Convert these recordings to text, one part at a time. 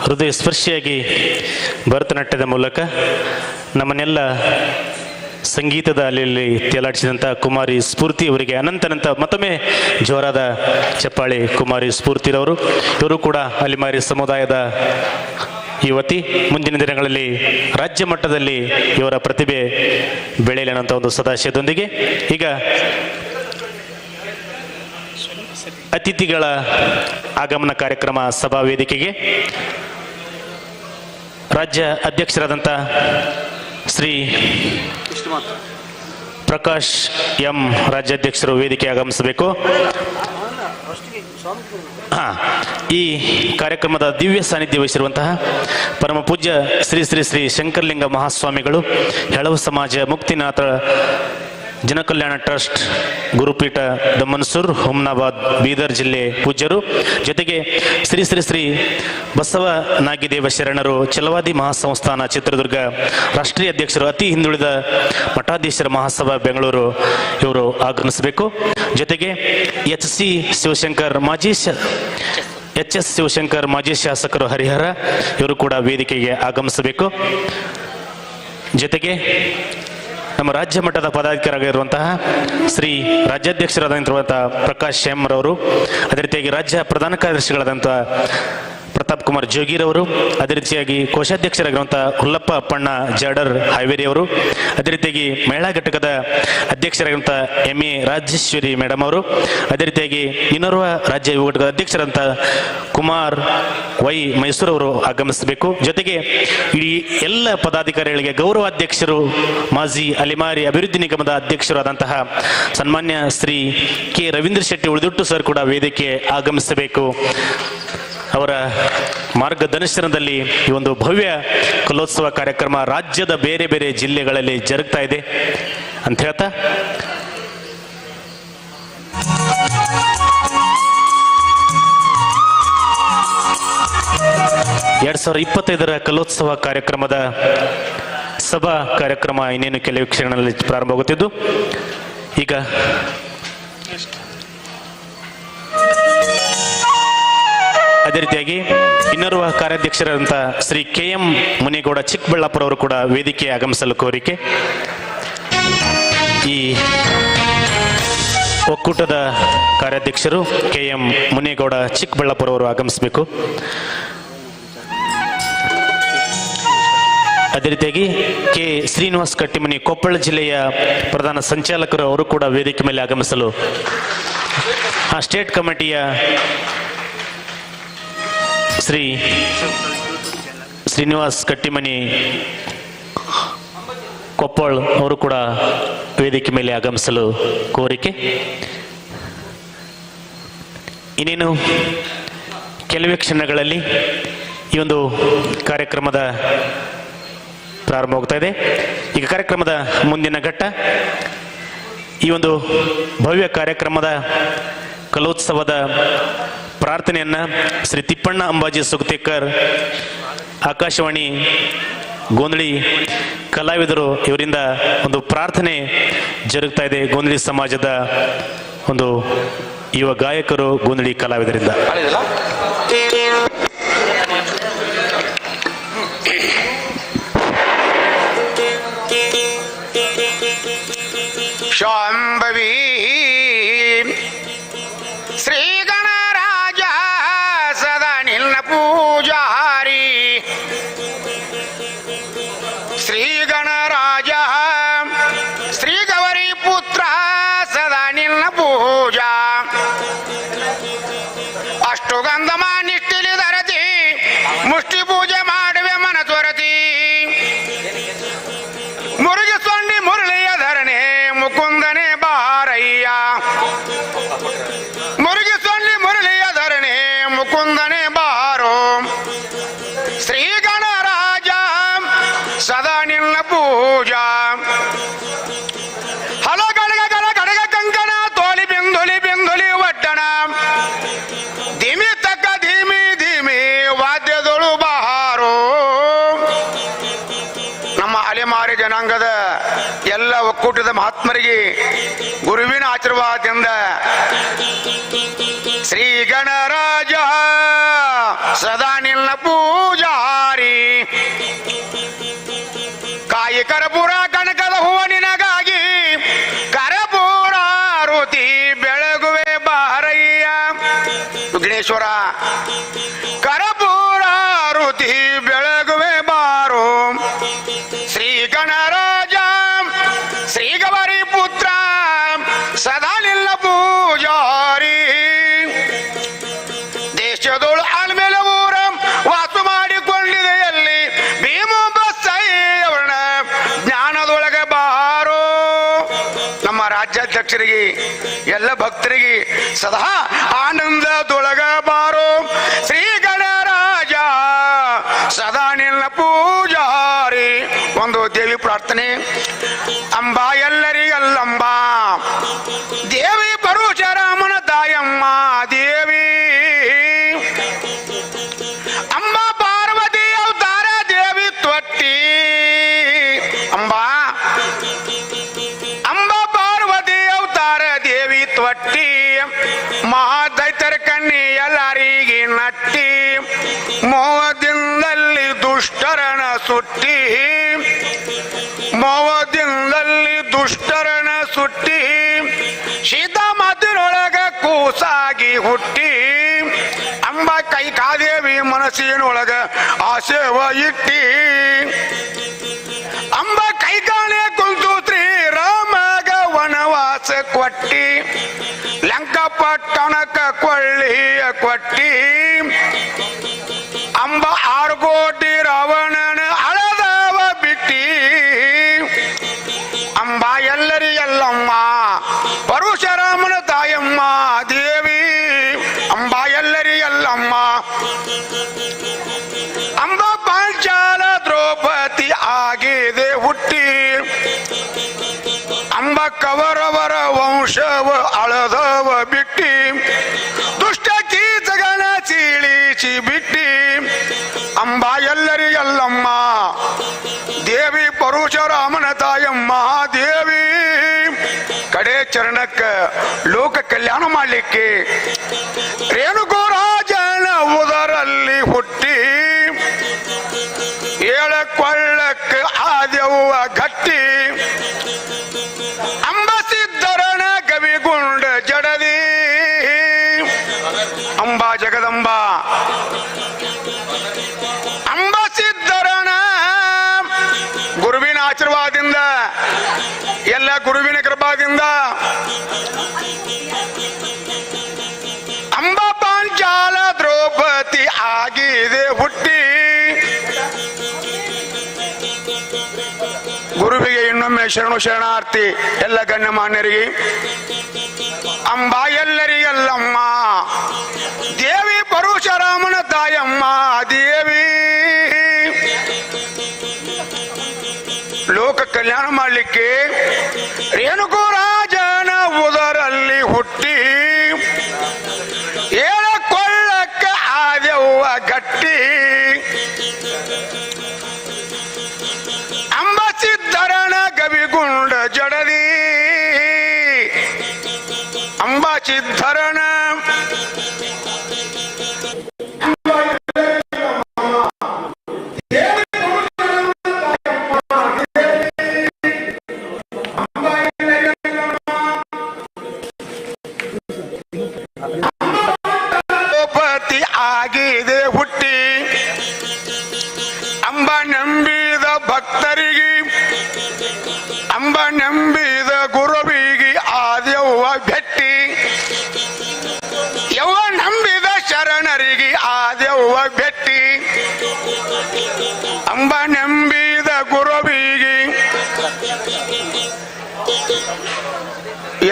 ಹೃದಯ ಸ್ಪರ್ಶಿಯಾಗಿ ಭರತನಾಟ್ಯದ ಮೂಲಕ ನಮ್ಮನ್ನೆಲ್ಲ ಸಂಗೀತದ ಅಲೆಯಲ್ಲಿ ತೇಲಾಡಿಸಿದಂಥ ಕುಮಾರಿ ಸ್ಫೂರ್ತಿ ಅವರಿಗೆ ಅನಂತ ಮತ್ತೊಮ್ಮೆ ಜೋರಾದ ಚಪ್ಪಾಳೆ. ಕುಮಾರಿ ಸ್ಫೂರ್ತಿರವರು ಇವರು ಕೂಡ ಅಲಿಮಾರಿ ಸಮುದಾಯದ ಯುವತಿ. ಮುಂದಿನ ದಿನಗಳಲ್ಲಿ ರಾಜ್ಯ ಮಟ್ಟದಲ್ಲಿ ಇವರ ಪ್ರತಿಭೆ ಬೆಳೆಯಲಿ ಅನ್ನೋಂಥ ಒಂದು ಸದಾಶಯದೊಂದಿಗೆ ಈಗ ಅತಿಥಿಗಳ ಆಗಮನ ಕಾರ್ಯಕ್ರಮ ಸಭಾ ವೇದಿಕೆಗೆ ರಾಜ್ಯ ಅಧ್ಯಕ್ಷರಾದಂಥ ಶ್ರೀ ಪ್ರಕಾಶ್ ಎಂ ರಾಜ್ಯಾಧ್ಯಕ್ಷರು ವೇದಿಕೆ ಆಗಮಿಸಬೇಕು. ಈ ಕಾರ್ಯಕ್ರಮದ ದಿವ್ಯ ಸಾನ್ನಿಧ್ಯ ವಹಿಸಿರುವಂತಹ ಪರಮ ಪೂಜ್ಯ ಶ್ರೀ ಶ್ರೀ ಶ್ರೀ ಶಂಕರಲಿಂಗ ಮಹಾಸ್ವಾಮಿಗಳು, ಹೆಳವ ಸಮಾಜ ಮುಕ್ತಿನಾಥ ಜನಕಲ್ಯಾಣ ಟ್ರಸ್ಟ್, ಗುರುಪೀಠ ದಮನ್ಸೂರ್, ಹುಮ್ನಾಬಾದ್, ಬೀದರ್ ಜಿಲ್ಲೆ ಪೂಜ್ಯರು, ಜೊತೆಗೆ ಶ್ರೀ ಶ್ರೀ ಶ್ರೀ ಬಸವ ನಾಗಿದೇವ ಶರಣರು ಛಲವಾದಿ ಮಹಾಸಂಸ್ಥಾನ ಚಿತ್ರದುರ್ಗ ರಾಷ್ಟ್ರೀಯ ಅಧ್ಯಕ್ಷರು, ಅತಿ ಹಿಂದುಳಿದ ಮಠಾಧೀಶರ ಮಹಾಸಭಾ ಬೆಂಗಳೂರು ಇವರು ಆಗಮಿಸಬೇಕು. ಜೊತೆಗೆ ಎಚ್ ಎಸ್ ಶಿವಶಂಕರ್ ಮಾಜಿ ಶಾಸಕರು ಹರಿಹರ ಇವರು ಕೂಡ ವೇದಿಕೆಗೆ ಆಗಮಿಸಬೇಕು. ಜೊತೆಗೆ ನಮ್ಮ ರಾಜ್ಯ ಮಟ್ಟದ ಪದಾಧಿಕಾರಿಯಾಗಿರುವಂತಹ ಶ್ರೀ ರಾಜ್ಯಾಧ್ಯಕ್ಷರಾದಂತಹ ಪ್ರಕಾಶ್ ಎಂ ರವರು, ಅದೇ ರೀತಿಯಾಗಿ ರಾಜ್ಯ ಪ್ರಧಾನ ಕಾರ್ಯದರ್ಶಿಗಳಾದಂತಹ ಪ್ರತಾಪ್ ಕುಮಾರ್ ಜೋಗಿರವರು, ಅದೇ ರೀತಿಯಾಗಿ ಕೋಶಾಧ್ಯಕ್ಷರಾಗಿರುವಂತಹ ಹುಲ್ಲಪ್ಪ ಅಪ್ಪಣ್ಣ ಜಾಡರ್ ಹಾವೇರಿ ಅವರು, ಅದೇ ರೀತಿಯಾಗಿ ಮಹಿಳಾ ಘಟಕದ ಅಧ್ಯಕ್ಷರಾಗಿರುವಂತಹ MA ರಾಜೇಶ್ವರಿ ಮೇಡಮ್ ಅವರು, ಅದೇ ರೀತಿಯಾಗಿ ಇನ್ನೋರ್ವ ರಾಜ್ಯ ಯುವ ಘಟಕದ ಅಧ್ಯಕ್ಷರಾದಂತಹ ಕುಮಾರ್ ವೈ ಮೈಸೂರವರು ಆಗಮಿಸಬೇಕು. ಜೊತೆಗೆ ಈ ಎಲ್ಲ ಪದಾಧಿಕಾರಿಗಳಿಗೆ ಗೌರವಾಧ್ಯಕ್ಷರು, ಮಾಜಿ ಅಲಿಮಾರಿ ಅಭಿವೃದ್ಧಿ ನಿಗಮದ ಅಧ್ಯಕ್ಷರಾದಂತಹ ಸನ್ಮಾನ್ಯ ಶ್ರೀ ಕೆ ರವೀಂದ್ರ ಶೆಟ್ಟಿ ಉಳಿದುಟ್ಟು ಸರ್ ಕೂಡ ವೇದಿಕೆ ಆಗಮಿಸಬೇಕು. ಅವರ ಮಾರ್ಗದರ್ಶನದಲ್ಲಿ ಈ ಒಂದು ಭವ್ಯ ಕಲೋತ್ಸವ ಕಾರ್ಯಕ್ರಮ ರಾಜ್ಯದ ಬೇರೆ ಬೇರೆ ಜಿಲ್ಲೆಗಳಲ್ಲಿ ಜರುಗ್ತಾ ಇದೆ ಅಂತ ಹೇಳ್ತಾ, (2025) ಕಲೋತ್ಸವ ಕಾರ್ಯಕ್ರಮದ ಸಭಾ ಕಾರ್ಯಕ್ರಮ ಇನ್ನೇನು ಕೆಲವು ಕ್ಷಣಗಳಲ್ಲಿ ಪ್ರಾರಂಭವಾಗುತ್ತಿದ್ದು ಈಗ ಅದೇ ರೀತಿಯಾಗಿ ಇನ್ನೋರ್ವ ಕಾರ್ಯಾಧ್ಯಕ್ಷರಾದಂಥ ಶ್ರೀ KM ಮುನೇಗೌಡ ಚಿಕ್ಕಬಳ್ಳಾಪುರ ಅವರು ಕೂಡ ವೇದಿಕೆ ಆಗಮಿಸಲು ಕೋರಿಕೆ. ಈ ಒಕ್ಕೂಟದ ಕಾರ್ಯಾಧ್ಯಕ್ಷರು KM ಮುನೇಗೌಡ ಚಿಕ್ಕಬಳ್ಳಾಪುರ ಅವರು ಆಗಮಿಸಬೇಕು. ಅದೇ ರೀತಿಯಾಗಿ ಕೆ ಶ್ರೀನಿವಾಸ್ ಕಟ್ಟಿಮನಿ ಕೊಪ್ಪಳ ಜಿಲ್ಲೆಯ ಪ್ರಧಾನ ಸಂಚಾಲಕರು ಅವರು ಕೂಡ ವೇದಿಕೆ ಮೇಲೆ ಆಗಮಿಸಲು ಸ್ಟೇಟ್ ಕಮಿಟಿಯ ಶ್ರೀ ಶ್ರೀನಿವಾಸ್ ಕಟ್ಟಿಮನಿ ಕೊಪ್ಪಳ ಅವರು ಕೂಡ ವೇದಿಕೆ ಮೇಲೆ ಆಗಮಿಸಲು ಕೋರಿಕೆ. ಇನ್ನೇನು ಕೆಲವೇ ಕ್ಷಣಗಳಲ್ಲಿ ಈ ಒಂದು ಕಾರ್ಯಕ್ರಮದ ಪ್ರಾರಂಭವಾಗ್ತಾ ಇದೆ. ಈಗ ಕಾರ್ಯಕ್ರಮದ ಮುಂದಿನ ಘಟ್ಟ ಈ ಒಂದು ಭವ್ಯ ಕಾರ್ಯಕ್ರಮದ ಕಲೋತ್ಸವದ ಪ್ರಾರ್ಥನೆಯನ್ನ ಶ್ರೀ ತಿಪ್ಪಣ್ಣ ಅಂಬಾಜಿ ಸುಗತೇಕರ್ ಆಕಾಶವಾಣಿ ಗೋಂದಳಿ ಕಲಾವಿದರು ಇವರಿಂದ ಒಂದು ಪ್ರಾರ್ಥನೆ ಜರುಗ್ತಾ ಇದೆ. ಗೋಂದಳಿ ಸಮಾಜದ ಒಂದು ಯುವ ಗಾಯಕರು ಗೋಂದಳಿ ಕಲಾವಿದರಿಂದ. ಶಾಂಭವಿ ಶ್ರೀ ಗಣರಾಜ ಸದಾ ನಿನ್ನ ಪೂಜಾರಿ, ಶ್ರೀ ಗಣರಾಜ ಶ್ರೀ ಗೌರಿ ಪುತ್ರ ಸದಾ ನಿನ್ನ ಪೂಜಾ, ಅಷ್ಟು ಗಂಧಮ ನಿಷ್ಠಿಲಿ ಧರತಿ ಮುಷ್ಟಿ ಪೂಜೆ ಮಾಡುವೆ ಮನ ತೊರತಿ, ಮುರುಗಿ ಸೊಂಡಿ ಮುರಳಿಯ ಧರಣೆ ಮುಕುಂದನೆ ಬಾರಯ್ಯ, ಮುರುಗಿ ಸೊಂಡಿ ಮುರಳಿಯ ಧರಣೆ ಮುಕುಂದನೆ ಬಾರೋ, ಶ್ರೀ ಗಣರಾಜ ಸದಾ ನಿನ್ನ ಪೂಜಾ, ಹಲಗಡಗ ಗಡಗ ಕಂಕಣ ತೋಲಿ ಬಿಂದುಲಿ ಬಿಂದುಲಿ ಒಡ್ಡಣ, ಧಿಮಿ ತಕ್ಕ ಧೀಮಿ ಧೀಮಿ ವಾದ್ಯದೊಳು ಬಹಾರೋ. ನಮ್ಮ ಅಲೆಮಾರಿ ಜನಾಂಗದ ಎಲ್ಲ ಒಕ್ಕೂಟದ ಮಹಾತ್ಮರಿಗೆ ಗುರುವಿನ ಆಶೀರ್ವಾದದಿಂದ ಶ್ರೀ ಗಣರಾಜ ಸದಾ ನಿನ್ನ ಪೂಜಾರಿ, ಕಾಯಿ ಕರಪುರ ಕನಕದ ಹೂವ ನಿನಗಾಗಿ ಕರಪುರ ರುತಿ ಬೆಳಗುವೆ ಬಾರಯ್ಯ, ವಿಘ್ನೇಶ್ವರ ಕರಪುರ ರುತಿ ಬೆಳಗುವೆ ಬಾರೋ, ಶ್ರೀ ಗಣರಾಜ ಶ್ರೀ ಗೌರಿ ಪುತ್ರ ಸದಾ ನಿನ್ನ ಪೂಜಾರಿ, ದೇಶದೊಳು ಆಳ್ಮೇಲೆ ಊರ ವಾಸು ಮಾಡಿಕೊಂಡಿದೆ ಎಲ್ಲಿ ಭೀಮ ಬಸಯ್ಯವರ್ಣ ಜ್ಞಾನದೊಳಗೆ ಬಾರೋ. ನಮ್ಮ ರಾಜ್ಯಾಧ್ಯಕ್ಷರಿಗೆ ಎಲ್ಲ ಭಕ್ತರಿಗೆ ಸದಾ ಆನಂದದೊಳಗ ಬಾರೋ, ಶ್ರೀ ಗಣರಾಜ ಸದಾ ನಿನ್ನ ಪೂಜಾರಿ. ಒಂದು ದೇವಿ ಪ್ರಾರ್ಥನೆ. ಅಂಬಾ ಎಲ್ಲರಿಗಲ್ಲಂಬ ದೇವಿ ಪರಶುರಾಮನ ತಾಯಮ್ಮ ದೇವಿ, ಅಂಬಾ ಪಾರ್ವತಿ ಅವತಾರ ದೇವಿ ತೊಟ್ಟಿ, ಅಂಬಾ ಅಂಬಾ ಪಾರ್ವತಿ ಅವತಾರ ದೇವಿ ತೊಟ್ಟಿ, ಮಹಾದೈತರ ಕಣ್ಣಿ ಎಲ್ಲರಿಗೆ ನಟ್ಟಿ, ಮೋಹದಿಂದಲ್ಲಿ ದುಷ್ಟರನ ಸುಟ್ಟಿ, ಮೋಹದಿಂದಲ್ಲಿ ದುಷ್ಟರನ ಸುಟ್ಟಿ, ಸೀತಾ ಮಾತಿನೊಳಗ ಕೂಸಾಗಿ ಹುಟ್ಟಿ, ಅಂಬ ಕೈ ಕಾದೇವಿ ಮನಸ್ಸಿನೊಳಗ ಆಸೆವ ಇಟ್ಟಿ, ಅಂಬ ಕೈ ಕಾಣೆ ಕುಂತು ಶ್ರೀರಾಮಗ ವನವಾಸ ಕೊಟ್ಟಿ, ಲಂಕಾಪಟ್ಟಣಕ ಕೊಳ್ಳಿಯ ಕೊಟ್ಟಿ, ಅಂಬ 6 ಕೋಟಿ ರಾವಣನ ಅಳದವ ಬಿಟ್ಟಿ, ಅಂಬ ಎಲ್ಲರಿಗೆಲ್ಲಮ್ಮ ಪರಶುರಾಮನ ತಾಯಮ್ಮ ದೇವಿ, ಅಂಬ ಎಲ್ಲರಿಗೆಲ್ಲಮ್ಮ, ಅಂಬ ಪಾಂಚಾಲ ದ್ರೌಪದಿ ಆಗಿದೆ ಹುಟ್ಟಿ, ಅಂಬ ಕವರವರ ವಂಶವ ಅಳದವ ಬಿಟ್ಟಿ, ದುಷ್ಟ ಕೀಚಗಳ ಸೀಳಿಸಿ ಬಿಟ್ಟಿ, ಅಂಬ ಎಲ್ಲರಿಗೆಲ್ಲಮ್ಮ ದೇವಿ ಪರಶುರಾಮನ ತಾಯಮ್ಮ ದೇವಿ ಕಡೆ ಚರಣಕ್ಕ ಲೋಕ ಕಲ್ಯಾಣ ಮಾಡಲಿಕ್ಕೆ ರೇಣುಗೋರಾಜನ ಉದರಲ್ಲಿ ಹುಟ್ಟಿ ಏಳಕೊಳ್ಳಕ್ಕ ಆದೆವ್ವ ಗಟ್ಟಿ ಅಂಬಸಿದ್ದರನ ಗವಿಗುಂಡ ಜಡದಿ ಅಂಬಾ ಜಗದಂಬ ಅಂಬಸಿದ್ದರನ ಗುರುವಿನ ಆಶೀರ್ವಾದದಿಂದ ಎಲ್ಲ ಗುರುವಿನ ಕೃಪಾದಿಂದ ಅಂಬ ಪಾಂಚಾಲ ದ್ರೌಪದಿ ಆಗಿದೆ ಹುಟ್ಟಿ ಗುರುವಿಗೆ ಇನ್ನೊಮ್ಮೆ ಶರಣು ಶರಣಾರ್ಥಿ ಎಲ್ಲ ಗಣ್ಯಮಾನ್ಯರಿಗೆ ಅಂಬ ಎಲ್ಲರಿಗೆಲ್ಲಮ್ಮ ದೇವಿ ಪರಶುರಾಮನ ತಾಯಮ್ಮ ದೇವಿ ಲೋಕ ಕಲ್ಯಾಣ ಮಾಡಲಿಕ್ಕೆ ರೇಣುಗೋರಾಜನ ಉದರಲ್ಲಿ ಹುಟ್ಟಿ ಏಳಕೊಳ್ಳಕ್ಕ ಆದೆವ್ವ ಗಟ್ಟಿ ಅಂಬಸಿದ್ದರನ ಗವಿಗುಂಡ ಜಡದಿ ಅಂಬಸಿದ್ದರನ ಆಗಿದೆ ಹುಟ್ಟಿ ಅಂಬ ನಂಬಿದ ಭಕ್ತರಿಗೆ ಅಂಬ ನಂಬಿದ ಗುರುವಿಗೆ ಆದೆವ್ವ ಭೆಟ್ಟಿ ಯವ್ವ ನಂಬಿದ ಶರಣರಿಗೆ ಆದೆವ್ವ ಭೆಟ್ಟಿ ಅಂಬ ನಂಬಿದ ಗುರುವಿಗೆ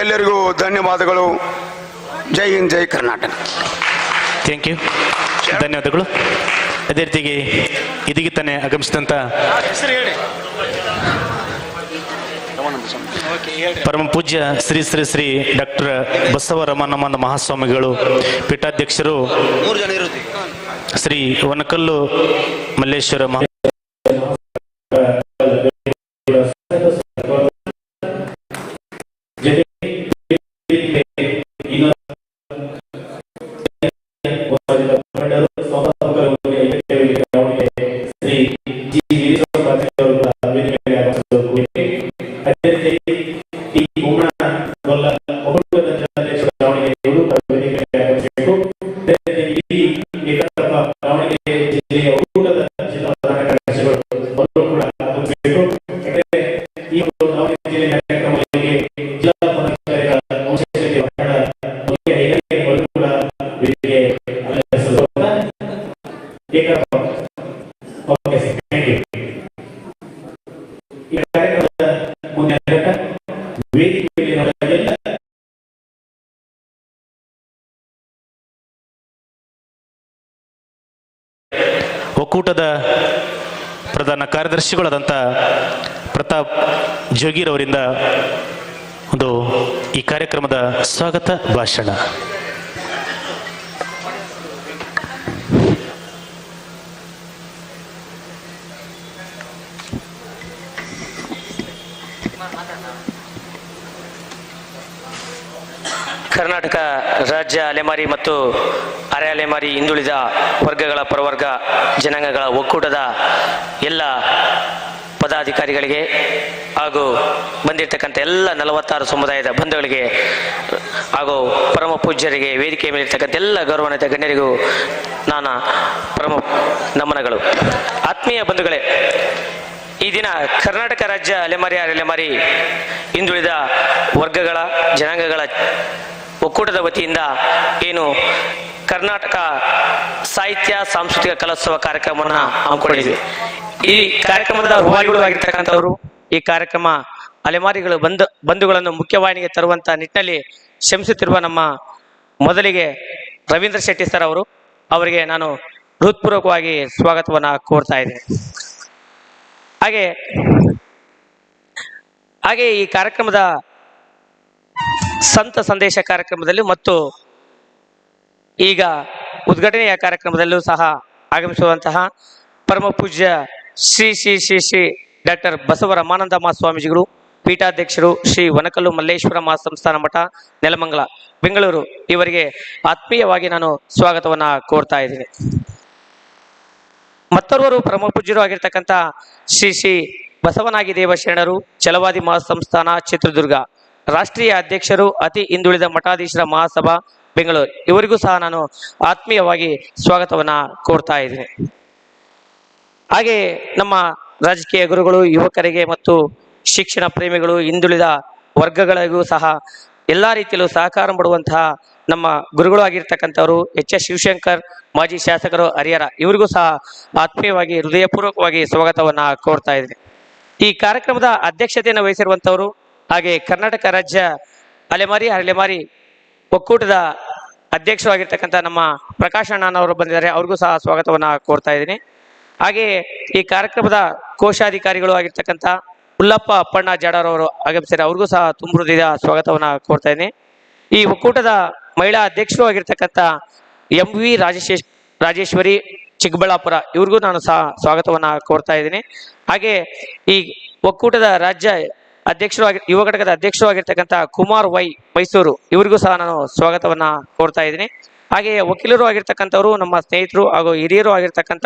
ಎಲ್ಲರಿಗೂ ಧನ್ಯವಾದಗಳು. ಜೈ ಹಿಂದ್ ಜೈ ಕರ್ನಾಟಕ. ಥ್ಯಾಂಕ್ ಯು, ಧನ್ಯವಾದಗಳು. ಅದೇ ರೀತಿಗೆ ಇದೀಗ ತಾನೇ ಆಗಮಿಸಿದಂಥ ಪರಮ ಪೂಜ್ಯ ಶ್ರೀ ಶ್ರೀ ಶ್ರೀ ಡಾಕ್ಟರ್ ಬಸವ ರಮಾನಂದ ಮಹಾಸ್ವಾಮಿಗಳು ಪೀಠಾಧ್ಯಕ್ಷರು ಶ್ರೀ ವನಕಲ್ಲು ಮಲ್ಲೇಶ್ವರ ಒಕ್ಕೂಟದ ಪ್ರಧಾನ ಕಾರ್ಯದರ್ಶಿಗಳಾದಂಥ ಪ್ರತಾಪ್ ಜೋಗಿರವರಿಂದ ಒಂದು ಈ ಕಾರ್ಯಕ್ರಮದ ಸ್ವಾಗತ ಭಾಷಣ. ಕರ್ನಾಟಕ ರಾಜ್ಯ ಅಲೆಮಾರಿ ಮತ್ತು ಅರೆ ಅಲೆಮಾರಿ ಹಿಂದುಳಿದ ವರ್ಗಗಳ ಪ್ರವರ್ಗ ಜನಾಂಗಗಳ ಒಕ್ಕೂಟದ ಎಲ್ಲ ಪದಾಧಿಕಾರಿಗಳಿಗೆ ಹಾಗೂ ಬಂದಿರತಕ್ಕಂಥ ಎಲ್ಲ 46 ಸಮುದಾಯದ ಬಂಧುಗಳಿಗೆ ಹಾಗೂ ಪರಮ ಪೂಜ್ಯರಿಗೆ, ವೇದಿಕೆ ಮೇಲಿರ್ತಕ್ಕಂಥ ಎಲ್ಲ ಗೌರವಾನ್ವಿತ ಗಣ್ಯರಿಗೂ ನನ್ನ ಪರಮ ನಮನಗಳು. ಆತ್ಮೀಯ ಬಂಧುಗಳೇ, ಈ ದಿನ ಕರ್ನಾಟಕ ರಾಜ್ಯ ಅಲೆಮಾರಿ ಅರೆಲೆಮಾರಿ ಹಿಂದುಳಿದ ವರ್ಗಗಳ ಜನಾಂಗಗಳ ಒಕ್ಕೂಟದ ವತಿಯಿಂದ ಏನು ಕರ್ನಾಟಕ ಸಾಹಿತ್ಯ ಸಾಂಸ್ಕೃತಿಕ ಕಲೋತ್ಸವ ಕಾರ್ಯಕ್ರಮವನ್ನು ಹಮ್ಮಿಕೊಂಡಿದ್ವಿ. ಈ ಕಾರ್ಯಕ್ರಮದ ರೂವಾರಿಗಳು ಆಗಿರ್ತಕ್ಕಂಥವರು ಈ ಕಾರ್ಯಕ್ರಮ ಅಲೆಮಾರಿಗಳು ಬಂಧುಗಳನ್ನು ಮುಖ್ಯವಾಹಿನಿಗೆ ತರುವಂತ ನಿಟ್ಟಿನಲ್ಲಿ ಶ್ರಮಿಸುತ್ತಿರುವ ನಮ್ಮ ಮೊದಲಿಗೆ ರವೀಂದ್ರ ಶೆಟ್ಟಿ ಸರ್ ಅವರಿಗೆ ನಾನು ಹೃತ್ಪೂರ್ವಕವಾಗಿ ಸ್ವಾಗತವನ್ನು ಕೋರ್ತಾ ಇದ್ದೇನೆ. ಹಾಗೆ ಈ ಕಾರ್ಯಕ್ರಮದ ಸಂತ ಸಂದೇಶ ಕಾರ್ಯಕ್ರಮದಲ್ಲಿ ಮತ್ತು ಈಗ ಉದ್ಘಾಟನೆಯ ಕಾರ್ಯಕ್ರಮದಲ್ಲೂ ಸಹ ಆಗಮಿಸುವಂತಹ ಪರಮ ಪೂಜ್ಯ ಶ್ರೀ ಶ್ರೀ ಶ್ರೀ ಶ್ರೀ ಡಾಕ್ಟರ್ ಬಸವ ರಮಾನಂದ ಮಹಾಸ್ವಾಮೀಜಿಗಳು, ಪೀಠಾಧ್ಯಕ್ಷರು, ಶ್ರೀ ವನಕಲ್ಲು ಮಲ್ಲೇಶ್ವರ ಮಹಾಸಂಸ್ಥಾನ ಮಠ, ನೆಲಮಂಗಲ, ಬೆಂಗಳೂರು ಇವರಿಗೆ ಆತ್ಮೀಯವಾಗಿ ನಾನು ಸ್ವಾಗತವನ್ನ ಕೋರ್ತಾ ಇದ್ದೀನಿ. ಮತ್ತೋರ್ವರು ಪ್ರಮುಖ ಪೂಜ್ಯರು ಆಗಿರ್ತಕ್ಕಂಥ ಶ್ರೀ ಶ್ರೀ ಬಸವನಾಗಿ ದೇವ ಶರಣರು, ಛಲವಾದಿ ಮಹಾಸಂಸ್ಥಾನ, ಚಿತ್ರದುರ್ಗ, ರಾಷ್ಟ್ರೀಯ ಅಧ್ಯಕ್ಷರು, ಅತಿ ಹಿಂದುಳಿದ ಮಠಾಧೀಶರ ಮಹಾಸಭಾ, ಬೆಂಗಳೂರು ಇವರಿಗೂ ಸಹ ನಾನು ಆತ್ಮೀಯವಾಗಿ ಸ್ವಾಗತವನ್ನ ಕೋರ್ತಾ ಇದ್ದೀನಿ. ಹಾಗೆ ನಮ್ಮ ರಾಜಕೀಯ ಗುರುಗಳು, ಯುವಕರಿಗೆ ಮತ್ತು ಶಿಕ್ಷಣ ಪ್ರೇಮಿಗಳು, ಹಿಂದುಳಿದ ವರ್ಗಗಳಿಗೂ ಸಹ ಎಲ್ಲ ರೀತಿಯಲ್ಲೂ ಸಹಕಾರ ಮಾಡುವಂತಹ ನಮ್ಮ ಗುರುಗಳು ಆಗಿರ್ತಕ್ಕಂಥವರು ಎಚ್ ಶಿವಶಂಕರ್, ಮಾಜಿ ಶಾಸಕರು, ಹರಿಹರ ಇವರಿಗೂ ಸಹ ಆತ್ಮೀಯವಾಗಿ ಹೃದಯಪೂರ್ವಕವಾಗಿ ಸ್ವಾಗತವನ್ನ ಕೋರ್ತಾ ಇದ್ದೀನಿ. ಈ ಕಾರ್ಯಕ್ರಮದ ಅಧ್ಯಕ್ಷತೆಯನ್ನು ವಹಿಸಿರುವಂಥವರು ಹಾಗೆ ಕರ್ನಾಟಕ ರಾಜ್ಯ ಅಲೆಮಾರಿ ಒಕ್ಕೂಟದ ಅಧ್ಯಕ್ಷರು ಆಗಿರ್ತಕ್ಕಂಥ ನಮ್ಮ ಪ್ರಕಾಶ್ ಅಣ್ಣನವರು ಬಂದಿದ್ದಾರೆ, ಅವ್ರಿಗೂ ಸಹ ಸ್ವಾಗತವನ್ನ ಕೋರ್ತಾ ಇದ್ದೀನಿ. ಹಾಗೆ ಈ ಕಾರ್ಯಕ್ರಮದ ಕೋಶಾಧಿಕಾರಿಗಳು ಆಗಿರ್ತಕ್ಕಂಥ ಉಲ್ಲಪ್ಪ ಅಪ್ಪಣ್ಣ ಜಾಡರವರು ಆಗಮಿಸಿದ್ದಾರೆ, ಅವ್ರಿಗೂ ಸಹ ತುಂಬ ಹೃದಯದ ಸ್ವಾಗತವನ್ನ ಕೋರ್ತಾ ಇದ್ದೀನಿ. ಈ ಒಕ್ಕೂಟದ ಮಹಿಳಾ ಅಧ್ಯಕ್ಷರು ಆಗಿರ್ತಕ್ಕಂಥ MV ರಾಜೇಶ್ವರಿ ಚಿಕ್ಕಬಳ್ಳಾಪುರ ಇವ್ರಿಗೂ ನಾನು ಸಹ ಸ್ವಾಗತವನ್ನ ಕೋರ್ತಾ ಇದ್ದೀನಿ. ಹಾಗೆ ಈ ಒಕ್ಕೂಟದ ರಾಜ್ಯ ಅಧ್ಯಕ್ಷರು ಯುವ ಘಟಕದ ಅಧ್ಯಕ್ಷರು ಆಗಿರ್ತಕ್ಕಂಥ ಕುಮಾರ್ ವೈ ಮೈಸೂರು ಇವರಿಗೂ ಸಹ ನಾನು ಸ್ವಾಗತವನ್ನ ಕೋರ್ತಾ ಇದ್ದೀನಿ. ಹಾಗೆ ವಕೀಲರು ಆಗಿರ್ತಕ್ಕಂಥವರು ನಮ್ಮ ಸ್ನೇಹಿತರು ಹಾಗೂ ಹಿರಿಯರು ಆಗಿರ್ತಕ್ಕಂಥ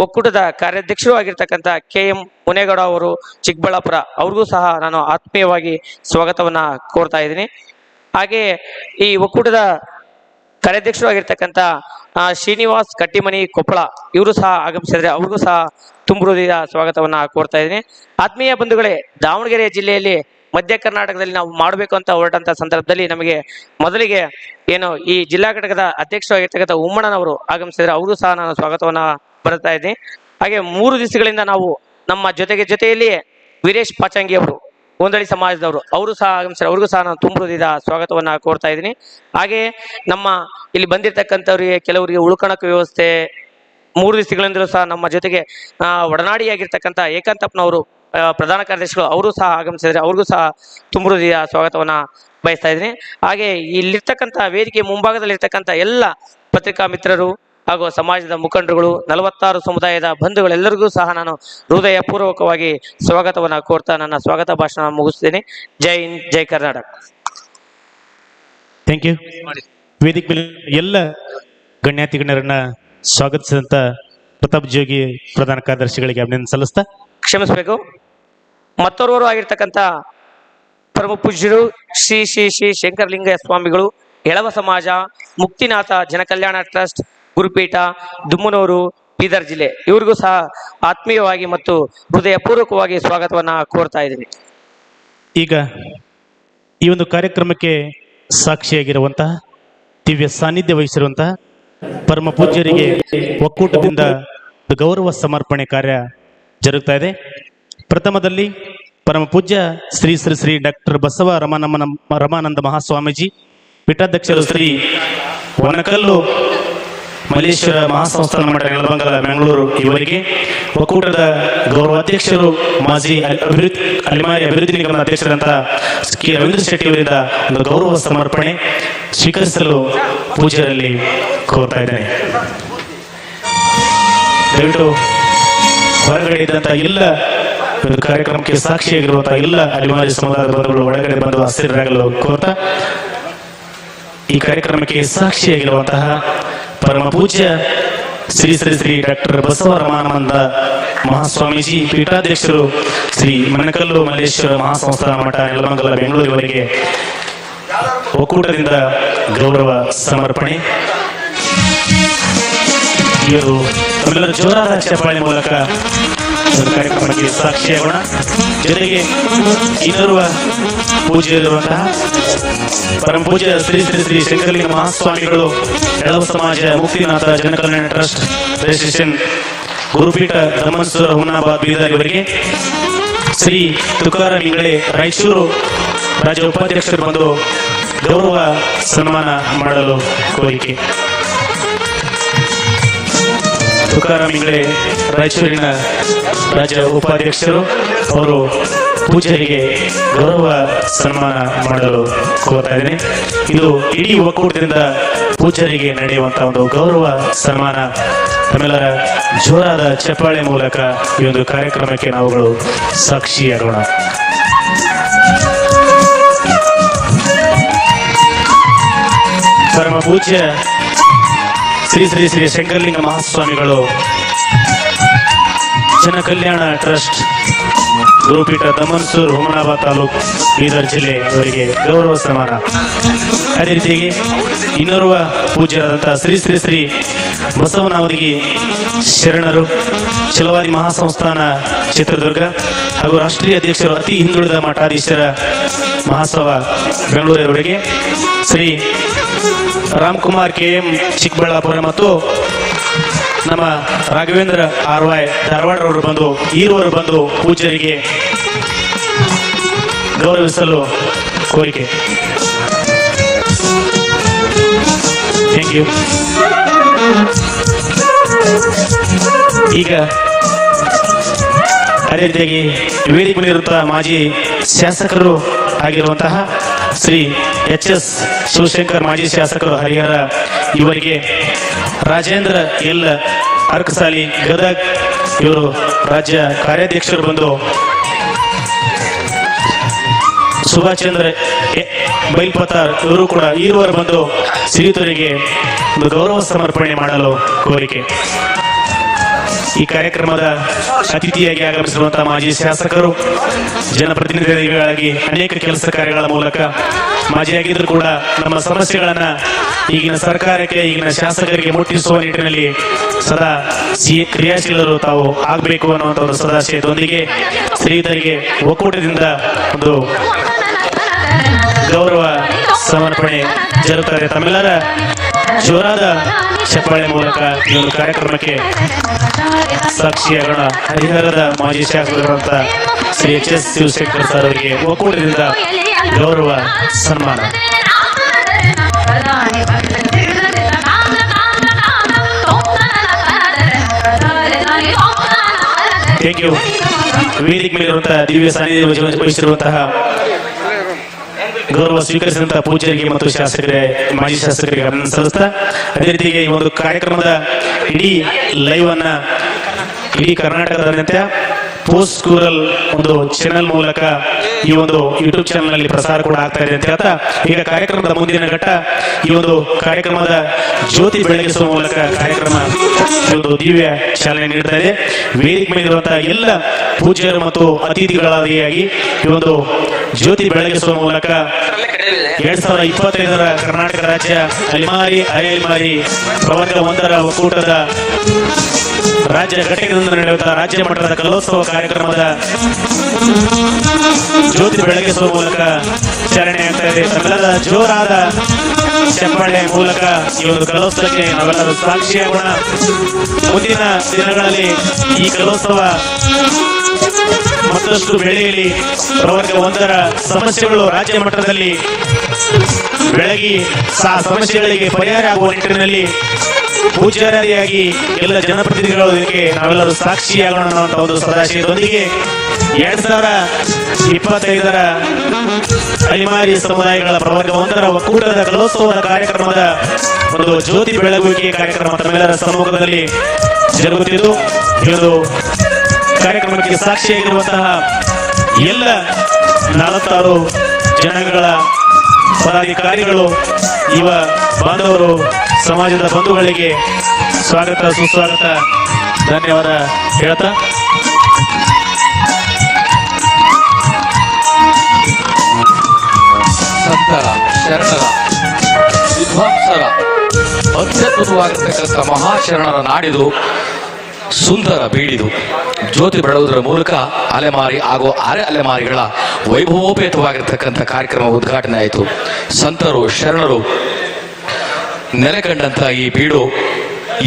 ಒಕ್ಕೂಟದ ಕಾರ್ಯಾಧ್ಯಕ್ಷರು ಆಗಿರ್ತಕ್ಕಂಥ KM ಮುನೇಗೌಡ ಅವರು ಚಿಕ್ಕಬಳ್ಳಾಪುರ ಅವ್ರಿಗೂ ಸಹ ನಾನು ಆತ್ಮೀಯವಾಗಿ ಸ್ವಾಗತವನ್ನ ಕೋರ್ತಾ ಇದ್ದೀನಿ. ಹಾಗೆ ಈ ಒಕ್ಕೂಟದ ಕಾರ್ಯಾಧ್ಯಕ್ಷರು ಆಗಿರ್ತಕ್ಕಂಥ ಶ್ರೀನಿವಾಸ್ ಕಟ್ಟಿಮನಿ ಕೊಪ್ಪಳ ಇವರು ಸಹ ಆಗಮಿಸಿದ್ರೆ ಅವ್ರಿಗೂ ಸಹ ತುಂಬ ಹೃದಯದ ಸ್ವಾಗತವನ್ನ ಕೋರ್ತಾ ಇದ್ದೀನಿ. ಆತ್ಮೀಯ ಬಂಧುಗಳೇ, ದಾವಣಗೆರೆ ಜಿಲ್ಲೆಯಲ್ಲಿ ಮಧ್ಯ ಕರ್ನಾಟಕದಲ್ಲಿ ನಾವು ಮಾಡಬೇಕು ಅಂತ ಹೊರಟಂತ ಸಂದರ್ಭದಲ್ಲಿ ನಮಗೆ ಮೊದಲಿಗೆ ಏನು ಈ ಜಿಲ್ಲಾ ಘಟಕದ ಅಧ್ಯಕ್ಷರು ಆಗಿರ್ತಕ್ಕಂಥ ಉಮ್ಮಣ್ಣನವರು ಆಗಮಿಸಿದ್ರೆ ಅವರು ಸಹ ನಾನು ಸ್ವಾಗತವನ್ನ ಬರುತ್ತಾ ಇದ್ದೀನಿ. ಹಾಗೆ 3 ದಿವಸಗಳಿಂದ ನಾವು ನಮ್ಮ ಜೊತೆಯಲ್ಲಿ ವೀರೇಶ್ ಪಾಚಂಗಿ ಅವರು ಗೋಂದಳಿ ಸಮಾಜದವರು ಅವರು ಸಹ ಆಗಮಿಸಿದ್ರೆ ಅವ್ರಿಗೂ ಸಹ ನಾನು ತುಂಬ ಹೃದಯದ ಸ್ವಾಗತವನ್ನ ಕೋರ್ತಾ ಇದ್ದೀನಿ. ಹಾಗೆ ನಮ್ಮ ಇಲ್ಲಿ ಬಂದಿರತಕ್ಕಂಥವ್ರಿಗೆ ಕೆಲವರಿಗೆ ಉಳ್ಕೊಳಕ್ಕೆ ವ್ಯವಸ್ಥೆ 3 ದಿವಸಗಳಿಂದಲೂ ಸಹ ನಮ್ಮ ಜೊತೆಗೆ ಒಡನಾಡಿಯಾಗಿರ್ತಕ್ಕಂಥ ಏಕಾಂತಪ್ಪನವರು ಪ್ರಧಾನ ಕಾರ್ಯದರ್ಶಿಗಳು ಅವರು ಸಹ ಆಗಮಿಸಿದ್ರೆ ಅವ್ರಿಗೂ ಸಹ ತುಂಬ ಹೃದಯ ಸ್ವಾಗತವನ್ನ ಬಯಸ್ತಾ ಇದ್ದೀನಿ. ಹಾಗೆ ಇಲ್ಲಿರ್ತಕ್ಕಂಥ ವೇದಿಕೆ ಮುಂಭಾಗದಲ್ಲಿರ್ತಕ್ಕಂಥ ಎಲ್ಲ ಪತ್ರಿಕಾ ಮಿತ್ರರು ಹಾಗೂ ಸಮಾಜದ ಮುಖಂಡರುಗಳು, 46 ಸಮುದಾಯದ ಬಂಧುಗಳೆಲ್ಲರಿಗೂ ಸಹ ನಾನು ಹೃದಯ ಪೂರ್ವಕವಾಗಿ ಸ್ವಾಗತವನ್ನ ಕೋರ್ತಾ ನನ್ನ ಸ್ವಾಗತ ಭಾಷಣ ಮುಗಿಸ್ತೇನೆ. ಜೈ ಹಿಂದ್, ಜೈ ಕರ್ನಾಟಕ. Thank you. ವೇದಿಕೆ ಮೇಲೆ ಎಲ್ಲ ಗಣ್ಯಾತಿ ಗಣ್ಯರನ್ನ ಸ್ವಾಗತಿಸಿದಂತ ಪ್ರತಾಪ್ ಜೋಗಿ ಪ್ರಧಾನ ಕಾರ್ಯದರ್ಶಿಗಳಿಗೆ ಅಭಿನಂದನೆ ಸಲ್ಲಿಸ್ತಾ ಕ್ಷಮಿಸಬೇಕು. ಮತ್ತೋರ್ವರು ಆಗಿರ್ತಕ್ಕಂಥ ಪರಮ ಪೂಜ್ಯರು ಶ್ರೀ ಶ್ರೀ ಶ್ರೀ ಶಂಕರಲಿಂಗಯ್ಯ ಸ್ವಾಮಿಗಳು, ಎಳವ ಸಮಾಜ, ಮುಕ್ತಿನಾಥ ಜನಕಲ್ಯಾಣ ಟ್ರಸ್ಟ್, ಗುರುಪೀಠ, ದುಮ್ಮನೂರು, ಬೀದರ್ ಜಿಲ್ಲೆ ಇವರಿಗೂ ಸಹ ಆತ್ಮೀಯವಾಗಿ ಮತ್ತು ಹೃದಯ ಪೂರ್ವಕವಾಗಿ ಸ್ವಾಗತವನ್ನ ಕೋರ್ತಾ ಇದ್ದೀನಿ. ಈಗ ಈ ಒಂದು ಕಾರ್ಯಕ್ರಮಕ್ಕೆ ಸಾಕ್ಷಿಯಾಗಿರುವಂತಹ ದಿವ್ಯ ಸಾನ್ನಿಧ್ಯ ವಹಿಸಿರುವಂತಹ ಪರಮ ಪೂಜ್ಯರಿಗೆ ಒಕ್ಕೂಟದಿಂದ ಗೌರವ ಸಮರ್ಪಣೆ ಕಾರ್ಯ ಜರುಗ್ತಾ ಇದೆ. ಪ್ರಥಮದಲ್ಲಿ ಪರಮ ಪೂಜ್ಯ ಶ್ರೀ ಶ್ರೀ ಶ್ರೀ ಡಾಕ್ಟರ್ ಬಸವ ರಮಾನಂದ ಮಹಾಸ್ವಾಮೀಜಿ, ಪೀಠಾಧ್ಯಕ್ಷರು ಶ್ರೀ ವನಕಲ್ಲು ಮಲ್ಲೇಶ್ವರ ಮಹಾಸಂಸ್ಥಾನ ಮಠ, ನೆಲಮಂಗಲ, ಬೆಂಗಳೂರು ಇವರಿಗೆ ಒಕ್ಕೂಟದ ಗೌರವಾಧ್ಯಕ್ಷರು ಮಾಜಿ ಅಲೆಮಾರಿ ಅಭಿವೃದ್ಧಿ ನಿಗಮದ ಅಧ್ಯಕ್ಷರಂತಹ ಕೆ ರವೀಂದ್ರ ಶೆಟ್ಟಿ ಅವರಿಂದ ಒಂದು ಗೌರವ ಸಮರ್ಪಣೆ ಸ್ವೀಕರಿಸಲು ಪೂಜ್ಯರಲ್ಲಿ ಕೋರ್ತಾ ಇದ್ದೇನೆ. ದಯವಿಟ್ಟು ಹೊರಗಡೆ ಇದ್ದಂತಹ ಎಲ್ಲ ಒಂದು ಕಾರ್ಯಕ್ರಮಕ್ಕೆ ಸಾಕ್ಷಿಯಾಗಿರುವಂತಹ ಎಲ್ಲ ಅಲೆಮಾರಿ ಸಮುದಾಯದ ಬಂಧುಗಳು ಒಳಗಡೆ ಬಂದು ಹಸಿರಾಗಲು ಕೋರ್ತಾ ಈ ಕಾರ್ಯಕ್ರಮಕ್ಕೆ ಸಾಕ್ಷಿಯಾಗಿರುವಂತಹ ಪರಮ ಪೂಜ್ಯ ಶ್ರೀ ಶ್ರೀ ಶ್ರೀ ಡಾಕ್ಟರ್ ಬಸವ ರಮಾನಂದ ಮಹಾಸ್ವಾಮೀಜಿ, ಪೀಠಾಧ್ಯಕ್ಷರು ಶ್ರೀ ಮನಕಲ್ಲು ಮಲ್ಲೇಶ್ವರ ಮಹಾಸಂಸ್ಥಾನ ಮಠ, ನೆಲಮಂಗಲ, ಬೆಂಗಳೂರು ಇವರಿಗೆ ಒಕ್ಕೂಟದಿಂದ ಗೌರವ ಸಮರ್ಪಣೆ. ಇವರು ತಮ್ಮೆಲ್ಲರ ಜೋರಾದ ಚಪ್ಪಾಳೆ ಮೂಲಕ ಒಂದು ಕಾರ್ಯಕ್ರಮಕ್ಕೆ ಸಾಕ್ಷಿಯಾಗೋಣ. ಜೊತೆಗೆ ಇನ್ನೋರ್ವ ಪೂಜ್ಯರಿರುವಂತಹ ಪರಮ ಪೂಜ್ಯ ಶ್ರೀ ಶ್ರೀ ಶ್ರೀ ಶಂಕರಲಿಂಗ ಮಹಾಸ್ವಾಮಿಗಳು, ಎಳವ ಸಮಾಜ, ಮುಕ್ತಿನಾಥ ಜನಕಲ್ಯಾಣ ಟ್ರಸ್ಟ್, ರಿಜಿಸ್ಟ್ರೇಷನ್, ಗುರುಪೀಠ, ಧಮ್ಮನ್ಸೂರ, ಹುಮನಾಬಾದ್, ಬೀದರ್ ಇವರಿಗೆ ಶ್ರೀ ತುಕಾರಾಮ್ ಇಂಗಳೆ ರಾಯಚೂರು ರಾಜ್ಯ ಉಪಾಧ್ಯಕ್ಷರು ಬಂದು ಗೌರವ ಸನ್ಮಾನ ಮಾಡಲು ಕೋರಿಕೆ. ತುಕಾರಾಮ್ ಇಂಗಳೆ ರಾಯಚೂರಿನ ರಾಜ್ಯ ಉಪಾಧ್ಯಕ್ಷರು ಅವರು ಪೂಜ್ಯರಿಗೆ ಗೌರವ ಸನ್ಮಾನ ಮಾಡಲು ಕೋರ್ತಾ ಇದ್ದೇನೆ. ಇದು ಇಡೀ ಒಕ್ಕೂಟದಿಂದ ಪೂಜ್ಯರಿಗೆ ನಡೆಯುವಂತಹ ಒಂದು ಗೌರವ ಸನ್ಮಾನ ತಮ್ಮೆಲ್ಲರ ಜೋರಾದ ಚಪ್ಪಾಳೆ ಮೂಲಕ ಈ ಒಂದು ಕಾರ್ಯಕ್ರಮಕ್ಕೆ ನಾವುಗಳು ಸಾಕ್ಷಿಯಾಗೋಣ. ಪರಮ ಪೂಜ್ಯ ಶ್ರೀ ಶ್ರೀ ಶ್ರೀ ಶಂಕರಲಿಂಗ ಮಹಾಸ್ವಾಮಿಗಳು ಜನ ಕಲ್ಯಾಣ ಟ್ರಸ್ಟ್ ಗುರುಪೀಠ ದಮನ್ಸೂರ್ ಹುಮನಾಬಾದ್ ತಾಲೂಕು ಬೀದರ್ ಜಿಲ್ಲೆ ಇವರಿಗೆ ಗೌರವ ಸನ್ಮಾನ. ಅದೇ ರೀತಿಯಾಗಿ ಇನ್ನೋರ್ವ ಪೂಜ್ಯರಾದಂತಹ ಶ್ರೀ ಶ್ರೀ ಶ್ರೀ ಬಸವನಾವದಿಗಿ ಶರಣರು ಛಲವಾದಿ ಮಹಾಸಂಸ್ಥಾನ ಚಿತ್ರದುರ್ಗ ಹಾಗೂ ರಾಷ್ಟ್ರೀಯ ಅಧ್ಯಕ್ಷರು ಅತಿ ಹಿಂದುಳಿದ ಮಠಾಧೀಶರ ಮಹಾಸಭಾ ಬೆಂಗಳೂರಿನವರಿಗೆ ಶ್ರೀ ರಾಮ್ಕುಮಾರ್ KM ಚಿಕ್ಕಬಳ್ಳಾಪುರ ಮತ್ತು ನಮ್ಮ ರಾಘವೇಂದ್ರ RY ಧಾರವಾಡರವರು ಬಂದು ಈರುವರು ಬಂದು ಪೂಜ್ಯರಿಗೆ ಗೌರವಿಸಲು ಕೋರಿಕೆ. Thank you. ಈಗ ಅದೇ ರೀತಿಯಾಗಿ ವೇದಿಕೆ ಮೇಲಿರುವಂತಹ ಮಾಜಿ ಶಾಸಕರು ಆಗಿರುವಂತಹ ಶ್ರೀ HS ಶಿವಶಂಕರ್ ಮಾಜಿ ಶಾಸಕರು ಹರಿಹರ ಇವರಿಗೆ ರಾಜೇಂದ್ರ ಎಲ್ ಅರ್ಕಸಾಲಿ ಗದಗ್ ಇವರು ರಾಜ್ಯ ಕಾರ್ಯಾಧ್ಯಕ್ಷರು ಬಂದು ಸುಭಾಷ್ ಚಂದ್ರ ಬೈಲ್ಪತಾರ್ ಇವರು ಕೂಡ ಈರುವರು ಬಂದು ಶ್ರೀಯುತರಿಗೆ ಒಂದು ಗೌರವ ಸಮರ್ಪಣೆ ಮಾಡಲು ಕೋರಿಕೆ. ಈ ಕಾರ್ಯಕ್ರಮದ ಅತಿಥಿಯಾಗಿ ಆಗಮಿಸಿರುವಂತಹ ಮಾಜಿ ಶಾಸಕರು ಜನಪ್ರತಿನಿಧಿಗಳಾಗಿ ಅನೇಕ ಕೆಲಸ ಕಾರ್ಯಗಳ ಮೂಲಕ ಮಾಜಿಯಾಗಿದ್ದರೂ ಕೂಡ ನಮ್ಮ ಸಮಸ್ಯೆಗಳನ್ನ ಈಗಿನ ಸರ್ಕಾರಕ್ಕೆ ಈಗಿನ ಶಾಸಕರಿಗೆ ಮುಟ್ಟಿಸುವ ನಿಟ್ಟಿನಲ್ಲಿ ಸದಾ ಕ್ರಿಯಾಶೀಲರು ತಾವು ಆಗಬೇಕು ಅನ್ನುವಂಥ ಒಂದು ಸದಾಶಯದೊಂದಿಗೆ ಶ್ರೀಯುತರಿಗೆ ಒಕ್ಕೂಟದಿಂದ ಒಂದು ಗೌರವ ಸಮರ್ಪಣೆ ಜರುಗುತ್ತದೆ. ತಮ್ಮೆಲ್ಲರ ಜೋರಾದ ಚಪ್ಪಾಳೆ ಮೂಲಕ ಈ ಒಂದು ಕಾರ್ಯಕ್ರಮಕ್ಕೆ ಸಾಕ್ಷಿಯಾಗೋಣ. ಹರಿಹರದ ಮಾಜಿ ಶಾಸಕರಾದಂಥ ಶ್ರೀ HS ಶಿವಶಂಕರ್ ಸರ್ ಅವರಿಗೆ ಒಕ್ಕೂಟದಿಂದ ಗೌರವ ಸನ್ಮಾನ. Thank you. ವೇದಿಕೆ ಮೇಲಿರುವಂತಹ ದಿವ್ಯ ಸಾನ್ನಿಧ್ಯ ವಹಿಸಿರುವಂತಹ ಗೌರವ ಸ್ವೀಕರಿಸಿದಂತಹ ಪೂಜ್ಯರಿಗೆ ಮತ್ತು ಶಾಸಕರೇ ಮಾಜಿ ಶಾಸಕರಿಗೆ ಅಭಿನಂದನೆ ಸಲ್ಲಿಸ್ತಾ ಅದೇ ರೀತಿಗೆ ಈ ಒಂದು ಕಾರ್ಯಕ್ರಮದ ಇಡೀ ಲೈವ್ ಅನ್ನ ಇಡೀ ಕರ್ನಾಟಕದಾದ್ಯಂತ ಪೋಸ್ಟ್ ಸ್ಕೂರಲ್ ಒಂದು ಚಾನೆಲ್ ಮೂಲಕ ಈ ಒಂದು ಯೂಟ್ಯೂಬ್ ಚಾನೆಲ್ ನಲ್ಲಿ ಪ್ರಸಾರ ಕೂಡ ಆಗ್ತಾ ಇದೆ ಅಂತ ಹೇಳ್ತಾ ಈಗ ಕಾರ್ಯಕ್ರಮದ ಮುಂದಿನ ಘಟ್ಟ ಈ ಒಂದು ಕಾರ್ಯಕ್ರಮದ ಜ್ಯೋತಿ ಬೆಳಗಿಸುವ ಮೂಲಕ ಕಾರ್ಯಕ್ರಮ ಒಂದು ದಿವ್ಯ ಚಾಲನೆ ನೀಡ್ತಾ ಇದೆ. ವೇದಿಕೆ ಮೇಲಿರುವಂತಹ ಎಲ್ಲ ಪೂಜ್ಯರು ಮತ್ತು ಅತಿಥಿಗಳಾದಿಯಾಗಿ ಈ ಒಂದು ಜ್ಯೋತಿ ಬೆಳಗಿಸುವ ಮೂಲಕ 2025ರ ಕರ್ನಾಟಕ ರಾಜ್ಯ ಅಲೆಮಾರಿ ಅಲೆಮಾರಿ ಪ್ರವರ್ಗ 1ರ ಒಕ್ಕೂಟದ ರಾಜ್ಯ ಘಟಕದಿಂದ ನಡೆಯುತ್ತಾ ರಾಜ್ಯ ಮಟ್ಟದ ಕಲೋತ್ಸವ ಕಾರ್ಯಕ್ರಮದ ಜ್ಯೋತಿ ಬೆಳಗಿಸುವ ಮೂಲಕ ಚಾಲನೆ ಆಗ್ತಾ ಇದೆ. ತಮ್ಮೆಲ್ಲರ ಜೋರಾದ ಚಪ್ಪಾಳೆ ಮೂಲಕ ಈ ಒಂದು ಕಲೋತ್ಸವಕ್ಕೆ ನಾವೆಲ್ಲರೂ ಸಾಕ್ಷಿಯಾಗೋಣ. ಮುಂದಿನ ದಿನಗಳಲ್ಲಿ ಈ ಕಲೋತ್ಸವ ಮತ್ತಷ್ಟು ಬೆಳೆಯಲಿ. ಪ್ರವರ್ಗ 1ರ ಸಮಸ್ಯೆಗಳು ರಾಜ್ಯ ಮಟ್ಟದಲ್ಲಿ ಬೆಳಗಿ ಸಮಸ್ಯೆಗಳಿಗೆ ಪರಿಹಾರ ಆಗುವ ನಿಟ್ಟಿನಲ್ಲಿ ಪೂಜ್ಯರಾದಿಯಾಗಿ ಎಲ್ಲ ಜನಪ್ರತಿನಿಧಿಗಳು ಇದಕ್ಕೆ ನಾವೆಲ್ಲರೂ ಸಾಕ್ಷಿಯಾಗೋಣ ಅನ್ನುವಂಥ ಒಂದು ಸದಾಶಯದೊಂದಿಗೆ 2025ರ ಅಲೆಮಾರಿ ಸಮುದಾಯಗಳ ಪ್ರವರ್ಗ 1ರ ಒಕ್ಕೂಟದ ಕಲೋತ್ಸವದ ಕಾರ್ಯಕ್ರಮದ ಒಂದು ಜ್ಯೋತಿ ಬೆಳಗುವಿಕೆ ಕಾರ್ಯಕ್ರಮ ತಮ್ಮೆಲ್ಲರ ಸಮ್ಮುಖದಲ್ಲಿ ಜರುಗುತ್ತಿದ್ದು ಈ ಒಂದು ಕಾರ್ಯಕ್ರಮಕ್ಕೆ ಸಾಕ್ಷಿಯಾಗಿರುವಂತಹ ಎಲ್ಲ 46 ಜನಾಂಗಗಳ ಪದಾಧಿಕಾರಿಗಳು ಯುವ ಬಾಂಧವರು ಸಮಾಜದ ಬಂಧುಗಳಿಗೆ ಸ್ವಾಗತ ಸುಸ್ವಾಗತ ಧನ್ಯವಾದ ಹೇಳ್ತಾ ಸಂತರ ಶರಣರ ವಿದ್ವಾಂಸರ ಅತ್ಯದ್ಭುತವಾಗಿರ್ತಕ್ಕಂಥ ಮಹಾಶರಣರ ನಾಡಿದು ಸುಂದರ ಬೀಡಿದು ಜ್ಯೋತಿ ಬೆಳಗುವುದರ ಮೂಲಕ ಅಲೆಮಾರಿ ಹಾಗೂ ಅರೆ ಅಲೆಮಾರಿಗಳ ವೈಭವೋಪೇತವಾಗಿರ್ತಕ್ಕಂಥ ಕಾರ್ಯಕ್ರಮ ಉದ್ಘಾಟನೆ ಆಯಿತು. ಸಂತರು ಶರಣರು ನೆಲೆಕಂಡಂಥ ಈ ಬೀಡು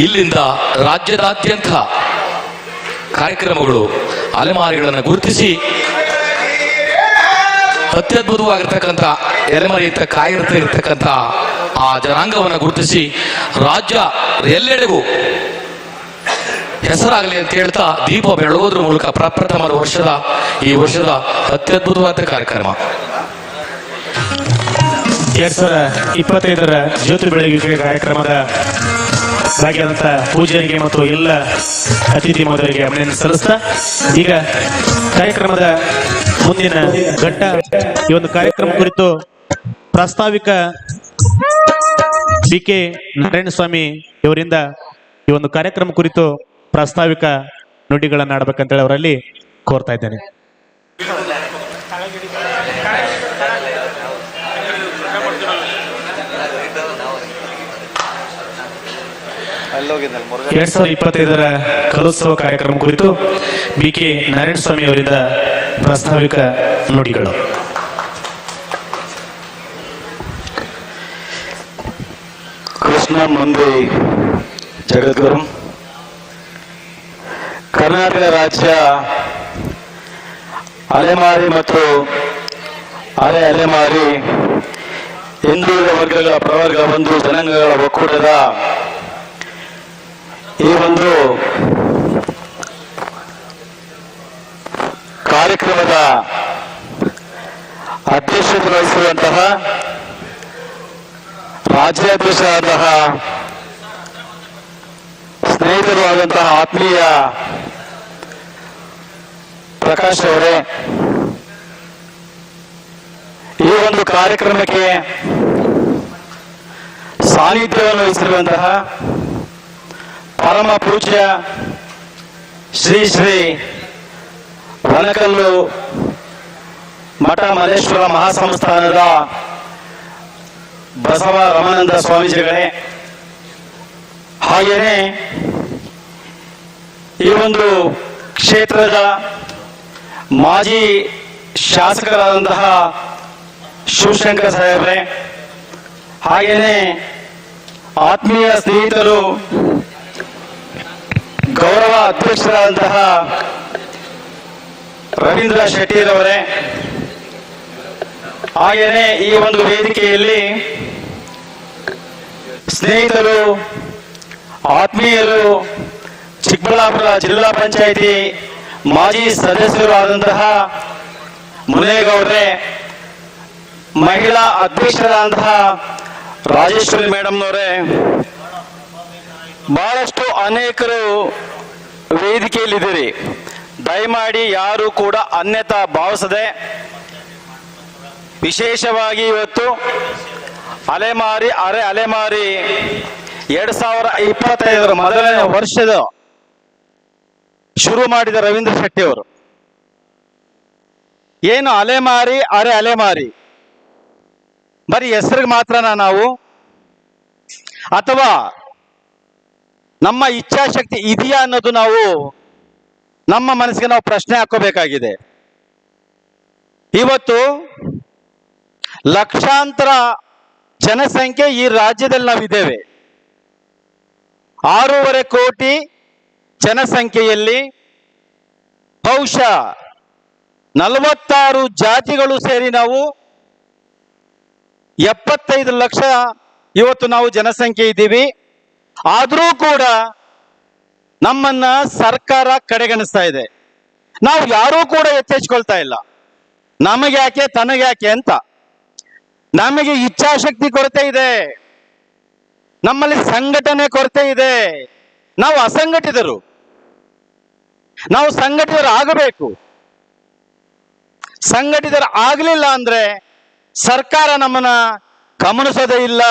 ಇಲ್ಲಿಂದ ರಾಜ್ಯದಾದ್ಯಂತ ಕಾರ್ಯಕ್ರಮಗಳು ಅಲೆಮಾರಿಗಳನ್ನು ಗುರುತಿಸಿ ಅತ್ಯದ್ಭುತವಾಗಿರ್ತಕ್ಕಂಥ ಎಲೆಮರೆಯುತ್ತ ಕಾಯಿರ್ತಾ ಇರ್ತಕ್ಕಂಥ ಆ ಜನಾಂಗವನ್ನು ಗುರುತಿಸಿ ರಾಜ್ಯ ಎಲ್ಲೆಡೆಗೂ ಹೆಸರಾಗಲಿ ಅಂತ ಹೇಳ್ತಾ ದೀಪ ಬೆಳಗೋದ್ರ ಮೂಲಕ ಪ್ರಪ್ರಥಮ ಈ ವರ್ಷದ ಅತ್ಯದ್ಭುತವಾದ ಕಾರ್ಯಕ್ರಮ 2025ರ ಜ್ಯೋತಿ ಬೆಳಗುವಿಕೆ ಕಾರ್ಯಕ್ರಮದ ಭಾಗಿಯಾದಂಥ ಪೂಜಾರಿಗೆ ಮತ್ತು ಎಲ್ಲ ಅತಿಥಿ ಮಹೋದಯರಿಗೆ ಅಭಿನಂದನೆ ಸಲ್ಲಿಸ್ತಾ ಈಗ ಕಾರ್ಯಕ್ರಮದ ಮುಂದಿನ ಘಟ್ಟ ಈ ಒಂದು ಕಾರ್ಯಕ್ರಮ ಕುರಿತು ಪ್ರಾಸ್ತಾವಿಕ BK ನಾರಾಯಣಸ್ವಾಮಿ ಇವರಿಂದ ಈ ಒಂದು ಕಾರ್ಯಕ್ರಮ ಕುರಿತು ಪ್ರಾಸ್ತಾವಿಕ ನುಡಿಗಳನ್ನು ಆಡಬೇಕಂತೇಳಿ ಅವರಲ್ಲಿ ಕೋರ್ತಾ ಇದ್ದೇನೆ. ಎರಡ್ 2025 ಕಲೋತ್ಸವ ಕಾರ್ಯಕ್ರಮ ಕುರಿತು BK ನಾರಾಯಣಸ್ವಾಮಿ ಅವರಿಂದ ಪ್ರಾಸ್ತಾವಿಕ ನುಡಿಗಳು. ಕೃಷ್ಣ ಮಂದಿ ಜಗದ್ಗುರು. ಕರ್ನಾಟಕ ರಾಜ್ಯ ಅಲೆಮಾರಿ ಮತ್ತು ಅಲೆಮಾರಿ ಹಿಂದುಳಿದ ವರ್ಗಗಳ ಪ್ರವರ್ಗ ಒಂದು ಜನಾಂಗಗಳ ಒಕ್ಕೂಟದ ಈ ಒಂದು ಕಾರ್ಯಕ್ರಮದ ಅಧ್ಯಕ್ಷತೆ ವಹಿಸಿರುವಂತಹ ರಾಜ್ಯಾಧ್ಯಕ್ಷರಾದಂತಹ ಸ್ನೇಹಿತರು ಆದಂತಹ ಆತ್ಮೀಯ ಪ್ರಕಾಶ್ ಅವರೇ, ಈ ಒಂದು ಕಾರ್ಯಕ್ರಮಕ್ಕೆ ಸಾನ್ನಿಧ್ಯವನ್ನು ವಹಿಸಿರುವಂತಹ ಪರಮ ಪೂಜ್ಯ ಶ್ರೀ ಶ್ರೀ ವನಕಲ್ಲು ಮಠ ಮಲ್ಲೇಶ್ವರ ಮಹಾಸಂಸ್ಥಾನದ ಬಸವ ರಮಾನಂದ ಸ್ವಾಮೀಜಿಗಳೇ, ಹಾಗೆಯೇ ಈ ಒಂದು ಕ್ಷೇತ್ರದ ಮಾಜಿ ಶಾಸಕರಾದಂತಹ ಶಿವಶಂಕರ ಸಾಹೇಬ್ರೆ, ಹಾಗೆಯೇ ಆತ್ಮೀಯ ಸ್ನೇಹಿತರು ಗೌರವ ಅಧ್ಯಕ್ಷರಾದಂತಹ ರವೀಂದ್ರ ಶೆಟ್ಟಿರವರೇ, ಹಾಗೆಯೇ ಈ ಒಂದು ವೇದಿಕೆಯಲ್ಲಿ ಸ್ನೇಹಿತರು ಆತ್ಮೀಯರು ಚಿಕ್ಕಬಳ್ಳಾಪುರ ಜಿಲ್ಲಾ ಪಂಚಾಯಿತಿ ಮಾಜಿ ಸದಸ್ಯರು ಆದಂತಹ ಮುನೇಗೌಡ್ರೆ, ಮಹಿಳಾ ಅಧ್ಯಕ್ಷರಾದಂತಹ ರಾಜೇಶ್ವರಿ ಮೇಡಮ್ನವರೇ, ಬಹಳಷ್ಟು ಅನೇಕರು ವೇದಿಕೆಯಲ್ಲಿದ್ದೀರಿ. ದಯಮಾಡಿ ಯಾರು ಕೂಡ ಅನ್ಯತಾ ಭಾವಿಸದೆ, ವಿಶೇಷವಾಗಿ ಇವತ್ತು ಅಲೆಮಾರಿ ಅಲೆಮಾರಿ 2025 ಮೊದಲನೇ ವರ್ಷದ ಶುರು ಮಾಡಿದ ರವೀಂದ್ರ ಶೆಟ್ಟಿ ಅವರು, ಏನು ಅಲೆಮಾರಿ ಅಲೆಮಾರಿ ಬರೀ ಹೆಸರಿಗೆ ಮಾತ್ರನಾ ನಾವು, ಅಥವಾ ನಮ್ಮ ಇಚ್ಛಾಶಕ್ತಿ ಇದೆಯಾ ಅನ್ನೋದು ನಾವು ನಮ್ಮ ಮನಸ್ಸಿಗೆ ನಾವು ಪ್ರಶ್ನೆ ಹಾಕೋಬೇಕಾಗಿದೆ. ಇವತ್ತು ಲಕ್ಷಾಂತರ ಜನಸಂಖ್ಯೆ ಈ ರಾಜ್ಯದಲ್ಲಿ ನಾವಿದ್ದೇವೆ. 6.5 ಕೋಟಿ ಜನಸಂಖ್ಯೆಯಲ್ಲಿ ಬಹುಶಃ 46 ಜಾತಿಗಳು ಸೇರಿ ನಾವು 75 ಲಕ್ಷ ಇವತ್ತು ನಾವು ಜನಸಂಖ್ಯೆ ಇದ್ದೀವಿ. ಆದರೂ ಕೂಡ ನಮ್ಮನ್ನ ಸರ್ಕಾರ ಕಡೆಗಣಿಸ್ತಾ ಇದೆ. ನಾವು ಯಾರೂ ಕೂಡ ಎಚ್ಚೆಚ್ಕೊಳ್ತಾ ಇಲ್ಲ. ನಮಗೆ ಯಾಕೆ ತನಗೆ ಯಾಕೆ ಅಂತ. ನಮಗೆ ಇಚ್ಛಾಶಕ್ತಿ ಕೊರತೆ ಇದೆ, ನಮ್ಮಲ್ಲಿ ಸಂಘಟನೆ ಕೊರತೆ ಇದೆ. ನಾವು ಅಸಂಘಟಿತರು, ನಾವು ಸಂಘಟಿತರು ಆಗಬೇಕು. ಸಂಘಟಿತರು ಆಗಲಿಲ್ಲ ಅಂದ್ರೆ ಸರ್ಕಾರ ನಮ್ಮನ್ನ ಗಮನಿಸೋದೇ ಇಲ್ಲ.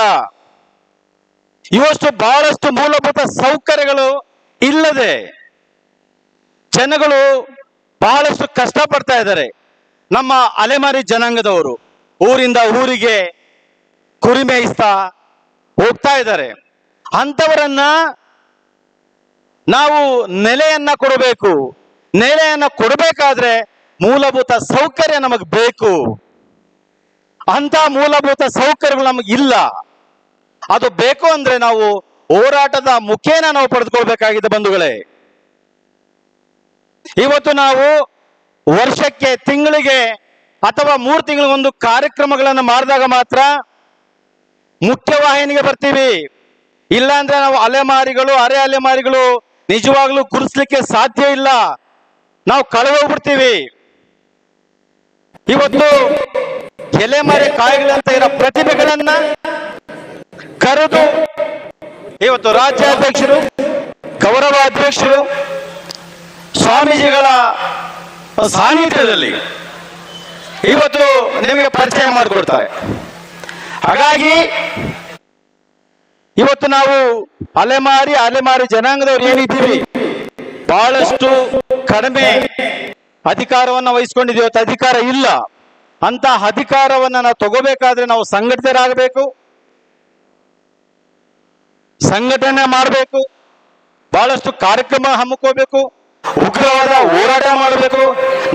ಇವಷ್ಟು ಬಹಳಷ್ಟು ಮೂಲಭೂತ ಸೌಕರ್ಯಗಳು ಇಲ್ಲದೆ ಜನಗಳು ಬಹಳಷ್ಟು ಕಷ್ಟಪಡ್ತಾ ಇದ್ದಾರೆ. ನಮ್ಮ ಅಲೆಮಾರಿ ಜನಾಂಗದವರು ಊರಿಂದ ಊರಿಗೆ ಕುರಿ ಮೇಯಿಸ್ತಾ ಹೋಗ್ತಾ ಇದ್ದಾರೆ. ಅಂಥವರನ್ನ ನಾವು ನೆಲೆಯನ್ನ ಕೊಡಬೇಕು. ನೆಲೆಯನ್ನ ಕೊಡಬೇಕಾದ್ರೆ ಮೂಲಭೂತ ಸೌಕರ್ಯ ನಮಗೆ ಬೇಕು. ಅಂತ ಮೂಲಭೂತ ಸೌಕರ್ಯಗಳು ನಮಗಿಲ್ಲ. ಅದು ಬೇಕು ಅಂದ್ರೆ ನಾವು ಹೋರಾಟದ ಮುಖೇನ ನಾವು ಪಡೆದುಕೊಳ್ಬೇಕಾಗಿದೆ ಬಂಧುಗಳೇ. ಇವತ್ತು ನಾವು ವರ್ಷಕ್ಕೆ ತಿಂಗಳಿಗೆ ಅಥವಾ 3 ತಿಂಗಳಿಗೊಂದು ಕಾರ್ಯಕ್ರಮಗಳನ್ನು ಮಾಡಿದಾಗ ಮಾತ್ರ ಮುಖ್ಯವಾಹಿನಿಗೆ ಬರ್ತೀವಿ. ಇಲ್ಲ ಅಂದ್ರೆ ನಾವು ಅಲೆಮಾರಿಗಳು ಅಲೆಮಾರಿಗಳು ನಿಜವಾಗ್ಲೂ ಗುರುತಿಸ್ಲಿಕ್ಕೆ ಸಾಧ್ಯ ಇಲ್ಲ. ನಾವು ಕಳೆದೋಗ್ಬಿಡ್ತೀವಿ. ಇವತ್ತು ಎಲೆಮರೆ ಕಾಯಿಗಳಂತ ಇರೋ ಪ್ರತಿಭೆಗಳನ್ನ ಕರೆದು ಇವತ್ತು ರಾಜ್ಯಾಧ್ಯಕ್ಷರು, ಗೌರವ ಅಧ್ಯಕ್ಷರು, ಸ್ವಾಮೀಜಿಗಳ ಸಾನ್ನಿಧ್ಯದಲ್ಲಿ ಇವತ್ತು ನಿಮಗೆ ಪರಿಚಯ ಮಾಡಿಕೊಡ್ತಾರೆ. ಹಾಗಾಗಿ ಇವತ್ತು ನಾವು ಅಲೆಮಾರಿ ಜನಾಂಗದವ್ರು ಏನಿದ್ದೀವಿ, ಬಹಳಷ್ಟು ಕಡಿಮೆ ಅಧಿಕಾರವನ್ನು ವಹಿಸ್ಕೊಂಡಿದ್ದೀವಿ. ಇವತ್ತು ಅಧಿಕಾರ ಇಲ್ಲ. ಅಂತ ಅಧಿಕಾರವನ್ನ ನಾವು ತಗೋಬೇಕಾದ್ರೆ ನಾವು ಸಂಘಟಿತರಾಗಬೇಕು, ಸಂಘಟನೆ ಮಾಡಬೇಕು, ಬಹಳಷ್ಟು ಕಾರ್ಯಕ್ರಮ ಹಮ್ಮಿಕೋಬೇಕು, ಉಗ್ರವಾದ ಹೋರಾಟ ಮಾಡಬೇಕು.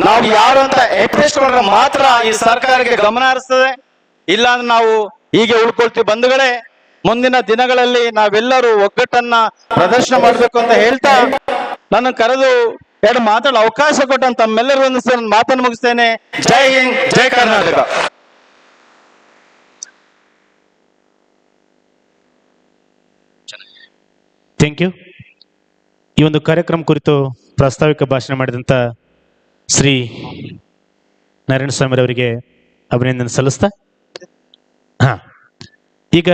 ನಾವು ಯಾರು ಅಂತ ಎಕ್ಸ್ಪ್ರೆಸ್ ಮಾಡಿದ್ರೆ ಮಾತ್ರ ಈ ಸರ್ಕಾರಕ್ಕೆ ಗಮನ ಹರಿಸ್ತದೆ. ಇಲ್ಲ ಅಂದ್ರೆ ನಾವು ಹೀಗೆ ಉಳ್ಕೊಳ್ತೀವಿ. ಬಂಧುಗಳೇ, ಮುಂದಿನ ದಿನಗಳಲ್ಲಿ ನಾವೆಲ್ಲರೂ ಒಗ್ಗಟ್ಟನ್ನ ಪ್ರದರ್ಶನ ಮಾಡಬೇಕು ಅಂತ ಹೇಳ್ತಾ ನನ್ನ ಕರೆದು ಎರಡು ಮಾತಾಡಲು ಅವಕಾಶ ಕೊಟ್ಟಂತ ತಮ್ಮೆಲ್ಲರೂ ಒಂದು ಮಾತನ್ನು ಮುಗಿಸ್ತೇನೆ. ಜೈ ಹಿಂದ್, ಜೈ ಕರ್ನಾಟಕ. Thank you. ಈ ಒಂದು ಕಾರ್ಯಕ್ರಮ ಕುರಿತು ಪ್ರಾಸ್ತಾವಿಕ ಭಾಷಣ ಮಾಡಿದಂಥ ಶ್ರೀ ನಾರಾಯಣ ಸ್ವಾಮಿರವರಿಗೆ ಅಭಿನಂದನೆ ಸಲ್ಲಿಸ್ತಾ ಈಗ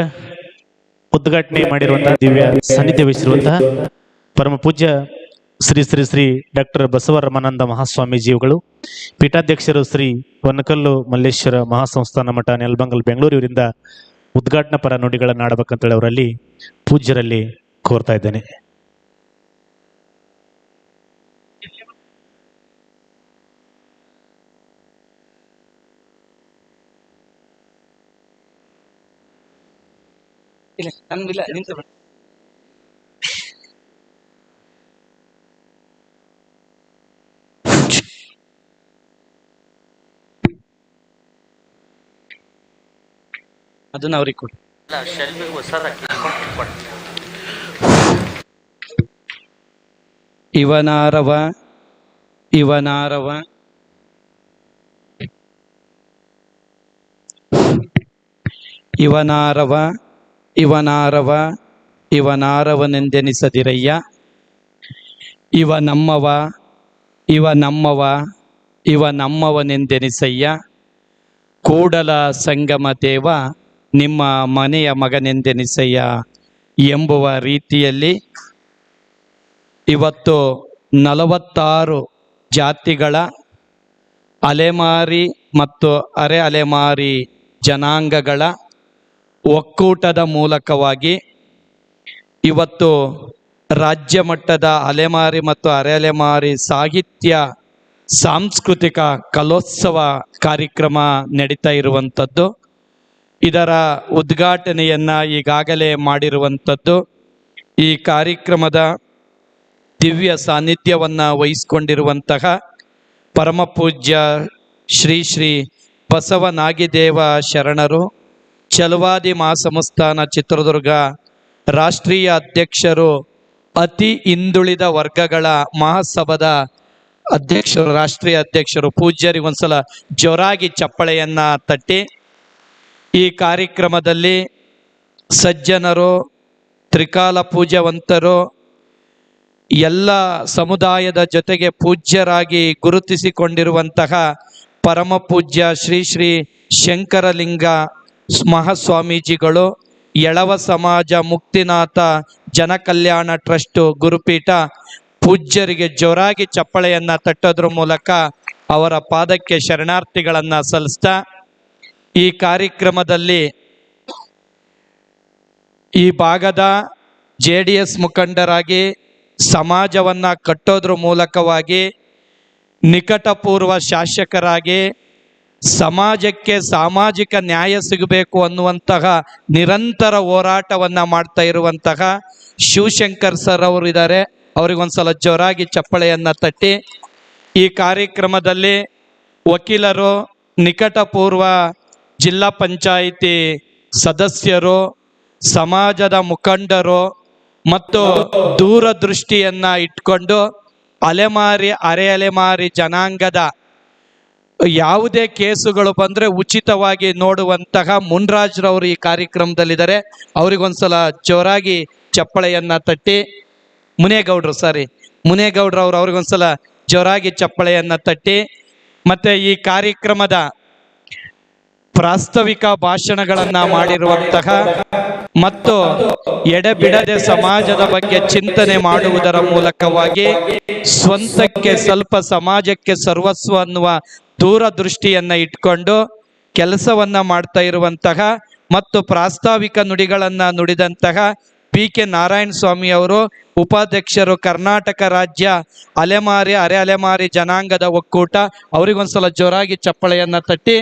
ಉದ್ಘಾಟನೆ ಮಾಡಿರುವಂತಹ ದಿವ್ಯ ಸಾನ್ನಿಧ್ಯ ವಹಿಸಿರುವಂತಹ ಪರಮ ಪೂಜ್ಯ ಶ್ರೀ ಶ್ರೀ ಶ್ರೀ ಡಾಕ್ಟರ್ ಬಸವರಾಮಾನಂದ ಮಹಾಸ್ವಾಮೀಜಿಗಳು, ಪೀಠಾಧ್ಯಕ್ಷರು ಶ್ರೀ ವನಕಲ್ಲು ಮಲ್ಲೇಶ್ವರ ಮಹಾಸಂಸ್ಥಾನ ಮಠ ನೆಲಮಂಗಲ ಬೆಂಗಳೂರು ಇವರಿಂದ ಉದ್ಘಾಟನಾ ಪರ ನುಡಿಗಳನ್ನು ಆಡಬೇಕಂತೇಳಿ ಅವರಲ್ಲಿ ಪೂಜ್ಯರಲ್ಲಿ ಕೋರ್ತಾ ಇದ್ದೇನೆ. ಅದನ್ನ ಅವ್ರಿಗೆ ಕೊಡಿ. ಇವನಾರವ ಇವನಾರವ ಇವನಾರವ ಇವನಾರವ ಇವನಾರವನೆಂದೆನಿಸದಿರಯ್ಯ. ಇವ ನಮ್ಮವ ಇವ ನಮ್ಮವ ಇವ ನಮ್ಮವನೆಂದೆನಿಸಯ್ಯ. ಕೂಡಲ ಸಂಗಮ ದೇವ ನಿಮ್ಮ ಮನೆಯ ಮಗನೆಂದೆನಿಸಯ್ಯ ಎಂಬುವ ರೀತಿಯಲ್ಲಿ ಇವತ್ತು 46 ಜಾತಿಗಳ ಅಲೆಮಾರಿ ಮತ್ತು ಅರೆ ಅಲೆಮಾರಿ ಜನಾಂಗಗಳ ಒಕ್ಕೂಟದ ಮೂಲಕವಾಗಿ ಇವತ್ತು ರಾಜ್ಯ ಮಟ್ಟದ ಅಲೆಮಾರಿ ಮತ್ತು ಅರೆ ಅಲೆಮಾರಿ ಸಾಹಿತ್ಯ ಸಾಂಸ್ಕೃತಿಕ ಕಲೋತ್ಸವ ಕಾರ್ಯಕ್ರಮ ನಡೀತಾ ಇರುವಂಥದ್ದು. ಇದರ ಉದ್ಘಾಟನೆಯನ್ನ ಈಗಾಗಲೇ ಮಾಡಿರುವಂಥದ್ದು. ಈ ಕಾರ್ಯಕ್ರಮದ ದಿವ್ಯ ಸಾನ್ನಿಧ್ಯವನ್ನ ವಹಿಸಿಕೊಂಡಿರುವಂತಹ ಪರಮ ಪೂಜ್ಯ ಶ್ರೀ ಶ್ರೀ ಬಸವನಾಗಿದೇವ ಶರಣರು, ಛಲವಾದಿ ಮಹಾಸಂಸ್ಥಾನ ಚಿತ್ರದುರ್ಗ ರಾಷ್ಟ್ರೀಯ ಅಧ್ಯಕ್ಷರು, ಅತಿ ಹಿಂದುಳಿದ ವರ್ಗಗಳ ಮಹಾಸಭಾದ ಅಧ್ಯಕ್ಷರು, ರಾಷ್ಟ್ರೀಯ ಅಧ್ಯಕ್ಷರು, ಪೂಜ್ಯರಿಗೆ ಒಂದ್ಸಲ ಜೋರಾಗಿ ಚಪ್ಪಳೆಯನ್ನ ತಟ್ಟಿ. ಈ ಕಾರ್ಯಕ್ರಮದಲ್ಲಿ ಸಜ್ಜನರು, ತ್ರಿಕಾಲ ಪೂಜ್ಯವಂತರು, ಎಲ್ಲ ಸಮುದಾಯದ ಜೊತೆಗೆ ಪೂಜ್ಯರಾಗಿ ಗುರುತಿಸಿಕೊಂಡಿರುವಂತಹ ಪರಮ ಪೂಜ್ಯ ಶ್ರೀ ಶ್ರೀ ಶಂಕರಲಿಂಗ ಮಹಾಸ್ವಾಮೀಜಿಗಳು, ಎಳವ ಸಮಾಜ ಮುಕ್ತಿನಾಥ ಜನಕಲ್ಯಾಣ ಟ್ರಸ್ಟ್ ಗುರುಪೀಠ ಪೂಜ್ಯರಿಗೆ ಜೋರಾಗಿ ಚಪ್ಪಳೆಯನ್ನ ತಟ್ಟೋದ್ರ ಮೂಲಕ ಅವರ ಪಾದಕ್ಕೆ ಶರಣಾರ್ಥಿಗಳನ್ನ ಸಲ್ಲಿಸ್ತಾ, ಈ ಕಾರ್ಯಕ್ರಮದಲ್ಲಿ ಈ ಭಾಗದ JDS ಮುಖಂಡರಾಗಿ ಸಮಾಜವನ್ನ ಕಟ್ಟೋದ್ರ ಮೂಲಕವಾಗಿ ನಿಕಟಪೂರ್ವ ಶಾಸಕರಾಗಿ ಸಮಾಜಕ್ಕೆ ಸಾಮಾಜಿಕ ನ್ಯಾಯ ಸಿಗಬೇಕು ಅನ್ನುವಂತಹ ನಿರಂತರ ಹೋರಾಟವನ್ನ ಮಾಡ್ತಾ ಇರುವಂತಹ ಶಿವಶಂಕರ್ ಸರ್ ಅವರು ಇದ್ದಾರೆ. ಅವರಿಗೊಂದ್ಸಲ ಜೋರಾಗಿ ಚಪ್ಪಳೆಯನ್ನ ತಟ್ಟಿ. ಈ ಕಾರ್ಯಕ್ರಮದಲ್ಲಿ ವಕೀಲರು, ನಿಕಟಪೂರ್ವ ಜಿಲ್ಲಾ ಪಂಚಾಯಿತಿ ಸದಸ್ಯರು, ಸಮಾಜದ ಮುಖಂಡರು ಮತ್ತು ದೂರದೃಷ್ಟಿಯನ್ನ ಇಟ್ಕೊಂಡು ಅಲೆಮಾರಿ ಅರೆ ಅಲೆಮಾರಿ ಜನಾಂಗದ ಯಾವುದೇ ಕೇಸುಗಳು ಬಂದ್ರೆ ಉಚಿತವಾಗಿ ನೋಡುವಂತಹ ಮುನ್ರಾಜ್ರವರು ಈ ಕಾರ್ಯಕ್ರಮದಲ್ಲಿದ್ದಾರೆ. ಅವರಿಗೊಂದ್ಸಲ ಜೋರಾಗಿ ಚಪ್ಪಳೆಯನ್ನ ತಟ್ಟಿ. ಮುನೇಗೌಡ್ರವ್ರು ಅವ್ರಿಗೊಂದ್ಸಲ ಜೋರಾಗಿ ಚಪ್ಪಳೆಯನ್ನ ತಟ್ಟಿ. ಮತ್ತೆ ಈ ಕಾರ್ಯಕ್ರಮದ ಪ್ರಾಸ್ತಾವಿಕ ಭಾಷಣಗಳನ್ನ ಮಾಡಿರುವಂತಹ ಮತ್ತು ಎಡೆಬಿಡದೆ ಸಮಾಜದ ಬಗ್ಗೆ ಚಿಂತನೆ ಮಾಡುವುದರ ಮೂಲಕವಾಗಿ ಸ್ವಂತಕ್ಕೆ ಸ್ವಲ್ಪ ಸಮಾಜಕ್ಕೆ ಸರ್ವಸ್ವ ಅನ್ನುವ ದೂರದೃಷ್ಟಿಯನ್ನ ಇಟ್ಕೊಂಡು ಕೆಲಸವನ್ನ ಮಾಡ್ತಾ ಇರುವಂತಹ ಮತ್ತು ಪ್ರಾಸ್ತಾವಿಕ ನುಡಿಗಳನ್ನ ನುಡಿದಂತಹ PK ನಾರಾಯಣ ಸ್ವಾಮಿ ಅವರು ಉಪಾಧ್ಯಕ್ಷರು, ಕರ್ನಾಟಕ ರಾಜ್ಯ ಅಲೆಮಾರಿ ಅರೆ ಅಲೆಮಾರಿ ಜನಾಂಗದ ಒಕ್ಕೂಟ. ಅವರಿಗೊಂದ್ಸಲ ಜೋರಾಗಿ ಚಪ್ಪಳೆಯನ್ನ ತಟ್ಟಿ.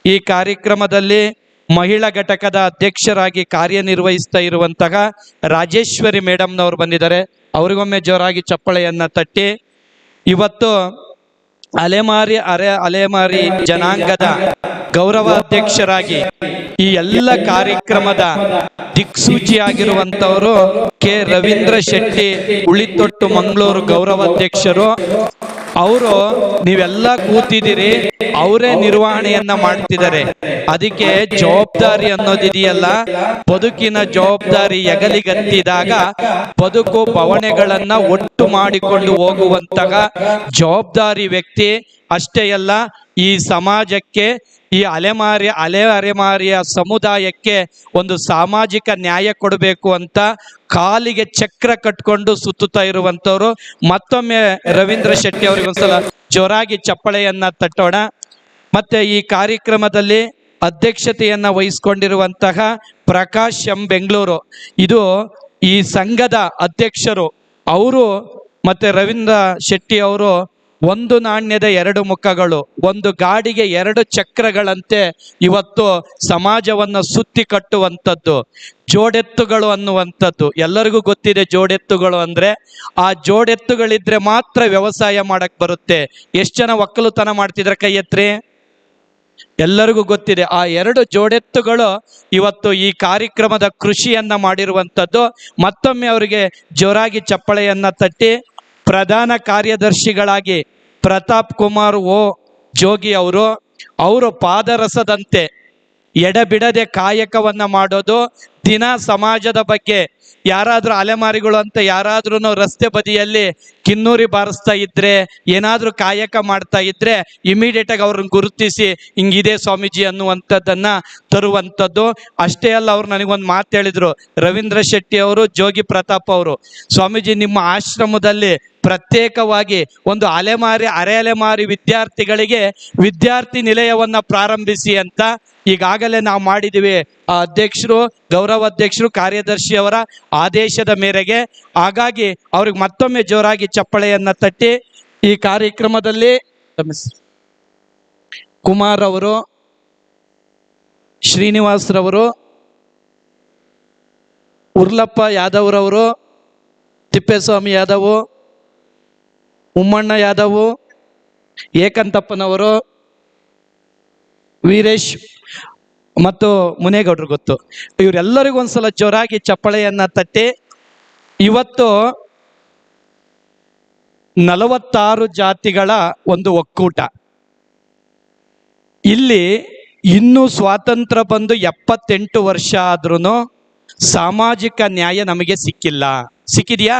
ಈ ಕಾರ್ಯಕ್ರಮದಲ್ಲಿ ಮಹಿಳಾ ಘಟಕದ ಅಧ್ಯಕ್ಷರಾಗಿ ಕಾರ್ಯನಿರ್ವಹಿಸ್ತಾ ಇರುವಂತಹ ರಾಜೇಶ್ವರಿ ಮೇಡಮ್ನವ್ರು ಬಂದಿದ್ದಾರೆ. ಅವರಿಗೊಮ್ಮೆ ಜೋರಾಗಿ ಚಪ್ಪಳೆಯನ್ನ ತಟ್ಟಿ. ಇವತ್ತು ಅಲೆಮಾರಿ ಅರೆ ಅಲೆಮಾರಿ ಜನಾಂಗದ ಗೌರವ ಅಧ್ಯಕ್ಷರಾಗಿ ಈ ಎಲ್ಲ ಕಾರ್ಯಕ್ರಮದ ದಿಕ್ಸೂಚಿಯಾಗಿರುವಂತವರು ಕೆ ರವೀಂದ್ರ ಶೆಟ್ಟಿ ಉಳಿತೊಟ್ಟು ಮಂಗಳೂರು ಗೌರವಾಧ್ಯಕ್ಷರು. ಅವರು ನೀವೆಲ್ಲ ಕೂತಿದ್ದೀರಿ, ಅವರೇ ನಿರ್ವಹಣೆಯನ್ನ ಮಾಡ್ತಿದ್ದಾರೆ. ಅದಕ್ಕೆ ಜವಾಬ್ದಾರಿ ಅನ್ನೋದಿದೆಯಲ್ಲ, ಬದುಕಿನ ಜವಾಬ್ದಾರಿ ಎಗಲಿಗತ್ತಿದಾಗ ಬದುಕು ಬವಣೆಗಳನ್ನ ಒಟ್ಟು ಮಾಡಿಕೊಂಡು ಹೋಗುವಂತಹ ಜವಾಬ್ದಾರಿ ವ್ಯಕ್ತಿ. ಅಷ್ಟೇ ಅಲ್ಲ, ಈ ಸಮಾಜಕ್ಕೆ, ಈ ಅಲೆಮಾರಿಯ ಸಮುದಾಯಕ್ಕೆ ಒಂದು ಸಾಮಾಜಿಕ ನ್ಯಾಯ ಕೊಡಬೇಕು ಅಂತ ಕಾಲಿಗೆ ಚಕ್ರ ಕಟ್ಕೊಂಡು ಸುತ್ತುತ್ತಾ ಇರುವಂತವ್ರು. ಮತ್ತೊಮ್ಮೆ ರವೀಂದ್ರ ಶೆಟ್ಟಿ ಅವರಿಗೊಂದ್ಸಲ ಜೋರಾಗಿ ಚಪ್ಪಳೆಯನ್ನ ತಟ್ಟೋಣ. ಮತ್ತೆ ಈ ಕಾರ್ಯಕ್ರಮದಲ್ಲಿ ಅಧ್ಯಕ್ಷತೆಯನ್ನ ವಹಿಸ್ಕೊಂಡಿರುವಂತಹ ಪ್ರಕಾಶ್ ಎಂ ಬೆಂಗಳೂರು, ಇದು ಈ ಸಂಘದ ಅಧ್ಯಕ್ಷರು. ಅವರು ಮತ್ತೆ ರವೀಂದ್ರ ಶೆಟ್ಟಿ ಅವರು ಒಂದು ನಾಣ್ಯದ ಎರಡು ಮುಖಗಳು, ಒಂದು ಗಾಡಿಗೆ ಎರಡು ಚಕ್ರಗಳಂತೆ ಇವತ್ತು ಸಮಾಜವನ್ನು ಸುತ್ತಿ ಕಟ್ಟುವಂಥದ್ದು. ಜೋಡೆತ್ತುಗಳು ಅನ್ನುವಂಥದ್ದು ಎಲ್ಲರಿಗೂ ಗೊತ್ತಿದೆ. ಜೋಡೆತ್ತುಗಳು ಅಂದ್ರೆ ಆ ಜೋಡೆತ್ತುಗಳಿದ್ರೆ ಮಾತ್ರ ವ್ಯವಸಾಯ ಮಾಡಕ್ ಬರುತ್ತೆ. ಎಷ್ಟು ಜನ ಒಕ್ಕಲುತನ ಮಾಡ್ತಿದ್ರೆ ಕೈ ಎತ್ರಿ. ಎಲ್ಲರಿಗೂ ಗೊತ್ತಿದೆ. ಆ ಎರಡು ಜೋಡೆತ್ತುಗಳು ಇವತ್ತು ಈ ಕಾರ್ಯಕ್ರಮದ ಕೃಷಿಯನ್ನ ಮಾಡಿರುವಂಥದ್ದು. ಮತ್ತೊಮ್ಮೆ ಅವರಿಗೆ ಜೋರಾಗಿ ಚಪ್ಪಳೆಯನ್ನ ತಟ್ಟಿ. ಪ್ರಧಾನ ಕಾರ್ಯದರ್ಶಿಗಳಾಗಿ ಪ್ರತಾಪ್ ಕುಮಾರ್ ಜೋಗಿ ಅವರು ಪಾದರಸದಂತೆ ಎಡಬಿಡದೆ ಕಾಯಕವನ್ನ ಮಾಡೋದು. ದಿನ ಸಮಾಜದ ಬಗ್ಗೆ ಯಾರಾದ್ರೂ ಅಲೆಮಾರಿಗಳು ಅಂತ ಯಾರಾದ್ರೂ ರಸ್ತೆ ಬದಿಯಲ್ಲಿ ಕಿನ್ನೂರಿ ಬಾರಿಸ್ತಾ ಇದ್ರೆ, ಏನಾದ್ರೂ ಕಾಯಕ ಮಾಡ್ತಾ ಇದ್ರೆ ಇಮಿಡಿಯೇಟ್ ಆಗಿ ಅವ್ರನ್ನ ಗುರುತಿಸಿ ಹಿಂಗಿದೆ ಸ್ವಾಮೀಜಿ ಅನ್ನುವಂಥದ್ದನ್ನ ತರುವಂಥದ್ದು. ಅಷ್ಟೇ ಅಲ್ಲ, ಅವ್ರು ನನಗೊಂದು ಮಾತು ಹೇಳಿದ್ರು, ರವೀಂದ್ರ ಶೆಟ್ಟಿ ಅವರು, ಜೋಗಿ ಪ್ರತಾಪ್ ಅವರು, ಸ್ವಾಮೀಜಿ ನಿಮ್ಮ ಆಶ್ರಮದಲ್ಲಿ ಪ್ರತ್ಯೇಕವಾಗಿ ಒಂದು ಅರೆ ಅಲೆಮಾರಿ ವಿದ್ಯಾರ್ಥಿಗಳಿಗೆ ವಿದ್ಯಾರ್ಥಿ ನಿಲಯವನ್ನ ಪ್ರಾರಂಭಿಸಿ ಅಂತ ಈಗಾಗಲೇ ನಾವು ಮಾಡಿದ್ದೀವಿ. ಆ ಅಧ್ಯಕ್ಷರು, ಗೌರವಾಧ್ಯಕ್ಷರು, ಕಾರ್ಯದರ್ಶಿಯವರ ಆದೇಶದ ಮೇರೆಗೆ. ಹಾಗಾಗಿ ಅವ್ರಿಗೆ ಮತ್ತೊಮ್ಮೆ ಜೋರಾಗಿ ಚಪ್ಪಳೆಯನ್ನ ತಟ್ಟಿ. ಈ ಕಾರ್ಯಕ್ರಮದಲ್ಲಿ ಕುಮಾರ್ ಅವರು, ಶ್ರೀನಿವಾಸ್ ರವರು, ಉರ್ಲಪ್ಪ ಯಾದವ್ರವರು, ತಿಪ್ಪೇಸ್ವಾಮಿ ಯಾದವ್, ಉಮ್ಮಣ್ಣ ಯಾದವ್, ಏಕಂತಪ್ಪನವರು, ವೀರೇಶ್ ಮತ್ತು ಮುನೇಗೌಡರು ಗೊತ್ತು. ಇವರೆಲ್ಲರಿಗೂ ಒಂದ್ಸಲ ಜೋರಾಗಿ ಚಪ್ಪಳೆಯನ್ನ ತಟ್ಟಿ. ಇವತ್ತು 46 ಜಾತಿಗಳ ಒಂದು ಒಕ್ಕೂಟ. ಇಲ್ಲಿ ಇನ್ನೂ ಸ್ವಾತಂತ್ರ್ಯ ಬಂದು 78 ವರ್ಷ ಆದ್ರೂ ಸಾಮಾಜಿಕ ನ್ಯಾಯ ನಮಗೆ ಸಿಕ್ಕಿಲ್ಲ. ಸಿಕ್ಕಿದ್ಯಾ?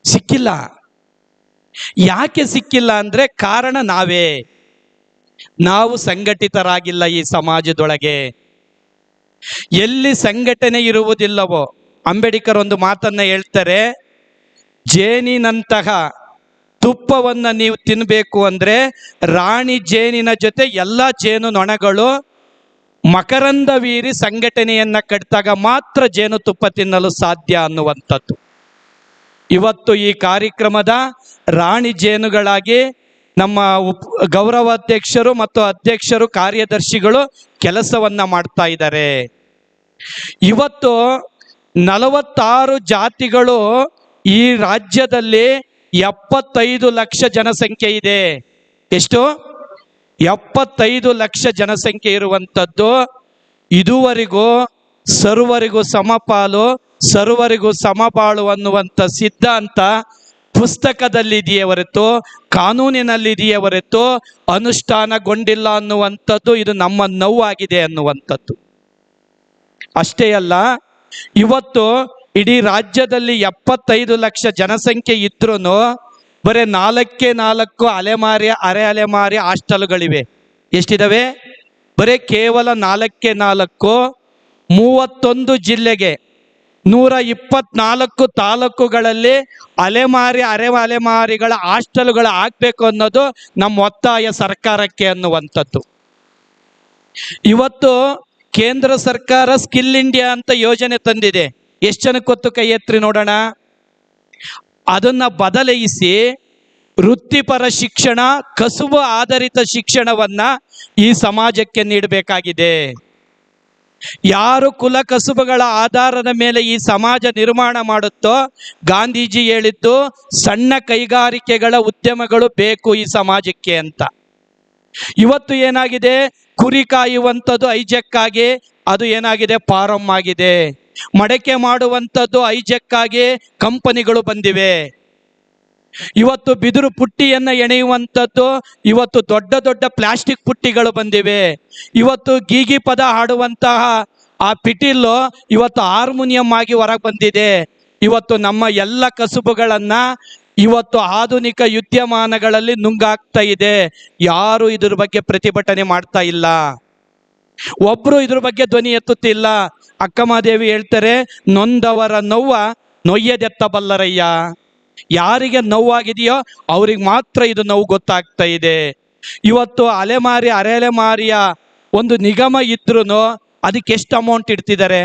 ಸಿಕ್ಕಿಲ್ಲ. ಯಾಕೆ ಸಿಕ್ಕಿಲ್ಲ ಅಂದ್ರೆ ಕಾರಣ ನಾವು ಸಂಘಟಿತರಾಗಿಲ್ಲ. ಈ ಸಮಾಜದೊಳಗೆ ಎಲ್ಲಿ ಸಂಘಟನೆ ಇರುವುದಿಲ್ಲವೋ, ಅಂಬೇಡ್ಕರ್ ಒಂದು ಮಾತನ್ನ ಹೇಳ್ತಾರೆ, ಜೇನಿನಂತಹ ತುಪ್ಪವನ್ನ ನೀವು ತಿನ್ಬೇಕು ಅಂದ್ರೆ ರಾಣಿ ಜೇನಿನ ಜೊತೆ ಎಲ್ಲ ಜೇನು ನೊಣಗಳು ಮಕರಂದ ವೀರಿ ಸಂಘಟನೆಯನ್ನ ಕಟ್ಟಿದಾಗ ಮಾತ್ರ ಜೇನು ತುಪ್ಪ ತಿನ್ನಲು ಸಾಧ್ಯ ಅನ್ನುವಂಥದ್ದು. ಇವತ್ತು ಈ ಕಾರ್ಯಕ್ರಮದ ರಾಣಿ ಜೇನುಗಳಾಗಿ ನಮ್ಮ ಗೌರವಾಧ್ಯಕ್ಷರು ಮತ್ತು ಅಧ್ಯಕ್ಷರು, ಕಾರ್ಯದರ್ಶಿಗಳು ಕೆಲಸವನ್ನ ಮಾಡ್ತಾ ಇದ್ದಾರೆ. ಇವತ್ತು 46 ಜಾತಿಗಳು ಈ ರಾಜ್ಯದಲ್ಲಿ 75 ಲಕ್ಷ ಜನಸಂಖ್ಯೆ ಇದೆ. ಎಷ್ಟು? 75 ಲಕ್ಷ ಜನಸಂಖ್ಯೆ ಇರುವಂಥದ್ದು. ಇದುವರೆಗೂ ಸರ್ವರಿಗೂ ಸಮಪಾಲು, ಸರ್ವರಿಗೂ ಸಮಬಾಳು ಅನ್ನುವಂಥ ಸಿದ್ಧಾಂತ ಪುಸ್ತಕದಲ್ಲಿದೆಯೇ ಹೊರತು, ಕಾನೂನಿನಲ್ಲಿದೆಯೇ ಹೊರತು ಅನುಷ್ಠಾನಗೊಂಡಿಲ್ಲ ಅನ್ನುವಂಥದ್ದು ಇದು ನಮ್ಮ ನೋವಾಗಿದೆ ಅನ್ನುವಂಥದ್ದು. ಅಷ್ಟೇ ಅಲ್ಲ, ಇವತ್ತು ಇಡೀ ರಾಜ್ಯದಲ್ಲಿ 75 ಲಕ್ಷ ಜನಸಂಖ್ಯೆ ಇದ್ರೂ ಬರೀ 4 ಅಲೆಮಾರಿ ಅರೆ ಅಲೆಮಾರಿ ಹಾಸ್ಟೆಲ್ಗಳಿವೆ. ಎಷ್ಟಿದಾವೆ? ಬರೀ ಕೇವಲ 4 31 ಜಿಲ್ಲೆಗೆ 124 ತಾಲೂಕುಗಳಲ್ಲಿ ಅಲೆಮಾರಿ ಅಲೆಮಾರಿಗಳ ಹಾಸ್ಟೆಲ್ಗಳು ಆಗ್ಬೇಕು ಅನ್ನೋದು ನಮ್ಮ ಒತ್ತಾಯ ಸರ್ಕಾರಕ್ಕೆ ಅನ್ನುವಂಥದ್ದು. ಇವತ್ತು ಕೇಂದ್ರ ಸರ್ಕಾರ ಸ್ಕಿಲ್ ಇಂಡಿಯಾ ಅಂತ ಯೋಜನೆ ತಂದಿದೆ. ಎಷ್ಟು ಜನಕ್ಕೆ ಗೊತ್ತು? ಕೈ ಎತ್ತಿ ನೋಡೋಣ. ಅದನ್ನ ಬದಲಾಯಿಸಿ ವೃತ್ತಿಪರ ಶಿಕ್ಷಣ, ಕಸುಬು ಆಧಾರಿತ ಶಿಕ್ಷಣವನ್ನ ಈ ಸಮಾಜಕ್ಕೆ ನೀಡಬೇಕಾಗಿದೆ. ಯಾರು ಕುಲ ಕಸುಬುಗಳ ಆಧಾರದ ಮೇಲೆ ಈ ಸಮಾಜ ನಿರ್ಮಾಣ ಮಾಡುತ್ತೋ, ಗಾಂಧೀಜಿ ಹೇಳಿದ್ದು ಸಣ್ಣ ಕೈಗಾರಿಕೆಗಳ ಉದ್ಯಮಗಳು ಬೇಕು ಈ ಸಮಾಜಕ್ಕೆ ಅಂತ. ಇವತ್ತು ಏನಾಗಿದೆ? ಕುರಿ ಕಾಯುವಂಥದ್ದು ಹೈಜೆಕ್ ಆಗಿ ಅದು ಏನಾಗಿದೆ? ಫಾರಂ ಆಗಿದೆ. ಮಡಕೆ ಮಾಡುವಂಥದ್ದು ಹೈಜೆಕ್ ಆಗಿ ಕಂಪನಿಗಳು ಬಂದಿವೆ. ಇವತ್ತು ಬಿದಿರು ಪುಟ್ಟಿಯನ್ನ ಎಣೆಯುವಂಥದ್ದು ಇವತ್ತು ದೊಡ್ಡ ದೊಡ್ಡ ಪ್ಲಾಸ್ಟಿಕ್ ಪುಟ್ಟಿಗಳು ಬಂದಿವೆ. ಇವತ್ತು ಗೀಗಿ ಪದ ಹಾಡುವಂತಹ ಆ ಪಿಟೀಲು ಇವತ್ತು ಹಾರ್ಮೋನಿಯಂ ಆಗಿ ಹೊರಗೆ ಬಂದಿದೆ. ಇವತ್ತು ನಮ್ಮ ಎಲ್ಲ ಕಸುಬುಗಳನ್ನ ಇವತ್ತು ಆಧುನಿಕ ಯುದ್ಧಮಾನಗಳಲ್ಲಿ ನುಂಗಾಗ್ತಾ ಇದೆ. ಯಾರು ಇದ್ರ ಬಗ್ಗೆ ಪ್ರತಿಭಟನೆ ಮಾಡ್ತಾ ಇಲ್ಲ. ಒಬ್ರು ಇದ್ರ ಬಗ್ಗೆ ಧ್ವನಿ ಎತ್ತುತ್ತಿಲ್ಲ. ಅಕ್ಕಮಹಾದೇವಿ ಹೇಳ್ತಾರೆ, ನೊಂದವರ ನೋವ ನೊಯ್ಯದೆತ್ತಬಲ್ಲರಯ್ಯ. ಯಾರಿಗೆ ನೋವಾಗಿದೆಯೋ ಅವ್ರಿಗೆ ಮಾತ್ರ ಇದು ನೋವು ಗೊತ್ತಾಗ್ತಾ ಇದೆ. ಇವತ್ತು ಅಲೆಮಾರಿ ಅರೆಮಾರಿಯ ಒಂದು ನಿಗಮ ಇದ್ರೂ ಅದಕ್ಕೆ ಎಷ್ಟು ಅಮೌಂಟ್ ಇಡ್ತಿದ್ದಾರೆ?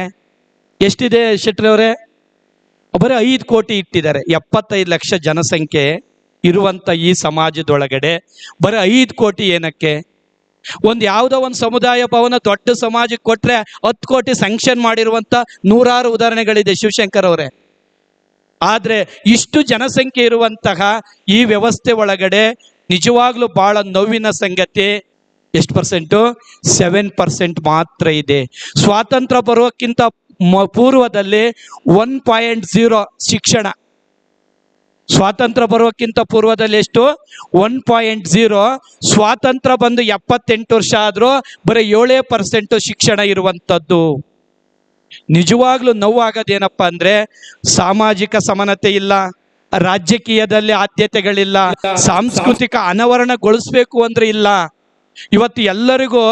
ಎಷ್ಟಿದೆ ಶೆಟ್ಟಿ ಅವರೇ? ಬರೀ 5 ಕೋಟಿ ಇಟ್ಟಿದ್ದಾರೆ. 75 ಲಕ್ಷ ಜನಸಂಖ್ಯೆ ಇರುವಂತ ಈ ಸಮಾಜದೊಳಗಡೆ ಬರೀ 5 ಕೋಟಿ ಏನಕ್ಕೆ? ಯಾವುದೋ ಒಂದು ಸಮುದಾಯ ಭವನ ದೊಡ್ಡ ಸಮಾಜಕ್ಕೆ ಕೊಟ್ರೆ 10 ಕೋಟಿ ಸ್ಯಾಂಕ್ಷನ್ ಮಾಡಿರುವಂತ ನೂರಾರು ಉದಾಹರಣೆಗಳಿದೆ ಶಿವಶಂಕರ್ ಅವರೇ. ಆದ್ರೆ ಇಷ್ಟು ಜನಸಂಖ್ಯೆ ಇರುವಂತಹ ಈ ವ್ಯವಸ್ಥೆ ಒಳಗಡೆ ನಿಜವಾಗ್ಲೂ ಬಹಳ ನೋವಿನ ಸಂಗತಿ. ಎಷ್ಟು ಪರ್ಸೆಂಟು? 7% ಮಾತ್ರ ಇದೆ. ಸ್ವಾತಂತ್ರ್ಯ ಬರೋಕ್ಕಿಂತ ಪೂರ್ವದಲ್ಲಿ 1.0 ಶಿಕ್ಷಣ. ಸ್ವಾತಂತ್ರ್ಯ ಬರೋಕ್ಕಿಂತ ಪೂರ್ವದಲ್ಲಿ ಎಷ್ಟು? 1.0. ಸ್ವಾತಂತ್ರ್ಯ ಬಂದು 78 ವರ್ಷ ಆದ್ರೂ ಬರೀ 7% ಶಿಕ್ಷಣ ಇರುವಂತದ್ದು. ನಿಜವಾಗ್ಲೂ ನೋವಾಗೋದೇನಪ್ಪ ಅಂದ್ರೆ ಸಾಮಾಜಿಕ ಸಮಾನತೆ ಇಲ್ಲ, ರಾಜಕೀಯದಲ್ಲಿ ಆದ್ಯತೆಗಳಿಲ್ಲ, ಸಾಂಸ್ಕೃತಿಕ ಅನಾವರಣಗೊಳಿಸ್ಬೇಕು ಅಂದ್ರೆ ಇಲ್ಲ. ಇವತ್ತು ಎಲ್ಲರಿಗೂ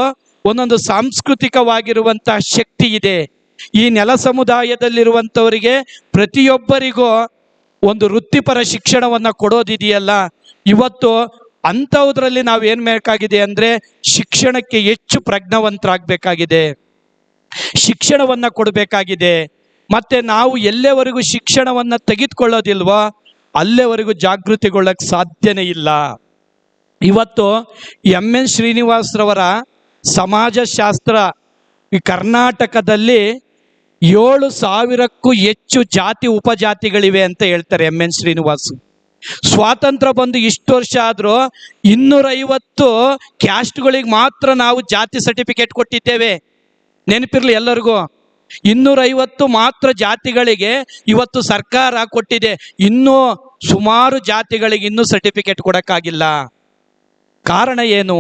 ಒಂದೊಂದು ಸಾಂಸ್ಕೃತಿಕವಾಗಿರುವಂತಹ ಶಕ್ತಿ ಇದೆ. ಈ ನೆಲ ಸಮುದಾಯದಲ್ಲಿರುವಂಥವರಿಗೆ ಪ್ರತಿಯೊಬ್ಬರಿಗೂ ಒಂದು ವೃತ್ತಿಪರ ಶಿಕ್ಷಣವನ್ನ ಕೊಡೋದಿದೆಯಲ್ಲ, ಇವತ್ತು ಅಂಥದ್ರಲ್ಲಿ ನಾವೇನ್ ಬೇಕಾಗಿದೆ ಅಂದ್ರೆ ಶಿಕ್ಷಣಕ್ಕೆ ಹೆಚ್ಚು ಪ್ರಜ್ಞಾವಂತರಾಗಬೇಕಾಗಿದೆ, ಶಿಕ್ಷಣವನ್ನ ಕೊಡಬೇಕಾಗಿದೆ. ಮತ್ತೆ ನಾವು ಎಲ್ಲೆವರೆಗೂ ಶಿಕ್ಷಣವನ್ನ ತೆಗೆದುಕೊಳ್ಳೋದಿಲ್ವೋ ಅಲ್ಲೇವರೆಗೂ ಜಾಗೃತಿಗೊಳ್ಳಕ್ ಸಾಧ್ಯನೇ ಇಲ್ಲ. ಇವತ್ತು MN ಶ್ರೀನಿವಾಸರವರ ಸಮಾಜಶಾಸ್ತ್ರ ಈ ಕರ್ನಾಟಕದಲ್ಲಿ 7,000ಕ್ಕೂ ಹೆಚ್ಚು ಜಾತಿ ಉಪಜಾತಿಗಳಿವೆ ಅಂತ ಹೇಳ್ತಾರೆ MN ಶ್ರೀನಿವಾಸ್. ಸ್ವಾತಂತ್ರ್ಯ ಬಂದು ಇಷ್ಟು ವರ್ಷ ಆದ್ರೂ 250 ಕ್ಯಾಸ್ಟ್ಗಳಿಗೆ ಮಾತ್ರ ನಾವು ಜಾತಿ ಸರ್ಟಿಫಿಕೇಟ್ ಕೊಟ್ಟಿದ್ದೇವೆ. ನೆನಪಿರ್ಲಿ ಎಲ್ಲರಿಗೂ. 250 ಮಾತ್ರ ಜಾತಿಗಳಿಗೆ ಇವತ್ತು ಸರ್ಕಾರ ಕೊಟ್ಟಿದೆ. ಇನ್ನೂ ಸುಮಾರು ಜಾತಿಗಳಿಗೆ ಇನ್ನೂ ಸರ್ಟಿಫಿಕೇಟ್ ಕೊಡಕ್ಕಾಗಿಲ್ಲ. ಕಾರಣ ಏನು?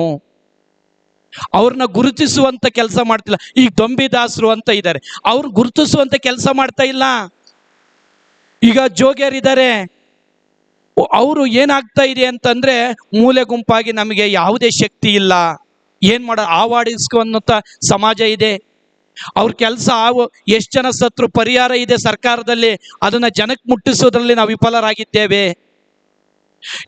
ಅವ್ರನ್ನ ಗುರುತಿಸುವಂತ ಕೆಲಸ ಮಾಡ್ತಿಲ್ಲ. ಈಗ ದೊಂಬಿದಾಸರು ಅಂತ ಇದ್ದಾರೆ, ಅವ್ರನ್ನ ಗುರುತಿಸುವಂತ ಕೆಲಸ ಮಾಡ್ತಾ ಇಲ್ಲ. ಈಗ ಜೋಗ್ಯರಿದ್ದಾರೆ, ಅವರು ಏನಾಗ್ತಾ ಇದೆ ಅಂತಂದ್ರೆ ಮೂಲೆ ಗುಂಪಾಗಿ ನಮಗೆ ಯಾವುದೇ ಶಕ್ತಿ ಇಲ್ಲ, ಏನ್ ಮಾಡ ಆವಾಡಿಸ್ಕೊಂತ ಸಮಾಜ ಇದೆ. ಅವ್ರ ಕೆಲಸ ಎಷ್ಟು ಜನ ಸತ್ರು ಪರಿಹಾರ ಇದೆ ಸರ್ಕಾರದಲ್ಲಿ, ಅದನ್ನ ಜನಕ್ಕೆ ಮುಟ್ಟಿಸೋದ್ರಲ್ಲಿ ನಾವು ವಿಫಲರಾಗಿದ್ದೇವೆ.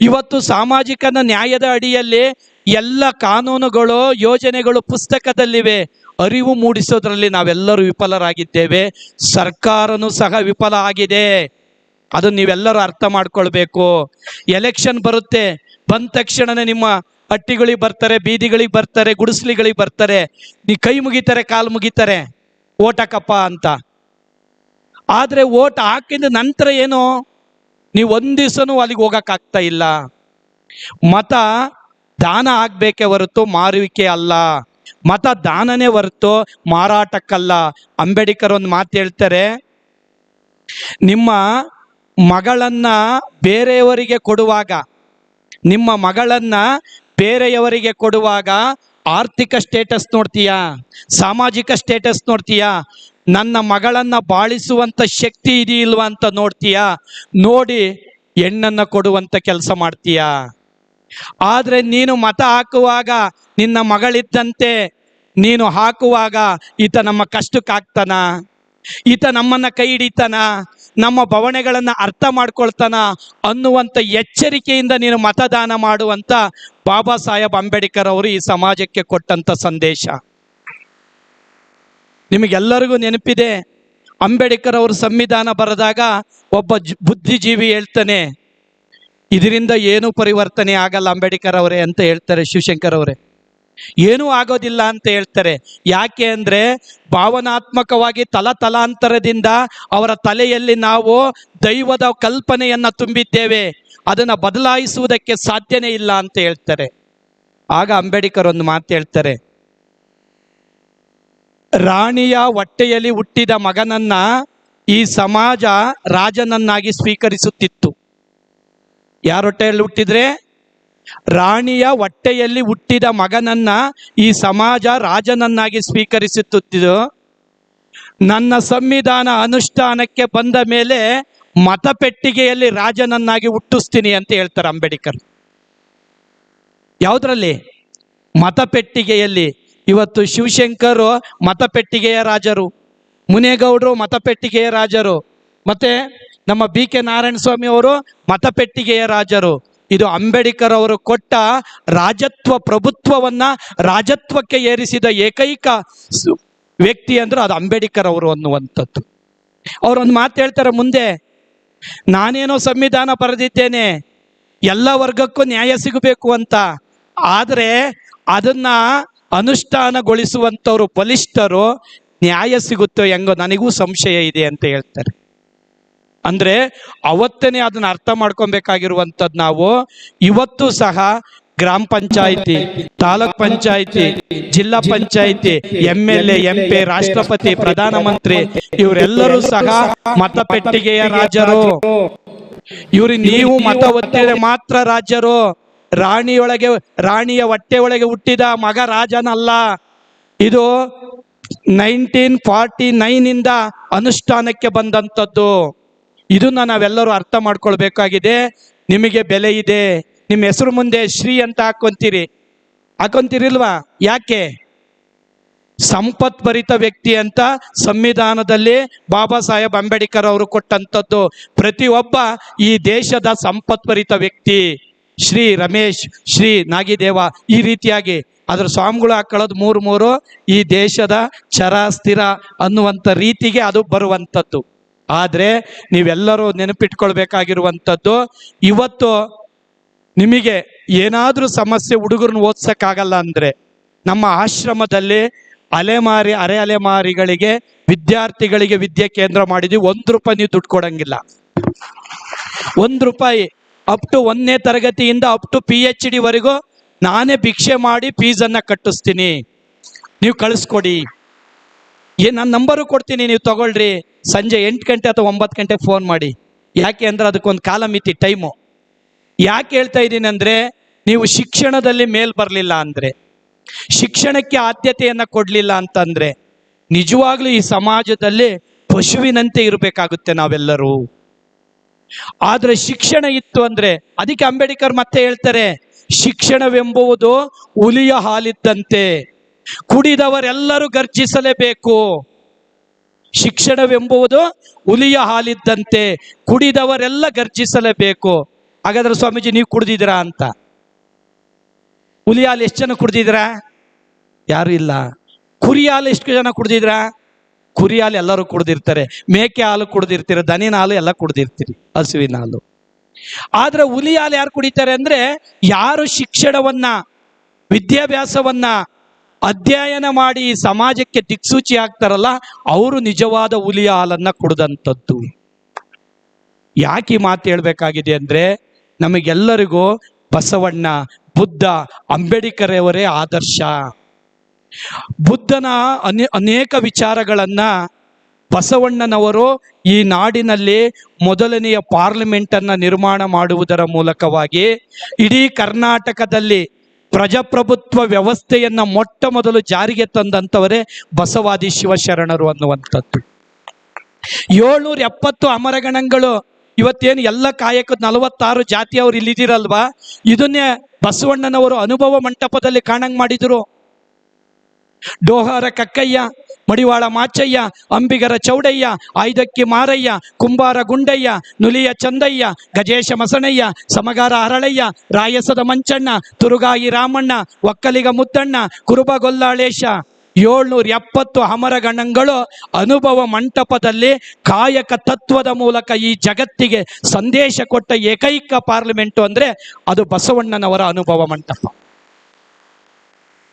ಇವತ್ತು ಸಾಮಾಜಿಕ ನ್ಯಾಯದ ಅಡಿಯಲ್ಲಿ ಎಲ್ಲ ಕಾನೂನುಗಳು ಯೋಜನೆಗಳು ಪುಸ್ತಕದಲ್ಲಿವೆ, ಅರಿವು ಮೂಡಿಸೋದ್ರಲ್ಲಿ ನಾವೆಲ್ಲರೂ ವಿಫಲರಾಗಿದ್ದೇವೆ. ಸರ್ಕಾರನೂ ಸಹ ವಿಫಲ ಆಗಿದೆ. ಅದನ್ನ ನೀವೆಲ್ಲರೂ ಅರ್ಥ ಮಾಡ್ಕೊಳ್ಬೇಕು. ಎಲೆಕ್ಷನ್ ಬರುತ್ತೆ, ಬಂದ ತಕ್ಷಣನೇ ನಿಮ್ಮ ಹಟ್ಟಿಗಳಿಗೆ ಬರ್ತಾರೆ, ಬೀದಿಗಳಿಗೆ ಬರ್ತಾರೆ, ಗುಡಿಸ್ಲಿಗಳಿಗೆ ಬರ್ತಾರೆ, ನೀ ಕೈ ಮುಗಿತಾರೆ, ಕಾಲು ಮುಗಿತಾರೆ, ಓಟ್ ಹಾಕಪ್ಪ ಅಂತ. ಆದ್ರೆ ಓಟ್ ಹಾಕಿದ ನಂತರ ಏನು? ನೀವು ಒಂದ್ ದಿವಸನೂ ಅಲ್ಲಿಗೆ ಹೋಗಕ್ಕಾಗ್ತಾ ಇಲ್ಲ. ಮತ ದಾನ ಆಗ್ಬೇಕೇ ಹೊರತು ಮಾರುವಿಕೆ ಅಲ್ಲ, ಮತ ದಾನನೇ ಹೊರತು ಮಾರಾಟಕ್ಕಲ್ಲ. ಅಂಬೇಡ್ಕರ್ ಒಂದು ಮಾತು ಹೇಳ್ತಾರೆ, ನಿಮ್ಮ ಮಗಳನ್ನ ಬೇರೆಯವರಿಗೆ ಕೊಡುವಾಗ, ನಿಮ್ಮ ಮಗಳನ್ನ ಬೇರೆಯವರಿಗೆ ಕೊಡುವಾಗ ಆರ್ಥಿಕ ಸ್ಟೇಟಸ್ ನೋಡ್ತೀಯಾ, ಸಾಮಾಜಿಕ ಸ್ಟೇಟಸ್ ನೋಡ್ತೀಯಾ, ನನ್ನ ಮಗಳನ್ನ ಬಾಳಿಸುವಂತ ಶಕ್ತಿ ಇದೆಯಿಲ್ವಾ ಅಂತ ನೋಡ್ತೀಯಾ? ನೋಡಿ ಹೆಣ್ಣನ್ನ ಕೊಡುವಂತ ಕೆಲಸ ಮಾಡ್ತೀಯಾ? ಆದ್ರೆ ನೀನು ಮತ ಹಾಕುವಾಗ ನಿನ್ನ ಮಗಳಿದ್ದಂತೆ ನೀನು ಹಾಕುವಾಗ ಈತ ನಮ್ಮ ಕಷ್ಟಕ್ಕಾಗ್ತಾನ, ಈತ ನಮ್ಮನ್ನ ಕೈ ಹಿಡಿತಾನ, ನಮ್ಮ ಭಾವನೆಗಳನ್ನ ಅರ್ಥ ಮಾಡ್ಕೊಳ್ತಾನ ಅನ್ನುವಂಥ ಎಚ್ಚರಿಕೆಯಿಂದ ನೀನು ಮತದಾನ ಮಾಡುವಂತ ಬಾಬಾ ಸಾಹೇಬ್ ಅಂಬೇಡ್ಕರ್ ಅವರು ಈ ಸಮಾಜಕ್ಕೆ ಕೊಟ್ಟಂತ ಸಂದೇಶ. ನಿಮಗೆಲ್ಲರಿಗೂ ನೆನಪಿದೆ, ಅಂಬೇಡ್ಕರ್ ಅವರು ಸಂವಿಧಾನ ಬರೆದಾಗ ಒಬ್ಬ ಬುದ್ಧಿಜೀವಿ ಹೇಳ್ತಾನೆ, ಇದರಿಂದ ಏನೂ ಪರಿವರ್ತನೆ ಆಗಲ್ಲ ಅಂಬೇಡ್ಕರ್ ಅವರೇ ಅಂತ ಹೇಳ್ತಾರೆ. ಶಿವಶಂಕರ್ ಅವರೇ ಏನೂ ಆಗೋದಿಲ್ಲ ಅಂತ ಹೇಳ್ತಾರೆ. ಯಾಕೆ ಅಂದ್ರೆ ಭಾವನಾತ್ಮಕವಾಗಿ ತಲಾಂತರದಿಂದ ಅವರ ತಲೆಯಲ್ಲಿ ನಾವು ದೈವದ ಕಲ್ಪನೆಯನ್ನ ತುಂಬಿದ್ದೇವೆ, ಅದನ್ನ ಬದಲಾಯಿಸುವುದಕ್ಕೆ ಸಾಧ್ಯನೇ ಇಲ್ಲ ಅಂತ ಹೇಳ್ತಾರೆ. ಆಗ ಅಂಬೇಡ್ಕರ್ ಒಂದು ಮಾತು ಹೇಳ್ತಾರೆ, ರಾಣಿಯ ಹೊಟ್ಟೆಯಲ್ಲಿ ಹುಟ್ಟಿದ ಮಗನನ್ನ ಈ ಸಮಾಜ ರಾಜನನ್ನಾಗಿ ಸ್ವೀಕರಿಸುತ್ತಿತ್ತು. ಯಾರ ಹೊಟ್ಟೆಯಲ್ಲಿ ಹುಟ್ಟಿದ್ರೆ? ರಾಣಿಯ ಹೊಟ್ಟೆಯಲ್ಲಿ ಹುಟ್ಟಿದ ಮಗನನ್ನ ಈ ಸಮಾಜ ರಾಜನನ್ನಾಗಿ ಸ್ವೀಕರಿಸುತ್ತಿದ್ದು, ನನ್ನ ಸಂವಿಧಾನ ಅನುಷ್ಠಾನಕ್ಕೆ ಬಂದ ಮೇಲೆ ಮತಪೆಟ್ಟಿಗೆಯಲ್ಲಿ ರಾಜನನ್ನಾಗಿ ಹುಟ್ಟಿಸ್ತೀನಿ ಅಂತ ಹೇಳ್ತಾರೆ ಅಂಬೇಡ್ಕರ್. ಯಾವುದ್ರಲ್ಲಿ? ಮತಪೆಟ್ಟಿಗೆಯಲ್ಲಿ. ಇವತ್ತು ಶಿವಶಂಕರ್ ಮತಪೆಟ್ಟಿಗೆಯ ರಾಜರು, ಮುನೇಗೌಡರು ಮತಪೆಟ್ಟಿಗೆಯ ರಾಜರು, ಮತ್ತೆ ನಮ್ಮ BK ನಾರಾಯಣ ಸ್ವಾಮಿ ಅವರು ಮತಪೆಟ್ಟಿಗೆಯ ರಾಜರು. ಇದು ಅಂಬೇಡ್ಕರ್ ಅವರು ಕೊಟ್ಟ ರಾಜತ್ವ, ಪ್ರಭುತ್ವವನ್ನ ರಾಜತ್ವಕ್ಕೆ ಏರಿಸಿದ ಏಕೈಕ ವ್ಯಕ್ತಿ ಅಂದ್ರೆ ಅದು ಅಂಬೇಡ್ಕರ್ ಅವರು ಅನ್ನುವಂಥದ್ದು. ಅವರೊಂದು ಮಾತು ಹೇಳ್ತಾರೆ ಮುಂದೆ, ನಾನೇನೋ ಸಂವಿಧಾನ ಬರೆದಿದ್ದೇನೆ, ಎಲ್ಲ ವರ್ಗಕ್ಕೂ ನ್ಯಾಯ ಸಿಗಬೇಕು ಅಂತ, ಆದರೆ ಅದನ್ನ ಅನುಷ್ಠಾನಗೊಳಿಸುವಂಥವ್ರು ಬಲಿಷ್ಠರು, ನ್ಯಾಯ ಸಿಗುತ್ತೋ ಹೆಂಗೋ ನನಗೂ ಸಂಶಯ ಇದೆ ಅಂತ ಹೇಳ್ತಾರೆ. ಅಂದ್ರೆ ಅವತ್ತೇನೆ ಅದನ್ನ ಅರ್ಥ ಮಾಡ್ಕೊಬೇಕಾಗಿರುವಂಥದ್ದು. ನಾವು ಇವತ್ತು ಸಹ ಗ್ರಾಮ ಪಂಚಾಯಿತಿ, ತಾಲೂಕ್ ಪಂಚಾಯಿತಿ, ಜಿಲ್ಲಾ ಪಂಚಾಯಿತಿ, MLA, MP, ರಾಷ್ಟ್ರಪತಿ, ಪ್ರಧಾನಮಂತ್ರಿ ಇವರೆಲ್ಲರೂ ಸಹ ಮತಪೆಟ್ಟಿಗೆಯ ರಾಜರು. ಇವ್ರಿಗೆ ನೀವು ಮತ ಒತ್ತಿದ್ರೆ ಮಾತ್ರ ರಾಜರು. ರಾಣಿಯ ಹೊಟ್ಟೆ ಒಳಗೆ ಹುಟ್ಟಿದ ಮಗ ರಾಜನಲ್ಲ. ಇದು 1949 ಇಂದ ಅನುಷ್ಠಾನಕ್ಕೆ ಬಂದಂಥದ್ದು. ಇದನ್ನ ನಾವೆಲ್ಲರೂ ಅರ್ಥ ಮಾಡ್ಕೊಳ್ಬೇಕಾಗಿದೆ. ನಿಮಗೆ ಬೆಲೆ ಇದೆ. ನಿಮ್ಮ ಹೆಸರು ಮುಂದೆ ಶ್ರೀ ಅಂತ ಹಾಕೊಂತೀರಿಲ್ವಾ? ಯಾಕೆ? ಸಂಪತ್ಭರಿತ ವ್ಯಕ್ತಿ ಅಂತ ಸಂವಿಧಾನದಲ್ಲಿ ಬಾಬಾ ಸಾಹೇಬ್ ಅಂಬೇಡ್ಕರ್ ಅವರು ಕೊಟ್ಟಂಥದ್ದು. ಪ್ರತಿಯೊಬ್ಬ ಈ ದೇಶದ ಸಂಪತ್ಭರಿತ ವ್ಯಕ್ತಿ. ಶ್ರೀ ರಮೇಶ್, ಶ್ರೀ ನಾಗಿದೇವ, ಈ ರೀತಿಯಾಗಿ ಅದ್ರ ಸ್ವಾಮಿಗಳು ಹಾಕೊಳ್ಳೋದು 3 ಈ ದೇಶದ ಚರ ಸ್ಥಿರ ಅನ್ನುವಂಥ ರೀತಿಗೆ ಅದು ಬರುವಂಥದ್ದು. ಆದ್ರೆ ನೀವೆಲ್ಲರೂ ನೆನಪಿಟ್ಕೊಳ್ಬೇಕಾಗಿರುವಂಥದ್ದು, ಇವತ್ತು ನಿಮಗೆ ಏನಾದ್ರೂ ಸಮಸ್ಯೆ, ಹುಡುಗರನ್ನ ಓದ್ಸಕ್ಕಾಗಲ್ಲ ಅಂದ್ರೆ ನಮ್ಮ ಆಶ್ರಮದಲ್ಲಿ ಅರೆ ಅಲೆಮಾರಿಗಳಿಗೆ, ವಿದ್ಯಾರ್ಥಿಗಳಿಗೆ ವಿದ್ಯೆ ಕೇಂದ್ರ ಮಾಡಿದ್ವಿ. 1 ರೂಪಾಯಿ ನೀವು ದುಡ್ಡು ಕೊಡಂಗಿಲ್ಲ. 1 ರೂಪಾಯಿ ಅಪ್ ಟು 1ನೇ ತರಗತಿಯಿಂದ ಅಪ್ ಟು PhD ವರೆಗೂ ನಾನೇ ಭಿಕ್ಷೆ ಮಾಡಿ ಫೀಸನ್ನ ಕಟ್ಟಿಸ್ತೀನಿ, ನೀವು ಕಳಿಸ್ಕೊಡಿ. ನನ್ನ ನಂಬರು ಕೊಡ್ತೀನಿ, ನೀವು ತಗೊಳ್ರಿ. ಸಂಜೆ 8 ಗಂಟೆ ಅಥವಾ 9 ಗಂಟೆಗೆ ಫೋನ್ ಮಾಡಿ. ಯಾಕೆ ಅಂದ್ರೆ ಅದಕ್ಕೊಂದು ಕಾಲಮಿತಿ, ಟೈಮು. ಯಾಕೆ ಹೇಳ್ತಾ ಇದ್ದೀನಿ ಅಂದ್ರೆ, ನೀವು ಶಿಕ್ಷಣದಲ್ಲಿ ಮೇಲ್ ಬರಲಿಲ್ಲ ಅಂದ್ರೆ, ಶಿಕ್ಷಣಕ್ಕೆ ಆದ್ಯತೆಯನ್ನ ಕೊಡ್ಲಿಲ್ಲ ಅಂತಂದ್ರೆ ನಿಜವಾಗ್ಲೂ ಈ ಸಮಾಜದಲ್ಲಿ ಪಶುವಿನಂತೆ ಇರಬೇಕಾಗುತ್ತೆ ನಾವೆಲ್ಲರೂ. ಆದ್ರೆ ಶಿಕ್ಷಣ ಇತ್ತು ಅಂದ್ರೆ, ಅದಕ್ಕೆ ಅಂಬೇಡ್ಕರ್ ಮತ್ತೆ ಹೇಳ್ತಾರೆ, ಶಿಕ್ಷಣವೆಂಬುದು ಹುಲಿಯ ಹಾಲಿದ್ದಂತೆ, ಕುಡಿದವರೆಲ್ಲರೂ ಗರ್ಜಿಸಲೇಬೇಕು. ಶಿಕ್ಷಣವೆಂಬುದು ಹುಲಿಯ ಹಾಲಿದ್ದಂತೆ, ಕುಡಿದವರೆಲ್ಲ ಗರ್ಜಿಸಲೇಬೇಕು. ಹಾಗಾದ್ರೆ ಸ್ವಾಮೀಜಿ ನೀವು ಕುಡ್ದಿದ್ದೀರಾ ಅಂತ? ಹುಲಿ ಹಾಲು ಎಷ್ಟು ಜನ ಕುಡ್ದಿದ್ದೀರಾ? ಯಾರು ಇಲ್ಲ. ಕುರಿ ಹಾಲು ಎಷ್ಟು ಜನ ಕುಡ್ದಿದ್ರಾ? ಕುರಿ ಹಾಲು ಎಲ್ಲರೂ ಕುಡ್ದಿರ್ತಾರೆ, ಮೇಕೆ ಹಾಲು ಕುಡ್ದಿರ್ತೀರ, ದನಿನ ಹಾಲು ಎಲ್ಲ ಕುಡ್ದಿರ್ತೀರಿ, ಹಸುವಿನ ಹಾಲು. ಆದ್ರೆ ಹುಲಿ ಹಾಲು ಯಾರು ಕುಡಿತಾರೆ ಅಂದ್ರೆ, ಯಾರು ಶಿಕ್ಷಣವನ್ನ, ವಿದ್ಯಾಭ್ಯಾಸವನ್ನ ಅಧ್ಯಯನ ಮಾಡಿ ಸಮಾಜಕ್ಕೆ ದಿಕ್ಸೂಚಿ ಆಗ್ತಾರಲ್ಲ, ಅವರು ನಿಜವಾದ ಹುಲಿಯ ಹಾಲನ್ನ ಕುಡ್ದಂಥದ್ದು. ಯಾಕೆ ಈ ಮಾತು ಹೇಳ್ಬೇಕಾಗಿದೆ ಅಂದ್ರೆ, ನಮಗೆಲ್ಲರಿಗೂ ಬಸವಣ್ಣ, ಬುದ್ಧ, ಅಂಬೇಡ್ಕರ್ ಅವರೇ ಆದರ್ಶ. ಬುದ್ಧನ ಅನೇಕ ವಿಚಾರಗಳನ್ನ ಬಸವಣ್ಣನವರು ಈ ನಾಡಿನಲ್ಲಿ ಮೊದಲನೆಯ ಪಾರ್ಲಿಮೆಂಟ್ ಅನ್ನ ನಿರ್ಮಾಣ ಮಾಡುವುದರ ಮೂಲಕವಾಗಿ ಇಡೀ ಕರ್ನಾಟಕದಲ್ಲಿ ಪ್ರಜಾಪ್ರಭುತ್ವ ವ್ಯವಸ್ಥೆಯನ್ನ ಮೊಟ್ಟ ಮೊದಲು ಜಾರಿಗೆ ತಂದಂಥವರೇ ಬಸವಾದಿ ಶಿವಶರಣರು ಅನ್ನುವಂಥದ್ದು. 770 ಅಮರಗಣಗಳು ಇವತ್ತೇನು ಎಲ್ಲ ಕಾಯಕದ 46 ಜಾತಿಯವರು ಇಲ್ಲಿದ್ದೀರಲ್ವಾ, ಇದನ್ನೇ ಬಸವಣ್ಣನವರು ಅನುಭವ ಮಂಟಪದಲ್ಲಿ ಕಾಣಂಗ್ ಮಾಡಿದ್ರು. ಡೋಹಾರ ಕಕ್ಕಯ್ಯ, ಮಡಿವಾಳ ಮಾಚಯ್ಯ, ಅಂಬಿಗರ ಚೌಡಯ್ಯ, ಆಯ್ದಕ್ಕಿ ಮಾರಯ್ಯ, ಕುಂಬಾರ ಗುಂಡಯ್ಯ, ನುಲಿಯ ಚಂದಯ್ಯ, ಗಜೇಶ ಮಸಣಯ್ಯ, ಸಮಗಾರ ಹರಳಯ್ಯ, ರಾಯಸದ ಮಂಚಣ್ಣ, ತುರುಗಾಯಿ ರಾಮಣ್ಣ, ಒಕ್ಕಲಿಗ ಮುದ್ದಣ್ಣ, ಕುರುಬಗೊಲ್ಲಾಳೇಶ, 770 ಅಮರಗಣಗಳು ಅನುಭವ ಮಂಟಪದಲ್ಲಿ ಕಾಯಕ ತತ್ವದ ಮೂಲಕ ಈ ಜಗತ್ತಿಗೆ ಸಂದೇಶ ಕೊಟ್ಟ ಏಕೈಕ ಪಾರ್ಲಿಮೆಂಟು ಅಂದ್ರೆ ಅದು ಬಸವಣ್ಣನವರ ಅನುಭವ ಮಂಟಪ.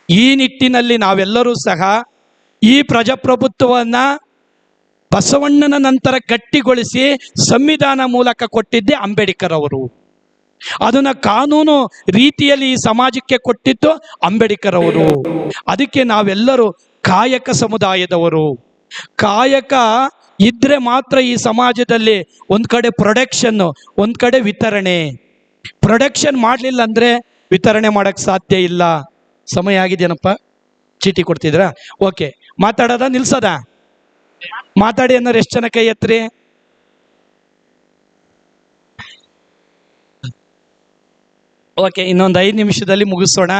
ಈ ನಿಟ್ಟಿನಲ್ಲಿ ನಾವೆಲ್ಲರೂ ಸಹ ಈ ಪ್ರಜಾಪ್ರಭುತ್ವವನ್ನ ಬಸವಣ್ಣನ ನಂತರ ಗಟ್ಟಿಗೊಳಿಸಿ ಸಂವಿಧಾನ ಮೂಲಕ ಕೊಟ್ಟಿದ್ದೆ ಅಂಬೇಡ್ಕರ್ ಅವರು. ಅದನ್ನ ಕಾನೂನು ರೀತಿಯಲ್ಲಿ ಈ ಸಮಾಜಕ್ಕೆ ಕೊಟ್ಟಿದ್ದು ಅಂಬೇಡ್ಕರ್ ಅವರು. ಅದಕ್ಕೆ ನಾವೆಲ್ಲರೂ ಕಾಯಕ ಸಮುದಾಯದವರು. ಕಾಯಕ ಇದ್ರೆ ಮಾತ್ರ ಈ ಸಮಾಜದಲ್ಲಿ ಒಂದ್ ಕಡೆ ಪ್ರೊಡಕ್ಷನ್, ಒಂದ್ ಕಡೆ ವಿತರಣೆ. ಪ್ರೊಡಕ್ಷನ್ ಮಾಡಲಿಲ್ಲ ಅಂದ್ರೆ ವಿತರಣೆ ಮಾಡಕ್ ಸಾಧ್ಯ ಇಲ್ಲ. ಸಮಯ ಆಗಿದೆಯೇನಪ್ಪ? ಚೀಟಿ ಕೊಡ್ತಿದ್ರಾ? ಓಕೆ, ಮಾತಾಡೋದ ನಿಲ್ಸದ? ಮಾತಾಡಿ ಅನ್ನೋರು ಎಷ್ಟು ಜನ ಕೈ ಎತ್ರಿ? ಓಕೆ, ಇನ್ನೊಂದು 5 ನಿಮಿಷದಲ್ಲಿ ಮುಗಿಸೋಣ.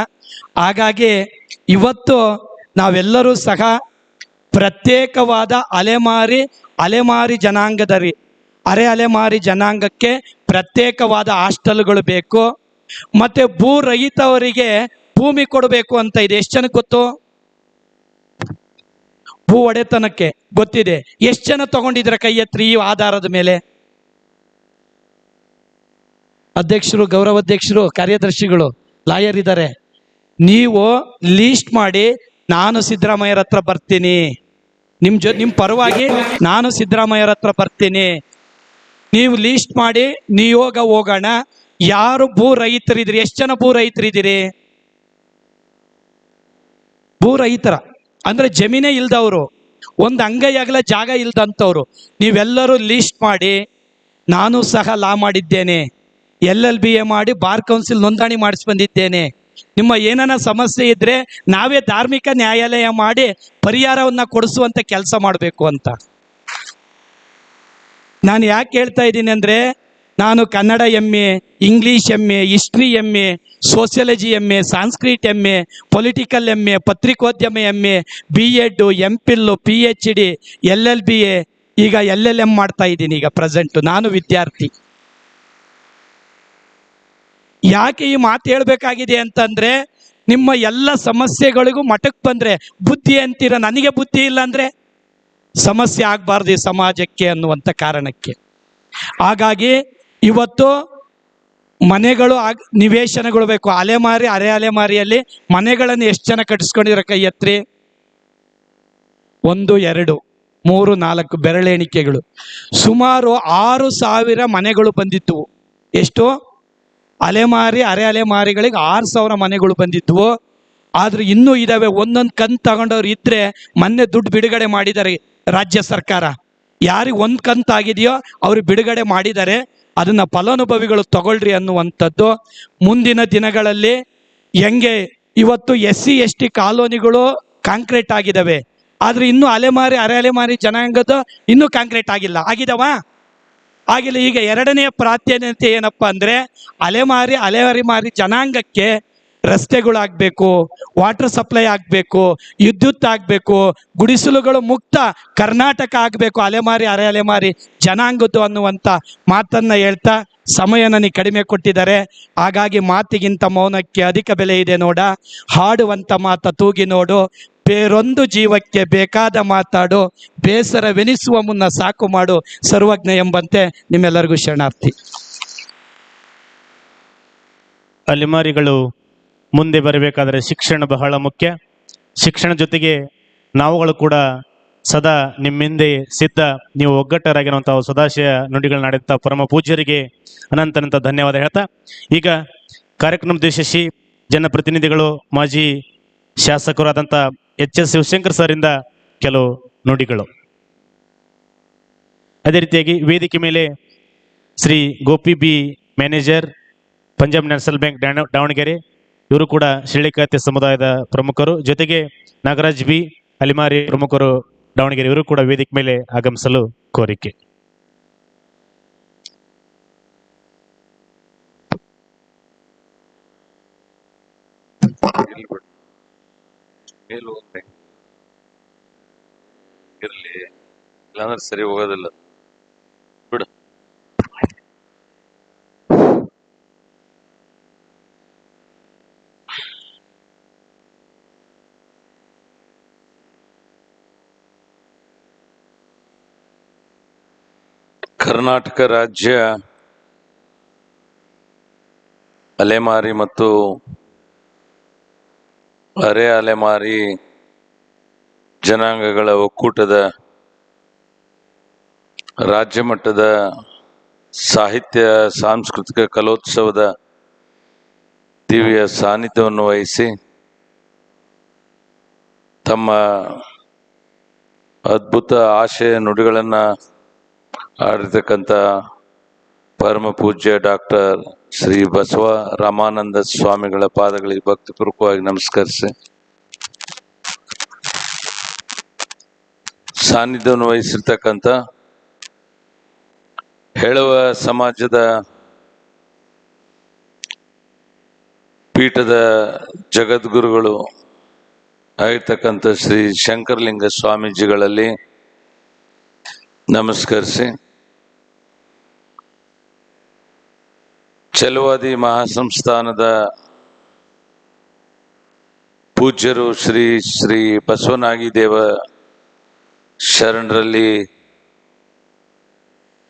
ಹಾಗಾಗಿ ಇವತ್ತು ನಾವೆಲ್ಲರೂ ಸಹ ಪ್ರತ್ಯೇಕವಾದ ಅಲೆಮಾರಿ ಜನಾಂಗದರಿ ಅಲೆಮಾರಿ ಜನಾಂಗಕ್ಕೆ ಪ್ರತ್ಯೇಕವಾದ ಹಾಸ್ಟೆಲ್ಗಳು ಬೇಕು. ಮತ್ತೆ ಭೂ ರಹಿತವರಿಗೆ ಭೂಮಿ ಕೊಡಬೇಕು ಅಂತ ಇದೆ. ಎಷ್ಟು ಜನಕ್ಕೆ ಗೊತ್ತು? ಭೂ ಒಡೆತನಕ್ಕೆ ಗೊತ್ತಿದೆ. ಎಷ್ಟು ಜನ ತಗೊಂಡಿದ್ರ ಕೈ ಎತ್ರಿ ಈ ಆಧಾರದ ಮೇಲೆ? ಅಧ್ಯಕ್ಷರು, ಗೌರವಾಧ್ಯಕ್ಷರು, ಕಾರ್ಯದರ್ಶಿಗಳು, ಲಾಯರ್ ಇದ್ದಾರೆ. ನೀವು ಲೀಸ್ಟ್ ಮಾಡಿ, ನಾನು ಸಿದ್ದರಾಮಯ್ಯರ ಹತ್ರ ಬರ್ತೀನಿ, ನಿಮ್ಮ ಪರವಾಗಿ ನಾನು ಸಿದ್ದರಾಮಯ್ಯರ ಹತ್ರ ಬರ್ತೀನಿ, ನೀವು ಲೀಸ್ಟ್ ಮಾಡಿ, ನಿಯೋಗ ಹೋಗೋಣ. ಯಾರು ಭೂ ರಹಿತರಿದ್ದೀರಿ? ಎಷ್ಟು ಜನ ಭೂ ರಹಿತರಿದ್ದೀರಿ? ಭೂ ರಹಿತರ ಅಂದ್ರೆ ಜಮೀನೇ ಇಲ್ದವರು, ಒಂದು ಅಂಗೈ ಅಗಲ ಜಾಗ ಇಲ್ದಂಥವ್ರು. ನೀವೆಲ್ಲರೂ ಲೀಸ್ಟ್ ಮಾಡಿ. ನಾನು ಸಹ ಲಾ ಮಾಡಿದ್ದೇನೆ, LLBA ಮಾಡಿ ಬಾರ್ ಕೌನ್ಸಿಲ್ ನೋಂದಣಿ ಮಾಡಿಸಿ ಬಂದಿದ್ದೇನೆ. ನಿಮ್ಮ ಏನಾನ ಸಮಸ್ಯೆ ಇದ್ರೆ ನಾವೇ ಧಾರ್ಮಿಕ ನ್ಯಾಯಾಲಯ ಮಾಡಿ ಪರಿಹಾರವನ್ನ ಕೊಡಿಸುವಂತ ಕೆಲಸ ಮಾಡಬೇಕು ಅಂತ. ನಾನು ಯಾಕೆ ಹೇಳ್ತಾ ಇದ್ದೀನಿ ಅಂದ್ರೆ, ನಾನು Kannada MA, English MA, history MA, sociology MA, Sanskrit MA, political MA, ಪತ್ರಿಕೋದ್ಯಮ MA, B.Ed, MPhil, PhD, LLBA, ಈಗ LLM ಮಾಡ್ತಾ ಇದ್ದೀನಿ ಈಗ ಪ್ರೆಸೆಂಟ್. ನಾನು ವಿದ್ಯಾರ್ಥಿ. ಯಾಕೆ ಈ ಮಾತು ಹೇಳ್ಬೇಕಾಗಿದೆ ಅಂತಂದ್ರೆ, ನಿಮ್ಮ ಎಲ್ಲ ಸಮಸ್ಯೆಗಳಿಗೂ ಮಠಕ್ಕೆ ಬಂದ್ರೆ ಬುದ್ಧಿ ಅಂತೀರ, ನನಗೆ ಬುದ್ಧಿ ಇಲ್ಲ ಅಂದ್ರೆ ಸಮಸ್ಯೆ ಆಗ್ಬಾರ್ದು ಈ ಸಮಾಜಕ್ಕೆ ಅನ್ನುವಂಥ ಕಾರಣಕ್ಕೆ. ಹಾಗಾಗಿ ಇವತ್ತು ಮನೆಗಳು ನಿವೇಶನಗಳು ಬೇಕು. ಅಲೆಮಾರಿ ಅಲೆಮಾರಿಯಲ್ಲಿ ಮನೆಗಳನ್ನು ಎಷ್ಟು ಜನ ಕಟ್ಟಿಸ್ಕೊಂಡಿರೋ ಕೈ ಎತ್ರಿ? 1 2 3 4 ಬೆರಳೆಣಿಕೆಗಳು. ಸುಮಾರು 6,000 ಮನೆಗಳು ಬಂದಿದ್ವು. ಎಷ್ಟು? ಅಲೆಮಾರಿ ಅಲೆಮಾರಿಗಳಿಗೆ 6,000 ಮನೆಗಳು ಬಂದಿದ್ವು. ಆದ್ರೆ ಇನ್ನೂ ಇದಾವೆ. ಒಂದೊಂದು ಕಂತು ತಗೊಂಡವ್ರು ಇದ್ರೆ ಮೊನ್ನೆ ದುಡ್ಡು ಬಿಡುಗಡೆ ಮಾಡಿದ್ದಾರೆ ರಾಜ್ಯ ಸರ್ಕಾರ. ಯಾರಿಗೆ ಒಂದು ಕಂತು ಆಗಿದೆಯೋ ಅವ್ರು ಬಿಡುಗಡೆ ಮಾಡಿದ್ದಾರೆ. ಅದನ್ನ ಫಲಾನುಭವಿಗಳು ತಗೊಳ್ರಿ ಅನ್ನುವಂಥದ್ದು. ಮುಂದಿನ ದಿನಗಳಲ್ಲಿ ಹೆಂಗೆ ಇವತ್ತು SC ST ಕಾಲೋನಿಗಳು ಕಾಂಕ್ರೀಟ್ ಆಗಿದ್ದಾವೆ, ಆದ್ರೆ ಇನ್ನೂ ಅಲೆಮಾರಿ ಅಲೆಮಾರಿ ಜನಾಂಗದ ಇನ್ನೂ ಕಾಂಕ್ರೀಟ್ ಆಗಿಲ್ಲ. ಆಗಿದಾವ? ಆಗಿಲ್ಲ. ಈಗ ಎರಡನೆಯ ಪ್ರಾಧಾನ್ಯತೆ ಏನಪ್ಪಾ ಅಂದ್ರೆ, ಅಲೆಮಾರಿ ಅಲೆಮಾರಿ ಜನಾಂಗಕ್ಕೆ ರಸ್ತೆಗಳಾಗಬೇಕು, ವಾಟರ್ ಸಪ್ಲೈ ಆಗಬೇಕು, ವಿದ್ಯುತ್ ಆಗಬೇಕು, ಗುಡಿಸಲುಗಳು ಮುಕ್ತ ಕರ್ನಾಟಕ ಆಗಬೇಕು ಅಲೆಮಾರಿ ಅಲೆಮಾರಿ ಜನಾಂಗದ್ದು ಅನ್ನುವಂಥ ಮಾತನ್ನ ಹೇಳ್ತಾ ಸಮಯ ನನಗೆ ಕಡಿಮೆ ಕೊಟ್ಟಿದ್ದಾರೆ. ಹಾಗಾಗಿ ಮಾತಿಗಿಂತ ಮೌನಕ್ಕೆ ಅಧಿಕ ಬೆಲೆ ಇದೆ ನೋಡ. ಹಾಡುವಂಥ ಮಾತ ತೂಗಿ ನೋಡು, ಬೇರೊಂದು ಜೀವಕ್ಕೆ ಬೇಕಾದ ಮಾತಾಡು, ಬೇಸರವೆನಿಸುವ ಮುನ್ನ ಸಾಕು ಮಾಡು, ಸರ್ವಜ್ಞ ಎಂಬಂತೆ ನಿಮ್ಮೆಲ್ಲರಿಗೂ ಶರಣಾರ್ಥಿ. ಅಲೆಮಾರಿಗಳು ಮುಂದೆ ಬರಬೇಕಾದರೆ ಶಿಕ್ಷಣ ಬಹಳ ಮುಖ್ಯ. ಶಿಕ್ಷಣ ಜೊತೆಗೆ ನಾವುಗಳು ಕೂಡ ಸದಾ ನಿಮ್ಮಿಂದೆ ಸಿದ್ಧ. ನೀವು ಒಗ್ಗಟ್ಟರಾಗಿರುವಂತಹ ಸದಾಶಯ ನುಡಿಗಳನ್ನಾಡಿದಂಥ ಪರಮ ಪೂಜ್ಯರಿಗೆ ಅನಂತ ಧನ್ಯವಾದ ಹೇಳ್ತಾ, ಈಗ ಕಾರ್ಯಕ್ರಮ ಉದ್ದೇಶಿಸಿ ಜನಪ್ರತಿನಿಧಿಗಳು, ಮಾಜಿ ಶಾಸಕರಾದಂಥ HS ಶಿವಶಂಕರ್ ಸರಿಂದ ಕೆಲವು ನುಡಿಗಳು. ಅದೇ ರೀತಿಯಾಗಿ ವೇದಿಕೆ ಮೇಲೆ Shri Gopi B, manager, Punjab national bank Davanagere, ಇವರು ಕೂಡ ಶಿಳ್ಳಿಕಾತಿ ಸಮುದಾಯದ ಪ್ರಮುಖರು. ಜೊತೆಗೆ ನಾಗರಾಜ್ B, ಅಲೆಮಾರಿ ಪ್ರಮುಖರು ದಾವಣಗೆರೆ, ಇವರು ಕೂಡ ವೇದಿಕೆ ಮೇಲೆ ಆಗಮಿಸಲು ಕೋರಿಕೆ. ಇಲ್ಲಿ ಬಿಡು ಮೇಲ್ ಹೋಗ್ಬೇಕು ಇರ್ಲಿ ಇಲ್ಲಾಂದ್ರೆ ಸರಿ ಹೋಗೋದಿಲ್ಲ ಬಿಡು. ಕರ್ನಾಟಕ ರಾಜ್ಯ ಅಲೆಮಾರಿ ಮತ್ತು ಅರೆ ಅಲೆಮಾರಿ ಜನಾಂಗಗಳ ಒಕ್ಕೂಟದ ರಾಜ್ಯ ಮಟ್ಟದ ಸಾಹಿತ್ಯ ಸಾಂಸ್ಕೃತಿಕ ಕಲೋತ್ಸವದ ದಿವ್ಯ ಸಾನ್ನಿಧ್ಯವನ್ನು ವಹಿಸಿ ತಮ್ಮ ಅದ್ಭುತ ಆಶಯ ನುಡಿಗಳನ್ನು ಆಡಿರ್ತಕ್ಕಂಥ ಪರಮ ಪೂಜ್ಯ ಡಾಕ್ಟರ್ ಶ್ರೀ ಬಸವ ರಾಮಾನಂದ ಸ್ವಾಮಿಗಳ ಪಾದಗಳಿಗೆ ಭಕ್ತಿಪೂರ್ವಕವಾಗಿ ನಮಸ್ಕರಿಸಿ ಸಾನ್ನಿಧ್ಯವನ್ನು ವಹಿಸಿರ್ತಕ್ಕಂಥ ಹೇಳುವ ಸಮಾಜದ ಪೀಠದ ಜಗದ್ಗುರುಗಳು ಆಗಿರ್ತಕ್ಕಂಥ ಶ್ರೀ ಶಂಕರಲಿಂಗ ಸ್ವಾಮೀಜಿಗಳಲ್ಲಿ ನಮಸ್ಕರಿಸಿ ಛಲವಾದಿ ಮಹಾಸಂಸ್ಥಾನದ ಪೂಜ್ಯರು ಶ್ರೀ ಶ್ರೀ ಬಸವನಾಗಿದೇವ ಶರಣರಲ್ಲಿ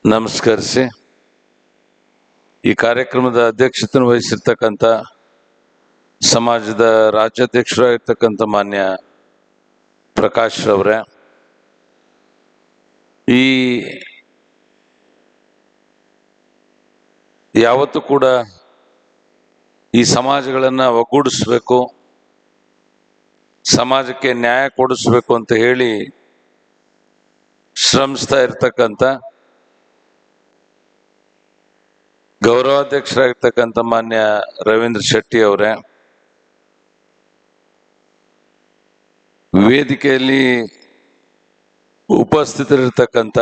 ನಮಸ್ಕರಿಸಿ ಈ ಕಾರ್ಯಕ್ರಮದ ಅಧ್ಯಕ್ಷತೆಯನ್ನು ವಹಿಸಿರ್ತಕ್ಕಂಥ ಸಮಾಜದ ರಾಜ್ಯಾಧ್ಯಕ್ಷರಾಗಿರ್ತಕ್ಕಂಥ ಮಾನ್ಯ ಪ್ರಕಾಶ್ ರವರೇ, ಈ ಯಾವತ್ತೂ ಕೂಡ ಈ ಸಮಾಜಗಳನ್ನು ಒಗ್ಗೂಡಿಸ್ಬೇಕು, ಸಮಾಜಕ್ಕೆ ನ್ಯಾಯ ಕೊಡಿಸ್ಬೇಕು ಅಂತ ಹೇಳಿ ಶ್ರಮಿಸ್ತಾ ಇರ್ತಕ್ಕಂಥ ಗೌರವಾಧ್ಯಕ್ಷರಾಗಿರ್ತಕ್ಕಂಥ ಮಾನ್ಯ ರವೀಂದ್ರ ಶೆಟ್ಟಿ ಅವರೇ, ವೇದಿಕೆಯಲ್ಲಿ ಉಪಸ್ಥಿತರಿರ್ತಕ್ಕಂಥ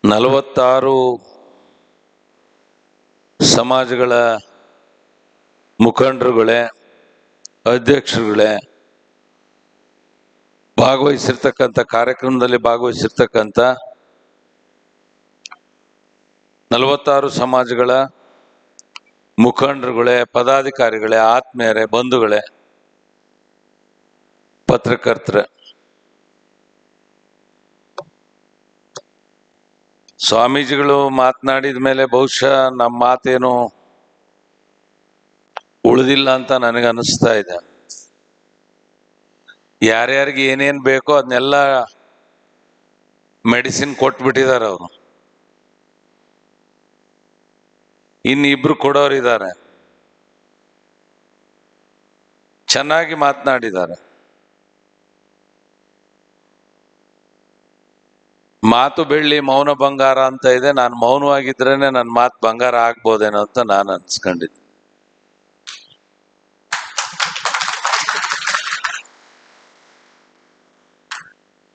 46 ಸಮಾಜಗಳ ಮುಖಂಡರುಗಳೇ, ಅಧ್ಯಕ್ಷರುಗಳೇ, ಭಾಗವಹಿಸಿರ್ತಕ್ಕಂಥ ಕಾರ್ಯಕ್ರಮದಲ್ಲಿ ಭಾಗವಹಿಸಿರ್ತಕ್ಕಂಥ 46 ಸಮಾಜಗಳ ಮುಖಂಡರುಗಳೇ, ಪದಾಧಿಕಾರಿಗಳೇ, ಆತ್ಮೀಯರೇ, ಬಂಧುಗಳೇ, ಪತ್ರಕರ್ತರೇ, ಸ್ವಾಮೀಜಿಗಳು ಮಾತನಾಡಿದ ಮೇಲೆ ಬಹುಶಃ ನಮ್ಮ ಮಾತೇನು ಉಳಿದಿಲ್ಲ ಅಂತ ನನಗೆ ಅನಿಸ್ತಾ ಇದೆ. ಯಾರ್ಯಾರಿಗೆ ಏನೇನ್ ಬೇಕೋ ಅದನ್ನೆಲ್ಲ ಮೆಡಿಸಿನ್ ಕೊಟ್ಬಿಟ್ಟಿದ್ದಾರೆ ಅವರು. ಇನ್ನಿಬ್ರು ಕೊಡೋರಿದ್ದಾರೆ, ಚೆನ್ನಾಗಿ ಮಾತನಾಡಿದ್ದಾರೆ. ಮಾತು ಬೆಳ್ಳಿ ಮೌನ ಬಂಗಾರ ಅಂತ ಇದೆ. ನಾನು ಮೌನವಾಗಿದ್ರೇನೆ ನನ್ನ ಮಾತು ಬಂಗಾರ ಆಗ್ಬೋದೇನೋ ಅಂತ ನಾನು ಅನ್ಸ್ಕೊಂಡಿದ್ದೆ.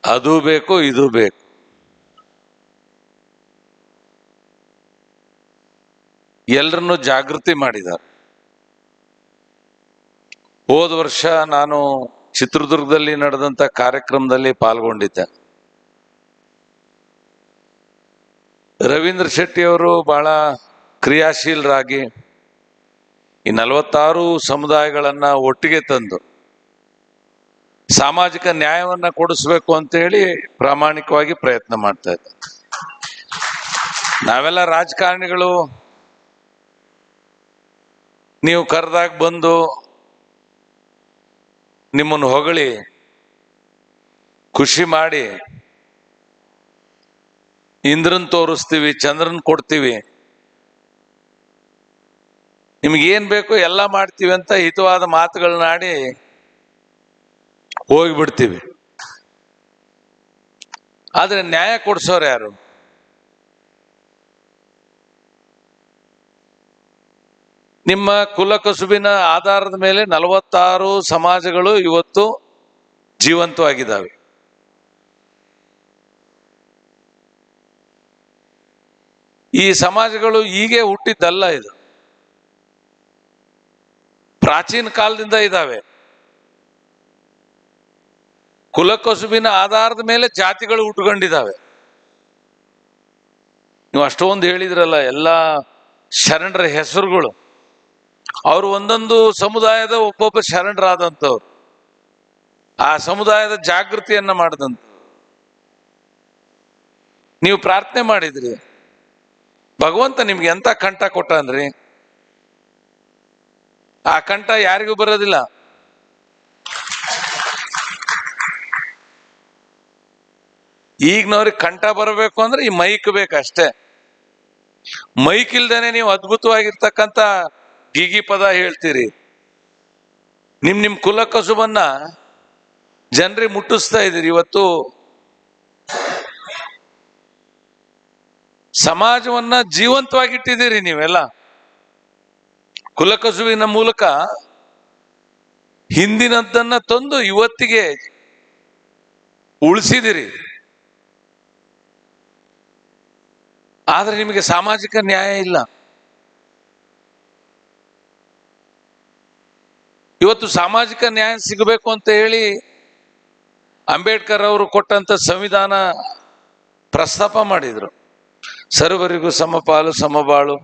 ಅದು ಬೇಕು, ಇದು ಬೇಕು. ಎಲ್ರನ್ನೂ ಜಾಗೃತಿ ಮಾಡಿದ್ದಾರೆ. ಹೋದ ವರ್ಷ ನಾನು ಚಿತ್ರದುರ್ಗದಲ್ಲಿ ನಡೆದಂತ ಕಾರ್ಯಕ್ರಮದಲ್ಲಿ ಪಾಲ್ಗೊಂಡಿದ್ದೆ. ರವೀಂದ್ರ ಶೆಟ್ಟಿ ಅವರು ಬಹಳ ಕ್ರಿಯಾಶೀಲರಾಗಿ ಈ 46 ಸಮುದಾಯಗಳನ್ನ ಒಟ್ಟಿಗೆ ತಂದು ಸಾಮಾಜಿಕ ನ್ಯಾಯವನ್ನ ಕೊಡಿಸ್ಬೇಕು ಅಂತ ಹೇಳಿ ಪ್ರಾಮಾಣಿಕವಾಗಿ ಪ್ರಯತ್ನ ಮಾಡ್ತಾ ಇದ್ದಾರೆ. ನಾವೆಲ್ಲ ರಾಜಕಾರಣಿಗಳು ನೀವು ಕರೆದಾಗ ಬಂದು ನಿಮ್ಮನ್ನು ಹೊಗಳಿ ಖುಷಿ ಮಾಡಿ ಇಂದ್ರನ್ ತೋರಿಸ್ತೀವಿ, ಚಂದ್ರನ್ ಕೊಡ್ತೀವಿ, ನಿಮ್ಗೇನ್ ಬೇಕು ಎಲ್ಲ ಮಾಡ್ತೀವಿ ಅಂತ ಹಿತವಾದ ಮಾತುಗಳನ್ನಾಡಿ ಹೋಗ್ಬಿಡ್ತೀವಿ. ಆದ್ರೆ ನ್ಯಾಯ ಕೊಡ್ಸೋರು ಯಾರು? ನಿಮ್ಮ ಕುಲಕಸುಬಿನ ಆಧಾರದ ಮೇಲೆ 46 ಸಮಾಜಗಳು ಇವತ್ತು ಜೀವಂತವಾಗಿದ್ದಾವೆ. ಈ ಸಮಾಜಗಳು ಹೀಗೆ ಹುಟ್ಟಿದ್ದಲ್ಲ. ಇದು ಪ್ರಾಚೀನ ಕಾಲದಿಂದ ಇದ್ದಾವೆ. ಕುಲಕಸುಬಿನ ಆಧಾರದ ಮೇಲೆ ಜಾತಿಗಳು ಹುಟ್ಟುಕೊಂಡಿದ್ದಾವೆ. ನೀವು ಅಷ್ಟೊಂದು ಹೇಳಿದ್ರಲ್ಲ ಎಲ್ಲ ಶರಣರ ಹೆಸರುಗಳು, ಅವರು ಒಂದೊಂದು ಸಮುದಾಯದ ಒಬ್ಬೊಬ್ಬ ಶರಣರಾದಂಥವ್ರು, ಆ ಸಮುದಾಯದ ಜಾಗೃತಿಯನ್ನ ಮಾಡಿದಂತ. ನೀವು ಪ್ರಾರ್ಥನೆ ಮಾಡಿದ್ರಿ, ಭಗವಂತ ನಿಮ್ಗೆ ಎಂತ ಕಂಠ ಕೊಟ್ಟ ಅಂದ್ರಿ, ಆ ಕಂಠ ಯಾರಿಗೂ ಬರೋದಿಲ್ಲ. ಈಗಿನವ್ರಿಗೆ ಕಂಠ ಬರಬೇಕು ಅಂದ್ರೆ ಈ ಮೈಕ್ ಬೇಕಷ್ಟೇ. ಮೈಕ್ ಇಲ್ದೇನೆ ನೀವು ಅದ್ಭುತವಾಗಿರ್ತಕ್ಕಂಥ ಗೀಗಿ ಪದ ಹೇಳ್ತೀರಿ. ನಿಮ್ ಕುಲ ಕಸುಬನ್ನ ಜನರಿಗೆ ಮುಟ್ಟಿಸ್ತಾ ಇದ್ದೀರಿ. ಇವತ್ತು ಸಮಾಜವನ್ನ ಜೀವಂತವಾಗಿಟ್ಟಿದ್ದೀರಿ ನೀವೆಲ್ಲ. ಕುಲಕಸುವಿನ ಮೂಲಕ ಹಿಂದಿನದ್ದನ್ನ ತಂದು ಇವತ್ತಿಗೆ ಉಳಿಸಿದಿರಿ. ಆದ್ರೆ ನಿಮಗೆ ಸಾಮಾಜಿಕ ನ್ಯಾಯ ಇಲ್ಲ. ಇವತ್ತು ಸಾಮಾಜಿಕ ನ್ಯಾಯ ಸಿಗಬೇಕು ಅಂತ ಹೇಳಿ ಅಂಬೇಡ್ಕರ್ ಅವರು ಕೊಟ್ಟಂತ ಸಂವಿಧಾನ ಪ್ರಸ್ತಾಪ ಮಾಡಿದ್ರು. ಸರ್ವರಿಗೂ ಸಮಪಾಲು ಸಮಬಾಳು,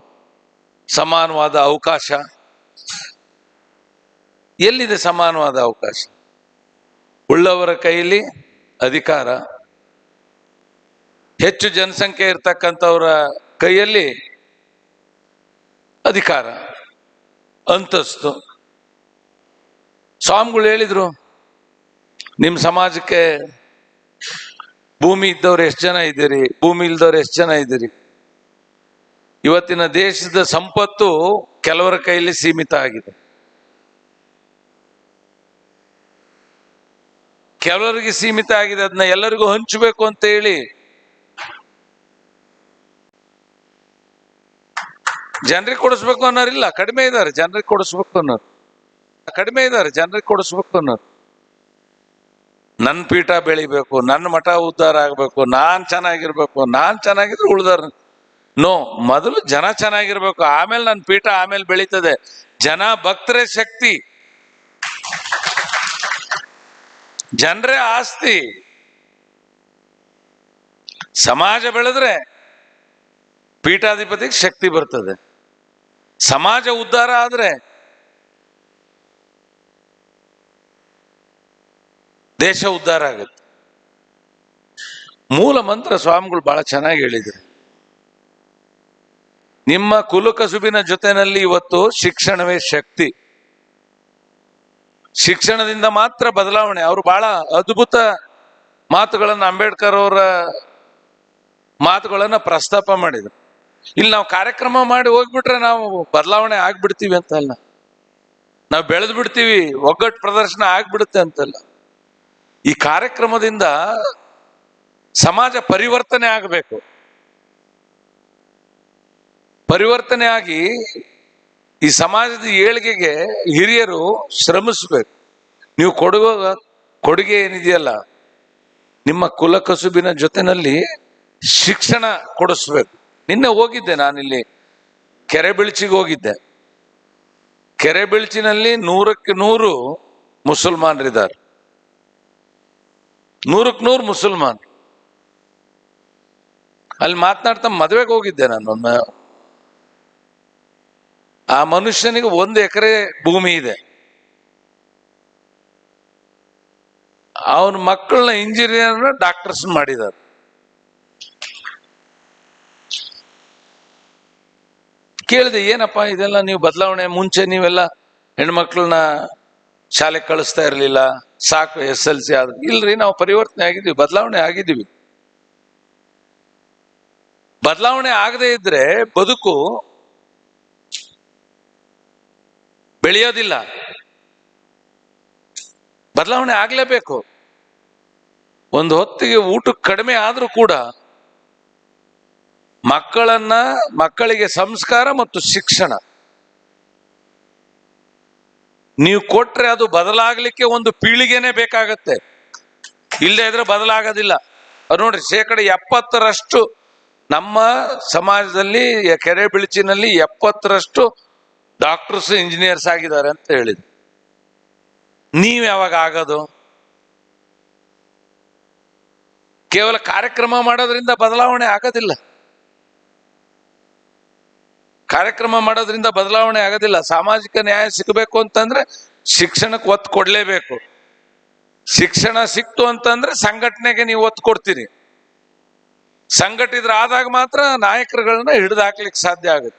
ಸಮಾನವಾದ ಅವಕಾಶ. ಎಲ್ಲಿದೆ ಸಮಾನವಾದ ಅವಕಾಶ? ಉಳ್ಳವರ ಕೈಯಲ್ಲಿ ಅಧಿಕಾರ, ಹೆಚ್ಚು ಜನಸಂಖ್ಯೆ ಇರ್ತಕ್ಕಂಥವರ ಕೈಯಲ್ಲಿ ಅಧಿಕಾರ, ಅಂತಸ್ತು. ಸ್ವಾಮಿಗಳು ಹೇಳಿದ್ರು, ನಿಮ್ಮ ಸಮಾಜಕ್ಕೆ ಭೂಮಿ ಇದ್ದವ್ರು ಎಷ್ಟು ಜನ ಇದ್ದೀರಿ, ಭೂಮಿ ಇಲ್ದವ್ರು ಎಷ್ಟು ಜನ ಇದ್ದೀರಿ. ಇವತ್ತಿನ ದೇಶದ ಸಂಪತ್ತು ಕೆಲವರ ಕೈಯಲ್ಲಿ ಸೀಮಿತ ಆಗಿದೆ. ಕೆಲವರಿಗೆ ಸೀಮಿತ ಆಗಿದೆ, ಅದನ್ನ ಎಲ್ಲರಿಗೂ ಹಂಚಬೇಕು ಅಂತ ಹೇಳಿ ಜನರಿಗೆ ಕೊಡಿಸ್ಬೇಕು ಅನ್ನೋರಿಲ್ಲ, ಕಡಿಮೆ ಇದ್ದಾರೆ. ಜನರಿಗೆ ಕೊಡಿಸ್ಬೇಕು ಅನ್ನೋರು ಕಡಿಮೆ ಇದ್ದಾರೆ, ಜನರಿಗೆ ಕೊಡಿಸ್ಬೇಕು ಅನ್ನೋರು. ನನ್ನ ಪೀಠ ಬೆಳಿಬೇಕು, ನನ್ನ ಮಠ ಉದ್ಧಾರ ಆಗ್ಬೇಕು, ನಾನ್ ಚೆನ್ನಾಗಿರ್ಬೇಕು, ನಾನ್ ಚೆನ್ನಾಗಿದ್ರೆ ಉಳ್ದಾರ. ನೋ, ಮೊದಲು ಜನ ಚೆನ್ನಾಗಿರ್ಬೇಕು, ಆಮೇಲೆ ನನ್ನ ಪೀಠ ಆಮೇಲೆ ಬೆಳೀತದೆ. ಜನ ಭಕ್ತರೇ ಶಕ್ತಿ, ಜನರೇ ಆಸ್ತಿ. ಸಮಾಜ ಬೆಳೆದ್ರೆ ಪೀಠಾಧಿಪತಿಗೆ ಶಕ್ತಿ ಬರ್ತದೆ. ಸಮಾಜ ಉದ್ಧಾರ ಆದ್ರೆ ದೇಶ ಉದ್ಧಾರ ಆಗುತ್ತೆ. ಮೂಲ ಮಂತ್ರ ಸ್ವಾಮಿಗಳು ಬಹಳ ಚೆನ್ನಾಗಿ ಹೇಳಿದ್ರು. ನಿಮ್ಮ ಕುಲಕಸುಬಿನ ಜೊತೆನಲ್ಲಿ ಇವತ್ತು ಶಿಕ್ಷಣವೇ ಶಕ್ತಿ. ಶಿಕ್ಷಣದಿಂದ ಮಾತ್ರ ಬದಲಾವಣೆ. ಅವರು ಬಹಳ ಅದ್ಭುತ ಮಾತುಗಳನ್ನು, ಅಂಬೇಡ್ಕರ್ ಅವರ ಮಾತುಗಳನ್ನ ಪ್ರಸ್ತಾಪ ಮಾಡಿದ್ರು. ಇಲ್ಲಿ ನಾವು ಕಾರ್ಯಕ್ರಮ ಮಾಡಿ ಹೋಗ್ಬಿಟ್ರೆ ನಾವು ಬದಲಾವಣೆ ಆಗ್ಬಿಡ್ತೀವಿ ಅಂತಲ್ಲ, ನಾವು ಬೆಳೆದು ಬಿಡ್ತೀವಿ, ಒಗ್ಗಟ್ಟು ಪ್ರದರ್ಶನ ಆಗ್ಬಿಡುತ್ತೆ ಅಂತಲ್ಲ. ಈ ಕಾರ್ಯಕ್ರಮದಿಂದ ಸಮಾಜ ಪರಿವರ್ತನೆ ಆಗಬೇಕು. ಪರಿವರ್ತನೆ ಆಗಿ ಈ ಸಮಾಜದ ಏಳಿಗೆಗೆ ಹಿರಿಯರು ಶ್ರಮಿಸ್ಬೇಕು. ನೀವು ಕೊಡುವ ಕೊಡುಗೆ ಏನಿದೆಯಲ್ಲ, ನಿಮ್ಮ ಕುಲ ಕಸುಬಿನ ಜೊತೆನಲ್ಲಿ ಶಿಕ್ಷಣ ಕೊಡಿಸ್ಬೇಕು. ನಿನ್ನೆ ಹೋಗಿದ್ದೆ ನಾನಿಲ್ಲಿ ಕೆರೆಬಿಳ್ಚಿಗೆ ಹೋಗಿದ್ದೆ. ಕೆರೆಬಿಳ್ಚಿನಲ್ಲಿ 100ಕ್ಕೆ 100 ಮುಸಲ್ಮಾನರಿದ್ದಾರೆ. 100ಕ್ಕೆ 100 ಮುಸಲ್ಮಾನ್. ಅಲ್ಲಿ ಮಾತನಾಡ್ತಾ ಮದುವೆಗೆ ಹೋಗಿದ್ದೆ ನಾನು. ಆ ಮನುಷ್ಯನಿಗೆ 1 ಎಕರೆ ಭೂಮಿ ಇದೆ. ಅವನ ಮಕ್ಕಳನ್ನ ಇಂಜಿನಿಯರ್, ಡಾಕ್ಟರ್ಸ್ ಮಾಡಿದ್ದಾರೆ. ಕೇಳಿದೆ, ಏನಪ್ಪ ಇದೆಲ್ಲ ನೀವು ಬದಲಾವಣೆ? ಮುಂಚೆ ನೀವೆಲ್ಲ ಹೆಣ್ಮಕ್ಳನ್ನ ಶಾಲೆಗೆ ಕಳಿಸ್ತಾ ಇರಲಿಲ್ಲ, ಸಾಕು SLC ಆದ್ರೆ. ಇಲ್ರಿ, ನಾವು ಪರಿವರ್ತನೆ ಆಗಿದ್ದೀವಿ, ಬದಲಾವಣೆ ಆಗಿದ್ದೀವಿ. ಬದಲಾವಣೆ ಆಗದೆ ಇದ್ರೆ ಬದುಕು ಬೆಳೆಯೋದಿಲ್ಲ. ಬದಲಾವಣೆ ಆಗ್ಲೇಬೇಕು. ಒಂದು ಹೊತ್ತಿಗೆ ಊಟಕ್ಕೆ ಕಡಿಮೆ ಆದ್ರೂ ಕೂಡ ಮಕ್ಕಳಿಗೆ ಸಂಸ್ಕಾರ ಮತ್ತು ಶಿಕ್ಷಣ ನೀವು ಕೊಟ್ರೆ ಅದು ಬದಲಾಗ್ಲಿಕ್ಕೆ ಒಂದು ಪೀಳಿಗೆನೆ ಬೇಕಾಗತ್ತೆ. ಇಲ್ಲದೆ ಇದ್ರೆ ಬದಲಾಗೋದಿಲ್ಲ. ಅದು ನೋಡ್ರಿ, 70% ನಮ್ಮ ಸಮಾಜದಲ್ಲಿ ಕೆರೆ ಬಿಳಿಚಿನಲ್ಲಿ 70% ಡಾಕ್ಟರ್ಸ್ ಇಂಜಿನಿಯರ್ಸ್ ಆಗಿದ್ದಾರೆ ಅಂತ ಹೇಳಿದ್ರು. ನೀವ್ ಯಾವಾಗ ಆಗೋದು? ಕೇವಲ ಕಾರ್ಯಕ್ರಮ ಮಾಡೋದ್ರಿಂದ ಬದಲಾವಣೆ ಆಗೋದಿಲ್ಲ. ಕಾರ್ಯಕ್ರಮ ಮಾಡೋದ್ರಿಂದ ಬದಲಾವಣೆ ಆಗೋದಿಲ್ಲ. ಸಾಮಾಜಿಕ ನ್ಯಾಯ ಸಿಗಬೇಕು ಅಂತಂದ್ರೆ ಶಿಕ್ಷಣಕ್ಕೆ ಒತ್ತು ಕೊಡ್ಲೇಬೇಕು. ಶಿಕ್ಷಣ ಸಿಕ್ತು ಅಂತಂದ್ರೆ ಸಂಘಟನೆಗೆ ನೀವು ಒತ್ತು ಕೊಡ್ತೀರಿ. ಸಂಘಟಿತರಾದಾಗ ಮಾತ್ರ ನಾಯಕರುಗಳನ್ನ ಹಿಡಿದು ಹಾಕ್ಲಿಕ್ಕೆ ಸಾಧ್ಯ ಆಗುತ್ತೆ.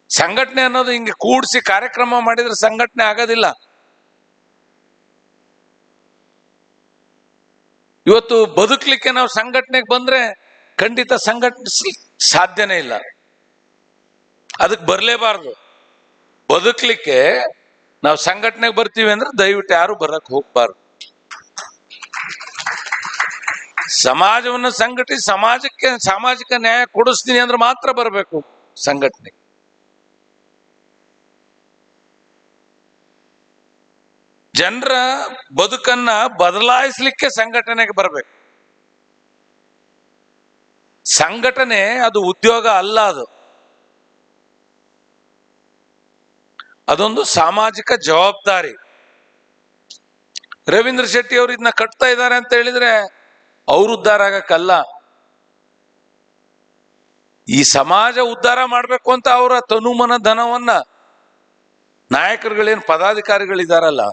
ಸಂಘಟನೆ ಅನ್ನೋದು ಹಿಂಗೆ ಕೂಡಿಸಿ ಕಾರ್ಯಕ್ರಮ ಮಾಡಿದ್ರೆ ಸಂಘಟನೆ ಆಗೋದಿಲ್ಲ. ಇವತ್ತು ಬದುಕಲಿಕ್ಕೆ ನಾವು ಸಂಘಟನೆಗೆ ಬಂದ್ರೆ ಖಂಡಿತ ಸಂಘಟಿಸ್ಲಿಕ್ಕೆ ಸಾಧ್ಯನೇ ಇಲ್ಲ. ಅದಕ್ಕೆ ಬರಲೇಬಾರ್ದು. ಬದುಕಲಿಕ್ಕೆ ನಾವು ಸಂಘಟನೆಗೆ ಬರ್ತೀವಿ ಅಂದ್ರೆ ದಯವಿಟ್ಟು ಯಾರು ಬರಕ್ ಹೋಗ್ಬಾರ್ದು. ಸಮಾಜವನ್ನು ಸಂಘಟಿಸಿ ಸಮಾಜಕ್ಕೆ ಸಾಮಾಜಿಕ ನ್ಯಾಯ ಕೊಡಿಸ್ತೀನಿ ಅಂದ್ರೆ ಮಾತ್ರ ಬರಬೇಕು ಸಂಘಟನೆ. ಜನರ ಬದುಕನ್ನ ಬದಲಾಯಿಸ್ಲಿಕ್ಕೆ ಸಂಘಟನೆಗೆ ಬರಬೇಕು. ಸಂಘಟನೆ ಅದು ಉದ್ಯೋಗ ಅಲ್ಲ, ಅದೊಂದು ಸಾಮಾಜಿಕ ಜವಾಬ್ದಾರಿ. ರವೀಂದ್ರ ಶೆಟ್ಟಿ ಅವರು ಇದನ್ನ ಕಟ್ತಾ ಇದ್ದಾರೆ ಅಂತ ಹೇಳಿದ್ರೆ ಅವ್ರು ಉದ್ಧಾರ ಆಗಕ್ಕಲ್ಲ, ಈ ಸಮಾಜ ಉದ್ಧಾರ ಮಾಡ್ಬೇಕು ಅಂತ ಅವರ ತನುಮನ ಧನವನ್ನ ನಾಯಕರುಗಳೇನು ಪದಾಧಿಕಾರಿಗಳಿದಾರಲ್ಲ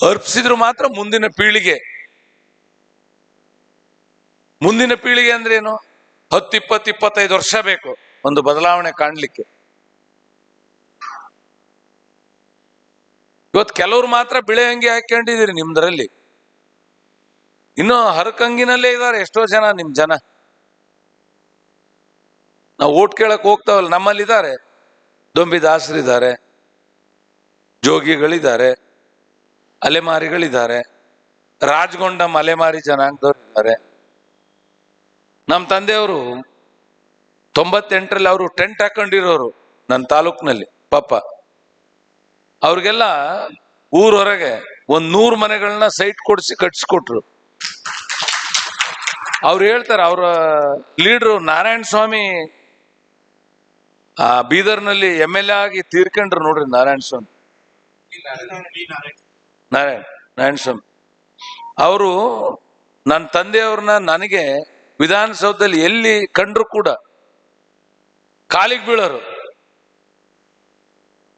ಅರ್ಪಿಸಿದ್ರು ಮಾತ್ರ ಮುಂದಿನ ಪೀಳಿಗೆ. ಮುಂದಿನ ಪೀಳಿಗೆ ಅಂದ್ರೆ ಏನು? 10, 20, 25 ವರ್ಷ ಬೇಕು ಒಂದು ಬದಲಾವಣೆ ಕಾಣ್ಲಿಕ್ಕೆ. ಇವತ್ತು ಕೆಲವ್ರು ಮಾತ್ರ ಬಿಳೆ ಅಂಗಿ ಹಾಕೊಂಡಿದ್ದೀರಿ ನಿಮ್ದ್ರಲ್ಲಿ, ಇನ್ನು ಹರಕಂಗಿನಲ್ಲೇ ಇದ್ದಾರೆ ಎಷ್ಟೋ ಜನ ನಿಮ್ ಜನ. ನಾವು ಓಟ್ ಕೇಳಕ್ ಹೋಗ್ತಾವಲ್ಲ, ನಮ್ಮಲ್ಲಿದ್ದಾರೆ ದೊಂಬಿದಾಸರಿದ್ದಾರೆ, ಜೋಗಿಗಳಿದ್ದಾರೆ, ಅಲೆಮಾರಿಗಳಿದ್ದಾರೆ, ರಾಜಗೊಂಡಂ ಅಲೆಮಾರಿ ಜನಾಂಗದವ್ರು ಇದ್ದಾರೆ. ನಮ್ಮ ತಂದೆಯವರು 98ರಲ್ಲಿ ಅವರು ಟೆಂಟ್ ಹಾಕೊಂಡಿರೋರು ನನ್ನ ತಾಲೂಕ್ನಲ್ಲಿ. ಪಾಪ ಅವ್ರಿಗೆಲ್ಲ ಊರೊರಗೆ 100 ಮನೆಗಳನ್ನ ಸೈಟ್ ಕೊಡಿಸಿ ಕಟ್ಸಿಕೊಟ್ರು. ಅವ್ರು ಹೇಳ್ತಾರೆ, ಅವರ ಲೀಡ್ರು ನಾರಾಯಣ ಸ್ವಾಮಿ ಬೀದರ್ನಲ್ಲಿ MLA ಆಗಿ ತೀರ್ಕೊಂಡ್ರು ನೋಡ್ರಿ. ನಾರಾಯಣ ಸ್ವಾಮಿ ಅವರು ನನ್ನ ತಂದೆಯವ್ರನ್ನ ನನಗೆ ವಿಧಾನಸೌಧದಲ್ಲಿ ಎಲ್ಲಿ ಕಂಡ್ರು ಕೂಡ ಕಾಲಿಗೆ ಬೀಳೋರು.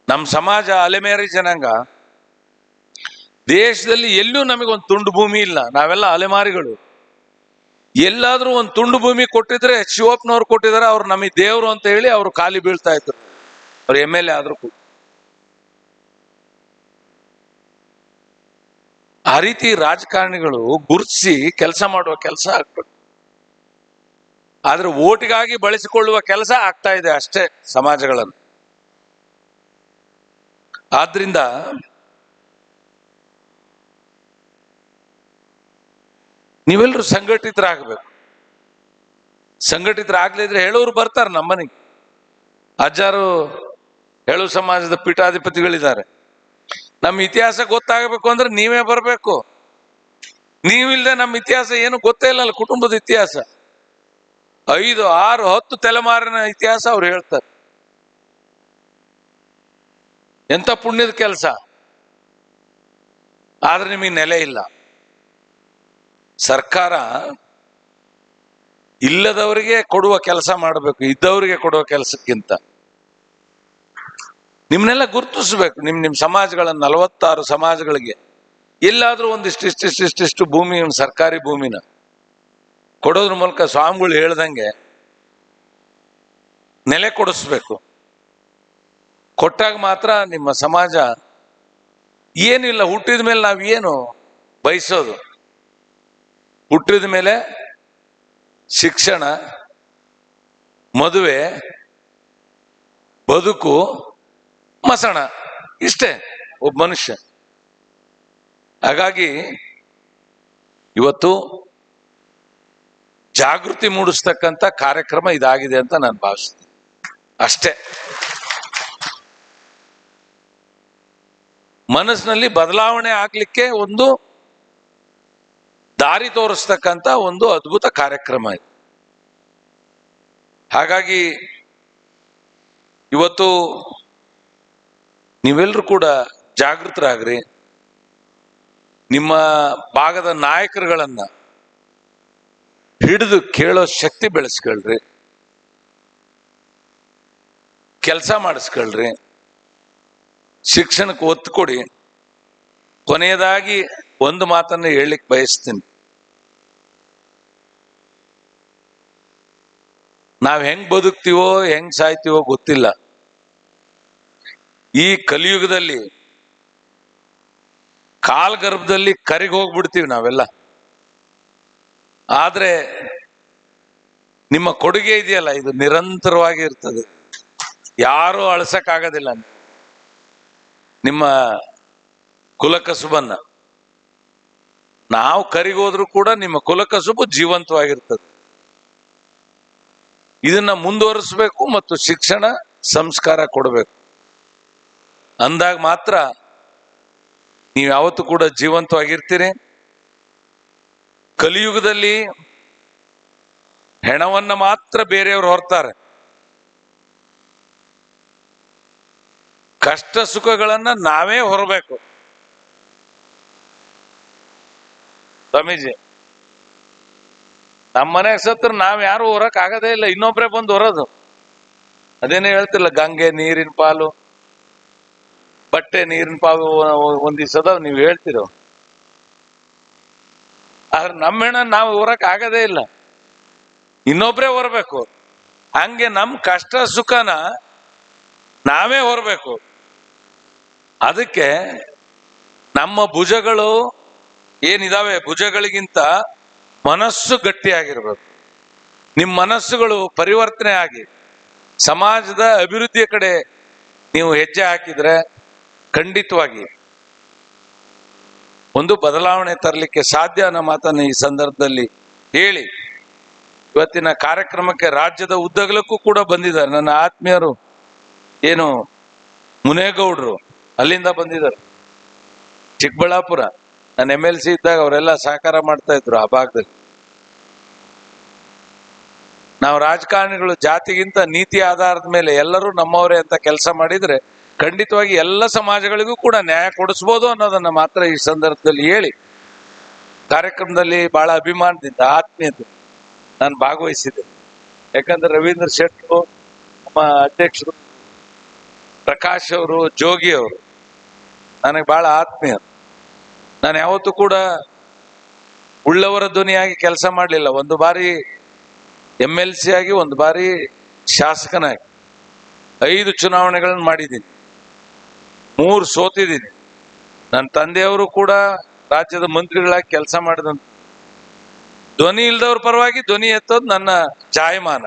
ನಮ್ಮ ಸಮಾಜ ಅಲೆಮೇರಿ ಜನಾಂಗ, ದೇಶದಲ್ಲಿ ಎಲ್ಲೂ ನಮಗೊಂದು ತುಂಡು ಭೂಮಿ ಇಲ್ಲ, ನಾವೆಲ್ಲ ಅಲೆಮಾರಿಗಳು. ಎಲ್ಲಾದ್ರೂ ಒಂದು ತುಂಡು ಭೂಮಿ ಕೊಟ್ಟಿದ್ರೆ ಶಿವಪ್ಪನವ್ರು ಕೊಟ್ಟಿದ್ದಾರೆ, ಅವ್ರು ನಮಗೆ ದೇವ್ರು ಅಂತ ಹೇಳಿ ಅವ್ರು ಕಾಲಿ ಬೀಳ್ತಾ ಇದ್ರು, ಅವ್ರು MLA ಆದ್ರೂ ಕೂಡ. ಆ ರೀತಿ ರಾಜಕಾರಣಿಗಳು ಗುರುತಿಸಿ ಕೆಲಸ ಮಾಡುವ ಕೆಲಸ ಆಗ್ಬೇಕು. ಆದ್ರೆ ಓಟಿಗಾಗಿ ಬಳಸಿಕೊಳ್ಳುವ ಕೆಲಸ ಆಗ್ತಾ ಇದೆ ಅಷ್ಟೇ ಸಮಾಜಗಳನ್ನು. ಆದ್ರಿಂದ ನೀವೆಲ್ಲರೂ ಸಂಘಟಿತರಾಗಬೇಕು. ಸಂಘಟಿತರಾಗ್ಲಿದ್ರೆ ಹೇಳೋರು ಬರ್ತಾರೆ ನಮ್ಮನೆಗೆ. ಅಜ್ಜಾರು ಹೇಳು ಸಮಾಜದ ಪೀಠಾಧಿಪತಿಗಳಿದ್ದಾರೆ. ನಮ್ಮ ಇತಿಹಾಸ ಗೊತ್ತಾಗಬೇಕು ಅಂದ್ರೆ ನೀವೇ ಬರಬೇಕು. ನೀವಿಲ್ದೆ ನಮ್ಮ ಇತಿಹಾಸ ಏನು ಗೊತ್ತೇ ಇಲ್ಲಲ್ಲ, ಕುಟುಂಬದ ಇತಿಹಾಸ 5, 6, 10 ತಲೆಮಾರಿನ ಇತಿಹಾಸ ಅವ್ರು ಹೇಳ್ತಾರೆ. ಎಂತ ಪುಣ್ಯದ ಕೆಲಸ. ಆದ್ರೆ ನಿಮಗೆ ನೆಲೆ ಇಲ್ಲ. ಸರ್ಕಾರ ಇಲ್ಲದವರಿಗೆ ಕೊಡುವ ಕೆಲಸ ಮಾಡಬೇಕು, ಇದ್ದವರಿಗೆ ಕೊಡುವ ಕೆಲಸಕ್ಕಿಂತ. ನಿಮ್ನೆಲ್ಲ ಗುರುತಿಸ್ಬೇಕು. ನಿಮ್ ಸಮಾಜಗಳನ್ನ 46 ಸಮಾಜಗಳಿಗೆ ಎಲ್ಲಾದ್ರೂ ಒಂದಿಷ್ಟಿಷ್ಟು ಭೂಮಿ, ಸರ್ಕಾರಿ ಭೂಮಿನ ಕೊಡೋದ್ರ ಮೂಲಕ ಸ್ವಾಮಿಗಳು ಹೇಳ್ದಂಗೆ ನೆಲೆ ಕೊಡಿಸ್ಬೇಕು. ಕೊಟ್ಟಾಗ ಮಾತ್ರ ನಿಮ್ಮ ಸಮಾಜ ಏನಿಲ್ಲ. ಹುಟ್ಟಿದ ಮೇಲೆ ನಾವೇನು ಬಯಸೋದು? ಹುಟ್ಟಿದ ಮೇಲೆ ಶಿಕ್ಷಣ, ಮದುವೆ, ಬದುಕು, ಮಸಣ, ಇಷ್ಟೇ ಒಬ್ಬ ಮನುಷ್ಯ. ಹಾಗಾಗಿ ಇವತ್ತು ಜಾಗೃತಿ ಮೂಡಿಸ್ತಕ್ಕಂಥ ಕಾರ್ಯಕ್ರಮ ಇದಾಗಿದೆ ಅಂತ ನಾನು ಭಾವಿಸ್ತೀನಿ ಅಷ್ಟೇ. ಮನಸ್ಸಿನಲ್ಲಿ ಬದಲಾವಣೆ ಆಗ್ಲಿಕ್ಕೆ ಒಂದು ದಾರಿ ತೋರಿಸ್ತಕ್ಕಂಥ ಒಂದು ಅದ್ಭುತ ಕಾರ್ಯಕ್ರಮ ಇದು. ಹಾಗಾಗಿ ಇವತ್ತು ನೀವೆಲ್ಲರೂ ಕೂಡ ಜಾಗೃತರಾಗ್ರಿ. ನಿಮ್ಮ ಭಾಗದ ನಾಯಕರುಗಳನ್ನ ಹಿಡಿದು ಕೇಳೋ ಶಕ್ತಿ ಬೆಳೆಸ್ಕೊಳ್ರಿ, ಕೆಲಸ ಮಾಡಿಸ್ಕೊಳ್ರಿ, ಶಿಕ್ಷಣಕ್ಕೆ ಒತ್ತು ಕೊಡಿ. ಕೊನೆಯದಾಗಿ ಒಂದು ಮಾತನ್ನು ಹೇಳಲಿಕ್ಕೆ ಬಯಸ್ತೀನಿ. ನಾವ್ ಹೆಂಗ್ ಬದುಕ್ತೀವೋ ಹೆಂಗ್ ಸಾಯ್ತೀವೋ ಗೊತ್ತಿಲ್ಲ. ಈ ಕಲಿಯುಗದಲ್ಲಿ ಕಾಲ್ಗರ್ಭದಲ್ಲಿ ಕರಿಗ್ ಹೋಗ್ಬಿಡ್ತೀವಿ ನಾವೆಲ್ಲ. ಆದ್ರೆ ನಿಮ್ಮ ಕೊಡುಗೆ ಇದೆಯಲ್ಲ, ಇದು ನಿರಂತರವಾಗಿ ಇರ್ತದೆ, ಯಾರು ಅಳಿಸಕ್ಕಾಗೋದಿಲ್ಲ. ನಿಮ್ಮ ಕುಲಕಸುಬನ್ನ ನಾವು ಕರಿಗೋದ್ರೂ ಕೂಡ ನಿಮ್ಮ ಕುಲಕಸುಬು ಜೀವಂತವಾಗಿರ್ತದೆ. ಇದನ್ನ ಮುಂದುವರಿಸಬೇಕು ಮತ್ತು ಶಿಕ್ಷಣ ಸಂಸ್ಕಾರ ಕೊಡಬೇಕು. ಅಂದಾಗ ಮಾತ್ರ ನೀವು ಯಾವತ್ತೂ ಕೂಡ ಜೀವಂತವಾಗಿರ್ತೀರಿ. ಕಲಿಯುಗದಲ್ಲಿ ಹೆಣವನ್ನ ಮಾತ್ರ ಬೇರೆಯವರು ಹೊರ್ತಾರೆ, ಕಷ್ಟ ಸುಖಗಳನ್ನ ನಾವೇ ಹೊರಬೇಕು. ಸ್ವಾಮೀಜಿ, ನಮ್ಮ ಮನೆಗೆ ಸತ್ರ ನಾವ್ ಯಾರು ಹೊರಕ್ ಆಗದೇ ಇಲ್ಲ, ಇನ್ನೊಬ್ರೆ ಬಂದು ಹೊರೋದು. ಅದೇನೇ ಹೇಳ್ತಿಲ್ಲ, ಗಂಗೆ ನೀರಿನ ಪಾಲು, ಬಟ್ಟೆ ನೀರಿನ ಪಾಲು ಒಂದಿಸದ ನೀವು ಹೇಳ್ತಿರೋ. ಆದ್ರೆ ನಮ್ಮ ಹೆಣ ನಾವು ಹೊರಕ್ ಆಗದೇ ಇಲ್ಲ, ಇನ್ನೊಬ್ರೆ ಹೊರಬೇಕು. ಹಂಗೆ ನಮ್ ಕಷ್ಟ ಸುಖನ ನಾವೇ ಹೊರಬೇಕು. ಅದಕ್ಕೆ ನಮ್ಮ ಭುಜಗಳು ಏನಿದಾವೆ, ಭುಜಗಳಿಗಿಂತ ಮನಸ್ಸು ಗಟ್ಟಿಯಾಗಿರ್ಬೇಕು. ನಿಮ್ಮ ಮನಸ್ಸುಗಳು ಪರಿವರ್ತನೆ ಆಗಿ ಸಮಾಜದ ಅಭಿವೃದ್ಧಿಯ ಕಡೆ ನೀವು ಹೆಜ್ಜೆ ಹಾಕಿದ್ರೆ ಖಂಡಿತವಾಗಿ ಒಂದು ಬದಲಾವಣೆ ತರಲಿಕ್ಕೆ ಸಾಧ್ಯ ಅನ್ನೋ ಮಾತನ್ನು ಈ ಸಂದರ್ಭದಲ್ಲಿ ಹೇಳಿ, ಇವತ್ತಿನ ಕಾರ್ಯಕ್ರಮಕ್ಕೆ ರಾಜ್ಯದ ಉದ್ದಗಲಕ್ಕೂ ಕೂಡ ಬಂದಿದ್ದಾರೆ ನನ್ನ ಆತ್ಮೀಯರು. ಏನು ಮುನೇಗೌಡರು ಅಲ್ಲಿಂದ ಬಂದಿದ್ದಾರೆ, ಚಿಕ್ಕಬಳ್ಳಾಪುರ. ನಾನು MLC ಇದ್ದಾಗ ಅವರೆಲ್ಲ ಸಹಕಾರ ಮಾಡ್ತಾ ಇದ್ರು ಆ ಭಾಗದಲ್ಲಿ. ನಾವು ರಾಜಕಾರಣಿಗಳು ಜಾತಿಗಿಂತ ನೀತಿ ಆಧಾರದ ಮೇಲೆ ಎಲ್ಲರೂ ನಮ್ಮವರೇ ಅಂತ ಕೆಲಸ ಮಾಡಿದ್ರೆ ಖಂಡಿತವಾಗಿ ಎಲ್ಲ ಸಮಾಜಗಳಿಗೂ ಕೂಡ ನ್ಯಾಯ ಕೊಡಿಸ್ಬೋದು ಅನ್ನೋದನ್ನ ಮಾತ್ರ ಈ ಸಂದರ್ಭದಲ್ಲಿ ಹೇಳಿ, ಕಾರ್ಯಕ್ರಮದಲ್ಲಿ ಬಹಳ ಅಭಿಮಾನದಿಂದ ಆತ್ಮೀಯತೆ ನಾನು ಭಾಗವಹಿಸಿದ್ದೆ. ಯಾಕಂದ್ರೆ ರವೀಂದ್ರ ಶೆಟ್ಟರು, ನಮ್ಮ ಅಧ್ಯಕ್ಷರು ಪ್ರಕಾಶ್ ಅವರು, ಜೋಗಿ ಅವರು ನನಗೆ ಬಹಳ ಆತ್ಮೀಯ. ನಾನು ಯಾವತ್ತೂ ಕೂಡ ಉಳ್ಳವರ ಧ್ವನಿಯಾಗಿ ಕೆಲಸ ಮಾಡಲಿಲ್ಲ. ಒಂದು ಬಾರಿ MLC ಆಗಿ, ಒಂದು ಬಾರಿ ಶಾಸಕನಾಗಿ 5 ಚುನಾವಣೆಗಳನ್ನು ಮಾಡಿದ್ದೀನಿ, 3 ಸೋತಿದ್ದೀನಿ. ನನ್ನ ತಂದೆಯವರು ಕೂಡ ರಾಜ್ಯದ ಮಂತ್ರಿಗಳಾಗಿ ಕೆಲಸ ಮಾಡಿದಂತ. ಧ್ವನಿ ಇಲ್ದವ್ರ ಪರವಾಗಿ ಧ್ವನಿ ಎತ್ತೋದು ನನ್ನ ಜಾಯಮಾನ.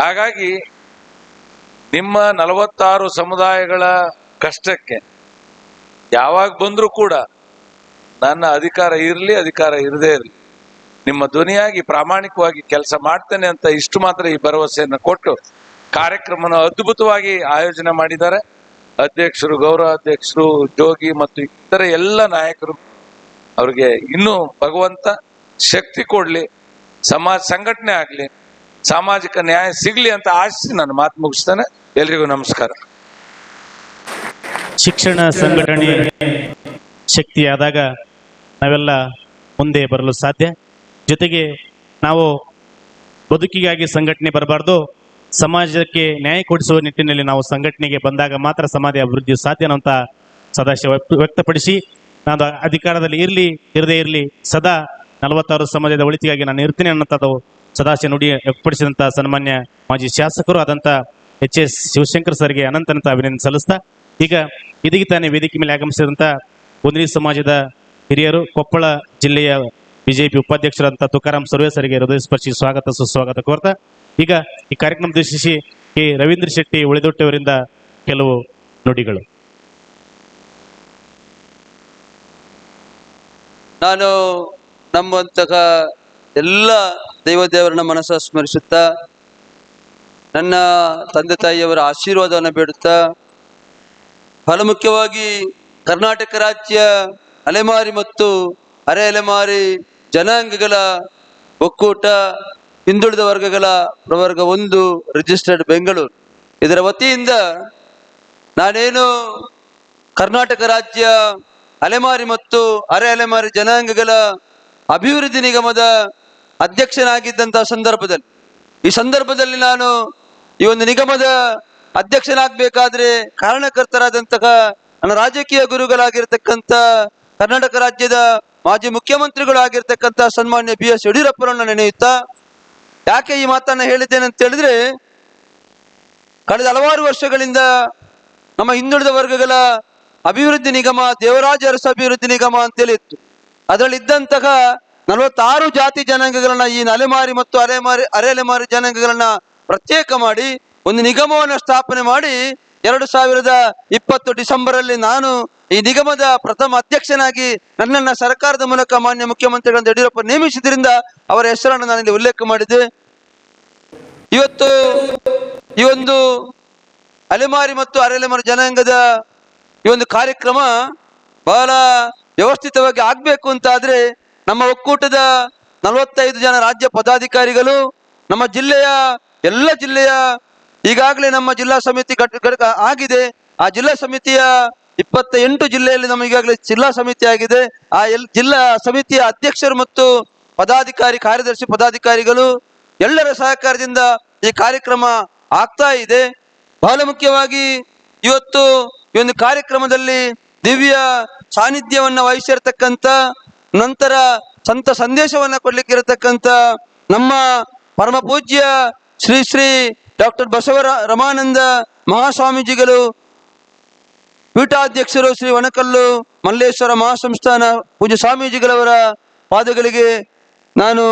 ಹಾಗಾಗಿ ನಿಮ್ಮ 46 ಸಮುದಾಯಗಳ ಕಷ್ಟಕ್ಕೆ ಯಾವಾಗ ಬಂದ್ರೂ ಕೂಡ ನನ್ನ ಅಧಿಕಾರ ಇರಲಿ, ಅಧಿಕಾರ ಇರದೇ ಇರಲಿ, ನಿಮ್ಮ ಧ್ವನಿಯಾಗಿ ಪ್ರಾಮಾಣಿಕವಾಗಿ ಕೆಲಸ ಮಾಡ್ತೇನೆ ಅಂತ ಇಷ್ಟು ಮಾತ್ರ ಈ ಭರವಸೆಯನ್ನು ಕೊಟ್ಟು ಕಾರ್ಯಕ್ರಮನ ಅದ್ಭುತವಾಗಿ ಆಯೋಜನೆ ಮಾಡಿದ್ದಾರೆ ಅಧ್ಯಕ್ಷರು, ಗೌರವ ಅಧ್ಯಕ್ಷರು, ಜೋಗಿ ಮತ್ತು ಇತರ ಎಲ್ಲ ನಾಯಕರು. ಅವ್ರಿಗೆ ಇನ್ನೂ ಭಗವಂತ ಶಕ್ತಿ ಕೊಡ್ಲಿ, ಸಮಾಜ ಸಂಘಟನೆ ಆಗ್ಲಿ, ಸಾಮಾಜಿಕ ನ್ಯಾಯ ಸಿಗ್ಲಿ ಅಂತ ಆಶಿಸಿ ನಾನು ಮಾತು ಮುಗಿಸ್ತೇನೆ. ಎಲ್ರಿಗೂ ನಮಸ್ಕಾರ. ಶಿಕ್ಷಣ ಸಂಘಟನೆ ಶಕ್ತಿಯಾದಾಗ ನಾವೆಲ್ಲ ಮುಂದೆ ಬರಲು ಸಾಧ್ಯ. ಜೊತೆಗೆ ನಾವು ಬದುಕಿಗಾಗಿ ಸಂಘಟನೆ ಬರಬಾರ್ದು, ಸಮಾಜಕ್ಕೆ ನ್ಯಾಯ ಕೊಡಿಸುವ ನಿಟ್ಟಿನಲ್ಲಿ ನಾವು ಸಂಘಟನೆಗೆ ಬಂದಾಗ ಮಾತ್ರ ಸಮಾಜ ಅಭಿವೃದ್ಧಿ ಸಾಧ್ಯ ಅಂತ ಸದಾಶಯ ವ್ಯಕ್ತಪಡಿಸಿ, ನಾನು ಅಧಿಕಾರದಲ್ಲಿ ಇರಲಿ ಇರದೇ ಇರಲಿ ಸದಾ 46 ಸಮಾಜದ ಒಳಿತಿಗಾಗಿ ನಾನು ಇರ್ತೀನಿ ಅನ್ನೋಂಥದ್ದು ಸದಾಶಯ ನುಡಿ ವ್ಯಕ್ತಪಡಿಸಿದಂಥ ಸನ್ಮಾನ್ಯ ಮಾಜಿ ಶಾಸಕರು ಆದಂಥ HS ಶಿವಶಂಕರ್ ಸರ್ಗೆ ಅನಂತ ಅಭಿನಂದನೆ ಸಲ್ಲಿಸ್ತಾ, ಈಗ ಇದೀಗ ತಾನೇ ವೇದಿಕೆ ಮೇಲೆ ಆಗಮಿಸಿದಂಥ ಕುಂದ್ರಿ ಸಮಾಜದ ಹಿರಿಯರು, ಕೊಪ್ಪಳ ಜಿಲ್ಲೆಯ ಬಿಜೆಪಿ ಉಪಾಧ್ಯಕ್ಷರಂತ ತುಕಾರಾಮ್ ಸರ್ವೆ ಸರಿಗೆ ಹೃದಯ ಸ್ಪರ್ಶಿ ಸ್ವಾಗತ ಸುಸ್ವಾಗತ ಕೋರ್ತಾ, ಈಗ ಈ ಕಾರ್ಯಕ್ರಮ ಉದ್ದೇಶಿಸಿ ಕೆ ರವೀಂದ್ರ ಶೆಟ್ಟಿ ಉಳಿದೊಟ್ಟವರಿಂದ ಕೆಲವು ನುಡಿಗಳು. ನಾನು ನಮ್ಮಂತಹ ಎಲ್ಲ ದೇವರನ್ನ ಮನಸ್ಸು ಸ್ಮರಿಸುತ್ತಾ, ನನ್ನ ತಂದೆ ತಾಯಿಯವರ ಆಶೀರ್ವಾದವನ್ನು ಬೇಡುತ್ತಾ, ಬಹಳ ಮುಖ್ಯವಾಗಿ ಕರ್ನಾಟಕ ರಾಜ್ಯ ಅಲೆಮಾರಿ ಮತ್ತು ಅರೆ ಅಲೆಮಾರಿ ಜನಾಂಗಗಳ ಒಕ್ಕೂಟ ಹಿಂದುಳಿದ ವರ್ಗಗಳ ಪ್ರವರ್ಗ 1 ರಿಜಿಸ್ಟರ್ಡ್ ಬೆಂಗಳೂರು ಇದರ ವತಿಯಿಂದ ನಾನೇನು ಕರ್ನಾಟಕ ರಾಜ್ಯ ಅಲೆಮಾರಿ ಮತ್ತು ಅರೆ ಅಲೆಮಾರಿ ಜನಾಂಗಗಳ ಅಭಿವೃದ್ಧಿ ನಿಗಮದ ಅಧ್ಯಕ್ಷನಾಗಿದ್ದಂತಹ ಸಂದರ್ಭದಲ್ಲಿ ನಾನು ಈ ಒಂದು ನಿಗಮದ ಅಧ್ಯಕ್ಷನಾಗಬೇಕಾದ್ರೆ ಕಾರಣಕರ್ತರಾದಂತಹ ನನ್ನ ರಾಜಕೀಯ ಗುರುಗಳಾಗಿರ್ತಕ್ಕಂಥ ಕರ್ನಾಟಕ ರಾಜ್ಯದ ಮಾಜಿ ಮುಖ್ಯಮಂತ್ರಿಗಳಾಗಿರ್ತಕ್ಕಂಥ ಸನ್ಮಾನ್ಯ BS ಯಡಿಯೂರಪ್ಪರನ್ನ ನೆನೆಯುತ್ತಾ ಯಾಕೆ ಈ ಮಾತನ್ನ ಹೇಳಿದ್ದೇನೆ ಅಂತ ಹೇಳಿದ್ರೆ, ಕಳೆದ ಹಲವಾರು ವರ್ಷಗಳಿಂದ ನಮ್ಮ ಹಿಂದುಳಿದ ವರ್ಗಗಳ ಅಭಿವೃದ್ಧಿ ನಿಗಮ ದೇವರಾಜ ಅರಸು ಅಭಿವೃದ್ಧಿ ನಿಗಮ ಅಂತೇಳಿ ಇತ್ತು. ಅದರಲ್ಲಿದ್ದಂತಹ 46 ಜಾತಿ ಜನಾಂಗಗಳನ್ನ ಈ ಅಲೆಮಾರಿ ಮತ್ತು ಅರೆ ಅಲೆಮಾರಿ ಜನಾಂಗಗಳನ್ನ ಪ್ರತ್ಯೇಕ ಮಾಡಿ ಒಂದು ನಿಗಮವನ್ನು ಸ್ಥಾಪನೆ ಮಾಡಿ 2020 ಡಿಸೆಂಬರ್ ಅಲ್ಲಿ ನಾನು ಈ ನಿಗಮದ ಪ್ರಥಮ ಅಧ್ಯಕ್ಷನಾಗಿ ನನ್ನನ್ನ ಸರ್ಕಾರದ ಮೂಲಕ ಮಾನ್ಯ ಮುಖ್ಯಮಂತ್ರಿಗಳಂತ ಯಡಿಯೂರಪ್ಪ ನೇಮಿಸಿದ್ರಿಂದ ಅವರ ಹೆಸರನ್ನು ನಾನು ಇಲ್ಲಿ ಉಲ್ಲೇಖ ಮಾಡಿದೆ. ಇವತ್ತು ಈ ಒಂದು ಅಲೆಮಾರಿ ಮತ್ತು ಅರೆ ಅಲೆಮಾರಿ ಜನಾಂಗದ ಈ ಒಂದು ಕಾರ್ಯಕ್ರಮ ಬಹಳ ವ್ಯವಸ್ಥಿತವಾಗಿ ಆಗ್ಬೇಕು ಅಂತ ಆದ್ರೆ ನಮ್ಮ ಒಕ್ಕೂಟದ 45 ಜನ ರಾಜ್ಯ ಪದಾಧಿಕಾರಿಗಳು, ನಮ್ಮ ಜಿಲ್ಲೆಯ ಎಲ್ಲ ಜಿಲ್ಲೆಯ ಈಗಾಗಲೇ ನಮ್ಮ ಜಿಲ್ಲಾ ಸಮಿತಿ ಘಟಕ ಆಗಿದೆ. ಆ ಜಿಲ್ಲಾ ಸಮಿತಿಯ 28 ಜಿಲ್ಲೆಯಲ್ಲಿ ನಮ್ಮ ಈಗಾಗಲೇ ಜಿಲ್ಲಾ ಸಮಿತಿ ಆಗಿದೆ. ಆ ಜಿಲ್ಲಾ ಸಮಿತಿಯ ಅಧ್ಯಕ್ಷರು ಮತ್ತು ಕಾರ್ಯದರ್ಶಿ ಪದಾಧಿಕಾರಿಗಳು ಎಲ್ಲರ ಸಹಕಾರದಿಂದ ಈ ಕಾರ್ಯಕ್ರಮ ಆಗ್ತಾ ಇದೆ. ಬಹಳ ಮುಖ್ಯವಾಗಿ ಇವತ್ತು ಈ ಒಂದು ಕಾರ್ಯಕ್ರಮದಲ್ಲಿ ದಿವ್ಯ ಸಾನ್ನಿಧ್ಯವನ್ನ ವಹಿಸಿರ್ತಕ್ಕಂಥ, ನಂತರ ಸಂತ ಸಂದೇಶವನ್ನ ಕೊಡ್ಲಿಕ್ಕೆ ಇರತಕ್ಕಂಥ ನಮ್ಮ ಪರಮ ಪೂಜ್ಯ ಶ್ರೀ ಶ್ರೀ ಡಾಕ್ಟರ್ ರಮಾನಂದ ಮಹಾಸ್ವಾಮೀಜಿಗಳು, ಪೀಠಾಧ್ಯಕ್ಷರು ಶ್ರೀ ವನಕಲ್ಲು ಮಲ್ಲೇಶ್ವರ ಮಹಾಸಂಸ್ಥಾನ ಪೂಜ್ಯ ಸ್ವಾಮೀಜಿಗಳವರ ಪಾದಗಳಿಗೆ ನಾನು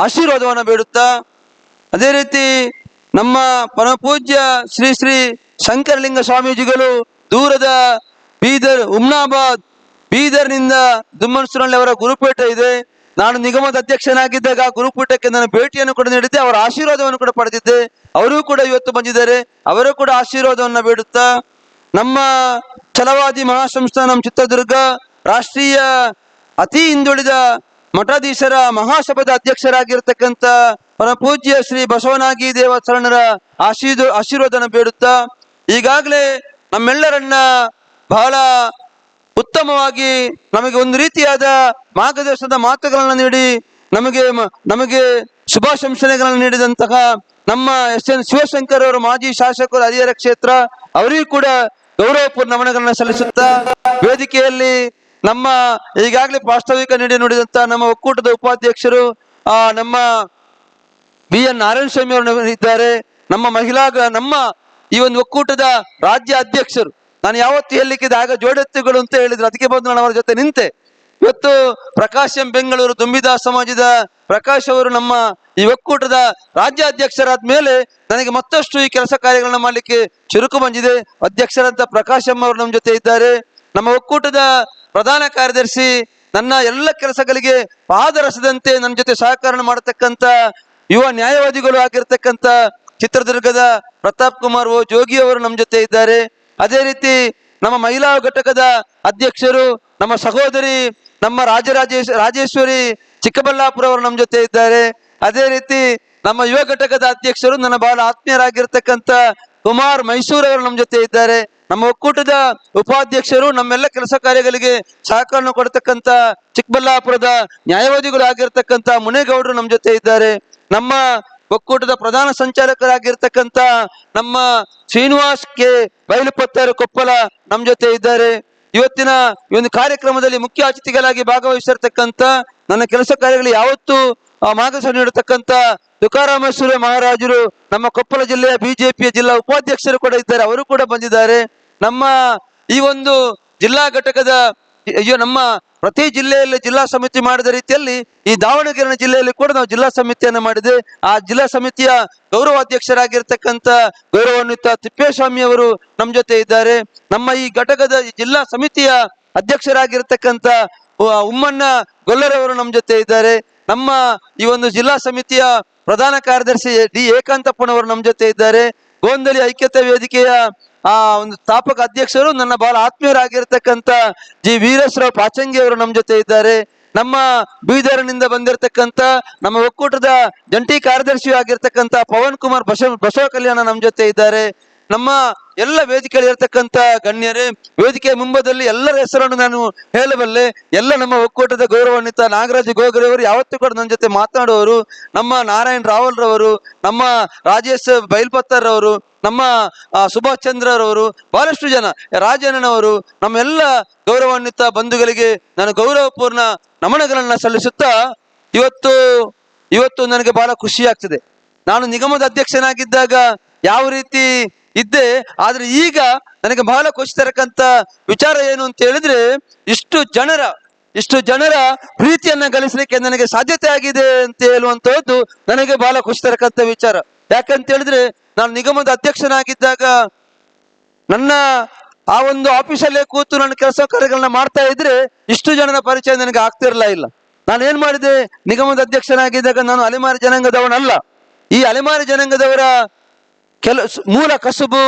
ಆಶೀರ್ವಾದವನ್ನು ಬೇಡುತ್ತಾ, ಅದೇ ರೀತಿ ನಮ್ಮ ಪರಮ ಪೂಜ್ಯ ಶ್ರೀ ಶ್ರೀ ಶಂಕರಲಿಂಗ ಸ್ವಾಮೀಜಿಗಳು ದೂರದ ಬೀದರ್ ಹುಮ್ನಾಬಾದ್ ಬೀದರ್ನಿಂದ ದುಮ್ಮನ್ಸುರಲ್ಲಿ ಅವರ ಗುರುಪೀಠ ಇದೆ. ನಾನು ನಿಗಮದ ಅಧ್ಯಕ್ಷನಾಗಿದ್ದಾಗ ಗುರುಪೀಠಕ್ಕೆ ನಾನು ಭೇಟಿಯನ್ನು ಕೂಡ ನೀಡಿದ್ದೆ, ಅವರ ಆಶೀರ್ವಾದವನ್ನು ಕೂಡ ಪಡೆದಿದ್ದೆ. ಅವರೂ ಕೂಡ ಇವತ್ತು ಬಂದಿದ್ದಾರೆ, ಅವರು ಕೂಡ ಆಶೀರ್ವಾದವನ್ನು ಬೇಡುತ್ತಾ, ನಮ್ಮ ಛಲವಾದಿ ಮಹಾಸಂಸ್ಥಾನ ಚಿತ್ರದುರ್ಗ ರಾಷ್ಟ್ರೀಯ ಅತಿ ಹಿಂದುಳಿದ ಮಠಾಧೀಶರ ಮಹಾಸಭಾದ ಅಧ್ಯಕ್ಷರಾಗಿರ್ತಕ್ಕಂಥ ಪರಮ ಪೂಜ್ಯ ಶ್ರೀ ಬಸವನಾಗಿ ದೇವ ಶರಣರ ಆಶೀರ್ವಾದನ ಬೇಡುತ್ತಾ, ಈಗಾಗಲೇ ನಮ್ಮೆಲ್ಲರನ್ನ ಬಹಳ ಉತ್ತಮವಾಗಿ ನಮಗೆ ಒಂದು ರೀತಿಯಾದ ಮಾರ್ಗದರ್ಶನದ ಮಾತುಗಳನ್ನು ನೀಡಿ ನಮಗೆ ಶುಭಾಶಂಸನೆಗಳನ್ನು ನೀಡಿದಂತಹ ನಮ್ಮ SN ಶಿವಶಂಕರ್ ಅವರು ಮಾಜಿ ಶಾಸಕರು ಹರಿಹರ ಕ್ಷೇತ್ರ, ಅವರಿಗೂ ಕೂಡ ಗೌರವಪೂರ್ಣ ನಮನಗಳನ್ನು ಸಲ್ಲಿಸುತ್ತಾ, ವೇದಿಕೆಯಲ್ಲಿ ನಮ್ಮ ಈಗಾಗಲೇ ಪ್ರಾಸ್ತಾವಿಕ ನುಡಿದಂತ ನಮ್ಮ ಒಕ್ಕೂಟದ ಉಪಾಧ್ಯಕ್ಷರು ನಮ್ಮ BN ನಾರಾಯಣ ಸ್ವಾಮಿ ಅವರು ಇದ್ದಾರೆ. ನಮ್ಮ ಈ ಒಂದು ಒಕ್ಕೂಟದ ರಾಜ್ಯ ಅಧ್ಯಕ್ಷರು, ನಾನು ಯಾವತ್ತು ಹೇಳಲಿಕ್ಕಿದೆ ಆಗ ಜೋಡೆತ್ತುಗಳು ಅಂತ ಹೇಳಿದ್ರು, ಅದಕ್ಕೆ ಬಂದು ನಾನು ಅವರ ಜೊತೆ ನಿಂತೆ. ಇವತ್ತು ಪ್ರಕಾಶ್ ಎಂ ಬೆಂಗಳೂರು ದುಂಬಿದಾಸ್ ಸಮಾಜದ ಪ್ರಕಾಶ್ ಅವರು ನಮ್ಮ ಈ ಒಕ್ಕೂಟದ ರಾಜ್ಯ ಅಧ್ಯಕ್ಷರಾದ ಮೇಲೆ ನನಗೆ ಮತ್ತಷ್ಟು ಈ ಕೆಲಸ ಕಾರ್ಯಗಳನ್ನ ಮಾಡ್ಲಿಕ್ಕೆ ಚುರುಕು ಬಂದಿದೆ. ಅಧ್ಯಕ್ಷರಂತ ಪ್ರಕಾಶ್ ಎಂ ಅವರು ನಮ್ಮ ಜೊತೆ ಇದ್ದಾರೆ. ನಮ್ಮ ಒಕ್ಕೂಟದ ಪ್ರಧಾನ ಕಾರ್ಯದರ್ಶಿ, ನನ್ನ ಎಲ್ಲ ಕೆಲಸಗಳಿಗೆ ಪಾದರಸದಂತೆ ನನ್ನ ಜೊತೆ ಸಹಕಾರ ಮಾಡತಕ್ಕಂತ ಯುವ ನ್ಯಾಯವಾದಿಗಳು ಆಗಿರ್ತಕ್ಕಂಥ ಚಿತ್ರದುರ್ಗದ ಪ್ರತಾಪ್ ಕುಮಾರ್ ಜೋಗಿ ಅವರು ನಮ್ಮ ಜೊತೆ ಇದ್ದಾರೆ. ಅದೇ ರೀತಿ ನಮ್ಮ ಮಹಿಳಾ ಘಟಕದ ಅಧ್ಯಕ್ಷರು ನಮ್ಮ ಸಹೋದರಿ ನಮ್ಮ ರಾಜೇಶ್ವರಿ ಚಿಕ್ಕಬಳ್ಳಾಪುರ ಅವರು ನಮ್ಮ ಜೊತೆ ಇದ್ದಾರೆ. ಅದೇ ರೀತಿ ನಮ್ಮ ಯುವ ಘಟಕದ ಅಧ್ಯಕ್ಷರು ನನ್ನ ಬಹಳ ಆತ್ಮೀಯರಾಗಿರ್ತಕ್ಕಂಥ ಕುಮಾರ್ ಮೈಸೂರು ಅವರು ನಮ್ಮ ಜೊತೆ ಇದ್ದಾರೆ. ನಮ್ಮ ಒಕ್ಕೂಟದ ಉಪಾಧ್ಯಕ್ಷರು ನಮ್ಮೆಲ್ಲ ಕೆಲಸ ಕಾರ್ಯಗಳಿಗೆ ಸಹಕಾರ ಕೊಡ್ತಕ್ಕಂಥ ಚಿಕ್ಕಬಳ್ಳಾಪುರದ ನ್ಯಾಯವಾದಿಗಳು ಆಗಿರ್ತಕ್ಕಂಥ ಮುನೇಗೌಡರು ನಮ್ಮ ಜೊತೆ ಇದ್ದಾರೆ. ನಮ್ಮ ಒಕ್ಕೂಟದ ಪ್ರಧಾನ ಸಂಚಾಲಕರಾಗಿರ್ತಕ್ಕಂಥ ನಮ್ಮ ಶ್ರೀನಿವಾಸ್ ಕೆ ಬೈಲುಪತ್ತರು ಕೊಪ್ಪಳ ನಮ್ಮ ಜೊತೆ ಇದ್ದಾರೆ. ಇವತ್ತಿನ ಈ ಒಂದು ಕಾರ್ಯಕ್ರಮದಲ್ಲಿ ಮುಖ್ಯ ಅತಿಥಿಗಳಾಗಿ ಭಾಗವಹಿಸಿರ್ತಕ್ಕಂಥ ನನ್ನ ಕೆಲಸ ಕಾರ್ಯಗಳಿಗೆ ಯಾವತ್ತೂ ಮಾರ್ಗದರ್ಶನ ನೀಡತಕ್ಕಂಥ ತುಕಾರಾಮೇಶ್ವರ ಮಹಾರಾಜರು ನಮ್ಮ ಕೊಪ್ಪಳ ಜಿಲ್ಲೆಯ ಬಿಜೆಪಿಯ ಜಿಲ್ಲಾ ಉಪಾಧ್ಯಕ್ಷರು ಕೂಡ ಇದ್ದಾರೆ, ಅವರು ಕೂಡ ಬಂದಿದ್ದಾರೆ. ನಮ್ಮ ಈ ಒಂದು ಜಿಲ್ಲಾ ಘಟಕದ ನಮ್ಮ ಪ್ರತಿ ಜಿಲ್ಲೆಯಲ್ಲಿ ಜಿಲ್ಲಾ ಸಮಿತಿ ಮಾಡಿದ ರೀತಿಯಲ್ಲಿ ಈ ದಾವಣಗೆರೆ ಜಿಲ್ಲೆಯಲ್ಲಿ ಕೂಡ ನಾವು ಜಿಲ್ಲಾ ಸಮಿತಿಯನ್ನು ಮಾಡಿದೆ. ಆ ಜಿಲ್ಲಾ ಸಮಿತಿಯ ಗೌರವಾಧ್ಯಕ್ಷರಾಗಿರ್ತಕ್ಕಂಥ ಗೌರವಾನ್ವಿತ ತಿಪ್ಪೇಸ್ವಾಮಿ ಅವರು ನಮ್ಮ ಜೊತೆ ಇದ್ದಾರೆ. ನಮ್ಮ ಈ ಘಟಕದ ಜಿಲ್ಲಾ ಸಮಿತಿಯ ಅಧ್ಯಕ್ಷರಾಗಿರ್ತಕ್ಕಂಥ ಉಮ್ಮಣ್ಣ ಗೊಲ್ಲರವರು ನಮ್ಮ ಜೊತೆ ಇದ್ದಾರೆ. ನಮ್ಮ ಈ ಒಂದು ಜಿಲ್ಲಾ ಸಮಿತಿಯ ಪ್ರಧಾನ ಕಾರ್ಯದರ್ಶಿ ಡಿ ಏಕಾಂತಪ್ಪನವರು ನಮ್ಮ ಜೊತೆ ಇದ್ದಾರೆ. ಗೋಂದಲಿ ಐಕ್ಯತಾ ವೇದಿಕೆಯ ಒಂದು ಸ್ಥಾಪಕ ಅಧ್ಯಕ್ಷರು ನನ್ನ ಬಹಳ ಆತ್ಮೀಯರಾಗಿರ್ತಕ್ಕಂಥ ಜಿ ವೀರೇಶ್ವರ ಪಾಚಂಗಿ ಅವರು ನಮ್ಮ ಜೊತೆ ಇದ್ದಾರೆ. ನಮ್ಮ ಬೀದರ್ನಿಂದ ಬಂದಿರತಕ್ಕಂತ ನಮ್ಮ ಒಕ್ಕೂಟದ ಜಂಟಿ ಕಾರ್ಯದರ್ಶಿ ಆಗಿರ್ತಕ್ಕಂಥ ಪವನ್ ಕುಮಾರ್ ಬಸವ ಕಲ್ಯಾಣ ನಮ್ಮ ಜೊತೆ ಇದ್ದಾರೆ. ನಮ್ಮ ಎಲ್ಲ ವೇದಿಕೆಯಲ್ಲಿರ್ತಕ್ಕಂಥ ಗಣ್ಯರೇ, ವೇದಿಕೆಯ ಮುಂಬದಲ್ಲಿ ಎಲ್ಲರ ಹೆಸರನ್ನು ನಾನು ಹೇಳಬಲ್ಲೆ. ಎಲ್ಲ ನಮ್ಮ ಒಕ್ಕೂಟದ ಗೌರವಾನ್ವಿತ ನಾಗರಾಜ್ ಗೋಗರೆ ಅವರು ಯಾವತ್ತೂ ಕೂಡ ನನ್ನ ಜೊತೆ ಮಾತನಾಡುವವರು, ನಮ್ಮ ನಾರಾಯಣ್ ರಾವಲ್ ರವರು, ನಮ್ಮ ರಾಜೇಶ್ ಬೈಲ್ಪತ್ತರ್ ರವರು, ನಮ್ಮ ಸುಭಾಷ್ ಚಂದ್ರರವರು, ಬಹಳಷ್ಟು ಜನ, ರಾಜಣ್ಣನವರು, ನಮ್ಮೆಲ್ಲ ಗೌರವಾನ್ವಿತ ಬಂಧುಗಳಿಗೆ ನಾನು ಗೌರವಪೂರ್ಣ ನಮನಗಳನ್ನ ಸಲ್ಲಿಸುತ್ತಾ ಇವತ್ತು ನನಗೆ ಬಹಳ ಖುಷಿ ಆಗ್ತದೆ. ನಾನು ನಿಗಮದ ಅಧ್ಯಕ್ಷನಾಗಿದ್ದಾಗ ಯಾವ ರೀತಿ ಇದ್ದೆ, ಆದ್ರೆ ಈಗ ನನಗೆ ಬಹಳ ಖುಷಿ ತರಕಂತ ವಿಚಾರ ಏನು ಅಂತ ಹೇಳಿದ್ರೆ, ಇಷ್ಟು ಜನರ ಪ್ರೀತಿಯನ್ನ ಗಳಿಸಲಿಕ್ಕೆ ನನಗೆ ಸಾಧ್ಯತೆ ಆಗಿದೆ ಅಂತ ಹೇಳುವಂತಹದ್ದು ನನಗೆ ಬಹಳ ಖುಷಿ ತರಕಂತ ವಿಚಾರ. ಯಾಕಂತ ಹೇಳಿದ್ರೆ, ನಾನು ನಿಗಮದ ಅಧ್ಯಕ್ಷನಾಗಿದ್ದಾಗ ನನ್ನ ಆ ಒಂದು ಆಫೀಸಲ್ಲೇ ಕೂತು ನನ್ನ ಕೆಲಸ ಕಾರ್ಯಗಳನ್ನ ಮಾಡ್ತಾ ಇದ್ರೆ ಇಷ್ಟು ಜನರ ಪರಿಚಯ ನನಗೆ ಆಗ್ತಿರಲಿಲ್ಲ. ನಾನು ಏನ್ ಮಾಡಿದೆ, ನಿಗಮದ ಅಧ್ಯಕ್ಷನಾಗಿದ್ದಾಗ ನಾನು ಅಲೆಮಾರಿ ಜನಾಂಗದವನಲ್ಲ. ಈ ಅಲೆಮಾರಿ ಜನಾಂಗದವರ ಮೂಲ ಕಸುಬು,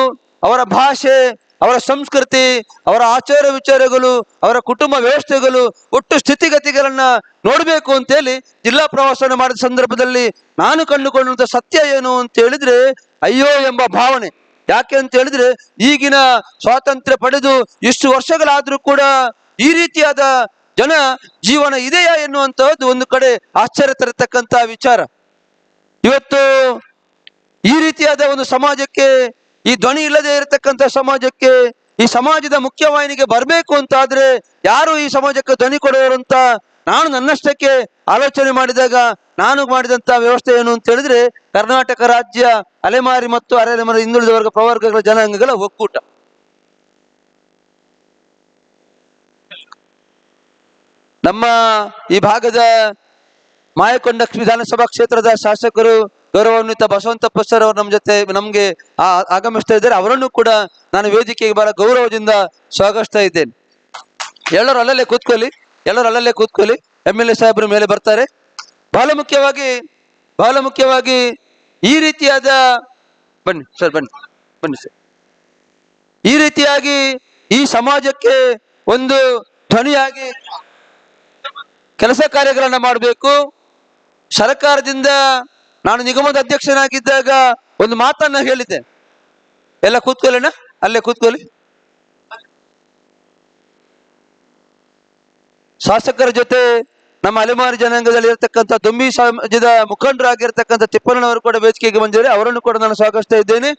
ಅವರ ಭಾಷೆ, ಅವರ ಸಂಸ್ಕೃತಿ, ಅವರ ಆಚಾರ ವಿಚಾರಗಳು, ಅವರ ಕುಟುಂಬ ವ್ಯವಸ್ಥೆಗಳು, ಒಟ್ಟು ಸ್ಥಿತಿಗತಿಗಳನ್ನ ನೋಡ್ಬೇಕು ಅಂತೇಳಿ ಜಿಲ್ಲಾ ಪ್ರವಾಸವನ್ನು ಮಾಡಿದ ಸಂದರ್ಭದಲ್ಲಿ ನಾನು ಕಂಡುಕೊಂಡಂತ ಸತ್ಯ ಏನು ಅಂತ ಹೇಳಿದ್ರೆ, ಅಯ್ಯೋ ಎಂಬ ಭಾವನೆ. ಯಾಕೆ ಅಂತ ಹೇಳಿದ್ರೆ, ಈಗಿನ ಸ್ವಾತಂತ್ರ್ಯ ಪಡೆದು ಇಷ್ಟು ವರ್ಷಗಳಾದ್ರೂ ಕೂಡ ಈ ರೀತಿಯಾದ ಜನ ಜೀವನ ಇದೆಯಾ ಎನ್ನುವಂತಹದ್ದು ಒಂದು ಕಡೆ ಆಶ್ಚರ್ಯ ತರತಕ್ಕಂತ ವಿಚಾರ. ಇವತ್ತು ಈ ರೀತಿಯಾದ ಒಂದು ಸಮಾಜಕ್ಕೆ, ಈ ಧ್ವನಿ ಇಲ್ಲದೆ ಇರತಕ್ಕಂತ ಸಮಾಜಕ್ಕೆ, ಈ ಸಮಾಜದ ಮುಖ್ಯವಾಹಿನಿಗೆ ಬರಬೇಕು ಅಂತ ಆದ್ರೆ ಯಾರು ಈ ಸಮಾಜಕ್ಕೆ ಧ್ವನಿ ಕೊಡೋರು ಅಂತ ನಾನು ನನ್ನಷ್ಟಕ್ಕೆ ಆಲೋಚನೆ ಮಾಡಿದಾಗ ನಾನು ಮಾಡಿದಂತ ವ್ಯವಸ್ಥೆ ಏನು ಅಂತ ಹೇಳಿದ್ರೆ, ಕರ್ನಾಟಕ ರಾಜ್ಯ ಅಲೆಮಾರಿ ಮತ್ತು ಅರೆಅಲೆಮಾರಿ ಹಿಂದುಳಿದ ವರ್ಗ ಪ್ರವರ್ಗಗಳ ಜನಾಂಗಗಳ ಒಕ್ಕೂಟ. ನಮ್ಮ ಈ ಭಾಗದ ಮಾಯಕೊಂಡ ವಿಧಾನಸಭಾ ಕ್ಷೇತ್ರದ ಶಾಸಕರು ಗೌರವಾನ್ವಿತ ಬಸವಂತಪ್ಪ ಸರ್ ಅವರು ನಮ್ಗೆ ಆಗಮಿಸ್ತಾ ಇದ್ದಾರೆ. ಅವರನ್ನು ಕೂಡ ನಾನು ವೇದಿಕೆಗೆ ಬಹಳ ಗೌರವದಿಂದ ಸ್ವಾಗತಿಸ್ತಾ ಇದ್ದೇನೆ. ಎಲ್ಲರೂ ಅಲ್ಲಲ್ಲೇ ಕೂತ್ಕೊಳ್ಳಿ. MLA ಸಾಹೇಬರು ಮೇಲೆ ಬರ್ತಾರೆ. ಬಹಳ ಮುಖ್ಯವಾಗಿ ಈ ರೀತಿಯಾದ ಬನ್ನಿ ಸರ್. ಈ ರೀತಿಯಾಗಿ ಈ ಸಮಾಜಕ್ಕೆ ಒಂದು ಧ್ವನಿಯಾಗಿ ಕೆಲಸ ಕಾರ್ಯಗಳನ್ನ ಮಾಡಬೇಕು. ಸರ್ಕಾರದಿಂದ ನಾನು ನಿಗಮದ ಅಧ್ಯಕ್ಷನಾಗಿದ್ದಾಗ ಒಂದು ಮಾತನ್ನ ಹೇಳಿದ್ದೆ. ಎಲ್ಲ ಕೂತ್ಕೊಳ್ಳೋಣ, ಅಲ್ಲೇ ಕೂತ್ಕೊಳ್ಳಿ. ಶಾಸಕರ ಜೊತೆ ನಮ್ಮ ಅಲೆಮಾರಿ ಜನಾಂಗದಲ್ಲಿ ಇರತಕ್ಕಂಥ ದುಂಬಿ ಸಮಾಜದ ಮುಖಂಡರಾಗಿರ್ತಕ್ಕಂಥ ತಿಪ್ಪಣ್ಣನವರು ಕೂಡ ವೇದಿಕೆಗೆ ಬಂದಿದ್ದಾರೆ. ಅವರನ್ನು ಕೂಡ ನಾನು ಸ್ವಾಗತಿಸ್ತಾ ಇದ್ದೇನೆ.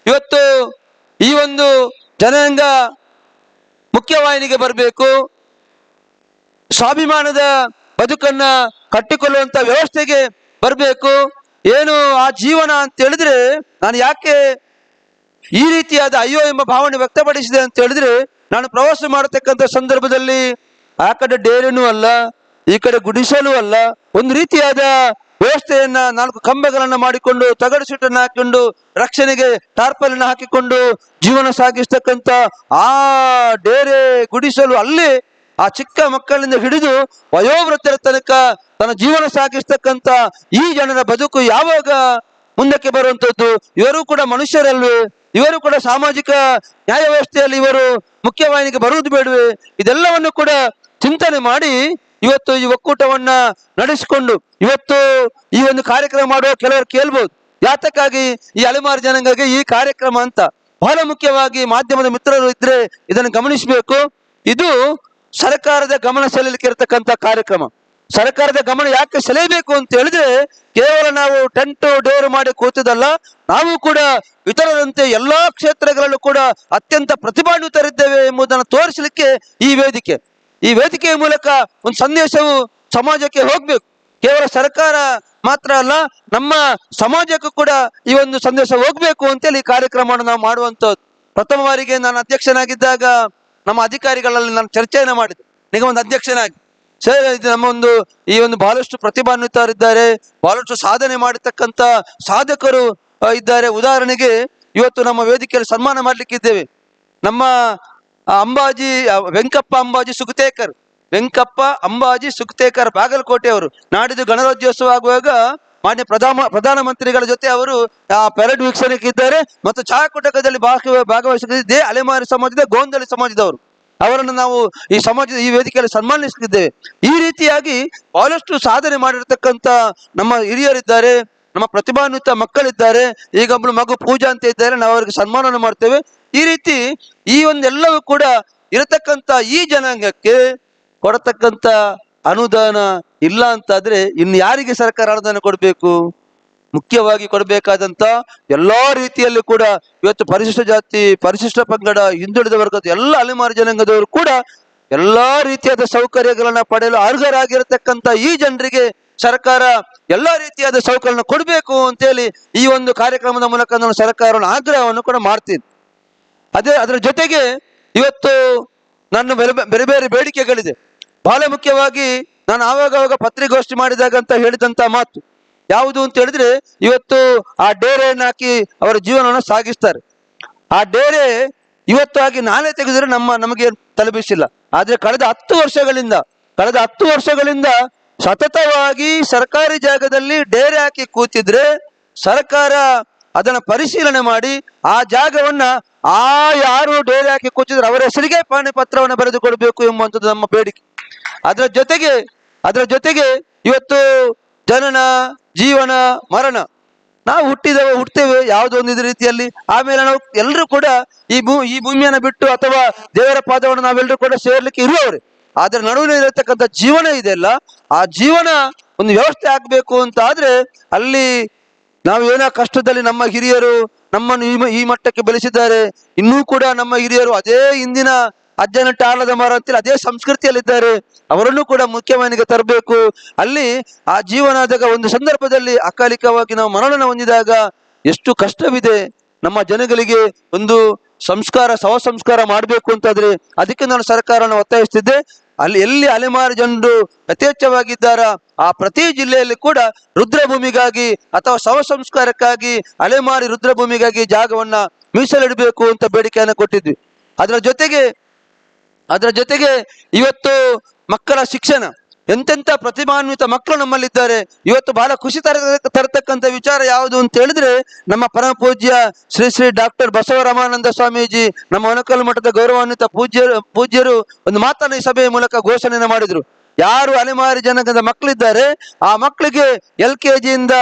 ಇವತ್ತು ಈ ಒಂದು ಜನಾಂಗ ಮುಖ್ಯವಾಹಿನಿಗೆ ಬರಬೇಕು, ಸ್ವಾಭಿಮಾನದ ಬದುಕನ್ನ ಕಟ್ಟಿಕೊಳ್ಳುವಂತ ವ್ಯವಸ್ಥೆಗೆ ಬರಬೇಕು. ಏನು ಆ ಜೀವನ ಅಂತ ಹೇಳಿದ್ರೆ, ನಾನು ಯಾಕೆ ಈ ರೀತಿಯಾದ ಅಯ್ಯೋ ಎಂಬ ಭಾವನೆ ವ್ಯಕ್ತಪಡಿಸಿದೆ ಅಂತ ಹೇಳಿದ್ರೆ, ನಾನು ಪ್ರವಾಸ ಮಾಡತಕ್ಕಂಥ ಸಂದರ್ಭದಲ್ಲಿ ಆ ಕಡೆ ಡೇರಿನೂ ಅಲ್ಲ, ಈ ಕಡೆ ಗುಡಿಸಲು ಅಲ್ಲ, ಒಂದು ರೀತಿಯಾದ ವ್ಯವಸ್ಥೆಯನ್ನ 4 ಕಂಬಗಳನ್ನ ಮಾಡಿಕೊಂಡು, ತಗಡು ಸಿಟ್ಟನ್ನು ಹಾಕಿಕೊಂಡು, ರಕ್ಷಣೆಗೆ ಟಾರ್ಪಲನ್ನ ಹಾಕಿಕೊಂಡು ಜೀವನ ಸಾಗಿಸ್ತಕ್ಕಂಥ ಆ ಡೇರೆ ಗುಡಿಸಲು, ಅಲ್ಲಿ ಆ ಚಿಕ್ಕ ಮಕ್ಕಳಿಂದ ಹಿಡಿದು ವಯೋವೃದ್ಧರ ತನಕ ತನ್ನ ಜೀವನ ಸಾಗಿಸ್ತಕ್ಕಂಥ ಈ ಜನರ ಬದುಕು ಯಾವಾಗ ಮುಂದಕ್ಕೆ ಬರುವಂತದ್ದು? ಇವರು ಕೂಡ ಮನುಷ್ಯರಲ್ವೇ? ಇವರು ಕೂಡ ಸಾಮಾಜಿಕ ನ್ಯಾಯ ವ್ಯವಸ್ಥೆಯಲ್ಲಿ ಇವರು ಮುಖ್ಯವಾಹಿನಿಗೆ ಬರುವುದು ಬೇಡವೇ? ಇದೆಲ್ಲವನ್ನು ಕೂಡ ಚಿಂತನೆ ಮಾಡಿ ಇವತ್ತು ಈ ಒಕ್ಕೂಟವನ್ನ ನಡೆಸಿಕೊಂಡು ಇವತ್ತು ಈ ಒಂದು ಕಾರ್ಯಕ್ರಮ ಮಾಡುವ ಕೆಲವರು ಕೇಳ್ಬೋದು, ಯಾತಕ್ಕಾಗಿ ಈ ಅಲೆಮಾರಿ ಜನಾಂಗಕ್ಕೆ ಈ ಕಾರ್ಯಕ್ರಮ ಅಂತ. ಬಹಳ ಮುಖ್ಯವಾಗಿ ಮಾಧ್ಯಮದ ಮಿತ್ರರು ಇದ್ರೆ ಇದನ್ನು ಗಮನಿಸಬೇಕು. ಇದು ಸರ್ಕಾರದ ಗಮನ ಸೆಳೆಯಲಿಕ್ಕೆ ಇರತಕ್ಕಂತ ಕಾರ್ಯಕ್ರಮ. ಸರ್ಕಾರದ ಗಮನ ಯಾಕೆ ಸೆಳೆಯಬೇಕು ಅಂತ ಹೇಳಿದ್ರೆ, ಕೇವಲ ನಾವು ಟೆಂಟ್ ಡೋರ್ ಮಾಡಿ ಕೂತದಲ್ಲ, ನಾವು ಕೂಡ ಇತರರಂತೆ ಎಲ್ಲಾ ಕ್ಷೇತ್ರಗಳಲ್ಲೂ ಕೂಡ ಅತ್ಯಂತ ಪ್ರತಿಭಾನ್ವಿತರಿದ್ದೇವೆ ಎಂಬುದನ್ನು ತೋರಿಸಲಿಕ್ಕೆ ಈ ವೇದಿಕೆಯ ಮೂಲಕ ಒಂದು ಸಂದೇಶವು ಸಮಾಜಕ್ಕೆ ಹೋಗ್ಬೇಕು. ಕೇವಲ ಸರ್ಕಾರ ಮಾತ್ರ ಅಲ್ಲ, ನಮ್ಮ ಸಮಾಜಕ್ಕೂ ಕೂಡ ಈ ಒಂದು ಸಂದೇಶ ಹೋಗ್ಬೇಕು ಅಂತೇಳಿ ಈ ಕಾರ್ಯಕ್ರಮವನ್ನು ನಾವು ಮಾಡುವಂತದ್ದು. ಪ್ರಥಮ ಬಾರಿಗೆ ನಾನು ಅಧ್ಯಕ್ಷನಾಗಿದ್ದಾಗ ನಮ್ಮ ಅಧಿಕಾರಿಗಳಲ್ಲಿ ನಾನು ಚರ್ಚೆಯನ್ನು ಮಾಡಿದೆ ನಿಗಮದ ಅಧ್ಯಕ್ಷನಾಗಿ. ಸರ್, ಇದು ನಮ್ಮ ಈ ಒಂದು ಬಹಳಷ್ಟು ಪ್ರತಿಭಾನ್ವಿತರಿದ್ದಾರೆ, ಬಹಳಷ್ಟು ಸಾಧನೆ ಮಾಡಿರ್ತಕ್ಕಂಥ ಸಾಧಕರು ಇದ್ದಾರೆ. ಉದಾಹರಣೆಗೆ ಇವತ್ತು ನಮ್ಮ ವೇದಿಕೆಯಲ್ಲಿ ಸನ್ಮಾನ ಮಾಡ್ಲಿಕ್ಕಿದ್ದೇವೆ ನಮ್ಮ ವೆಂಕಪ್ಪ ಅಂಬಾಜಿ ಸುಕ್ತೇಕರ್ ಬಾಗಲಕೋಟೆಯವರು. ನಾಡಿದ್ದು ಗಣರಾಜ್ಯೋತ್ಸವ ಆಗುವಾಗ ಮಾನ್ಯ ಪ್ರಧಾನಮಂತ್ರಿಗಳ ಜೊತೆ ಅವರು ಪೆರೇಡ್ ವೀಕ್ಷಣೆಗೆ ಇದ್ದಾರೆ ಮತ್ತು ಛಾಯಾಕೂಟಕದಲ್ಲಿ ಭಾಗವಹಿಸಿದ್ದೇ ಅಲೆಮಾರಿ ಸಮಾಜದ ಗೋಂದಳಿ ಸಮಾಜದವರು. ಅವರನ್ನು ನಾವು ಈ ಸಮಾಜದ ಈ ವೇದಿಕೆಯಲ್ಲಿ ಸನ್ಮಾನಿಸುತ್ತಿದ್ದೇವೆ. ಈ ರೀತಿಯಾಗಿ ಬಹಳಷ್ಟು ಸಾಧನೆ ಮಾಡಿರ್ತಕ್ಕಂಥ ನಮ್ಮ ಹಿರಿಯರಿದ್ದಾರೆ, ನಮ್ಮ ಪ್ರತಿಭಾನ್ವಿತ ಮಕ್ಕಳಿದ್ದಾರೆ. ಈಗ ಒಬ್ಬಳು ಮಗು ಪೂಜಾ ಅಂತ ಇದ್ದಾರೆ, ನಾವು ಅವರಿಗೆ ಸನ್ಮಾನವನ್ನು ಮಾಡ್ತೇವೆ. ಈ ರೀತಿ ಈ ಒಂದೆಲ್ಲವೂ ಕೂಡ ಇರತಕ್ಕಂಥ ಈ ಜನಾಂಗಕ್ಕೆ ಕೊಡತಕ್ಕಂಥ ಅನುದಾನ ಇಲ್ಲ ಅಂತಾದ್ರೆ ಇನ್ನು ಯಾರಿಗೆ ಸರ್ಕಾರ ಅನುದಾನ ಕೊಡಬೇಕು? ಮುಖ್ಯವಾಗಿ ಕೊಡಬೇಕಾದಂತ ಎಲ್ಲಾ ರೀತಿಯಲ್ಲಿ ಕೂಡ ಇವತ್ತು ಪರಿಶಿಷ್ಟ ಜಾತಿ, ಪರಿಶಿಷ್ಟ ಪಂಗಡ, ಹಿಂದುಳಿದ ವರ್ಗದ ಎಲ್ಲ ಅಲೆಮಾರಿ ಜನಾಂಗದವರು ಕೂಡ ಎಲ್ಲಾ ರೀತಿಯಾದ ಸೌಕರ್ಯಗಳನ್ನ ಪಡೆಯಲು ಅರ್ಹರಾಗಿರತಕ್ಕಂತ ಈ ಜನರಿಗೆ ಸರ್ಕಾರ ಎಲ್ಲಾ ರೀತಿಯಾದ ಸೌಕರ್ಯ ಕೊಡಬೇಕು ಅಂತೇಳಿ ಈ ಒಂದು ಕಾರ್ಯಕ್ರಮದ ಮೂಲಕ ನಾನು ಸರ್ಕಾರವನ್ನು ಆಗ್ರಹವನ್ನು ಕೂಡ ಮಾಡ್ತೀನಿ. ಅದರ ಜೊತೆಗೆ ಇವತ್ತು ನನ್ನ ಬೇರೆ ಬೇರೆ ಬೇಡಿಕೆಗಳಿದೆ. ಬಹಳ ಮುಖ್ಯವಾಗಿ ನಾನು ಆವಾಗ ಪತ್ರಿಕಾಗೋಷ್ಠಿ ಮಾಡಿದಾಗ ಅಂತ ಹೇಳಿದಂತ ಮಾತು ಯಾವುದು ಅಂತ ಹೇಳಿದ್ರೆ, ಇವತ್ತು ಆ ಡೇರೆಯನ್ನು ಹಾಕಿ ಅವರ ಜೀವನವನ್ನು ಸಾಗಿಸ್ತಾರೆ. ಆ ಡೇರೆ ಇವತ್ತು ಆಗಿ ನಾಳೆ ತೆಗೆದ್ರೆ ನಮಗೆ ತಲುಪಿಸಿಲ್ಲ. ಆದ್ರೆ ಕಳೆದ 10 ವರ್ಷಗಳಿಂದ ಸತತವಾಗಿ ಸರ್ಕಾರಿ ಜಾಗದಲ್ಲಿ ಡೇರೆ ಹಾಕಿ ಕೂತಿದ್ರೆ ಸರ್ಕಾರ ಅದನ್ನ ಪರಿಶೀಲನೆ ಮಾಡಿ ಆ ಜಾಗವನ್ನ ಯಾರು ಡೇರೆ ಹಾಕಿ ಕೂತಿದ್ರೆ ಅವರ ಹೆಸರಿಗೆ ಪಾಣಿ ಪತ್ರವನ್ನು ಬರೆದು ಕೊಡಬೇಕು ಎಂಬುವಂಥದ್ದು ನಮ್ಮ ಬೇಡಿಕೆ. ಅದರ ಜೊತೆಗೆ ಇವತ್ತು ಜನನ, ಜೀವನ, ಮರಣ, ನಾವು ಹುಟ್ಟುತ್ತೇವೆ ಯಾವುದೋ ಒಂದು ರೀತಿಯಲ್ಲಿ. ಆಮೇಲೆ ನಾವು ಎಲ್ಲರೂ ಕೂಡ ಈ ಭೂಮಿಯನ್ನು ಬಿಟ್ಟು ಅಥವಾ ದೇವರ ಪಾದವನ್ನು ನಾವೆಲ್ಲರೂ ಕೂಡ ಸೇರ್ಲಿಕ್ಕೆ ಇರುವವರೇ. ಆದ್ರೆ ನಡುವಿನಲ್ಲಿರತಕ್ಕಂಥ ಜೀವನ ಇದೆಯಲ್ಲ, ಆ ಜೀವನ ಒಂದು ವ್ಯವಸ್ಥೆ ಆಗ್ಬೇಕು ಅಂತ ಆದ್ರೆ ಅಲ್ಲಿ ನಾವು ಏನೋ ಕಷ್ಟದಲ್ಲಿ ನಮ್ಮ ಹಿರಿಯರು ನಮ್ಮನ್ನು ಈ ಮಟ್ಟಕ್ಕೆ ಬೆಳೆಸಿದ್ದಾರೆ. ಇನ್ನೂ ಕೂಡ ನಮ್ಮ ಹಿರಿಯರು ಅದೇ ಹಿಂದಿನ ಅಜ್ಜನಟ್ಟ ಆಲದ ಮರ ಅಂತೇಳಿ ಅದೇ ಸಂಸ್ಕೃತಿಯಲ್ಲಿದ್ದಾರೆ. ಅವರನ್ನು ಕೂಡ ಮುಖ್ಯವಾಹಿನಿಗೆ ತರಬೇಕು. ಅಲ್ಲಿ ಆ ಜೀವನದಾಗ ಒಂದು ಸಂದರ್ಭದಲ್ಲಿ ಅಕಾಲಿಕವಾಗಿ ನಾವು ಮರಣ ಹೊಂದಿದಾಗ ಎಷ್ಟು ಕಷ್ಟವಿದೆ. ನಮ್ಮ ಜನಗಳಿಗೆ ಒಂದು ಶವ ಸಂಸ್ಕಾರ ಮಾಡಬೇಕು ಅಂತಾದ್ರೆ ಅದಕ್ಕೆ ನಾನು ಸರ್ಕಾರನ ಒತ್ತಾಯಿಸ್ತಿದ್ದೆ. ಎಲ್ಲಿ ಅಲೆಮಾರಿ ಜನರು ಯಥೇಚ್ಛವಾಗಿದ್ದಾರ ಆ ಪ್ರತಿ ಜಿಲ್ಲೆಯಲ್ಲಿ ಕೂಡ ರುದ್ರಭೂಮಿಗಾಗಿ ಅಥವಾ ಶವ ಸಂಸ್ಕಾರಕ್ಕಾಗಿ ಅಲೆಮಾರಿ ರುದ್ರಭೂಮಿಗಾಗಿ ಜಾಗವನ್ನ ಮೀಸಲಿಡಬೇಕು ಅಂತ ಬೇಡಿಕೆಯನ್ನು ಕೊಟ್ಟಿದ್ವಿ. ಅದರ ಜೊತೆಗೆ ಇವತ್ತು ಮಕ್ಕಳ ಶಿಕ್ಷಣ, ಎಂತೆಂಥ ಪ್ರತಿಭಾನ್ವಿತ ಮಕ್ಕಳು ನಮ್ಮಲ್ಲಿದ್ದಾರೆ. ಇವತ್ತು ಬಹಳ ಖುಷಿ ತರತಕ್ಕಂಥ ವಿಚಾರ ಯಾವುದು ಅಂತ ಹೇಳಿದ್ರೆ, ನಮ್ಮ ಪರಮ ಪೂಜ್ಯ ಶ್ರೀ ಡಾಕ್ಟರ್ ಬಸವರಾಮಾನಂದ ಸ್ವಾಮೀಜಿ, ನಮ್ಮ ಒನಕಲ್ ಮಠದ ಗೌರವಾನ್ವಿತ ಪೂಜ್ಯರು ಒಂದು ಮಾತನ್ನ ಈ ಸಭೆಯ ಮೂಲಕ ಘೋಷಣೆಯನ್ನು ಮಾಡಿದ್ರು. ಯಾರು ಅಲೆಮಾರಿ ಜನಾಂಗದ ಮಕ್ಕಳಿದ್ದಾರೆ ಆ ಮಕ್ಕಳಿಗೆ LKG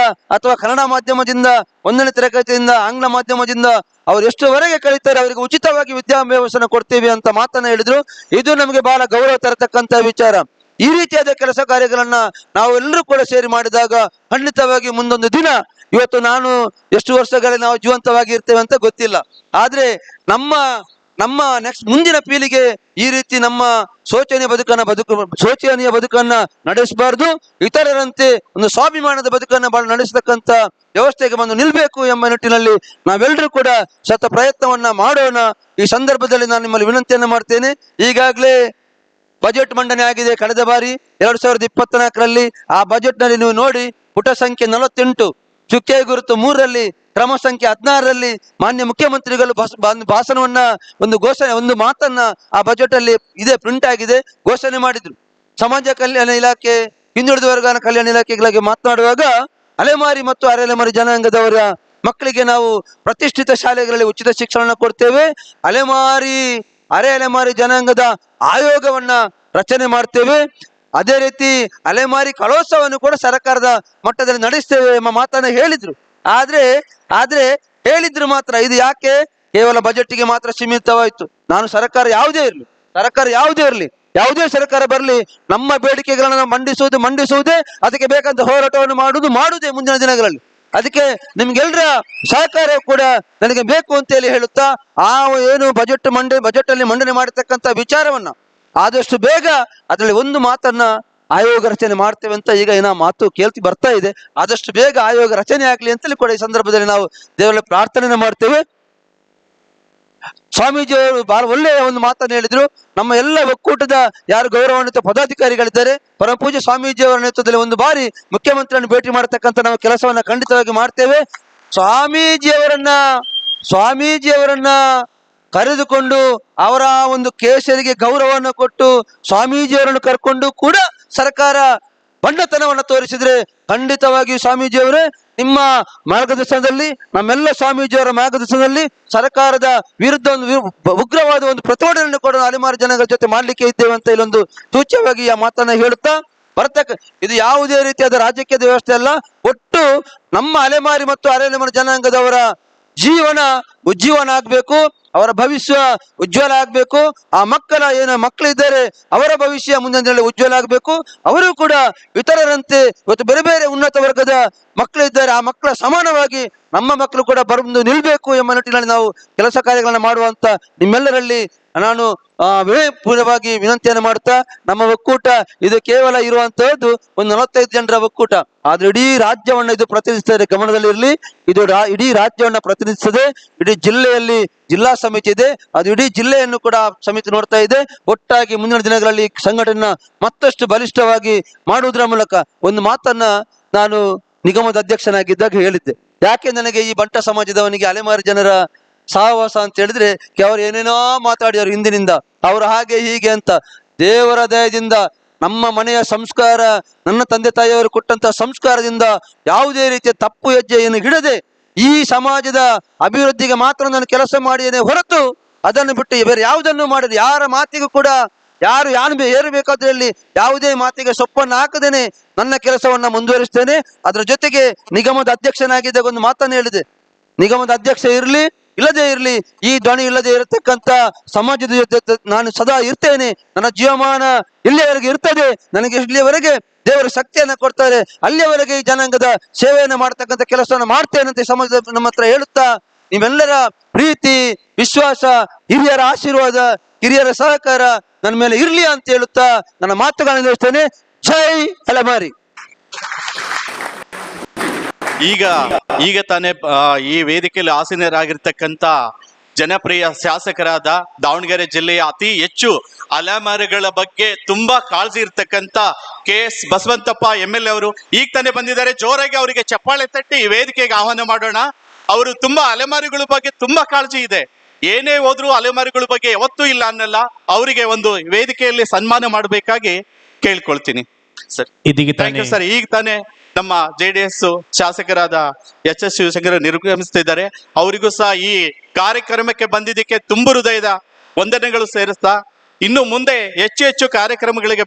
ಅಥವಾ ಕನ್ನಡ ಮಾಧ್ಯಮದಿಂದ, 1ನೇ ತರಗತಿಯಿಂದ ಆಂಗ್ಲ ಮಾಧ್ಯಮದಿಂದ ಅವ್ರು ಎಷ್ಟುವರೆಗೆ ಕಲಿತಾರೆ ಅವರಿಗೆ ಉಚಿತವಾಗಿ ವಿದ್ಯಾಭ್ಯಾಸನ ಕೊಡ್ತೀವಿ ಅಂತ ಮಾತನ್ನ ಹೇಳಿದ್ರು. ಇದು ನಮಗೆ ಬಹಳ ಗೌರವ ತರತಕ್ಕಂತ ವಿಚಾರ. ಈ ರೀತಿಯಾದ ಕೆಲಸ ಕಾರ್ಯಗಳನ್ನ ನಾವೆಲ್ಲರೂ ಕೂಡ ಸೇರಿ ಮಾಡಿದಾಗ ಖಂಡಿತವಾಗಿ ಮುಂದೊಂದು ದಿನ, ಇವತ್ತು ನಾನು ಎಷ್ಟು ವರ್ಷಗಳಲ್ಲಿ ನಾವು ಜೀವಂತವಾಗಿ ಇರ್ತೇವೆ ಅಂತ ಗೊತ್ತಿಲ್ಲ, ಆದ್ರೆ ನಮ್ಮ ನೆಕ್ಸ್ಟ್ ಮುಂದಿನ ಪೀಳಿಗೆ ಈ ರೀತಿ ನಮ್ಮ ಶೋಚನೀಯ ಬದುಕನ್ನ ನಡೆಸಬಾರ್ದು. ಇತರರಂತೆ ಒಂದು ಸ್ವಾಭಿಮಾನದ ಬದುಕನ್ನ ನಡೆಸತಕ್ಕಂತ ವ್ಯವಸ್ಥೆಗೆ ಬಂದು ನಿಲ್ಬೇಕು ಎಂಬ ನಿಟ್ಟಿನಲ್ಲಿ ನಾವೆಲ್ಲರೂ ಕೂಡ ಪ್ರಯತ್ನವನ್ನ ಮಾಡೋಣ. ಈ ಸಂದರ್ಭದಲ್ಲಿ ನಾನು ನಿಮ್ಮಲ್ಲಿ ವಿನಂತಿಯನ್ನ ಮಾಡ್ತೇನೆ. ಈಗಾಗಲೇ ಬಜೆಟ್ ಮಂಡನೆ ಆಗಿದೆ. ಕಳೆದ ಬಾರಿ 2024ರಲ್ಲಿ ಆ ಬಜೆಟ್ ನಲ್ಲಿ ನೀವು ನೋಡಿ, ಪುಟ ಸಂಖ್ಯೆ 48, ಚುಕ್ಕೆ ಗುರುತು 3ರಲ್ಲಿ, ಕ್ರಮ ಸಂಖ್ಯೆ 16ರಲ್ಲಿ ಮಾನ್ಯ ಮುಖ್ಯಮಂತ್ರಿಗಳು ಭಾಷಣವನ್ನ ಒಂದು ಮಾತನ್ನ ಆ ಬಜೆಟ್ ಅಲ್ಲಿ ಪ್ರಿಂಟ್ ಆಗಿದೆ, ಘೋಷಣೆ ಮಾಡಿದ್ರು. ಸಮಾಜ ಕಲ್ಯಾಣ ಇಲಾಖೆ, ಹಿಂದುಳಿದ ವರ್ಗದ ಕಲ್ಯಾಣ ಇಲಾಖೆಗಳಿಗೆ ಮಾತನಾಡುವಾಗ ಅಲೆಮಾರಿ ಮತ್ತು ಅರೆಅಲೆಮಾರಿ ಜನಾಂಗದವರ ಮಕ್ಕಳಿಗೆ ನಾವು ಪ್ರತಿಷ್ಠಿತ ಶಾಲೆಗಳಲ್ಲಿ ಉಚಿತ ಶಿಕ್ಷಣ ಕೊಡ್ತೇವೆ. ಅರೆಅಲೆಮಾರಿ ಜನಾಂಗದ ಆಯೋಗವನ್ನ ರಚನೆ ಮಾಡ್ತೇವೆ. ಅದೇ ರೀತಿ ಅಲೆಮಾರಿ ಕಲೋತ್ಸವವನ್ನು ಕೂಡ ಸರ್ಕಾರದ ಮಟ್ಟದಲ್ಲಿ ನಡೆಸ್ತೇವೆ ಎಂಬ ಮಾತನ್ನ ಹೇಳಿದ್ರು. ಆದ್ರೆ ಹೇಳಿದ್ರು ಮಾತ್ರ, ಇದು ಯಾಕೆ ಕೇವಲ ಬಜೆಟ್ಗೆ ಮಾತ್ರ ಸೀಮಿತವಾಯಿತು? ನಾನು ಸರ್ಕಾರ ಯಾವುದೇ ಇರಲಿ, ಯಾವುದೇ ಸರ್ಕಾರ ಬರಲಿ, ನಮ್ಮ ಬೇಡಿಕೆಗಳನ್ನ ಮಂಡಿಸುವುದೇ, ಅದಕ್ಕೆ ಬೇಕಾದ ಹೋರಾಟವನ್ನು ಮಾಡುವುದೇ ಮುಂದಿನ ದಿನಗಳಲ್ಲಿ. ಅದಕ್ಕೆ ನಿಮ್ಗೆಲ್ಲರ ಸಹಕಾರ ಕೂಡ ನನಗೆ ಬೇಕು ಅಂತೇಳಿ ಹೇಳುತ್ತಾ, ಏನು ಬಜೆಟ್ ಅಲ್ಲಿ ಮಂಡನೆ ಮಾಡತಕ್ಕಂತ ವಿಚಾರವನ್ನ ಆದಷ್ಟು ಬೇಗ ಅದರಲ್ಲಿ ಒಂದು ಮಾತನ್ನ ಆಯೋಗ ರಚನೆ ಮಾಡ್ತೇವೆ ಅಂತ ಈಗ ಮಾತು ಕೇಳ್ತಿ ಬರ್ತಾ ಇದೆ. ಆದಷ್ಟು ಬೇಗ ಆಯೋಗ ರಚನೆ ಆಗ್ಲಿ ಅಂತೇಳಿ ಕೂಡ ಈ ಸಂದರ್ಭದಲ್ಲಿ ನಾವು ದೇವರಲ್ಲಿ ಪ್ರಾರ್ಥನೆ ಮಾಡ್ತೇವೆ. ಸ್ವಾಮೀಜಿಯವರು ಬಹಳ ಒಳ್ಳೆಯ ಒಂದು ಮಾತನ್ನು ಹೇಳಿದ್ರು. ನಮ್ಮ ಎಲ್ಲ ಒಕ್ಕೂಟದ ಯಾರು ಗೌರವಾನ್ವಿತ ಪದಾಧಿಕಾರಿಗಳಿದ್ದಾರೆ, ಪರಮ ಪೂಜ್ಯ ಸ್ವಾಮೀಜಿಯವರ ನೇತೃತ್ವದಲ್ಲಿ ಒಂದು ಬಾರಿ ಮುಖ್ಯಮಂತ್ರಿಯನ್ನು ಭೇಟಿ ಮಾಡತಕ್ಕಂಥ ನಾವು ಕೆಲಸವನ್ನ ಖಂಡಿತವಾಗಿ ಮಾಡ್ತೇವೆ. ಸ್ವಾಮೀಜಿಯವರನ್ನ ಕರೆದುಕೊಂಡು ಅವರ ಒಂದು ಕೇಸರಿಗೆ ಗೌರವವನ್ನು ಕೊಟ್ಟು ಸ್ವಾಮೀಜಿಯವರನ್ನು ಕರ್ಕೊಂಡು ಕೂಡ ಸರ್ಕಾರ ಬಂಡತನವನ್ನು ತೋರಿಸಿದ್ರೆ ಖಂಡಿತವಾಗಿ ಸ್ವಾಮೀಜಿಯವರೇ ನಿಮ್ಮ ಮಾರ್ಗದರ್ಶನದಲ್ಲಿ, ನಮ್ಮೆಲ್ಲ ಸ್ವಾಮೀಜಿಯವರ ಮಾರ್ಗದರ್ಶನದಲ್ಲಿ ಸರ್ಕಾರದ ವಿರುದ್ಧ ಒಂದು ಉಗ್ರವಾದ ಒಂದು ಪ್ರತಿಭಟನೆಯನ್ನು ಕೂಡ ಅಲೆಮಾರಿ ಜನಾಂಗದ ಜೊತೆ ಮಾಡ್ಲಿಕ್ಕೆ ಇದ್ದೇವೆ ಅಂತ ಇಲ್ಲೊಂದು ಸೂಚ್ಯವಾಗಿ ಆ ಮಾತನ್ನ ಹೇಳುತ್ತಾ ಇದು ಯಾವುದೇ ರೀತಿಯಾದ ರಾಜಕೀಯದ ವ್ಯವಸ್ಥೆ ಅಲ್ಲ. ಒಟ್ಟು ನಮ್ಮ ಅಲೆಮಾರಿ ಮತ್ತು ಅಲೆಮಾರಿ ಜನಾಂಗದವರ ಜೀವನ ಉಜ್ಜೀವನ ಆಗ್ಬೇಕು, ಅವರ ಭವಿಷ್ಯ ಉಜ್ವಲ ಆಗ್ಬೇಕು. ಆ ಮಕ್ಕಳಿದ್ದಾರೆ ಅವರ ಭವಿಷ್ಯ ಮುಂದಿನ ದಿನಗಳಲ್ಲಿ ಉಜ್ವಲ ಆಗ್ಬೇಕು. ಅವರು ಕೂಡ ಇತರರಂತೆ ಇವತ್ತು ಬೇರೆ ಬೇರೆ ಉನ್ನತ ವರ್ಗದ ಮಕ್ಕಳಿದ್ದಾರೆ, ಆ ಮಕ್ಕಳ ಸಮಾನವಾಗಿ ನಮ್ಮ ಮಕ್ಕಳು ಕೂಡ ಬಂದು ನಿಲ್ಬೇಕು ಎಂಬ ನಿಟ್ಟಿನಲ್ಲಿ ನಾವು ಕೆಲಸ ಕಾರ್ಯಗಳನ್ನ ಮಾಡುವಂತ ನಿಮ್ಮೆಲ್ಲರಲ್ಲಿ ನಾನು ವಿನಯಪೂರ್ವಕವಾಗಿ ವಿನಂತಿಯನ್ನು ಮಾಡ್ತಾ, ನಮ್ಮ ಒಕ್ಕೂಟ ಇದು ಕೇವಲ ಇರುವಂತಹದ್ದು ಒಂದು 45 ಜನರ ಒಕ್ಕೂಟ, ಆದ್ರೆ ಇಡೀ ರಾಜ್ಯವನ್ನ ಇದು ಪ್ರತಿನಿಧಿಸ್ತದೆ. ಗಮನದಲ್ಲಿರಲಿ, ಇದು ಇಡೀ ರಾಜ್ಯವನ್ನ ಪ್ರತಿನಿಧಿಸ್ತದೆ. ಇಡೀ ಜಿಲ್ಲೆಯಲ್ಲಿ ಜಿಲ್ಲಾ ಸಮಿತಿ ಇದೆ, ಅದು ಇಡೀ ಜಿಲ್ಲೆಯನ್ನು ಕೂಡ ಸಮಿತಿ ನೋಡ್ತಾ ಇದೆ. ಒಟ್ಟಾಗಿ ಮುಂದಿನ ದಿನಗಳಲ್ಲಿ ಸಂಘಟನೆ ಮತ್ತಷ್ಟು ಬಲಿಷ್ಠವಾಗಿ ಮಾಡುವುದರ ಮೂಲಕ ಒಂದು ಮಾತನ್ನ ನಾನು ನಿಗಮದ ಅಧ್ಯಕ್ಷನಾಗಿದ್ದಾಗ ಹೇಳಿದ್ದೆ. ಯಾಕೆ ನನಗೆ ಈ ಬಂಟ ಸಮಾಜದವನಿಗೆ ಅಲೆಮಾರಿ ಜನರ ಸಹವಾಸ ಅಂತ ಹೇಳಿದ್ರೆ ಅವರು ಏನೇನೋ ಮಾತಾಡಿದರು ಹಿಂದಿನಿಂದ, ಅವರು ಹಾಗೆ ಹೀಗೆ ಅಂತ. ದೇವರ ದಯದಿಂದ ನಮ್ಮ ಮನೆಯ ಸಂಸ್ಕಾರ, ನನ್ನ ತಂದೆ ತಾಯಿಯವರು ಕೊಟ್ಟಂತ ಸಂಸ್ಕಾರದಿಂದ ಯಾವುದೇ ರೀತಿಯ ತಪ್ಪು ಹೆಜ್ಜೆಯನ್ನು ಹಿಡದೆ ಈ ಸಮಾಜದ ಅಭಿವೃದ್ಧಿಗೆ ಮಾತ್ರ ನಾನು ಕೆಲಸ ಮಾಡಿದ್ದೇನೆ ಹೊರತು ಅದನ್ನು ಬಿಟ್ಟು ಬೇರೆ ಯಾವುದನ್ನು ಮಾಡಿದೆ ಯಾರ ಮಾತಿಗೂ ಕೂಡ ಯಾರು ಏರಬೇಕಾದ್ರಲ್ಲಿ ಯಾವುದೇ ಮಾತಿಗೆ ಸೊಪ್ಪನ್ನು ಹಾಕದೇನೆ ನನ್ನ ಕೆಲಸವನ್ನ ಮುಂದುವರಿಸ್ತೇನೆ. ಅದರ ಜೊತೆಗೆ ನಿಗಮದ ಅಧ್ಯಕ್ಷನಾಗಿದ್ದಾಗ ಒಂದು ಮಾತನ್ನು ಹೇಳಿದೆ, ನಿಗಮದ ಅಧ್ಯಕ್ಷ ಇರಲಿ ಇಲ್ಲದೆ ಇರಲಿ, ಈ ಧ್ವನಿ ಇಲ್ಲದೆ ಇರತಕ್ಕಂತ ಸಮಾಜದ ಜೊತೆ ನಾನು ಸದಾ ಇರ್ತೇನೆ. ನನ್ನ ಜೀವಮಾನ ಇಲ್ಲಿಯವರೆಗೆ ಇರ್ತದೆ. ನನಗೆ ಇಲ್ಲಿಯವರೆಗೆ ದೇವರು ಶಕ್ತಿಯನ್ನ ಕೊಡ್ತಾರೆ, ಅಲ್ಲಿಯವರೆಗೆ ಈ ಜನಾಂಗದ ಸೇವೆಯನ್ನು ಮಾಡ್ತಕ್ಕಂಥ ಕೆಲಸವನ್ನು ಮಾಡ್ತೇನೆ ಅಂತ ಸಮಾಜ ನಮ್ಮ ಹತ್ರ ಹೇಳುತ್ತಾ, ನಿಮ್ಮೆಲ್ಲರ ಪ್ರೀತಿ, ವಿಶ್ವಾಸ, ಹಿರಿಯರ ಆಶೀರ್ವಾದ, ಹಿರಿಯರ ಸಹಕಾರ ನನ್ನ ಮೇಲೆ ಇರ್ಲಿ ಅಂತ ಹೇಳುತ್ತಾ ನನ್ನ ಮಾತುಗಳನ್ನು ನಿಲ್ಲಿಸ್ತೇನೆ. ಜೈ ಅಲೆಮಾರಿ. ಈಗ ತಾನೇ ಈ ವೇದಿಕೆಯಲ್ಲಿ ಆಸೀನರಾಗಿರ್ತಕ್ಕಂಥ ಜನಪ್ರಿಯ ಶಾಸಕರಾದ ದಾವಣಗೆರೆ ಜಿಲ್ಲೆಯ ಅತಿ ಹೆಚ್ಚು ಅಲೆಮಾರಿಗಳ ಬಗ್ಗೆ ತುಂಬಾ ಕಾಳಜಿ ಇರ್ತಕ್ಕಂಥ KS ಬಸವಂತಪ್ಪ MLA ಅವರು ಈಗ ತಾನೇ ಬಂದಿದ್ದಾರೆ. ಜೋರಾಗಿ ಅವರಿಗೆ ಚಪ್ಪಾಳೆ ತಟ್ಟಿ ಈ ವೇದಿಕೆಗೆ ಆಹ್ವಾನ ಮಾಡೋಣ. ಅವರು ತುಂಬಾ ಅಲೆಮಾರಿಗಳ ಬಗ್ಗೆ ತುಂಬಾ ಕಾಳಜಿ ಇದೆ, ಏನೇ ಹೋದ್ರು ಅಲೆಮಾರಿಗಳ ಬಗ್ಗೆ ಯಾವತ್ತೂ ಇಲ್ಲ ಅನ್ನಲ್ಲ. ಅವರಿಗೆ ಒಂದು ವೇದಿಕೆಯಲ್ಲಿ ಸನ್ಮಾನ ಮಾಡಬೇಕಾಗಿ ಕೇಳ್ಕೊಳ್ತೀನಿ ಸರ್. ಸರ್, ಈಗ ತಾನೇ ನಮ್ಮ JDS ಶಾಸಕರಾದ HS ಶಿವಶಂಕರ್ ನಿರ್ಗಮಿಸ್ತಿದ್ದಾರೆ. ಅವರಿಗೂ ಸಹ ಈ ಕಾರ್ಯಕ್ರಮಕ್ಕೆ ಬಂದಿದ್ದಕ್ಕೆ ತುಂಬ ಹೃದಯದ ವಂದನೆಗಳು ಸೇರಿಸ್ತಾ, ಇನ್ನು ಮುಂದೆ ಹೆಚ್ಚು ಹೆಚ್ಚು ಕಾರ್ಯಕ್ರಮಗಳಿಗೆ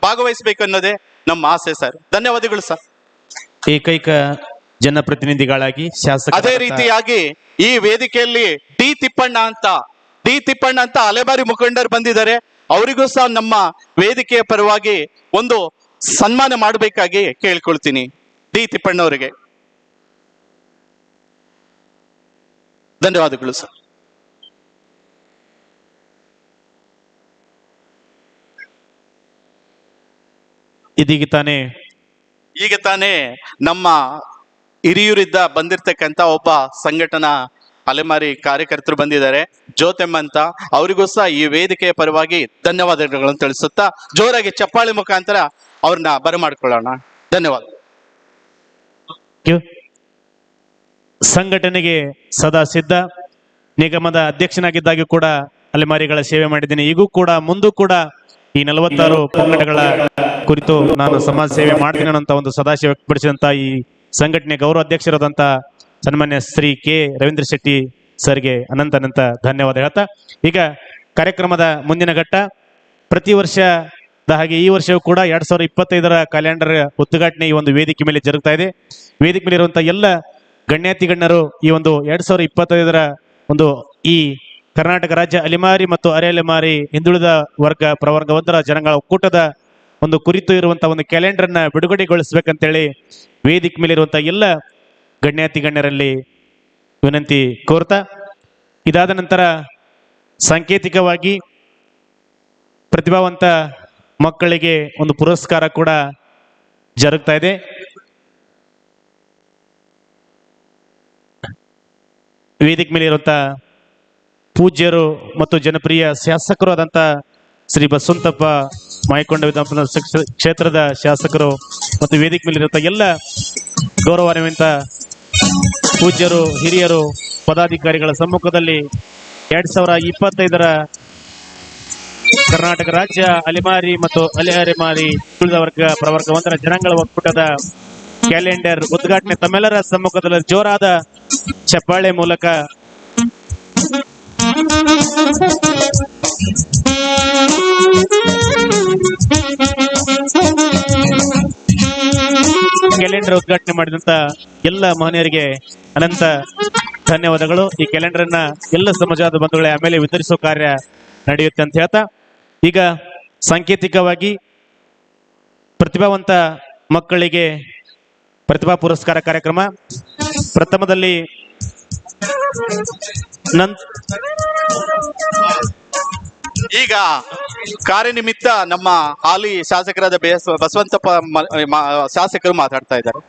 ಭಾಗವಹಿಸಬೇಕು ಅನ್ನೋದೇ ನಮ್ಮ ಆಸೆ ಸರ್. ಧನ್ಯವಾದಗಳು ಸರ್. ಏಕೈಕ ಜನಪ್ರತಿನಿಧಿಗಳಾಗಿ ಶಾಸಕ, ಅದೇ ರೀತಿಯಾಗಿ ಈ ವೇದಿಕೆಯಲ್ಲಿ ಡಿ ತಿಪ್ಪಣ್ಣ ಅಂತ ಅಲೆಮಾರಿ ಮುಖಂಡರು ಬಂದಿದ್ದಾರೆ. ಅವರಿಗೂ ಸಹ ನಮ್ಮ ವೇದಿಕೆಯ ಪರವಾಗಿ ಒಂದು ಸನ್ಮಾನ ಮಾಡಬೇಕಾಗಿ ಕೇಳ್ಕೊಳ್ತೀನಿ. ಡಿ ತಿಪ್ಪಣ್ಣ ಅವರಿಗೆ ಧನ್ಯವಾದಗಳು ಸರ್. ಈಗ ತಾನೇ ನಮ್ಮ ಹಿರಿಯೂರಿದ್ದ ಬಂದಿರತಕ್ಕಂತ ಒಬ್ಬ ಸಂಘಟನಾ ಅಲೆಮಾರಿ ಕಾರ್ಯಕರ್ತರು ಬಂದಿದ್ದಾರೆ, ಜ್ಯೋತೆಮ್ಮ ಅಂತ. ಅವರಿಗೂ ಸಹ ಈ ವೇದಿಕೆಯ ಪರವಾಗಿ ಧನ್ಯವಾದಗಳನ್ನು ತಿಳಿಸುತ್ತಾ ಜೋರಾಗಿ ಚಪ್ಪಾಳೆ ಮುಖಾಂತರ ಅವ್ರನ್ನ ಬರಮಾಡ್ಕೊಳ್ಳೋಣ. ಧನ್ಯವಾದ. ಸಂಘಟನೆಗೆ ಸದಾ ಸಿದ್ಧ. ನಿಗಮದ ಅಧ್ಯಕ್ಷನಾಗಿದ್ದಾಗೂ ಕೂಡ ಅಲೆಮಾರಿಗಳ ಸೇವೆ ಮಾಡಿದ್ದೀನಿ. ಈಗೂ ಕೂಡ ಮುಂದೂ ಕೂಡ ಈ 46 ಪಂಗಡಗಳ ಕುರಿತು ನಾನು ಸಮಾಜ ಸೇವೆ ಮಾಡ್ತೀನಿ ಅನ್ನೋ ಒಂದು ಸದಾಶಯ ವ್ಯಕ್ತಪಡಿಸಿದಂತ ಈ ಸಂಘಟನೆ ಗೌರವ ಅಧ್ಯಕ್ಷರಾದಂತ ಸನ್ಮಾನ್ಯ ಶ್ರೀ K. ರವೀಂದ್ರ ಶೆಟ್ಟಿ ಸರ್ಗೆ ಅನಂತ ಧನ್ಯವಾದ ಹೇಳ್ತಾ, ಈಗ ಕಾರ್ಯಕ್ರಮದ ಮುಂದಿನ ಘಟ್ಟ. ಪ್ರತಿ ವರ್ಷದ ಹಾಗೆ ಈ ವರ್ಷವೂ ಕೂಡ 2025 ಕ್ಯಾಲೆಂಡರ್ ಉದ್ಘಾಟನೆ ಈ ಒಂದು ವೇದಿಕೆ ಮೇಲೆ ಜರುಗ್ತಾ ಇದೆ. ವೇದಿಕೆ ಮೇಲೆ ಇರುವಂತಹ ಎಲ್ಲ ಗಣ್ಯಾತಿ ಗಣ್ಯರು ಈ ಒಂದು 2025 ಒಂದು ಈ ಕರ್ನಾಟಕ ರಾಜ್ಯ ಅಲೆಮಾರಿ ಮತ್ತು ಅರೆ ಅಲೆಮಾರಿ ಹಿಂದುಳಿದ ಪ್ರವರ್ಗ 1 ಜನಗಳ ಒಕ್ಕೂಟದ ಒಂದು ಕುರಿತು ಇರುವಂತಹ ಒಂದು ಕ್ಯಾಲೆಂಡರ್ನ ಬಿಡುಗಡೆಗೊಳಿಸಬೇಕಂತೇಳಿ ವೇದಿಕೆ ಮೇಲೆ ಇರುವಂತಹ ಎಲ್ಲ ಗಣ್ಯಾತಿ ಗಣ್ಯರಲ್ಲಿ ವಿನಂತಿ ಕೋರ್ತಾ, ಇದಾದ ನಂತರ ಸಾಂಕೇತಿಕವಾಗಿ ಪ್ರತಿಭಾವಂತ ಮಕ್ಕಳಿಗೆ ಒಂದು ಪುರಸ್ಕಾರ ಕೂಡ ಜರುಗ್ತಾ ಇದೆ. ವೇದಿಕೆ ಮೇಲೆ ಇರುವಂತಹ ಪೂಜ್ಯರು ಮತ್ತು ಜನಪ್ರಿಯ ಶಾಸಕರು ಆದಂತ ಶ್ರೀ ಬಸವಂತಪ್ಪ ಮಾಯಕೊಂಡ ವಿಧಾನಸಭಾ ಕ್ಷೇತ್ರದ ಶಾಸಕರು ಮತ್ತು ವೇದಿಕೆ ಮೇಲಿರುವಂತಹ ಎಲ್ಲ ಗೌರವಾನ್ವಿತ ಪೂಜ್ಯರು, ಹಿರಿಯರು, ಪದಾಧಿಕಾರಿಗಳ ಸಮ್ಮುಖದಲ್ಲಿ 2025 ಕರ್ನಾಟಕ ರಾಜ್ಯ ಅಲೆಮಾರಿ ಮತ್ತು ಅಲೆ ಅಲೆಮಾರಿ ಹಿಂದುಳಿದ ಪ್ರವರ್ಗ 1 ಜನಾಂಗಗಳ ಒಕ್ಕೂಟದ ಕ್ಯಾಲೆಂಡರ್ ಉದ್ಘಾಟನೆ ತಮ್ಮೆಲ್ಲರ ಸಮ್ಮುಖದಲ್ಲಿ ಜೋರಾದ ಚಪ್ಪಾಳೆ ಮೂಲಕ ಕ್ಯಾಲೆಂಡರ್ ಉದ್ಘಾಟನೆ ಮಾಡಿದಂತ ಎಲ್ಲ ಮಹನೀಯರಿಗೆ ಅನಂತ ಧನ್ಯವಾದಗಳು. ಈ ಕ್ಯಾಲೆಂಡರ್ ಅನ್ನ ಎಲ್ಲ ಸಮಾಜದ ಬಂಧುಗಳೇ ಆಮೇಲೆ ವಿತರಿಸುವ ಕಾರ್ಯ ನಡೆಯುತ್ತೆ ಅಂತ ಹೇಳ್ತಾ, ಈಗ ಸಾಂಕೇತಿಕವಾಗಿ ಪ್ರತಿಭಾವಂತ ಮಕ್ಕಳಿಗೆ ಪ್ರತಿಭಾ ಪುರಸ್ಕಾರ ಕಾರ್ಯಕ್ರಮ. ಪ್ರಥಮದಲ್ಲಿ ಈಗ ಕಾರ್ಯನಿಮಿತ್ತ ನಮ್ಮ ಹಾಲಿ ಶಾಸಕರಾದ ಬಸವಂತಪ್ಪ ಶಾಸಕರು ಮಾತಾಡ್ತಾ ಇದ್ದಾರೆ.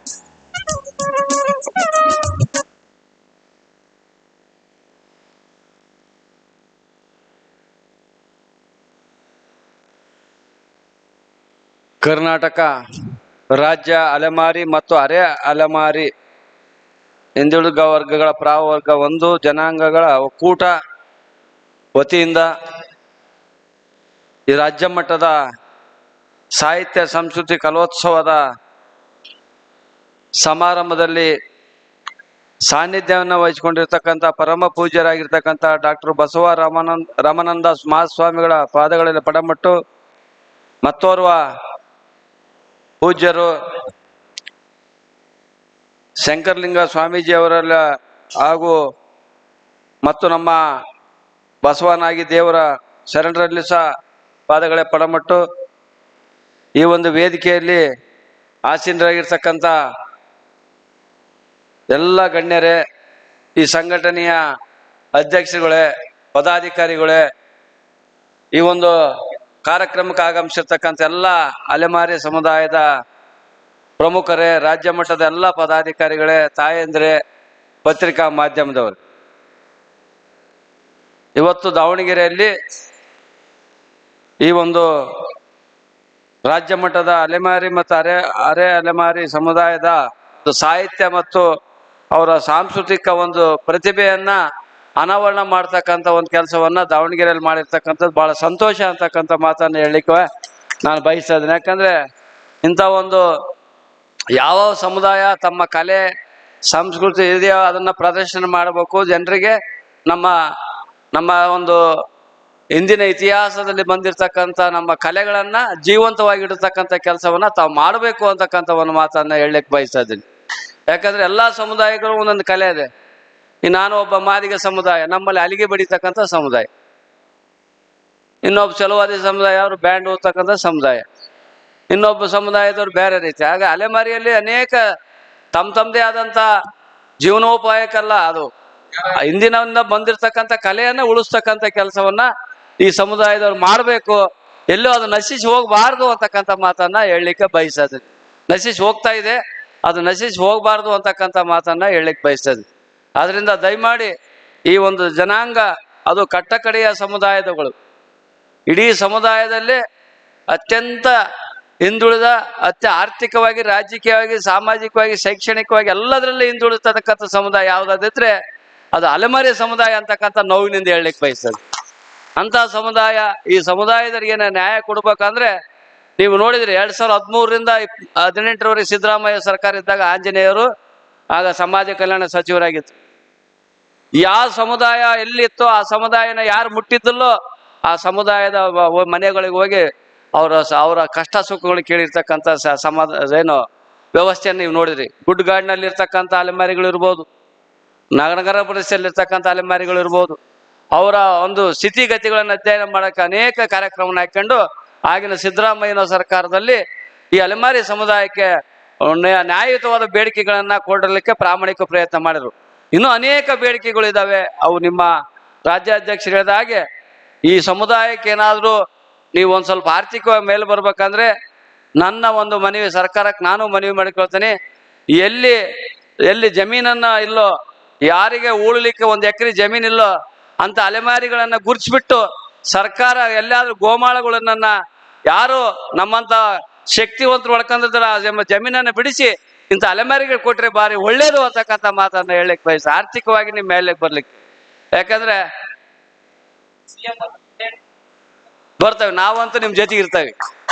ಕರ್ನಾಟಕ ರಾಜ್ಯ ಅಲೆಮಾರಿ ಮತ್ತು ಅರೆ ಅಲೆಮಾರಿ ಹಿಂದುಳಿದ ವರ್ಗಗಳ ಪ್ರಾವರ್ಗ 1 ಜನಾಂಗಗಳ ಒಕ್ಕೂಟ ವತಿಯಿಂದ ಈ ರಾಜ್ಯ ಮಟ್ಟದ ಸಾಹಿತ್ಯ ಸಂಸ್ಕೃತಿ ಕಲೋತ್ಸವದ ಸಮಾರಂಭದಲ್ಲಿ ಸಾನ್ನಿಧ್ಯವನ್ನು ವಹಿಸಿಕೊಂಡಿರ್ತಕ್ಕಂಥ ಪರಮ ಪೂಜ್ಯರಾಗಿರ್ತಕ್ಕಂಥ ಡಾಕ್ಟರ್ ಬಸವ ರಾಮಾನಂದ ಮಹಾಸ್ವಾಮಿಗಳ ಪಾದಗಳಲ್ಲಿ ಪಡಮಟ್ಟು ಮತ್ತೋರ್ವ ಪೂಜ್ಯರು ಶಂಕರಲಿಂಗ ಸ್ವಾಮೀಜಿಯವರೆಲ್ಲ ಹಾಗೂ ಮತ್ತು ನಮ್ಮ ಬಸವನಾಗಿ ದೇವರ ಶರಣರಲ್ಲಿ ಸಹ ಪಾದಗಳೇ ಪಡಮಟ್ಟು ಈ ಒಂದು ವೇದಿಕೆಯಲ್ಲಿ ಆಸೀನರಾಗಿರ್ತಕ್ಕಂಥ ಎಲ್ಲ ಗಣ್ಯರೇ, ಈ ಸಂಘಟನೆಯ ಅಧ್ಯಕ್ಷರುಗಳೇ, ಪದಾಧಿಕಾರಿಗಳೇ, ಈ ಒಂದು ಕಾರ್ಯಕ್ರಮಕ್ಕೆ ಆಗಮಿಸಿರ್ತಕ್ಕಂಥ ಎಲ್ಲ ಅಲೆಮಾರಿ ಸಮುದಾಯದ ಪ್ರಮುಖರೇ, ರಾಜ್ಯ ಮಟ್ಟದ ಎಲ್ಲ ಪದಾಧಿಕಾರಿಗಳೇ, ತಾಯಂದ್ರೆ, ಪತ್ರಿಕಾ ಮಾಧ್ಯಮದವರು, ಇವತ್ತು ದಾವಣಗೆರೆಯಲ್ಲಿ ಈ ಒಂದು ರಾಜ್ಯ ಮಟ್ಟದ ಅಲೆಮಾರಿ ಮತ್ತು ಅರೆ ಅಲೆಮಾರಿ ಸಮುದಾಯದ ಸಾಹಿತ್ಯ ಮತ್ತು ಅವರ ಸಾಂಸ್ಕೃತಿಕ ಒಂದು ಪ್ರತಿಭೆಯನ್ನ ಅನಾವರಣ ಮಾಡ್ತಕ್ಕಂಥ ಒಂದು ಕೆಲಸವನ್ನ ದಾವಣಗೆರೆಯಲ್ಲಿ ಮಾಡಿರ್ತಕ್ಕಂಥದ್ದು ಬಹಳ ಸಂತೋಷ ಅಂತಕ್ಕಂಥ ಮಾತನ್ನು ಹೇಳಲಿಕ್ಕೆ ನಾನು ಬಯಸ್ತಾ ಇದ್ದೀನಿ. ಯಾಕಂದ್ರೆ ಇಂಥ ಒಂದು ಯಾವ ಸಮುದಾಯ ತಮ್ಮ ಕಲೆ ಸಂಸ್ಕೃತಿ ಇದೆಯೋ ಅದನ್ನ ಪ್ರದರ್ಶನ ಮಾಡಬೇಕು, ಜನರಿಗೆ ನಮ್ಮ ಒಂದು ಹಿಂದಿನ ಇತಿಹಾಸದಲ್ಲಿ ಬಂದಿರತಕ್ಕಂಥ ನಮ್ಮ ಕಲೆಗಳನ್ನ ಜೀವಂತವಾಗಿಡತಕ್ಕಂಥ ಕೆಲಸವನ್ನ ತಾವು ಮಾಡಬೇಕು ಅಂತಕ್ಕಂಥ ಒಂದು ಮಾತನ್ನ ಹೇಳಲಿಕ್ಕೆ ಬಯಸ್ತಾ ಇದ್ದೀನಿ. ಯಾಕಂದ್ರೆ ಎಲ್ಲಾ ಸಮುದಾಯಗಳು ಒಂದೊಂದು ಕಲೆ ಇದೆ. ಈ ನಾನು ಒಬ್ಬ ಮಾದಿಗ ಸಮುದಾಯ, ನಮ್ಮಲ್ಲಿ ಅಲಿಗೆ ಬಡಿತಕ್ಕಂಥ ಸಮುದಾಯ, ಇನ್ನೊಬ್ಬ ಚಲವಾದಿ ಸಮುದಾಯ ಅವರು ಬ್ಯಾಂಡ್ ಓದ್ತಕ್ಕಂಥ ಸಮುದಾಯ, ಇನ್ನೊಬ್ಬ ಸಮುದಾಯದವ್ರು ಬೇರೆ ರೀತಿ. ಆಗ ಅಲೆಮಾರಿಯಲ್ಲಿ ಅನೇಕ ತಮ್ಮದೇ ಆದಂತ ಜೀವನೋಪಾಯಕ್ಕಲ್ಲ, ಅದು ಹಿಂದಿನಿಂದ ಬಂದಿರತಕ್ಕಂಥ ಕಲೆಯನ್ನ ಉಳಿಸ್ತಕ್ಕಂಥ ಕೆಲಸವನ್ನ ಈ ಸಮುದಾಯದವ್ರು ಮಾಡಬೇಕು, ಎಲ್ಲೂ ಅದು ನಶಿಸಿ ಹೋಗಬಾರ್ದು ಅಂತಕ್ಕಂಥ ಮಾತನ್ನ ಹೇಳಲಿಕ್ಕೆ ಬಯಸ್ತದೆ. ನಶಿಸಿ ಹೋಗ್ತಾ ಇದೆ, ಅದು ನಶಿಸಿ ಹೋಗಬಾರ್ದು ಅಂತಕ್ಕಂಥ ಮಾತನ್ನ ಹೇಳಲಿಕ್ಕೆ ಬಯಸ್ತದೆ. ಆದ್ರಿಂದ ದಯಮಾಡಿ ಈ ಒಂದು ಜನಾಂಗ ಅದು ಕಟ್ಟಕಡೆಯ ಸಮುದಾಯದಗಳು, ಇಡೀ ಸಮುದಾಯದಲ್ಲಿ ಅತ್ಯಂತ ಹಿಂದುಳಿದ, ಆರ್ಥಿಕವಾಗಿ, ರಾಜಕೀಯವಾಗಿ, ಸಾಮಾಜಿಕವಾಗಿ, ಶೈಕ್ಷಣಿಕವಾಗಿ ಎಲ್ಲದರಲ್ಲಿ ಹಿಂದುಳಿತಕ್ಕಂಥ ಸಮುದಾಯ ಯಾವುದಾದ್ರೆ ಅದು ಅಲೆಮಾರಿ ಸಮುದಾಯ ಅಂತಕ್ಕಂಥ ನೋವಿನಿಂದ ಹೇಳಲಿಕ್ಕೆ ಬಯಸ್ತದೆ. ಅಂತ ಸಮುದಾಯ, ಈ ಸಮುದಾಯದವರಿಗೆ ನ್ಯಾಯ ಕೊಡ್ಬೇಕಂದ್ರೆ ನೀವು ನೋಡಿದ್ರಿ 2013ರಿಂದ 2018ರವರೆಗೆ ಸಿದ್ದರಾಮಯ್ಯ ಸರ್ಕಾರ ಇದ್ದಾಗ ಆಂಜನೇಯರು ಆಗ ಸಮಾಜ ಕಲ್ಯಾಣ ಸಚಿವರಾಗಿತ್ತು. ಯಾವ ಸಮುದಾಯ ಎಲ್ಲಿತ್ತೋ ಆ ಸಮುದಾಯನ ಯಾರು ಮುಟ್ಟಿದ್ದಲ್ಲೋ ಆ ಸಮುದಾಯದ ಮನೆಗಳಿಗೆ ಹೋಗಿ ಅವರ ಕಷ್ಟ ಸುಖಗಳು ಕೇಳಿರ್ತಕ್ಕಂಥ ಏನು ವ್ಯವಸ್ಥೆಯನ್ನು ನೀವು ನೋಡಿದ್ರಿ. ಗುಡ್ಗಾಡಿನಲ್ಲಿ ಇರ್ತಕ್ಕಂಥ ಅಲೆಮಾರಿಗಳು ಇರ್ಬೋದು, ನಗರ ಪರಿಸರದಲ್ಲಿ ಇರ್ತಕ್ಕಂಥ ಅಲೆಮಾರಿಗಳು ಇರ್ಬೋದು, ಅವರ ಒಂದು ಸ್ಥಿತಿಗತಿಗಳನ್ನು ಅಧ್ಯಯನ ಮಾಡಕ್ಕೆ ಅನೇಕ ಕಾರ್ಯಕ್ರಮವನ್ನು ಹಾಕೊಂಡು ಆಗಿನ ಸಿದ್ದರಾಮಯ್ಯನ ಸರ್ಕಾರದಲ್ಲಿ ಈ ಅಲೆಮಾರಿ ಸಮುದಾಯಕ್ಕೆ ನ್ಯಾಯಯುತವಾದ ಬೇಡಿಕೆಗಳನ್ನ ಕೊಡಲಿಕ್ಕೆ ಪ್ರಾಮಾಣಿಕ ಪ್ರಯತ್ನ ಮಾಡಿದ್ರು. ಇನ್ನೂ ಅನೇಕ ಬೇಡಿಕೆಗಳು ಇದಾವೆ. ಅವು ನಿಮ್ಮ ರಾಜ್ಯಾಧ್ಯಕ್ಷರು ಹೇಳಿದ ಹಾಗೆ ಈ ಸಮುದಾಯಕ್ಕೆ ಏನಾದರೂ ನೀವು ಒಂದ್ ಸ್ವಲ್ಪ ಆರ್ಥಿಕವಾಗಿ ಮೇಲೆ ಬರ್ಬೇಕಂದ್ರೆ ನನ್ನ ಒಂದು ಮನವಿ, ಸರ್ಕಾರಕ್ಕೆ ನಾನು ಮನವಿ ಮಾಡಿಕೊಳ್ತೇನೆ, ಎಲ್ಲಿ ಜಮೀನನ್ನ ಇಲ್ಲೋ, ಯಾರಿಗೆ ಉಳಲಿಕ್ಕೆ 1 ಎಕರೆ ಜಮೀನಿಲ್ಲೋ ಅಂತ ಅಲೆಮಾರಿಗಳನ್ನ ಗುರುತಿಸ್ಬಿಟ್ಟು ಸರ್ಕಾರ ಎಲ್ಲಾದ್ರೂ ಗೋಮಾಳಗಳನ್ನ ಯಾರು ನಮ್ಮಂತ ಶಕ್ತಿವಂತರು ಒಳ್ಕೊಂಡಿರ್ತಾರ ಜಮೀನನ್ನ ಬಿಡಿಸಿ ಇಂಥ ಅಲೆಮಾರಿಗೆ ಕೊಟ್ರೆ ಬಾರಿ ಒಳ್ಳೇದು ಅಂತಕ್ಕಂಥ ಮಾತನ್ನ ಹೇಳಲಿಕ್ಕೆ ಬಯಸ. ಆರ್ಥಿಕವಾಗಿ ನಿಮ್ಮ ಮೇಲೆ ಬರ್ಲಿಕ್ಕೆ, ಯಾಕಂದ್ರೆ ಬರ್ತೇವೆ ನಾವಂತೂ ನಿಮ್ ಜೊತೆಗೆ ಇರ್ತೇವೆ.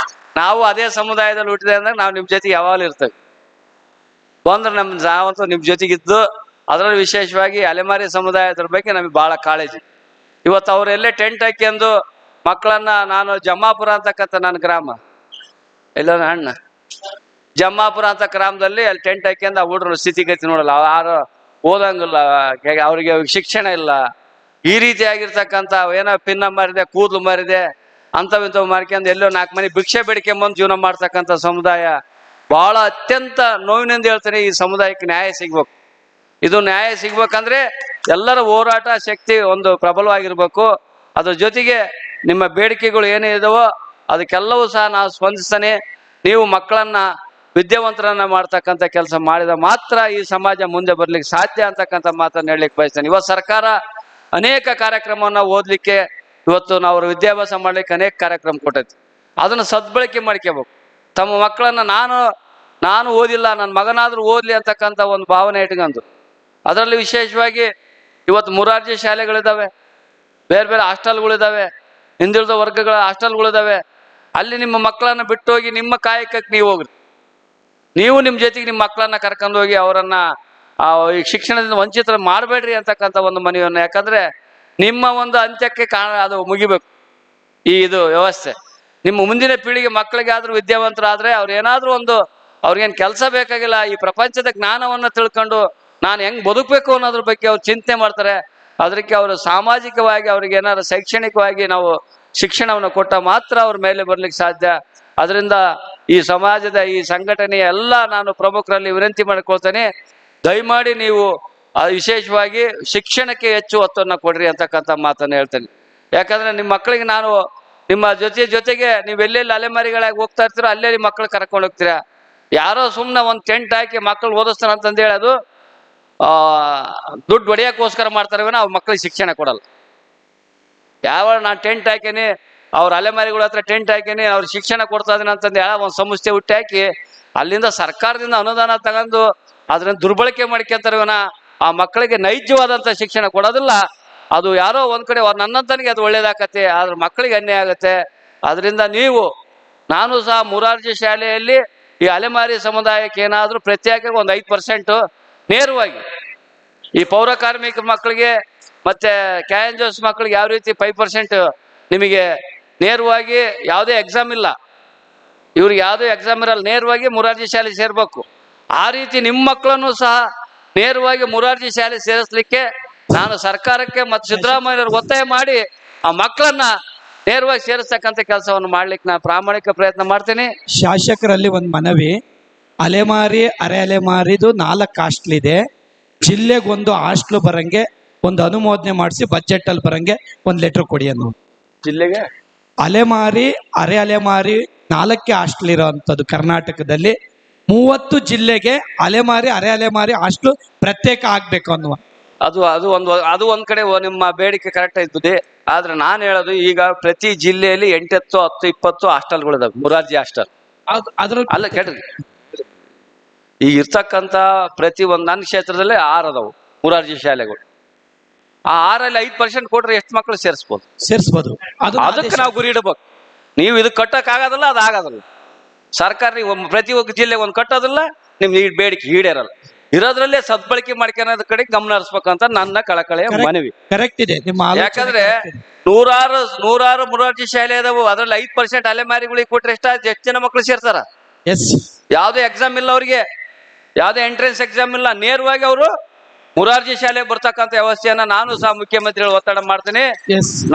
ನಾವು ಅದೇ ಸಮುದಾಯದಲ್ಲಿ ಹುಟ್ಟಿದೆ ಅಂದ್ರೆ ನಾವು ನಿಮ್ ಜೊತೆಗೆ ಯಾವಾಗಲೂ ಇರ್ತೇವೆ. ಬಂದ್ರೆ ನಾವಂತೂ ನಿಮ್ಮ ಜೊತೆಗಿದ್ದು ಅದರಲ್ಲಿ ವಿಶೇಷವಾಗಿ ಅಲೆಮಾರಿ ಸಮುದಾಯದ ಬಗ್ಗೆ ನಮಗೆ ಬಹಳ ಕಾಳಜಿ. ಇವತ್ತು ಅವರೆಲ್ಲೇ ಟೆಂಟ್ ಹಾಕ್ಯಂದು ಮಕ್ಕಳನ್ನ, ನಾನು ಜಮ್ಮಾಪುರ ಅಂತಕ್ಕಂಥ ನನ್ನ ಗ್ರಾಮ ಇಲ್ಲ ಅಣ್ಣ, ಜಮ್ಮಾಪುರ ಅಂತ ಗ್ರಾಮದಲ್ಲಿ ಅಲ್ಲಿ ಟೆಂಟ್ ಹಾಕ್ಯಂದು ಆ ಹುಡುಗರು ಸ್ಥಿತಿಗತಿ ನೋಡಲ್ಲ, ಯಾರು ಓದಂಗಿಲ್ಲ, ಅವ್ರಿಗೆ ಶಿಕ್ಷಣ ಇಲ್ಲ, ಈ ರೀತಿಯಾಗಿರ್ತಕ್ಕಂಥ ಏನೋ ಪಿನ್ನ ಮಾರಿದೆ, ಕೂದಲು ಮಾರಿದೆ, ಅಂಥವಿಂಥವು ಮಾರ್ಕೊಂಡು ಎಲ್ಲೋ 4 ಮನೆ ಭಿಕ್ಷೆ ಬೇಡಿಕೆಂಬಂದು ಜೀವನ ಮಾಡ್ತಕ್ಕಂಥ ಸಮುದಾಯ ಬಹಳ ಅತ್ಯಂತ ನೋವಿನಿಂದ ಹೇಳ್ತೇನೆ. ಈ ಸಮುದಾಯಕ್ಕೆ ನ್ಯಾಯ ಸಿಗ್ಬೇಕು. ಇದು ನ್ಯಾಯ ಸಿಗ್ಬೇಕಂದ್ರೆ ಎಲ್ಲರ ಹೋರಾಟ ಶಕ್ತಿ ಒಂದು ಪ್ರಬಲವಾಗಿರ್ಬೇಕು. ಅದ್ರ ಜೊತೆಗೆ ನಿಮ್ಮ ಬೇಡಿಕೆಗಳು ಏನೇ ಇದಾವೋ ಅದಕ್ಕೆಲ್ಲವೂ ಸಹ ನಾವು ಸ್ಪಂದಿಸ್ತಾನೆ. ನೀವು ಮಕ್ಕಳನ್ನ ವಿದ್ಯಾವಂತರನ್ನ ಮಾಡ್ತಕ್ಕಂಥ ಕೆಲಸ ಮಾಡಿದ ಮಾತ್ರ ಈ ಸಮಾಜ ಮುಂದೆ ಬರ್ಲಿಕ್ಕೆ ಸಾಧ್ಯ ಅಂತಕ್ಕಂಥ ಮಾತನ್ನು ಹೇಳಲಿಕ್ಕೆ ಬಯಸ್ತೇನೆ. ಇವತ್ತು ಸರ್ಕಾರ ಅನೇಕ ಕಾರ್ಯಕ್ರಮವನ್ನ ಓದ್ಲಿಕ್ಕೆ, ಇವತ್ತು ನಾವು ವಿದ್ಯಾಭ್ಯಾಸ ಮಾಡ್ಲಿಕ್ಕೆ ಅನೇಕ ಕಾರ್ಯಕ್ರಮ ಕೊಟ್ಟೈತಿ. ಅದನ್ನ ಸದ್ಬಳಕೆ ಮಾಡ್ಕೋಬೇಕು. ತಮ್ಮ ಮಕ್ಕಳನ್ನ ನಾನು ಓದಿಲ್ಲ, ನನ್ನ ಮಗನಾದ್ರೂ ಓದ್ಲಿ ಅಂತಕ್ಕಂಥ ಒಂದು ಭಾವನೆ ಇಟ್ಕೊಂಡು, ಅದರಲ್ಲಿ ವಿಶೇಷವಾಗಿ ಇವತ್ತು ಮೊರಾರ್ಜಿ ಶಾಲೆಗಳಿದ್ದಾವೆ, ಬೇರೆ ಬೇರೆ ಹಾಸ್ಟೆಲ್ಗಳಿದ್ದಾವೆ, ಹಿಂದುಳಿದ ವರ್ಗಗಳ ಹಾಸ್ಟೆಲ್ಗಳಿದ್ದಾವೆ. ಅಲ್ಲಿ ನಿಮ್ಮ ಮಕ್ಕಳನ್ನ ಬಿಟ್ಟು ಹೋಗಿ ನಿಮ್ಮ ಕಾಯಕಕ್ಕೆ ನೀವು ಹೋಗ್ರಿ. ನೀವು ನಿಮ್ಮ ಜೊತೆಗೆ ನಿಮ್ಮ ಮಕ್ಕಳನ್ನ ಕರ್ಕೊಂಡು ಹೋಗಿ ಅವರನ್ನ ಈ ಶಿಕ್ಷಣದಿಂದ ವಂಚಿತರ ಮಾಡಬೇಡ್ರಿ ಅಂತಕ್ಕಂಥ ಒಂದು ಮನವಿಯನ್ನು. ಯಾಕಂದ್ರೆ ನಿಮ್ಮ ಒಂದು ಅಂತ್ಯಕ್ಕೆ ಅದು ಮುಗಿಬೇಕು ಇದು ವ್ಯವಸ್ಥೆ. ನಿಮ್ಮ ಮುಂದಿನ ಪೀಳಿಗೆ ಮಕ್ಕಳಿಗೆ ಆದ್ರೂ ವಿದ್ಯಾವಂತರಾದ್ರೆ ಅವ್ರು ಏನಾದ್ರೂ ಒಂದು, ಅವ್ರಿಗೇನು ಕೆಲಸ ಬೇಕಾಗಿಲ್ಲ, ಈ ಪ್ರಪಂಚದ ಜ್ಞಾನವನ್ನ ತಿಳ್ಕೊಂಡು ನಾನು ಹೆಂಗ್ ಬದುಕಬೇಕು ಅನ್ನೋದ್ರ ಬಗ್ಗೆ ಅವ್ರು ಚಿಂತೆ ಮಾಡ್ತಾರೆ. ಅದಕ್ಕೆ ಅವರು ಸಾಮಾಜಿಕವಾಗಿ ಅವ್ರಿಗೆ ಏನಾದ್ರು ಶೈಕ್ಷಣಿಕವಾಗಿ ನಾವು ಶಿಕ್ಷಣವನ್ನು ಕೊಟ್ಟ ಮಾತ್ರ ಅವ್ರ ಮೇಲೆ ಬರ್ಲಿಕ್ಕೆ ಸಾಧ್ಯ. ಅದರಿಂದ ಈ ಸಮಾಜದ ಈ ಸಂಘಟನೆಯ ಎಲ್ಲ ನಾನು ಪ್ರಮುಖರಲ್ಲಿ ವಿನಂತಿ ಮಾಡಿಕೊಳ್ತೇನೆ, ದಯಮಾಡಿ ನೀವು ವಿಶೇಷವಾಗಿ ಶಿಕ್ಷಣಕ್ಕೆ ಹೆಚ್ಚು ಒತ್ತನ್ನು ಕೊಡ್ರಿ ಅಂತಕ್ಕಂಥ ಮಾತನ್ನು ಹೇಳ್ತೇನೆ. ಯಾಕಂದ್ರೆ ನಿಮ್ಮ ಮಕ್ಕಳಿಗೆ ನಾನು ನಿಮ್ಮ ಜೊತೆಗೆ ನೀವು ಎಲ್ಲೆಲ್ಲಿ ಅಲೆಮಾರಿಗಳಾಗಿ ಹೋಗ್ತಾ ಇರ್ತೀರೋ ಅಲ್ಲೆಲ್ಲಿ ಮಕ್ಕಳು ಕರ್ಕೊಂಡು ಹೋಗ್ತೀರಾ. ಯಾರೋ ಸುಮ್ಮನೆ ಒಂದು ಟೆಂಟ್ ಹಾಕಿ ಮಕ್ಕಳು ಓದಿಸ್ತಾರ ಅಂತಂದು ಹೇಳೋದು ದುಡ್ಡು ಹೊಡೆಯೋಕ್ಕೋಸ್ಕರ ಮಾಡ್ತಾರೆ, ಅವ್ರ ಮಕ್ಕಳಿಗೆ ಶಿಕ್ಷಣ ಕೊಡಲ್ಲ. ಯಾವ ನಾನು ಟೆಂಟ್ ಹಾಕೇನಿ, ಅವ್ರ ಅಲೆಮಾರಿಗಳ ಹತ್ರ ಟೆಂಟ್ ಹಾಕೇನಿ, ಅವ್ರು ಶಿಕ್ಷಣ ಕೊಡ್ತಾ ಇದೀನಿ ಅಂತಂದು ಒಂದು ಸಂಸ್ಥೆ ಹುಟ್ಟಿ ಹಾಕಿ ಅಲ್ಲಿಂದ ಸರ್ಕಾರದಿಂದ ಅನುದಾನ ತಗೊಂಡು ಅದನ್ನ ದುರ್ಬಳಕೆ ಮಾಡ್ಕೊಂತಾರವನ ಆ ಮಕ್ಕಳಿಗೆ ನೈಜವಾದಂಥ ಶಿಕ್ಷಣ ಕೊಡೋದಿಲ್ಲ. ಅದು ಯಾರೋ ಒಂದ್ ಕಡೆ ನನ್ನಂತನಿಗೆ ಅದು ಒಳ್ಳೇದಾಗತ್ತೆ, ಆದ್ರೆ ಮಕ್ಕಳಿಗೆ ಅನ್ಯಾಯ ಆಗತ್ತೆ. ಅದರಿಂದ ನಾನು ಸಹ ಮೊರಾರ್ಜಿ ಶಾಲೆಯಲ್ಲಿ ಈ ಅಲೆಮಾರಿ ಸಮುದಾಯಕ್ಕೆ ಏನಾದರೂ ಪ್ರತ್ಯೇಕ ಒಂದು 5% ನೇರವಾಗಿ ಈ ಪೌರ ಕಾರ್ಮಿಕ ಮಕ್ಕಳಿಗೆ ಮತ್ತೆ ಕ್ಯಾಯಂಜೋಸ್ ಮಕ್ಕಳಿಗೆ ಯಾವ ರೀತಿ 5% ನಿಮಗೆ ನೇರವಾಗಿ ಯಾವುದೇ ಎಕ್ಸಾಮ್ ಇಲ್ಲ, ಇವ್ರಿಗೆ ಯಾವುದೇ ಎಕ್ಸಾಮ್ ಇರಲ್ಲ, ನೇರವಾಗಿ ಮೊರಾರ್ಜಿ ಶಾಲೆ ಸೇರ್ಬೇಕು. ಆ ರೀತಿ ನಿಮ್ಮ ಮಕ್ಕಳನ್ನು ಸಹ ನೇರವಾಗಿ ಮೊರಾರ್ಜಿ ಶಾಲೆ ಸೇರಿಸ್ಲಿಕ್ಕೆ ನಾನು ಸರ್ಕಾರಕ್ಕೆ ಮತ್ತು ಸಿದ್ದರಾಮಯ್ಯವ್ರಿಗೆ ಒತ್ತಾಯ ಮಾಡಿ ಆ ಮಕ್ಕಳನ್ನ ನೇರವಾಗಿ ಸೇರಿಸ್ತಕ್ಕಂಥ ಕೆಲಸವನ್ನು ಮಾಡ್ಲಿಕ್ಕೆ ನಾನು ಪ್ರಾಮಾಣಿಕ ಪ್ರಯತ್ನ ಮಾಡ್ತೀನಿ. ಶಾಸಕರಲ್ಲಿ ಒಂದು ಮನವಿ, ಅಲೆಮಾರಿ ಅರೆ ಅಲೆಮಾರಿದು 4 ಹಾಸ್ಟ್ಲ್ ಇದೆ, ಜಿಲ್ಲೆಗೆ ಒಂದು ಹಾಸ್ಟ್ಲು ಬರಂಗೆ ಒಂದು ಅನುಮೋದನೆ ಮಾಡಿಸಿ ಬಜೆಟ್ ಅಲ್ಲಿ ಬರಂಗೆ ಒಂದು ಲೆಟರ್ ಕೊಡಿ ಅನ್ನೋ. ಜಿಲ್ಲೆಗೆ ಅಲೆಮಾರಿ ಅರೆ ಅಲೆಮಾರಿ 4 ಹಾಸ್ಟ್ಲ್ ಇರೋವಂಥದ್ದು ಕರ್ನಾಟಕದಲ್ಲಿ, 30 ಜಿಲ್ಲೆಗೆ ಅಲೆಮಾರಿ ಅರೆ ಅಲೆಮಾರಿ ಹಾಸ್ಟ್ಲು ಪ್ರತ್ಯೇಕ ಆಗ್ಬೇಕು ಅನ್ನುವ ಅದು ಒಂದ್ ಕಡೆ ನಿಮ್ಮ ಬೇಡಿಕೆ ಕರೆಕ್ಟ್ ಆಯ್ತದೆ. ಆದ್ರೆ ನಾನು ಹೇಳೋದು ಈಗ ಪ್ರತಿ ಜಿಲ್ಲೆಯಲ್ಲಿ 8, 10, 20 ಹಾಸ್ಟೆಲ್ಗಳಿದಾವೆ, ಮೊರಾರ್ಜಿ ಹಾಸ್ಟೆಲ್. ಅಲ್ಲ ಕೇಳ್ರಿ, ಈಗ ಇರ್ತಕ್ಕಂಥ ಪ್ರತಿ ಒಂದು ನನ್ನ ಕ್ಷೇತ್ರದಲ್ಲೇ 6 ಅದಾವು ಮೊರಾರ್ಜಿ ಶಾಲೆಗಳು. ಆ 6ರಲ್ಲಿ 5% ಕೊಟ್ರೆ ಎಷ್ಟು ಮಕ್ಕಳು ಸೇರಿಸ್ಬೋದು. ಅದಕ್ಕೆ ನಾವು ಗುರಿ ಇಡಬೇಕು. ನೀವು ಇದು ಕಟ್ಟಕ್ ಆಗೋದಿಲ್ಲ, ಅದು ಆಗೋದಿಲ್ಲ. ಸರ್ಕಾರ ನೀವು ಪ್ರತಿ ಒಬ್ಬ ಜಿಲ್ಲೆಗೆ ಒಂದು ಕಟ್ಟೋದಿಲ್ಲ, ನಿಮ್ ಬೇಡಿಕೆ ಈಡೇರಲ್ಲ. ಇರೋದ್ರಲ್ಲೇ ಸದ್ಬಳಕೆ ಮಾಡ್ಕೊಳ್ಳೋದ್ ಕಡೆ ಗಮನ ಹರಿಸ್ಬೇಕಂತ ನನ್ನ ಕಳಕಳೆಯ ಮನವಿ. ಕರೆಕ್ಟ್ ಇದೆ ನಿಮ್ಮ. ಯಾಕಂದ್ರೆ ನೂರಾರು ಮೊರಾರ್ಜಿ ಶಾಲೆ ಅದಾವು, ಅದ್ರಲ್ಲಿ 5% ಅಲೆಮಾರಿಗಳಿಗೆ ಕೊಟ್ರೆ ಎಷ್ಟು ಜನ ಮಕ್ಕಳು ಸೇರ್ತಾರ? ಯಾವುದೇ ಎಕ್ಸಾಮ್ ಇಲ್ಲ ಅವ್ರಿಗೆ, ಯಾವುದೇ ಎಂಟ್ರೆನ್ಸ್ ಎಕ್ಸಾಮ್ ಇಲ್ಲ, ನೇರವಾಗಿ ಅವರು ಮೊರಾರ್ಜಿ ಶಾಲೆ ಬರ್ತಕ್ಕಂಥ ವ್ಯವಸ್ಥೆಯನ್ನ ನಾನು ಸಹ ಮುಖ್ಯಮಂತ್ರಿಗಳು ಒತ್ತಡ ಮಾಡ್ತೀನಿ.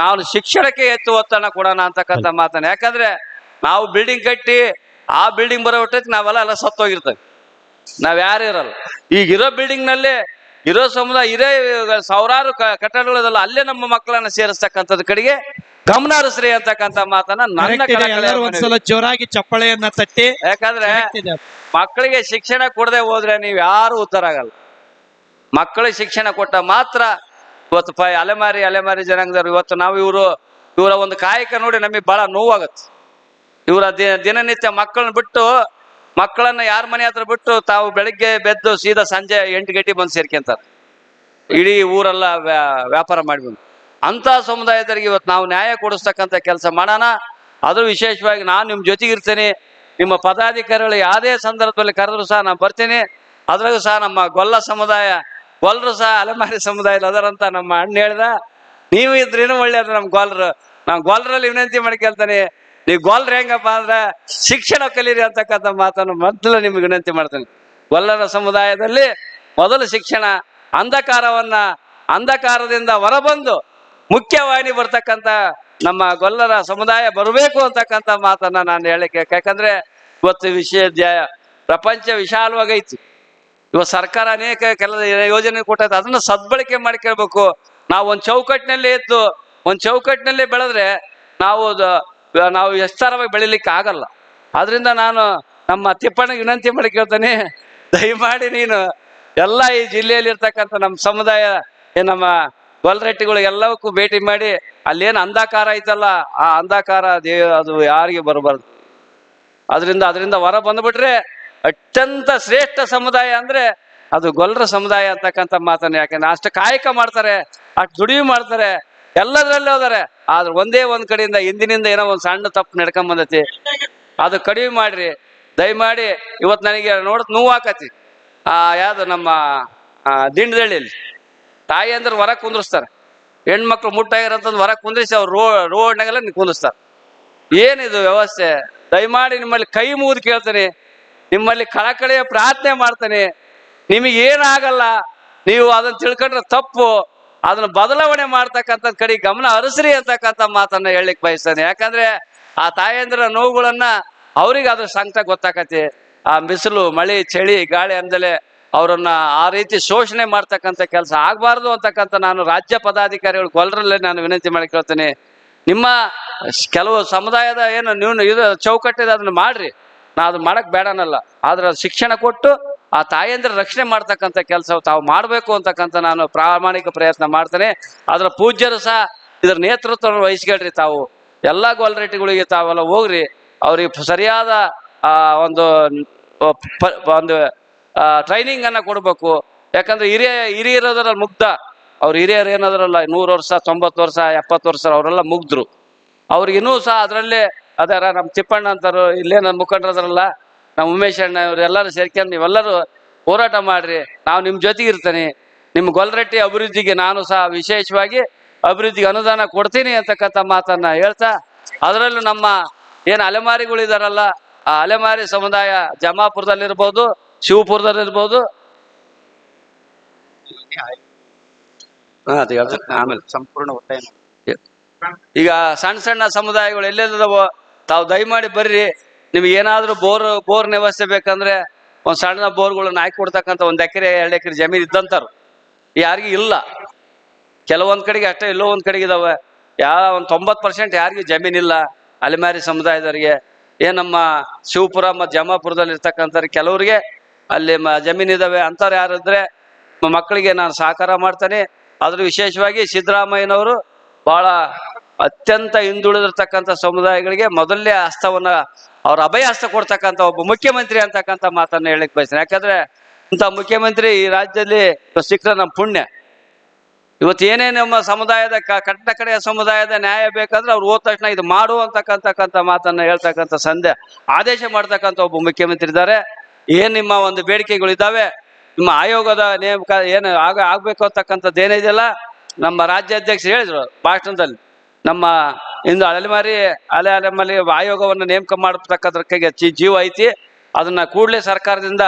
ನಾನು ಶಿಕ್ಷಣಕ್ಕೆ ಹೆಚ್ಚು ಒತ್ತಡ ಕೊಡೋಣ ಅಂತಕ್ಕಂಥ ಮಾತನ್ನ. ಯಾಕಂದ್ರೆ ನಾವು ಬಿಲ್ಡಿಂಗ್ ಕಟ್ಟಿ ಆ ಬಿಲ್ಡಿಂಗ್ ಬರೋ ಹೊಟ್ಟಕ್ಕೆ ನಾವೆಲ್ಲ ಸತ್ತೋಗಿರ್ತೇವೆ, ನಾವ್ ಯಾರು ಇರಲ್ಲ. ಈಗ ಇರೋ ಬಿಲ್ಡಿಂಗ್ ನಲ್ಲಿ ಇರೋ ಸಮುದಾಯ ಇರೋ ಸಾವಿರಾರು ಕಟ್ಟಡಗಳದಲ್ಲ, ಅಲ್ಲೇ ನಮ್ಮ ಮಕ್ಕಳನ್ನ ಸೇರಿಸ್ತಕ್ಕಂಥದ್ ಕಡೆಗೆ ಗಮನ ಹರಿಸ್ರಿ ಅಂತಕ್ಕಂಥ ಮಾತನ್ನ ನನ್ನ ಒಂದ್ಸಲ ಜೋರಾಗಿ ಚಪ್ಪಳೆಯನ್ನ ತಟ್ಟಿ. ಯಾಕಂದ್ರೆ ಮಕ್ಕಳಿಗೆ ಶಿಕ್ಷಣ ಕೊಡದೆ ಹೋದ್ರೆ ನೀವ್ ಯಾರು ಉದ್ಧಾರ ಆಗಲ್ಲ. ಮಕ್ಕಳಿಗೆ ಶಿಕ್ಷಣ ಕೊಟ್ಟ ಮಾತ್ರ ಇವತ್ತು ಅಲೆಮಾರಿ ಜನಾಂಗದವ್ರು ಇವತ್ತು ನಾವು ಇವರ ಒಂದು ಕಾಯಕ ನೋಡಿ ನಮಗೆ ಬಹಳ ನೋವಾಗತ್ತೆ. ಇವರ ದಿನನಿತ್ಯ ಮಕ್ಕಳನ್ನ ಯಾರ ಮನೆ ಹತ್ರ ಬಿಟ್ಟು ತಾವು ಬೆಳಿಗ್ಗೆ ಬೆದ್ದು ಸೀದಾ ಸಂಜೆ 8 ಗಂಟೆ ಬಂದು ಸೇರ್ಕೊಂತಾರೆ, ಇಡೀ ಊರೆಲ್ಲ ವ್ಯಾಪಾರ ಮಾಡ್ಬಂದು. ಅಂತ ಸಮುದಾಯದವರಿಗೆ ಇವತ್ತು ನಾವು ನ್ಯಾಯ ಕೊಡಿಸ್ತಕ್ಕಂಥ ಕೆಲಸ ಮಾಡೋಣ. ಅದು ವಿಶೇಷವಾಗಿ ನಾನು ನಿಮ್ಮ ಜೊತೆಗಿರ್ತೇನೆ. ನಿಮ್ಮ ಪದಾಧಿಕಾರಿಗಳು ಯಾವುದೇ ಸಂದರ್ಭದಲ್ಲಿ ಕರೆದ್ರು ಸಹ ನಾನು ಬರ್ತೀನಿ. ಅದ್ರಾಗೂ ಸಹ ನಮ್ಮ ಗೊಲ್ಲ ಸಮುದಾಯ, ಗೊಲ್ಲರು ಸಹ ಅಲೆಮಾರಿ ಸಮುದಾಯದ ಅದರಂತ ನಮ್ಮ ಅಣ್ಣ ಹೇಳ್ದ. ನೀವು ಇದ್ರೇನು ಒಳ್ಳೇದು ನಮ್ಮ ಗೊಲ್ರು. ನಾವು ಗೊಲ್ಲರಲ್ಲಿ ವಿನಂತಿ ಮಾಡ್ಕೊಳ್ತಾನೆ, ನೀವು ಗೊಲ್ರು ಹೆಂಗಪ್ಪ ಅಂದ್ರೆ ಶಿಕ್ಷಣ ಕಲೀರಿ ಅಂತಕ್ಕಂಥ ಮಾತನ್ನು ಮೊದಲು ನಿಮ್ಗೆ ವಿನಂತಿ ಮಾಡ್ತೇನೆ. ಗೊಲ್ಲರ ಸಮುದಾಯದಲ್ಲಿ ಮೊದಲು ಶಿಕ್ಷಣ, ಅಂಧಕಾರದಿಂದ ಹೊರಬಂದು ಮುಖ್ಯವಾಹಿನಿ ಬರ್ತಕ್ಕಂಥ ನಮ್ಮ ಗೊಲ್ಲರ ಸಮುದಾಯ ಬರಬೇಕು ಅಂತಕ್ಕಂಥ ಮಾತನ್ನ ನಾನು ಹೇಳಿಕೆ. ಯಾಕಂದ್ರೆ ಇವತ್ತು ಪ್ರಪಂಚ ವಿಶಾಲವಾಗೈತಿ. ಇವತ್ತು ಸರ್ಕಾರ ಅನೇಕ ಯೋಜನೆ ಕೊಟ್ಟೈತೆ, ಅದನ್ನ ಸದ್ಬಳಕೆ ಮಾಡ್ಕೊಳ್ಬೇಕು. ನಾವು ಒಂದು ಚೌಕಟ್ಟಿನಲ್ಲಿ ಇದ್ದು ಒಂದು ಚೌಕಟ್ಟಿನಲ್ಲಿ ಬೆಳೆದ್ರೆ ನಾವು ಎಷ್ಟರವಾಗಿ ಬೆಳಿಲಿಕ್ಕೆ ಆಗಲ್ಲ. ಆದ್ರಿಂದ ನಾನು ನಮ್ಮ ತಿಪ್ಪಣ್ಣಗೆ ವಿನಂತಿ ಮಾಡಿ ಕೇಳ್ತೇನೆ, ದಯಮಾಡಿ ನೀನು ಎಲ್ಲ ಈ ಜಿಲ್ಲೆಯಲ್ಲಿ ಇರ್ತಕ್ಕಂಥ ನಮ್ಮ ಸಮುದಾಯ ನಮ್ಮ ಗೊಲ್ರೆಟ್ಟಿಗಳು ಎಲ್ಲವಕ್ಕೂ ಭೇಟಿ ಮಾಡಿ ಅಲ್ಲೇನು ಅಂಧಕಾರ ಐತಲ್ಲ, ಆ ಅಂಧಕಾರ ಅದು ಯಾರಿಗೆ ಬರಬಾರ್ದು. ಅದರಿಂದ ಹೊರ ಬಂದ್ಬಿಟ್ರೆ ಅತ್ಯಂತ ಶ್ರೇಷ್ಠ ಸಮುದಾಯ ಅಂದ್ರೆ ಅದು ಗೊಲ್ಲರ ಸಮುದಾಯ ಅಂತಕ್ಕಂಥ ಮಾತನ್ನ. ಯಾಕಂದ್ರೆ ಅಷ್ಟು ಕಾಯಕ ಮಾಡ್ತಾರೆ, ಅಷ್ಟು ದುಡಿಮೆ ಮಾಡ್ತಾರೆ, ಎಲ್ಲದರಲ್ಲೇ ಹೋದಾರೆ. ಆದ್ರೆ ಒಂದೇ ಒಂದ್ ಕಡೆಯಿಂದ ಹಿಂದಿನಿಂದ ಏನೋ ಒಂದು ಸಣ್ಣ ತಪ್ಪು ನಡ್ಕೊಂಡ್ ಬಂದೈತಿ, ಅದು ಕಡಿಮೆ ಮಾಡ್ರಿ ದಯಮಾಡಿ. ಇವತ್ತು ನನಗೆ ನೋವು ಆಕತಿ. ಯಾವ್ದು ನಮ್ಮ ದಿಂಡದಳ್ಳಿಯಲ್ಲಿ ತಾಯಿ ಅಂದ್ರೆ ಹೊರ ಕುಂದ್ರಿಸ್ತಾರೆ, ಹೆಣ್ಮಕ್ಳು ಮುಟ್ಟಾಗಿರೋಂಥದ್ದು ಹೊರ ಕುಂದ್ರಿಸಿ ಅವ್ರು ರೋಡ್ನಾಗೆಲ್ಲ ಕುಂದಿಸ್ತಾರೆ. ಏನಿದು ವ್ಯವಸ್ಥೆ? ದಯಮಾಡಿ ನಿಮ್ಮಲ್ಲಿ ಕೈ ಮುಗಿದು ಕೇಳ್ತೇನೆ, ನಿಮ್ಮಲ್ಲಿ ಕಳಕಳಿಯ ಪ್ರಾರ್ಥನೆ ಮಾಡ್ತೇನೆ, ನಿಮಗೇನಾಗಲ್ಲ, ನೀವು ಅದನ್ನ ತಿಳ್ಕೊಂಡ್ರೆ ತಪ್ಪು, ಅದನ್ನ ಬದಲಾವಣೆ ಮಾಡ್ತಕ್ಕಂಥದ್ ಕಡೆ ಗಮನ ಹರಿಸ್ರಿ ಅಂತಕ್ಕಂಥ ಮಾತನ್ನ ಹೇಳಲಿಕ್ಕೆ ಬಯಸ್ತೇನೆ. ಯಾಕಂದ್ರೆ ಆ ತಾಯಂದ್ರ ನೋವುಗಳನ್ನ ಅವ್ರಿಗೆ ಅದ್ರ ಸಂಕಟ ಗೊತ್ತಾಕತಿ. ಆ ಬಿಸಿಲು ಮಳೆ ಚಳಿ ಗಾಳಿ ಅಂದಲೆ ಅವರನ್ನ ಆ ರೀತಿ ಶೋಷಣೆ ಮಾಡ್ತಕ್ಕಂಥ ಕೆಲಸ ಆಗ್ಬಾರ್ದು ಅಂತಕ್ಕಂಥ ನಾನು ರಾಜ್ಯ ಪದಾಧಿಕಾರಿಗಳು ಗೊಲ್ಲರಲ್ಲೇ ನಾನು ವಿನಂತಿ ಮಾಡಿ ಕೇಳ್ತೇನೆ. ನಿಮ್ಮ ಕೆಲವು ಸಮುದಾಯದ ಏನು ನೀವು ಇದು ಚೌಕಟ್ಟಿದೆ ಅದನ್ನ ಮಾಡ್ರಿ, ನಾ ಅದು ಮಾಡಕ್ ಬೇಡನಲ್ಲ. ಆದ್ರೆ ಶಿಕ್ಷಣ ಕೊಟ್ಟು ಆ ತಾಯಂದ್ರ ರಕ್ಷಣೆ ಮಾಡ್ತಕ್ಕಂಥ ಕೆಲಸ ತಾವು ಮಾಡಬೇಕು ಅಂತಕ್ಕಂಥ ನಾನು ಪ್ರಾಮಾಣಿಕ ಪ್ರಯತ್ನ ಮಾಡ್ತೇನೆ. ಅದ್ರ ಪೂಜ್ಯರು ಸಹ ಇದ್ರ ನೇತೃತ್ವವನ್ನು ವಹಿಸ್ಕೊಳ್ರಿ. ತಾವು ಎಲ್ಲ ಗೊಲ್ರೆಟ್ಟಿಗಳಿಗೆ ತಾವೆಲ್ಲ ಹೋಗ್ರಿ, ಅವ್ರಿಗೆ ಸರಿಯಾದ ಒಂದು ಟ್ರೈನಿಂಗ್ ಅನ್ನ ಕೊಡ್ಬೇಕು. ಯಾಕಂದ್ರೆ ಹಿರಿಯರದ್ರಲ್ಲಿ ಮುಗ್ಧ, ಅವ್ರು ಹಿರಿಯರು ಏನದ್ರಲ್ಲ 100 ವರ್ಷ 90 ವರ್ಷ 70 ವರ್ಷ ಅವರೆಲ್ಲ ಮುಗ್ದ್ರು. ಅವ್ರಿಗಿನ್ನೂ ಸಹ ಅದರಲ್ಲೇ ಅದರ ನಮ್ಮ ತಿಪ್ಪಣ್ಣ ಅಂತಾರು, ಇಲ್ಲೇ ನನ್ನ ಮುಖಂಡರದ್ರಲ್ಲ ನಮ್ಮ ಉಮೇಶ್ ಅಣ್ಣ, ಇವರೆಲ್ಲರೂ ಸೇರ್ಕೊಂಡು ನೀವೆಲ್ಲರೂ ಹೋರಾಟ ಮಾಡ್ರಿ. ನಾವು ನಿಮ್ಮ ಜೊತೆಗೆ ಇರ್ತೀನಿ. ನಿಮ್ಮ ಗೊಲ್ರೆಟ್ಟಿ ಅಭಿವೃದ್ಧಿಗೆ ನಾನು ಸಹ ವಿಶೇಷವಾಗಿ ಅಭಿವೃದ್ಧಿಗೆ ಅನುದಾನ ಕೊಡ್ತೀನಿ ಅಂತಕ್ಕಂಥ ಮಾತನ್ನ ಹೇಳ್ತಾ, ಅದರಲ್ಲೂ ನಮ್ಮ ಏನು ಅಲೆಮಾರಿಗಳಿದಾರಲ್ಲ, ಆ ಅಲೆಮಾರಿ ಸಮುದಾಯ ಜಮಾಪುರದಲ್ಲಿರ್ಬೋದು, ಶಿವಪುರದಲ್ಲಿರ್ಬೋದು, ಆಮೇಲೆ ಸಂಪೂರ್ಣ ಒತ್ತಾಯ. ಈಗ ಸಣ್ಣ ಸಮುದಾಯಗಳು ಎಲ್ಲೆಲ್ಲದವೋ ತಾವು ದಯಮಾಡಿ ಬರ್ರಿ. ನಿಮ್ಗೆ ಏನಾದ್ರೂ ಬೋರ್ನ ವ್ಯವಸ್ಥೆ ಬೇಕಂದ್ರೆ ಒಂದ್ ಸಣ್ಣ ಬೋರ್ಗಳನ್ನ ಹಾಕಿ ಕೊಡ್ತಕ್ಕಂಥ 1 ಎಕರೆ 2 ಎಕರೆ ಜಮೀನು ಇದ್ದಂತಾರು ಯಾರಿಗೂ ಇಲ್ಲ. ಕೆಲವೊಂದ್ ಕಡೆಗೆ ಅಷ್ಟೇ, ಎಲ್ಲೋ ಒಂದ್ ಕಡೆಗೆ ಇದಾವೆ. ಒಂದು 90% ಯಾರಿಗೂ ಜಮೀನಿಲ್ಲ ಅಲೆಮಾರಿ ಸಮುದಾಯದವರಿಗೆ. ನಮ್ಮ ಶಿವಪುರ ಮತ್ತು ಜಮಾಪುರದಲ್ಲಿ ಇರ್ತಕ್ಕಂಥವ್ರಿಗೆ ಕೆಲವ್ರಿಗೆ ಅಲ್ಲಿ ಜಮೀನಿದಾವೆ. ಅಂಥವ್ರು ಯಾರಿದ್ರೆ ಮಕ್ಕಳಿಗೆ ನಾನು ಸಹಕಾರ ಮಾಡ್ತೇನೆ. ಆದ್ರೂ ವಿಶೇಷವಾಗಿ ಸಿದ್ದರಾಮಯ್ಯನವರು ಬಹಳ ಅತ್ಯಂತ ಹಿಂದುಳಿದಿರ್ತಕ್ಕಂಥ ಸಮುದಾಯಗಳಿಗೆ ಮೊದಲನೇ ಹಸ್ತವನ್ನ, ಅವ್ರ ಅಭಯ ಹಸ್ತ ಕೊಡ್ತಕ್ಕಂಥ ಒಬ್ಬ ಮುಖ್ಯಮಂತ್ರಿ ಅಂತಕ್ಕಂಥ ಮಾತನ್ನ ಹೇಳಿಕ್ ಬಯಸ್ತೇನೆ. ಯಾಕಂದ್ರೆ ಇಂಥ ಮುಖ್ಯಮಂತ್ರಿ ಈ ರಾಜ್ಯದಲ್ಲಿ ಸಿಕ್ಕರೆ ನಮ್ಮ ಪುಣ್ಯ. ಇವತ್ತು ಏನೇ ನಮ್ಮ ಸಮುದಾಯದ ಕಟ್ಟ ಕಡೆಯ ಸಮುದಾಯದ ನ್ಯಾಯ ಬೇಕಾದ್ರೆ ಅವ್ರು ಹೋದ ತಕ್ಷಣ ಇದು ಮಾಡು ಅಂತಕ್ಕಂಥ ಮಾತನ್ನ ಹೇಳ್ತಕ್ಕಂಥ ಆದೇಶ ಮಾಡ್ತಕ್ಕಂಥ ಒಬ್ಬ ಮುಖ್ಯಮಂತ್ರಿ ಇದ್ದಾರೆ. ಏನ್ ನಿಮ್ಮ ಒಂದು ಬೇಡಿಕೆಗಳಿದ್ದಾವೆ, ನಿಮ್ಮ ಆಯೋಗದ ನೇಮಕ ಏನು ಆಗ್ಬೇಕು ಅಂತಕ್ಕಂಥದ್ದು ಏನಿದೆಯಲ್ಲ, ನಮ್ಮ ರಾಜ್ಯಾಧ್ಯಕ್ಷರು ಹೇಳಿದ್ರು ಭಾಷಣದಲ್ಲಿ, ನಮ್ಮ ಇಂದು ಅಲೆಮಾರಿ ಆಯೋಗವನ್ನು ನೇಮಕ ಮಾಡತಕ್ಕಂಥ ಜೀವ ಐತಿ. ಅದನ್ನ ಕೂಡಲೇ ಸರ್ಕಾರದಿಂದ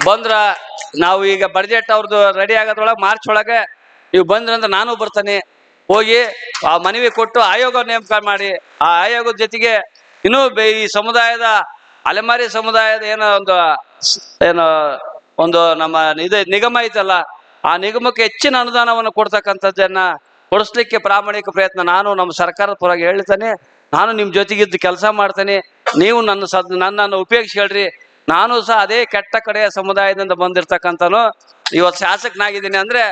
ಬಂದ್ರ ನಾವು ಈಗ ಬಜೆಟ್ ಅವ್ರದ್ದು ರೆಡಿ ಆಗೋದ್ರೊಳಗೆ ಮಾರ್ಚ್ ಒಳಗೆ ನೀವು ಬಂದ್ರಂದ್ರೆ ನಾನು ಬರ್ತಾನೆ. ಹೋಗಿ ಆ ಮನವಿ ಕೊಟ್ಟು ಆಯೋಗ ನೇಮಕ ಮಾಡಿ, ಆ ಆಯೋಗದ ಜೊತೆಗೆ ಇನ್ನೂ ಈ ಸಮುದಾಯದ ಅಲೆಮಾರಿ ಸಮುದಾಯದ ಒಂದು ನಮ್ಮ ನಿಗಮ ಐತಲ್ಲ, ಆ ನಿಗಮಕ್ಕೆ ಹೆಚ್ಚಿನ ಅನುದಾನವನ್ನು ಕೊಡ್ತಕ್ಕಂಥದ್ದನ್ನ ಕೊಡಿಸ್ಲಿಕ್ಕೆ ಪ್ರಾಮಾಣಿಕ ಪ್ರಯತ್ನ ನಾನು ನಮ್ಮ ಸರ್ಕಾರದ ಪರವಾಗಿ ಹೇಳ್ತಾನೆ. ನಾನು ನಿಮ್ಮ ಜೊತೆಗಿದ್ದು ಕೆಲಸ ಮಾಡ್ತೇನೆ. ನೀವು ನನ್ನನ್ನು ಉಪಯೋಗಿಸ್ಕೊಳ್ರಿ. ನಾನು ಸಹ ಅದೇ ಕೆಟ್ಟ ಕಡೆಯ ಸಮುದಾಯದಿಂದ ಬಂದಿರ್ತಕ್ಕಂಥನು ಇವತ್ತು ಶಾಸಕನಾಗಿದ್ದೀನಿ ಅಂದ್ರೆ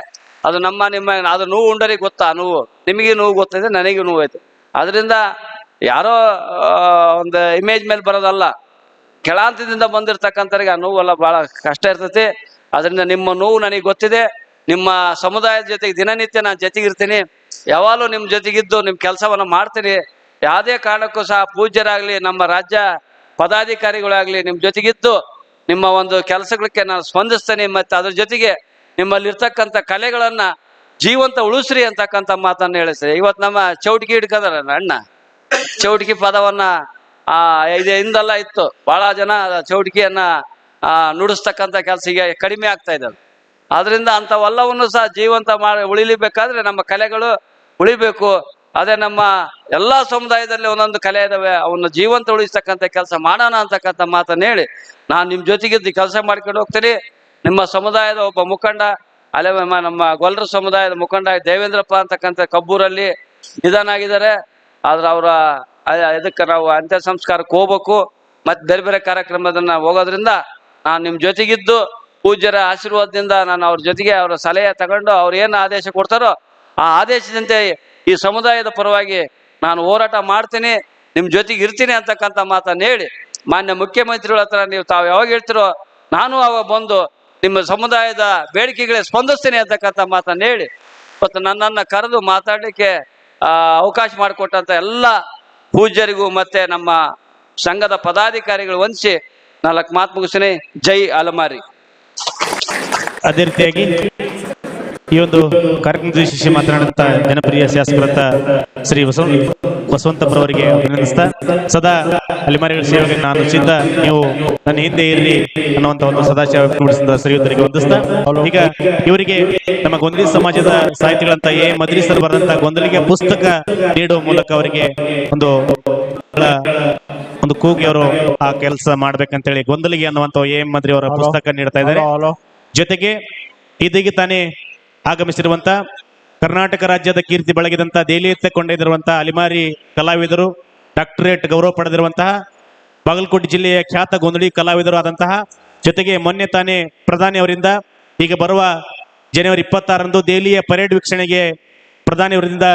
ಅದು ನಿಮ್ಮ ಅದು ನೋವು ಉಂಡರಿಗೆ ಗೊತ್ತಾ, ನೋವು ನಿಮಗೆ ನೋವು ಗೊತ್ತಿದೆ, ನನಗೆ ನೋವು ಐತೆ. ಅದರಿಂದ ಯಾರೋ ಒಂದು ಇಮೇಜ್ ಮೇಲೆ ಬರೋದಲ್ಲ, ಕೆಳಾಂತದಿಂದ ಬಂದಿರ್ತಕ್ಕಂಥವ್ರಿಗೆ ಆ ನೋವೆಲ್ಲ ಬಹಳ ಕಷ್ಟ ಇರ್ತೈತಿ. ಅದರಿಂದ ನಿಮ್ಮ ನೋವು ನನಗೆ ಗೊತ್ತಿದೆ. ನಿಮ್ಮ ಸಮುದಾಯದ ಜೊತೆಗೆ ದಿನನಿತ್ಯ ನಾನು ಜೊತೆಗಿರ್ತೀನಿ. ಯಾವಾಗಲೂ ನಿಮ್ಮ ಜೊತೆಗಿದ್ದು ನಿಮ್ಮ ಕೆಲಸವನ್ನ ಮಾಡ್ತೀನಿ. ಯಾವುದೇ ಕಾರಣಕ್ಕೂ ಸಹ ಪೂಜ್ಯರಾಗ್ಲಿ ನಮ್ಮ ರಾಜ್ಯ ಪದಾಧಿಕಾರಿಗಳಾಗ್ಲಿ ನಿಮ್ಮ ಜೊತೆಗಿದ್ದು ನಿಮ್ಮ ಒಂದು ಕೆಲಸಗಳಿಗೆ ನಾನು ಸ್ಪಂದಿಸ್ತೇನೆ. ಮತ್ತೆ ಅದ್ರ ಜೊತೆಗೆ ನಿಮ್ಮಲ್ಲಿರ್ತಕ್ಕಂಥ ಕಲೆಗಳನ್ನ ಜೀವಂತ ಉಳಿಸ್ರಿ ಅಂತಕ್ಕಂಥ ಮಾತನ್ನ ಹೇಳಿಸ್ತೇನೆ. ಇವತ್ತು ನಮ್ಮ ಚೌಟಿಗೆ ಹಿಡ್ಕದಾರ ಅಣ್ಣ, ಚೌಟಿಗೆ ಪದವನ್ನ ಹಿಂದೆಲ್ಲ ಇತ್ತು, ಬಹಳ ಜನ ಚೌಟಿಕೆಯನ್ನ ನುಡಿಸ್ತಕ್ಕಂಥ ಕೆಲಸ ಈಗ ಕಡಿಮೆ ಆಗ್ತಾ ಇದ್ದಾವೆ. ಆದ್ರಿಂದ ಅಂಥವೆಲ್ಲವನ್ನು ಸಹ ಜೀವಂತ ಉಳಿಲಿಬೇಕಾದ್ರೆ ನಮ್ಮ ಕಲೆಗಳು ಉಳಿಬೇಕು. ಅದೇ ನಮ್ಮ ಎಲ್ಲಾ ಸಮುದಾಯದಲ್ಲಿ ಒಂದೊಂದು ಕಲೆ ಇದಾವೆ, ಅವನ್ನ ಜೀವಂತ ಉಳಿಸ್ತಕ್ಕಂಥ ಕೆಲಸ ಮಾಡೋಣ ಅಂತಕ್ಕಂಥ ಮಾತನ್ನ ಹೇಳಿ ನಾನು ನಿಮ್ಮ ಜೊತೆಗಿದ್ದು ಕೆಲಸ ಮಾಡ್ಕೊಂಡು ಹೋಗ್ತೀನಿ. ನಿಮ್ಮ ಸಮುದಾಯದ ಒಬ್ಬ ಮುಖಂಡ ಅಲ್ಲೇ ನಮ್ಮ ಗೊಲ್ಲರ ಸಮುದಾಯದ ಮುಖಂಡ ದೇವೇಂದ್ರಪ್ಪ ಅಂತಕ್ಕಂಥ ಕಬ್ಬೂರಲ್ಲಿ ನಿಧನ ಆಗಿದ್ದಾರೆ. ಆದ್ರೆ ಅವರ ಇದಕ್ಕೆ ನಾವು ಅಂತ್ಯ ಸಂಸ್ಕಾರಕ್ಕೆ ಹೋಗ್ಬೇಕು, ಮತ್ತೆ ಬೇರೆ ಬೇರೆ ಕಾರ್ಯಕ್ರಮದನ್ನ ಹೋಗೋದ್ರಿಂದ ನಾನು ನಿಮ್ಮ ಜೊತೆಗಿದ್ದು ಪೂಜ್ಯರ ಆಶೀರ್ವಾದದಿಂದ ನಾನು ಅವ್ರ ಜೊತೆಗೆ ಅವರ ಸಲಹೆ ತಗೊಂಡು ಅವ್ರು ಏನು ಆದೇಶ ಕೊಡ್ತಾರೋ ಆ ಆದೇಶದಂತೆ ಈ ಸಮುದಾಯದ ಪರವಾಗಿ ನಾನು ಹೋರಾಟ ಮಾಡ್ತೀನಿ, ನಿಮ್ಮ ಜೊತೆಗೆ ಇರ್ತೀನಿ ಅಂತಕ್ಕಂಥ ಮಾತನ್ನ ಹೇಳಿ ಮಾನ್ಯ ಮುಖ್ಯಮಂತ್ರಿಗಳ ಹತ್ರ ನೀವು ತಾವು ಯಾವಾಗ ಹೇಳ್ತಿರೋ ನಾನು ಅವಾಗ ಬಂದು ನಿಮ್ಮ ಸಮುದಾಯದ ಬೇಡಿಕೆಗಳಿಗೆ ಸ್ಪಂದಿಸ್ತೀನಿ ಅಂತಕ್ಕಂಥ ಮಾತನ್ನ ಹೇಳಿ ಇವತ್ತು ನನ್ನನ್ನು ಕರೆದು ಮಾತಾಡಲಿಕ್ಕೆ ಅವಕಾಶ ಮಾಡಿಕೊಟ್ಟಂತ ಎಲ್ಲ ಪೂಜ್ಯರಿಗೂ ಮತ್ತೆ ನಮ್ಮ ಸಂಘದ ಪದಾಧಿಕಾರಿಗಳು ವಂದಿಸಿ 4 ಮಾತು ಮುಗಿಸ್ತೀನಿ. ಜೈ ಅಲಮಾರಿ. ಅದೇ ರೀತಿಯಾಗಿ ಈ ಒಂದು ಕಾರ್ಯಕ್ರಮದ ವಿಶೇಷ ಮಾತನಾಡುತ್ತಾ ಜನಪ್ರಿಯ ಶಾಸಕರಂತ ಶ್ರೀ ಬಸವಂತಪ್ಪರವರಿಗೆ ಅಭಿನಂದಿಸ್ತಾ ಸದಾ ಅಲೆಮಾರಿಗಳ ಸೇವೆಗೆ ನಾನು ಸಿದ್ಧ, ನೀವು ನನ್ನ ಹಿಂದೆ ಇರಲಿ ಅನ್ನುವಂತ ಒಂದು ಸದಾಶಯ ವ್ಯಕ್ತಪಡಿಸಿದ ಶ್ರೀಯುತರಿಗೆ ವಂದಿಸ್ತಾ ಈಗ ಇವರಿಗೆ ನಮ್ಮ ಗೊಂದಲಿ ಸಮಾಜದ ಸಾಹಿತಿಗಳಂತ ಮದ್ರೀಸರು ಬರೆದಂತ ಗೊಂದಲಿಗೆ ಪುಸ್ತಕ ನೀಡುವ ಮೂಲಕ ಅವರಿಗೆ ಒಂದು ಕೂಗಿ ಅವರು ಆ ಕೆಲಸ ಮಾಡ್ಬೇಕಂತೇಳಿ ಗೊಂದಲಿಗೆ ಅನ್ನುವಂತ ಮದ್ರಿ ಅವರ ಪುಸ್ತಕ ನೀಡ್ತಾ ಇದ್ದಾರೆ. ಜೊತೆಗೆ ಇದೀಗ ತಾನೇ ಆಗಮಿಸಿರುವಂತ ಕರ್ನಾಟಕ ರಾಜ್ಯದ ಕೀರ್ತಿ ಬೆಳಗಿದಂತ ದೆಹಲಿಯತ್ತ ಕೊಂಡೊಯ್ದಿರುವಂತಹ ಅಲೆಮಾರಿ ಕಲಾವಿದರು, ಡಾಕ್ಟರೇಟ್ ಗೌರವ ಪಡೆದಿರುವಂತಹ ಬಾಗಲಕೋಟೆ ಜಿಲ್ಲೆಯ ಖ್ಯಾತ ಗೊಂದಲಿ ಕಲಾವಿದರು ಆದಂತಹ, ಜೊತೆಗೆ ಮೊನ್ನೆ ತಾನೇ ಪ್ರಧಾನಿ ಅವರಿಂದ ಈಗ ಬರುವ ಜನವರಿ 26ರಂದು ದೆಹಲಿಯ ಪರೇಡ್ ವೀಕ್ಷಣೆಗೆ ಪ್ರಧಾನಿ ಅವರಿಂದ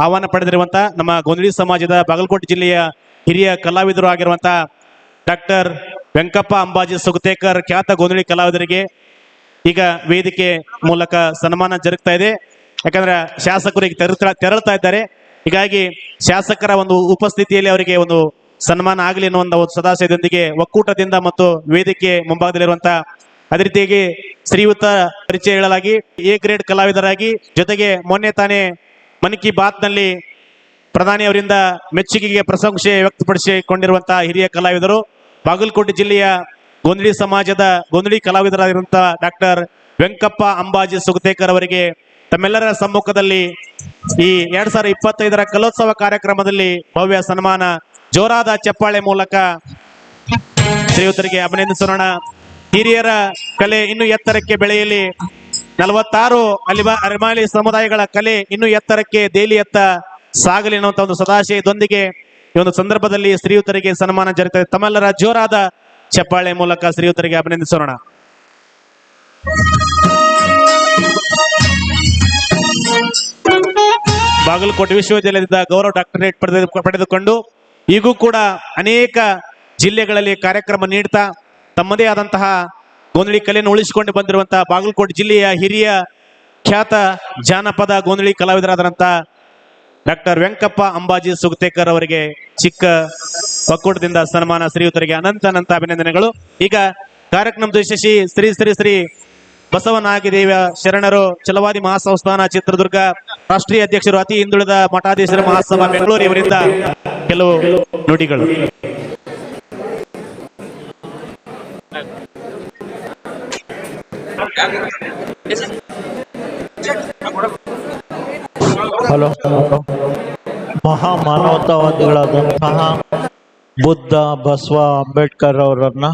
ಆಹ್ವಾನ ಪಡೆದಿರುವಂತಹ ನಮ್ಮ ಗೊಂದಲಿ ಸಮಾಜದ ಬಾಗಲಕೋಟೆ ಜಿಲ್ಲೆಯ ಹಿರಿಯ ಕಲಾವಿದರು ಆಗಿರುವಂತಹ ಡಾಕ್ಟರ್ ವೆಂಕಪ್ಪ ಅಂಬಾಜಿ ಸುಗತೇಕರ್ ಖ್ಯಾತ ಗೊಂದಲಿ ಕಲಾವಿದರಿಗೆ ಈಗ ವೇದಿಕೆ ಮೂಲಕ ಸನ್ಮಾನ ಜರುಗ್ತಾ ಇದೆ. ಯಾಕಂದ್ರೆ ಶಾಸಕರು ಈಗ ತೆರಳ್ತಾ ಇದ್ದಾರೆ, ಹೀಗಾಗಿ ಶಾಸಕರ ಒಂದು ಉಪಸ್ಥಿತಿಯಲ್ಲಿ ಅವರಿಗೆ ಒಂದು ಸನ್ಮಾನ ಆಗಲಿ ಅನ್ನೋ ಒಂದು ಸದಾಶಯದೊಂದಿಗೆ ಒಕ್ಕೂಟದಿಂದ ಮತ್ತು ವೇದಿಕೆ ಮುಂಭಾಗದಲ್ಲಿರುವಂತಹ ಅದೇ ರೀತಿಯಾಗಿ ಶ್ರೀಯುತ ಪರಿಚಯ ಹೇಳಲಾಗಿ ಎ ಗ್ರೇಡ್ ಕಲಾವಿದರಾಗಿ, ಜೊತೆಗೆ ಮೊನ್ನೆ ತಾನೇ ಮನ್ ಕಿ ಬಾತ್ ನಲ್ಲಿ ಪ್ರಧಾನಿ ಅವರಿಂದ ಮೆಚ್ಚುಗೆಗೆ ಪ್ರಶಂಸೆ ವ್ಯಕ್ತಪಡಿಸಿಕೊಂಡಿರುವಂತಹ ಹಿರಿಯ ಕಲಾವಿದರು, ಬಾಗಲಕೋಟೆ ಜಿಲ್ಲೆಯ ಗೊಂದಲಿ ಸಮಾಜದ ಗೊಂದಲಿ ಕಲಾವಿದರಾಗಿರುವಂತಹ ಡಾಕ್ಟರ್ ವೆಂಕಪ್ಪ ಅಂಬಾಜಿ ಸುಗತೇಕರ್ ಅವರಿಗೆ ತಮ್ಮೆಲ್ಲರ ಸಮ್ಮುಖದಲ್ಲಿ ಈ 2025ರ ಕಲೋತ್ಸವ ಕಾರ್ಯಕ್ರಮದಲ್ಲಿ ಭವ್ಯ ಸನ್ಮಾನ ಜೋರಾದ ಚಪ್ಪಾಳೆ ಮೂಲಕ ಶ್ರೀಯುತರಿಗೆ ಅಭಿನಂದಿಸೋಣ. ಹಿರಿಯರ ಕಲೆ ಇನ್ನೂ ಎತ್ತರಕ್ಕೆ ಬೆಳೆಯಲಿ, 46 ಅಲೆಮಾರಿ ಸಮುದಾಯಗಳ ಕಲೆ ಇನ್ನೂ ಎತ್ತರಕ್ಕೆ ದೆಹಲಿಯತ್ತ ಸಾಗಲಿ ಅನ್ನುವಂತ ಒಂದು ಸದಾಶಯದೊಂದಿಗೆ ಈ ಒಂದು ಸಂದರ್ಭದಲ್ಲಿ ಶ್ರೀಯುತರಿಗೆ ಸನ್ಮಾನ ಜರುಗುತ್ತದೆ. ತಮ್ಮೆಲ್ಲರ ಜೋರಾದ ಚಪ್ಪಾಳೆ ಮೂಲಕ ಶ್ರೀಯುತರಿಗೆ ಅಭಿನಂದಿಸೋಣ. ಬಾಗಲಕೋಟೆ ವಿಶ್ವವಿದ್ಯಾಲಯದಿಂದ ಗೌರವ ಡಾಕ್ಟರೇಟ್ ಪಡೆದುಕೊಂಡು ಈಗೂ ಕೂಡ ಅನೇಕ ಜಿಲ್ಲೆಗಳಲ್ಲಿ ಕಾರ್ಯಕ್ರಮ ನೀಡ್ತಾ ತಮ್ಮದೇ ಆದಂತಹ ಗೊಂದಲಿ ಕಲೆಯನ್ನು ಉಳಿಸಿಕೊಂಡು ಬಂದಿರುವಂತಹ ಬಾಗಲಕೋಟೆ ಜಿಲ್ಲೆಯ ಹಿರಿಯ ಖ್ಯಾತ ಜಾನಪದ ಗೊಂದಲಿ ಕಲಾವಿದರಾದಂತಹ ಡಾಕ್ಟರ್ ವೆಂಕಪ್ಪ ಅಂಬಾಜಿ ಸುಗತೇಕರ್ ಅವರಿಗೆ ಚಿಕ್ಕ ಒಕ್ಕೂಟದಿಂದ ಸನ್ಮಾನ. ಶ್ರೀಯುತರಿಗೆ ಅನಂತ ಅಭಿನಂದನೆಗಳು. ಈಗ ಕಾರ್ಯಕ್ರಮದ ಯಶಸ್ವಿ ಶ್ರೀ ಶ್ರೀ ಶ್ರೀ ಬಸವನಾಗಿದೇವ ಶರಣರು ಛಲವಾದಿ ಮಹಾಸಂಸ್ಥಾನ ಚಿತ್ರದುರ್ಗ ರಾಷ್ಟ್ರೀಯ ಅಧ್ಯಕ್ಷರು ಅತಿ ಹಿಂದುಳಿದ ಮಠಾಧೀಶರ ಮಹಾಸಭಾ ಬೆಂಗಳೂರು ಇವರಿಂದ ಕೆಲವು ನುಡಿಗಳು. ಹಲೋ, ಮಹಾಮಾನವತಾವಾದಿಗಳಾದಂತಹ ಬುದ್ಧ, ಬಸವ, ಅಂಬೇಡ್ಕರ್ ಅವರನ್ನ,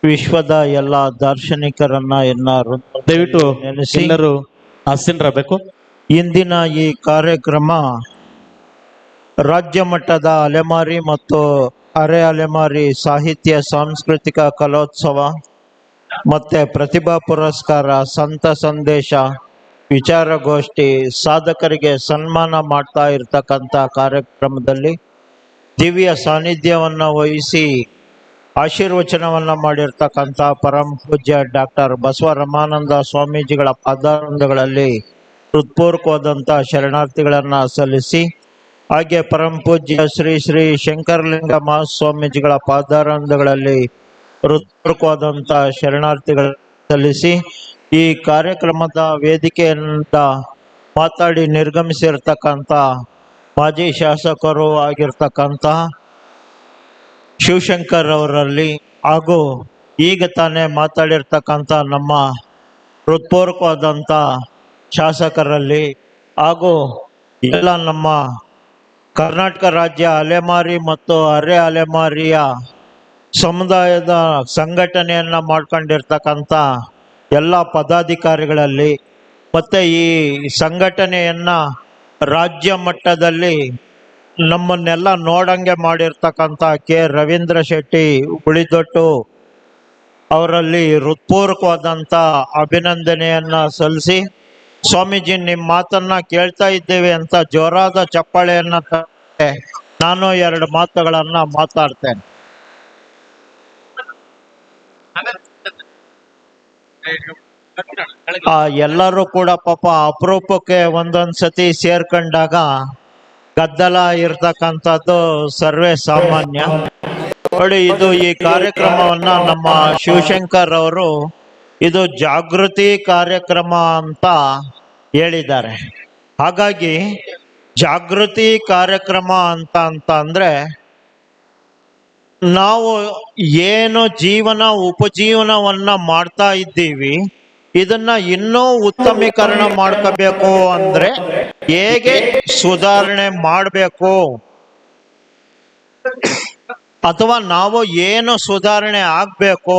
ವಿಶ್ವದ ಎಲ್ಲ ದಾರ್ಶನಿಕರನ್ನ ದಯವಿಟ್ಟು ಎಲ್ಲರೂ ಆಸೀನರಾಗಬೇಕು. ಇಂದಿನ ಈ ಕಾರ್ಯಕ್ರಮ ರಾಜ್ಯ ಮಟ್ಟದ ಅಲೆಮಾರಿ ಮತ್ತು ಅರೆ ಅಲೆಮಾರಿ ಸಾಹಿತ್ಯ ಸಾಂಸ್ಕೃತಿಕ ಕಲೋತ್ಸವ ಮತ್ತೆ ಪ್ರತಿಭಾ ಪುರಸ್ಕಾರ, ಸಂತ ಸಂದೇಶ, ವಿಚಾರಗೋಷ್ಠಿ, ಸಾಧಕರಿಗೆ ಸನ್ಮಾನ ಮಾಡ್ತಾ ಇರ್ತಕ್ಕಂಥ ಕಾರ್ಯಕ್ರಮದಲ್ಲಿ ದಿವ್ಯ ಸಾನ್ನಿಧ್ಯವನ್ನ ವಹಿಸಿ ಆಶೀರ್ವಚನವನ್ನ ಮಾಡಿರ್ತಕ್ಕಂಥ ಪರಮ ಪೂಜ್ಯ ಡಾಕ್ಟರ್ ಬಸವ ರಮಾನಂದ ಸ್ವಾಮೀಜಿಗಳ ಪಾದಾರವಿಂದಗಳಲ್ಲಿ ಹೃತ್ಪೂರ್ವಕವಾದಂಥ ಶರಣಾರ್ಥಿಗಳನ್ನು ಸಲ್ಲಿಸಿ, ಹಾಗೆ ಪರಮ ಪೂಜ್ಯ ಶ್ರೀ ಶ್ರೀ ಶಂಕರಲಿಂಗ ಮಹಾಸ್ವಾಮೀಜಿಗಳ ಪಾದಾರಂಧಗಳಲ್ಲಿ ಹೃತ್ಪೂರ್ವಕವಾದಂಥ ಶರಣಾರ್ಥಿಗಳ ಸಲ್ಲಿಸಿ, ಈ ಕಾರ್ಯಕ್ರಮದ ವೇದಿಕೆಯಿಂದ ಮಾತಾಡಿ ನಿರ್ಗಮಿಸಿರ್ತಕ್ಕಂಥ ಮಾಜಿ ಶಾಸಕರು ಆಗಿರ್ತಕ್ಕಂಥ ಶಿವಶಂಕರ್ ಅವರಲ್ಲಿ ಹಾಗೂ ಈಗ ತಾನೇ ಮಾತಾಡಿರ್ತಕ್ಕಂಥ ನಮ್ಮ ಹೃತ್ಪೂರ್ವಕವಾದಂಥ ಶಾಸಕರಲ್ಲಿ ಹಾಗೂ ಎಲ್ಲ ನಮ್ಮ ಕರ್ನಾಟಕ ರಾಜ್ಯ ಅಲೆಮಾರಿ ಮತ್ತು ಅರೆ ಅಲೆಮಾರಿಯ ಸಮುದಾಯದ ಸಂಘಟನೆಯನ್ನು ಮಾಡ್ಕೊಂಡಿರ್ತಕ್ಕಂಥ ಎಲ್ಲ ಪದಾಧಿಕಾರಿಗಳಲ್ಲಿ ಮತ್ತು ಈ ಸಂಘಟನೆಯನ್ನು ರಾಜ್ಯ ಮಟ್ಟದಲ್ಲಿ ನಮ್ಮನ್ನೆಲ್ಲ ನೋಡಂಗೆ ಮಾಡಿರ್ತಕ್ಕಂಥ ಕೆ ರವೀಂದ್ರ ಶೆಟ್ಟಿ ಉಳಿದೊಟ್ಟು ಅವರಲ್ಲಿ ಹೃತ್ಪೂರ್ವಕವಾದಂಥ ಅಭಿನಂದನೆಯನ್ನು ಸಲ್ಲಿಸಿ, ಸ್ವಾಮೀಜಿ ನಿಮ್ಮ ಮಾತನ್ನ ಕೇಳ್ತಾ ಇದ್ದೇವೆ ಅಂತ ಜೋರಾದ ಚಪ್ಪಾಳೆಯನ್ನು ನಾನು 2 ಮಾತುಗಳನ್ನ ಮಾತಾಡ್ತೇನೆ. ಎಲ್ಲರೂ ಕೂಡ ಪಾಪ ಅಪರೂಪಕ್ಕೆ ಒಂದೊಂದ್ಸತಿ ಸೇರ್ಕೊಂಡಾಗ ಗದ್ದಲ ಇರ್ತಕ್ಕಂಥದ್ದು ಸರ್ವೇ ಸಾಮಾನ್ಯ. ನೋಡಿ, ಇದು ಈ ಕಾರ್ಯಕ್ರಮವನ್ನ ನಮ್ಮ ಶಿವಶಂಕರ್ ಅವರು ಇದು ಜಾಗೃತಿ ಕಾರ್ಯಕ್ರಮ ಅಂತ ಹೇಳಿದ್ದಾರೆ. ಹಾಗಾಗಿ ಜಾಗೃತಿ ಕಾರ್ಯಕ್ರಮ ಅಂತ ಅಂದ್ರೆ ನಾವು ಏನು ಉಪಜೀವನವನ್ನ ಮಾಡ್ತಾ ಇದ್ದೀವಿ, ಇದನ್ನ ಇನ್ನೂ ಉತ್ತಮೀಕರಣ ಮಾಡ್ಕೋಬೇಕು ಅಂದ್ರೆ ಹೇಗೆ ಸುಧಾರಣೆ ಮಾಡಬೇಕು, ಅಥವಾ ನಾವು ಏನು ಸುಧಾರಣೆ ಆಗ್ಬೇಕು,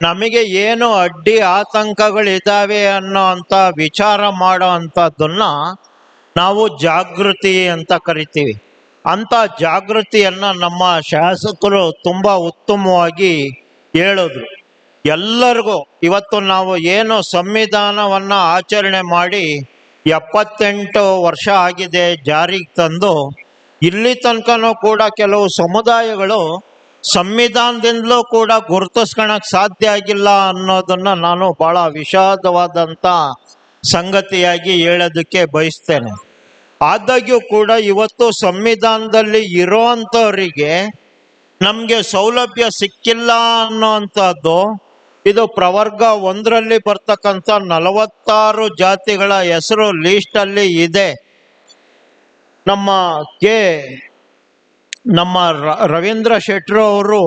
ನಮಗೆ ಏನು ಅಡ್ಡಿ ಆತಂಕಗಳಿದ್ದಾವೆ ಅನ್ನೋ ಅಂತ ವಿಚಾರ ಮಾಡೋ ಅಂಥದ್ದನ್ನ ನಾವು ಜಾಗೃತಿ ಅಂತ ಕರಿತೀವಿ. ಅಂತ ಜಾಗೃತಿಯನ್ನ ನಮ್ಮ ಶಾಸಕರು ತುಂಬಾ ಉತ್ತಮವಾಗಿ ಹೇಳಿದ್ರು. ಎಲ್ಲರಿಗೂ ಇವತ್ತು ನಾವು ಏನು ಸಂವಿಧಾನವನ್ನ ಆಚರಣೆ ಮಾಡಿ 78 ವರ್ಷ ಆಗಿದೆ ಜಾರಿಗೆ ತಂದು, ಇಲ್ಲಿ ತನಕನೂ ಕೂಡ ಕೆಲವು ಸಮುದಾಯಗಳು ಸಂವಿಧಾನದಿಂದಲೂ ಕೂಡ ಗುರುತಿಸ್ಕೊಳಕ್ ಸಾಧ್ಯ ಆಗಿಲ್ಲ ಅನ್ನೋದನ್ನ ನಾನು ಬಹಳ ವಿಷಾದವಾದಂಥ ಸಂಗತಿಯಾಗಿ ಹೇಳೋದಕ್ಕೆ ಬಯಸ್ತೇನೆ. ಆದಾಗ್ಯೂ ಕೂಡ ಇವತ್ತು ಸಂವಿಧಾನದಲ್ಲಿ ಇರೋಂಥವರಿಗೆ ನಮಗೆ ಸೌಲಭ್ಯ ಸಿಕ್ಕಿಲ್ಲ ಅನ್ನೋವಂಥದ್ದು ಇದು ಪ್ರವರ್ಗ 1ರಲ್ಲಿ ಬರ್ತಕ್ಕಂಥ 46 ಜಾತಿಗಳ ಹೆಸರು ಲೀಸ್ಟಲ್ಲಿ ಇದೆ. ನಮ್ಮ ರವೀಂದ್ರ ಶೆಟ್ರು ಅವರು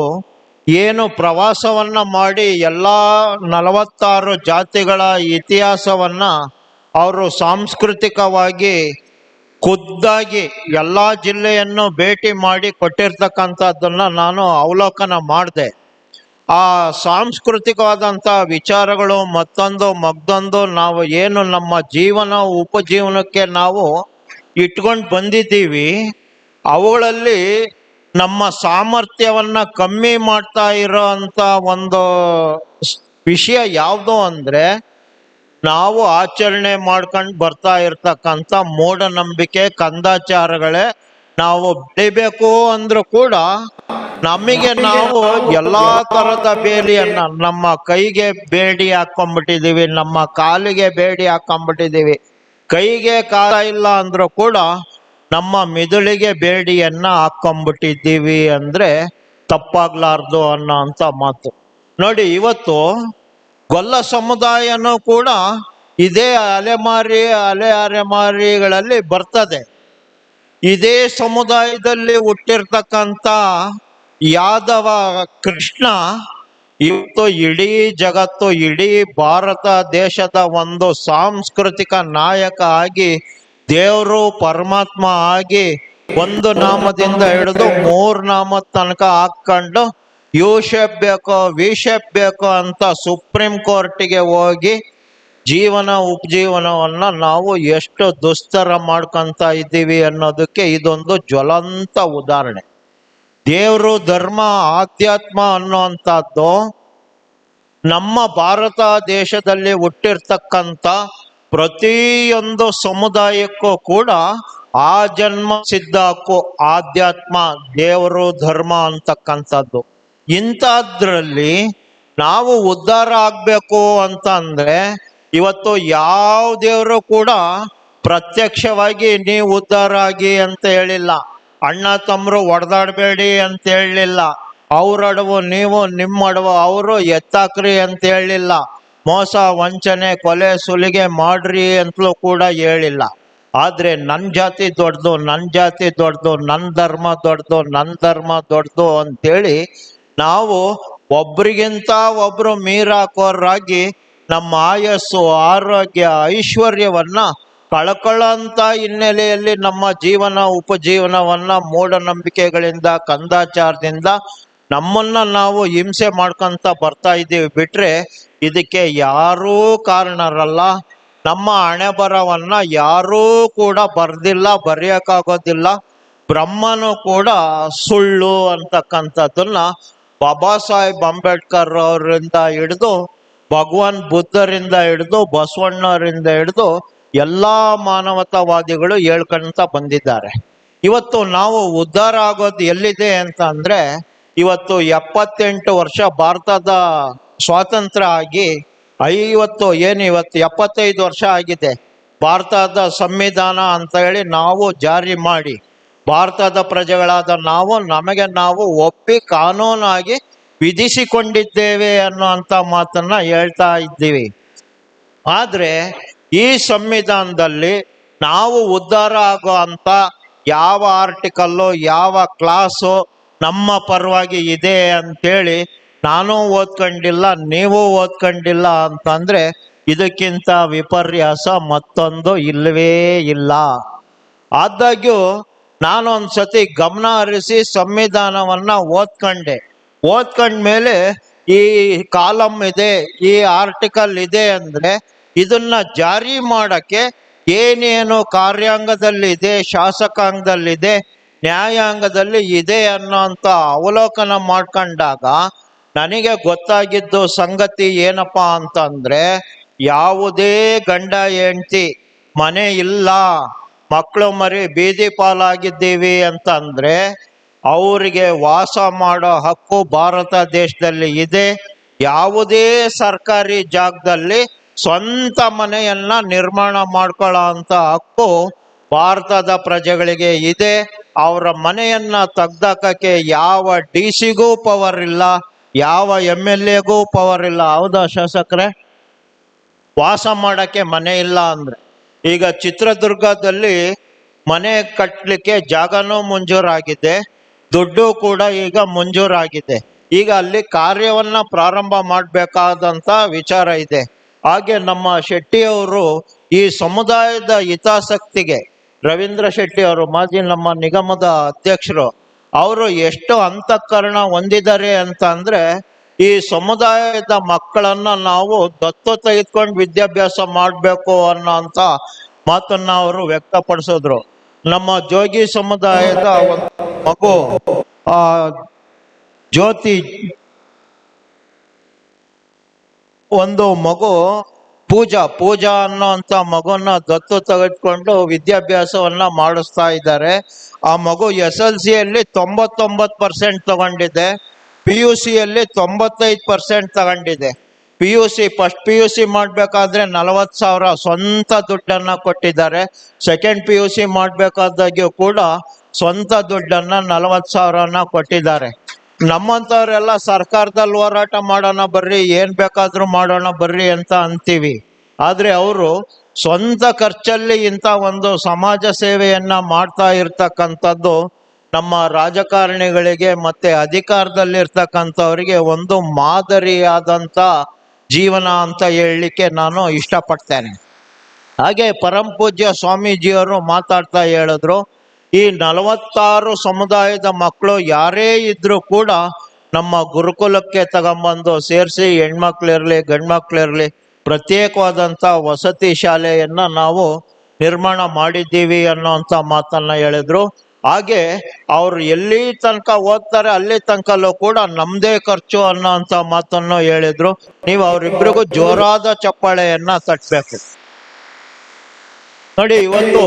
ಏನು ಪ್ರವಾಸವನ್ನ ಮಾಡಿ ಎಲ್ಲ 46 ಜಾತಿಗಳ ಇತಿಹಾಸವನ್ನ ಅವರು ಸಾಂಸ್ಕೃತಿಕವಾಗಿ ಖುದ್ದಾಗಿ ಎಲ್ಲ ಜಿಲ್ಲೆಯನ್ನು ಭೇಟಿ ಮಾಡಿ ಕೊಟ್ಟಿರ್ತಕ್ಕಂಥದ್ದನ್ನ ನಾನು ಅವಲೋಕನ ಮಾಡಿದೆ. ಆ ಸಾಂಸ್ಕೃತಿಕವಾದಂಥ ವಿಚಾರಗಳು ಮತ್ತೊಂದು ನಾವು ಏನು ನಮ್ಮ ಉಪಜೀವನಕ್ಕೆ ನಾವು ಇಟ್ಕೊಂಡು ಬಂದಿದ್ದೀವಿ, ಅವುಗಳಲ್ಲಿ ನಮ್ಮ ಸಾಮರ್ಥ್ಯವನ್ನ ಕಮ್ಮಿ ಮಾಡ್ತಾ ಇರೋ ಅಂತ ಒಂದು ವಿಷಯ ಯಾವುದು ಅಂದ್ರೆ, ನಾವು ಆಚರಣೆ ಮಾಡ್ಕೊಂಡು ಬರ್ತಾ ಇರ್ತಕ್ಕಂಥ ಮೂಢನಂಬಿಕೆ ಕಂದಾಚಾರಗಳೇ. ನಾವು ಬೆಳಿಬೇಕು ಅಂದ್ರೂ ಕೂಡ ನಮಗೆ ನಾವು ಎಲ್ಲಾ ತರದ ಬೇಲಿಯನ್ನ ನಮ್ಮ ಕೈಗೆ ಬೇಡಿ ಹಾಕೊಂಡ್ಬಿಟ್ಟಿದೀವಿ, ನಮ್ಮ ಕಾಲಿಗೆ ಬೇಡಿ ಹಾಕೊಂಡ್ಬಿಟ್ಟಿದೀವಿ. ಕೈಗೆ ಕಾಲ ಇಲ್ಲ ಅಂದ್ರೂ ಕೂಡ ನಮ್ಮ ಮಿದುಳಿಗೆ ಬೇಡಿಯನ್ನ ಹಾಕೊಂಡ್ಬಿಟ್ಟಿದ್ದೀವಿ ಅಂದ್ರೆ ತಪ್ಪಾಗ್ಲಾರ್ದು ಅನ್ನೋ ಅಂತ ಮಾತು. ನೋಡಿ, ಇವತ್ತು ಗೊಲ್ಲ ಸಮುದಾಯನೂ ಕೂಡ ಇದೇ ಅಲೆಮಾರಿಗಳಲ್ಲಿ ಬರ್ತದೆ. ಇದೇ ಸಮುದಾಯದಲ್ಲಿ ಹುಟ್ಟಿರ್ತಕ್ಕಂಥ ಯಾದವ ಕೃಷ್ಣ ಇವತ್ತು ಇಡೀ ಜಗತ್ತು, ಇಡೀ ಭಾರತ ದೇಶದ ಒಂದು ಸಾಂಸ್ಕೃತಿಕ ನಾಯಕ ಆಗಿ, ದೇವರು ಪರಮಾತ್ಮ ಆಗಿ, ಒಂದು ನಾಮದಿಂದ ಹಿಡಿದು 3 ನಾಮದ ತನಕ ಹಾಕೊಂಡು ಯು ಶೇಪ್ ಬೇಕೋ ವಿ ಶೇಪ್ ಬೇಕೋ ಅಂತ ಸುಪ್ರೀಂ ಕೋರ್ಟಿಗೆ ಹೋಗಿ ಉಪಜೀವನವನ್ನ ನಾವು ಎಷ್ಟು ದುಸ್ತರ ಮಾಡ್ಕೊಂತ ಇದ್ದೀವಿ ಅನ್ನೋದಕ್ಕೆ ಇದೊಂದು ಜ್ವಲಂತ ಉದಾಹರಣೆ. ದೇವರು, ಧರ್ಮ, ಆಧ್ಯಾತ್ಮ ಅನ್ನುವಂಥದ್ದು ನಮ್ಮ ಭಾರತ ದೇಶದಲ್ಲಿ ಹುಟ್ಟಿರ್ತಕ್ಕಂಥ ಪ್ರತಿಯೊಂದು ಸಮುದಾಯಕ್ಕೂ ಕೂಡ ಆ ಜನ್ಮ ಸಿದ್ಧ ಹಕ್ಕು ಆಧ್ಯಾತ್ಮ, ದೇವರು, ಧರ್ಮ ಅಂತಕ್ಕಂಥದ್ದು. ಇಂಥದ್ರಲ್ಲಿ ನಾವು ಉದ್ಧಾರ ಆಗ್ಬೇಕು ಅಂತ ಅಂದ್ರೆ ಇವತ್ತು ಯಾವ ದೇವರು ಕೂಡ ಪ್ರತ್ಯಕ್ಷವಾಗಿ ನೀವು ಉದ್ಧಾರ ಆಗಿ ಅಂತ ಹೇಳಿಲ್ಲ, ಅಣ್ಣ ತಮ್ಮರು ಒಡೆದಾಡಬೇಡಿ ಅಂತ ಹೇಳಲಿಲ್ಲ, ಅವ್ರ ಅಡವು ನೀವು ನಿಮ್ಮ ಅಡವು ಅವರು ಎತ್ತಾಕ್ರಿ ಅಂತ ಹೇಳಲಿಲ್ಲ, ಮೋಸ ವಂಚನೆ ಕೊಲೆ ಸುಲಿಗೆ ಮಾಡ್ರಿ ಅಂತಲೂ ಕೂಡ ಹೇಳಿಲ್ಲ. ಆದ್ರೆ ನನ್ನ ಜಾತಿ ದೊಡ್ಡದು, ನನ್ನ ಜಾತಿ ದೊಡ್ಡದು, ನನ್ನ ಧರ್ಮ ದೊಡ್ಡದು, ನನ್ನ ಧರ್ಮ ದೊಡ್ಡದು ಅಂತೇಳಿ ನಾವು ಒಬ್ರಿಗಿಂತ ಒಬ್ರು ಮೀರಾಕೋರಾಗಿ ನಮ್ಮ ಆಯಸ್ಸು ಆರೋಗ್ಯ ಐಶ್ವರ್ಯವನ್ನ ಕಳ್ಕೊಳ್ಳೋಂಥ ಹಿನ್ನೆಲೆಯಲ್ಲಿ ನಮ್ಮ ಜೀವನ ಉಪಜೀವನವನ್ನ ಮೂಢನಂಬಿಕೆಗಳಿಂದ ಕಂದಾಚಾರದಿಂದ ನಮ್ಮನ್ನ ನಾವು ಹಿಂಸೆ ಮಾಡ್ಕೊಂತ ಬರ್ತಾ ಇದ್ದೀವಿ. ಬಿಟ್ರೆ ಇದಕ್ಕೆ ಯಾರೂ ಕಾರಣರಲ್ಲ. ನಮ್ಮ ಹಣೆ ಬರವನ್ನ ಯಾರೂ ಕೂಡ ಬರ್ದಿಲ್ಲ, ಬರೆಯಕ್ಕಾಗೋದಿಲ್ಲ. ಬ್ರಹ್ಮನು ಕೂಡ ಸುಳ್ಳು ಅಂತಕ್ಕಂಥದ್ದನ್ನ ಬಾಬಾ ಸಾಹೇಬ್ ಅಂಬೇಡ್ಕರ್ ಅವರಿಂದ ಹಿಡಿದು ಭಗವಾನ್ ಬುದ್ಧರಿಂದ ಹಿಡಿದು ಬಸವಣ್ಣವರಿಂದ ಹಿಡಿದು ಎಲ್ಲಾ ಮಾನವತಾವಾದಿಗಳು ಹೇಳ್ಕೊಂತ ಬಂದಿದ್ದಾರೆ. ಇವತ್ತು ನಾವು ಉದ್ಧಾರ ಆಗೋದು ಎಲ್ಲಿದೆ ಅಂತ ಅಂದ್ರೆ, ಇವತ್ತು 78 ವರ್ಷ ಭಾರತದ ಸ್ವಾತಂತ್ರ್ಯ ಆಗಿ ಇವತ್ತು 75 ವರ್ಷ ಆಗಿದೆ. ಭಾರತದ ಸಂವಿಧಾನ ಅಂತ ಹೇಳಿ ನಾವು ಜಾರಿ ಮಾಡಿ ಭಾರತದ ಪ್ರಜೆಗಳಾದ ನಾವು ನಮಗೆ ನಾವು ಒಪ್ಪಿ ಕಾನೂನಾಗಿ ವಿಧಿಸಿಕೊಂಡಿದ್ದೇವೆ ಅನ್ನುವಂಥ ಮಾತನ್ನ ಹೇಳ್ತಾ ಇದ್ದೀವಿ. ಆದ್ರೆ ಈ ಸಂವಿಧಾನದಲ್ಲಿ ನಾವು ಉದ್ಧಾರ ಆಗೋ ಅಂತ ಯಾವ ಆರ್ಟಿಕಲ್ಲು ಯಾವ ಕ್ಲಾಸು ನಮ್ಮ ಪರವಾಗಿ ಇದೆ ಅಂತೇಳಿ ನಾನು ಓದ್ಕೊಂಡಿಲ್ಲ, ನೀವು ಓದ್ಕೊಂಡಿಲ್ಲ ಅಂತಂದ್ರೆ ಇದಕ್ಕಿಂತ ವಿಪರ್ಯಾಸ ಮತ್ತೊಂದು ಇಲ್ಲವೇ ಇಲ್ಲ. ಆದಾಗ್ಯೂ ನಾನೊಂದ್ಸತಿ ಗಮನ ಹರಿಸಿ ಸಂವಿಧಾನವನ್ನ ಓದ್ಕೊಂಡ್ಮೇಲೆ ಈ ಕಾಲಮ್ ಇದೆ, ಈ ಆರ್ಟಿಕಲ್ ಇದೆ ಅಂದ್ರೆ ಇದನ್ನ ಜಾರಿ ಮಾಡಕ್ಕೆ ಏನೇನು ಕಾರ್ಯಾಂಗದಲ್ಲಿದೆ, ಶಾಸಕಾಂಗದಲ್ಲಿದೆ, ನ್ಯಾಯಾಂಗದಲ್ಲಿ ಇದೆ ಅನ್ನೋಂಥ ಅವಲೋಕನ ಮಾಡ್ಕೊಂಡಾಗ ನನಗೆ ಗೊತ್ತಾಗಿದ್ದು ಸಂಗತಿ ಏನಪ್ಪಾ ಅಂತಂದ್ರೆ, ಯಾವುದೇ ಗಂಡ ಹೆಂಡತಿ ಮನೆ ಇಲ್ಲ, ಮಕ್ಕಳು ಮರಿ ಬೀದಿ ಪಾಲಾಗಿದ್ದೀವಿ ಅಂತಂದ್ರೆ ಅವರಿಗೆ ವಾಸ ಮಾಡೋ ಹಕ್ಕು ಭಾರತ ದೇಶದಲ್ಲಿ ಇದೆ. ಯಾವುದೇ ಸರ್ಕಾರಿ ಜಾಗದಲ್ಲಿ ಸ್ವಂತ ಮನೆಯನ್ನ ನಿರ್ಮಾಣ ಮಾಡ್ಕೊಳ್ಳೋ ಅಂತ ಹಕ್ಕು ಭಾರತದ ಪ್ರಜೆಗಳಿಗೆ ಇದೆ. ಅವರ ಮನೆಯನ್ನ ತೆಗ್ದಾಕಕ್ಕೆ ಯಾವ DC-ಗೂ ಪವರ್ ಇಲ್ಲ, ಯಾವ MLA-ಗೂ ಪವರ್ ಇಲ್ಲ. ಹೌದಾ ಶಾಸಕರೇ? ವಾಸ ಮಾಡಕ್ಕೆ ಮನೆ ಇಲ್ಲ ಅಂದ್ರೆ, ಈಗ ಚಿತ್ರದುರ್ಗದಲ್ಲಿ ಮನೆ ಕಟ್ಟಲಿಕ್ಕೆ ಜಾಗನೂ ಮಂಜೂರಾಗಿದೆ, ದುಡ್ಡು ಕೂಡ ಈಗ ಮಂಜೂರಾಗಿದೆ. ಈಗ ಅಲ್ಲಿ ಕಾರ್ಯವನ್ನ ಪ್ರಾರಂಭ ಮಾಡಬೇಕಾದಂತ ವಿಚಾರ ಇದೆ. ಹಾಗೆ ನಮ್ಮ ಶೆಟ್ಟಿಯವರು ಈ ಸಮುದಾಯದ ಹಿತಾಸಕ್ತಿಗೆ, ರವೀಂದ್ರ ಶೆಟ್ಟಿ ಅವರು ಮಾಜಿ ನಮ್ಮ ನಿಗಮದ ಅಧ್ಯಕ್ಷರು, ಅವರು ಎಷ್ಟು ಅಂತಃಕರಣ ಹೊಂದಿದ್ದಾರೆ ಅಂತ ಅಂದ್ರೆ, ಈ ಸಮುದಾಯದ ಮಕ್ಕಳನ್ನ ನಾವು ದತ್ತು ತೆಗೆದುಕೊಂಡು ವಿದ್ಯಾಭ್ಯಾಸ ಮಾಡಬೇಕು ಅನ್ನೋಂಥ ಮಾತನ್ನ ಅವರು ವ್ಯಕ್ತಪಡಿಸಿದ್ರು. ನಮ್ಮ ಜೋಗಿ ಸಮುದಾಯದ ಒಂದು ಮಗು ಜ್ಯೋತಿ, ಒಂದು ಮಗು ಪೂಜಾ ಅನ್ನೋಂಥ ಮಗುನ ದತ್ತು ತೆಗೆದುಕೊಂಡು ವಿದ್ಯಾಭ್ಯಾಸವನ್ನ ಮಾಡಿಸ್ತಾ ಇದ್ದಾರೆ. ಆ ಮಗು SLC-ಯಲ್ಲಿ 99% ತಗೊಂಡಿದೆ, PUC-ಯಲ್ಲಿ 95% ತಗೊಂಡಿದೆ. ಫಸ್ಟ್ PUC ಮಾಡ್ಬೇಕಾದ್ರೆ 40,000 ಸ್ವಂತ ದುಡ್ಡನ್ನ ಕೊಟ್ಟಿದ್ದಾರೆ. ಸೆಕೆಂಡ್ PUC ಮಾಡ್ಬೇಕಾದಾಗ್ಯೂ ಕೂಡ ಸ್ವಂತ ದುಡ್ಡನ್ನ 40,000 ಕೊಟ್ಟಿದ್ದಾರೆ. ನಮ್ಮಂಥವ್ರೆಲ್ಲ ಸರ್ಕಾರದಲ್ಲಿ ಹೋರಾಟ ಮಾಡೋಣ ಬರ್ರಿ, ಏನ್ ಬೇಕಾದ್ರೂ ಮಾಡೋಣ ಬರ್ರಿ ಅಂತ ಅಂತೀವಿ. ಆದ್ರೆ ಅವರು ಸ್ವಂತ ಖರ್ಚಲ್ಲಿ ಇಂಥ ಒಂದು ಸಮಾಜ ಸೇವೆಯನ್ನ ಮಾಡ್ತಾ ಇರ್ತಕ್ಕಂಥದ್ದು ನಮ್ಮ ರಾಜಕಾರಣಿಗಳಿಗೆ ಮತ್ತೆ ಅಧಿಕಾರದಲ್ಲಿರ್ತಕ್ಕಂಥವ್ರಿಗೆ ಒಂದು ಮಾದರಿಯಾದಂಥ ಜೀವನ ಅಂತ ಹೇಳಲಿಕ್ಕೆ ನಾನು ಇಷ್ಟಪಡ್ತೇನೆ. ಹಾಗೆ ಪರಂ ಪೂಜ್ಯ ಸ್ವಾಮೀಜಿಯವರು ಮಾತಾಡ್ತಾ ಹೇಳಿದ್ರು, ಈ 46 ಸಮುದಾಯದ ಮಕ್ಕಳು ಯಾರೇ ಇದ್ರೂ ಕೂಡ ನಮ್ಮ ಗುರುಕುಲಕ್ಕೆ ತಗೊಂಬಂದು ಸೇರಿಸಿ, ಹೆಣ್ಮಕ್ಳಿರ್ಲಿ ಗಂಡ್ಮಕ್ಳಿರ್ಲಿ ಪ್ರತ್ಯೇಕವಾದಂಥ ವಸತಿ ಶಾಲೆಯನ್ನ ನಾವು ನಿರ್ಮಾಣ ಮಾಡಿದ್ದೀವಿ ಅನ್ನೋಂಥ ಮಾತನ್ನ ಹೇಳಿದ್ರು. ಹಾಗೆ ಅವ್ರು ಎಲ್ಲಿ ತನಕ ಓದ್ತಾರೆ ಅಲ್ಲಿ ತನಕಲ್ಲೂ ಕೂಡ ನಮ್ದೇ ಖರ್ಚು ಅನ್ನೋಂಥ ಮಾತನ್ನು ಹೇಳಿದ್ರು. ನೀವು ಅವರಿಬ್ಬರಿಗೂ ಜೋರಾದ ಚಪ್ಪಾಳೆಯನ್ನ ತಟ್ಟಬೇಕು. ನೋಡಿ, ಇವತ್ತು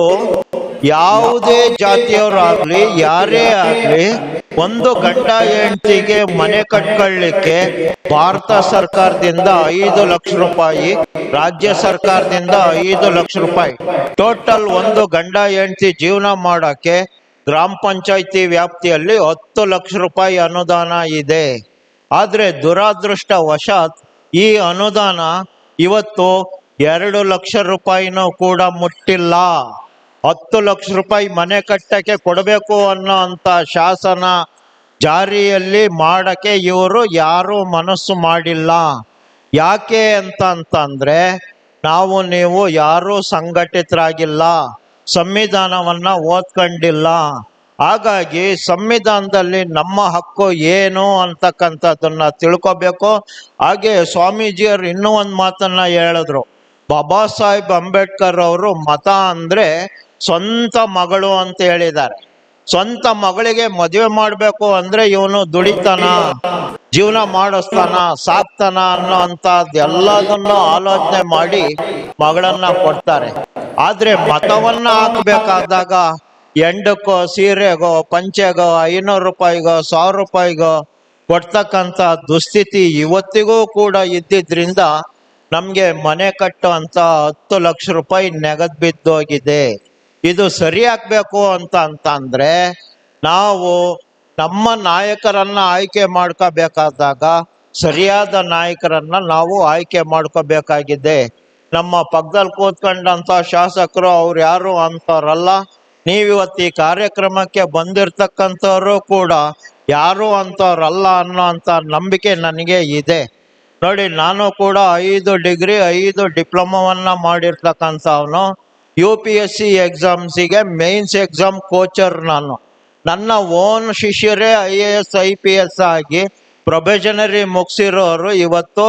ಯಾವುದೇ ಜಾತಿಯವರಾಗ್ಲಿ ಯಾರೇ ಆಗ್ಲಿ ಒಂದು ಗಂಡ ಹೆಂಡತಿಗೆ ಮನೆ ಕಟ್ಕೊಳ್ಳಿಕ್ಕೆ ಭಾರತ ಸರ್ಕಾರದಿಂದ 5 ಲಕ್ಷ ರೂಪಾಯಿ, ರಾಜ್ಯ ಸರ್ಕಾರದಿಂದ 5 ಲಕ್ಷ ರೂಪಾಯಿ, ಟೋಟಲ್ ಒಂದು ಗಂಡ ಹೆಂಡತಿ ಜೀವನ ಮಾಡಕ್ಕೆ ಗ್ರಾಮ ಪಂಚಾಯತಿ ವ್ಯಾಪ್ತಿಯಲ್ಲಿ 10 ಲಕ್ಷ ರೂಪಾಯಿ ಅನುದಾನ ಇದೆ. ಆದ್ರೆ ದುರಾದೃಷ್ಟವಶಾತ್ ಈ ಅನುದಾನ ಇವತ್ತು 2 ಲಕ್ಷ ರೂಪಾಯಿನೂ ಕೂಡ ಮುಟ್ಟಿಲ್ಲ. 10 ಲಕ್ಷ ರೂಪಾಯಿ ಮನೆ ಕಟ್ಟಕ್ಕೆ ಕೊಡಬೇಕು ಅನ್ನೋ ಅಂತ ಶಾಸನ ಜಾರಿಯಲ್ಲಿ ಮಾಡಕ್ಕೆ ಇವರು ಯಾರು ಮನಸ್ಸು ಮಾಡಿಲ್ಲ. ಯಾಕೆ ಅಂತಂದ್ರೆ ನಾವು ನೀವು ಯಾರೂ ಸಂಘಟಿತರಾಗಿಲ್ಲ, ಸಂವಿಧಾನವನ್ನ ಓದ್ಕೊಂಡಿಲ್ಲ. ಹಾಗಾಗಿ ಸಂವಿಧಾನದಲ್ಲಿ ನಮ್ಮ ಹಕ್ಕು ಏನು ಅಂತಕ್ಕಂಥದ್ದನ್ನ ತಿಳ್ಕೊಬೇಕು. ಹಾಗೆ ಸ್ವಾಮೀಜಿಯವರು ಇನ್ನೂ ಒಂದು ಮಾತನ್ನ ಹೇಳಿದ್ರು. ಬಾಬಾ ಸಾಹೇಬ್ ಅಂಬೇಡ್ಕರ್ ಅವರು ಮತ ಅಂದ್ರೆ ಸ್ವಂತ ಮಗಳು ಅಂತ ಹೇಳಿದ್ದಾರೆ. ಸ್ವಂತ ಮಗಳಿಗೆ ಮದುವೆ ಮಾಡ್ಬೇಕು ಅಂದ್ರೆ ಇವನು ದುಡಿತಾನ, ಜೀವನ ಮಾಡಿಸ್ತಾನ, ಸಾಕ್ತಾನ ಅನ್ನೋ ಅಂತದ್ ಎಲ್ಲದನ್ನು ಆಲೋಚನೆ ಮಾಡಿ ಮಗಳನ್ನ ಕೊಡ್ತಾರೆ. ಆದ್ರೆ ಮತವನ್ನ ಹಾಕ್ಬೇಕಾದಾಗ ಎಂಡಕ್ಕೋ ಸೀರೆಗೋ ಪಂಚೆಗೋ 500 ರೂಪಾಯಿಗೋ 1000 ರೂಪಾಯಿಗೋ ಕೊಡ್ತಕ್ಕಂಥ ದುಸ್ಥಿತಿ ಇವತ್ತಿಗೂ ಕೂಡ ಇದ್ದಿದ್ರಿಂದ ನಮ್ಗೆ ಮನೆ ಕಟ್ಟೋ ಅಂತ 10 ಲಕ್ಷ ರೂಪಾಯಿ ನೆಗದ್ ಬಿದ್ದೋಗಿದೆ. ಇದು ಸರಿ ಆಗ್ಬೇಕು ಅಂತಂದ್ರೆ ನಾವು ನಮ್ಮ ನಾಯಕರನ್ನ ಆಯ್ಕೆ ಮಾಡ್ಕೋಬೇಕಾದಾಗ ಸರಿಯಾದ ನಾಯಕರನ್ನ ನಾವು ಆಯ್ಕೆ ಮಾಡ್ಕೋಬೇಕಾಗಿದೆ. ನಮ್ಮ ಪಕ್ಕದಲ್ಲಿ ಕೂತ್ಕೊಂಡಂತ ಶಾಸಕರು ಅವ್ರು ಯಾರು ಅಂತವ್ರಲ್ಲ. ನೀವಿವತ್ತು ಈ ಕಾರ್ಯಕ್ರಮಕ್ಕೆ ಬಂದಿರ್ತಕ್ಕಂಥವ್ರು ಕೂಡ ಯಾರು ಅಂತವ್ರಲ್ಲ ಅನ್ನೋ ಅಂತ ನಂಬಿಕೆ ನನಗೆ ಇದೆ. ನೋಡಿ, ನಾನು ಕೂಡ 5 ಡಿಗ್ರಿ 5 ಡಿಪ್ಲೊಮಾವನ್ನ ಮಾಡಿರ್ತಕ್ಕಂಥವ್ನು. UPSC ಎಕ್ಸಾಮ್ಸಿಗೆ ಮೇನ್ಸ್ ಎಕ್ಸಾಮ್ ಕೋಚರ್ ನಾನು. ನನ್ನ ಓನ್ ಶಿಷ್ಯರೇ IAS IPS ಆಗಿ ಪ್ರೊಬೆಷನರಿ ಮುಗಿಸಿರೋರು ಇವತ್ತು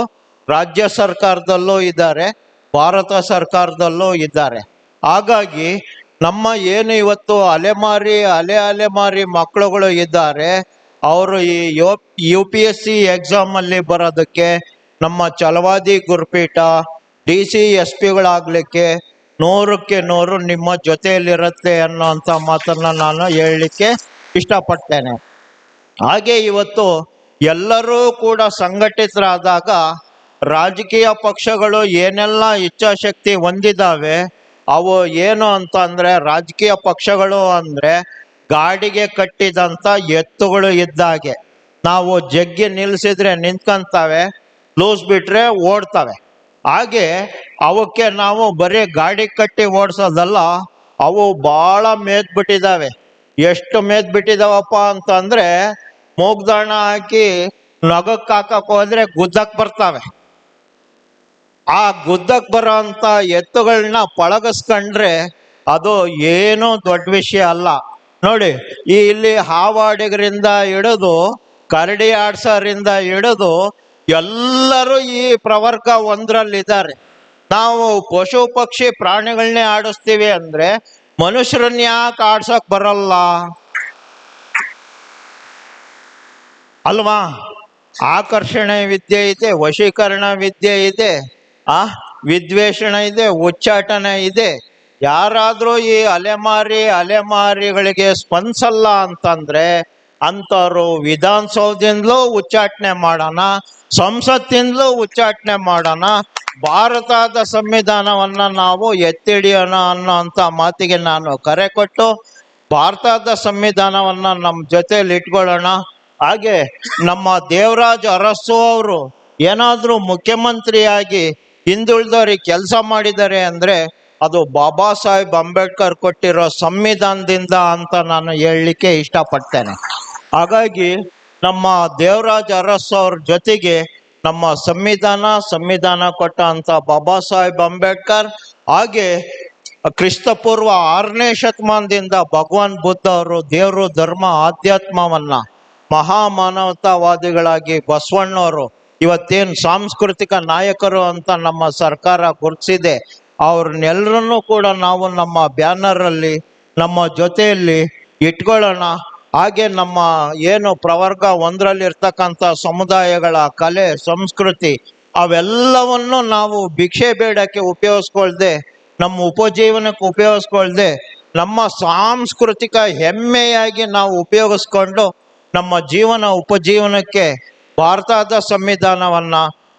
ರಾಜ್ಯ ಸರ್ಕಾರದಲ್ಲೂ ಇದ್ದಾರೆ, ಭಾರತ ಸರ್ಕಾರದಲ್ಲೂ ಇದ್ದಾರೆ. ಹಾಗಾಗಿ ನಮ್ಮ ಏನು ಇವತ್ತು ಅಲೆಮಾರಿ ಮಕ್ಕಳುಗಳು ಇದ್ದಾರೆ, ಅವರು ಈ UPSC ಎಕ್ಸಾಮ್ ಅಲ್ಲಿ ಬರೋದಕ್ಕೆ ನಮ್ಮ ಛಲವಾದಿ ಗುರುಪೀಠ DC SP ಗಳಾಗ್ಲಿಕ್ಕೆ 100ಕ್ಕೆ 100 ನಿಮ್ಮ ಜೊತೆಯಲ್ಲಿರುತ್ತೆ ಅನ್ನೋಂಥ ಮಾತನ್ನ ನಾನು ಹೇಳಲಿಕ್ಕೆ ಇಷ್ಟಪಡ್ತೇನೆ. ಹಾಗೆ ಇವತ್ತು ಎಲ್ಲರೂ ಕೂಡ ಸಂಘಟಿತರಾದಾಗ ರಾಜಕೀಯ ಪಕ್ಷಗಳು ಏನೆಲ್ಲ ಇಚ್ಛಾಶಕ್ತಿ ಹೊಂದಿದಾವೆ ಅವು ಏನು ಅಂತಂದ್ರೆ, ರಾಜಕೀಯ ಪಕ್ಷಗಳು ಅಂದ್ರೆ ಗಾಡಿಗೆ ಕಟ್ಟಿದಂತ ಎತ್ತುಗಳು ಇದ್ದಾಗೆ. ನಾವು ಜಗ್ಗಿ ನಿಲ್ಸಿದ್ರೆ ನಿಂತ್ಕೊಂತವೆ, ಲೂಸ್ ಬಿಟ್ರೆ ಓಡ್ತವೆ. ಹಾಗೆ ಅವಕ್ಕೆ ನಾವು ಬರೀ ಗಾಡಿ ಕಟ್ಟಿ ಓಡಿಸೋದಲ್ಲ, ಅವು ಬಹಳ ಮೇದ್ಬಿಟ್ಟಿದ್ದಾವೆ. ಎಷ್ಟು ಮೇದ್ಬಿಟ್ಟಿದಾವಪ್ಪ ಅಂತಂದ್ರೆ ಮೂಗ್ದಾಣ ಹಾಕಿ ನಗಕ್ ಹಾಕಕ್ ಹೋದ್ರೆ ಗುದ್ದಕ್ ಬರ್ತವೆ. ಆ ಗುದ್ದಕ್ ಬರೋ ಅಂತ ಎತ್ತುಗಳನ್ನ ಪಳಗಿಸ್ಕೊಂಡ್ರೆ ಅದು ಏನು ದೊಡ್ಡ ವಿಷಯ ಅಲ್ಲ. ನೋಡಿ, ಇಲ್ಲಿ ಹಾವಾಡಿಗರಿಂದ ಹಿಡಿದು ಕರಡಿ ಆಡ್ಸೋರಿಂದ ಹಿಡಿದು ಎಲ್ಲರೂ ಈ ಪ್ರವರ್ಗ ಒಂದ್ರಲ್ಲಿದ್ದಾರೆ. ನಾವು ಪಶು ಪಕ್ಷಿ ಪ್ರಾಣಿಗಳನ್ನೇ ಆಡಿಸ್ತೀವಿ ಅಂದ್ರೆ ಮನುಷ್ಯರನ್ನ ಯಾಕೆ ಆಡ್ಸಕ್ ಬರಲ್ಲ ಅಲ್ವಾ? ಆಕರ್ಷಣೆ ವಿದ್ಯೆ ಇದೆ, ವಶೀಕರಣ ವಿದ್ಯೆ ಇದೆ, ವಿದ್ವೇಷಣ ಇದೆ, ಉಚ್ಚಾಟನ ಇದೆ. ಯಾರಾದ್ರೂ ಈ ಅಲೆಮಾರಿಗಳಿಗೆ ಸ್ಪಂದಿಸಲ್ಲ ಅಂತಂದ್ರೆ ಅಂತವ್ರು ವಿಧಾನಸೌಧದಿಂದಲೂ ಉಚ್ಚಾಟನೆ ಮಾಡೋಣ, ಸಂಸತ್ತಿಂದಲೂ ಉಚ್ಚಾಟನೆ ಮಾಡೋಣ, ಭಾರತದ ಸಂವಿಧಾನವನ್ನ ನಾವು ಎತ್ತಿಡಿಯೋಣ ಅನ್ನೋ ಅಂತ ಮಾತಿಗೆ ನಾನು ಕರೆ ಕೊಟ್ಟು ಭಾರತದ ಸಂವಿಧಾನವನ್ನ ನಮ್ಮ ಜೊತೆಯಲ್ಲಿ ಇಟ್ಕೊಳ್ಳೋಣ. ಹಾಗೆ ನಮ್ಮ ದೇವರಾಜ್ ಅರಸು ಅವರು ಏನಾದ್ರೂ ಮುಖ್ಯಮಂತ್ರಿಯಾಗಿ ಹಿಂದುಳಿದವರಿಗೆ ಕೆಲಸ ಮಾಡಿದ್ದಾರೆ ಅಂದ್ರೆ ಅದು ಬಾಬಾ ಸಾಹೇಬ್ ಅಂಬೇಡ್ಕರ್ ಕೊಟ್ಟಿರೋ ಸಂವಿಧಾನದಿಂದ ಅಂತ ನಾನು ಹೇಳಲಿಕ್ಕೆ ಇಷ್ಟಪಡ್ತೇನೆ. ಹಾಗಾಗಿ ನಮ್ಮ ದೇವರಾಜ್ ಅರಸು ಅವ್ರ ಜೊತೆಗೆ ನಮ್ಮ ಸಂವಿಧಾನ ಕೊಟ್ಟ ಅಂತ ಬಾಬಾ ಸಾಹೇಬ್ ಅಂಬೇಡ್ಕರ್, ಹಾಗೆ ಕ್ರಿಸ್ತಪೂರ್ವ 6ನೇ ಶತಮಾನದಿಂದ ಭಗವಾನ್ ಬುದ್ಧ ಅವರು ದೇವರು ಧರ್ಮ ಆಧ್ಯಾತ್ಮವನ್ನ ಮಹಾಮಾನವತಾವಾದಿಗಳಾಗಿ ಬಸವಣ್ಣವರು ಇವತ್ತೇನು ಸಾಂಸ್ಕೃತಿಕ ನಾಯಕರು ಅಂತ ನಮ್ಮ ಸರ್ಕಾರ ಗುರುತಿಸಿದೆ, ಅವ್ರನ್ನೆಲ್ಲರನ್ನೂ ಕೂಡ ನಾವು ನಮ್ಮ ಬ್ಯಾನರ್ ಅಲ್ಲಿ ನಮ್ಮ ಜೊತೆಯಲ್ಲಿ ಇಟ್ಕೊಳ್ಳೋಣ. ಹಾಗೆ ನಮ್ಮ ಏನು ಪ್ರವರ್ಗ ಒಂದರಲ್ಲಿ ಇರ್ತಕ್ಕಂಥ ಸಮುದಾಯಗಳ ಕಲೆ ಸಂಸ್ಕೃತಿ ಅವೆಲ್ಲವನ್ನು ನಾವು ಭಿಕ್ಷೆ ಬೇಡಕ್ಕೆ ಉಪಯೋಗಿಸ್ಕೊಳ್ದೆ, ನಮ್ಮ ಉಪಜೀವನಕ್ಕೆ ಉಪಯೋಗಿಸ್ಕೊಳ್ದೆ ನಮ್ಮ ಸಾಂಸ್ಕೃತಿಕ ಹೆಮ್ಮೆಯಾಗಿ ನಾವು ಉಪಯೋಗಿಸ್ಕೊಂಡು ನಮ್ಮ ಜೀವನ ಉಪಜೀವನಕ್ಕೆ ಭಾರತದ ಸಂವಿಧಾನವನ್ನ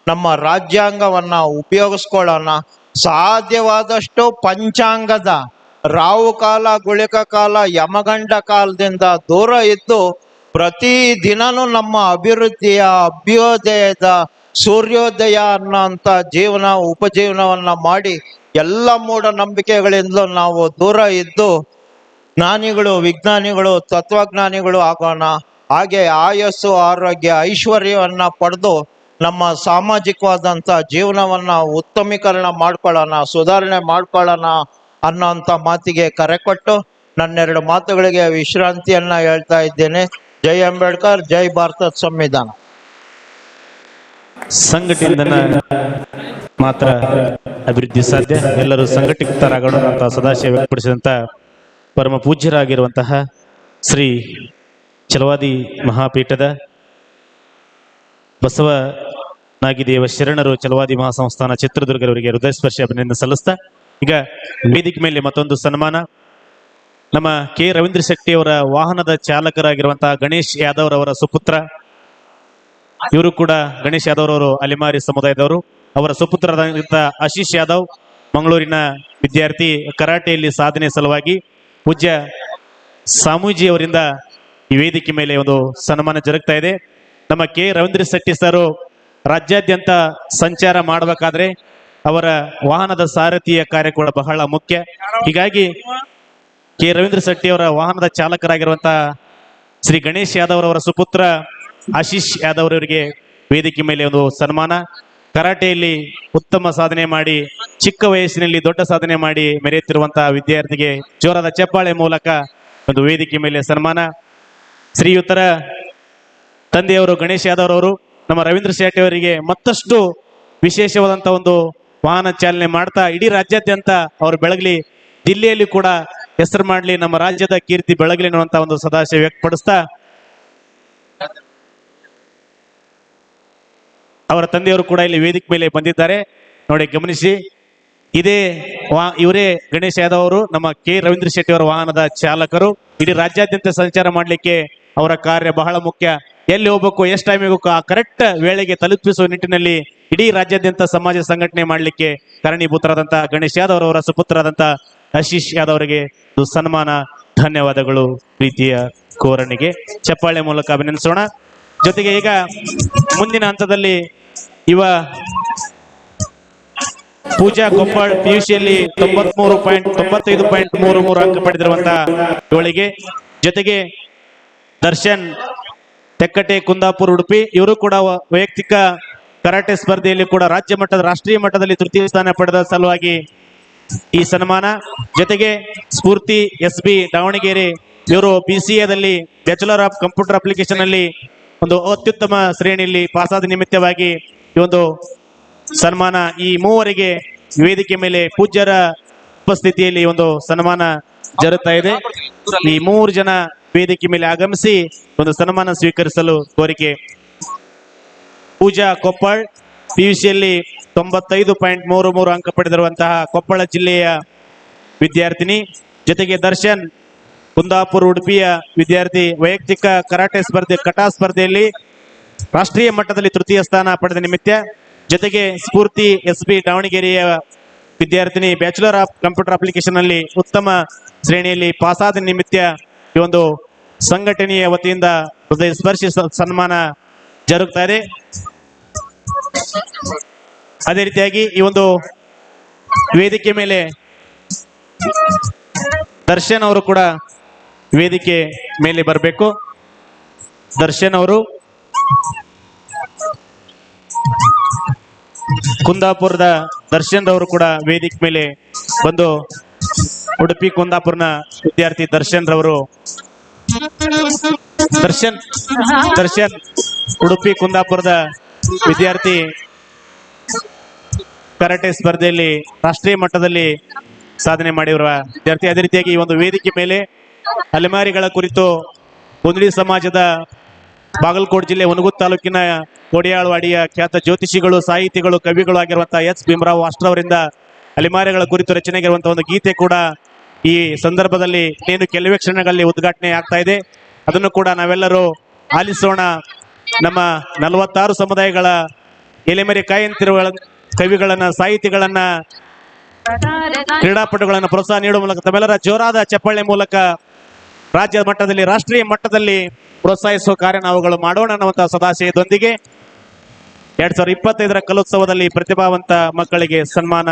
ನಮ್ಮ ರಾಜ್ಯಾಂಗವನ್ನ ಉಪಯೋಗಿಸ್ಕೊಳ್ಳೋಣ. ಸಾಧ್ಯವಾದಷ್ಟು ಪಂಚಾಂಗದ ರಾವು ಕಾಲ, ಗುಳಿಕ ಕಾಲ, ಯಮಗಂಡ ಕಾಲದಿಂದ ದೂರ ಇದ್ದು ಪ್ರತಿ ದಿನನೂ ನಮ್ಮ ಅಭಿವೃದ್ಧಿಯ, ಅಭ್ಯುದಯದ, ಸೂರ್ಯೋದಯ ಅನ್ನೋಂಥ ಜೀವನ ಉಪಜೀವನವನ್ನ ಮಾಡಿ ಎಲ್ಲ ಮೂಢನಂಬಿಕೆಗಳಿಂದಲೂ ನಾವು ದೂರ ಇದ್ದು ಜ್ಞಾನಿಗಳು, ವಿಜ್ಞಾನಿಗಳು, ತತ್ವಜ್ಞಾನಿಗಳು ಆಗೋಣ. ಹಾಗೆ ಆಯಸ್ಸು, ಆರೋಗ್ಯ, ಐಶ್ವರ್ಯವನ್ನ ಪಡೆದು ನಮ್ಮ ಸಾಮಾಜಿಕವಾದಂಥ ಜೀವನವನ್ನ ಉತ್ತಮೀಕರಣ ಮಾಡ್ಕೊಳ್ಳೋಣ, ಸುಧಾರಣೆ ಮಾಡ್ಕೊಳ್ಳೋಣ ಅನ್ನೋಂಥ ಮಾತಿಗೆ ಕರೆ ಕೊಟ್ಟು ನನ್ನೆರಡು ಮಾತುಗಳಿಗೆ ವಿಶ್ರಾಂತಿಯನ್ನ ಹೇಳ್ತಾ ಇದ್ದೇನೆ. ಜೈ ಅಂಬೇಡ್ಕರ್, ಜೈ ಭಾರತದ ಸಂವಿಧಾನ. ಸಂಘಟನೆಯಿಂದ ಮಾತ್ರ ಅಭಿವೃದ್ಧಿ ಸಾಧ್ಯ. ಎಲ್ಲರೂ ಸಂಘಟಿತರಾಗೋಣ ಅಂತ ಸದಾಶಯ ವ್ಯಕ್ತಪಡಿಸಿದಂಥ ಪರಮ ಪೂಜ್ಯರಾಗಿರುವಂತಹ ಶ್ರೀ ಛಲವಾದಿ ಮಹಾಪೀಠದ ಬಸವನಾಗಿದೇವ ಶರಣರು ಛಲವಾದಿ ಮಹಾಸಂಸ್ಥಾನ ಚಿತ್ರದುರ್ಗರವರಿಗೆ ಹೃದಯಸ್ಪರ್ಶಿ ಅಭಿನಂದನೆ ಸಲ್ಲಿಸ್ತಾ, ಈಗ ವೇದಿಕೆ ಮೇಲೆ ಮತ್ತೊಂದು ಸನ್ಮಾನ. ನಮ್ಮ ಕೆ ರವೀಂದ್ರ ಶೆಟ್ಟಿ ಅವರ ವಾಹನದ ಚಾಲಕರಾಗಿರುವಂತಹ ಗಣೇಶ್ ಯಾದವ್ ಅವರ ಸುಪುತ್ರ, ಇವರು ಕೂಡ ಗಣೇಶ್ ಯಾದವ್ ಅವರು ಅಲೆಮಾರಿ ಸಮುದಾಯದವರು. ಅವರ ಸುಪುತ್ರರಾದಂಥ ಆಶೀಶ್ ಯಾದವ್ ಮಂಗಳೂರಿನ ವಿದ್ಯಾರ್ಥಿ, ಕರಾಟೆಯಲ್ಲಿ ಸಾಧನೆ ಸಲುವಾಗಿ ಪೂಜ್ಯ ಸ್ವಾಮೀಜಿ ಅವರಿಂದ ಈ ವೇದಿಕೆ ಮೇಲೆ ಒಂದು ಸನ್ಮಾನ ಜರುಗ್ತಾ ಇದೆ. ನಮ್ಮ ಕೆ ರವೀಂದ್ರ ಶೆಟ್ಟಿ ಸರು ರಾಜ್ಯಾದ್ಯಂತ ಸಂಚಾರ ಮಾಡಬೇಕಾದ್ರೆ ಅವರ ವಾಹನದ ಸಾರಥಿಯ ಕಾರ್ಯ ಕೂಡ ಬಹಳ ಮುಖ್ಯ. ಹೀಗಾಗಿ ಕೆ ರವೀಂದ್ರ ಶೆಟ್ಟಿ ಅವರ ವಾಹನದ ಚಾಲಕರಾಗಿರುವಂತಹ ಶ್ರೀ ಗಣೇಶ್ ಯಾದವ್ ಅವರ ಸುಪುತ್ರ ಆಶೀಶ್ ಯಾದವ್ ಅವರಿಗೆ ವೇದಿಕೆ ಮೇಲೆ ಒಂದು ಸನ್ಮಾನ. ಕರಾಟೆಯಲ್ಲಿ ಉತ್ತಮ ಸಾಧನೆ ಮಾಡಿ ಚಿಕ್ಕ ವಯಸ್ಸಿನಲ್ಲಿ ದೊಡ್ಡ ಸಾಧನೆ ಮಾಡಿ ಮೆರೆಯುತ್ತಿರುವಂತಹ ವಿದ್ಯಾರ್ಥಿಗೆ ಜೋರಾದ ಚಪ್ಪಾಳೆ ಮೂಲಕ ಒಂದು ವೇದಿಕೆ ಮೇಲೆ ಸನ್ಮಾನ. ಶ್ರೀಯುತರ ತಂದೆಯವರು ಗಣೇಶ್ ಯಾದವ್ ಅವರು ನಮ್ಮ ರವೀಂದ್ರ ಶೆಟ್ಟಿ ಅವರಿಗೆ ಮತ್ತಷ್ಟು ವಿಶೇಷವಾದಂತಹ ಒಂದು ವಾಹನ ಚಾಲನೆ ಮಾಡ್ತಾ ಇಡೀ ರಾಜ್ಯಾದ್ಯಂತ ಅವರು ಬೆಳಗಲಿ, ದಿಲ್ಲಿಯಲ್ಲಿ ಕೂಡ ಹೆಸರು ಮಾಡಲಿ, ನಮ್ಮ ರಾಜ್ಯದ ಕೀರ್ತಿ ಬೆಳಗಲಿ ಅನ್ನುವಂತ ಒಂದು ಸದಾಶಯ ವ್ಯಕ್ತಪಡಿಸ್ತಾ ಅವರ ತಂದೆಯವರು ಕೂಡ ಇಲ್ಲಿ ವೇದಿಕೆ ಮೇಲೆ ಬಂದಿದ್ದಾರೆ. ನೋಡಿ, ಗಮನಿಸಿ. ಇವರೇ ಗಣೇಶ್ ಯಾದವ್ ಅವರು ನಮ್ಮ ಕೆ ರವೀಂದ್ರ ಶೆಟ್ಟಿ ಅವರ ವಾಹನದ ಚಾಲಕರು. ಇಡೀ ರಾಜ್ಯಾದ್ಯಂತ ಸಂಚಾರ ಮಾಡಲಿಕ್ಕೆ ಅವರ ಕಾರ್ಯ ಬಹಳ ಮುಖ್ಯ. ಎಲ್ಲಿ ಹೋಗ್ಬೇಕು, ಎಷ್ಟು ಟೈಮ್ ಹೋಗ್ಬೇಕು, ಆ ಕರೆಕ್ಟ್ ವೇಳೆಗೆ ತಲುಪಿಸುವ ನಿಟ್ಟಿನಲ್ಲಿ ಇಡೀ ರಾಜ್ಯಾದ್ಯಂತ ಸಮಾಜ ಸಂಘಟನೆ ಮಾಡಲಿಕ್ಕೆ ಕಾರಣೀಭೂತರಾದಂತಹ ಗಣೇಶ್ ಯಾದವ್ ಅವರ ಸುಪುತ್ರರಾದಂತಹ ಆಶೀಶ್ ಯಾದವ್ ಅವರಿಗೆ ಸನ್ಮಾನ. ಧನ್ಯವಾದಗಳು. ಪ್ರೀತಿಯ ಕೋರಣಿಗೆ ಚಪ್ಪಾಳೆ ಮೂಲಕ ಅಭಿನಂದಿಸೋಣ. ಜೊತೆಗೆ ಈಗ ಮುಂದಿನ ಹಂತದಲ್ಲಿ ಪೂಜಾ ಕೊಪ್ಪಳ್ ಪಿಯುಸಿಯಲ್ಲಿ 95.33 ಅಂಕ ಪಡೆದಿರುವಂತಹ ಇವಳಿಗೆ, ಜೊತೆಗೆ ದರ್ಶನ್ ತೆಕ್ಕಟೆ ಕುಂದಾಪುರ ಉಡುಪಿ, ಇವರು ಕೂಡ ವೈಯಕ್ತಿಕ ಕರಾಟೆ ಸ್ಪರ್ಧೆಯಲ್ಲಿ ಕೂಡ ರಾಜ್ಯ ಮಟ್ಟದ, ರಾಷ್ಟ್ರೀಯ ಮಟ್ಟದಲ್ಲಿ ತೃತೀಯ ಸ್ಥಾನ ಪಡೆದ ಸಲುವಾಗಿ ಈ ಸನ್ಮಾನ. ಜೊತೆಗೆ ಸ್ಫೂರ್ತಿ SB ದಾವಣಗೆರೆ, ಇವರು BCAದಲ್ಲಿ ಬ್ಯಾಚುಲರ್ ಆಫ್ ಕಂಪ್ಯೂಟರ್ ಅಪ್ಲಿಕೇಶನ್ ಅಲ್ಲಿ ಒಂದು ಅತ್ಯುತ್ತಮ ಶ್ರೇಣಿಯಲ್ಲಿ ಪಾಸಾದ ನಿಮಿತ್ತವಾಗಿ ಈ ಒಂದು ಸನ್ಮಾನ. ಈ ಮೂವರಿಗೆ ವೇದಿಕೆ ಮೇಲೆ ಪೂಜ್ಯರ ಉಪಸ್ಥಿತಿಯಲ್ಲಿ ಒಂದು ಸನ್ಮಾನ ಜರುಗ್ತಾ ಇದೆ. ಈ 3 ಜನ ವೇದಿಕೆ ಮೇಲೆ ಆಗಮಿಸಿ ಒಂದು ಸನ್ಮಾನ ಸ್ವೀಕರಿಸಲು ಕೋರಿಕೆ. ಪೂಜಾ ಕೊಪ್ಪಳ್ PUCಯಲ್ಲಿ 95.33 ಅಂಕ ಪಡೆದಿರುವಂತಹ ಕೊಪ್ಪಳ ಜಿಲ್ಲೆಯ ವಿದ್ಯಾರ್ಥಿನಿ. ಜೊತೆಗೆ ದರ್ಶನ್ ಕುಂದಾಪುರ ಉಡುಪಿಯ ವಿದ್ಯಾರ್ಥಿ, ವೈಯಕ್ತಿಕ ಕರಾಟೆ ಸ್ಪರ್ಧೆ ಕಟಾ ಸ್ಪರ್ಧೆಯಲ್ಲಿ ರಾಷ್ಟ್ರೀಯ ಮಟ್ಟದಲ್ಲಿ ತೃತೀಯ ಸ್ಥಾನ ಪಡೆದ ನಿಮಿತ್ತ. ಜೊತೆಗೆ ಸ್ಫೂರ್ತಿ SB ದಾವಣಗೆರೆಯ ವಿದ್ಯಾರ್ಥಿನಿ, ಬ್ಯಾಚುಲರ್ ಆಫ್ ಕಂಪ್ಯೂಟರ್ ಅಪ್ಲಿಕೇಶನ್ ಅಲ್ಲಿ ಉತ್ತಮ ಶ್ರೇಣಿಯಲ್ಲಿ ಪಾಸಾದ ನಿಮಿತ್ತ ಈ ಒಂದು ಸಂಘಟನೆಯ ವತಿಯಿಂದ ಹೃದಯ ಸ್ಪರ್ಶಿ ಸನ್ಮಾನ ಜರುಗ್ತಾ ಇದೆ. ಅದೇ ರೀತಿಯಾಗಿ ಈ ಒಂದು ವೇದಿಕೆ ಮೇಲೆ ದರ್ಶನ್ ಅವರು ಕೂಡ ವೇದಿಕೆ ಮೇಲೆ ಬರಬೇಕು. ದರ್ಶನ್ ಅವರು ಕುಂದಾಪುರದ ದರ್ಶನ್ ಅವರು ಕೂಡ ವೇದಿಕೆ ಮೇಲೆ ಬಂದು, ಉಡುಪಿ ಕುಂದಾಪುರನ ವಿದ್ಯಾರ್ಥಿ ದರ್ಶನ್ ರವರು, ದರ್ಶನ್ ಉಡುಪಿ ಕುಂದಾಪುರದ ವಿದ್ಯಾರ್ಥಿ, ಕರಾಟೆ ಸ್ಪರ್ಧೆಯಲ್ಲಿ ರಾಷ್ಟ್ರೀಯ ಮಟ್ಟದಲ್ಲಿ ಸಾಧನೆ ಮಾಡಿರುವ ವಿದ್ಯಾರ್ಥಿ. ಅದೇ ರೀತಿಯಾಗಿ ಈ ಒಂದು ವೇದಿಕೆ ಮೇಲೆ ಅಲೆಮಾರಿಗಳ ಕುರಿತು ಗೊಂದಳಿ ಸಮಾಜದ ಬಾಗಲಕೋಟೆ ಜಿಲ್ಲೆ ಹುನಗುಂದ ತಾಲೂಕಿನ ಕೋಡಿಯಾಳವಾಡಿಯ ಖ್ಯಾತ ಜ್ಯೋತಿಷಿಗಳು, ಸಾಹಿತಿಗಳು, ಕವಿಗಳು ಆಗಿರುವಂತಹ H. ಭೀಮರಾವ್ ಅಷ್ಟ್ರವರಿಂದ ಅಲೆಮಾರಿಗಳ ಕುರಿತು ರಚನೆಗಿರುವಂತಹ ಒಂದು ಗೀತೆ ಕೂಡ ಈ ಸಂದರ್ಭದಲ್ಲಿ ಏನು ಕೆಲವೇ ಕ್ಷಣಗಳಲ್ಲಿ ಉದ್ಘಾಟನೆ ಆಗ್ತಾ ಇದೆ, ಅದನ್ನು ಕೂಡ ನಾವೆಲ್ಲರೂ ಆಲಿಸೋಣ. ನಮ್ಮ 46 ಸಮುದಾಯಗಳ ಎಲೆಮರೆ ಕಾಯಂತಿರುವ ಕವಿಗಳನ್ನ, ಸಾಹಿತಿಗಳನ್ನ, ಕ್ರೀಡಾಪಟುಗಳನ್ನ ಪ್ರೋತ್ಸಾಹ ನೀಡುವ ಮೂಲಕ ತಮ್ಮೆಲ್ಲರ ಜೋರಾದ ಚಪ್ಪಾಳೆ ಮೂಲಕ ರಾಜ್ಯ ಮಟ್ಟದಲ್ಲಿ, ರಾಷ್ಟ್ರೀಯ ಮಟ್ಟದಲ್ಲಿ ಪ್ರೋತ್ಸಾಹಿಸುವ ಕಾರ್ಯ ನಾವುಗಳು ಮಾಡೋಣ ಅನ್ನುವಂತಹ ಸದಾಶಯದೊಂದಿಗೆ 2025 ಕಲೋತ್ಸವದಲ್ಲಿ ಪ್ರತಿಭಾವಂತ ಮಕ್ಕಳಿಗೆ ಸನ್ಮಾನ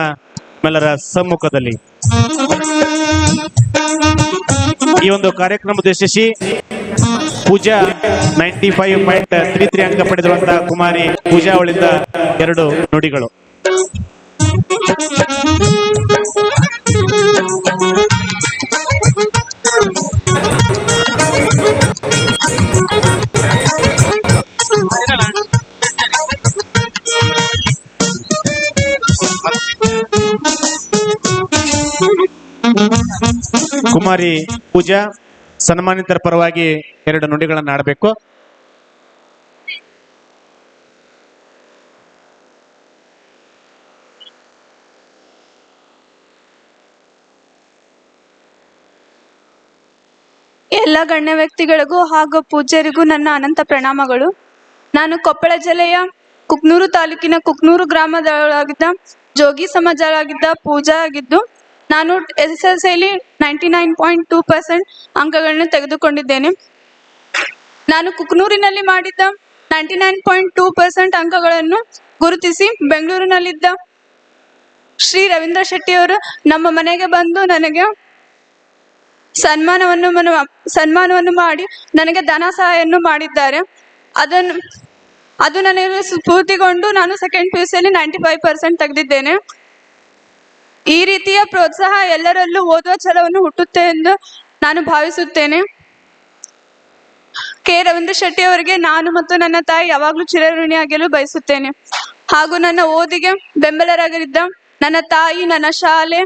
ನಮ್ಮೆಲ್ಲರ ಸಮ್ಮುಖದಲ್ಲಿ. ಈ ಒಂದು ಕಾರ್ಯಕ್ರಮ ಉದ್ದೇಶಿಸಿ ಪೂಜಾ 95.33 ಅಂಕ ಪಡೆದಿರುವಂತಹ ಕುಮಾರಿ ಪೂಜಾ ಅವಳಿಂದ 2 ನುಡಿಗಳು. ಕುಮಾರಿ ಪೂಜಾ ಸನ್ಮಾನಿತರ ಪರವಾಗಿ 2 ನುಡಿಗಳನ್ನು ಆಡಬೇಕು. ಎಲ್ಲ ಗಣ್ಯ ವ್ಯಕ್ತಿಗಳಿಗೂ ಹಾಗೂ ಪೂಜ್ಯರಿಗೂ ನನ್ನ ಅನಂತ ಪ್ರಣಾಮಗಳು. ನಾನು ಕೊಪ್ಪಳ ಜಿಲ್ಲೆಯ ಕುಕ್ನೂರು ತಾಲೂಕಿನ ಕುಕ್ನೂರು ಗ್ರಾಮದೊಳಗಿದ್ದ ಜೋಗಿ ಸಮಾಜವಾಗಿದ್ದ ಪೂಜಾ ಆಗಿದ್ದು, ನಾನು SSLCಯಲ್ಲಿ 99.2% ಅಂಕಗಳನ್ನು ತೆಗೆದುಕೊಂಡಿದ್ದೇನೆ. ನಾನು ಕುಕ್ನೂರಿನಲ್ಲಿ ಮಾಡಿದ್ದ 99.2% ಅಂಕಗಳನ್ನು ಗುರುತಿಸಿ ಬೆಂಗಳೂರಿನಲ್ಲಿದ್ದ ಶ್ರೀ ರವೀಂದ್ರ ಶೆಟ್ಟಿಯವರು ನಮ್ಮ ಮನೆಗೆ ಬಂದು ನನಗೆ ಸನ್ಮಾನವನ್ನು ಮಾಡಿ ನನಗೆ ಧನ ಸಹಾಯವನ್ನು ಮಾಡಿದ್ದಾರೆ. ಅದು ನನಗೆ ಸ್ಫೂರ್ತಿಗೊಂಡು ನಾನು ಸೆಕೆಂಡ್ PUCಯಲ್ಲಿ 95% ತೆಗೆದಿದ್ದೇನೆ. ಈ ರೀತಿಯ ಪ್ರೋತ್ಸಾಹ ಎಲ್ಲರಲ್ಲೂ ಓದುವ ಛಲವನ್ನು ಹುಟ್ಟುತ್ತೆ ಎಂದು ನಾನು ಭಾವಿಸುತ್ತೇನೆ. ಕೆ ರವೀಂದ್ರ ಶೆಟ್ಟಿ ಅವರಿಗೆ ನಾನು ಮತ್ತು ನನ್ನ ತಾಯಿ ಯಾವಾಗಲೂ ಚಿರಋಣಿಯಾಗಲು ಬಯಸುತ್ತೇನೆ. ಹಾಗೂ ನನ್ನ ಓದಿಗೆ ಬೆಂಬಲರಾಗಿದ್ದ ನನ್ನ ತಾಯಿ, ನನ್ನ ಶಾಲೆ,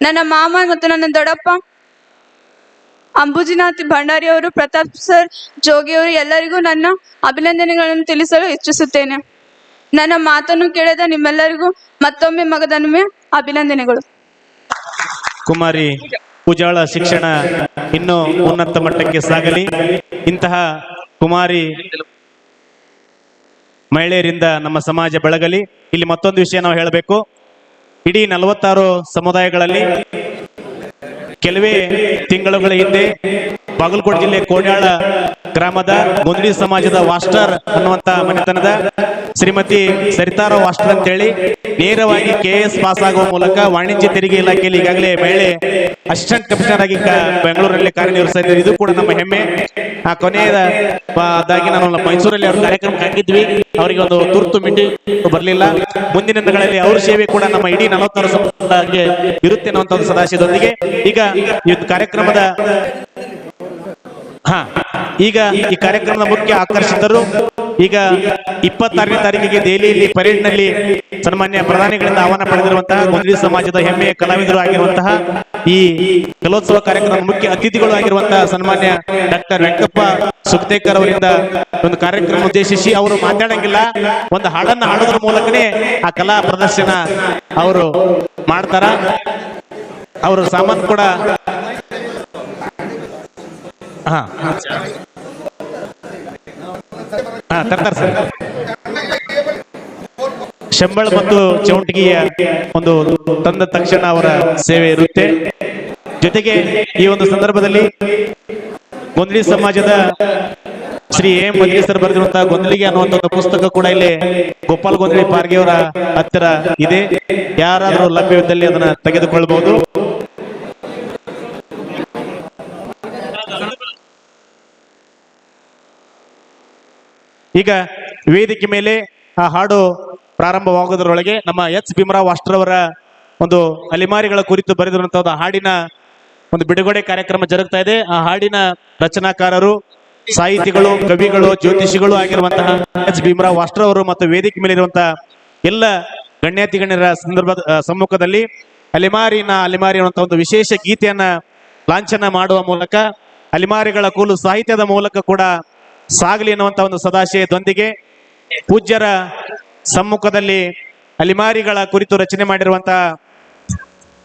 ನನ್ನ ಮಾಮ ಮತ್ತು ನನ್ನ ದೊಡ್ಡಪ್ಪ ಅಂಬುಜಿನಾಥ್ ಭಂಡಾರಿ ಅವರು, ಪ್ರತಾಪ್ ಸರ್, ಜೋಗಿಯವರು ಎಲ್ಲರಿಗೂ ನನ್ನ ಅಭಿನಂದನೆಗಳನ್ನು ತಿಳಿಸಲು ಇಚ್ಛಿಸುತ್ತೇನೆ. ನನ್ನ ಮಾತನ್ನು ಕೇಳಿದ ನಿಮ್ಮೆಲ್ಲರಿಗೂ ಮತ್ತೊಮ್ಮೆ ಮಗದೊಮ್ಮೆ ಅಭಿನಂದನೆಗಳು. ಕುಮಾರಿ ಪೂಜಾಳ ಶಿಕ್ಷಣ ಇನ್ನೂ ಉನ್ನತ ಮಟ್ಟಕ್ಕೆ ಸಾಗಲಿ. ಇಂತಹ ಕುಮಾರಿ ಮಹಿಳೆಯರಿಂದ ನಮ್ಮ ಸಮಾಜ ಬೆಳಗಲಿ. ಇಲ್ಲಿ ಮತ್ತೊಂದು ವಿಷಯ ನಾವು ಹೇಳಬೇಕು. ಇಡೀ 46 ಸಮುದಾಯಗಳಲ್ಲಿ ಕೆಲವೇ ತಿಂಗಳುಗಳ ಹಿಂದೆ ಬಾಗಲಕೋಟೆ ಜಿಲ್ಲೆ ಕೋಡ್ಯಾಳ ಗ್ರಾಮದ ಗೊಂದಲಿ ಸಮಾಜದ ವಾಸ್ಟರ್ ಅನ್ನುವಂತ ಮನೆತನದ ಶ್ರೀಮತಿ ಸರಿತಾರಾವ್ ವಾಸ್ಟರ್ ಅಂತೇಳಿ ನೇರವಾಗಿ KS ಪಾಸ್ ಆಗುವ ಮೂಲಕ ವಾಣಿಜ್ಯ ತೆರಿಗೆ ಇಲಾಖೆಯಲ್ಲಿ ಈಗಾಗಲೇ ಮಹಿಳೆ ಅಸಿಸ್ಟೆಂಟ್ ಕಮಿಷನರ್ ಆಗಿ ಬೆಂಗಳೂರಲ್ಲಿ ಕಾರ್ಯನಿರ್ವಹಿಸ್ತಾ ಇದ್ದಾರೆ. ಇದು ಕೂಡ ನಮ್ಮ ಹೆಮ್ಮೆ. ಆ ಕೊನೆಯದಾಗಿ ನಾನು ಮೈಸೂರಲ್ಲಿ ಅವ್ರ ಕಾರ್ಯಕ್ರಮಕ್ಕೆ ಹಾಕಿದ್ವಿ. ಅವರಿಗೆ ಒಂದು ತುರ್ತು ಮೀಟಿಂಗ್ ಬರಲಿಲ್ಲ. ಮುಂದಿನ ದಿನಗಳಲ್ಲಿ ಅವ್ರ ಸೇವೆ ಕೂಡ ನಮ್ಮ ಇಡೀ 46 ಸಮುದಾಯಕ್ಕೆ ಇರುತ್ತೆ ಅನ್ನುವಂಥ ಒಂದು ಸದಾಶಯದೊಂದಿಗೆ ಈಗ ಈ ಕಾರ್ಯಕ್ರಮದ ಈ ಕಾರ್ಯಕ್ರಮದ ಮುಖ್ಯ ಆಕರ್ಷಿತರು ಈಗ 26ನೇ ತಾರೀಕಿಗೆ ದೆಹಲಿಯಲ್ಲಿ ಪರೇಡ್ನಲ್ಲಿ ಸನ್ಮಾನ್ಯ ಪ್ರಧಾನಿಗಳಿಂದ ಆಹ್ವಾನ ಪಡೆದಿರುವಂತಹ ಗೊಂದಲಿ ಸಮಾಜದ ಹೆಮ್ಮೆಯ ಕಲಾವಿದರು ಆಗಿರುವಂತಹ ಈ ಕಲೋತ್ಸವ ಕಾರ್ಯಕ್ರಮದ ಮುಖ್ಯ ಅತಿಥಿಗಳು ಆಗಿರುವಂತಹ ಸನ್ಮಾನ್ಯ ಡಾಕ್ಟರ್ ವೆಂಕಪ್ಪ ಸುಕ್ತೇಕರ್ ಅವರಿಂದ ಒಂದು ಕಾರ್ಯಕ್ರಮ ಉದ್ದೇಶಿಸಿ ಅವರು ಮಾತಾಡಂಗಿಲ್ಲ, ಒಂದು ಹಾಡನ್ನ ಹಾಡೋದ್ರ ಮೂಲಕನೇ ಆ ಕಲಾ ಪ್ರದರ್ಶನ ಅವರು ಮಾಡ್ತಾರ. ಅವರು ಸಾಮಾನು ಕೂಡ ತರ್ತಾರೆ ಸರ್. ಶಂಬಳ ಮತ್ತು ಚೌಂಟಿಗೆಯ ಒಂದು ತಂದ ತಕ್ಷಣ ಅವರ ಸೇವೆ ಇರುತ್ತೆ. ಜೊತೆಗೆ ಈ ಒಂದು ಸಂದರ್ಭದಲ್ಲಿ ಗೊಂದಲಿ ಸಮಾಜದ ಶ್ರೀ ಎಂ ಮದ್ರೇಸರ್ ಬರೆದಿರುವಂತಹ ಗೊಂದಲಿಗೆ ಅನ್ನುವಂತ ಒಂದು ಪುಸ್ತಕ ಕೂಡ ಇಲ್ಲಿ ಗೋಪಾಲ್ ಗೊಂದಲಿ ಪಾರ್ಗೆ ಅವರ ಹತ್ತಿರ ಇದೆ. ಯಾರಾದರೂ ಲಭ್ಯವಿದ್ದಲ್ಲಿ ಅದನ್ನ ತೆಗೆದುಕೊಳ್ಳಬಹುದು. ಈಗ ವೇದಿಕೆ ಮೇಲೆ ಆ ಹಾಡು ಪ್ರಾರಂಭವಾಗೋದ್ರೊಳಗೆ ನಮ್ಮ ಎಚ್ ಭೀಮರಾವ್ ವಾಸ್ಟರ್ ಅವರ ಒಂದು ಅಲೆಮಾರಿಗಳ ಕುರಿತು ಬರೆದಿರುವಂತಹ ಹಾಡಿನ ಒಂದು ಬಿಡುಗಡೆ ಕಾರ್ಯಕ್ರಮ ಜರುಗ್ತಾ ಇದೆ. ಆ ಹಾಡಿನ ರಚನಾಕಾರರು, ಸಾಹಿತಿಗಳು, ಕವಿಗಳು, ಜ್ಯೋತಿಷಿಗಳು ಆಗಿರುವಂತಹ ಎಚ್ ಭೀಮರಾವ್ ವಾಸ್ಟರ್ ಅವರು ಮತ್ತು ವೇದಿಕೆ ಮೇಲೆ ಇರುವಂತಹ ಎಲ್ಲ ಗಣ್ಯಾತಿ ಗಣ್ಯರ ಸಮ್ಮುಖದಲ್ಲಿ ಅಲೆಮಾರಿ ಅನ್ನುವಂತಹ ಒಂದು ವಿಶೇಷ ಗೀತೆಯನ್ನ ಲಾಂಛನ ಮಾಡುವ ಮೂಲಕ ಅಲೆಮಾರಿಗಳ ಕೂಲು ಸಾಹಿತ್ಯದ ಮೂಲಕ ಕೂಡ ಸಾಗಲಿ ಎನ್ನುವಂತ ಒಂದು ಸದಾಶಯದೊಂದಿಗೆ ಪೂಜ್ಯರ ಸಮ್ಮುಖದಲ್ಲಿ ಅಲೆಮಾರಿಗಳ ಕುರಿತು ರಚನೆ ಮಾಡಿರುವಂತಹ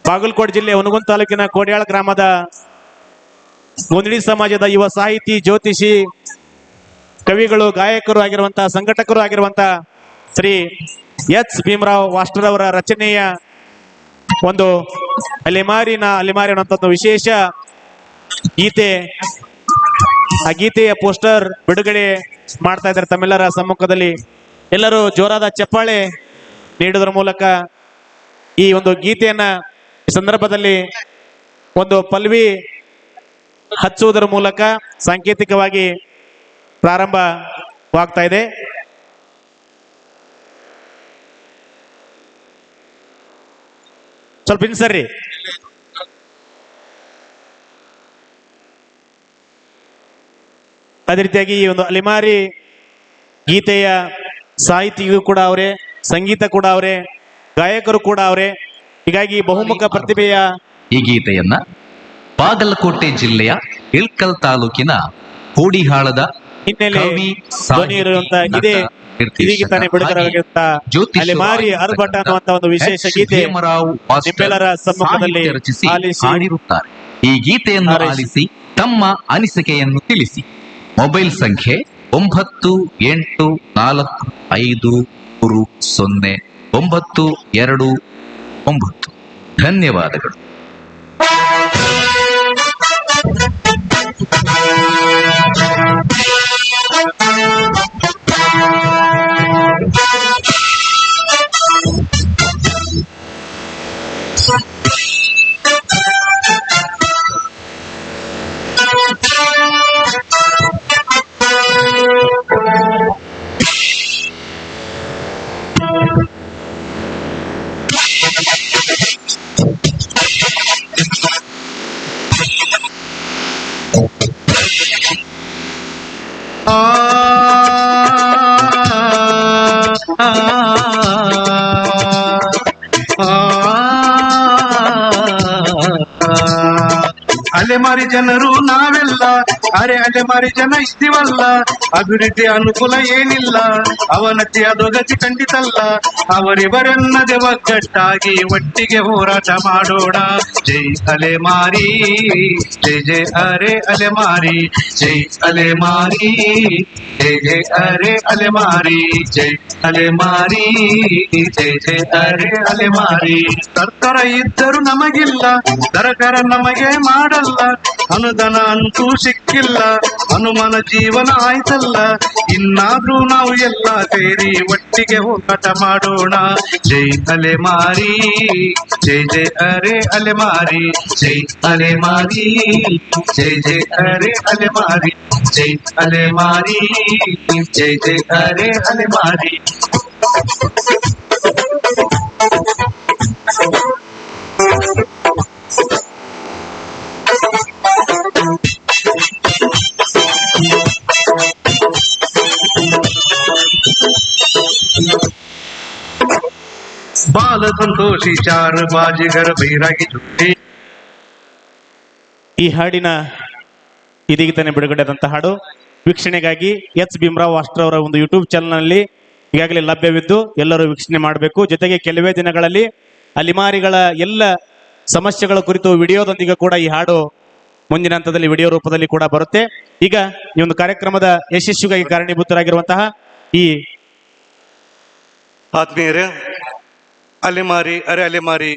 ಬಾಗಲಕೋಟೆ ಜಿಲ್ಲೆ ಹುನಗುಂದ ತಾಲೂಕಿನ ಕೋಡ್ಯಾಳ ಗ್ರಾಮದ ಗೊಂದಡಿ ಸಮಾಜದ ಯುವ ಸಾಹಿತಿ, ಜ್ಯೋತಿಷಿ, ಕವಿಗಳು, ಗಾಯಕರು ಆಗಿರುವಂತಹ, ಸಂಘಟಕರು ಆಗಿರುವಂತಹ ಶ್ರೀ ಎಚ್ ಭೀಮರಾವ್ ವಾಸ್ಟರ್ ಅವರ ರಚನೆಯ ಒಂದು ಅಲೆಮಾರಿ ಅನ್ನುವಂಥ ವಿಶೇಷ ಗೀತೆ. ಆ ಗೀತೆಯ ಪೋಸ್ಟರ್ ಬಿಡುಗಡೆ ಮಾಡ್ತಾ ಇದ್ದಾರೆ ತಮ್ಮೆಲ್ಲರ ಸಮ್ಮುಖದಲ್ಲಿ. ಎಲ್ಲರೂ ಜೋರಾದ ಚಪ್ಪಾಳೆ ನೀಡುವುದರ ಮೂಲಕ ಈ ಒಂದು ಗೀತೆಯನ್ನ ಈ ಸಂದರ್ಭದಲ್ಲಿ ಒಂದು ಪಲ್ವಿ ಹಚ್ಚುವುದರ ಮೂಲಕ ಸಾಂಕೇತಿಕವಾಗಿ ಪ್ರಾರಂಭವಾಗ್ತಾ ಇದೆ. ಸ್ವಲ್ಪ ಇನ್ಸರ್ರಿ. ಅದೇ ರೀತಿಯಾಗಿ ಈ ಒಂದು ಅಲೆಮಾರಿ ಗೀತೆಯ ಸಾಹಿತಿಗೂ ಕೂಡ ಅವರೇ, ಸಂಗೀತ ಕೂಡ ಅವರೇ, ಗಾಯಕರು ಕೂಡ ಅವರೇ. ಹೀಗಾಗಿ ಬಹುಮುಖ ಪ್ರತಿಭೆಯ ಈ ಗೀತೆಯನ್ನ ಬಾಗಲಕೋಟೆ ಜಿಲ್ಲೆಯ ಇಳ್ಕಲ್ ತಾಲೂಕಿನ ಕೋಡಿಹಾಳದ ಹಿನ್ನೆಲೆ ಧ್ವನಿ ಇರುವಂತಹ ಇದೀಗ ತಾನೇ ಬಿಡುಗಡೆಯಾಗಿರುವಂತ ಅಲೆಮಾರಿ ಅರ್ಭಟ ಅನ್ನುವಂತ ಒಂದು ವಿಶೇಷ ಗೀತೆ ನಿಮ್ಮೆಲ್ಲರ ಸಮ್ಮುಖದಲ್ಲಿ ಹಾಡಿರುತ್ತಾರೆ. ಈ ಗೀತೆಯನ್ನು ಆಲಿಸಿ ತಮ್ಮ ಅನಿಸಿಕೆಯನ್ನು ತಿಳಿಸಿ. ಮೊಬೈಲ್ ಸಂಖ್ಯೆ 9845300929. ಧನ್ಯವಾದಗಳು. ಅಲೆಮಾರಿ ಜನರು ನಾವೆಲ್ಲ, ಅರೆ ಅಲೆಮಾರಿ ಜನ ಇದ್ದೀವಲ್ಲ. ಅಭಿವೃದ್ಧಿ ಅನುಕೂಲ ಏನಿಲ್ಲ, ಅವನತಿ ಅಧೋಗತಿ ಖಂಡಿತಲ್ಲ. ಅವರಿವರೆನ್ನದೆ ಒಗ್ಗಟ್ಟಾಗಿ ಒಟ್ಟಿಗೆ ಹೋರಾಟ ಮಾಡೋಣ. ಜೈ ಅಲೆಮಾರಿ, ಜೈ ಜೈ ಅರೆ ಅಲೆಮಾರಿ, ಜೈ ಅಲೆಮಾರಿ, ಜೈ ಜೈ ಅರೆ ಅಲೆಮಾರಿ, ಜೈ ಅಲೆಮಾರಿ, ಜೈ ಜೈ ಅರೆ ಅಲೆಮಾರಿ. ಸರ್ಕಾರ ಇದ್ದರೂ ನಮಗಿಲ್ಲ, ಸರ್ಕಾರ ನಮಗೆ ಮಾಡಲ್ಲ. ಅನುದಾನ ಅಂತೂ ಸಿಕ್ಕಿಲ್ಲ, ಹನುಮನ ಜೀವನ ಆಯ್ತಲ್ಲ. ಇನ್ನಾದ್ರೂ ನಾವು ಎಲ್ಲ ಸೇರಿ ಒಟ್ಟಿಗೆ ಹೋರಾಟ ಮಾಡೋಣ. ಜೈ ಅಲೆಮಾರಿ, ಜೈ ಜೈ ಅರೆ ಅಲೆಮಾರಿ, ಜೈ ಅಲೆಮಾರಿ, ಜೈ ಜೈ ಅರೆ ಅಲೆಮಾರಿ, ಜೈ ಅಲೆಮಾರಿ, ಜೈ ಜೈ ಅರೆ ಅಲೆಮಾರಿ. ಬಾಲ ಸಂತೋಷಿ ಚಾರ ಬಾಜಿಗರ ಬೈರಾಗಿ ಜುಟ್ಟಿ. ಈ ಹಾಡಿನ ಇದೀಗ ತಾನೇ ಬಿಡುಗಡೆಯಾದಂಥ ಹಾಡು ವೀಕ್ಷಣೆಗಾಗಿ ಎಚ್ ಭೀಮರಾವ್ ವಾಸ್ಟರ್ ಅವರ ಒಂದು ಯೂಟ್ಯೂಬ್ ಚಾನಲ್ನಲ್ಲಿ ಈಗಾಗಲೇ ಲಭ್ಯವಿದ್ದು ಎಲ್ಲರೂ ವೀಕ್ಷಣೆ ಮಾಡಬೇಕು. ಜೊತೆಗೆ ಕೆಲವೇ ದಿನಗಳಲ್ಲಿ ಅಲೆಮಾರಿಗಳ ಎಲ್ಲ ಸಮಸ್ಯೆಗಳ ಕುರಿತು ವಿಡಿಯೋದೊಂದಿಗೆ ಕೂಡ ಈ ಹಾಡು ಮುಂದಿನ ಹಂತದಲ್ಲಿ ವಿಡಿಯೋ ರೂಪದಲ್ಲಿ ಕೂಡ ಬರುತ್ತೆ. ಈಗ ಈ ಒಂದು ಕಾರ್ಯಕ್ರಮದ ಯಶಸ್ವಿಗಾಗಿ ಕಾರಣೀಭೂತರಾಗಿರುವಂತಹ ಈ ಆತ್ಮೀಯರೇ, ಅಲೆಮಾರಿ ಅರೆ ಅಲೆಮಾರಿ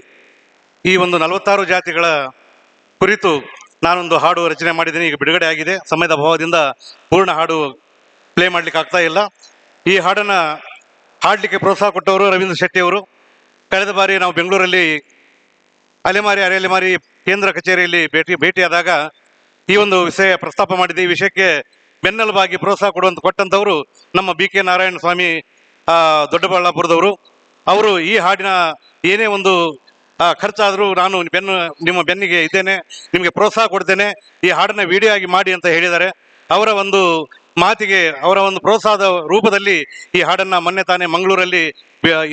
ಈ ಒಂದು 46 ಜಾತಿಗಳ ಕುರಿತು ನಾನೊಂದು ಹಾಡು ರಚನೆ ಮಾಡಿದ್ದೀನಿ. ಈಗ ಬಿಡುಗಡೆ ಆಗಿದೆ. ಸಮಯದ ಅಭಾವದಿಂದ ಪೂರ್ಣ ಹಾಡು ಪ್ಲೇ ಮಾಡ್ಲಿಕ್ಕೆ ಆಗ್ತಾ ಇಲ್ಲ. ಈ ಹಾಡನ್ನು ಹಾಡಲಿಕ್ಕೆ ಪ್ರೋತ್ಸಾಹ ಕೊಟ್ಟವರು ರವೀಂದ್ರ ಶೆಟ್ಟಿ ಅವರು. ಕಳೆದ ಬಾರಿ ನಾವು ಬೆಂಗಳೂರಲ್ಲಿ ಅಲೆಮಾರಿ ಅರೆ ಅಲೆಮಾರಿ ಕೇಂದ್ರ ಕಚೇರಿಯಲ್ಲಿ ಭೇಟಿಯಾದಾಗ ಈ ಒಂದು ವಿಷಯ ಪ್ರಸ್ತಾಪ ಮಾಡಿದ್ದೆ. ಈ ವಿಷಯಕ್ಕೆ ಬೆನ್ನೆಲುಬಾಗಿ ಪ್ರೋತ್ಸಾಹ ಕೊಟ್ಟಂಥವರು ನಮ್ಮ BK ನಾರಾಯಣ ಸ್ವಾಮಿ ದೊಡ್ಡಬಳ್ಳಾಪುರದವರು. ಅವರು ಈ ಹಾಡಿನ ಏನೇ ಒಂದು ಖರ್ಚಾದರೂ ನಾನು ನಿಮ್ಮ ಬೆನ್ನಿಗೆ ಇದ್ದೇನೆ, ನಿಮಗೆ ಪ್ರೋತ್ಸಾಹ ಕೊಡ್ತೇನೆ, ಈ ಹಾಡನ್ನ ವಿಡಿಯೋ ಆಗಿ ಮಾಡಿ ಅಂತ ಹೇಳಿದ್ದಾರೆ. ಅವರ ಒಂದು ಮಾತಿಗೆ, ಅವರ ಒಂದು ಪ್ರೋತ್ಸಾಹದ ರೂಪದಲ್ಲಿ ಈ ಹಾಡನ್ನ ಮೊನ್ನೆ ತಾನೇ ಮಂಗಳೂರಲ್ಲಿ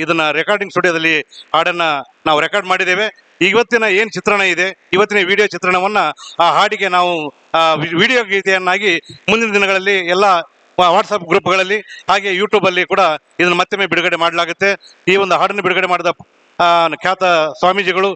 ಇದನ್ನ ರೆಕಾರ್ಡಿಂಗ್ ಸ್ಟುಡಿಯೋದಲ್ಲಿ ಹಾಡನ್ನ ನಾವು ರೆಕಾರ್ಡ್ ಮಾಡಿದ್ದೇವೆ. ಇವತ್ತಿನ ಏನು ಚಿತ್ರಣ ಇದೆ, ಇವತ್ತಿನ ವಿಡಿಯೋ ಚಿತ್ರಣವನ್ನ ಆ ಹಾಡಿಗೆ ನಾವು ವಿಡಿಯೋ ಗೀತೆಯನ್ನಾಗಿ ಮುಂದಿನ ದಿನಗಳಲ್ಲಿ ಎಲ್ಲ ವಾಟ್ಸಪ್ ಗ್ರೂಪ್ಗಳಲ್ಲಿ ಹಾಗೆ ಯೂಟ್ಯೂಬಲ್ಲಿ ಕೂಡ ಇದನ್ನು ಮತ್ತೊಮ್ಮೆ ಬಿಡುಗಡೆ ಮಾಡಲಾಗುತ್ತೆ. ಈ ಒಂದು ಹಾಡನ್ನು ಬಿಡುಗಡೆ ಮಾಡಿದ ಖ್ಯಾತ ಸ್ವಾಮೀಜಿಗಳು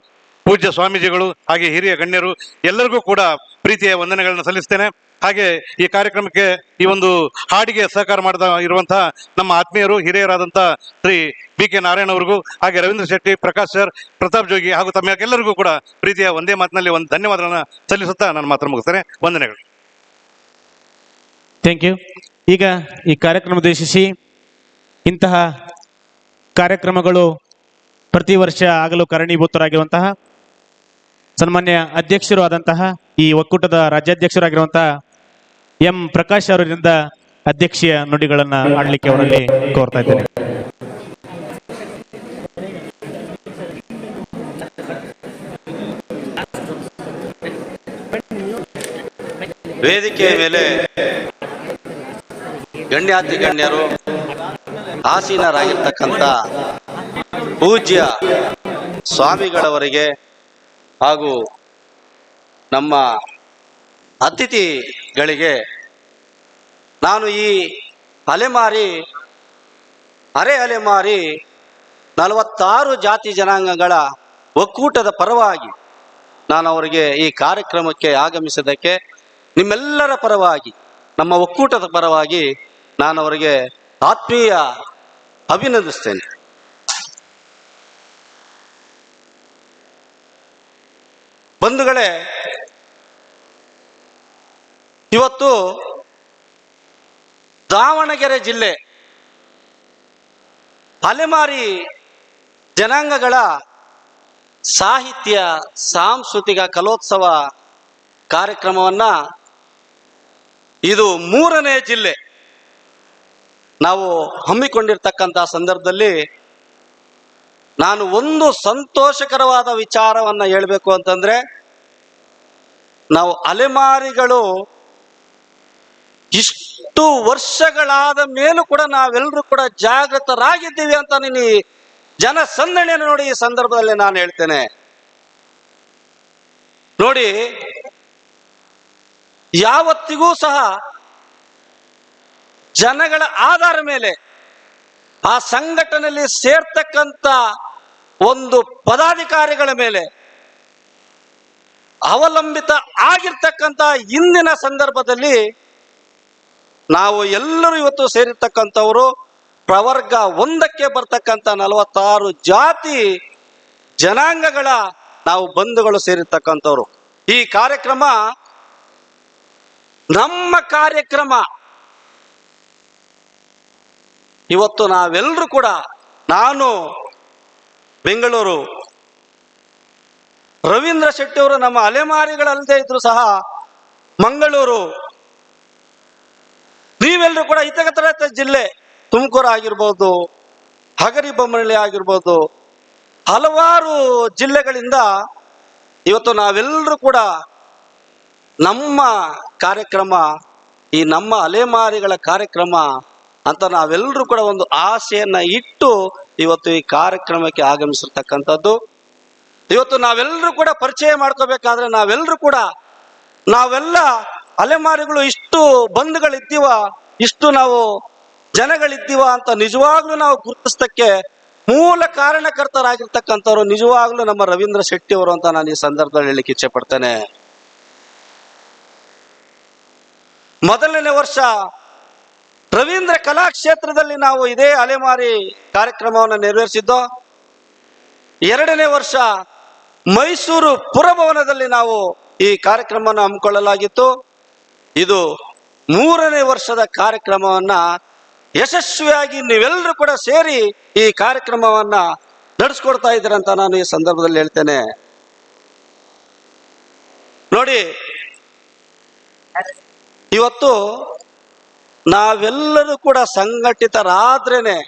ಪೂಜ್ಯ ಸ್ವಾಮೀಜಿಗಳು ಹಾಗೆ ಹಿರಿಯ ಗಣ್ಯರು ಎಲ್ಲರಿಗೂ ಕೂಡ ಪ್ರೀತಿಯ ವಂದನೆಗಳನ್ನು ಸಲ್ಲಿಸ್ತೇನೆ. ಹಾಗೆ ಈ ಕಾರ್ಯಕ್ರಮಕ್ಕೆ ಈ ಒಂದು ಹಾಡಿಗೆ ಸಹಕಾರ ಮಾಡ್ತಾ ಇರುವಂತಹ ನಮ್ಮ ಆತ್ಮೀಯರು ಹಿರಿಯರಾದಂತಹ ಶ್ರೀ ಬಿ ಕೆ ನಾರಾಯಣ ಅವರಿಗೂ, ಹಾಗೆ ರವೀಂದ್ರ ಶೆಟ್ಟಿ, ಪ್ರಕಾಶ್ ಸರ್, ಪ್ರತಾಪ್ ಜೋಗಿ ಹಾಗೂ ತಮ್ಮೆಲ್ಲರಿಗೂ ಕೂಡ ಪ್ರೀತಿಯ ಒಂದೇ ಮಾತಿನಲ್ಲಿ ಒಂದು ಧನ್ಯವಾದಗಳನ್ನು ಸಲ್ಲಿಸುತ್ತಾ ನಾನು ಮಾತ್ರ ಮುಗಿಸ್ತೇನೆ. ವಂದನೆಗಳು. Thank you. ಈಗ ಈ ಕಾರ್ಯಕ್ರಮ ಉದ್ದೇಶಿಸಿ ಇಂತಹ ಕಾರ್ಯಕ್ರಮಗಳು ಪ್ರತಿ ವರ್ಷ ಆಗಲು ಕಾರಣೀಭೂತರಾಗಿರುವಂತಹ ಸನ್ಮಾನ್ಯ ಅಧ್ಯಕ್ಷರು ಆದಂತಹ ಈ ಒಕ್ಕೂಟದ ರಾಜ್ಯಾಧ್ಯಕ್ಷರಾಗಿರುವಂತಹ ಎಂ ಪ್ರಕಾಶ್ ಅವರಿಂದ ಅಧ್ಯಕ್ಷೀಯ ನುಡಿಗಳನ್ನು ಆಡಲಿಕ್ಕೆ ಅವರಲ್ಲಿ ಕೋರ್ತಾ ಇದ್ದೇನೆ. ವೇದಿಕೆಯ ಮೇಲೆ ಗಣ್ಯಾತಿ ಗಣ್ಯರು ಆಸೀನರಾಗಿರ್ತಕ್ಕಂಥ ಪೂಜ್ಯ ಸ್ವಾಮಿಗಳವರಿಗೆ ಹಾಗೂ ನಮ್ಮ ಅತಿಥಿಗಳಿಗೆ ನಾನು ಈ ಅಲೆಮಾರಿ 46 ಜಾತಿ ಜನಾಂಗಗಳ ಒಕ್ಕೂಟದ ಪರವಾಗಿ ನಾನು ಅವರಿಗೆ ಈ ಕಾರ್ಯಕ್ರಮಕ್ಕೆ ಆಗಮಿಸಿದ್ದಕ್ಕೆ ನಿಮ್ಮೆಲ್ಲರ ಪರವಾಗಿ, ನಮ್ಮ ಒಕ್ಕೂಟದ ಪರವಾಗಿ ನಾನು ಅವರಿಗೆ ಆತ್ಮೀಯ ಅಭಿನಂದಿಸ್ತೇನೆ. ಬಂಧುಗಳೇ, ಇವತ್ತು ದಾವಣಗೆರೆ ಜಿಲ್ಲೆ ಅಲೆಮಾರಿ ಜನಾಂಗಗಳ ಸಾಹಿತ್ಯ ಸಾಂಸ್ಕೃತಿಕ ಕಲೋತ್ಸವ ಕಾರ್ಯಕ್ರಮವನ್ನ ಇದು 3ನೇ ಜಿಲ್ಲೆ ನಾವು ಹಮ್ಮಿಕೊಂಡಿರ್ತಕ್ಕಂಥ ಸಂದರ್ಭದಲ್ಲಿ ನಾನು ಒಂದು ಸಂತೋಷಕರವಾದ ವಿಚಾರವನ್ನ ಹೇಳಬೇಕು ಅಂತಂದ್ರೆ, ನಾವು ಅಲೆಮಾರಿಗಳು ಇಷ್ಟು ವರ್ಷಗಳಾದ ಮೇಲೂ ಕೂಡ ನಾವೆಲ್ಲರೂ ಕೂಡ ಜಾಗೃತರಾಗಿದ್ದೀವಿ ಅಂತ ನೀನು ಜನಸಂದಣಿಯನ್ನು ನೋಡಿ ಈ ಸಂದರ್ಭದಲ್ಲಿ ನಾನು ಹೇಳ್ತೇನೆ. ನೋಡಿ, ಯಾವತ್ತಿಗೂ ಸಹ ಜನಗಳ ಆಧಾರ ಮೇಲೆ ಆ ಸಂಘಟನೆಯಲ್ಲಿ ಸೇರ್ತಕ್ಕಂಥ ಒಂದು ಪದಾಧಿಕಾರಿಗಳ ಮೇಲೆ ಅವಲಂಬಿತ ಆಗಿರ್ತಕ್ಕಂಥ ಇಂದಿನ ಸಂದರ್ಭದಲ್ಲಿ ನಾವು ಎಲ್ಲರೂ ಇವತ್ತು ಸೇರಿರ್ತಕ್ಕಂಥವರು ಪ್ರವರ್ಗ 1ಕ್ಕೆ ಬರ್ತಕ್ಕಂಥ 46 ಜಾತಿ ಜನಾಂಗಗಳ ನಾವು ಬಂಧುಗಳು ಸೇರಿರ್ತಕ್ಕಂಥವ್ರು. ಈ ಕಾರ್ಯಕ್ರಮ ನಮ್ಮ ಕಾರ್ಯಕ್ರಮ. ಇವತ್ತು ನಾವೆಲ್ಲರೂ ಕೂಡ, ನಾನು ಬೆಂಗಳೂರು, ರವೀಂದ್ರ ಶೆಟ್ಟಿ ಅವರು ನಮ್ಮ ಅಲೆಮಾರಿಗಳಲ್ಲದೆ ಇದ್ರು ಸಹ ಮಂಗಳೂರು, ನೀವೆಲ್ಲರೂ ಕೂಡ ಇತರತ್ರ ಜಿಲ್ಲೆ ತುಮಕೂರು ಆಗಿರ್ಬೋದು, ಹಗರಿಬೊಮ್ಮನಹಳ್ಳಿ ಆಗಿರ್ಬೋದು, ಹಲವಾರು ಜಿಲ್ಲೆಗಳಿಂದ ಇವತ್ತು ನಾವೆಲ್ಲರೂ ಕೂಡ ನಮ್ಮ ಕಾರ್ಯಕ್ರಮ, ಈ ನಮ್ಮ ಅಲೆಮಾರಿಗಳ ಕಾರ್ಯಕ್ರಮ ಅಂತ ನಾವೆಲ್ಲರೂ ಕೂಡ ಒಂದು ಆಸೆಯನ್ನ ಇಟ್ಟು ಇವತ್ತು ಈ ಕಾರ್ಯಕ್ರಮಕ್ಕೆ ಆಗಮಿಸಿರ್ತಕ್ಕಂಥದ್ದು. ಇವತ್ತು ನಾವೆಲ್ಲರೂ ಕೂಡ ಪರಿಚಯ ಮಾಡ್ಕೋಬೇಕಾದ್ರೆ ನಾವೆಲ್ಲ ಅಲೆಮಾರಿಗಳು ಇಷ್ಟು ಬಂಧುಗಳಿದ್ದೀವ, ಇಷ್ಟು ನಾವು ಜನಗಳಿದ್ದೀವ ಅಂತ ನಿಜವಾಗ್ಲೂ ನಾವು ಗುರುತಿಸ್ತಕ್ಕೆ ಮೂಲ ಕಾರಣಕರ್ತರಾಗಿರ್ತಕ್ಕಂಥವ್ರು ನಿಜವಾಗ್ಲೂ ನಮ್ಮ ರವೀಂದ್ರ ಶೆಟ್ಟಿ ಅವರು ಅಂತ ನಾನು ಈ ಸಂದರ್ಭದಲ್ಲಿ ಹೇಳಲಿಕ್ಕೆ ಇಚ್ಛೆ ಪಡ್ತೇನೆ. ಮೊದಲನೇ ವರ್ಷ ರವೀಂದ್ರ ಕಲಾಕ್ಷೇತ್ರದಲ್ಲಿ ನಾವು ಇದೇ ಅಲೆಮಾರಿ ಕಾರ್ಯಕ್ರಮವನ್ನು ನೆರವೇರಿಸಿದ್ದು. 2ನೇ ವರ್ಷ ಮೈಸೂರು ಪುರಭವನದಲ್ಲಿ ನಾವು ಈ ಕಾರ್ಯಕ್ರಮವನ್ನು ಹಮ್ಮಿಕೊಳ್ಳಲಾಗಿತ್ತು. ಇದು 3ನೇ ವರ್ಷದ ಕಾರ್ಯಕ್ರಮವನ್ನ ಯಶಸ್ವಿಯಾಗಿ ನೀವೆಲ್ಲರೂ ಕೂಡ ಸೇರಿ ಈ ಕಾರ್ಯಕ್ರಮವನ್ನ ನಡೆಸ್ಕೊಡ್ತಾ ಇದ್ದೀರಂತ ನಾನು ಈ ಸಂದರ್ಭದಲ್ಲಿ ಹೇಳ್ತೇನೆ. ನೋಡಿ, ಇವತ್ತು ನಾವೆಲ್ಲರೂ ಕೂಡ ಸಂಘಟಿತರಾದ್ರೇನೆ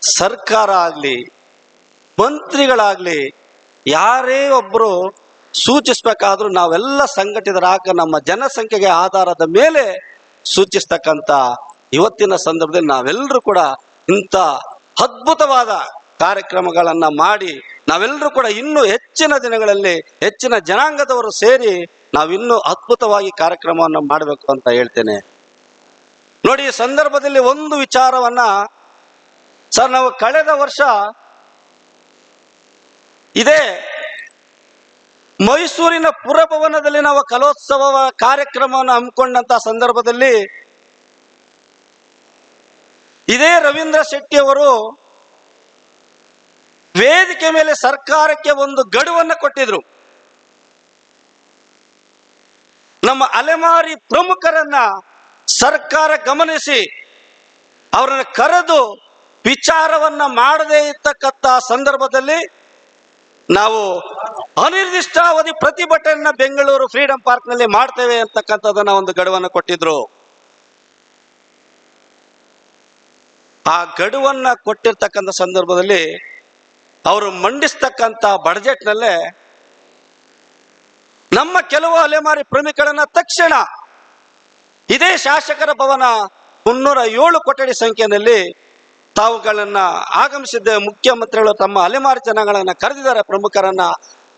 ಸರ್ಕಾರ ಆಗ್ಲಿ ಮಂತ್ರಿಗಳಾಗ್ಲಿ ಯಾರೇ ಒಬ್ರು ಸೂಚಿಸ್ಬೇಕಾದ್ರೂ ನಾವೆಲ್ಲ ಸಂಘಟಿತರಾಗ ನಮ್ಮ ಜನಸಂಖ್ಯೆಗೆ ಆಧಾರದ ಮೇಲೆ ಸೂಚಿಸ್ತಕ್ಕಂಥ ಇವತ್ತಿನ ಸಂದರ್ಭದಲ್ಲಿ ನಾವೆಲ್ಲರೂ ಕೂಡ ಇಂಥ ಅದ್ಭುತವಾದ ಕಾರ್ಯಕ್ರಮಗಳನ್ನ ಮಾಡಿ ನಾವೆಲ್ಲರೂ ಕೂಡ ಇನ್ನೂ ಹೆಚ್ಚಿನ ದಿನಗಳಲ್ಲಿ ಹೆಚ್ಚಿನ ಜನಾಂಗದವರು ಸೇರಿ ನಾವಿನ್ನೂ ಅದ್ಭುತವಾಗಿ ಕಾರ್ಯಕ್ರಮವನ್ನು ಮಾಡಬೇಕು ಅಂತ ಹೇಳ್ತೇನೆ. ನೋಡಿ, ಈ ಸಂದರ್ಭದಲ್ಲಿ ಒಂದು ವಿಚಾರವನ್ನ ಸರ್, ನಾವು ಕಳೆದ ವರ್ಷ ಇದೇ ಮೈಸೂರಿನ ಪುರಭವನದಲ್ಲಿ ನಾವು ಕಲೋತ್ಸವ ಕಾರ್ಯಕ್ರಮವನ್ನು ಹಮ್ಮಿಕೊಂಡಂತ ಸಂದರ್ಭದಲ್ಲಿ ಇದೇ ರವೀಂದ್ರ ಶೆಟ್ಟಿ ಅವರು ವೇದಿಕೆ ಮೇಲೆ ಸರ್ಕಾರಕ್ಕೆ ಒಂದು ಗಡುವನ್ನು ಕೊಟ್ಟಿದ್ರು. ನಮ್ಮ ಅಲೆಮಾರಿ ಪ್ರಮುಖರನ್ನ ಸರ್ಕಾರ ಗಮನಿಸಿ ಅವರನ್ನು ಕರೆದು ವಿಚಾರವನ್ನ ಮಾಡದೇ ಇರ್ತಕ್ಕಂಥ ಸಂದರ್ಭದಲ್ಲಿ ನಾವು ಅನಿರ್ದಿಷ್ಟಾವಧಿ ಪ್ರತಿಭಟನೆಯನ್ನ ಬೆಂಗಳೂರು ಫ್ರೀಡಂ ಪಾರ್ಕ್ ನಲ್ಲಿ ಮಾಡ್ತೇವೆ ಅಂತಕ್ಕಂಥದ್ದನ್ನ ಒಂದು ಗಡುವನ್ನು ಕೊಟ್ಟಿದ್ರು. ಆ ಗಡುವನ್ನ ಕೊಟ್ಟಿರ್ತಕ್ಕಂಥ ಸಂದರ್ಭದಲ್ಲಿ ಅವರು ಮಂಡಿಸ್ತಕ್ಕಂಥ ಬಡ್ಜೆಟ್ ನಲ್ಲೇ ನಮ್ಮ ಕೆಲವು ಅಲೆಮಾರಿ ಪ್ರಮಿಕರನ್ನ ತಕ್ಷಣ ಇದೇ ಶಾಸಕರ ಭವನ 307 ಕೊಠಡಿ ಸಂಖ್ಯೆಯಲ್ಲಿ ತಾವುಗಳನ್ನ ಆಗಮಿಸಿದ್ದ ಮುಖ್ಯಮಂತ್ರಿಗಳು ತಮ್ಮ ಅಲೆಮಾರಿ ಜನಗಳನ್ನ ಕರೆದಿದ್ದಾರೆ. ಪ್ರಮುಖರನ್ನ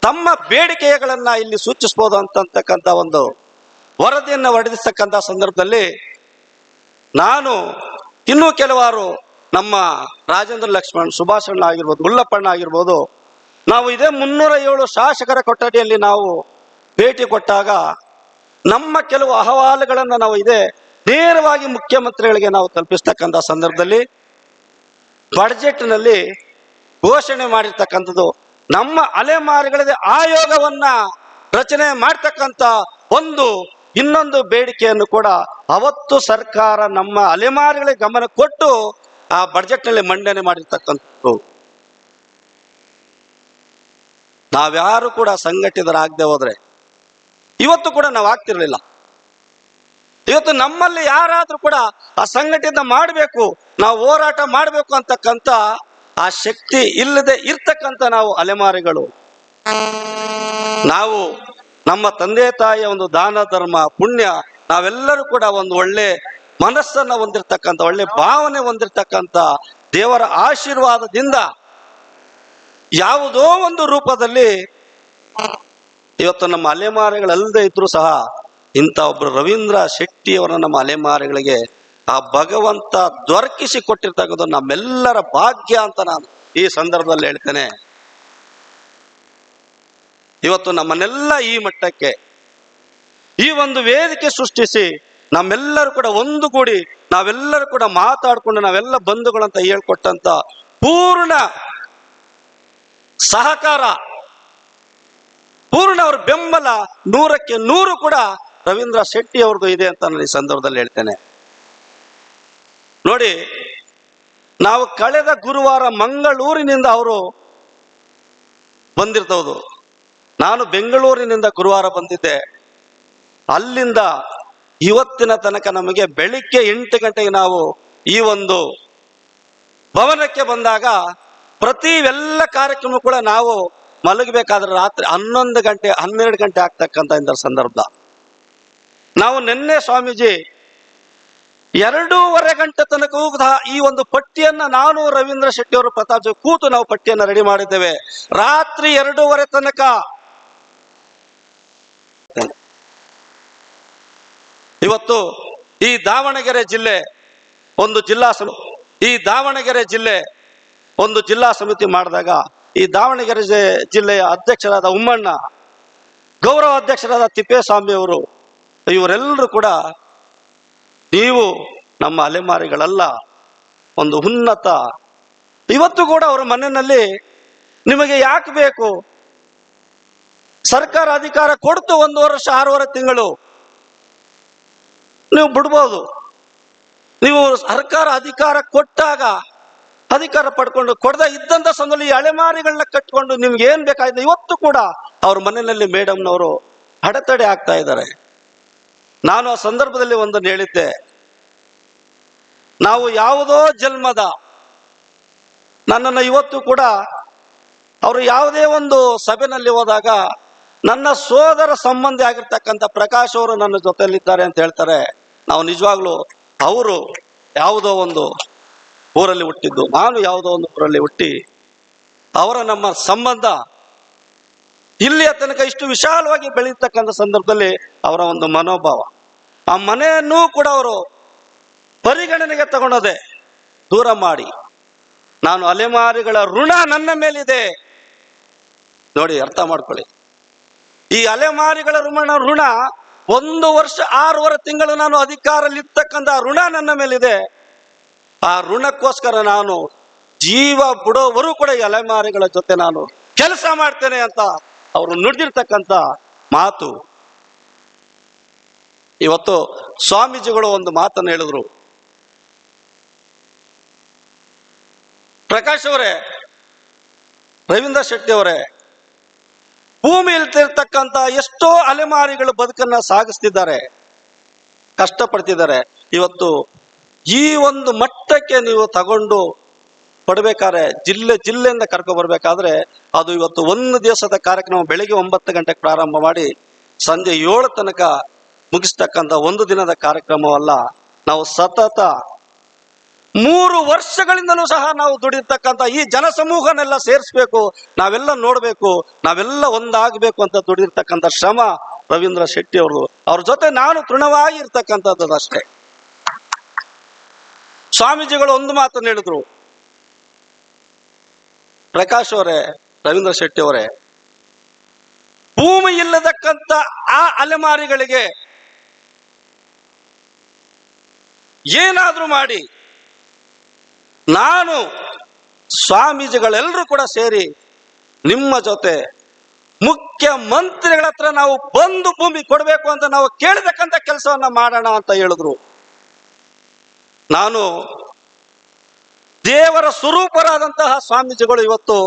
ತಮ್ಮ ಬೇಡಿಕೆಗಳನ್ನ ಇಲ್ಲಿ ಸೂಚಿಸಬಹುದು ಅಂತಕ್ಕಂಥ ಒಂದು ವರದಿಯನ್ನ ಹೊರಡಿಸ್ತಕ್ಕಂಥ ಸಂದರ್ಭದಲ್ಲಿ ನಾನು ಇನ್ನೂ ಕೆಲವಾರು ನಮ್ಮ ರಾಜೇಂದ್ರ ಲಕ್ಷ್ಮಣ್, ಸುಭಾಷಣ್ಣ ಆಗಿರ್ಬೋದು, ಗುಲ್ಲಪ್ಪಣ್ಣ ಆಗಿರ್ಬೋದು, ನಾವು ಇದೇ 307 ಶಾಸಕರ ಕೊಠಡಿಯಲ್ಲಿ ನಾವು ಭೇಟಿ ಕೊಟ್ಟಾಗ ನಮ್ಮ ಕೆಲವು ಅಹವಾಲುಗಳನ್ನು ನಾವು ಇದೇ ನೇರವಾಗಿ ಮುಖ್ಯಮಂತ್ರಿಗಳಿಗೆ ನಾವು ತಲುಪಿಸ್ತಕ್ಕಂಥ ಸಂದರ್ಭದಲ್ಲಿ ಬಡ್ಜೆಟ್ನಲ್ಲಿ ಘೋಷಣೆ ಮಾಡಿರ್ತಕ್ಕಂಥದ್ದು ನಮ್ಮ ಅಲೆಮಾರಿಗಳದೇ ಆಯೋಗವನ್ನ ರಚನೆ ಮಾಡ್ತಕ್ಕಂಥ ಇನ್ನೊಂದು ಬೇಡಿಕೆಯನ್ನು ಕೂಡ ಅವತ್ತು ಸರ್ಕಾರ ನಮ್ಮ ಅಲೆಮಾರಿಗಳಿಗೆ ಗಮನ ಕೊಟ್ಟು ಆ ಬಡ್ಜೆಟ್ ನಲ್ಲಿ ಮಂಡನೆ ಮಾಡಿರ್ತಕ್ಕಂಥದ್ದು. ನಾವ್ಯಾರು ಕೂಡ ಸಂಘಟಿತರಾಗದೆ ಹೋದ್ರೆ ಇವತ್ತು ಕೂಡ ನಾವು ಆಗ್ತಿರ್ಲಿಲ್ಲ. ಇವತ್ತು ನಮ್ಮಲ್ಲಿ ಯಾರಾದ್ರೂ ಕೂಡ ಆ ಸಂಘಟಿತ ಮಾಡಬೇಕು, ನಾವು ಹೋರಾಟ ಮಾಡಬೇಕು ಅಂತಕ್ಕಂಥ ಆ ಶಕ್ತಿ ಇಲ್ಲದೆ ಇರ್ತಕ್ಕಂಥ ನಾವು ಅಲೆಮಾರಿಗಳು. ನಾವು ನಮ್ಮ ತಂದೆ ತಾಯಿಯ ಒಂದು ದಾನ ಧರ್ಮ ಪುಣ್ಯ ನಾವೆಲ್ಲರೂ ಕೂಡ ಒಂದು ಒಳ್ಳೆ ಮನಸ್ಸನ್ನ ಹೊಂದಿರ್ತಕ್ಕಂಥ, ಒಳ್ಳೆ ಭಾವನೆ ಹೊಂದಿರ್ತಕ್ಕಂಥ ದೇವರ ಆಶೀರ್ವಾದದಿಂದ ಯಾವುದೋ ಒಂದು ರೂಪದಲ್ಲಿ ಇವತ್ತು ನಮ್ಮ ಅಲೆಮಾರಿಗಳಲ್ಲದೆ ಇದ್ರೂ ಸಹ ಇಂಥ ಒಬ್ರು ರವೀಂದ್ರ ಶೆಟ್ಟಿ ಅವರನ್ನ ನಮ್ಮ ಅಲೆಮಾರಿಗಳಿಗೆ ಆ ಭಗವಂತ ದೊರಕಿಸಿ ಕೊಟ್ಟಿರ್ತಕ್ಕಂಥ ನಮ್ಮೆಲ್ಲರ ಭಾಗ್ಯ ಅಂತ ನಾನು ಈ ಸಂದರ್ಭದಲ್ಲಿ ಹೇಳ್ತೇನೆ. ಇವತ್ತು ನಮ್ಮನ್ನೆಲ್ಲ ಈ ಮಟ್ಟಕ್ಕೆ ಈ ಒಂದು ವೇದಿಕೆ ಸೃಷ್ಟಿಸಿ ನಮ್ಮೆಲ್ಲರೂ ಕೂಡ ಒಂದುಗೂಡಿ ನಾವೆಲ್ಲರೂ ಕೂಡ ಮಾತಾಡ್ಕೊಂಡು ನಾವೆಲ್ಲ ಬಂಧುಗಳಂತ ಹೇಳ್ಕೊಟ್ಟಂತ ಪೂರ್ಣ ಸಹಕಾರ, ಪೂರ್ಣ ಅವ್ರ ಬೆಂಬಲ 100ಕ್ಕೆ 100 ಕೂಡ ರವೀಂದ್ರ ಶೆಟ್ಟಿ ಅವ್ರದ್ದು ಇದೆ ಅಂತ ನಾನು ಈ ಸಂದರ್ಭದಲ್ಲಿ ಹೇಳ್ತೇನೆ. ನೋಡಿ, ನಾವು ಕಳೆದ ಗುರುವಾರ ಮಂಗಳೂರಿನಿಂದ ಅವರು ಬಂದಿರ್ತವುದು. ನಾನು ಬೆಂಗಳೂರಿನಿಂದ ಗುರುವಾರ ಬಂದಿದ್ದೆ. ಅಲ್ಲಿಂದ ಇವತ್ತಿನ ತನಕ ನಮಗೆ ಬೆಳಿಗ್ಗೆ 8 ಗಂಟೆಗೆ ನಾವು ಈ ಒಂದು ಭವನಕ್ಕೆ ಬಂದಾಗ ಪ್ರತಿ ಎಲ್ಲ ಕಾರ್ಯಕ್ರಮ ಕೂಡ ನಾವು ಮಲಗಬೇಕಾದ್ರೆ ರಾತ್ರಿ 11 ಗಂಟೆ 12 ಗಂಟೆ ಆಗ್ತಕ್ಕಂಥ ಸಂದರ್ಭ. ನಾವು ನಿನ್ನೆ ಸ್ವಾಮೀಜಿ 2.5 ಗಂಟೆ ತನಕ ಈ ಒಂದು ಪಟ್ಟಿಯನ್ನ ನಾನು ರವೀಂದ್ರ ಶೆಟ್ಟಿ ಅವರು ಪ್ರತಾಪ್ ಜೊತೆ ಕೂತು ನಾವು ಪಟ್ಟಿಯನ್ನ ರೆಡಿ ಮಾಡಿದ್ದೇವೆ. ರಾತ್ರಿ 2:30 ತನಕ ಇವತ್ತು ಈ ದಾವಣಗೆರೆ ಜಿಲ್ಲೆ ಒಂದು ಜಿಲ್ಲಾ ಸಮಿತಿ ಮಾಡಿದಾಗ ಈ ದಾವಣಗೆರೆ ಜಿಲ್ಲೆಯ ಅಧ್ಯಕ್ಷರಾದ ಉಮ್ಮಣ್ಣ, ಗೌರವ ಅಧ್ಯಕ್ಷರಾದ ತಿಪ್ಪೇಸ್ವಾಮಿ ಅವರು, ಇವರೆಲ್ಲರೂ ಕೂಡ ನೀವು ನಮ್ಮ ಅಲೆಮಾರಿಗಳಲ್ಲ, ಒಂದು ಉನ್ನತ, ಇವತ್ತು ಕೂಡ ಅವರ ಮನೆಯಲ್ಲಿ ನಿಮಗೆ ಯಾಕೆ ಬೇಕು, ಸರ್ಕಾರ ಅಧಿಕಾರ ಕೊಡ್ತು 1 ವರ್ಷ 6.5 ತಿಂಗಳು ನೀವು ಬಿಡ್ಬೋದು, ನೀವು ಸರ್ಕಾರ ಅಧಿಕಾರ ಕೊಟ್ಟಾಗ ಅಧಿಕಾರ ಪಡ್ಕೊಂಡು ಕೊಡದ ಇದ್ದಂತ ಸಂದರ್ಭದಲ್ಲಿ ಈ ಅಲೆಮಾರಿಗಳನ್ನ ಕಟ್ಕೊಂಡು ನಿಮ್ಗೆ ಏನ್ ಬೇಕಾಗಿದೆ. ಇವತ್ತು ಕೂಡ ಅವ್ರ ಮನೆಯಲ್ಲಿ ಮೇಡಮ್ನವರು ಅಡೆತಡೆ ಆಗ್ತಾ ಇದ್ದಾರೆ. ನಾನು ಆ ಸಂದರ್ಭದಲ್ಲಿ ಒಂದನ್ನು ಹೇಳಿದ್ದೆ, ನಾವು ಯಾವುದೋ ಜನ್ಮದ, ನನ್ನನ್ನು ಇವತ್ತು ಕೂಡ ಅವರು ಯಾವುದೇ ಒಂದು ಸಭೆಯಲ್ಲಿ ಹೋದಾಗ ನನ್ನ ಸೋದರ ಸಂಬಂಧಿ ಆಗಿರ್ತಕ್ಕಂಥ ಪ್ರಕಾಶ್ ಅವರು ನನ್ನ ಜೊತೆಯಲ್ಲಿದ್ದಾರೆ ಅಂತ ಹೇಳ್ತಾರೆ. ನಾವು ನಿಜವಾಗ್ಲೂ ಅವರು ಯಾವುದೋ ಒಂದು ಊರಲ್ಲಿ ಹುಟ್ಟಿದ್ದು, ನಾನು ಯಾವುದೋ ಒಂದು ಊರಲ್ಲಿ ಹುಟ್ಟಿ ಅವರ ನಮ್ಮ ಸಂಬಂಧ ಇಲ್ಲಿಯ ತನಕ ಇಷ್ಟು ವಿಶಾಲವಾಗಿ ಬೆಳೀತಕ್ಕಂಥ ಸಂದರ್ಭದಲ್ಲಿ ಅವರ ಒಂದು ಮನೋಭಾವ, ಆ ಮನೆಯನ್ನೂ ಕೂಡ ಅವರು ಪರಿಗಣನೆಗೆ ತಗೊಳ್ಳೋದೆ ದೂರ ಮಾಡಿ, ನಾನು ಅಲೆಮಾರಿಗಳ ಋಣ ನನ್ನ ಮೇಲಿದೆ. ನೋಡಿ, ಅರ್ಥ ಮಾಡ್ಕೊಳ್ಳಿ, ಈ ಅಲೆಮಾರಿಗಳ ಋಣ 1 ವರ್ಷ 6 ತಿಂಗಳು ನಾನು ಅಧಿಕಾರದಲ್ಲಿರ್ತಕ್ಕಂಥ ಋಣ ನನ್ನ ಮೇಲಿದೆ. ಆ ಋಣಕ್ಕೋಸ್ಕರ ನಾನು ಜೀವ ಬಿಡೋವರೂ ಕೂಡ ಈ ಅಲೆಮಾರಿಗಳ ಜೊತೆ ನಾನು ಕೆಲಸ ಮಾಡ್ತೇನೆ ಅಂತ ಅವರು ನುಡಿದಿರ್ತಕ್ಕಂಥ ಮಾತು. ಇವತ್ತು ಸ್ವಾಮೀಜಿಗಳು ಒಂದು ಮಾತನ್ನು ಹೇಳಿದ್ರು. ಪ್ರಕಾಶ್ ಅವರೇ, ರವೀಂದ್ರ ಶೆಟ್ಟಿ ಅವರೇ, ಭೂಮಿಯಲ್ಲಿರ್ತಕ್ಕಂಥ ಎಷ್ಟೋ ಅಲೆಮಾರಿಗಳು ಬದುಕನ್ನ ಸಾಗಿಸ್ತಿದ್ದಾರೆ, ಕಷ್ಟಪಡ್ತಿದ್ದಾರೆ. ಇವತ್ತು ಈ ಒಂದು ಮಟ್ಟಕ್ಕೆ ನೀವು ತಗೊಂಡು ಕೊಡ್ಬೇಕಾದ್ರೆ ಜಿಲ್ಲೆಯಿಂದ ಕರ್ಕೊ ಬರ್ಬೇಕಾದ್ರೆ ಅದು ಇವತ್ತು 1 ದಿವಸದ ಕಾರ್ಯಕ್ರಮ ಬೆಳಿಗ್ಗೆ 9 ಗಂಟೆಗೆ ಪ್ರಾರಂಭ ಮಾಡಿ ಸಂಜೆ 7 ತನಕ ಮುಗಿಸ್ತಕ್ಕಂಥ 1 ದಿನದ ಕಾರ್ಯಕ್ರಮವಲ್ಲ. ನಾವು ಸತತ 3 ವರ್ಷಗಳಿಂದಲೂ ಸಹ ನಾವು ದುಡಿರ್ತಕ್ಕಂಥ ಈ ಜನಸಮೂಹನೆಲ್ಲ ಸೇರಿಸ್ಬೇಕು, ನಾವೆಲ್ಲ ನೋಡ್ಬೇಕು, ನಾವೆಲ್ಲ ಒಂದಾಗಬೇಕು ಅಂತ ದುಡಿರ್ತಕ್ಕಂಥ ಶ್ರಮ ರವೀಂದ್ರ ಶೆಟ್ಟಿ ಅವರು. ಅವ್ರ ಜೊತೆ ನಾನು ತೃಣವಾಗಿ ಇರ್ತಕ್ಕಂಥದ್ದು ಅಷ್ಟೇ. ಸ್ವಾಮೀಜಿಗಳು ಒಂದು ಮಾತನ್ನು ಹೇಳಿದ್ರು. ಪ್ರಕಾಶ್ ಅವರೇ, ರವೀಂದ್ರ ಶೆಟ್ಟಿ ಅವರೇ, ಭೂಮಿ ಇಲ್ಲದಕ್ಕಂತ ಆ ಅಲೆಮಾರಿಗಳಿಗೆ ಏನಾದ್ರೂ ಮಾಡಿ ನಾನು ಸ್ವಾಮೀಜಿಗಳೆಲ್ಲರೂ ಕೂಡ ಸೇರಿ ನಿಮ್ಮ ಜೊತೆ ಮುಖ್ಯಮಂತ್ರಿಗಳ ಹತ್ರ ನಾವು ಬಂದು ಭೂಮಿ ಕೊಡಬೇಕು ಅಂತ ನಾವು ಕೇಳಬೇಕಂತ ಕೆಲಸವನ್ನ ಮಾಡೋಣ ಅಂತ ಹೇಳಿದ್ರು. ನಾನು ದೇವರ ಸ್ವರೂಪರಾದಂತಹ ಸ್ವಾಮೀಜಿಗಳು ಇವತ್ತು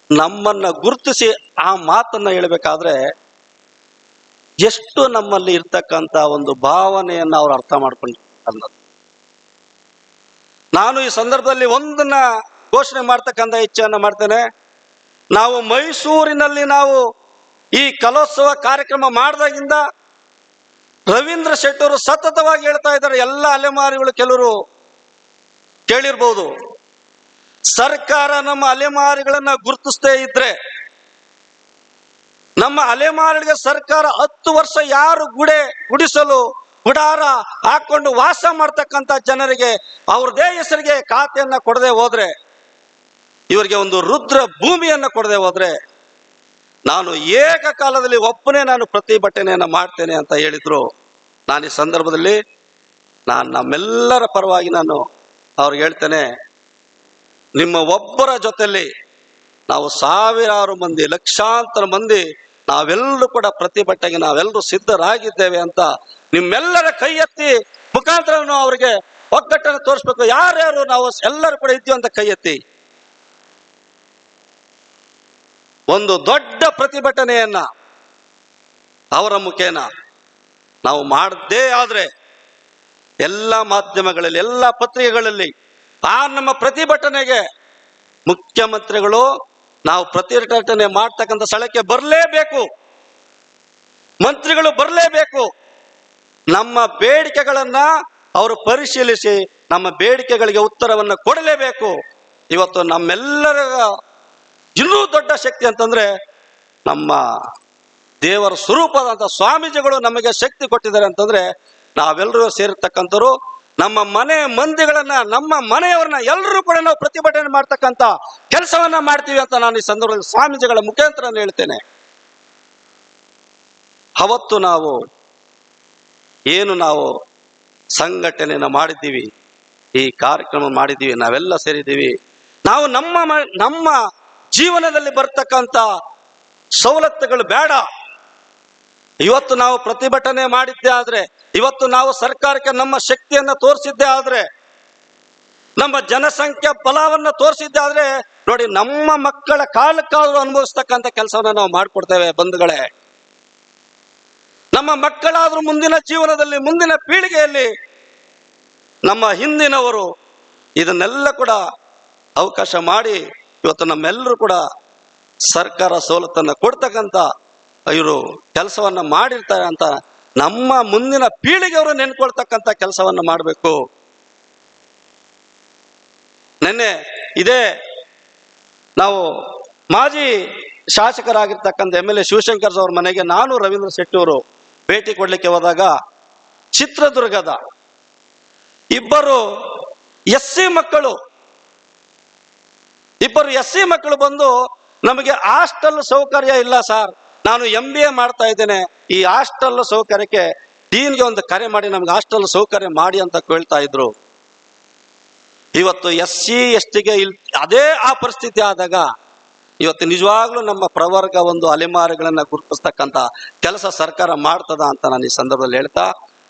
ನಮ್ಮನ್ನ ಗುರುತಿಸಿ ಆ ಮಾತನ್ನ ಹೇಳಬೇಕಾದ್ರೆ ಎಷ್ಟು ನಮ್ಮಲ್ಲಿ ಇರ್ತಕ್ಕಂಥ ಒಂದು ಭಾವನೆಯನ್ನ ಅವ್ರು ಅರ್ಥ ಮಾಡ್ಕೊಂಡು ಅನ್ನೋದು. ನಾನು ಈ ಸಂದರ್ಭದಲ್ಲಿ ಒಂದನ್ನ ಘೋಷಣೆ ಮಾಡ್ತಕ್ಕಂಥ ಇಚ್ಛೆಯನ್ನ ಮಾಡ್ತೇನೆ. ನಾವು ಮೈಸೂರಿನಲ್ಲಿ ನಾವು ಈ ಕಲೋತ್ಸವ ಕಾರ್ಯಕ್ರಮ ಮಾಡಿದಾಗಿಂದ ರವೀಂದ್ರ ಶೆಟ್ಟಿ ಅವರು ಸತತವಾಗಿ ಹೇಳ್ತಾ ಇದ್ದಾರೆ, ಎಲ್ಲ ಅಲೆಮಾರಿಗಳು ಕೆಲವರು ಕೇಳಿರ್ಬೋದು, ಸರ್ಕಾರ ನಮ್ಮ ಅಲೆಮಾರಿಗಳನ್ನ ಗುರುತಿಸದೇ ಇದ್ರೆ, ನಮ್ಮ ಅಲೆಮಾರಿಗಳಿಗೆ ಸರ್ಕಾರ 10 ವರ್ಷ ಯಾರು ಗುಡಿಸಲು ಗುಡಾರ ಹಾಕೊಂಡು ವಾಸ ಮಾಡ್ತಕ್ಕಂಥ ಜನರಿಗೆ ಅವ್ರದೇ ಹೆಸರಿಗೆ ಖಾತೆಯನ್ನ ಕೊಡದೆ ಹೋದ್ರೆ, ಇವರಿಗೆ ಒಂದು ರುದ್ರ ಭೂಮಿಯನ್ನ ಕೊಡದೆ ಹೋದ್ರೆ ನಾನು ಏಕಕಾಲದಲ್ಲಿ ಒಬ್ಬನೇ ನಾನು ಪ್ರತಿಭಟನೆಯನ್ನ ಮಾಡ್ತೇನೆ ಅಂತ ಹೇಳಿದ್ರು. ನಾನು ಈ ಸಂದರ್ಭದಲ್ಲಿ ನಮ್ಮೆಲ್ಲರ ಪರವಾಗಿ ನಾನು ಅವ್ರಿಗೆ ಹೇಳ್ತೇನೆ, ನಿಮ್ಮ ಒಬ್ಬರ ಜೊತೆಯಲ್ಲಿ ನಾವು ಸಾವಿರಾರು ಮಂದಿ, ಲಕ್ಷಾಂತರ ಮಂದಿ ನಾವೆಲ್ಲರೂ ಕೂಡ ಪ್ರತಿಭಟನೆಗೆ ನಾವೆಲ್ಲರೂ ಸಿದ್ಧರಾಗಿದ್ದೇವೆ ಅಂತ ನಿಮ್ಮೆಲ್ಲರ ಕೈ ಎತ್ತಿ ಮುಖಾಂತರ ಅವರಿಗೆ ಒಗ್ಗಟ್ಟನ್ನು ತೋರಿಸ್ಬೇಕು. ಯಾರ್ಯಾರು ನಾವು ಎಲ್ಲರೂ ಕೂಡ ಇದ್ದೀವಿ ಅಂತ ಕೈ ಎತ್ತಿ ಒಂದು ದೊಡ್ಡ ಪ್ರತಿಭಟನೆಯನ್ನ ಅವರ ಮುಖೇನ ನಾವು ಮಾಡದೇ ಆದ್ರೆ ಎಲ್ಲ ಮಾಧ್ಯಮಗಳಲ್ಲಿ, ಎಲ್ಲ ಪತ್ರಿಕೆಗಳಲ್ಲಿ ಆ ನಮ್ಮ ಪ್ರತಿಭಟನೆಗೆ ಮುಖ್ಯಮಂತ್ರಿಗಳು ನಾವು ಪ್ರತಿಭಟನೆ ಮಾಡ್ತಕ್ಕಂಥ ಸ್ಥಳಕ್ಕೆ ಬರಲೇಬೇಕು, ಮಂತ್ರಿಗಳು ಬರಲೇಬೇಕು, ನಮ್ಮ ಬೇಡಿಕೆಗಳನ್ನ ಅವರು ಪರಿಶೀಲಿಸಿ ನಮ್ಮ ಬೇಡಿಕೆಗಳಿಗೆ ಉತ್ತರವನ್ನ ಕೊಡಲೇಬೇಕು. ಇವತ್ತು ನಮ್ಮೆಲ್ಲರ ಇನ್ನೂ ದೊಡ್ಡ ಶಕ್ತಿ ಅಂತಂದ್ರೆ ನಮ್ಮ ದೇವರ ಸ್ವರೂಪದಂತ ಸ್ವಾಮೀಜಿಗಳು ನಮಗೆ ಶಕ್ತಿ ಕೊಟ್ಟಿದ್ದಾರೆ ಅಂತಂದ್ರೆ ನಾವೆಲ್ಲರೂ ಸೇರಿರ್ತಕ್ಕಂಥವ್ರು ನಮ್ಮ ಮನೆ ಮಂದಿಗಳನ್ನ, ನಮ್ಮ ಮನೆಯವರನ್ನ ಎಲ್ಲರೂ ಕೂಡ ನಾವು ಪ್ರತಿಭಟನೆ ಮಾಡ್ತಕ್ಕಂಥ ಕೆಲಸವನ್ನ ಮಾಡ್ತೀವಿ ಅಂತ ನಾನು ಈ ಸಂದರ್ಭದಲ್ಲಿ ಸ್ವಾಮೀಜಿಗಳ ಮುಖಾಂತರ ಹೇಳ್ತೇನೆ. ಅವತ್ತು ನಾವು ನಾವು ಸಂಘಟನೆಯನ್ನ ಮಾಡಿದ್ದೀವಿ, ಈ ಕಾರ್ಯಕ್ರಮ ಮಾಡಿದ್ದೀವಿ, ನಾವೆಲ್ಲ ಸೇರಿದ್ದೀವಿ. ನಾವು ನಮ್ಮ ಜೀವನದಲ್ಲಿ ಬರ್ತಕ್ಕಂಥ ಸವಲತ್ತುಗಳು ಬೇಡ, ಇವತ್ತು ನಾವು ಪ್ರತಿಭಟನೆ ಮಾಡಿದ್ದೇ ಆದ್ರೆ, ಇವತ್ತು ನಾವು ಸರ್ಕಾರಕ್ಕೆ ನಮ್ಮ ಶಕ್ತಿಯನ್ನ ತೋರಿಸಿದ್ದೇ ಆದ್ರೆ, ನಮ್ಮ ಜನಸಂಖ್ಯಾ ಬಲವನ್ನ ತೋರಿಸಿದ್ದೇ ಆದ್ರೆ ನೋಡಿ, ನಮ್ಮ ಮಕ್ಕಳ ಕಾಲಕ್ಕಾದ್ರೂ ಅನುಭವಿಸ್ತಕ್ಕಂಥ ಕೆಲಸವನ್ನ ನಾವು ಮಾಡಿಕೊಡ್ತೇವೆ ಬಂಧುಗಳೇ. ನಮ್ಮ ಮಕ್ಕಳಾದ್ರೂ ಮುಂದಿನ ಜೀವನದಲ್ಲಿ, ಮುಂದಿನ ಪೀಳಿಗೆಯಲ್ಲಿ ನಮ್ಮ ಹಿಂದಿನವರು ಇದನ್ನೆಲ್ಲ ಕೂಡ ಅವಕಾಶ ಮಾಡಿ ಇವತ್ತು ನಮ್ಮೆಲ್ಲರೂ ಕೂಡ ಸರ್ಕಾರ ಸವಲತ್ತನ್ನ ಕೊಡ್ತಕ್ಕಂಥ ಇವರು ಕೆಲಸವನ್ನ ಮಾಡಿರ್ತಾರೆ ಅಂತ ನಮ್ಮ ಮುಂದಿನ ಪೀಳಿಗೆಯವರು ನೆನ್ಕೊಳ್ತಕ್ಕಂಥ ಕೆಲಸವನ್ನ ಮಾಡಬೇಕು. ನಿನ್ನೆ ಇದೇ ನಾವು ಮಾಜಿ ಶಾಸಕರಾಗಿರ್ತಕ್ಕಂಥ MLA ಶಿವಶಂಕರ್ ಅವ್ರ ಮನೆಗೆ ನಾನು ರವೀಂದ್ರ ಶೆಟ್ಟಿ ಅವರು ಭೇಟಿ ಕೊಡ್ಲಿಕ್ಕೆ ಹೋದಾಗ ಚಿತ್ರದುರ್ಗದ ಇಬ್ಬರು SC ಮಕ್ಕಳು ಬಂದು ನಮಗೆ ಹಾಸ್ಟೆಲ್ ಸೌಕರ್ಯ ಇಲ್ಲ ಸರ್, ನಾನು MBA ಮಾಡ್ತಾ ಇದ್ದೇನೆ, ಈ ಹಾಸ್ಟೆಲ್ ಸೌಕರ್ಯಕ್ಕೆ ಡೀನ್ಗೆ ಒಂದು ಕರೆ ಮಾಡಿ ನಮ್ಗೆ ಹಾಸ್ಟೆಲ್ ಸೌಕರ್ಯ ಮಾಡಿ ಅಂತ ಕೇಳ್ತಾ ಇದ್ರು. ಇವತ್ತು SC STಗೆ ಅದೇ ಆ ಪರಿಸ್ಥಿತಿ ಆದಾಗ ಇವತ್ತು ನಿಜವಾಗ್ಲೂ ನಮ್ಮ ಪ್ರವರ್ಗ ಒಂದು ಅಲೆಮಾರಿಗಳನ್ನ ಗುರುತಿಸ್ತಕ್ಕಂಥ ಕೆಲಸ ಸರ್ಕಾರ ಮಾಡ್ತದ ಅಂತ ನಾನು ಈ ಸಂದರ್ಭದಲ್ಲಿ ಹೇಳ್ತಾ,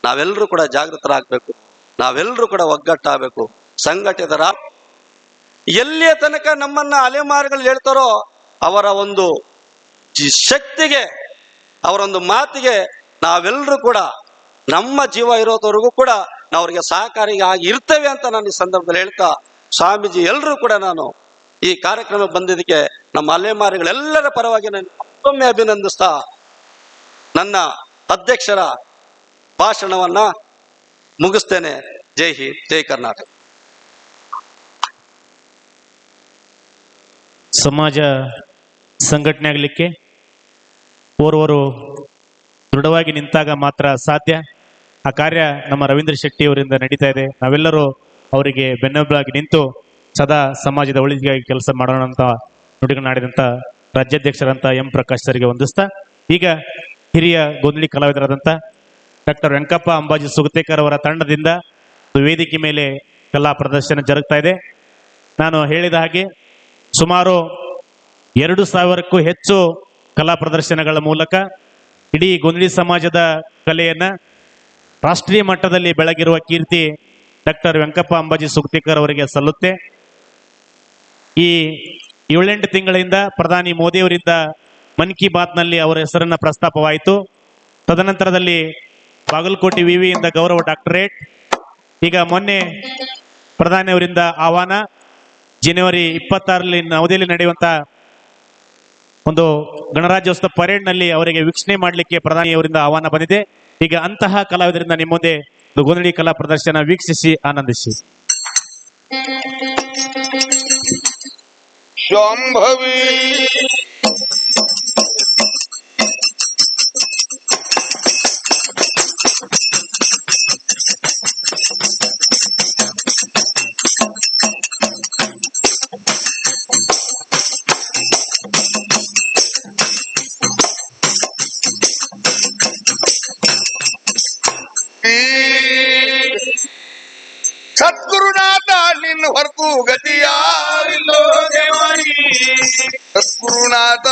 ನಾವೆಲ್ಲರೂ ಕೂಡ ಜಾಗೃತರಾಗಬೇಕು, ನಾವೆಲ್ಲರೂ ಕೂಡ ಒಗ್ಗಟ್ಟಾಗಬೇಕು, ಸಂಘಟಿತರ ಎಲ್ಲಿಯ ತನಕ ನಮ್ಮನ್ನ ಅಲೆಮಾರಿಗಳು ಹೇಳ್ತಾರೋ ಅವರ ಒಂದು ಶಕ್ತಿಗೆ, ಅವರೊಂದು ಮಾತಿಗೆ ನಾವೆಲ್ಲರೂ ಕೂಡ ನಮ್ಮ ಜೀವ ಇರೋದವರೆಗೂ ಕೂಡ ನಾವು ಅವರಿಗೆ ಸಹಕಾರಿಯಾಗಿ ಇರ್ತೇವೆ ಅಂತ ನಾನು ಈ ಸಂದರ್ಭದಲ್ಲಿ ಹೇಳ್ತಾ, ಸ್ವಾಮೀಜಿ ಎಲ್ಲರೂ ಕೂಡ ನಾನು ಈ ಕಾರ್ಯಕ್ರಮ ಬಂದಿದ್ದಕ್ಕೆ ನಮ್ಮ ಅಲೆಮಾರಿಗಳೆಲ್ಲರ ಪರವಾಗಿ ನಾನು ಮತ್ತೊಮ್ಮೆ ಅಭಿನಂದಿಸ್ತಾ ನನ್ನ ಅಧ್ಯಕ್ಷರ ಭಾಷಣವನ್ನ ಮುಗಿಸ್ತೇನೆ. ಜೈ ಹಿಂದ್, ಜೈ ಕರ್ನಾಟಕ. ಸಮಾಜ ಸಂಘಟನೆ ಆಗಲಿಕ್ಕೆ ಓರ್ವರು ದೃಢವಾಗಿ ನಿಂತಾಗ ಮಾತ್ರ ಸಾಧ್ಯ. ಆ ಕಾರ್ಯ ನಮ್ಮ ರವೀಂದ್ರ ಶೆಟ್ಟಿ ಅವರಿಂದ ನಡೀತಾ ಇದೆ. ನಾವೆಲ್ಲರೂ ಅವರಿಗೆ ಬೆನ್ನೆಲುಬಾಗಿ ನಿಂತು ಸದಾ ಸಮಾಜದ ಒಳಿತಿಗಾಗಿ ಕೆಲಸ ಮಾಡೋಣ ಅಂತ ನುಡಿಗಳನ್ನಾಡಿದಂಥ ರಾಜ್ಯಾಧ್ಯಕ್ಷರಂತ M ಪ್ರಕಾಶ್ ಸರ್ಗೆ ವಂದಿಸ್ತಾ, ಈಗ ಹಿರಿಯ ಗೊಂದಲಿ ಕಲಾವಿದರಾದಂಥ ಡಾಕ್ಟರ್ ವೆಂಕಪ್ಪ ಅಂಬಾಜಿ ಸುಗತೇಕರ್ ಅವರ ತಂಡದಿಂದ ವೇದಿಕೆ ಮೇಲೆ ಕಲಾ ಪ್ರದರ್ಶನ ಜರುಗ್ತಾ ಇದೆ. ನಾನು ಹೇಳಿದ ಹಾಗೆ ಸುಮಾರು 2,000ಕ್ಕೂ ಹೆಚ್ಚು ಕಲಾ ಪ್ರದರ್ಶನಗಳ ಮೂಲಕ ಇಡೀ ಗೊಂದಲಿ ಸಮಾಜದ ಕಲೆಯನ್ನ ರಾಷ್ಟ್ರೀಯ ಮಟ್ಟದಲ್ಲಿ ಬೆಳಗಿರುವ ಕೀರ್ತಿ ಡಾಕ್ಟರ್ ವೆಂಕಪ್ಪ ಅಂಬಾಜಿ ಸುಗತೇಕರ್ ಅವರಿಗೆ ಸಲ್ಲುತ್ತೆ. ಈ 7-8 ತಿಂಗಳಿಂದ ಪ್ರಧಾನಿ ಮೋದಿಯವರಿಂದ ಮನ್ ಕಿ ಬಾತ್ನಲ್ಲಿ ಅವರ ಹೆಸರನ್ನ ಪ್ರಸ್ತಾಪವಾಯಿತು. ತದನಂತರದಲ್ಲಿ ಬಾಗಲಕೋಟೆ ವಿವಿಯಿಂದ ಗೌರವ ಡಾಕ್ಟರೇಟ್, ಈಗ ಮೊನ್ನೆ ಪ್ರಧಾನಿ ಅವರಿಂದ ಆಹ್ವಾನ, ಜನವರಿ 26ರಲ್ಲಿ ನವದೆಹಲಿ ನಡೆಯುವಂತ ಒಂದು ಗಣರಾಜ್ಯೋತ್ಸವ ಪರೇಡ್ನಲ್ಲಿ ಅವರಿಗೆ ವೀಕ್ಷಣೆ ಮಾಡಲಿಕ್ಕೆ ಪ್ರಧಾನಿಯವರಿಂದ ಆಹ್ವಾನ ಬಂದಿದೆ. ಈಗ ಅಂತಹ ಕಲಾವಿದರಿಂದ ನಿಮ್ಮ ಮುಂದೆ ಗೊಂದಲಿ ಕಲಾ ಪ್ರದರ್ಶನ ವೀಕ್ಷಿಸಿ ಆನಂದಿಸಿ. ಶಾಂಭವಿ ಸದ್ಗುರುನಾಥ ನಿನ್ನ ಹೊರತು ಗತಿಯಾರಿಲ್ಲೋ ದೇವಾರಿ, ಸದ್ಗುರುನಾಥ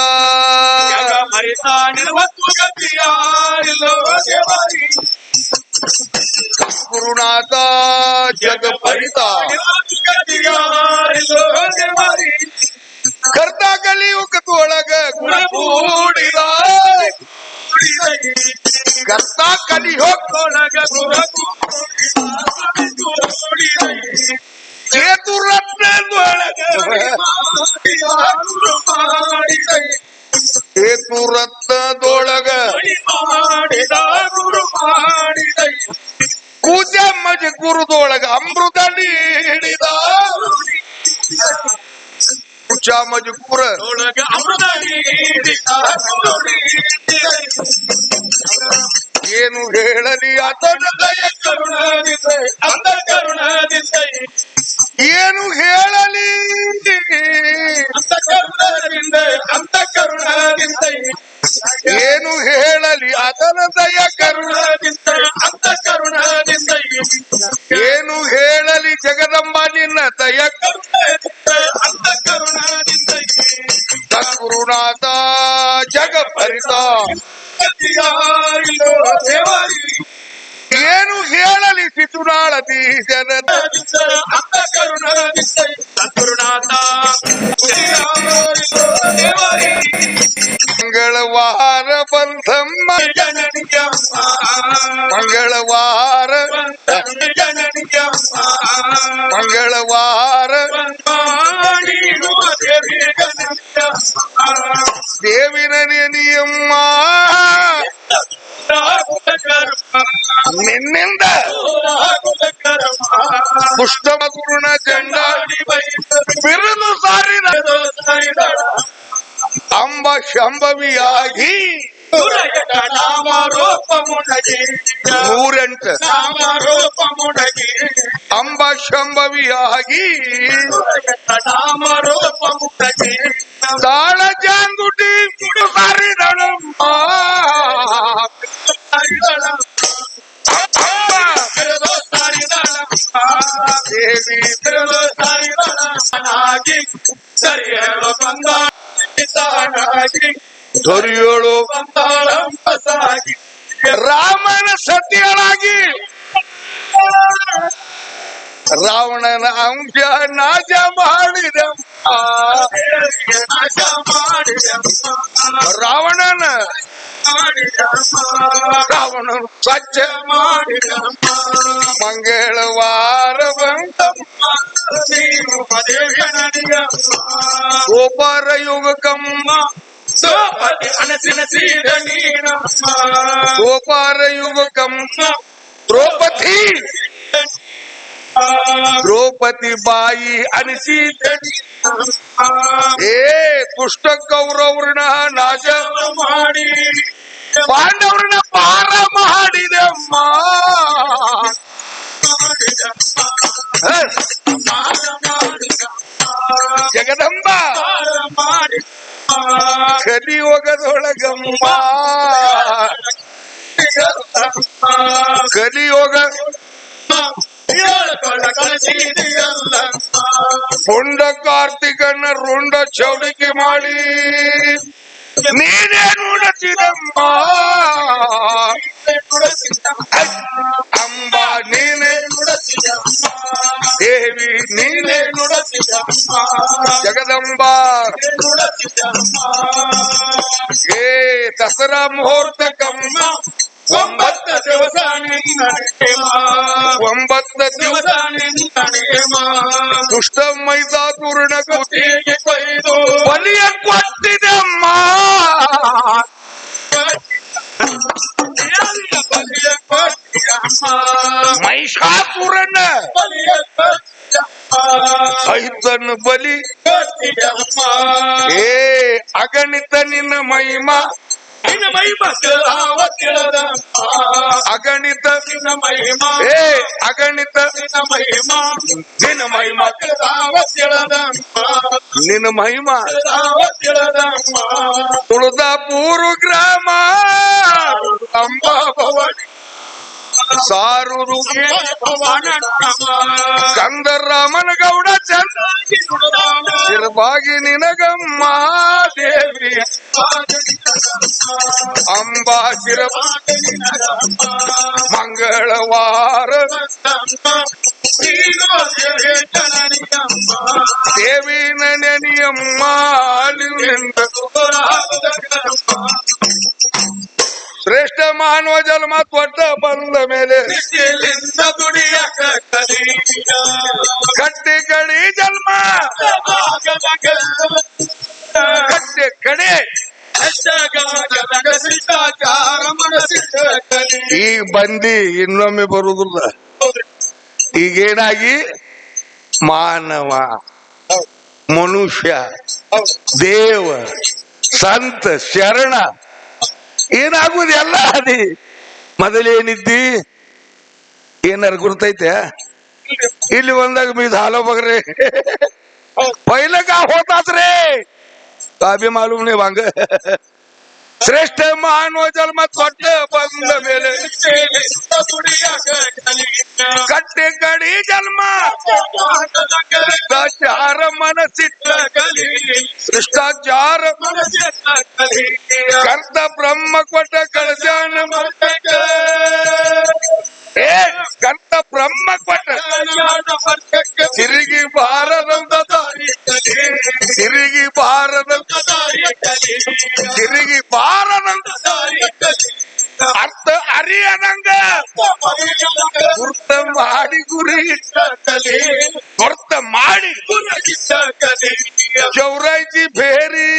ಗತಿಯಾರಿಲ್ಲೋ ದೇವಾರಿ, ಸದ್ಗುರುನಾಥ ಜಗ ಪರಿತ ಗತಿಯಾರಿಲ್ಲೋ ದೇವಾರಿ, ಕರ್ತ ಕಲಿಯುಗದೊಳಗ ಗುಣ ಕೂಡಿದ, ಕರ್ತ ಕಲಿಯುಗದೊಳಗ ಗುಣ ಕೇತು ರತ್ನದೊಳಗ ಕೇತು ರತ್ನದೊಳಗ ಕೂಜಮ್ಮಜ ಗುರುದೊಳಗ ಅಮೃತ ನೀಡಿದ, ಕುಚಾಮಜ ಗುರದೊಳಗ ಅಮೃತ ನೀಡಿದ, ಏನು ಹೇಳಲಿ ಆತನ ದಯ ಕರುಣದಿಂದ ಅಂದ ಕರುಣದಿಂದ, ಏನು ಹೇಳಲಿ ಅಂತ ಕರುಣದಿಂದ ಅಂತ ಕರುಣದಿಂದ, ಏನು ಹೇಳಲಿ ಆತನ ದಯ ಕರುಣದಿಂದ ಅಂತ ಕರುಣದಿಂದ, ಏನು ಹೇಳಲಿ ಜಗದಂಬ ನಿನ್ನ ದಯ ಕರುಣದಿಂದ ಅಂತ ಕರುಣದಿಂದ, ಸದ್ಗುರುನಾಥ ಜಗ ಪರಿತ ಏನು ಹೇಳಲಿ ಸಿತುನಾಳದಿ ಜನದ ಅಂತ ಕರುಣದಿಂದ, ಸದ್ಗುರುನಾಥ ಮಂಗಳವಾರ ಬಂಧಮ್ಮ ಜನನಿಯಮ್ಮ, ಮಂಗಳವಾರ ಮಂಗಳವಾರ ದೇವಿನ ನೆನೆಯಮ್ಮ, ನಿನ್ನಿಂದ ಪುಷ್ಟಮ ಗುರುಣ ಚಂಡ ಬಿರುದು ಸಾರಿದ ಅಂಬ ಶಂಭವಿಯಾಗಿ 108 ಅಂಬ ಶಂಭವಿಯಾಗಿ ತಾಳ ಜಾಂಗುಟಿ ಸಾರಿದಳು ಸರಿಯೇಳು ಬಂದಾಗಿ ದೊರೆಯೋಳು ಬಂದಾಳಂಬಸಾಗಿ ರಾಮನ ಸತಿಯಳಾಗಿ ರಾವಣನ ಅಂಶ ನಾಶ ಮಾಡಿದಮ್ಮ ರಾವಣನ ರಾವಣನು ಸ್ವಚ್ಛ ಮಾಡಿದ ಮಂಗಳವಾರ ಗೋಪಾರ ಯುಗಕಮ್ಮ ಅನಸಿನ ಸೀದ ಗೋಪಾರ ಯುಗಕಮ್ಮ ದ್ರೌಪದಿ ದ್ರೌಪದಿ ಬಾಯಿ ಅನಿಸಿದ ಏ ದುಷ್ಟ ಕೌರವ್ರನ್ನ ನಾಶ ಮಾಡಿ ಪಾಂಡವ್ರನ್ನ ಪಾರ ಮಾಡಿದಮ್ಮ ಜಗದಂಬ ಕಲಿಯೋಗದೊಳಗಮ್ಮ ಕಲಿಯೋಗ ಪುಂಡ ಕಾರ್ತಿಕನ ರುಂಡ ಚೌಡಿಕೆ ಮಾಡಿ ನೀನೇ ನುಡಿಸಿದಮ್ಮ ಅಂಬ ನೀನೇ ದೇವಿ ನೀನೇ ಜಗದಂಬ ಏ ದಸರಾ ಮುಹೂರ್ತಕ್ಕಮ್ಮ 9 ದಿವಸ 9 ದಿವಸ ದುಷ್ಟ ಮೈದಾತುರನ ಕುತ್ತಿಗೆ ಕೊಯ್ದು ಬಲಿಯ ಕೊಟ್ಟಿದಮ್ಮ ಮಹಿಷಾಸುರನ ಸಹಿತನ ಬಲಿ ಏ ಅಗಣಿತ ನಿನ್ನ ಮಹಿಮಾ ನಿನ್ನ ಮಹಿಮಾ ಅಗಣಿತ ನಿನ್ನ ಮಹಿಮಾ ಏ ಅಗಣಿತ ನಿನ್ನ ಮಹಿಮಾ ನಿನ್ನ ಮಹಿಮಾ ನಿನ್ನ ಮಹಿಮಾ ತುಳದಾಪುರ ಗ್ರಾಮ ಅಂಬಾ ಭವಾನಿ ಸಾರೂರು ಕಂದರಾಮನ ಗೌಡ ಚಂದ್ರಭಾಗಿ ನಿನಗಮ್ಮ ದೇವಿ ಅಂಬಾ ಮಂಗಳವಾರ ದೇವಿ ನೆನೆಯಮ್ಮ ಶ್ರೇಷ್ಠ ಮಾನವ ಜನ್ಮ ಕೊಟ್ಟ ಬಂದ ಮೇಲೆ ಕಟ್ಟಿ ಕಡಿ ಜನ್ಮ ಕಟ್ಟಿ ಕಡೆ ಈಗ ಬಂದಿ ಇನ್ನೊಮ್ಮೆ ಬರುದಿಲ್ಲ. ಈಗೇನಾಗಿ ಮಾನವ ಮನುಷ್ಯ ದೇವ ಸಂತ ಶರಣ ಏನಾಗುದು ಎಲ್ಲ ಅದಿ ಮೊದಲೇನಿದ್ದಿ ಏನಾರು ಗುರ್ತೈತೆ ಇಲ್ಲಿ ಬಂದಾಗ ಮೀದ್ ಹಾಲೋ ಬಗ್ರೆ ಪೈಲ का होता रे काबी मालूम नहीं वांग ಶ್ರೇಷ್ಠ ಮಾನವ ಜನ್ಮ ಕೊಟ್ಟ ಬಂದ ಮೇಲೆ ಕಟ್ಟೆ ಕಡಿ ಜನ್ಮ ಶಿಷ್ಟಾಚಾರ ಮನಸ್ಸಿಟ್ಟ ಕಲಿ ಶಿಷ್ಟಾಚಾರ ಕರ್ತ ಬ್ರಹ್ಮ ಕೊಟ್ಟ ಕಳಜಾನ ಏ ಕರ್ತ ಬ್ರಹ್ಮ ಕೊಟ್ಟ ತಿರುಗಿ ಬಾರದಂತ ತಿರುಗಿ ಬಾರದಂತ ತಿರುಗಿ ಬಾರದಂತ ಅರ್ಥ ಅರಿಯದಂಗ ಗುರ್ತ ಮಾಡಿ ಗುರಿ ಗುರ್ತ ಮಾಡಿ ಚೌರಾಯ್ತಿ ಬೇರಿ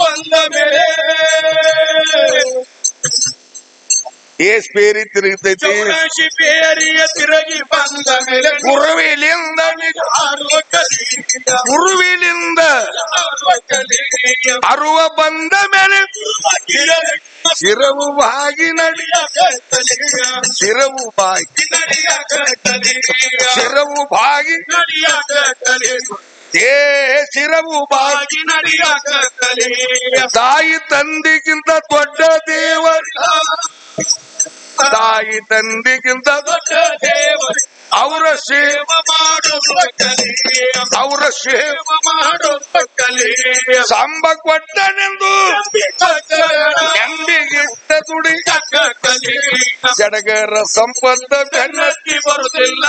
ಬಂದ ಮೇಲೆ ಏಸ್ ಬೇರಿ ತಿರುಗತೈತಿ ತಿರುಗಿ ಬಂದ ಮೇಲೆ ಗುರುವಿಲಿಂದ ಅರುವ ಬಂದ ಮೇಲೆ ಶಿರವು ಬಾಗಿ ಶಿರವು ಬಾಗಿ ಶಿರವು ಬಾಗಿ ಏ ಶಿರವು ಬಾಗಿ ತಾಯಿ ತಂದೆಗಿಂತ ದೊಡ್ಡ ದೇವ ತಾಯಿ ತಂದೆಗಿಂತ ದೊಡ್ಡ ದೇವ ಅವರ ಸೇವೆ ಮಾಡುವ ಕಲಿ, ಅವರ ಸೇವೆ ಮಾಡುವ ಕಲಿ. ಸಾಂಬ ಕೊಟ್ಟನೆಂದು ಎಂದಿಗಿಟ್ಟ ದುಡಿ ಕಲಿ. ಜಡಗರ ಸಂಪತ್ತ ಬೆನ್ನತ್ತಿ ಬರುತ್ತಿಲ್ಲ.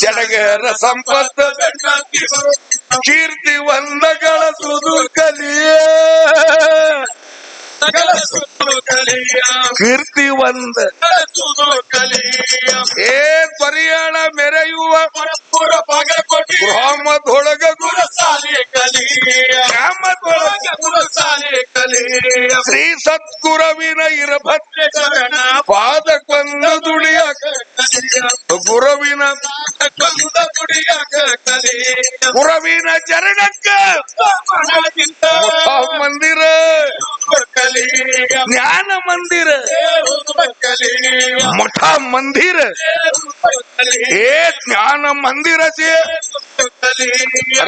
ಜಡಗರ ಸಂಪತ್ತ ಬೆನ್ನತ್ತಿ ಬರುತ್ತಿಲ್ಲ. ಕೀರ್ತಿ ವಂದಗಳ ಸುದು ಕಲಿಯೇ, ಕೀರ್ತಿ ಒಂದ ಏ ಪರಿಯಾಳ ಮೆರೆಯುವ ಗ್ರಾಮದೊಳಗ ಗುರುಸಾಲೆ ಕಲಿ, ಗ್ರಾಮದೊಳಗ ಗುರುಸಾಲೆ ಕಲಿ. ಶ್ರೀ ಸದ್ಗುರವಿನ ಇರಭದ್ರೆ ಚರಣ ಪಾದಕೊಂದ ದುಡಿಯಾಕ ಗುರುವಿನ ಪಾದಕೊಂದ ದುಡಿಯಾಕ ಕಲಿ. ಗುರುವಿನ ಚರಣಕ್ಕ ಮಂದಿರ ಜ್ಞಾನ ಮಂದಿರ ಮಠ ಮಂದಿರ ಏ ಜ್ಞಾನ ಮಂದಿರ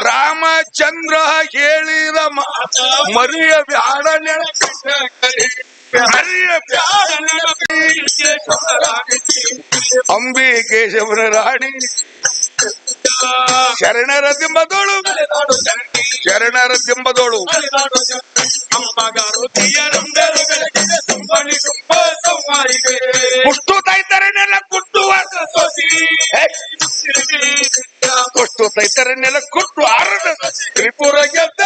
ರಾಮಚಂದ್ರ ಹೇಳಿದ ಮರಿಯ ಬ್ಯಾಡ ಅಂಬಿಕೇಶವರ ರಾಣಿ ಶರಣರ ದಿಂಬದೋಳು, ಶರಣರ ದಿಂಬದೋಳು ಕುಷ್ಟು ತೈತರನೆಲ್ಲ ಕುಟ್ಟುವ ಕುಷ್ಟು ತೈತರನೆಲ್ಲ ಕುಟ್ಟು ಆರದ ತ್ರಿಪುರ ಗೆದ್ದ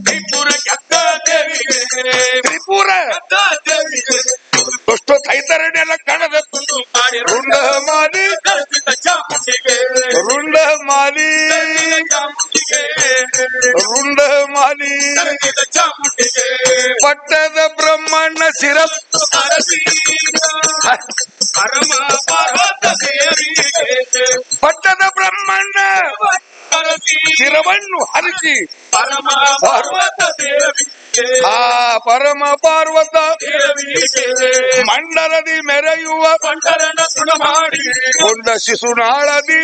ತ್ರಿಪುರ ಗೆದ್ದ ತ್ರಿಪುರ ಕುಷ್ಟು ತೈತರನೆಲ್ಲ ಕಣದ ರುಂಡ ಮಾಲಿ ರುಂಡ ಮಾಲಿ ರುಂಡ ಮಾಲಿ ಪಟ್ಟದ ಬ್ರಹ್ಮಣ್ಣ ಶಿರ ಪಟ್ಟದ ಬ್ರಹ್ಮಣ್ಣ ಶಿರವನ್ನು ಹರಿಸಿ ಆ ಪರಮ ಪಾರ್ವತ ಮಂಡಲದಿ ಮೆರೆಯುವ ಕೊಂಡ ಶಿಶುನಾಳದಿ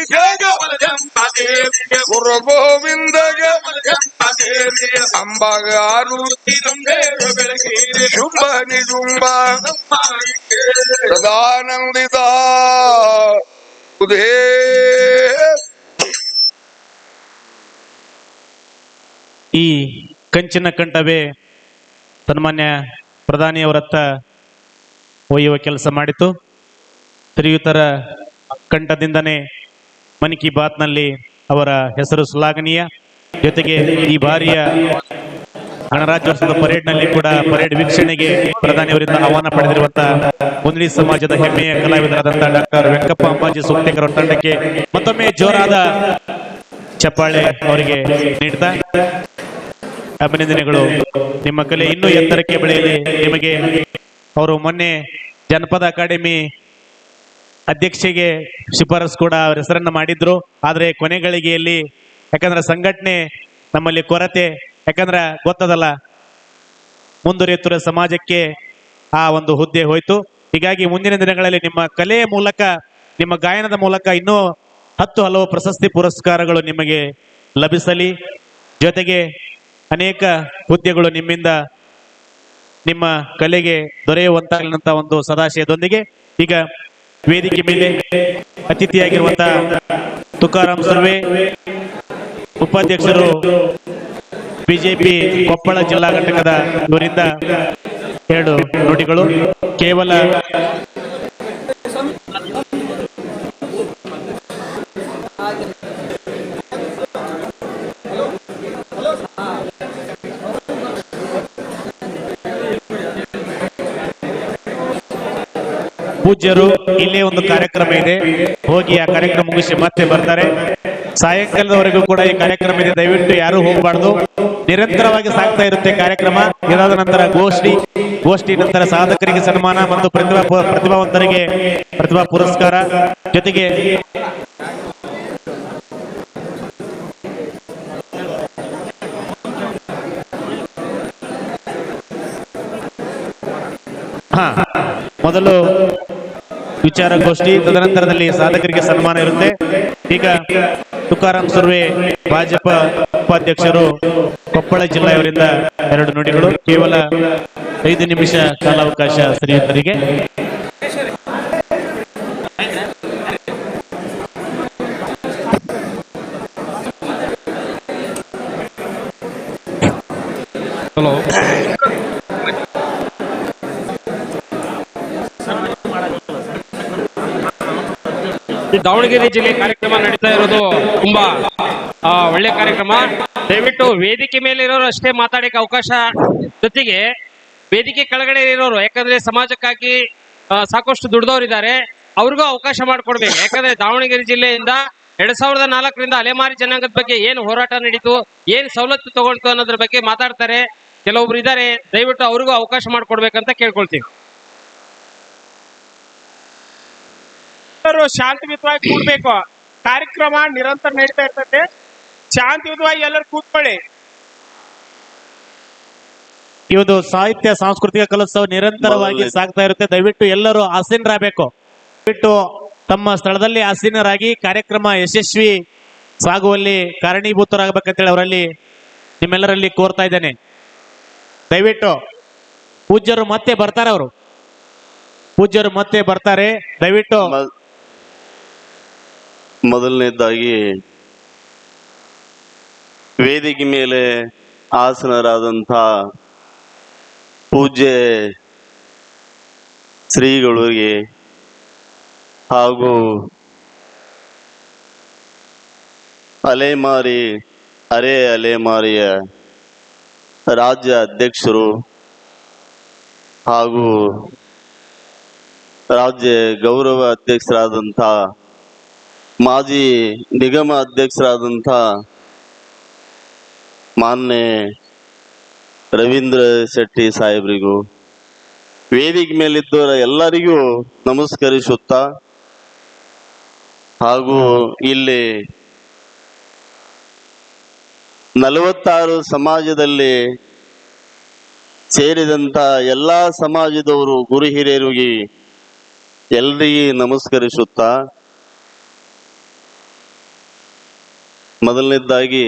ಗುರು ಗೋವಿಂದಗ ಅಂಬಾಗ ಶುಂಭ ನಿಜುಂಬ ಸದಾನಂದಿತ ಉದೇ. ಈ ಕಂಚಿನ ಕಂಠವೇ ಸನ್ಮಾನ್ಯ ಪ್ರಧಾನಿಯವರತ್ತ ಒಯ್ಯುವ ಕೆಲಸ ಮಾಡಿತು. ಶ್ರೀಯುತರ ಕಂಠದಿಂದನೇ ಮನ್ ಕಿ ಬಾತ್ನಲ್ಲಿ ಅವರ ಹೆಸರು ಶ್ಲಾಘನೀಯ. ಜೊತೆಗೆ ಈ ಬಾರಿಯ ಗಣರಾಜ್ಯೋತ್ಸವದ ಪರೇಡ್ನಲ್ಲಿ ಕೂಡ ಪರೇಡ್ ವೀಕ್ಷಣೆಗೆ ಪ್ರಧಾನಿಯವರಿಂದ ಆಹ್ವಾನ ಪಡೆದಿರುವಂತಹ ಮುಂದಿನ ಸಮಾಜದ ಹೆಮ್ಮೆಯ ಕಲಾವಿದರಾದಂತಹ ಡಾಕ್ಟರ್ ವೆಂಕಪ್ಪ ಅಂಬಾಜಿ ಸುಕ್ತೇಕರ್ ತಂಡಕ್ಕೆ ಮತ್ತೊಮ್ಮೆ ಜೋರಾದ ಚಪ್ಪಾಳೆ ಅವರಿಗೆ ನೀಡ್ತಾ ಅಭಿನಂದನೆಗಳು. ನಿಮ್ಮ ಕಲೆ ಇನ್ನೂ ಎತ್ತರಕ್ಕೆ ಬೆಳೆಯಲಿ. ನಿಮಗೆ ಅವರು ಮೊನ್ನೆ ಜನಪದ ಅಕಾಡೆಮಿ ಅಧ್ಯಕ್ಷೆಗೆ ಶಿಫಾರಸು ಕೂಡ ಅವರ ಹೆಸರನ್ನ ಮಾಡಿದ್ರು. ಆದರೆ ಕೊನೆ ಗಳಿಗೆಯಲ್ಲಿ ಯಾಕಂದ್ರೆ ಸಂಘಟನೆ ನಮ್ಮಲ್ಲಿ ಕೊರತೆ, ಯಾಕಂದ್ರೆ ಗೊತ್ತದಲ್ಲ ಮುಂದುವರಿಯುತ್ತಿರುವ ಸಮಾಜಕ್ಕೆ ಆ ಒಂದು ಹುದ್ದೆ ಹೋಯ್ತು. ಹೀಗಾಗಿ ಮುಂದಿನ ದಿನಗಳಲ್ಲಿ ನಿಮ್ಮ ಕಲೆಯ ಮೂಲಕ, ನಿಮ್ಮ ಗಾಯನದ ಮೂಲಕ ಇನ್ನೂ 10 ಹಲವು ಪ್ರಶಸ್ತಿ ಪುರಸ್ಕಾರಗಳು ನಿಮಗೆ ಲಭಿಸಲಿ. ಜೊತೆಗೆ ಅನೇಕ ಹುದ್ದೆಗಳು ನಿಮ್ಮಿಂದ ನಿಮ್ಮ ಕಲೆಗೆ ದೊರೆಯುವಂತಾಗಲಿನಂತ ಒಂದು ಸದಾಶಯದೊಂದಿಗೆ ಈಗ ವೇದಿಕೆ ಮೇಲೆ ಅತಿಥಿಯಾಗಿರುವಂತಹ ತುಕಾರಾಮ್ ಸರ್ವೆ ಉಪಾಧ್ಯಕ್ಷರು ಬಿಜೆಪಿ ಕೊಪ್ಪಳ ಜಿಲ್ಲಾ ಘಟಕದ ಇವರಿಂದ 2 ನುಡಿಗಳು. ಕೇವಲ ಪೂಜ್ಯರು ಇಲ್ಲೇ ಒಂದು ಕಾರ್ಯಕ್ರಮ ಇದೆ, ಹೋಗಿ ಆ ಕಾರ್ಯಕ್ರಮ ಮುಗಿಸಿ ಮತ್ತೆ ಬರ್ತಾರೆ. ಸಾಯಂಕಾಲದವರೆಗೂ ಕೂಡ ಈ ಕಾರ್ಯಕ್ರಮ ಇದೆ, ದಯವಿಟ್ಟು ಯಾರು ಹೋಗಬಾರ್ದು. ನಿರಂತರವಾಗಿ ಸಾಗ್ತಾ ಇರುತ್ತೆ ಕಾರ್ಯಕ್ರಮ. ಇದಾದ ನಂತರ ಗೋಷ್ಠಿ ನಂತರ ಸಾಧಕರಿಗೆ ಸನ್ಮಾನ ಮತ್ತು ಪ್ರತಿಭಾವಂತರಿಗೆ ಪ್ರತಿಭಾ ಪುರಸ್ಕಾರ. ಜೊತೆಗೆ ಮೊದಲು ವಿಚಾರಗೋಷ್ಠಿ, ತದನಂತರದಲ್ಲಿ ಸಾಧಕರಿಗೆ ಸನ್ಮಾನ ಇರುತ್ತೆ. ಈಗ ತುಕಾರಾಮ್ ಸುರ್ವೆ ಭಾಜಪ ಉಪಾಧ್ಯಕ್ಷರು ಕೊಪ್ಪಳ ಜಿಲ್ಲೆಯವರಿಂದ 2 ನುಡಿಗಳು. ಕೇವಲ 5 ನಿಮಿಷ ಕಾಲಾವಕಾಶ ಶ್ರೀಯುತರಿಗೆ. ಹಲೋ. ದಾವಣಗೆರೆ ಜಿಲ್ಲೆ ಕಾರ್ಯಕ್ರಮ ನಡೀತಾ ಇರೋದು ತುಂಬಾ ಒಳ್ಳೆ ಕಾರ್ಯಕ್ರಮ. ದಯವಿಟ್ಟು ವೇದಿಕೆ ಮೇಲೆ ಇರೋರು ಅಷ್ಟೇ ಮಾತಾಡಕ್ಕೆ ಅವಕಾಶ, ಜೊತೆಗೆ ವೇದಿಕೆ ಕೆಳಗಡೆ ಇರೋರು, ಯಾಕಂದ್ರೆ ಸಮಾಜಕ್ಕಾಗಿ ಸಾಕಷ್ಟು ದುಡ್ದವರಿದ್ದಾರೆ, ಅವ್ರಿಗೂ ಅವಕಾಶ ಮಾಡಿಕೊಡ್ಬೇಕು. ಯಾಕಂದ್ರೆ ದಾವಣಗೆರೆ ಜಿಲ್ಲೆಯಿಂದ 2004ರಿಂದ ಅಲೆಮಾರಿ ಜನಾಂಗದ ಬಗ್ಗೆ ಏನು ಹೋರಾಟ ನಡೀತು, ಏನು ಸವಲತ್ತು ತಗೊಳ್ತು ಅನ್ನೋದ್ರ ಬಗ್ಗೆ ಮಾತಾಡ್ತಾರೆ. ಕೆಲವೊಬ್ರು ಇದ್ದಾರೆ, ದಯವಿಟ್ಟು ಅವ್ರಿಗೂ ಅವಕಾಶ ಮಾಡಿಕೊಡ್ಬೇಕಂತ ಕೇಳ್ಕೊಳ್ತೀವಿ. ಶಾಂತಿಯುತವಾಗಿ ಕೂಡ್ಬೇಕು. ಕಾರ್ಯಕ್ರಮ ನಿರಂತರ ನಡೀತಾ ಇರ್ತದೆ. ಶಾಂತಿಯುತವಾಗಿ ಎಲ್ಲರೂ ಕೂತ್ಕೊಳ್ಳಿ. ಇವತ್ತು ಸಾಹಿತ್ಯ ಸಾಂಸ್ಕೃತಿಕ ಕಲೋತ್ಸವ ನಿರಂತರವಾಗಿ ಸಾಗ್ತಾ ಇರುತ್ತೆ. ದಯವಿಟ್ಟು ಎಲ್ಲರೂ ಆಸೀನರಾಗಬೇಕು. ದಯವಿಟ್ಟು ತಮ್ಮ ಸ್ಥಳದಲ್ಲಿ ಆಸೀನರಾಗಿ ಕಾರ್ಯಕ್ರಮ ಯಶಸ್ವಿ ಸಾಗುವಲ್ಲಿ ಕಾರಣೀಭೂತರಾಗಬೇಕಂತೇಳಿ ಅವರಲ್ಲಿ ನಿಮ್ಮೆಲ್ಲರಲ್ಲಿ ಕೋರ್ತಾ ಇದ್ದೇನೆ. ದಯವಿಟ್ಟು ಪೂಜ್ಯರು ಮತ್ತೆ ಬರ್ತಾರೆ, ಅವರು ಪೂಜ್ಯರು ಮತ್ತೆ ಬರ್ತಾರೆ. ದಯವಿಟ್ಟು ಮೊದಲನೇದಾಗಿ ವೇದಿಕೆ ಮೇಲೆ ಆಸನರಾದಂಥ ಪೂಜ್ಯ ಶ್ರೀಗಳಿಗೆ ಹಾಗೂ ಅಲೆಮಾರಿಯ ರಾಜ್ಯ ಅಧ್ಯಕ್ಷರು ಹಾಗೂ ರಾಜ್ಯ ಗೌರವ ಅಧ್ಯಕ್ಷರಾದಂಥ ಮಾಜಿ ನಿಗಮ ಅಧ್ಯಕ್ಷರಾದಂಥ ಮಾನ್ಯ ರವೀಂದ್ರ ಶೆಟ್ಟಿ ಸಾಹೇಬರಿಗೂ, ವೇದಿಕೆ ಮೇಲಿದ್ದವರ ಎಲ್ಲರಿಗೂ ನಮಸ್ಕರಿಸುತ್ತಾ, ಹಾಗೂ ಇಲ್ಲಿ 46 ಸಮಾಜದಲ್ಲಿ ಸೇರಿದಂಥ ಎಲ್ಲ ಸಮಾಜದವರು, ಗುರು ಹಿರಿಯರಿಗೆ ಎಲ್ಲರಿಗೆ ನಮಸ್ಕರಿಸುತ್ತಾ, ಮೊದಲನೇದಾಗಿ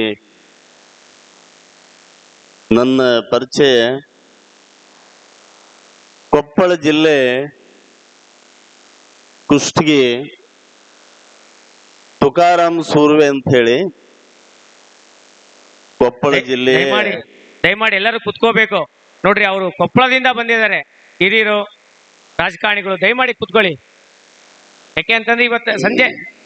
ನನ್ನ ಪರಿಚಯ ಕೊಪ್ಪಳ ಜಿಲ್ಲೆ ಕುಷ್ಟಗಿ ತುಕಾರಾಮ್ ಸೂರ್ವೆ ಅಂತ ಹೇಳಿ, ಕೊಪ್ಪಳ ಜಿಲ್ಲೆ. ದಯಮಾಡಿ ಎಲ್ಲರೂ ಕುತ್ಕೋಬೇಕು. ನೋಡ್ರಿ, ಅವರು ಕೊಪ್ಪಳದಿಂದ ಬಂದಿದ್ದಾರೆ, ಹಿರಿಯರು ರಾಜಕಾರಣಿಗಳು. ದಯಮಾಡಿ ಕುತ್ಕೊಳ್ಳಿ. ಯಾಕೆ ಅಂತಂದ್ರೆ ಇವತ್ತು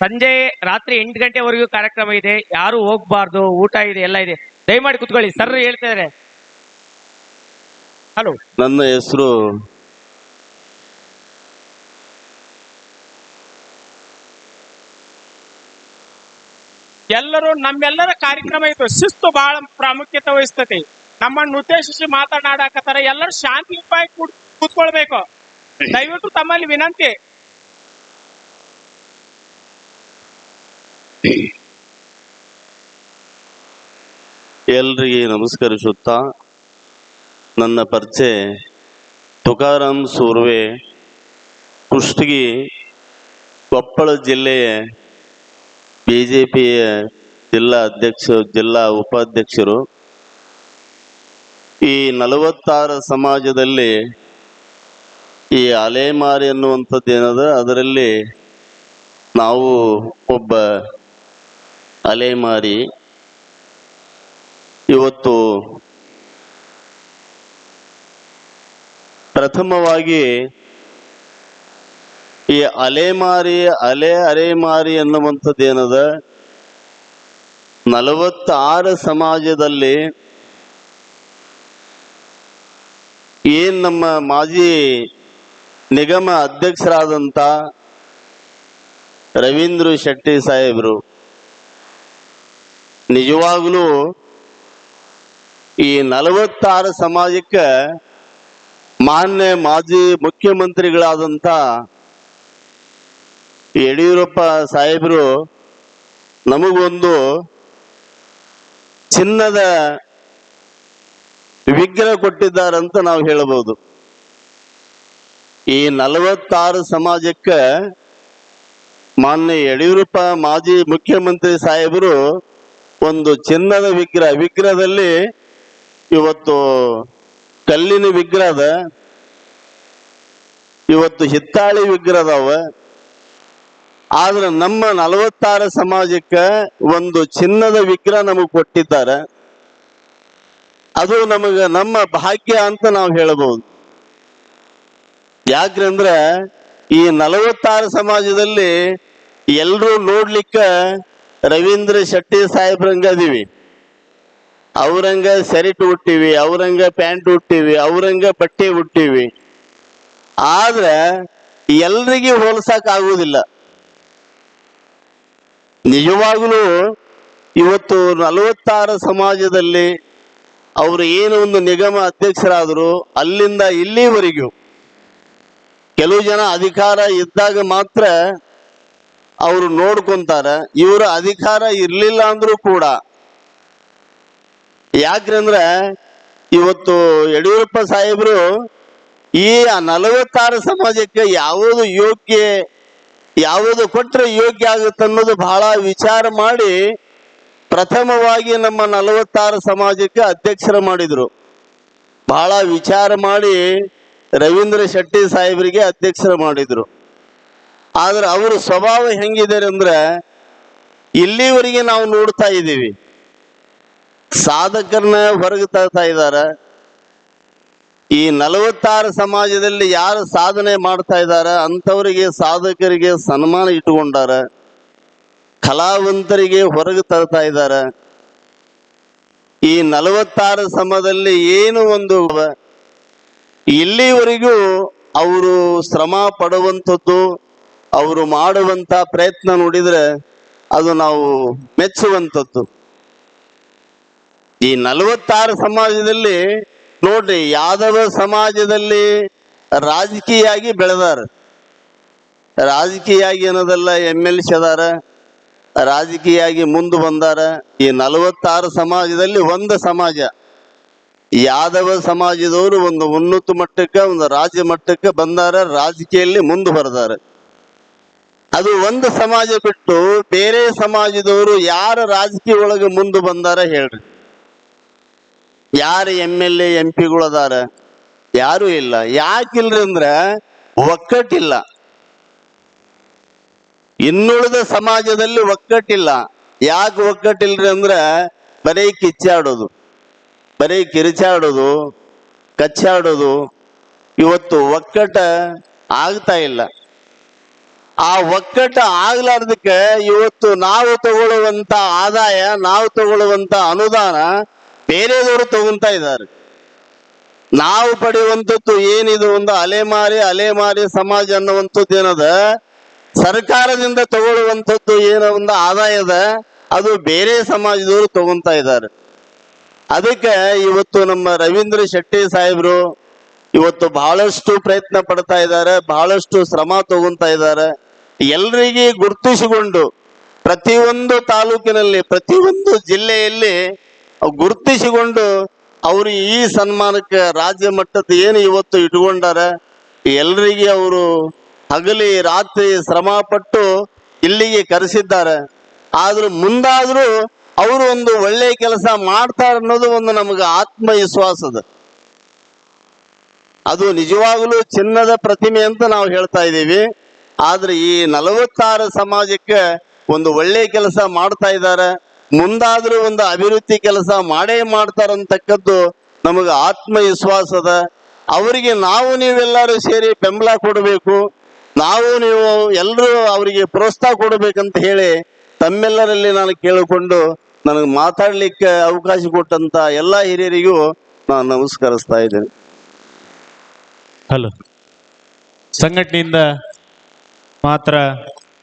ಸಂಜೆ ರಾತ್ರಿ 8 ಗಂಟೆವರೆಗೂ ಕಾರ್ಯಕ್ರಮ ಇದೆ. ಯಾರು ಹೋಗ್ಬಾರ್ದು, ಊಟ ಇದೆ, ಎಲ್ಲ ಇದೆ. ದಯಮಾಡಿ ಕುತ್ಕೊಳ್ಳಿ. ಸರ್ ಹೇಳ್ತಾ ಇದಾರೆ. ಹಲೋ, ನನ್ನ ಹೆಸರು ಎಲ್ಲರೂ, ನಮ್ಮೆಲ್ಲರ ಕಾರ್ಯಕ್ರಮ ಇದು ಶಿಸ್ತು ಬಹಳ ಪ್ರಾಮುಖ್ಯತೆ ವಹಿಸ್ತತಿ. ನಮ್ಮನ್ನು ಉದ್ದೇಶಿಸಿ ಮಾತನಾಡಕತ್ತಾರ. ಎಲ್ಲರೂ ಶಾಂತಿಯುತವಾಗಿ ಕೂತ್ಕೊಳ್ಬೇಕು. ದಯವಿಟ್ಟು ತಮ್ಮಲ್ಲಿ ವಿನಂತಿ. ಎಲ್ರಿಗೆ ನಮಸ್ಕರಿಸುತ್ತಾ, ನನ್ನ ಪರಿಚಯ ತುಕಾರಾಮ್ ಸೂರ್ವೆ, ಕುಷ್ಟಗಿ, ಕೊಪ್ಪಳ ಜಿಲ್ಲೆಯ ಬಿಜೆಪಿಯ ಜಿಲ್ಲಾ ಉಪಾಧ್ಯಕ್ಷರು. ಈ 46 ಸಮಾಜದಲ್ಲಿ ಈ ಅಲೆಮಾರಿ ಅನ್ನುವಂಥದ್ದು ಏನದ, ಅದರಲ್ಲಿ ನಾವು ಒಬ್ಬ ಅಲೆಮಾರಿ. ಇವತ್ತು ಪ್ರಥಮವಾಗಿ ಈ ಅಲೆಮಾರಿ ಅನ್ನುವಂಥದ್ದು ಏನದ, 46 ಸಮಾಜದಲ್ಲಿ ಏನ್ ನಮ್ಮ ಮಾಜಿ ನಿಗಮ ಅಧ್ಯಕ್ಷರಾದಂಥ ರವೀಂದ್ರ ಶೆಟ್ಟಿ ಸಾಹೇಬರು ನಿಜವಾಗ್ಲೂ ಈ 46 ಸಮಾಜಕ್ಕೆ ಮಾನ್ಯ ಮಾಜಿ ಮುಖ್ಯಮಂತ್ರಿಗಳಾದಂಥ ಯಡಿಯೂರಪ್ಪ ಸಾಹೇಬರು ನಮಗೊಂದು ಚಿನ್ನದ ವಿಗ್ರಹ ಕೊಟ್ಟಿದ್ದಾರಂತ ನಾವು ಹೇಳಬಹುದು. ಈ 46 ಸಮಾಜಕ್ಕೆ ಮಾನ್ಯ ಯಡಿಯೂರಪ್ಪ ಮಾಜಿ ಮುಖ್ಯಮಂತ್ರಿ ಸಾಹೇಬರು ಒಂದು ಚಿನ್ನದ ವಿಗ್ರಹದಲ್ಲಿ ಇವತ್ತು ಕಲ್ಲಿನ ವಿಗ್ರಹದ, ಇವತ್ತು ಹಿತ್ತಾಳಿ ವಿಗ್ರಹ ಅದಾವ. ಆದ್ರೆ ನಮ್ಮ 46 ಸಮಾಜಕ್ಕೆ ಒಂದು ಚಿನ್ನದ ವಿಗ್ರಹ ನಮಗೆ ಕೊಟ್ಟಿದ್ದಾರೆ. ಅದು ನಮ್ಮ ಭಾಗ್ಯ ಅಂತ ನಾವು ಹೇಳಬಹುದು. ಯಾಕ್ರಂದ್ರೆ ಈ 46 ಸಮಾಜದಲ್ಲಿ ಎಲ್ರೂ ನೋಡ್ಲಿಕ್ಕ ರವೀಂದ್ರ ಶೆಟ್ಟಿ ಸಾಹೇಬ್ರಂಗ ಅದೀವಿ, ಅವರಂಗ ಸೆರಿಟ್ ಹುಟ್ಟಿವಿ, ಅವರಂಗ ಪ್ಯಾಂಟ್ ಹುಟ್ಟಿವಿ, ಅವರಂಗ ಬಟ್ಟೆ ಹುಟ್ಟಿವಿ. ಆದ್ರೆ ಎಲ್ರಿಗೂ ಹೋಲ್ಸಕ್ ಆಗುವುದಿಲ್ಲ. ನಿಜವಾಗ್ಲೂ ಇವತ್ತು 46 ಸಮಾಜದಲ್ಲಿ ಅವರು ಏನು ಒಂದು ನಿಗಮ ಅಧ್ಯಕ್ಷರಾದರು, ಅಲ್ಲಿಂದ ಇಲ್ಲಿವರೆಗೂ ಕೆಲವು ಜನ ಅಧಿಕಾರ ಇದ್ದಾಗ ಮಾತ್ರ ಅವರು ನೋಡ್ಕೊಂತಾರ, ಇವರ ಅಧಿಕಾರ ಇರ್ಲಿಲ್ಲ ಅಂದ್ರೂ ಕೂಡ. ಯಾಕ್ರಂದ್ರೆ ಇವತ್ತು ಯಡಿಯೂರಪ್ಪ ಸಾಹೇಬರು ಈ 46 ಸಮಾಜಕ್ಕೆ ಯಾವುದು ಕೊಟ್ಟರೆ ಯೋಗ್ಯ ಆಗುತ್ತೆ ಅನ್ನೋದು ಬಹಳ ವಿಚಾರ ಮಾಡಿ ಪ್ರಥಮವಾಗಿ ನಮ್ಮ 46 ಸಮಾಜಕ್ಕೆ ಅಧ್ಯಕ್ಷರ ಮಾಡಿದ್ರು. ಬಹಳ ವಿಚಾರ ಮಾಡಿ ರವೀಂದ್ರ ಶೆಟ್ಟಿ ಸಾಹೇಬರಿಗೆ ಅಧ್ಯಕ್ಷರ ಮಾಡಿದ್ರು. ಆದ್ರೆ ಅವರ ಸ್ವಭಾವ ಹೆಂಗಿದ್ದಾರೆ ಅಂದ್ರೆ ಇಲ್ಲಿವರೆಗೆ ನಾವು ನೋಡ್ತಾ ಇದ್ದೀವಿ, ಸಾಧಕರನ್ನ ಹೊರಗೆ ತರ್ತಾ ಇದ್ದಾರೆ. ಈ 46 ಸಮಾಜದಲ್ಲಿ ಯಾರು ಸಾಧನೆ ಮಾಡ್ತಾ ಇದ್ದಾರೆ ಅಂಥವರಿಗೆ ಸಾಧಕರಿಗೆ ಸನ್ಮಾನ ಇಟ್ಟುಕೊಂಡಾರ, ಕಲಾವಂತರಿಗೆ ಹೊರಗೆ ತರ್ತಾ ಇದ್ದಾರೆ. ಈ 46 ಸಮದಲ್ಲಿ ಏನು ಒಂದು ಇಲ್ಲಿವರೆಗೂ ಅವರು ಶ್ರಮ ಪಡುವಂಥದ್ದು, ಅವರು ಮಾಡುವಂತ ಪ್ರಯತ್ನ ನೋಡಿದ್ರೆ ಅದು ನಾವು ಮೆಚ್ಚುವಂಥದ್ದು. ಈ 46 ಸಮಾಜದಲ್ಲಿ ನೋಡ್ರಿ, ಯಾದವ ಸಮಾಜದಲ್ಲಿ ರಾಜಕೀಯಾಗಿ ಬೆಳೆದಾರ, ರಾಜಕೀಯಾಗಿ ಏನದಲ್ಲ MLC ಅದಾರ, ರಾಜಕೀಯಾಗಿ ಮುಂದೆ ಬಂದಾರ. ಈ 46 ಸಮಾಜದಲ್ಲಿ ಒಂದು ಸಮಾಜ ಯಾದವ ಸಮಾಜದವರು ಒಂದು ಉನ್ನತ ಮಟ್ಟಕ್ಕೆ, ಒಂದು ರಾಜ್ಯ ಮಟ್ಟಕ್ಕೆ ಬಂದಾರ, ರಾಜಕೀಯದಲ್ಲಿ ಮುಂದೆ ಬರದಾರ. ಅದು ಒಂದು ಸಮಾಜ ಬಿಟ್ಟು ಬೇರೆ ಸಮಾಜದವರು ಯಾರ ರಾಜಕೀಯ ಒಳಗೆ ಮುಂದೆ ಬಂದಾರ ಹೇಳ್ರಿ? ಯಾರು MLA MP ಗಳು ಅದಾರ? ಯಾರು ಇಲ್ಲ. ಯಾಕಿಲ್ರಿ ಅಂದ್ರೆ ಒಕ್ಕಟ್ಟಿಲ್ಲ. ಇನ್ನುಳಿದ ಸಮಾಜದಲ್ಲಿ ಒಕ್ಕಟ್ಟಿಲ್ಲ. ಯಾಕೆ ಒಕ್ಕಟ್ಟಿಲ್ರಿ ಅಂದ್ರೆ ಬರೀ ಕಿಚ್ಚಾಡೋದು, ಬರೀ ಕಿರಿಚಾಡೋದು, ಕಚ್ಚಾಡೋದು. ಇವತ್ತು ಒಕ್ಕಟ ಆಗ್ತಾ ಇಲ್ಲ. ಆ ಒಕ್ಕಟ ಆಗ್ಲಾರ್ದಕ್ಕೆ ಇವತ್ತು ನಾವು ತಗೊಳ್ಳುವಂತ ಆದಾಯ, ನಾವು ತಗೊಳ್ಳುವಂತ ಅನುದಾನ ಬೇರೆದವರು ತಗೊಂತಾ ಇದ್ದಾರೆ. ನಾವು ಪಡೆಯುವಂಥದ್ದು ಏನಿದು ಒಂದು ಅಲೆಮಾರಿ ಸಮಾಜ ಅನ್ನುವಂಥದ್ದು ಏನದ, ಸರ್ಕಾರದಿಂದ ತಗೊಳ್ಳುವಂಥದ್ದು ಏನೋ ಒಂದು ಆದಾಯದ, ಅದು ಬೇರೆ ಸಮಾಜದವರು ತಗೊಂತಾ ಇದ್ದಾರೆ. ಅದಕ್ಕೆ ಇವತ್ತು ನಮ್ಮ ರವೀಂದ್ರ ಶೆಟ್ಟಿ ಸಾಹೇಬರು ಇವತ್ತು ಬಹಳಷ್ಟು ಪ್ರಯತ್ನ ಪಡ್ತಾ ಇದ್ದಾರೆ, ಬಹಳಷ್ಟು ಶ್ರಮ ತಗೊಂತಾ ಇದ್ದಾರೆ. ಎಲ್ರಿಗೆ ಗುರುತಿಸಿಕೊಂಡು ಪ್ರತಿಯೊಂದು ತಾಲೂಕಿನಲ್ಲಿ, ಪ್ರತಿಯೊಂದು ಜಿಲ್ಲೆಯಲ್ಲಿ ಗುರುತಿಸಿಕೊಂಡು ಅವರು ಈ ಸನ್ಮಾನಕ್ಕೆ ರಾಜ್ಯ ಮಟ್ಟದ ಏನು ಇವತ್ತು ಇಟ್ಕೊಂಡಾರ, ಎಲ್ರಿಗೆ ಅವರು ಹಗಲಿ ರಾತ್ರಿ ಶ್ರಮ ಪಟ್ಟು ಇಲ್ಲಿಗೆ ಕರೆಸಿದ್ದಾರೆ. ಆದ್ರೂ ಮುಂದಾದ್ರೂ ಅವರು ಒಂದು ಒಳ್ಳೆ ಕೆಲಸ ಮಾಡ್ತಾರೆ ಅನ್ನೋದು ಒಂದು ನಮಗೆ ಆತ್ಮವಿಶ್ವಾಸದ. ಅದು ನಿಜವಾಗಲೂ ಚಿನ್ನದ ಪ್ರತಿಮೆ ಅಂತ ನಾವು ಹೇಳ್ತಾ ಇದ್ದೀವಿ. ಆದ್ರೆ ಈ 46 ಸಮಾಜಕ್ಕೆ ಒಂದು ಒಳ್ಳೆ ಕೆಲಸ ಮಾಡ್ತಾ ಇದ್ದಾರೆ. ಮುಂದಾದ್ರೂ ಒಂದು ಅಭಿವೃದ್ಧಿ ಕೆಲಸ ಮಾಡೇ ಮಾಡ್ತಾರಂತಕ್ಕದ್ದು ನಮಗೆ ಆತ್ಮವಿಶ್ವಾಸದ. ಅವರಿಗೆ ನಾವು ನೀವೆಲ್ಲರೂ ಸೇರಿ ಬೆಂಬಲ ಕೊಡಬೇಕು, ನೀವು ಎಲ್ಲರೂ ಅವರಿಗೆ ಪ್ರೋತ್ಸಾಹ ಕೊಡಬೇಕಂತ ಹೇಳಿ ತಮ್ಮೆಲ್ಲರಲ್ಲಿ ನಾನು ಕೇಳಿಕೊಂಡು ನನಗೆ ಮಾತಾಡ್ಲಿಕ್ಕೆ ಅವಕಾಶ ಕೊಟ್ಟಂತ ಎಲ್ಲ ಹಿರಿಯರಿಗೂ ನಾನು ನಮಸ್ಕರಿಸ್ತಾ ಇದ್ದೇನೆ. ಹಲೋ, ಸಂಘಟನೆಯಿಂದ ಮಾತ್ರ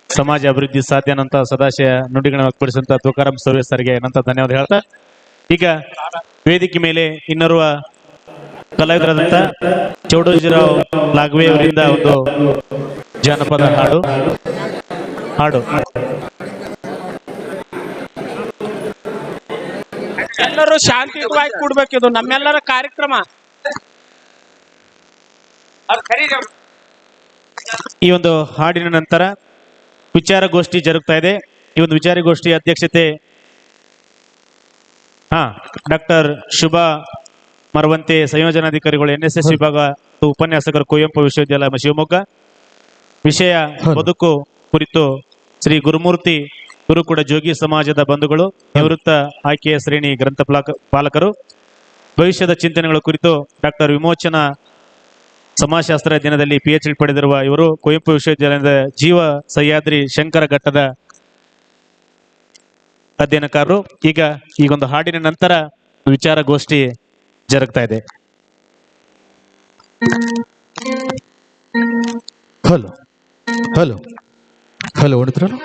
ಸಮಾಜ ಅಭಿವೃದ್ಧಿ ಸಾಧ್ಯ ಅನ್ನಂತ ಸದಾಶಯ ನುಡಿಗಳನ್ನ ವ್ಯಕ್ತಪಡಿಸಿದಂತ ತುಕಾರಾಮ್ ಸರ್ವೆ ಸರ್ಗೆ ಏನಂತ ಧನ್ಯವಾದ ಹೇಳ್ತಾ, ಈಗ ವೇದಿಕೆ ಮೇಲೆ ಇನ್ನೋರ್ವ ಕಲಾವಿದರಾದಂತ ಚೌಡೋಜಿರಾವ್ ಲಾಗ್ವೆ ಅವರಿಂದ ಒಂದು ಜಾನಪದ ಹಾಡು ಎಲ್ಲರೂ ಶಾಂತಿಯುತವಾಗಿ ಕೂಡ್ಬೇಕಿದು ನಮ್ಮೆಲ್ಲರ ಕಾರ್ಯಕ್ರಮ. ಈ ಒಂದು ಹಾಡಿನ ನಂತರ ವಿಚಾರಗೋಷ್ಠಿ ಜರುಗ್ತಾ ಇದೆ. ಈ ಒಂದು ವಿಚಾರಗೋಷ್ಠಿ ಅಧ್ಯಕ್ಷತೆ ಡಾಕ್ಟರ್ ಶುಭಾ ಮರವಂತೆ, ಸಂಯೋಜನಾಧಿಕಾರಿಗಳು NSS ವಿಭಾಗ, ಉಪನ್ಯಾಸಕರು ಕುವೆಂಪು ವಿಶ್ವವಿದ್ಯಾಲಯ ಶಿವಮೊಗ್ಗ. ವಿಷಯ ಬದುಕು ಕುರಿತು ಶ್ರೀ ಗುರುಮೂರ್ತಿ ಗುರುಕುಡ ಜೋಗಿ ಸಮಾಜದ ಬಂಧುಗಳು, ನಿವೃತ್ತ ಆಯ್ಕೆಯ ಶ್ರೇಣಿ ಗ್ರಂಥ ಪಾಲಕರು. ಭವಿಷ್ಯದ ಚಿಂತನೆಗಳ ಕುರಿತು ಡಾಕ್ಟರ್ ವಿಮೋಚನಾ ಸಮಾಜಶಾಸ್ತ್ರ ದಿನದಲ್ಲಿ PhD ಪಡೆದಿರುವ ಇವರು ಕುವೆಂಪು ವಿಶ್ವವಿದ್ಯಾಲಯದ ಜೀವ ಸಹ್ಯಾದ್ರಿ ಶಂಕರ ಘಟ್ಟದ ಅಧ್ಯಯನಕಾರರು. ಈಗೊಂದು ಹಾಡಿನ ನಂತರ ವಿಚಾರಗೋಷ್ಠಿ ಜರುಗ್ತಾ ಇದೆ. ಹಲೋ ಹಲೋ ಹಲೋ ಹೊಡೆದ್ರಲ್ಲ.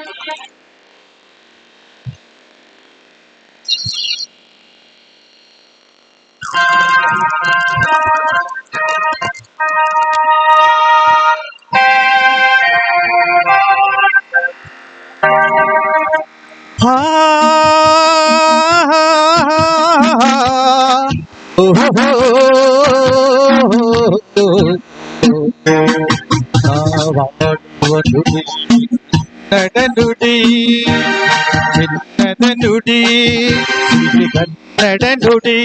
ನಡನುಡಿ ಚಿನ್ನದ ನುಡಿ ಕನ್ನಡ ನುಡಿ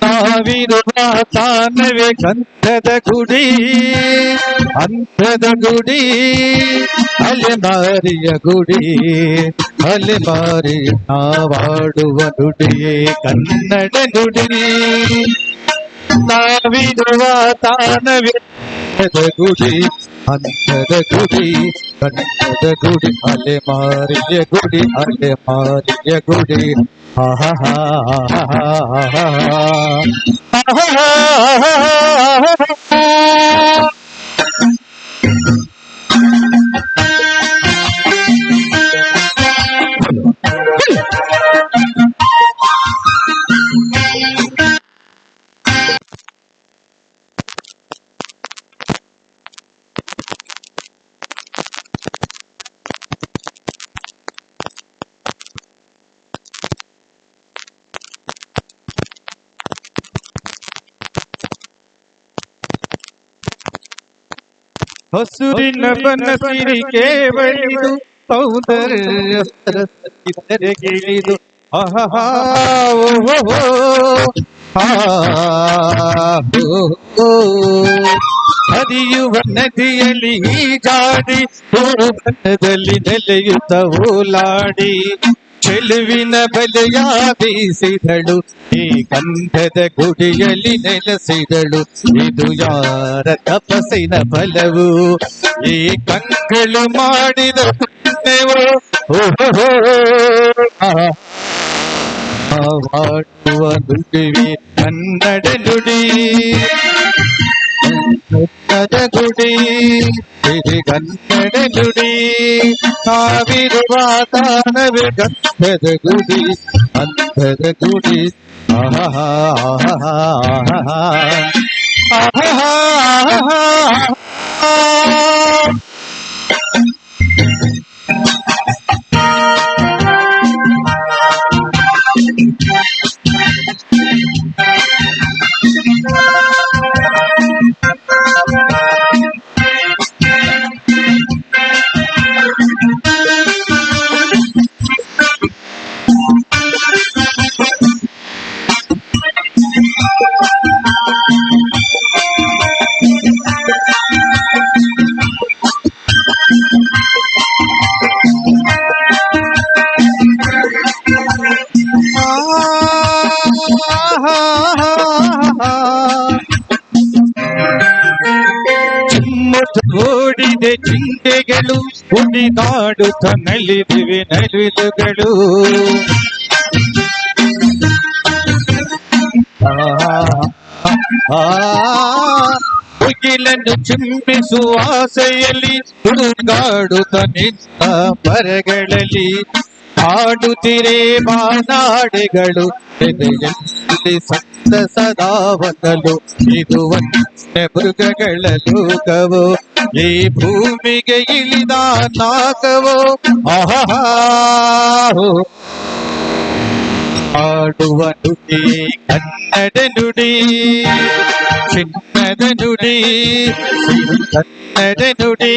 ನಾವಿರುವ ತಾನವೇ ಗಂಧದ ಗುಡಿ ಅಂಧದ ಗುಡಿ ಅಲೆಮಾರಿಯ ಗುಡಿ ಅಲೆಮಾರಿ ನಾವಾಡುವ ನುಡಿಯೇ ಕನ್ನಡ ನುಡಿ ನಾವಿರುವ ತಾನವೇ ಗುಡಿ ಅಂಧದ ಗುಡಿ ಕನ್ನಡ ಗುಡಿ ಅಲೆಮಾರಿಯ ಗುಡಿ ಅಲೆಮಾರಿಯ ಗುಡಿ ಹಸುರಿನ ಬನಸಿರಿಕೆ ಬಳಿದು ಸೌಂದರ್ಯ ಸರಸಿದರೆಗಿಳಿದು ಹರಿಯುವ ನದಿಯಲ್ಲಿ ಈಜಾಡಿ ಬಣ್ಣದಲ್ಲಿ ನೆಲೆಯುತ್ತ ಓಲಾಡಿ ಚೆಲುವಿನ ಬಲೆಯ ಬೀಸಿದಳು ಈ ಗಂಧದ ಗುಡಿಯಲ್ಲಿ ನೆಲೆಸಿದಳು ಇದು ಯಾರ ತಪಸ್ಸಿನ ಫಲವು ಈ ಕಂಗಳು ಮಾಡಿದ ಪುಣ್ಯವು ಮಾಡುವ ನುಡಿವಿ ಕನ್ನಡ ನುಡಿ ಕನ್ನಡ ಗುಡಿ ಇದು ಕನ್ನಡ ನುಡಿ ನಾವಿರುವ ತಾನವೇ ಗಂಧದ ಗುಡಿ ಅಂಧದ ಗುಡಿ ಓಡಿದೆ ಚಿಂತೆಗಳು ಕುಣಿದಾಡುತ್ತ ನಲಿದಿವೆ ನಲಿದುಗಳು ಮುಗಿಲನ್ನು ಚುಂಬಿಸುವ ಆಸೆಯಲ್ಲಿ ಹುಡುಗಾಡುತ್ತ ನಿಂತ ಮರಗಳಲ್ಲಿ ಹಾಡುತ್ತಿರೇ ಮಾನಾಡೆಗಳು ಎದೆಯಲ್ಲಿ ಸಂತ ಸದಾವನಲು ಇದು ಒಂದೇ ಮೃಗಗಳ ಲೋಕವೋ ಈ ಭೂಮಿಗೆ ಇಳಿದ ನಾಕವೋ ಆಡುವ ನುಡಿ ಕನ್ನಡ ನುಡಿ ಚಿನ್ನದ ನುಡಿ ಕನ್ನಡ ನುಡಿ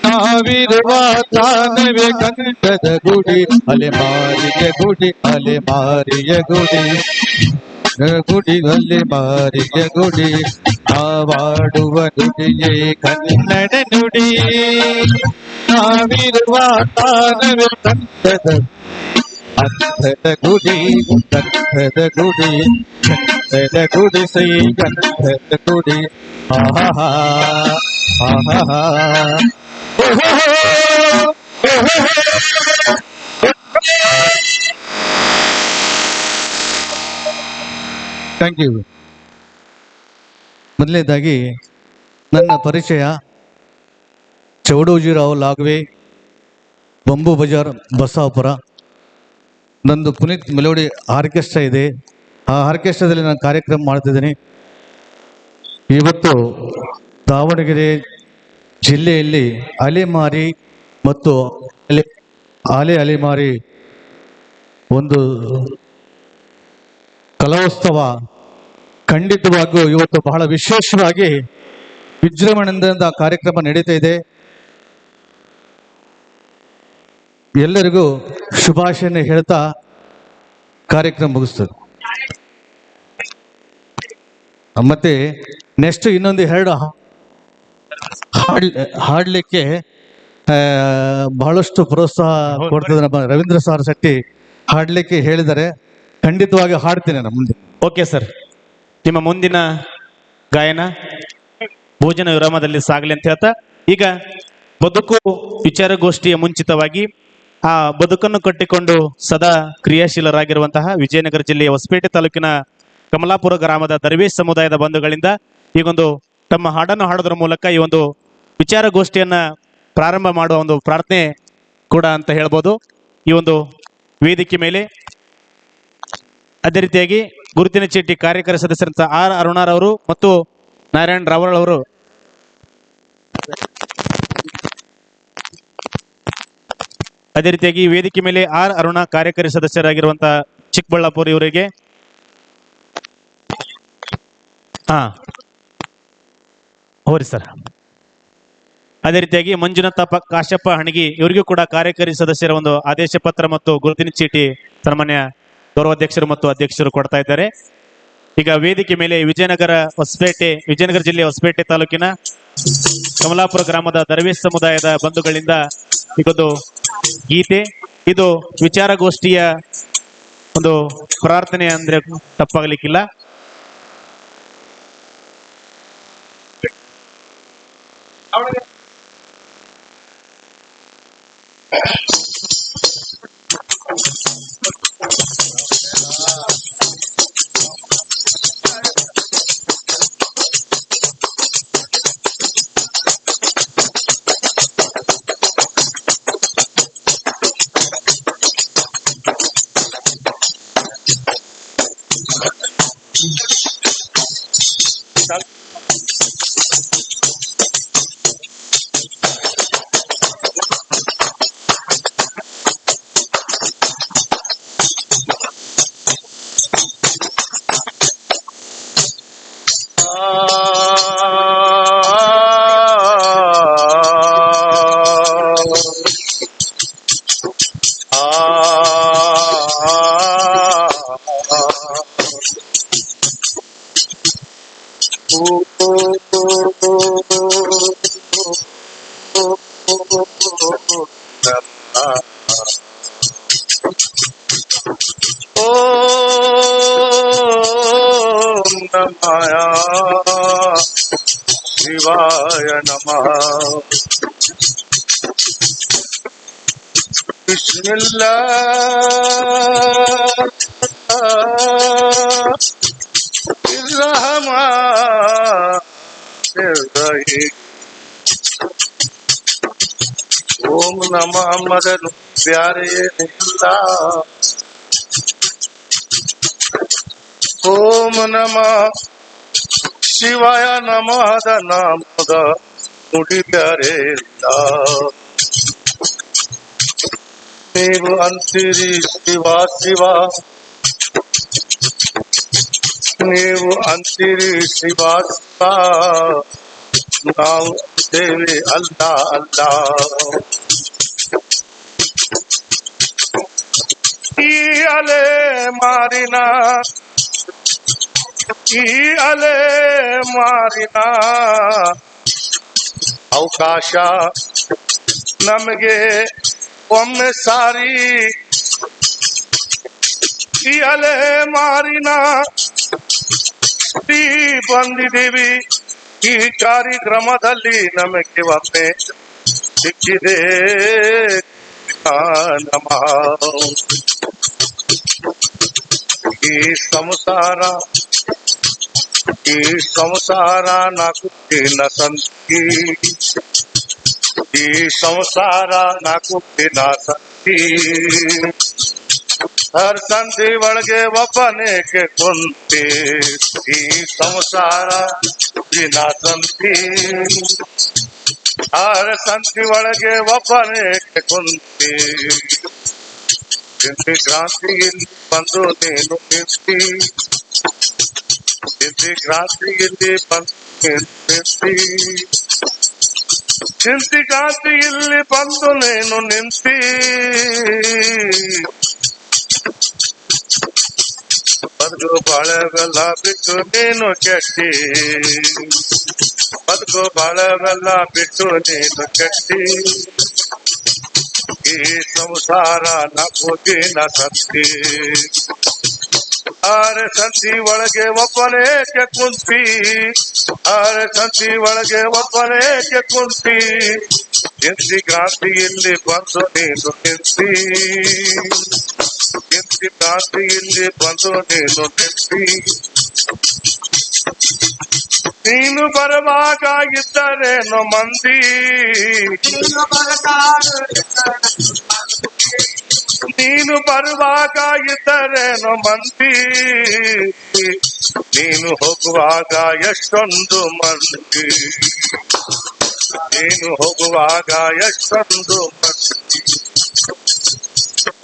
ನಾವಿರುವ ತಾನವೇ ಕನ್ನಡದ ಗುಡಿ ಅಲೆಮಾರಿಯ ಗುಡಿ ಅಲೆಮಾರಿಯ ಗುಡಿ ಗುಡಿ ಅಲೆಮಾರಿಯ ಗುಡಿ ನಾವಾಡುವ ನುಡಿಯೇ ಕನ್ನಡ ನುಡಿ ನಾವಿರುವ ತಾನವೇ ಕನ್ನಡದ ಗಂಧದ ಗುಡಿ ಗಂಧದ ಗುಡಿ ಗಂಧದ ಗುಡಿ ಶ್ರೀ ಗಂಧದ ಗುಡಿ ಆಹಾ ಆಹಾ ಥ್ಯಾಂಕ್ ಯು. ಮೊದಲನೇದಾಗಿ ನನ್ನ ಪರಿಚಯ ಚೌಡೋಜಿರಾವ್ ಲಾಗ್ವೆ, ಬಂಬು ಬಜಾರ್, ಬಸವಾಪುರ. ನಂದು ಪುನೀತ್ ಮೆಲೋಡಿ ಆರ್ಕೆಸ್ಟ್ರಾ ಇದೆ. ಆ ಆರ್ಕೆಸ್ಟ್ರಾದಲ್ಲಿ ನಾನು ಕಾರ್ಯಕ್ರಮ ಮಾಡ್ತಿದ್ದೀನಿ. ಇವತ್ತು ದಾವಣಗೆರೆ ಜಿಲ್ಲೆಯಲ್ಲಿ ಅಲೆಮಾರಿ ಮತ್ತು ಅಲೆಮಾರಿ ಒಂದು ಕಲೋತ್ಸವ ಖಂಡಿತವಾಗಿಯೂ ಇವತ್ತು ಬಹಳ ವಿಶೇಷವಾಗಿ ವಿಜೃಂಭಣೆಯಿಂದ ಕಾರ್ಯಕ್ರಮ ನಡೀತಾ ಇದೆ. ಎಲ್ಲರಿಗೂ ಶುಭಾಶಯನ ಹೇಳ್ತಾ ಕಾರ್ಯಕ್ರಮ ಮುಗಿಸ್ತದೆ. ಮತ್ತೆ ನೆಕ್ಸ್ಟ್ ಇನ್ನೊಂದು ಎರಡು ಹಾಡ್ಲಿಕ್ಕೆ ಬಹಳಷ್ಟು ಪ್ರೋತ್ಸಾಹ ಕೊಡ್ತದೆ ನಮ್ಮ ರವೀಂದ್ರ ಸಾರ್ ಶೆಟ್ಟಿ. ಹಾಡ್ಲಿಕ್ಕೆ ಹೇಳಿದರೆ ಖಂಡಿತವಾಗಿ ಹಾಡ್ತೀನಿ ನಾನು ಮುಂದೆ. ಓಕೆ ಸರ್, ನಿಮ್ಮ ಮುಂದಿನ ಗಾಯನ ಭೋಜನ ವಿರಾಮದಲ್ಲಿ ಸಾಗಲಿ ಅಂತ ಹೇಳ್ತಾ, ಈಗ ಬದುಕು ವಿಚಾರಗೋಷ್ಠಿಯ ಮುಂಚಿತವಾಗಿ ಆ ಬದುಕನ್ನು ಕಟ್ಟಿಕೊಂಡು ಸದಾ ಕ್ರಿಯಾಶೀಲರಾಗಿರುವಂತಹ ವಿಜಯನಗರ ಜಿಲ್ಲೆಯ ಹೊಸಪೇಟೆ ತಾಲೂಕಿನ ಕಮಲಾಪುರ ಗ್ರಾಮದ ದರ್ವೇಶ್ ಸಮುದಾಯದ ಬಂಧುಗಳಿಂದ ಈಗೊಂದು ತಮ್ಮ ಹಾಡನ್ನು ಹಾಡೋದ್ರ ಮೂಲಕ ಈ ಒಂದು ವಿಚಾರಗೋಷ್ಠಿಯನ್ನ ಪ್ರಾರಂಭ ಮಾಡುವ ಒಂದು ಪ್ರಾರ್ಥನೆ ಕೂಡ ಅಂತ ಹೇಳ್ಬೋದು. ಈ ಒಂದು ವೇದಿಕೆ ಮೇಲೆ ಅದೇ ರೀತಿಯಾಗಿ ಗುರುತಿನ ಚೀಟಿ ಕಾರ್ಯಕಾರಿ ಸದಸ್ಯರಂತ ಆರ್ ಅರುಣಾರವರು ಮತ್ತು ನಾರಾಯಣ್ ರಾವಲ್ ಅವರು ಅದೇ ರೀತಿಯಾಗಿ ವೇದಿಕೆ ಮೇಲೆ ಆರ್ ಅರುಣ ಕಾರ್ಯಕಾರಿ ಸದಸ್ಯರಾಗಿರುವಂತಹ ಚಿಕ್ಕಬಳ್ಳಾಪುರ ಇವರಿಗೆ ಹೋರಿ ಸರ್. ಅದೇ ರೀತಿಯಾಗಿ ಮಂಜುನಾಥ ಕಾಶಪ್ಪ ಹಣಗಿ ಇವರಿಗೂ ಕೂಡ ಕಾರ್ಯಕಾರಿ ಸದಸ್ಯರ ಒಂದು ಆದೇಶ ಪತ್ರ ಮತ್ತು ಗುರುತಿನ ಚೀಟಿ ಸನ್ಮಾನ್ಯ ಗೌರವಾಧ್ಯಕ್ಷರು ಮತ್ತು ಅಧ್ಯಕ್ಷರು ಕೊಡ್ತಾ ಇದ್ದಾರೆ. ಈಗ ವೇದಿಕೆ ಮೇಲೆ ವಿಜಯನಗರ ಜಿಲ್ಲೆ ಹೊಸಪೇಟೆ ತಾಲೂಕಿನ ಕಮಲಾಪುರ ಗ್ರಾಮದ ದರ್ವೇಶ್ ಸಮುದಾಯದ ಬಂಧುಗಳಿಂದ ಈಗೊಂದು ಗೀತೆ, ಇದು ವಿಚಾರಗೋಷ್ಠಿಯ ಒಂದು ಪ್ರಾರ್ಥನೆ ಅಂದ್ರೆ ತಪ್ಪಾಗ್ಲಿಕ್ಕಿಲ್ಲ. माया शिवाय नमः। ओम नमः मदन प्यारे निल्ला। ओम नमः शिवाय नमः नामद नुಡಿ प्यारे ನೀವು ಅಂತಿರಿ ಶಿವ ಶಿವ, ನೀವು ಅಂತಿರಿ ಶಿವ ಶಿವ, ನಾವು ದೇವಿ ಅಲ್ಲ ಅಲ್ಲ. ಈ ಅಲೆ ಮಾರಿನ ಅವಕಾಶ ನಮಗೆ ಒಮ್ಮೆ ಸಾರಿ ಈ ಅಲೆ ಮಾರಿನ ಶ್ರೀ ಬಂದಿದ್ದೀವಿ ಈ ಕಾರ್ಯಕ್ರಮದಲ್ಲಿ ನಮಗೆ ಒಮ್ಮೆ ಸಿಕ್ಕಿದೆ ನಮಃ. ಈ ಸಂಸಾರ ನಾಲ್ಕು ದಿನ ಸಂತಿ, ಈ ಸಂಸಾರ ನಾಲ್ಕು ದಿನ ಸಂತಿ. ಹರ್ ಸಂಧಿ ಒಳಗೆ ಒಬ್ಬನೇಕೆ ಕುಂತಿ, ಈ ಸಂಸಾರ ದಿನ ಸಂತಿ. ಹರ್ ಸಂಧಿ ಒಳಗೆ ಒಬ್ಬನೇಕೆ ಕುಂತಿ. ಹಿಂದಿ ಕ್ರಾಂತಿಯಲ್ಲಿ ಬಂದು ನೀನು ನಿಂತಿ, ಹಿಂದಿ ಕ್ರಾಂತಿಯಲ್ಲಿ ಬಂದು ನಿಂತಿ, ಹಿಂದಿ ಕ್ರಾಂತಿಯಲ್ಲಿ ಬಂದು ನೀನು ನಿಂತಿ. ಬದುಕು ಬಾಳವೆಲ್ಲ ಬಿಟ್ಟು ನೀನು ಕೆಟ್ಟಿ, ಬದುಕು ಬಾಳವೆಲ್ಲ ಬಿಟ್ಟು ನೀನು ಕೆಟ್ಟಿ. ಈ ಸಂಸಾರ ನಾಲ್ಕು ದಿನ ಸಂತಿ, ಆರೆ ಸಂತಿ ಒಳಗೆ ಒಬ್ಬನೇಕೆ ಕುಂತಿ, ಆರೆ ಸಂತಿ ಒಳಗೆ ಒಬ್ಬನೇಕೆ ಕುಂತಿ. ಹಿಂದಿ ಕ್ರಾಂತಿಯಲ್ಲಿ ಬಂದು ನೀನು ನಿಂತಿ, ಹಿಂದಿ ಕ್ರಾಂತಿಯಲ್ಲಿ ಬಂದು ನೀನು ನಿಂತಿ. ನೀನು ಬರುವಾಗ ಇದ್ದರೇನು ಮಂದಿ, ನೀನು ಬರುವಾಗ ಇದ್ದರೇನು ಮಂದಿ, ನೀನು ಹೋಗುವಾಗ ಎಷ್ಟೊಂದು ಮಂದಿ, ನೀನು ಹೋಗುವಾಗ ಎಷ್ಟೊಂದು ಮಂದಿ.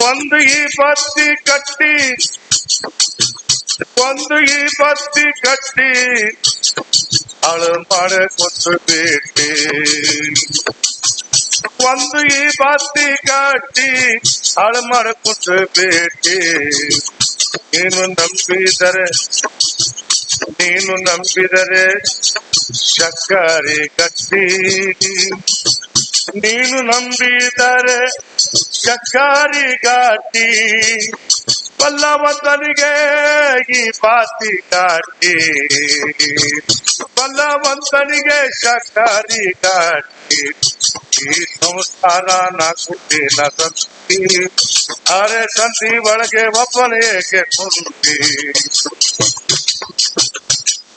ಒಂದು ಈ ಬತ್ತಿ ಕಟ್ಟಿ, ಒಂದು ಈ ಬತ್ತಿ ಕಟ್ಟಿ ಹಾಳು ಮಾಡಿಕೊಂಡು ಬೇಟಿ, ಒಂದು ಈ ಬತ್ತಿ ಕಟ್ಟಿ ಹಾಳು ಮಾಡಿಕೊಂಡು ಬೇಟಿ. ನೀನು ನಂಬಿದರೆ ಸಕ್ಕರೆ ಗಟ್ಟಿ, ನೀನು ನಂಬಿದರೆ ಸಕ್ಕರೆ ಗಟ್ಟಿ. ಬಲ್ಲವಂತನಿಗೆ ಈ ಬಾತಿ ಗಾಟಿ, ಬಲ್ಲವಂತನಿಗೆ ಸಕ್ಕರೆ ಗಾಟಿ. ಈ ಸಂಸಾರ ನಾಲ್ಕು ದಿನ ಸಂತಿ, ಅರೆ ಸಂತಿ ಒಳಗೆ ಒಬ್ಬನೇಕೆ ಕುಂತಿ.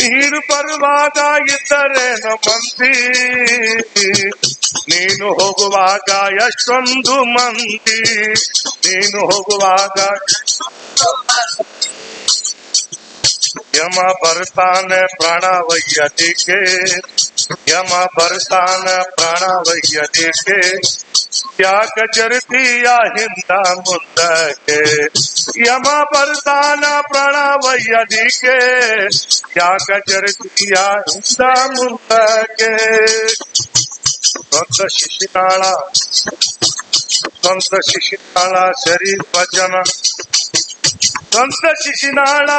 ನೀನು ಬರುವಾಗ ಇದ್ದರೇನು ಮಂದಿ, ನೀನು ಹೋಗುವಾಗ ಎಷ್ಟೊಂದು ಮಂದಿ, ನೀನು ಹೋಗುವಾಗ. ಯಮ ಬರ್ತಾನೆ ಪ್ರಾಣ ಒಯ್ಯಲಿಕ್ಕೆ, ಯಮ ಬರ್ತಾನೆ ಪ್ರಾಣ ಒಯ್ಯಲಿಕ್ಕೆ. ಯಾಕ ಜರ್ತೀಯ ಹಿಂದ ಮುಂದಕ್ಕೆ, ಯಮ ಬರ್ತಾನ ಪ್ರಾಣ ಒಯ್ಯಲಿಕ್ಕೆ. ಯಾಕ ಜರ್ತೀಯ ಹಿಂದ ಮುಂದಕ್ಕೆ. ಸ್ವಂತ ಶಿಶಿನಾಳ ಶರೀಫ ಜನ, ಸ್ವಂತ ಶಿಶಿನಾಳ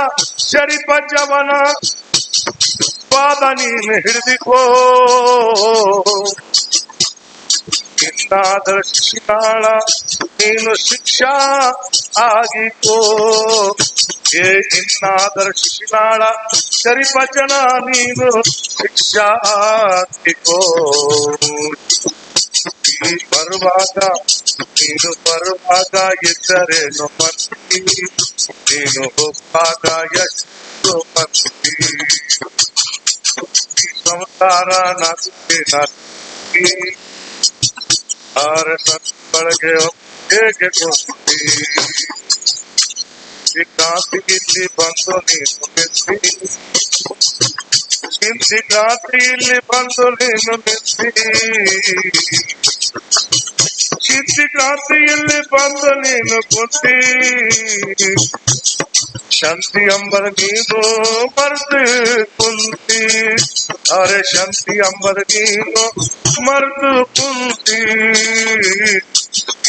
ಶರೀಫ ಜವನ ಪಾದ ನೀನು ಹಿಡಿದಿಕೋ. ಇನ್ನಾದರ ಶಿಶಿನಾಳ ನೀನು ಶಿಕ್ಷಾ ಆಗಿಕೋ, ಏ ಇನ್ನಾದರ ಶಿಶಿನಾಳ ಶರೀಫ ಜನ ನೀನು ಶಿಕ್ಷಾ ಆಗಿಕೋ. ಬರುವಾಗ ನೀನು ಬರುವಾಗ ಇದ್ದರೇನು ಮಂದಿ, ನೀನು ಹೋಗುವಾಗ ಎಷ್ಟು ಮಂದಿ. ಈ ಸಂಸಾರ ನಾಲ್ಕು ದಿನ ಸಂತಿ, ಆರೆ ಸಂತಿ ಒಳಗೆ ಹೇಗೆ ಕುಂತಿ. ಈ ಕ್ರಾಂತಿಯಲ್ಲಿ ಬಂದು ನೀನು ನಿಂತಿ, ಹಿಂದಿ ಕ್ರಾಂತಿಯಲ್ಲಿ ಬಂದು ನೀನು ನಿಂತಿ. ಹಿಂದಿ ಕ್ರಾಂತಿಯಲ್ಲಿ ಬಂದು ನೀನು ಕುಂತಿ. ಶಾಂತಿ ಅಂಬರ ನೀನು ಮರೆತು ಕುಂತಿ, ಅರೆ ಶಾಂತಿ ಅಂಬರ ನೀನು ಮರೆತು ಕುಂತಿ.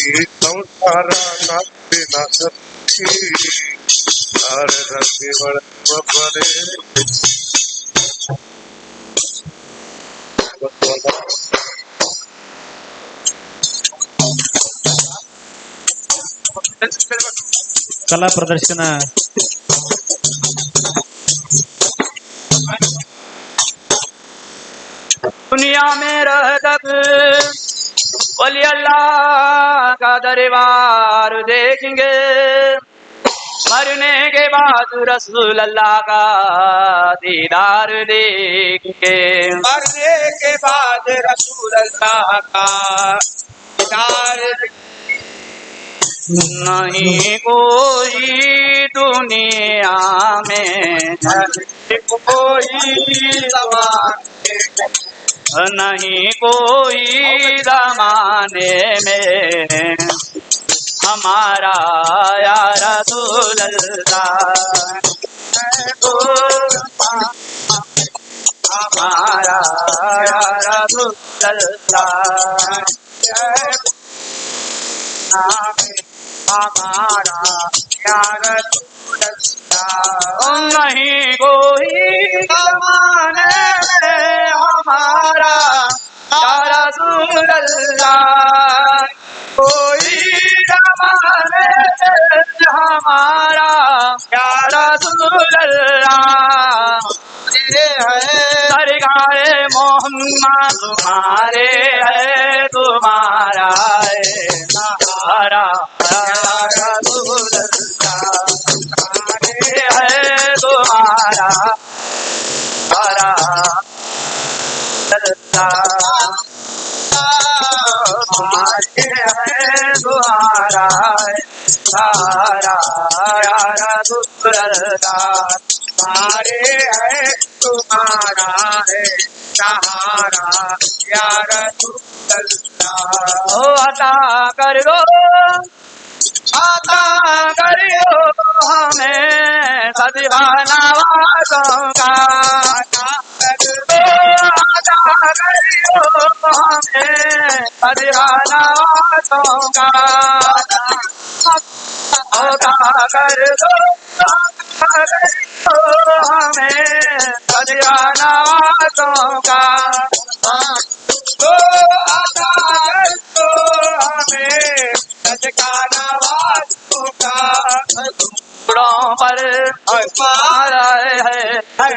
ಈ ಸಂಸಾರ ನಾಲ್ಕಿನ ಸಂತಿ, ಅರೆ ರತಿ ಒಳಗೊಬ್ಬರೇ. ಕಲಾ ಪ್ರದರ್ಶನ दुनिया में रह तक वली अल्लाह का दरबार देखेंगे, मरने के बाद रसूल अल्लाह का दीदार देखेंगे, मरने के बाद रसूल अल्लाह का दीदार नहीं कोई दुनिया में कोई नहीं कोई ज़माने में हमारा या रसूल अल्लाह, हमारा या रसूल अल्लाह, हमारा या रसूल अल्लाह, नहीं कोई ज़माने में हमारा या रसूल अल्लाह, कोई ज़माने में हमारा या रसूल अल्लाह, सरकारे मोहम्मद तुम्हारे है, तुम्हारा है हमारा या रसूल अल्लाह, है तुम्हारा हमारा तुम्हारे है तुम्हारा सहारा या रसूल अल्लाह, तुम्हारे है तुम्हारा है सहारा या रसूल अल्लाह। ओ अता कर दो, अता करियो हमें सदीवाना वालों का, अता करियो हमें सदीवाना वालों का, अता कर दो हमें सदीवाना वालों का, अता कर दो हमें सदीवाना वालों का, टुकड़ों पर हमारा है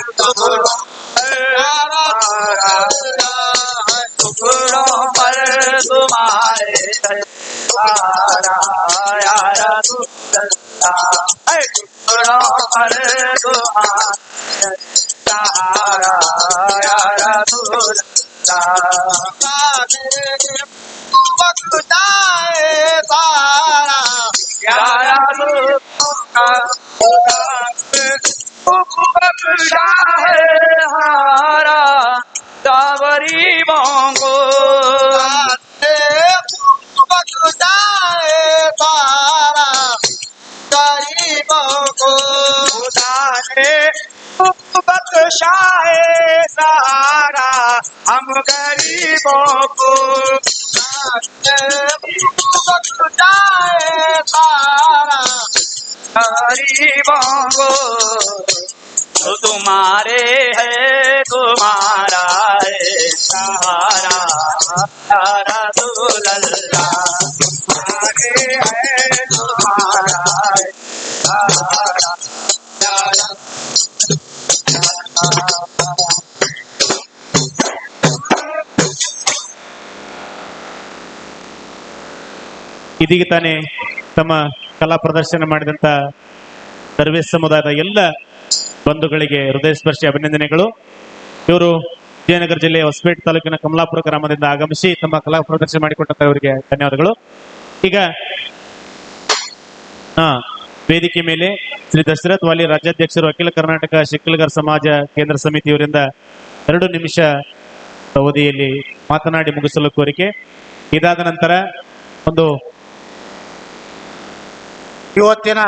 टुकड़ों टुकड़ों पर तुम्हारे सहारा या रसूल अल्लाह, टुकड़ों पर तुम्हारे सहारा या रसूल अल्लाह, वक्त जाए सारा या रसूल हारा गरीबों को बख्शाए सारा, गरीबों को बख्शाए सारा, हम गरीबों को बख्शाए सारा, गरीबों को तो तुम्हारे है तुम्हारा है सहारा या रसूल अल्लाह, तुम्हारे है तुम्हारा है सहारा या ಇದೀಗ ತಾನೇ ತಮ್ಮ ಕಲಾ ಪ್ರದರ್ಶನ ಮಾಡಿದಂತ ದರ್ವೇಶ್ ಸಮುದಾಯದ ಎಲ್ಲ ಬಂಧುಗಳಿಗೆ ಹೃದಯ ಸ್ಪರ್ಶಿ ಅಭಿನಂದನೆಗಳು. ಇವರು ವಿಜಯನಗರ ಜಿಲ್ಲೆಯ ಹೊಸಪೇಟೆ ತಾಲೂಕಿನ ಕಮಲಾಪುರ ಗ್ರಾಮದಿಂದ ಆಗಮಿಸಿ ತಮ್ಮ ಕಲಾ ಪ್ರದರ್ಶನ ಮಾಡಿಕೊಟ್ಟಂತ ಅವರಿಗೆ ಧನ್ಯವಾದಗಳು. ಈಗ ವೇದಿಕೆ ಮೇಲೆ ಶ್ರೀ ದಶರಥ್ ವಾಲಿ ರಾಜ್ಯಾಧ್ಯಕ್ಷರು ಅಖಿಲ ಕರ್ನಾಟಕ ಶಿಕ್ಕಲಗರ ಸಮಾಜ ಕೇಂದ್ರ ಸಮಿತಿಯವರಿಂದ 2 ನಿಮಿಷ ಅವಧಿಯಲ್ಲಿ ಮಾತನಾಡಿ ಮುಗಿಸಲು ಕೋರಿಕೆ. ಇದಾದ ನಂತರ ಒಂದು ಇವತ್ತಿನ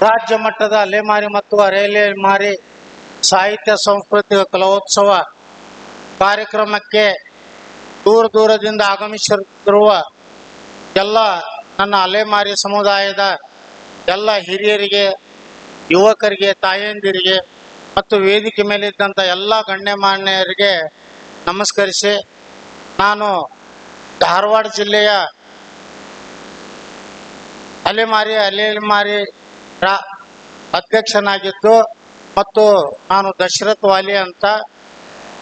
ರಾಜ್ಯ ಮಟ್ಟದ ಅಲೆಮಾರಿ ಮತ್ತು ಅರೆಲೆಮಾರಿ ಸಾಹಿತ್ಯ ಸಾಂಸ್ಕೃತಿಕ ಕಲೋತ್ಸವ ಕಾರ್ಯಕ್ರಮಕ್ಕೆ ದೂರದಿಂದ ಆಗಮಿಸಿರುವ ಎಲ್ಲ ನನ್ನ ಅಲೆಮಾರಿ ಸಮುದಾಯದ ಎಲ್ಲ ಹಿರಿಯರಿಗೆ, ಯುವಕರಿಗೆ, ತಾಯಂದಿರಿಗೆ ಮತ್ತು ವೇದಿಕೆ ಮೇಲಿದ್ದಂಥ ಎಲ್ಲ ಗಣ್ಯಮಾನ್ಯರಿಗೆ ನಮಸ್ಕರಿಸಿ, ನಾನು ಧಾರವಾಡ ಜಿಲ್ಲೆಯ ಅಲೆಮಾರಿ ಅಧ್ಯಕ್ಷನಾಗಿದ್ದು ಮತ್ತು ನಾನು ದಶರಥ್ ವಾಲಿ ಅಂತ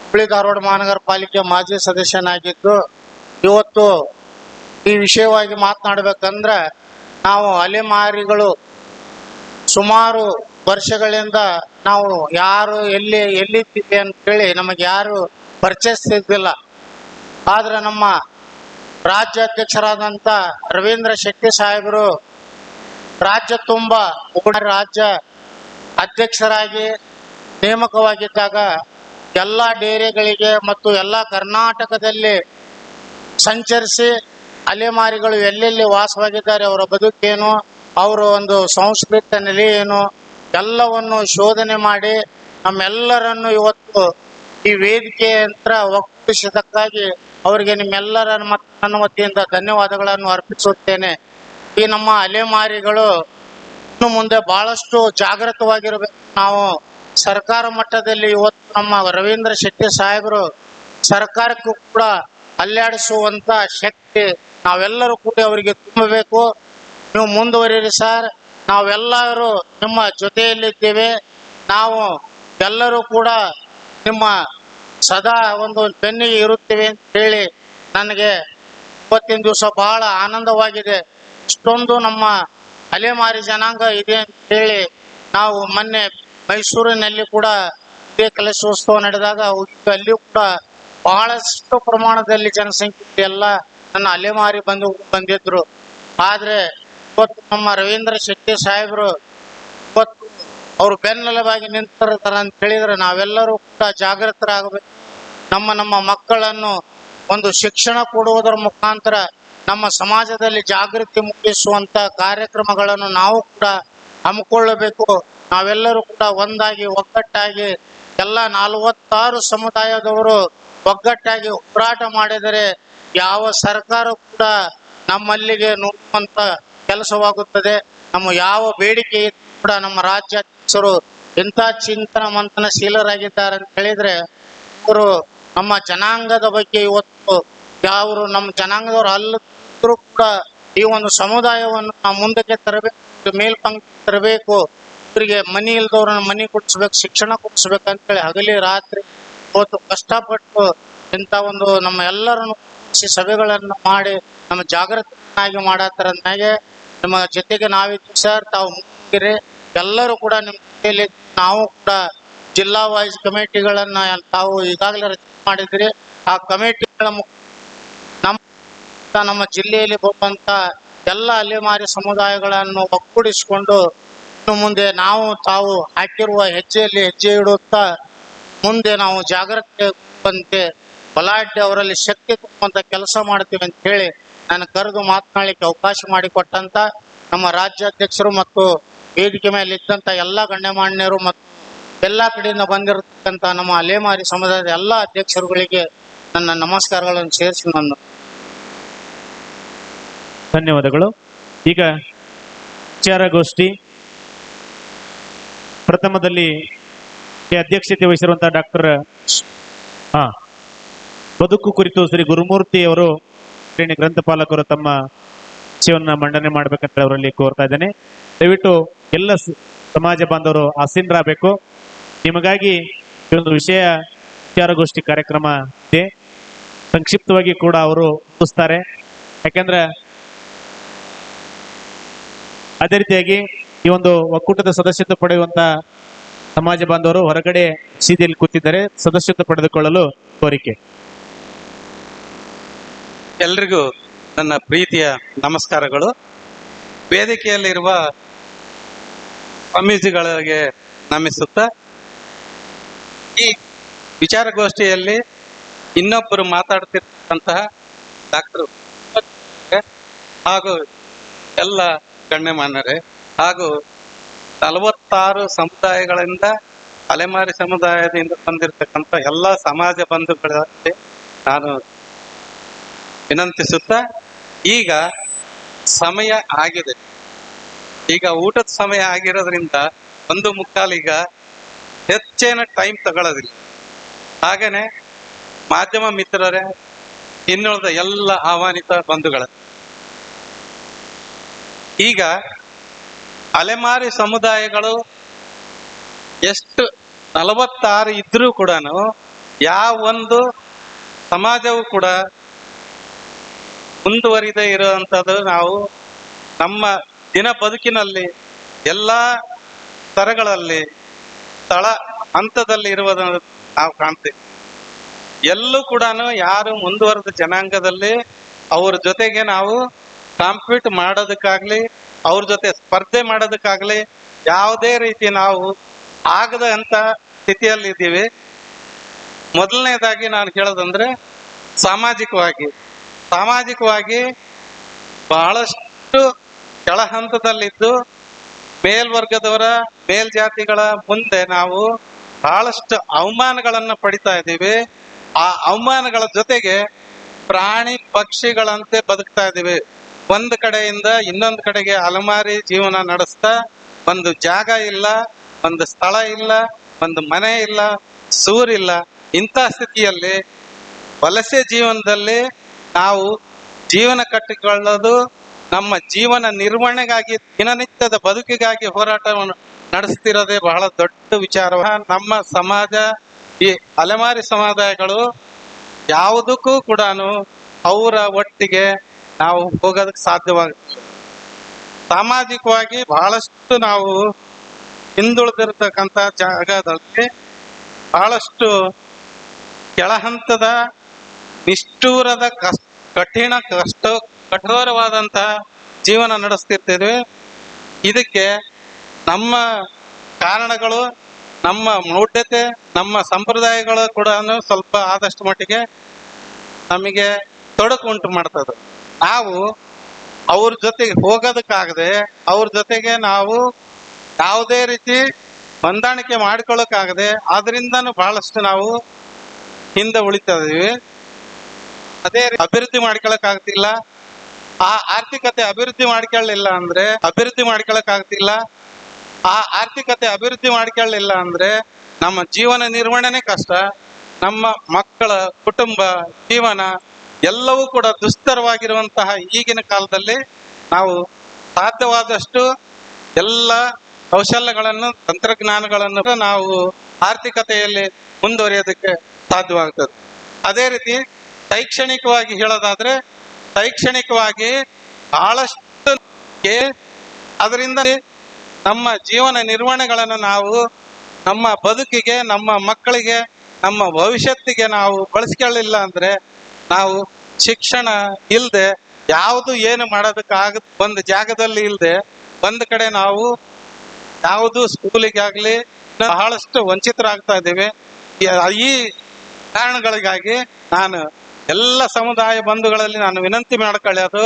ಹುಬ್ಬಳ್ಳಿ ಧಾರವಾಡ ಮಹಾನಗರ ಪಾಲಿಕೆ ಮಾಜಿ ಸದಸ್ಯನಾಗಿದ್ದು ಇವತ್ತು ಈ ವಿಷಯವಾಗಿ ಮಾತನಾಡಬೇಕಂದ್ರೆ ನಾವು ಅಲೆಮಾರಿಗಳು ಸುಮಾರು ವರ್ಷಗಳಿಂದ ನಾವು ಯಾರು ಎಲ್ಲಿದ್ದೀವಿ ಅಂತೇಳಿ ನಮಗೆ ಯಾರು ಪರಿಚಯಿಸ್ತಿದ್ದಿಲ್ಲ. ಆದರೆ ನಮ್ಮ ರಾಜ್ಯಾಧ್ಯಕ್ಷರಾದಂಥ ರವೀಂದ್ರ ಶೆಟ್ಟಿ ಸಾಹೇಬರು ರಾಜ್ಯ ತುಂಬ ರಾಜ್ಯ ಅಧ್ಯಕ್ಷರಾಗಿ ನೇಮಕವಾಗಿದ್ದಾಗ ಎಲ್ಲ ಡೇರೆಗಳಿಗೆ ಮತ್ತು ಎಲ್ಲ ಕರ್ನಾಟಕದಲ್ಲಿ ಸಂಚರಿಸಿ ಅಲೆಮಾರಿಗಳು ಎಲ್ಲೆಲ್ಲಿ ವಾಸವಾಗಿದ್ದಾರೆ, ಅವರ ಬದುಕೇನು, ಅವರ ಒಂದು ಸಂಸ್ಕೃತ ನೆಲೆ ಏನು ಎಲ್ಲವನ್ನು ಶೋಧನೆ ಮಾಡಿ ನಮ್ಮೆಲ್ಲರನ್ನು ಇವತ್ತು ಈ ವೇದಿಕೆ ಯಂತ್ರ ಒಗ್ಗೂಡಿಸಿದ್ದಕ್ಕಾಗಿ ಅವರಿಗೆ ನಿಮ್ಮೆಲ್ಲರ ನನ್ನ ವತಿಯಿಂದ ಧನ್ಯವಾದಗಳನ್ನು ಅರ್ಪಿಸುತ್ತೇನೆ. ಈ ನಮ್ಮ ಅಲೆಮಾರಿಗಳು ಇನ್ನು ಮುಂದೆ ಬಹಳಷ್ಟು ಜಾಗೃತವಾಗಿರಬೇಕು. ನಾವು ಸರ್ಕಾರ ಮಟ್ಟದಲ್ಲಿ ಇವತ್ತು ನಮ್ಮ ರವೀಂದ್ರ ಶೆಟ್ಟಿ ಸಾಹೇಬರು ಸರ್ಕಾರಕ್ಕೂ ಕೂಡ ಅಲ್ಲಾಡಿಸುವಂತ ಶಕ್ತಿ ನಾವೆಲ್ಲರೂ ಕೂಡ ಅವರಿಗೆ ತುಂಬಬೇಕು. ನೀವು ಮುಂದುವರಿರಿ ಸರ್, ನಾವೆಲ್ಲರೂ ನಿಮ್ಮ ಜೊತೆಯಲ್ಲಿದ್ದೇವೆ. ನಾವು ಎಲ್ಲರೂ ಕೂಡ ನಿಮ್ಮ ಸದಾ ಒಂದು ಬೆನ್ನಿಗೆ ಇರುತ್ತೇವೆ ಅಂತ ಹೇಳಿ ನನಗೆ ಇವತ್ತಿನ ದಿವಸ ಬಹಳ ಆನಂದವಾಗಿದೆ. ಇಷ್ಟೊಂದು ನಮ್ಮ ಅಲೆಮಾರಿ ಜನಾಂಗ ಇದೆ ಅಂತ ಹೇಳಿ ನಾವು ಮೊನ್ನೆ ಮೈಸೂರಿನಲ್ಲಿ ಕೂಡ ಇದೇ ಕಲಶೋತ್ಸವ ನಡೆದಾಗ ಅಲ್ಲಿಯೂ ಕೂಡ ಬಹಳಷ್ಟು ಪ್ರಮಾಣದಲ್ಲಿ ಜನಸಂಖ್ಯೆ ಎಲ್ಲ ನನ್ನ ಅಲೆಮಾರಿ ಬಂದಿದ್ರು. ಆದರೆ ಇವತ್ತು ನಮ್ಮ ರವೀಂದ್ರ ಶೆಟ್ಟಿ ಸಾಹೇಬರು ಇವತ್ತು ಅವರು ಬೆನ್ನೆಲುಬಾಗಿ ನಿಂತಿರ್ತಾರೆ ಅಂತ ಹೇಳಿದ್ರೆ ನಾವೆಲ್ಲರೂ ಕೂಡ ಜಾಗೃತರಾಗಬೇಕು. ನಮ್ಮ ಮಕ್ಕಳನ್ನು ಒಂದು ಶಿಕ್ಷಣ ಕೊಡುವುದರ ಮುಖಾಂತರ ನಮ್ಮ ಸಮಾಜದಲ್ಲಿ ಜಾಗೃತಿ ಮೂಡಿಸುವಂತ ಕಾರ್ಯಕ್ರಮಗಳನ್ನು ನಾವು ಕೂಡ ಹಮ್ಮಿಕೊಳ್ಳಬೇಕು. ನಾವೆಲ್ಲರೂ ಕೂಡ ಒಂದಾಗಿ ಒಗ್ಗಟ್ಟಾಗಿ ಎಲ್ಲ 46 ಸಮುದಾಯದವರು ಒಗ್ಗಟ್ಟಾಗಿ ಹೋರಾಟ ಮಾಡಿದರೆ ಯಾವ ಸರ್ಕಾರ ಕೂಡ ನಮ್ಮಲ್ಲಿಗೆ ನುಗ್ಗುವಂತ ಕೆಲಸವಾಗುತ್ತದೆ. ನಮ್ಮ ಯಾವ ಬೇಡಿಕೆ ಕೂಡ ನಮ್ಮ ರಾಜ್ಯಾಧ್ಯಕ್ಷರು ಇಂಥ ಚಿಂತನ ಮಂಥನಶೀಲರಾಗಿದ್ದಾರೆ ಅಂತ ಹೇಳಿದ್ರೆ ಅವರು ನಮ್ಮ ಜನಾಂಗದ ಬಗ್ಗೆ ಇವತ್ತು ಯಾರು ನಮ್ಮ ಜನಾಂಗದವರು ಅಲ್ಲರೂ ಕೂಡ ಈ ಒಂದು ಸಮುದಾಯವನ್ನು ನಾವು ಮುಂದಕ್ಕೆ ತರಬೇಕು, ಮೇಲ್ಪಂಕ್ತಿ ತರಬೇಕು, ಇವರಿಗೆ ಮನಿ ಇಲ್ದವ್ರನ್ನ ಮನಿ ಕೊಡಿಸ್ಬೇಕು, ಶಿಕ್ಷಣ ಕೊಡಿಸ್ಬೇಕಂತೇಳಿ ಹಗಲಿ ರಾತ್ರಿ ಇವತ್ತು ಕಷ್ಟಪಟ್ಟು ಇಂಥ ಒಂದು ನಮ್ಮ ಎಲ್ಲರನ್ನು ಸಭೆಗಳನ್ನು ಮಾಡಿ ನಮ್ಮ ಜಾಗೃತನಾಗಿ ಮಾಡತ್ತರಂತಾಗೆ ನಿಮ್ಮ ಜೊತೆಗೆ ನಾವಿದ್ದು ಸರ್. ತಾವು ಮುಗಿರಿ, ಎಲ್ಲರೂ ಕೂಡ ನಿಮ್ಮ ಜೊತೆಯಲ್ಲಿ ನಾವು ಕೂಡ ಜಿಲ್ಲಾ ವೈಸ್ ಕಮಿಟಿಗಳನ್ನ ತಾವು ಈಗಾಗಲೇ ರಚನೆ ಮಾಡಿದ್ರಿ. ಆ ಕಮಿಟಿಗಳ ನಮ್ಮ ಜಿಲ್ಲೆಯಲ್ಲಿ ಬರುವಂತ ಎಲ್ಲ ಅಲೆಮಾರಿ ಸಮುದಾಯಗಳನ್ನು ಒಗ್ಗೂಡಿಸಿಕೊಂಡು ಇನ್ನು ಮುಂದೆ ನಾವು ತಾವು ಹಾಕಿರುವ ಹೆಜ್ಜೆಯಲ್ಲಿ ಹೆಜ್ಜೆ ಇಡುತ್ತಾ ಮುಂದೆ ನಾವು ಜಾಗೃತಿ ಬಲಾಢ್ಯ ಅವರಲ್ಲಿ ಶಕ್ತಿ ತುಂಬುವಂತ ಕೆಲಸ ಮಾಡ್ತೀವಿ ಅಂತ ಹೇಳಿ ನಾನು ಕರೆದು ಮಾತನಾಡಲಿಕ್ಕೆ ಅವಕಾಶ ಮಾಡಿಕೊಟ್ಟಂತ ನಮ್ಮ ರಾಜ್ಯಾಧ್ಯಕ್ಷರು ಮತ್ತು ವೇದಿಕೆ ಮೇಲೆ ಇದ್ದಂತ ಎಲ್ಲ ಗಣ್ಯಮಾನ್ಯರು ಮತ್ತು ಎಲ್ಲ ಕಡೆಯಿಂದ ಬಂದಿರತಕ್ಕಂತ ನಮ್ಮ ಅಲೆಮಾರಿ ಸಮುದಾಯದ ಎಲ್ಲ ಅಧ್ಯಕ್ಷರುಗಳಿಗೆ ನನ್ನ ನಮಸ್ಕಾರಗಳನ್ನು ಸೇರಿಸಿ ನಾನು ಧನ್ಯವಾದಗಳು. ಈಗ ವಿಚಾರಗೋಷ್ಠಿ ಪ್ರಥಮದಲ್ಲಿ ಅಧ್ಯಕ್ಷತೆ ವಹಿಸಿರುವಂತಹ ಡಾಕ್ಟರ್ ಬದುಕು ಕುರಿತು ಶ್ರೀ ಗುರುಮೂರ್ತಿ ಅವರು ಶ್ರೇಣಿ ಗ್ರಂಥಪಾಲಕರು ತಮ್ಮ ವಿಷಯವನ್ನು ಮಂಡನೆ ಮಾಡ್ಬೇಕಂತ ಅವರಲ್ಲಿ ಕೋರ್ತಾ ಇದ್ದೇನೆ. ದಯವಿಟ್ಟು ಎಲ್ಲ ಸಮಾಜ ಬಾಂಧವರು ಆಸೀನರಾಗಬೇಕು. ನಿಮಗಾಗಿ ಈ ಒಂದು ವಿಚಾರಗೋಷ್ಠಿ ಕಾರ್ಯಕ್ರಮ ಇದೆ. ಸಂಕ್ಷಿಪ್ತವಾಗಿ ಕೂಡ ಅವರು ಮುಗಿಸ್ತಾರೆ. ಯಾಕೆಂದ್ರೆ ಅದೇ ರೀತಿಯಾಗಿ ಈ ಒಂದು ಒಕ್ಕೂಟದ ಸದಸ್ಯತ್ವ ಪಡೆಯುವಂತ ಸಮಾಜ ಬಾಂಧವರು ಹೊರಗಡೆ ಸೀದಿಯಲ್ಲಿ ಕೂತಿದ್ದಾರೆ. ಸದಸ್ಯತ್ವ ಪಡೆದುಕೊಳ್ಳಲು ಕೋರಿಕೆ. ಎಲ್ರಿಗೂ ನನ್ನ ಪ್ರೀತಿಯ ನಮಸ್ಕಾರಗಳು. ವೇದಿಕೆಯಲ್ಲಿರುವ ಸ್ವಾಮೀಜಿಗಳಿಗೆ ನಮಿಸುತ್ತಾ ಈ ವಿಚಾರಗೋಷ್ಠಿಯಲ್ಲಿ ಇನ್ನೊಬ್ಬರು ಮಾತಾಡ್ತಿರ್ತಕ್ಕಂತಹ ಡಾಕ್ಟರ್ ಹಾಗೂ ಎಲ್ಲ ಗಣ್ಯಮಾನ್ಯರೇ ಹಾಗೂ 46 ಸಮುದಾಯಗಳಿಂದ ಅಲೆಮಾರಿ ಸಮುದಾಯದಿಂದ ಬಂದಿರತಕ್ಕಂಥ ಎಲ್ಲ ಸಮಾಜ ಬಂಧುಗಳಲ್ಲಿ ನಾನು ವಿನಂತಿಸುತ್ತಾ, ಈಗ ಸಮಯ ಆಗಿದೆ, ಈಗ ಊಟದ ಸಮಯ ಆಗಿರೋದ್ರಿಂದ 1:45 ಈಗ ಹೆಚ್ಚಿನ ಟೈಮ್ ತಗೊಳ್ಳೋದಿಲ್ಲ. ಹಾಗೇನೆ ಮಾಧ್ಯಮ ಮಿತ್ರರೇ, ಇನ್ನುಳಿದ ಎಲ್ಲ ಆಹ್ವಾನಿತ ಬಂಧುಗಳ ಈಗ ಅಲೆಮಾರಿ ಸಮುದಾಯಗಳು ಎಷ್ಟು 46 ಇದ್ರೂ ಕೂಡ ಯಾವ ಒಂದು ಸಮಾಜವೂ ಕೂಡ ಮುಂದುವರಿದೇ ಇರುವಂಥದ್ದು ನಾವು ನಮ್ಮ ದಿನ ಬದುಕಿನಲ್ಲಿ ಎಲ್ಲ ಸ್ತರಗಳಲ್ಲಿ ಸ್ಥಳ ಹಂತದಲ್ಲಿ ಇರುವುದನ್ನು ನಾವು ಕಾಣ್ತೇವೆ. ಎಲ್ಲೂ ಕೂಡ ಯಾರು ಮುಂದುವರೆದ ಜನಾಂಗದಲ್ಲಿ ಅವ್ರ ಜೊತೆಗೆ ನಾವು ಕಾಂಪೀಟ್ ಮಾಡೋದಕ್ಕಾಗ್ಲಿ ಅವ್ರ ಜೊತೆ ಸ್ಪರ್ಧೆ ಮಾಡೋದಕ್ಕಾಗ್ಲಿ ಯಾವುದೇ ರೀತಿ ನಾವು ಆಗದ ಅಂತ ಸ್ಥಿತಿಯಲ್ಲಿ ಇದ್ದೀವಿ. ಮೊದಲನೇದಾಗಿ ನಾನು ಹೇಳೋದಂದ್ರೆ ಸಾಮಾಜಿಕವಾಗಿ ಬಹಳಷ್ಟು ಕೆಳ ಹಂತದಲ್ಲಿದ್ದು ಮೇಲ್ವರ್ಗದವರ ಮೇಲ್ಜಾತಿಗಳ ಮುಂದೆ ನಾವು ಬಹಳಷ್ಟು ಅವಮಾನಗಳನ್ನ ಪಡಿತಾ ಇದ್ದೀವಿ. ಆ ಅವಮಾನಗಳ ಜೊತೆಗೆ ಪ್ರಾಣಿ ಪಕ್ಷಿಗಳಂತೆ ಬದುಕ್ತಾ ಇದ್ದೀವಿ. ಒಂದು ಕಡೆಯಿಂದ ಇನ್ನೊಂದು ಕಡೆಗೆ ಅಲೆಮಾರಿ ಜೀವನ ನಡೆಸ್ತಾ ಒಂದು ಜಾಗ ಇಲ್ಲ, ಒಂದು ಸ್ಥಳ ಇಲ್ಲ, ಒಂದು ಮನೆ ಇಲ್ಲ, ಸೂರಿಲ್ಲ. ಇಂಥ ಸ್ಥಿತಿಯಲ್ಲಿ ವಲಸೆ ಜೀವನದಲ್ಲಿ ನಾವು ಜೀವನ ಕಟ್ಟಿಕೊಳ್ಳೋದು ನಮ್ಮ ಜೀವನ ನಿರ್ವಹಣೆಗಾಗಿ ದಿನನಿತ್ಯದ ಬದುಕಿಗಾಗಿ ಹೋರಾಟವನ್ನು ನಡೆಸ್ತಿರೋದೇ ಬಹಳ ದೊಡ್ಡ ವಿಚಾರ. ನಮ್ಮ ಸಮಾಜ ಈ ಅಲೆಮಾರಿ ಸಮುದಾಯಗಳು ಯಾವುದಕ್ಕೂ ಕೂಡ ಅವರ ಒಟ್ಟಿಗೆ ನಾವು ಹೋಗೋದಕ್ಕೆ ಸಾಧ್ಯವಾಗುತ್ತಿಲ್ಲ. ಸಾಮಾಜಿಕವಾಗಿ ಬಹಳಷ್ಟು ನಾವು ಹಿಂದುಳಿದಿರ್ತಕ್ಕಂಥ ಜಾಗದಲ್ಲಿ ಬಹಳಷ್ಟು ಕೆಳಹಂತದ ನಿಷ್ಠೂರದ ಕಠೋರವಾದಂತಹ ಜೀವನ ನಡೆಸ್ತಿರ್ತೇವೆ. ಇದಕ್ಕೆ ನಮ್ಮ ಕಾರಣಗಳು, ನಮ್ಮ ಮೌಢ್ಯತೆ, ನಮ್ಮ ಸಂಪ್ರದಾಯಗಳು ಕೂಡ ಸ್ವಲ್ಪ ಆದಷ್ಟು ಮಟ್ಟಿಗೆ ನಮಗೆ ತೊಡಕು ಉಂಟು ಮಾಡ್ತದೆ. ನಾವು ಅವ್ರ ಜೊತೆಗೆ ಹೋಗೋದಕ್ಕಾಗದೆ ಅವ್ರ ಜೊತೆಗೆ ನಾವು ಯಾವುದೇ ರೀತಿ ಹೊಂದಾಣಿಕೆ ಮಾಡ್ಕೊಳ್ಳೋಕ್ಕಾಗದೆ ಅದರಿಂದನೂ ಬಹಳಷ್ಟು ನಾವು ಹಿಂದೆ ಉಳಿತಾ ಇದೀವಿ. ಅದೇ ಅಭಿವೃದ್ಧಿ ಮಾಡ್ಕೊಳಕ್ಕಾಗ್ತಿಲ್ಲ. ಆ ಆರ್ಥಿಕತೆ ಅಭಿವೃದ್ಧಿ ಮಾಡ್ಕೊಳ್ಳಿಲ್ಲ ಅಂದ್ರೆ ಅಭಿವೃದ್ಧಿ ಮಾಡ್ಕೊಳ್ಳಿಲ್ಲ ಅಂದ್ರೆ ನಮ್ಮ ಜೀವನ ನಿರ್ವಹಣೆನೇ ಕಷ್ಟ. ನಮ್ಮ ಮಕ್ಕಳ ಕುಟುಂಬ ಜೀವನ ಎಲ್ಲವೂ ಕೂಡ ದುಸ್ತರವಾಗಿರುವಂತಹ ಈಗಿನ ಕಾಲದಲ್ಲಿ ನಾವು ಸಾಧ್ಯವಾದಷ್ಟು ಎಲ್ಲ ಕೌಶಲ್ಯಗಳನ್ನು ತಂತ್ರಜ್ಞಾನಗಳನ್ನು ನಾವು ಆರ್ಥಿಕತೆಯಲ್ಲಿ ಮುಂದುವರಿಯೋದಕ್ಕೆ ಸಾಧ್ಯವಾಗ್ತದೆ. ಅದೇ ರೀತಿ ಶೈಕ್ಷಣಿಕವಾಗಿ ಹೇಳೋದಾದ್ರೆ ಶೈಕ್ಷಣಿಕವಾಗಿ ಬಹಳಷ್ಟು ಅದರಿಂದ ನಮ್ಮ ಜೀವನ ನಿರ್ವಹಣೆಗಳನ್ನು ನಾವು ನಮ್ಮ ಬದುಕಿಗೆ, ನಮ್ಮ ಮಕ್ಕಳಿಗೆ, ನಮ್ಮ ಭವಿಷ್ಯತ್ತಿಗೆ ನಾವು ಬಳಸ್ಕೊಳ್ಳಿಲ್ಲ ಅಂದ್ರೆ ನಾವು ಶಿಕ್ಷಣ ಇಲ್ಲದೆ ಯಾವುದು ಏನು ಮಾಡೋದಕ್ಕಾಗ ಒಂದು ಜಾಗದಲ್ಲಿ ಇಲ್ಲದೆ ಒಂದು ಕಡೆ ನಾವು ಯಾವುದು ಸ್ಕೂಲಿಗಾಗ್ಲಿ ಬಹಳಷ್ಟು ವಂಚಿತರಾಗ್ತಾ ಇದ್ದೀವಿ. ಈ ಕಾರಣಗಳಿಗಾಗಿ ನಾನು ಎಲ್ಲ ಸಮುದಾಯ ಬಂಧುಗಳಲ್ಲಿ ನಾನು ವಿನಂತಿ ಮಾಡ್ಕೊಳ್ಳೋದು,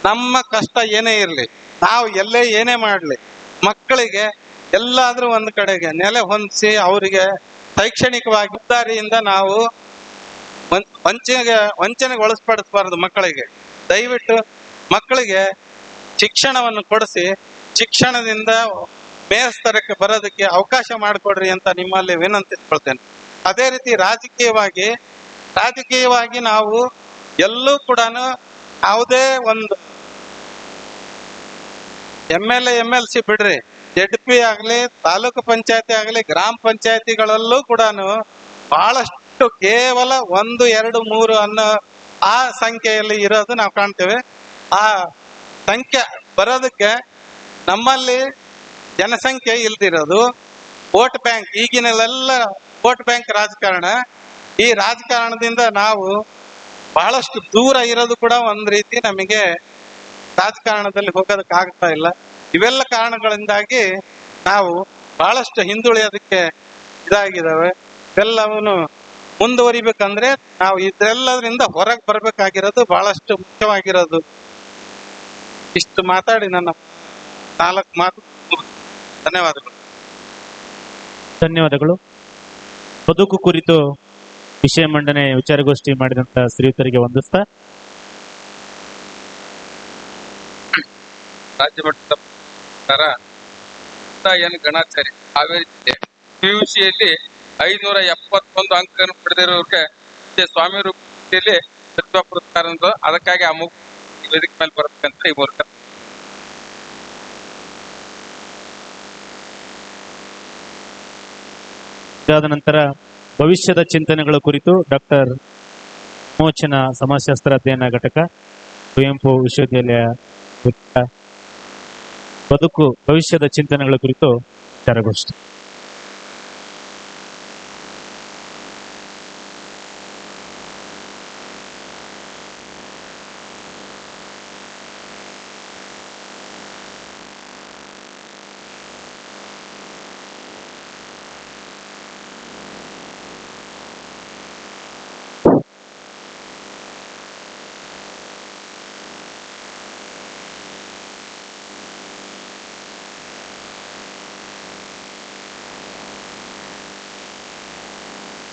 ನಮ್ಮ ಕಷ್ಟ ಏನೇ ಇರಲಿ, ನಾವು ಎಲ್ಲೇ ಏನೇ ಮಾಡಲಿ, ಮಕ್ಕಳಿಗೆ ಎಲ್ಲಾದ್ರೂ ಒಂದು ಕಡೆಗೆ ನೆಲೆ ಹೊಂದಿಸಿ ಅವರಿಗೆ ಶೈಕ್ಷಣಿಕವಾಗಿ ದಾರಿಯಿಂದ ನಾವು ವಂಚನೆಗೊಳಿಸ್ಪಡಿಸಬಾರದು. ಮಕ್ಕಳಿಗೆ ದಯವಿಟ್ಟು ಮಕ್ಕಳಿಗೆ ಶಿಕ್ಷಣವನ್ನು ಕೊಡಿಸಿ ಶಿಕ್ಷಣದಿಂದ ಮೇಲ್ಸ್ತರಕ್ಕೆ ಬರೋದಕ್ಕೆ ಅವಕಾಶ ಮಾಡಿಕೊಡ್ರಿ ಅಂತ ನಿಮ್ಮಲ್ಲಿ ವಿನಂತಿಸ್ಕೊಳ್ತೇನೆ. ಅದೇ ರೀತಿ ರಾಜಕೀಯವಾಗಿ ನಾವು ಎಲ್ಲೂ ಕೂಡ ಯಾವುದೇ ಒಂದು MLC ಬಿಡ್ರಿ, ZP ಆಗಲಿ, ತಾಲೂಕು ಪಂಚಾಯತಿ ಆಗಲಿ, ಗ್ರಾಮ ಪಂಚಾಯತಿಗಳಲ್ಲೂ ಕೂಡ ಬಹಳಷ್ಟು ಕೇವಲ 1, 2, 3 ಅನ್ನೋ ಆ ಸಂಖ್ಯೆಯಲ್ಲಿ ಇರೋದು ನಾವು ಕಾಣ್ತೇವೆ. ಆ ಸಂಖ್ಯೆ ಬರೋದಕ್ಕೆ ನಮ್ಮಲ್ಲಿ ಜನಸಂಖ್ಯೆ ಇಲ್ದಿರೋದು, ವೋಟ್ ಬ್ಯಾಂಕ್, ಈಗಿನೆಲ್ಲ ವೋಟ್ ಬ್ಯಾಂಕ್ ರಾಜಕಾರಣ. ಈ ರಾಜಕಾರಣದಿಂದ ನಾವು ಬಹಳಷ್ಟು ದೂರ ಇರೋದು ಕೂಡ ಒಂದು ರೀತಿ ನಮಗೆ ರಾಜಕಾರಣದಲ್ಲಿ ಹೋಗೋದಕ್ಕಾಗ್ತಾ ಇಲ್ಲ. ಇವೆಲ್ಲ ಕಾರಣಗಳಿಂದಾಗಿ ನಾವು ಬಹಳಷ್ಟು ಹಿಂದುಳಿಯೋದಕ್ಕೆ ಇದಾಗಿದ್ದಾವೆ. ಇವೆಲ್ಲವನ್ನು ಮುಂದುವರಿಬೇಕಂದ್ರೆ ನಾವು ಇದೆಲ್ಲದರಿಂದ ಹೊರಗೆ ಬರ್ಬೇಕಾಗಿರೋದು ಬಹಳಷ್ಟು ಮುಖ್ಯವಾಗಿರೋದು. ಇಷ್ಟು ಮಾತಾಡಿ ನನ್ನ 4 ಮಾತು ಧನ್ಯವಾದಗಳು. ಬದುಕು ಕುರಿತು ವಿಷಯ ಮಂಡನೆ ವಿಚಾರಗೋಷ್ಠಿ ಮಾಡಿದಂತ ಶ್ರೀಯುತರಿಗೆ ವಂದಿಸ್ತಾ, ರಾಜ್ಯ ಮಟ್ಟದ ಏನು ಗಣಾಚಾರಿ ಹಾವೇರಿ ಜಿಲ್ಲೆ PUCಯಲ್ಲಿ 571 ಅಂಕವನ್ನು ಪಡೆದಿರೋರಿಗೆ ಸ್ವಾಮಿ ರೂಪದಲ್ಲಿ ಪ್ರತಿಭಾ ಪುರಸ್ಕಾರ ಅದಕ್ಕಾಗಿ ಆ ವೇದಿಕೆ ಮೇಲೆ ಬರುತ್ತೆ ಅಂತ ಈ ಮೂಲಕ ಇದಾದ ನಂತರ ಭವಿಷ್ಯದ ಚಿಂತನೆಗಳ ಕುರಿತು ಡಾಕ್ಟರ್ ವಿಮೋಚನ ಸಮಾಜಶಾಸ್ತ್ರ ಅಧ್ಯಯನ ಘಟಕ, ಕುವೆಂಪು ವಿಶ್ವವಿದ್ಯಾಲಯ ಬದುಕು ಭವಿಷ್ಯದ ಚಿಂತನೆಗಳ ಕುರಿತು ವಿಚಾರಗೋಷ್ಠಿ.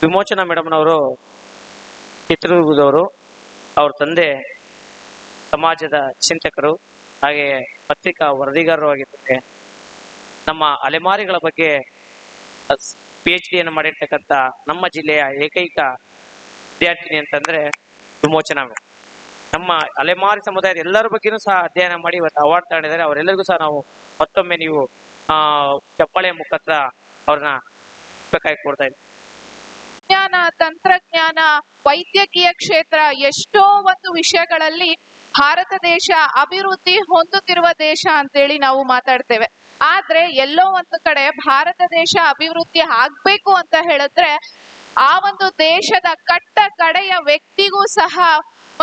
ವಿಮೋಚನಾ ಮೇಡಮ್ನವರು ಚಿತ್ರದುರ್ಗದವರು. ಅವ್ರ ತಂದೆ ಸಮಾಜದ ಚಿಂತಕರು, ಹಾಗೆ ಪತ್ರಿಕಾ ವರದಿಗಾರರು ಆಗಿದ್ದಾರೆ. ನಮ್ಮ ಅಲೆಮಾರಿಗಳ ಬಗ್ಗೆ PhD ಯನ್ನು ಮಾಡಿರ್ತಕ್ಕಂಥ ನಮ್ಮ ಜಿಲ್ಲೆಯ ಏಕೈಕ ವಿದ್ಯಾರ್ಥಿನಿ ಅಂತಂದ್ರೆ ವಿಮೋಚನಾ ಮೇಡಮ್. ನಮ್ಮ ಅಲೆಮಾರಿ ಸಮುದಾಯದ ಎಲ್ಲರ ಬಗ್ಗೆನೂ ಸಹ ಅಧ್ಯಯನ ಮಾಡಿ ಇವತ್ತು ಅವಾರ್ಡ್ ತಗೊಂಡಿದ್ದಾರೆ. ಅವರೆಲ್ಲರಿಗೂ ಸಹ ನಾವು ಮತ್ತೊಮ್ಮೆ ನೀವು ಚಪ್ಪಾಳೆಯ ಮುಖಾಂತರ ಅವ್ರನ್ನ ಬೇಕಾಗಿ ಕೊಡ್ತಾ ಇದ್ದೀವಿ. ವಿಜ್ಞಾನ, ತಂತ್ರಜ್ಞಾನ, ವೈದ್ಯಕೀಯ ಕ್ಷೇತ್ರ, ಎಷ್ಟೋ ಒಂದು ವಿಷಯಗಳಲ್ಲಿ ಭಾರತ ದೇಶ ಅಭಿವೃದ್ಧಿ ಹೊಂದುತ್ತಿರುವ ದೇಶ ಅಂತೇಳಿ ನಾವು ಮಾತಾಡ್ತೇವೆ. ಆದ್ರೆ ಎಲ್ಲೋ ಒಂದು ಕಡೆ ಭಾರತ ದೇಶ ಅಭಿವೃದ್ಧಿ ಆಗ್ಬೇಕು ಅಂತ ಹೇಳಿದ್ರೆ ಆ ಒಂದು ದೇಶದ ಕಟ್ಟ ಕಡೆಯ ವ್ಯಕ್ತಿಗೂ ಸಹ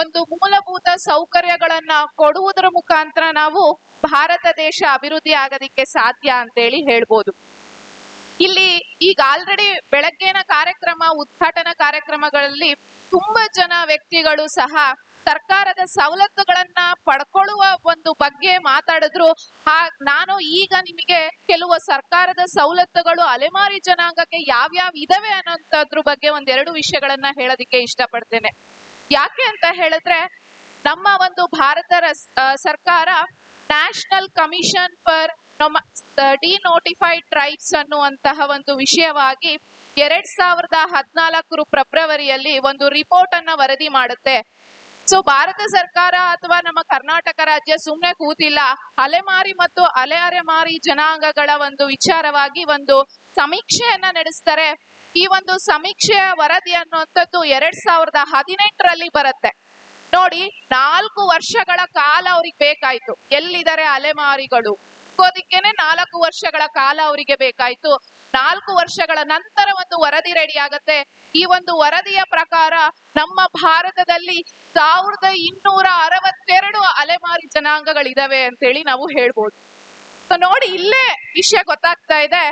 ಒಂದು ಮೂಲಭೂತ ಸೌಕರ್ಯಗಳನ್ನ ಕೊಡುವುದರ ಮುಖಾಂತರ ನಾವು ಭಾರತ ದೇಶ ಅಭಿವೃದ್ಧಿ ಆಗೋದಿಕ್ಕೆ ಸಾಧ್ಯ ಅಂತೇಳಿ ಹೇಳ್ಬೋದು. ಇಲ್ಲಿ ಈಗ ಆಲ್ರೆಡಿ ಬೆಳಗ್ಗೆನ ಕಾರ್ಯಕ್ರಮ, ಉದ್ಘಾಟನಾ ಕಾರ್ಯಕ್ರಮಗಳಲ್ಲಿ ತುಂಬಾ ಜನ ವ್ಯಕ್ತಿಗಳು ಸಹ ಸರ್ಕಾರದ ಸವಲತ್ತುಗಳನ್ನ ಪಡ್ಕೊಳ್ಳುವ ಒಂದು ಬಗ್ಗೆ ಮಾತಾಡಿದ್ರು. ನಾನು ಈಗ ನಿಮಗೆ ಕೆಲವು ಸರ್ಕಾರದ ಸವಲತ್ತುಗಳು ಅಲೆಮಾರಿ ಜನಾಂಗಕ್ಕೆ ಯಾವ್ಯಾವ ಇದಾವೆ ಅನ್ನೋಂಥದ್ರ ಬಗ್ಗೆ ಒಂದೆರಡು ವಿಷಯಗಳನ್ನ ಹೇಳೋದಿಕ್ಕೆ ಇಷ್ಟಪಡ್ತೇನೆ. ಯಾಕೆ ಅಂತ ಹೇಳಿದ್ರೆ ನಮ್ಮ ಒಂದು ಭಾರತ ಸರ್ಕಾರ national commission for denotified tribes ಅನ್ನುವಂತಹ ಒಂದು ವಿಷಯವಾಗಿ 2014 ಫೆಬ್ರವರಿಯಲ್ಲಿ ಒಂದು ರಿಪೋರ್ಟ್ ಅನ್ನ ವರದಿ ಮಾಡುತ್ತೆ. ಸೊ ಭಾರತ ಸರ್ಕಾರ ಅಥವಾ ನಮ್ಮ ಕರ್ನಾಟಕ ರಾಜ್ಯ ಸುಮ್ಮನೆ ಕೂತಿಲ್ಲ. ಅಲೆಮಾರಿ ಮತ್ತು ಅಲೆಮಾರಿ ಜನಾಂಗಗಳ ಒಂದು ವಿಚಾರವಾಗಿ ಒಂದು ಸಮೀಕ್ಷೆಯನ್ನ ನಡೆಸ್ತಾರೆ. ಈ ಒಂದು ಸಮೀಕ್ಷೆಯ ವರದಿ ಅನ್ನುವಂಥದ್ದು 2018ರಲ್ಲಿ ಬರುತ್ತೆ. ನೋಡಿ, 4 ವರ್ಷಗಳ ಕಾಲ ಅವ್ರಿಗೆ ಬೇಕಾಯ್ತು. ಎಲ್ಲಿದ್ದಾರೆ ಅಲೆಮಾರಿಗಳು ಅದಕ್ಕೇನೆ 4 ವರ್ಷಗಳ ಕಾಲ ಅವರಿಗೆ ಬೇಕಾಯ್ತು. 4 ವರ್ಷಗಳ ನಂತರ ಒಂದು ವರದಿ ರೆಡಿ ಆಗತ್ತೆ. ಈ ಒಂದು ವರದಿಯ ಪ್ರಕಾರ ನಮ್ಮ ಭಾರತದಲ್ಲಿ 1262 ಅಲೆಮಾರಿ ಜನಾಂಗಗಳಿದಾವೆ ಅಂತೇಳಿ ನಾವು ಹೇಳ್ಬೋದು. ನೋಡಿ, ಇಲ್ಲೇ ವಿಷಯ ಗೊತ್ತಾಗ್ತಾ ಇದೆ.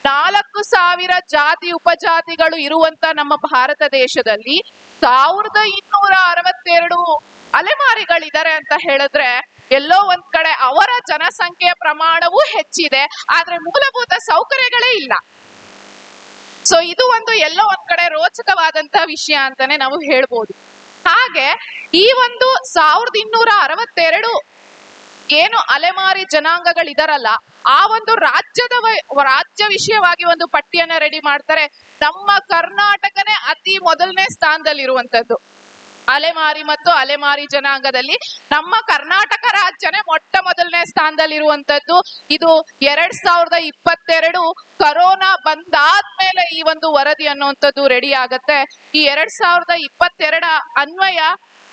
4000 ಜಾತಿ ಉಪಜಾತಿಗಳು ಇರುವಂತ ನಮ್ಮ ಭಾರತ ದೇಶದಲ್ಲಿ 1262 ಅಲೆಮಾರಿಗಳಿದ್ದಾರೆ ಅಂತ ಹೇಳಿದ್ರೆ ಎಲ್ಲೋ ಒಂದ್ ಕಡೆ ಅವರ ಜನಸಂಖ್ಯೆಯ ಪ್ರಮಾಣವೂ ಹೆಚ್ಚಿದೆ, ಆದ್ರೆ ಮೂಲಭೂತ ಸೌಕರ್ಯಗಳೇ ಇಲ್ಲ. ಸೊ ಇದು ಒಂದು ಎಲ್ಲೋ ಒಂದ್ ಕಡೆ ರೋಚಕವಾದಂತ ವಿಷಯ ಅಂತಾನೆ ನಾವು ಹೇಳ್ಬೋದು. ಹಾಗೆ ಈ ಒಂದು 1262 ಏನು ಅಲೆಮಾರಿ ಜನಾಂಗಗಳಿದಾರಲ್ಲ, ಆ ಒಂದು ರಾಜ್ಯ ವಿಷಯವಾಗಿ ಒಂದು ಪಟ್ಟಿಯನ್ನ ರೆಡಿ ಮಾಡ್ತಾರೆ. ನಮ್ಮ ಕರ್ನಾಟಕನೇ ಅತಿ ಮೊದಲನೇ ಸ್ಥಾನದಲ್ಲಿರುವಂತದ್ದು ಅಲೆಮಾರಿ ಮತ್ತು ಅಲೆಮಾರಿ ಜನಾಂಗದಲ್ಲಿ. ನಮ್ಮ ಕರ್ನಾಟಕ ರಾಜ್ಯನೇ ಮೊಟ್ಟ ಮೊದಲನೇ ಸ್ಥಾನದಲ್ಲಿರುವಂತದ್ದು. ಇದು 2022 ಕರೋನಾ ಬಂದಾದ್ಮೇಲೆ ಈ ಒಂದು ವರದಿ ಅನ್ನುವಂಥದ್ದು ರೆಡಿ ಆಗತ್ತೆ. ಈ 2022 ಅನ್ವಯ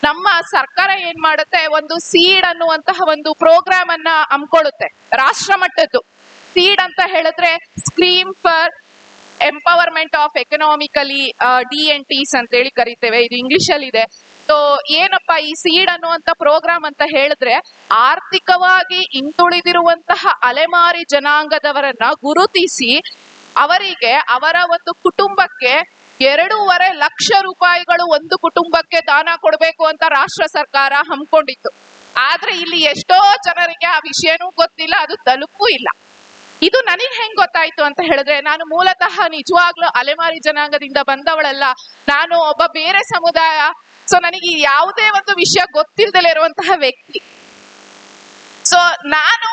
ನಮ್ಮ ಸರ್ಕಾರ ಏನ್ ಮಾಡುತ್ತೆ, ಒಂದು ಸೀಡ್ ಅನ್ನುವಂತಹ ಒಂದು ಪ್ರೋಗ್ರಾಮ್ ಅನ್ನ ಹಮ್ಮಿಕೊಳ್ಳುತ್ತೆ ರಾಷ್ಟ್ರ ಮಟ್ಟದ್ದು. ಸೀಡ್ ಅಂತ ಹೇಳಿದ್ರೆ scheme for empowerment of economically DNTs ಅಂತ ಹೇಳಿ ಕರಿತೇವೆ. ಇದು ಇಂಗ್ಲಿಷ್ ಅಲ್ಲಿ ಇದೆ. ಸೊ ಏನಪ್ಪಾ ಈ ಸೀಡ್ ಅನ್ನುವಂತ ಪ್ರೋಗ್ರಾಮ್ ಅಂತ ಹೇಳಿದ್ರೆ, ಆರ್ಥಿಕವಾಗಿ ಹಿಂದುಳಿದಿರುವಂತಹ ಅಲೆಮಾರಿ ಜನಾಂಗದವರನ್ನ ಗುರುತಿಸಿ ಅವರಿಗೆ ಅವರ ಒಂದು ಕುಟುಂಬಕ್ಕೆ 2.5 ಲಕ್ಷ ರೂಪಾಯಿಗಳು ಒಂದು ಕುಟುಂಬಕ್ಕೆ ದಾನ ಕೊಡಬೇಕು ಅಂತ ರಾಷ್ಟ್ರ ಸರ್ಕಾರ ಹಮ್ಮಿಕೊಂಡಿತ್ತು. ಆದ್ರೆ ಇಲ್ಲಿ ಎಷ್ಟೋ ಜನರಿಗೆ ಆ ವಿಷಯನೂ ಗೊತ್ತಿಲ್ಲ, ಅದು ತಲುಪೂ ಇಲ್ಲ. ಇದು ನನಗೆ ಹೆಂಗ್ ಗೊತ್ತಾಯ್ತು ಅಂತ ಹೇಳಿದ್ರೆ, ನಾನು ಮೂಲತಃ ನಿಜವಾಗ್ಲೂ ಅಲೆಮಾರಿ ಜನಾಂಗದಿಂದ ಬಂದವಳಲ್ಲ. ನಾನು ಒಬ್ಬ ಬೇರೆ ಸಮುದಾಯ. ಸೊ ನನಗೆ ಯಾವುದೇ ಒಂದು ವಿಷಯ ಗೊತ್ತಿಲ್ಲದಲೇ ಇರುವಂತಹ ವ್ಯಕ್ತಿ. ಸೊ ನಾನು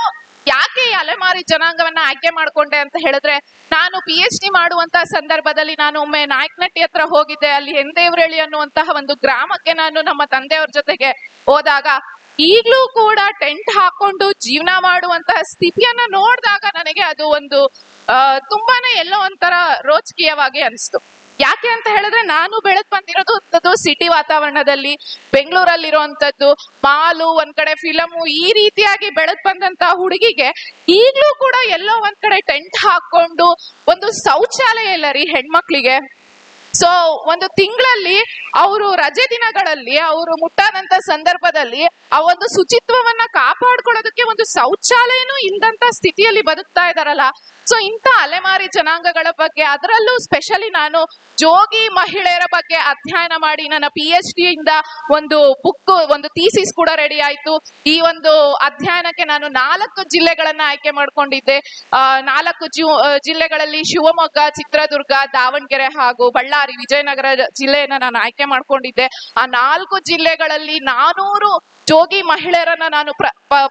ಯಾಕೆ ಈ ಅಲೆಮಾರಿ ಜನಾಂಗವನ್ನ ಆಯ್ಕೆ ಮಾಡ್ಕೊಂಡೆ ಅಂತ ಹೇಳಿದ್ರೆ, ನಾನು PhD ಮಾಡುವಂತಹ ಸಂದರ್ಭದಲ್ಲಿ ನಾನು ಒಮ್ಮೆ ನಾಯಕನಟ್ಟಿ ಹತ್ರ ಹೋಗಿದ್ದೆ. ಅಲ್ಲಿ ಹೆಂದೇವ್ರಳ್ಳಿ ಅನ್ನುವಂತಹ ಒಂದು ಗ್ರಾಮಕ್ಕೆ ನಾನು ನಮ್ಮ ತಂದೆಯವ್ರ ಜೊತೆಗೆ ಹೋದಾಗ ಈಗ್ಲೂ ಕೂಡ ಟೆಂಟ್ ಹಾಕೊಂಡು ಜೀವನ ಮಾಡುವಂತಹ ಸ್ಥಿತಿಯನ್ನ ನೋಡಿದಾಗ ನನಗೆ ಅದು ಒಂದು ತುಂಬಾನೇ ಎಲ್ಲೋ ಒಂಥರ ರೋಚಕೀಯವಾಗಿ ಅನಿಸ್ತು. ಯಾಕೆ ಅಂತ ಹೇಳಿದ್ರೆ ನಾನು ಬೆಳೆದ್ ಬಂದಿರೋದು ಸಿಟಿ ವಾತಾವರಣದಲ್ಲಿ, ಬೆಂಗಳೂರಲ್ಲಿರುವಂತದ್ದು ಮಾಲು, ಒಂದ್ ಕಡೆ ಫಿಲಮು, ಈ ರೀತಿಯಾಗಿ ಬೆಳೆದ್ ಬಂದಂತ ಹುಡುಗಿಗೆ ಈಗ್ಲೂ ಕೂಡ ಎಲ್ಲೋ ಒಂದ್ ಕಡೆ ಟೆಂಟ್ ಹಾಕೊಂಡು ಒಂದು ಶೌಚಾಲಯ ಇಲ್ಲ ರೀ ಹೆಣ್ಮಕ್ಳಿಗೆ. ಸೊ ಒಂದು ತಿಂಗಳಲ್ಲಿ ಅವರು ರಜೆ ದಿನಗಳಲ್ಲಿ ಅವರು ಮುಟ್ಟಾದಂತ ಸಂದರ್ಭದಲ್ಲಿ ಆ ಒಂದು ಶುಚಿತ್ವವನ್ನ ಕಾಪಾಡ್ಕೊಳ್ಳೋದಕ್ಕೆ ಒಂದು ಶೌಚಾಲಯನೂ ಇಲ್ಲದಂತ ಸ್ಥಿತಿಯಲ್ಲಿ ಬದುಕ್ತಾ ಇದಾರಲ್ಲ. ಸೊ ಇಂಥ ಅಲೆಮಾರಿ ಜನಾಂಗಗಳ ಬಗ್ಗೆ, ಅದರಲ್ಲೂ ಸ್ಪೆಷಲಿ ನಾನು ಜೋಗಿ ಮಹಿಳೆಯರ ಬಗ್ಗೆ ಅಧ್ಯಯನ ಮಾಡಿ ನನ್ನ PhD ಇಂದ ಒಂದು ಬುಕ್, ಒಂದು ಥೀಸಿಸ್ ಕೂಡ ರೆಡಿ ಆಯ್ತು. ಈ ಒಂದು ಅಧ್ಯಯನಕ್ಕೆ ನಾನು 4 ಜಿಲ್ಲೆಗಳನ್ನ ಆಯ್ಕೆ ಮಾಡ್ಕೊಂಡಿದ್ದೆ. 4 ಜಿಲ್ಲೆಗಳಲ್ಲಿ ಶಿವಮೊಗ್ಗ, ಚಿತ್ರದುರ್ಗ, ದಾವಣಗೆರೆ ಹಾಗೂ ಬಳ್ಳಾರಿ, ವಿಜಯನಗರ ಜಿಲ್ಲೆಯನ್ನ ನಾನು ಆಯ್ಕೆ ಮಾಡ್ಕೊಂಡಿದ್ದೆ. ಆ 4 ಜಿಲ್ಲೆಗಳಲ್ಲಿ 400 ಜೋಗಿ ಮಹಿಳೆಯರನ್ನ ನಾನು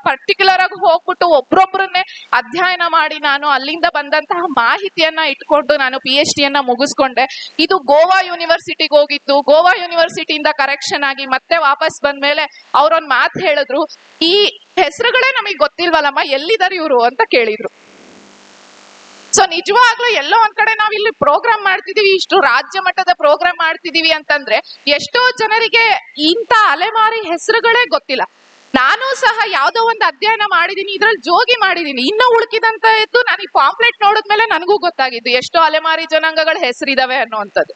ಪರ್ಟಿಕ್ಯುಲರ್ ಆಗಿ ಹೋಗ್ಬಿಟ್ಟು ಒಬ್ರೊಬ್ರನ್ನೇ ಅಧ್ಯಯನ ಮಾಡಿ ನಾನು ಅಲ್ಲಿಂದ ಬಂದಂತಹ ಮಾಹಿತಿಯನ್ನ ಇಟ್ಕೊಂಡು ನಾನು PhD ಯನ್ನ ಮುಗಿಸ್ಕೊಂಡೆ. ಇದು ಗೋವಾ ಯೂನಿವರ್ಸಿಟಿಗೆ ಹೋಗಿತ್ತು. ಗೋವಾ ಯೂನಿವರ್ಸಿಟಿಯಿಂದ ಕರೆಕ್ಷನ್ ಆಗಿ ಮತ್ತೆ ವಾಪಸ್ ಬಂದ್ಮೇಲೆ ಅವ್ರೊಂದ್ ಮಾತು ಹೇಳಿದ್ರು, ಈ ಹೆಸರುಗಳೇ ನಮಗ್ ಗೊತ್ತಿಲ್ವಲ್ಲಮ್ಮ, ಎಲ್ಲಿದ್ದಾರೆ ಇವ್ರು ಅಂತ ಕೇಳಿದ್ರು. ಸೊ ನಿಜವಾಗ್ಲೂ ಎಲ್ಲೋ ಒಂದ್ ಕಡೆ ನಾವ್ ಇಲ್ಲಿ ಪ್ರೋಗ್ರಾಮ್ ಮಾಡ್ತಿದೀವಿ, ಇಷ್ಟು ರಾಜ್ಯ ಮಟ್ಟದ ಪ್ರೋಗ್ರಾಮ್ ಮಾಡ್ತಿದೀವಿ ಅಂತಂದ್ರೆ ಎಷ್ಟೋ ಜನರಿಗೆ ಇಂಥ ಅಲೆಮಾರಿ ಹೆಸರುಗಳೇ ಗೊತ್ತಿಲ್ಲ. ನಾನು ಸಹ ಯಾವ್ದೋ ಒಂದು ಅಧ್ಯಯನ ಮಾಡಿದೀನಿ, ಇದ್ರಲ್ಲಿ ಜೋಗಿ ಮಾಡಿದೀನಿ. ಇನ್ನು ಉಳ್ಕಿದಂತ ಇದ್ದು ನನಗೆ ಪಾಂಪ್ಲೆಟ್ ನೋಡಿದ್ಮೇಲೆ ನನಗೂ ಗೊತ್ತಾಗಿದ್ದು ಎಷ್ಟೋ ಅಲೆಮಾರಿ ಜನಾಂಗಗಳ ಹೆಸರಿದಾವೆ ಅನ್ನುವಂಥದ್ದು.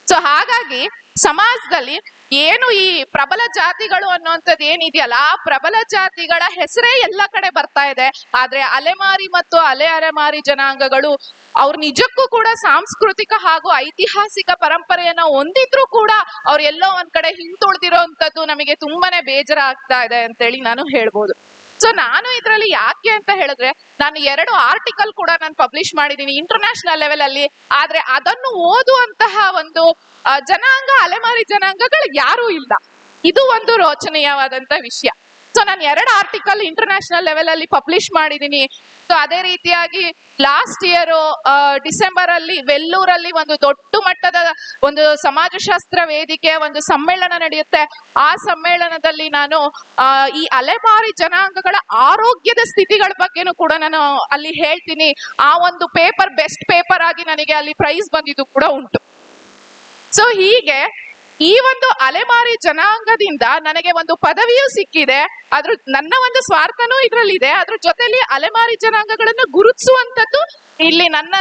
ಸೊ ಹಾಗಾಗಿ ಸಮಾಜದಲ್ಲಿ ಏನು ಈ ಪ್ರಬಲ ಜಾತಿಗಳು ಅನ್ನುವಂಥದ್ದು ಏನಿದೆಯಲ್ಲ, ಆ ಪ್ರಬಲ ಜಾತಿಗಳ ಹೆಸರೇ ಎಲ್ಲ ಕಡೆ ಬರ್ತಾ ಇದೆ. ಆದ್ರೆ ಅಲೆಮಾರಿ ಮತ್ತು ಅಲೆಮಾರಿ ಜನಾಂಗಗಳು ಅವ್ರು ನಿಜಕ್ಕೂ ಕೂಡ ಸಾಂಸ್ಕೃತಿಕ ಹಾಗೂ ಐತಿಹಾಸಿಕ ಪರಂಪರೆಯನ್ನ ಹೊಂದಿದ್ರು ಕೂಡ ಅವ್ರು ಎಲ್ಲೋ ಒಂದ್ ಕಡೆ ಹಿಂದುಳಿದಿರೋಂಥದ್ದು ನಮಗೆ ತುಂಬಾನೇ ಬೇಜಾರ ಆಗ್ತಾ ಇದೆ ಅಂತೇಳಿ ನಾನು ಹೇಳ್ಬೋದು. ಸೊ ನಾನು ಇದ್ರಲ್ಲಿ ಯಾಕೆ ಅಂತ ಹೇಳಿದ್ರೆ, ನಾನು 2 ಆರ್ಟಿಕಲ್ ಕೂಡ ನಾನು ಪಬ್ಲಿಷ್ ಮಾಡಿದೀನಿ ಇಂಟರ್ನ್ಯಾಷನಲ್ ಲೆವೆಲ್ ಅಲ್ಲಿ. ಆದ್ರೆ ಅದನ್ನು ಓದುವಂತಹ ಒಂದು ಜನಾಂಗ, ಅಲೆಮಾರಿ ಜನಾಂಗಗಳು ಯಾರೂ ಇಲ್ಲ. ಇದು ಒಂದು ರೋಚನೀಯವಾದಂತ ವಿಷಯ. ಸೊ ನಾನು 2 ಆರ್ಟಿಕಲ್ ಇಂಟರ್ನ್ಯಾಷನಲ್ ಲೆವೆಲ್ ಅಲ್ಲಿ ಪಬ್ಲಿಷ್ ಮಾಡಿದೀನಿ. ಸೊ ಅದೇ ರೀತಿಯಾಗಿ ಲಾಸ್ಟ್ ಇಯರ್ ಡಿಸೆಂಬರ್ ಅಲ್ಲಿ ವೆಲ್ಲೂರಲ್ಲಿ ಒಂದು ದೊಡ್ಡ ಮಟ್ಟದ ಒಂದು ಸಮಾಜಶಾಸ್ತ್ರ ವೇದಿಕೆಯ ಒಂದು ಸಮ್ಮೇಳನ ನಡೆಯುತ್ತೆ. ಆ ಸಮ್ಮೇಳನದಲ್ಲಿ ನಾನು ಈ ಅಲೆಮಾರಿ ಜನಾಂಗಗಳ ಆರೋಗ್ಯದ ಸ್ಥಿತಿಗಳ ಬಗ್ಗೆನೂ ಕೂಡ ನಾನು ಅಲ್ಲಿ ಹೇಳ್ತೀನಿ. ಆ ಒಂದು ಪೇಪರ್ ಬೆಸ್ಟ್ ಪೇಪರ್ ಆಗಿ ನನಗೆ ಅಲ್ಲಿ ಪ್ರೈಸ್ ಬಂದಿದ್ದು ಕೂಡ ಉಂಟು. ಸೊ ಹೀಗೆ ಈ ಒಂದು ಅಲೆಮಾರಿ ಜನಾಂಗದಿಂದ ನನಗೆ ಒಂದು ಪದವಿಯೂ ಸಿಕ್ಕಿದೆ. ಅದ್ರ ನನ್ನ ಒಂದು ಸ್ವಾರ್ಥನೂ ಇದ್ರಲ್ಲಿದೆ. ಅದ್ರ ಜೊತೆಲಿ ಅಲೆಮಾರಿ ಜನಾಂಗಗಳನ್ನು ಗುರುತಿಸುವಂತದ್ದು ಇಲ್ಲಿ ನನ್ನ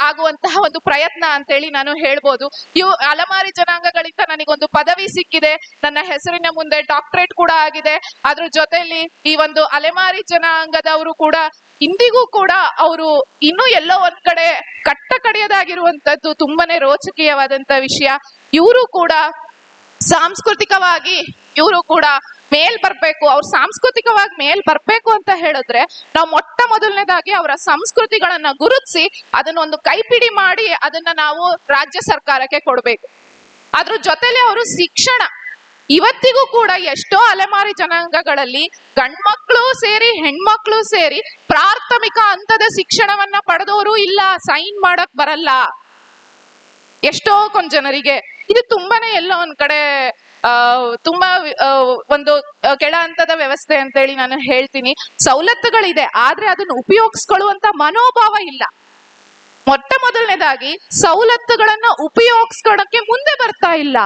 ಆಗುವಂತಹ ಒಂದು ಪ್ರಯತ್ನ ಅಂತೇಳಿ ನಾನು ಹೇಳ್ಬೋದು. ಇವು ಅಲೆಮಾರಿ ಜನಾಂಗಗಳಿಂದ ನನಗೊಂದು ಪದವಿ ಸಿಕ್ಕಿದೆ, ನನ್ನ ಹೆಸರಿನ ಮುಂದೆ ಡಾಕ್ಟರೇಟ್ ಕೂಡ ಆಗಿದೆ. ಅದ್ರ ಜೊತೆಲಿ ಈ ಒಂದು ಅಲೆಮಾರಿ ಜನಾಂಗದವರು ಕೂಡ ಇಂದಿಗೂ ಕೂಡ ಅವರು ಇನ್ನೂ ಎಲ್ಲೋ ಒಂದ್ ಕಡೆ ಕಟ್ಟ ಕಡೆಯದಾಗಿರುವಂತದ್ದು ತುಂಬಾನೇ ರೋಚಕೀಯವಾದಂತ ವಿಷಯ. ಇವರು ಕೂಡ ಸಾಂಸ್ಕೃತಿಕವಾಗಿ ಇವರು ಕೂಡ ಮೇಲ್ ಬರ್ಬೇಕು. ಅವ್ರು ಸಾಂಸ್ಕೃತಿಕವಾಗಿ ಮೇಲ್ ಬರ್ಬೇಕು ಅಂತ ಹೇಳಿದ್ರೆ ನಾವು ಮೊಟ್ಟ ಮೊದಲನೇದಾಗಿ ಅವರ ಸಂಸ್ಕೃತಿಗಳನ್ನ ಗುರುತಿಸಿ ಅದನ್ನ ಒಂದು ಕೈಪಿಡಿ ಮಾಡಿ ಅದನ್ನ ನಾವು ರಾಜ್ಯ ಸರ್ಕಾರಕ್ಕೆ ಕೊಡ್ಬೇಕು. ಅದ್ರ ಜೊತೆಲಿ ಅವರು ಶಿಕ್ಷಣ, ಇವತ್ತಿಗೂ ಕೂಡ ಎಷ್ಟೋ ಅಲೆಮಾರಿ ಜನಾಂಗಗಳಲ್ಲಿ ಗಂಡ್ಮಕ್ಳು ಸೇರಿ ಹೆಣ್ಮಕ್ಳು ಸೇರಿ ಪ್ರಾಥಮಿಕ ಹಂತದ ಶಿಕ್ಷಣವನ್ನ ಪಡೆದವರು ಇಲ್ಲ, ಸೈನ್ ಮಾಡಕ್ ಬರಲ್ಲ ಎಷ್ಟೋ ಕೊಂದ್ ಜನರಿಗೆ. ಇದು ತುಂಬಾನೇ ಎಲ್ಲೋ ಒಂದ್ ಕಡೆ ತುಂಬಾ ಒಂದು ಕೆಳ ಹಂತದ ವ್ಯವಸ್ಥೆ ಅಂತೇಳಿ ನಾನು ಹೇಳ್ತೀನಿ. ಸವಲತ್ತುಗಳಿದೆ, ಆದ್ರೆ ಅದನ್ನು ಉಪಯೋಗಿಸ್ಕೊಳ್ಳುವಂತ ಮನೋಭಾವ ಇಲ್ಲ. ಮೊಟ್ಟ ಮೊದಲನೇದಾಗಿ ಸವಲತ್ತುಗಳನ್ನ ಉಪಯೋಗಿಸ್ಕೊಳ್ಳಕ್ಕೆ ಮುಂದೆ ಬರ್ತಾ ಇಲ್ಲ.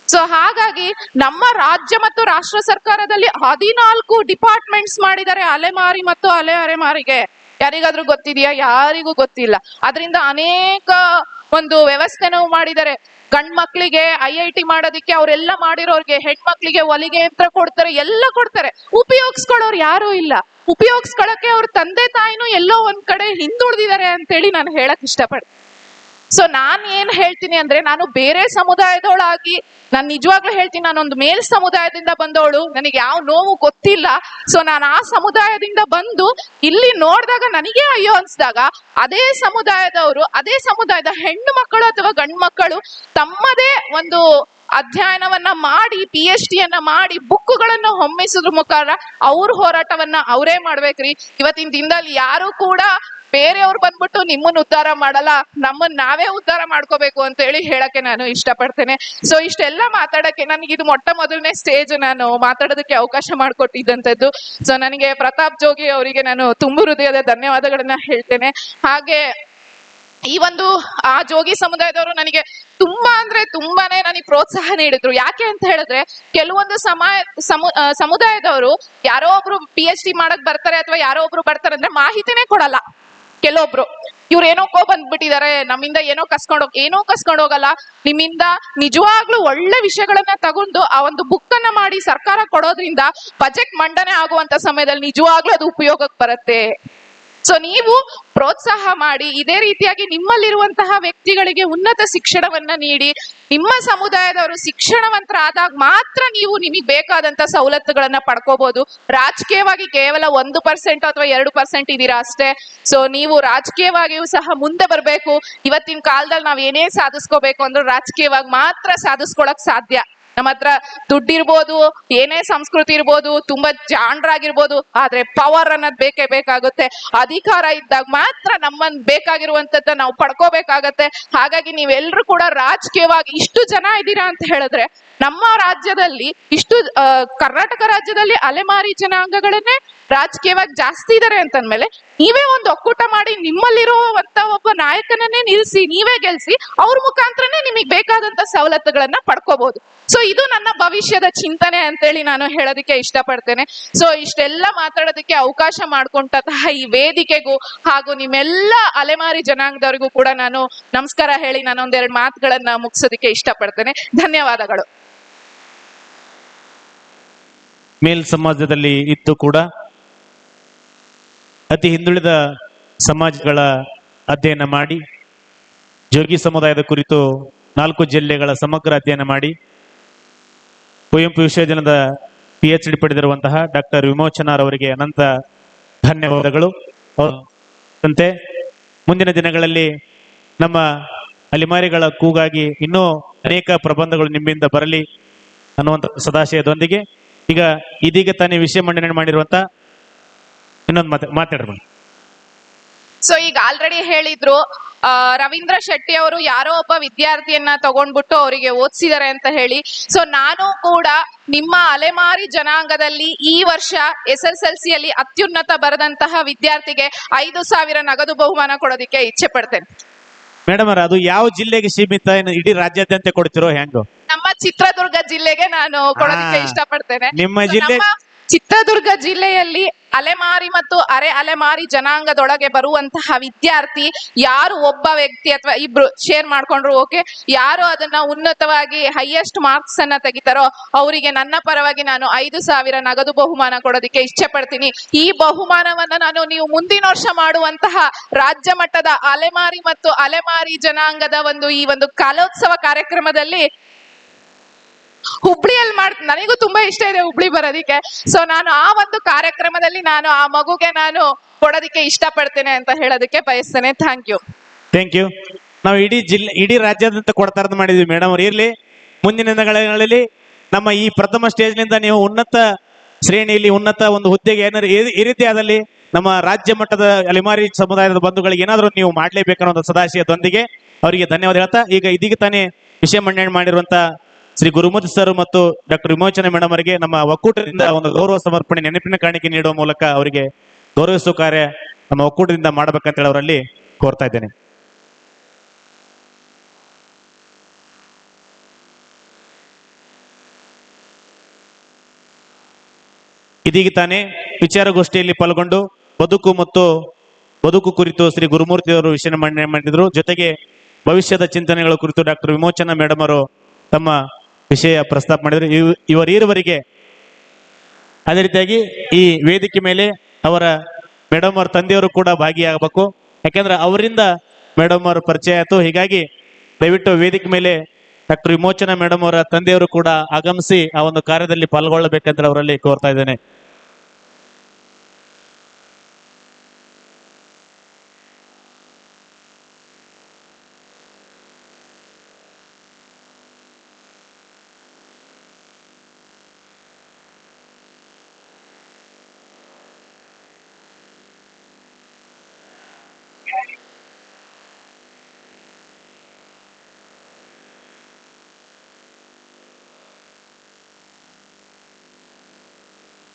ಸೊ ಹಾಗಾಗಿ ನಮ್ಮ ರಾಜ್ಯ ಮತ್ತು ರಾಷ್ಟ್ರ ಸರ್ಕಾರದಲ್ಲಿ 14 ಡಿಪಾರ್ಟ್ಮೆಂಟ್ಸ್ ಮಾಡಿದ್ದಾರೆ ಅಲೆಮಾರಿ ಮತ್ತು ಅಲೆಮಾರಿಗೆ. ಯಾರಿಗಾದ್ರೂ ಗೊತ್ತಿದೆಯಾ? ಯಾರಿಗೂ ಗೊತ್ತಿಲ್ಲ. ಅದರಿಂದ ಅನೇಕ ಒಂದು ವ್ಯವಸ್ಥೆನೂ ಮಾಡಿದ್ದಾರೆ. ಗಂಡ್ ಮಕ್ಳಿಗೆ IIT ಮಾಡೋದಿಕ್ಕೆ ಅವರೆಲ್ಲ ಮಾಡಿರೋರ್ಗೆ, ಹೆಣ್ಮಕ್ಳಿಗೆ ಹೊಲಿಗೆ ಯಂತ್ರ ಕೊಡ್ತಾರೆ, ಎಲ್ಲ ಕೊಡ್ತಾರೆ. ಉಪಯೋಗಿಸ್ಕೊಳ್ಳೋರು ಯಾರು ಇಲ್ಲ. ಉಪಯೋಗಿಸ್ಕೊಳಕ್ಕೆ ಅವ್ರ ತಂದೆ ತಾಯಿನೂ ಎಲ್ಲೋ ಒಂದ್ ಕಡೆ ಹಿಂದುಳಿದಿದ್ದಾರೆ ಅಂತೇಳಿ ನಾನು ಹೇಳಕ್ ಇಷ್ಟಪಡ್ತೀನಿ. ಸೊ ನಾನ್ ಏನ್ ಹೇಳ್ತೀನಿ ಅಂದ್ರೆ, ನಾನು ಬೇರೆ ಸಮುದಾಯದವಳಾಗಿ ನಾನು ನಿಜವಾಗ್ಲೂ ಹೇಳ್ತೀನಿ, ನಾನೊಂದು ಮೇಲ್ ಸಮುದಾಯದಿಂದ ಬಂದವಳು, ನನಗೆ ಯಾವ ನೋವು ಗೊತ್ತಿಲ್ಲ. ಸೊ ನಾನು ಆ ಸಮುದಾಯದಿಂದ ಬಂದು ಇಲ್ಲಿ ನೋಡಿದಾಗ ನನಗೆ ಅಯ್ಯೋ ಅನ್ಸ್ದಾಗ, ಅದೇ ಸಮುದಾಯದವರು, ಅದೇ ಸಮುದಾಯದ ಹೆಣ್ಣು ಮಕ್ಕಳು ಅಥವಾ ಗಂಡು ಮಕ್ಕಳು ತಮ್ಮದೇ ಒಂದು ಅಧ್ಯಯನವನ್ನ ಮಾಡಿ PhD ಯನ್ನ ಮಾಡಿ ಬುಕ್ಕುಗಳನ್ನು ಹೊಮ್ಮಿಸೋದ್ರ ಮುಖಾಂತರ ಅವ್ರ ಹೋರಾಟವನ್ನ ಅವರೇ ಮಾಡ್ಬೇಕ್ರಿ. ಇವತ್ತಿನ ದಿನದಲ್ಲಿ ಯಾರು ಕೂಡ ಬೇರೆಯವ್ರು ಬಂದ್ಬಿಟ್ಟು ನಿಮ್ಮನ್ನ ಉದ್ಧಾರ ಮಾಡಲ್ಲ, ನಮ್ಮನ್ನ ನಾವೇ ಉದ್ಧಾರ ಮಾಡ್ಕೋಬೇಕು ಅಂತ ಹೇಳಿ ಹೇಳಕ್ಕೆ ನಾನು ಇಷ್ಟಪಡ್ತೇನೆ. ಸೊ ಇಷ್ಟೆಲ್ಲ ಮಾತಾಡಕ್ಕೆ ನನಗೆ ಇದು ಮೊಟ್ಟ ಮೊದಲನೇ ಸ್ಟೇಜ್, ನಾನು ಮಾತಾಡೋದಕ್ಕೆ ಅವಕಾಶ ಮಾಡಿಕೊಟ್ಟಿದ್ದಂಥದ್ದು. ಸೊ ನನಗೆ ಪ್ರತಾಪ್ ಜೋಗಿ ಅವರಿಗೆ ನಾನು ತುಂಬು ಹೃದಯದ ಧನ್ಯವಾದಗಳನ್ನ ಹೇಳ್ತೇನೆ. ಹಾಗೆ ಈ ಒಂದು ಆ ಜೋಗಿ ಸಮುದಾಯದವರು ನನಗೆ ತುಂಬಾ ಅಂದ್ರೆ ತುಂಬಾನೇ ನನಗೆ ಪ್ರೋತ್ಸಾಹ ನೀಡಿದ್ರು. ಯಾಕೆ ಅಂತ ಹೇಳಿದ್ರೆ ಕೆಲವೊಂದು ಸಮುದಾಯದವರು ಯಾರೋ ಒಬ್ರು PhD ಮಾಡಕ್ ಬರ್ತಾರೆ ಅಥವಾ ಯಾರೋ ಒಬ್ರು ಬರ್ತಾರೆ ಅಂದ್ರೆ ಮಾಹಿತಿನೇ ಕೊಡಲ್ಲ. ಕೆಲವೊಬ್ರು ಇವ್ರು ಏನೋ ಬಂದ್ಬಿಟ್ಟಿದ್ದಾರೆ, ನಮ್ಮಿಂದ ಏನೋ ಕಸ್ಕೊಂಡು ಹೋಗಲ್ಲ, ನಿಮ್ಮಿಂದ ನಿಜವಾಗ್ಲೂ ಒಳ್ಳೆ ವಿಷಯಗಳನ್ನ ತಗೊಂಡು ಆ ಒಂದು ಬುಕ್ ಅನ್ನ ಮಾಡಿ ಸರ್ಕಾರ ಕೊಡೋದ್ರಿಂದ ಬಜೆಟ್ ಮಂಡನೆ ಆಗುವಂತ ಸಮಯದಲ್ಲಿ ನಿಜವಾಗ್ಲೂ ಅದು ಉಪಯೋಗಕ್ಕೆ ಬರುತ್ತೆ. ಸೊ ನೀವು ಪ್ರೋತ್ಸಾಹ ಮಾಡಿ ಇದೇ ರೀತಿಯಾಗಿ ನಿಮ್ಮಲ್ಲಿರುವಂತಹ ವ್ಯಕ್ತಿಗಳಿಗೆ ಉನ್ನತ ಶಿಕ್ಷಣವನ್ನ ನೀಡಿ, ನಿಮ್ಮ ಸಮುದಾಯದವರು ಶಿಕ್ಷಣವಂತರಾದಾಗ ಮಾತ್ರ ನೀವು ನಿಮಗೆ ಬೇಕಾದಂತ ಸವಲತ್ತುಗಳನ್ನ ಪಡ್ಕೋಬಹುದು. ರಾಜಕೀಯವಾಗಿ ಕೇವಲ 1% ಅಥವಾ 2% ಇದೀರಾ ಅಷ್ಟೇ. ಸೊ ನೀವು ರಾಜಕೀಯವಾಗಿಯೂ ಸಹ ಮುಂದೆ ಬರ್ಬೇಕು. ಇವತ್ತಿನ ಕಾಲದಲ್ಲಿ ನಾವ್ ಏನೇ ಸಾಧಿಸ್ಕೋಬೇಕು ಅಂದ್ರೂ ರಾಜಕೀಯವಾಗಿ ಮಾತ್ರ ಸಾಧಿಸ್ಕೊಳಕ್ ಸಾಧ್ಯ. ನಮ್ಮ ಹತ್ರ ದುಡ್ಡಿರ್ಬೋದು, ಏನೇ ಸಂಸ್ಕೃತಿ ಇರ್ಬೋದು, ತುಂಬಾ ಜಾಣರಾಗಿರ್ಬೋದು, ಆದ್ರೆ ಪವರ್ ಅನ್ನೋದು ಬೇಕೇ ಬೇಕಾಗುತ್ತೆ. ಅಧಿಕಾರ ಇದ್ದಾಗ ಮಾತ್ರ ನಮ್ಮನ್ ಬೇಕಾಗಿರುವಂತದ್ದ ನಾವು ಪಡ್ಕೋಬೇಕಾಗತ್ತೆ. ಹಾಗಾಗಿ ನೀವೆಲ್ರೂ ಕೂಡ ರಾಜಕೀಯವಾಗಿ ಇಷ್ಟು ಜನ ಇದ್ದೀರಾ ಅಂತ ಹೇಳಿದ್ರೆ, ನಮ್ಮ ರಾಜ್ಯದಲ್ಲಿ ಇಷ್ಟು ಕರ್ನಾಟಕ ರಾಜ್ಯದಲ್ಲಿ ಅಲೆಮಾರಿ ಜನಾಂಗಗಳನ್ನೇ ರಾಜಕೀಯವಾಗಿ ಜಾಸ್ತಿ ಇದಾರೆ ಅಂತಂದ್ಮೇಲೆ ನೀವೇ ಒಂದು ಒಕ್ಕೂಟ ಮಾಡಿ ನಿಮ್ಮಲ್ಲಿರುವಂತ ಒಬ್ಬ ನಾಯಕನನ್ನೇ ನಿಲ್ಸಿ ನೀವೇ ಗೆಲ್ಸಿ ಅವ್ರ ಮುಖಾಂತರನೇ ನಿಮಗೆ ಬೇಕಾದಂತ ಸವಲತ್ತುಗಳನ್ನ ಪಡ್ಕೋಬಹುದು. ಸೊ ಇದು ನನ್ನ ಭವಿಷ್ಯದ ಚಿಂತನೆ ಅಂತೇಳಿ ನಾನು ಹೇಳೋದಕ್ಕೆ ಇಷ್ಟಪಡ್ತೇನೆ. ಸೊ ಇಷ್ಟೆಲ್ಲ ಮಾತಾಡೋದಕ್ಕೆ ಅವಕಾಶ ಮಾಡ್ಕೊಂಡಂತಹ ಈ ವೇದಿಕೆಗೂ ಹಾಗೂ ನಿಮ್ಮೆಲ್ಲ ಅಲೆಮಾರಿ ಜನಾಂಗದವರಿಗೂ ಕೂಡ ನಾನು ನಮಸ್ಕಾರ ಹೇಳಿ ನಾನು ಒಂದೆರಡು ಮಾತುಗಳನ್ನ ಮುಗಿಸೋದಕ್ಕೆ ಇಷ್ಟಪಡ್ತೇನೆ. ಧನ್ಯವಾದಗಳು. ಮೇಲ್ ಸಮಾಜದಲ್ಲಿ ಇದ್ದು ಕೂಡ ಅತಿ ಹಿಂದುಳಿದ ಸಮಾಜಗಳ ಅಧ್ಯಯನ ಮಾಡಿ ಜೋಗಿ ಸಮುದಾಯದ ಕುರಿತು 4 ಜಿಲ್ಲೆಗಳ ಸಮಗ್ರ ಅಧ್ಯಯನ ಮಾಡಿ ಕುವೆಂಪು ವಿಶ್ವವಿದ್ಯಾಲಯದ PhD ಪಡೆದಿರುವಂತಹ ಡಾಕ್ಟರ್ ವಿಮೋಚನಾರವರಿಗೆ ಅನಂತ ಧನ್ಯವಾದಗಳು. ಅಂತೆ ಮುಂದಿನ ದಿನಗಳಲ್ಲಿ ನಮ್ಮ ಅಲೆಮಾರಿಗಳ ಕೂಗಾಗಿ ಇನ್ನೂ ಅನೇಕ ಪ್ರಬಂಧಗಳು ನಿಮ್ಮಿಂದ ಬರಲಿ ಅನ್ನುವಂಥ ಸದಾಶಯದೊಂದಿಗೆ ಇದೀಗ ತಾನೇ ವಿಷಯ ಮಂಡನೆ ಮಾಡಿರುವಂತ ಇನ್ನೊಂದು ಮಾತಾಡ್ಬೋದು. ಸೊ ಈಗ ಆಲ್ರೆಡಿ ಹೇಳಿದ್ರು, ರವೀಂದ್ರ ಶೆಟ್ಟಿ ಅವರು ಯಾರೋ ಒಬ್ಬ ವಿದ್ಯಾರ್ಥಿಯನ್ನ ತಗೊಂಡ್ಬಿಟ್ಟು ಅವರಿಗೆ ಓದಿಸಿದ್ದಾರೆ ಅಂತ ಹೇಳಿ. ಸೊ ನಾನು ಕೂಡ ನಿಮ್ಮ ಅಲೆಮಾರಿ ಜನಾಂಗದಲ್ಲಿ ಈ ವರ್ಷ SSLC ಯಲ್ಲಿ ಅತ್ಯುನ್ನತ ಬರೆದಂತಹ ವಿದ್ಯಾರ್ಥಿಗೆ 5,000 ನಗದು ಬಹುಮಾನ ಕೊಡೋದಿಕ್ಕೆ ಇಚ್ಛೆ ಪಡ್ತೇನೆ. ಮೇಡಮ್ ಅದು ಯಾವ ಜಿಲ್ಲೆಗೆ ಸೀಮಿತ? ಇಡೀ ರಾಜ್ಯಾದ್ಯಂತ ಕೊಡ್ತಿರೋ ಹೆಂಗೋ? ನಮ್ಮ ಚಿತ್ರದುರ್ಗ ಜಿಲ್ಲೆಗೆ ನಾನು ಕೊಡೋದಿಕ್ಕೆ ಇಷ್ಟಪಡ್ತೇನೆ. ನಿಮ್ಮ ಜಿಲ್ಲೆ? ಚಿತ್ರದುರ್ಗ ಜಿಲ್ಲೆಯಲ್ಲಿ ಅಲೆಮಾರಿ ಮತ್ತು ಅರೆ ಅಲೆಮಾರಿ ಜನಾಂಗದೊಳಗೆ ಬರುವಂತಹ ವಿದ್ಯಾರ್ಥಿ ಯಾರು ಒಬ್ಬ ವ್ಯಕ್ತಿ ಅಥವಾ ಇಬ್ರು ಶೇರ್ ಮಾಡ್ಕೊಂಡ್ರು ಓಕೆ, ಯಾರು ಅದನ್ನ ಉನ್ನತವಾಗಿ ಹೈಯೆಸ್ಟ್ ಮಾರ್ಕ್ಸ್ ಅನ್ನ ತೆಗಿತಾರೋ ಅವರಿಗೆ ನನ್ನ ಪರವಾಗಿ ನಾನು 5,000 ನಗದು ಬಹುಮಾನ ಕೊಡೋದಿಕ್ಕೆ ಇಚ್ಛೆ ಪಡ್ತೀನಿ. ಈ ಬಹುಮಾನವನ್ನ ನಾನು ನೀವು ಮುಂದಿನ ವರ್ಷ ಮಾಡುವಂತಹ ರಾಜ್ಯ ಮಟ್ಟದ ಅಲೆಮಾರಿ ಮತ್ತು ಅಲೆಮಾರಿ ಜನಾಂಗದ ಈ ಒಂದು ಕಲೋತ್ಸವ ಕಾರ್ಯಕ್ರಮದಲ್ಲಿ ಹುಬ್ಳಿಯಲ್ಲಿ ನನಗೂ ತುಂಬಾ ಇಷ್ಟ ಇದೆ ಹುಬ್ಳಿ ಬರೋದಿಕ್ಕೆ. ಸೊ ನಾನು ಆ ಒಂದು ಕಾರ್ಯಕ್ರಮದಲ್ಲಿ ನಾನು ಆ ಮಗುಗೆ ನಾನು ಕೊಡೋದಿಕ್ಕೆ ಇಷ್ಟಪಡ್ತೇನೆ ಅಂತ ಹೇಳೋದಕ್ಕೆ ಬಯಸ್ತೇನೆ. Thank you. ನಾವು ಇಡೀ ರಾಜ್ಯಾದ್ಯಂತ ಕೊಡ್ತಾರದು ಮಾಡಿದ್ವಿ ಮೇಡಮ್ ಅವ್ರು. ಇರ್ಲಿ, ಮುಂದಿನ ದಿನಗಳಲ್ಲಿ ನಮ್ಮ ಈ ಪ್ರಥಮ ಸ್ಟೇಜ್ನಿಂದ ನೀವು ಉನ್ನತ ಶ್ರೇಣಿಯಲ್ಲಿ ಉನ್ನತ ಒಂದು ಹುದ್ದೆಗೆ ಏನಾದ್ರು ಈ ರೀತಿ ಆದಲ್ಲಿ ನಮ್ಮ ರಾಜ್ಯ ಮಟ್ಟದ ಅಲೆಮಾರಿ ಸಮುದಾಯದ ಬಂಧುಗಳಿಗೆ ಏನಾದರೂ ನೀವು ಮಾಡ್ಲೇಬೇಕನ್ನೋ ಒಂದು ಸದಾಶಯದೊಂದಿಗೆ ಅವರಿಗೆ ಧನ್ಯವಾದ ಹೇಳ್ತಾ ಇದೀಗ ತಾನೇ ವಿಷಯ ಮಂಡನೆ ಮಾಡಿರುವಂತ ಶ್ರೀ ಗುರುಮೂರ್ತಿ ಸರ್ ಮತ್ತು ಡಾಕ್ಟರ್ ವಿಮೋಚನಾ ಮೇಡಮ್ ಅವರಿಗೆ ನಮ್ಮ ಒಕ್ಕೂಟದಿಂದ ಒಂದು ಗೌರವ ಸಮರ್ಪಣೆ ನೆನಪಿನ ಕಾಣಿಕೆ ನೀಡುವ ಮೂಲಕ ಅವರಿಗೆ ಗೌರವಿಸುವ ಕಾರ್ಯ ನಮ್ಮ ಒಕ್ಕೂಟದಿಂದ ಮಾಡಬೇಕಂತ ಹೇಳಿ ಅವರಲ್ಲಿ ಕೋರ್ತಾ ಇದ್ದೇನೆ. ಇದೀಗ ತಾನೇ ವಿಚಾರಗೋಷ್ಠಿಯಲ್ಲಿ ಪಾಲ್ಗೊಂಡು ಬದುಕು ಕುರಿತು ಶ್ರೀ ಗುರುಮೂರ್ತಿ ಅವರು ವಿಷಯ ಮಂಡನೆ ಮಾಡಿದ್ರು. ಜೊತೆಗೆ ಭವಿಷ್ಯದ ಚಿಂತನೆಗಳ ಕುರಿತು ಡಾಕ್ಟರ್ ವಿಮೋಚನಾ ಮೇಡಮ್ ಅವರು ತಮ್ಮ ವಿಷಯ ಪ್ರಸ್ತಾಪ ಮಾಡಿದ್ರು. ಇವರೀರುವರಿಗೆ ಅದೇ ರೀತಿಯಾಗಿ ಈ ವೇದಿಕೆ ಮೇಲೆ ಅವರ ಮೇಡಮ್ ಅವರ ತಂದೆಯವರು ಕೂಡ ಭಾಗಿಯಾಗಬೇಕು. ಯಾಕೆಂದ್ರೆ ಅವರಿಂದ ಮೇಡಮ್ ಅವರ ಪರಿಚಯ ಆಯಿತು. ಹೀಗಾಗಿ ದಯವಿಟ್ಟು ವೇದಿಕೆ ಮೇಲೆ ಡಾಕ್ಟರ್ ವಿಮೋಚನಾ ಮೇಡಮ್ ಅವರ ತಂದೆಯವರು ಕೂಡ ಆಗಮಿಸಿ ಆ ಒಂದು ಕಾರ್ಯದಲ್ಲಿ ಪಾಲ್ಗೊಳ್ಳಬೇಕಂತ ಅವರಲ್ಲಿ ಕೋರ್ತಾ ಇದ್ದೇನೆ.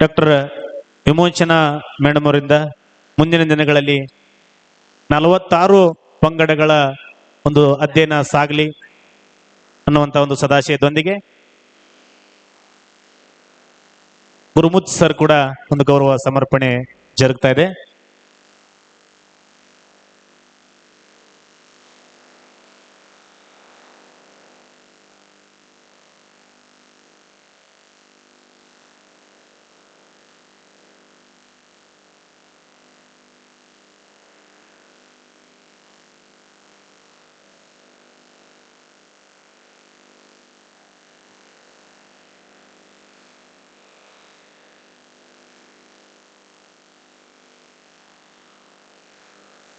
ಡಾಕ್ಟರ್ ವಿಮೋಚನಾ ಮೇಡಮ್ ಅವರಿಂದ ಮುಂದಿನ ದಿನಗಳಲ್ಲಿ 46 ಪಂಗಡಗಳ ಒಂದು ಅಧ್ಯಯನ ಸಾಗಲಿ ಅನ್ನುವಂಥ ಒಂದು ಸದಾಶಯದೊಂದಿಗೆ ಗುರುಮುತ್ ಸರ್ ಕೂಡ ಒಂದು ಗೌರವ ಸಮರ್ಪಣೆ ಜರುಗ್ತಾ ಇದೆ.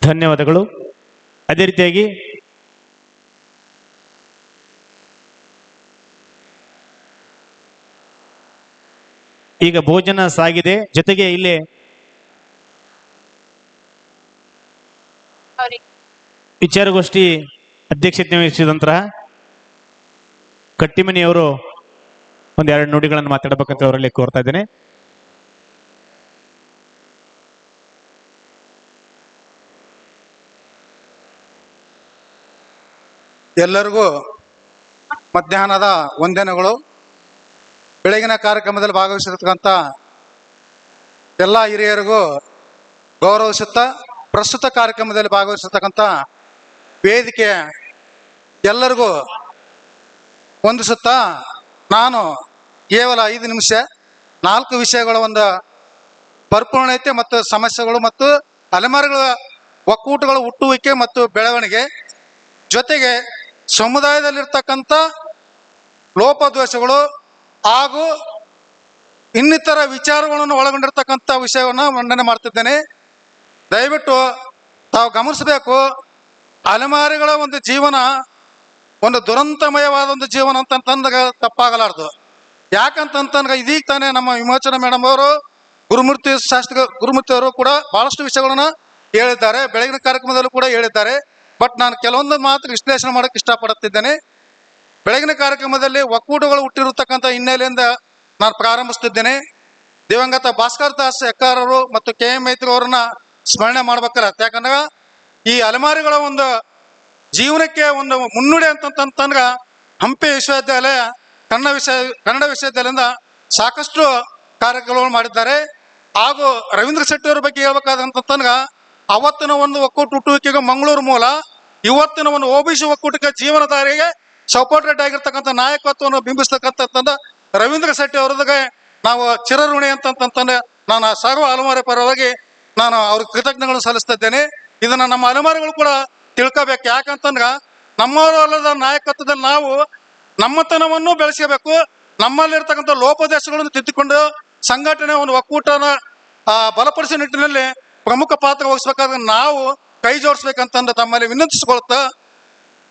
ಧನ್ಯವಾದಗಳು. ಅದೇ ರೀತಿಯಾಗಿ ಈಗ ಭೋಜನ ಸಾಗಿದೆ. ಜೊತೆಗೆ ಇಲ್ಲಿ ವಿಚಾರಗೋಷ್ಠಿ ಅಧ್ಯಕ್ಷತೆ ವಹಿಸಿದಂತಹ ಕಟ್ಟಿಮನಿಯವರು ಒಂದೆರಡು ನುಡಿಗಳನ್ನು ಮಾತಾಡಬೇಕಂತ ಅವರಲ್ಲಿ ಕೋರ್ತಾ ಇದ್ದೇನೆ. ಎಲ್ಲರಿಗೂ ಮಧ್ಯಾಹ್ನದ ವಂದನೆಗಳು. ಬೆಳಗಿನ ಕಾರ್ಯಕ್ರಮದಲ್ಲಿ ಭಾಗವಹಿಸಿರ್ತಕ್ಕಂಥ ಎಲ್ಲ ಹಿರಿಯರಿಗೂ ಗೌರವಿಸುತ್ತಾ, ಪ್ರಸ್ತುತ ಕಾರ್ಯಕ್ರಮದಲ್ಲಿ ಭಾಗವಹಿಸಿರ್ತಕ್ಕಂಥ ವೇದಿಕೆಯ ಎಲ್ಲರಿಗೂ ವಂದಿಸುತ್ತಾ, ನಾನು ಕೇವಲ 5 ನಿಮಿಷ 4 ವಿಷಯಗಳ ಒಂದು ಪರಿಪೂರ್ಣತೆ ಮತ್ತು ಸಮಸ್ಯೆಗಳು ಮತ್ತು ಅಲೆಮಾರಿಗಳ ಒಕ್ಕೂಟಗಳ ಹುಟ್ಟುವಿಕೆ ಮತ್ತು ಬೆಳವಣಿಗೆ, ಜೊತೆಗೆ ಸಮುದಾಯದಲ್ಲಿರ್ತಕ್ಕಂಥ ಲೋಪದೋಷಗಳು ಹಾಗೂ ಇನ್ನಿತರ ವಿಚಾರಗಳನ್ನು ಒಳಗೊಂಡಿರ್ತಕ್ಕಂಥ ವಿಷಯವನ್ನು ಮಂಡನೆ ಮಾಡ್ತಿದ್ದೇನೆ. ದಯವಿಟ್ಟು ತಾವು ಗಮನಿಸಬೇಕು, ಅಲೆಮಾರಿಗಳ ಒಂದು ಜೀವನ ಒಂದು ದುರಂತಮಯವಾದ ಒಂದು ಜೀವನ ಅಂತಂದಾಗ ತಪ್ಪಾಗಲಾರ್ದು. ಯಾಕಂತಂತಂದ್ರೆ ಇದೀಗ ತಾನೇ ನಮ್ಮ ವಿಮೋಚನಾ ಮೇಡಮ್ ಅವರು ಗುರುಮೂರ್ತಿ ಅವರು ಕೂಡ ಬಹಳಷ್ಟು ವಿಷಯಗಳನ್ನ ಹೇಳಿದ್ದಾರೆ, ಬೆಳಗಿನ ಕಾರ್ಯಕ್ರಮದಲ್ಲೂ ಕೂಡ ಹೇಳಿದ್ದಾರೆ. ಬಟ್ ನಾನು ಕೆಲವೊಂದು ಮಾತ್ರ ವಿಶ್ಲೇಷಣೆ ಮಾಡೋಕ್ಕೆ ಇಷ್ಟಪಡುತ್ತಿದ್ದೇನೆ. ಬೆಳಗಿನ ಕಾರ್ಯಕ್ರಮದಲ್ಲಿ ಒಕ್ಕೂಟಗಳು ಹುಟ್ಟಿರತಕ್ಕಂಥ ಹಿನ್ನೆಲೆಯಿಂದ ನಾನು ಪ್ರಾರಂಭಿಸ್ತಿದ್ದೇನೆ. ದಿವಂಗತ ಭಾಸ್ಕರ್ ದಾಸ್ ಹೆಕ್ಕಾರರು ಮತ್ತು KM ಮೈತ್ರಿ ಅವರನ್ನ ಸ್ಮರಣೆ ಮಾಡ್ಬೇಕಾಗತ್ತೆ. ಯಾಕಂದ್ರೆ ಈ ಅಲೆಮಾರಿಗಳ ಒಂದು ಜೀವನಕ್ಕೆ ಒಂದು ಮುನ್ನುಡಿ ಅಂತಂತಂದ್ರೆ ಹಂಪಿ ವಿಶ್ವವಿದ್ಯಾಲಯ ಕನ್ನಡ ವಿಶ್ವವಿದ್ಯಾಲಯದಿಂದ ಸಾಕಷ್ಟು ಕಾರ್ಯಕ್ರಮಗಳು ಮಾಡಿದ್ದಾರೆ. ಹಾಗೂ ರವೀಂದ್ರ ಶೆಟ್ಟಿ ಅವರ ಬಗ್ಗೆ ಹೇಳ್ಬೇಕಾದಂತಂದ್ರೆ ಅವತ್ತಿನ ಒಂದು ಒಕ್ಕೂಟ ಹುಟ್ಟುವಿಕೆಗೆ ಮಂಗಳೂರು ಮೂಲ, ಇವತ್ತಿನ ಒಂದು OBC ಒಕ್ಕೂಟಕ್ಕೆ ಜೀವನಧಾರಿಗೆ ಸಪೋರ್ಟೆಡ್ ಆಗಿರ್ತಕ್ಕಂಥ ನಾಯಕತ್ವವನ್ನು ಬಿಂಬಿಸ್ತಕ್ಕಂಥ ರವೀಂದ್ರ ಶೆಟ್ಟಿ ಅವ್ರದಿಗೆ ನಾವು ಚಿರಋಣಿ ಅಂತಂತಂದ್ರೆ ನಾನು ಸರ್ವ ಅಲೆಮಾರಿ ಪರವಾಗಿ ನಾನು ಅವ್ರಿಗೆ ಕೃತಜ್ಞತೆಗಳನ್ನು ಸಲ್ಲಿಸ್ತಿದ್ದೇನೆ. ಇದನ್ನ ನಮ್ಮ ಅಲೆಮಾರಿಗಳು ಕೂಡ ತಿಳ್ಕೋಬೇಕು. ಯಾಕಂತಂದ್ರೆ ನಮ್ಮವರಲ್ಲದ ನಾಯಕತ್ವದಲ್ಲಿ ನಾವು ನಮ್ಮತನವನ್ನು ಬೆಳೆಸಬೇಕು, ನಮ್ಮಲ್ಲಿರ್ತಕ್ಕಂಥ ಲೋಪದೇಶಗಳನ್ನು ತಿದ್ದುಕೊಂಡು ಸಂಘಟನೆ ಒಂದು ಒಕ್ಕೂಟನ ಬಲಪಡಿಸುವ ನಿಟ್ಟಿನಲ್ಲಿ ಪ್ರಮುಖ ಪಾತ್ರ ವಹಿಸ್ಬೇಕಾದ್ರೆ ನಾವು ಕೈ ಜೋಡಿಸ್ಬೇಕಂತಂದ್ರೆ ತಮ್ಮಲ್ಲಿ ವಿನಂತಿಸಿಕೊಳ್ತಾ,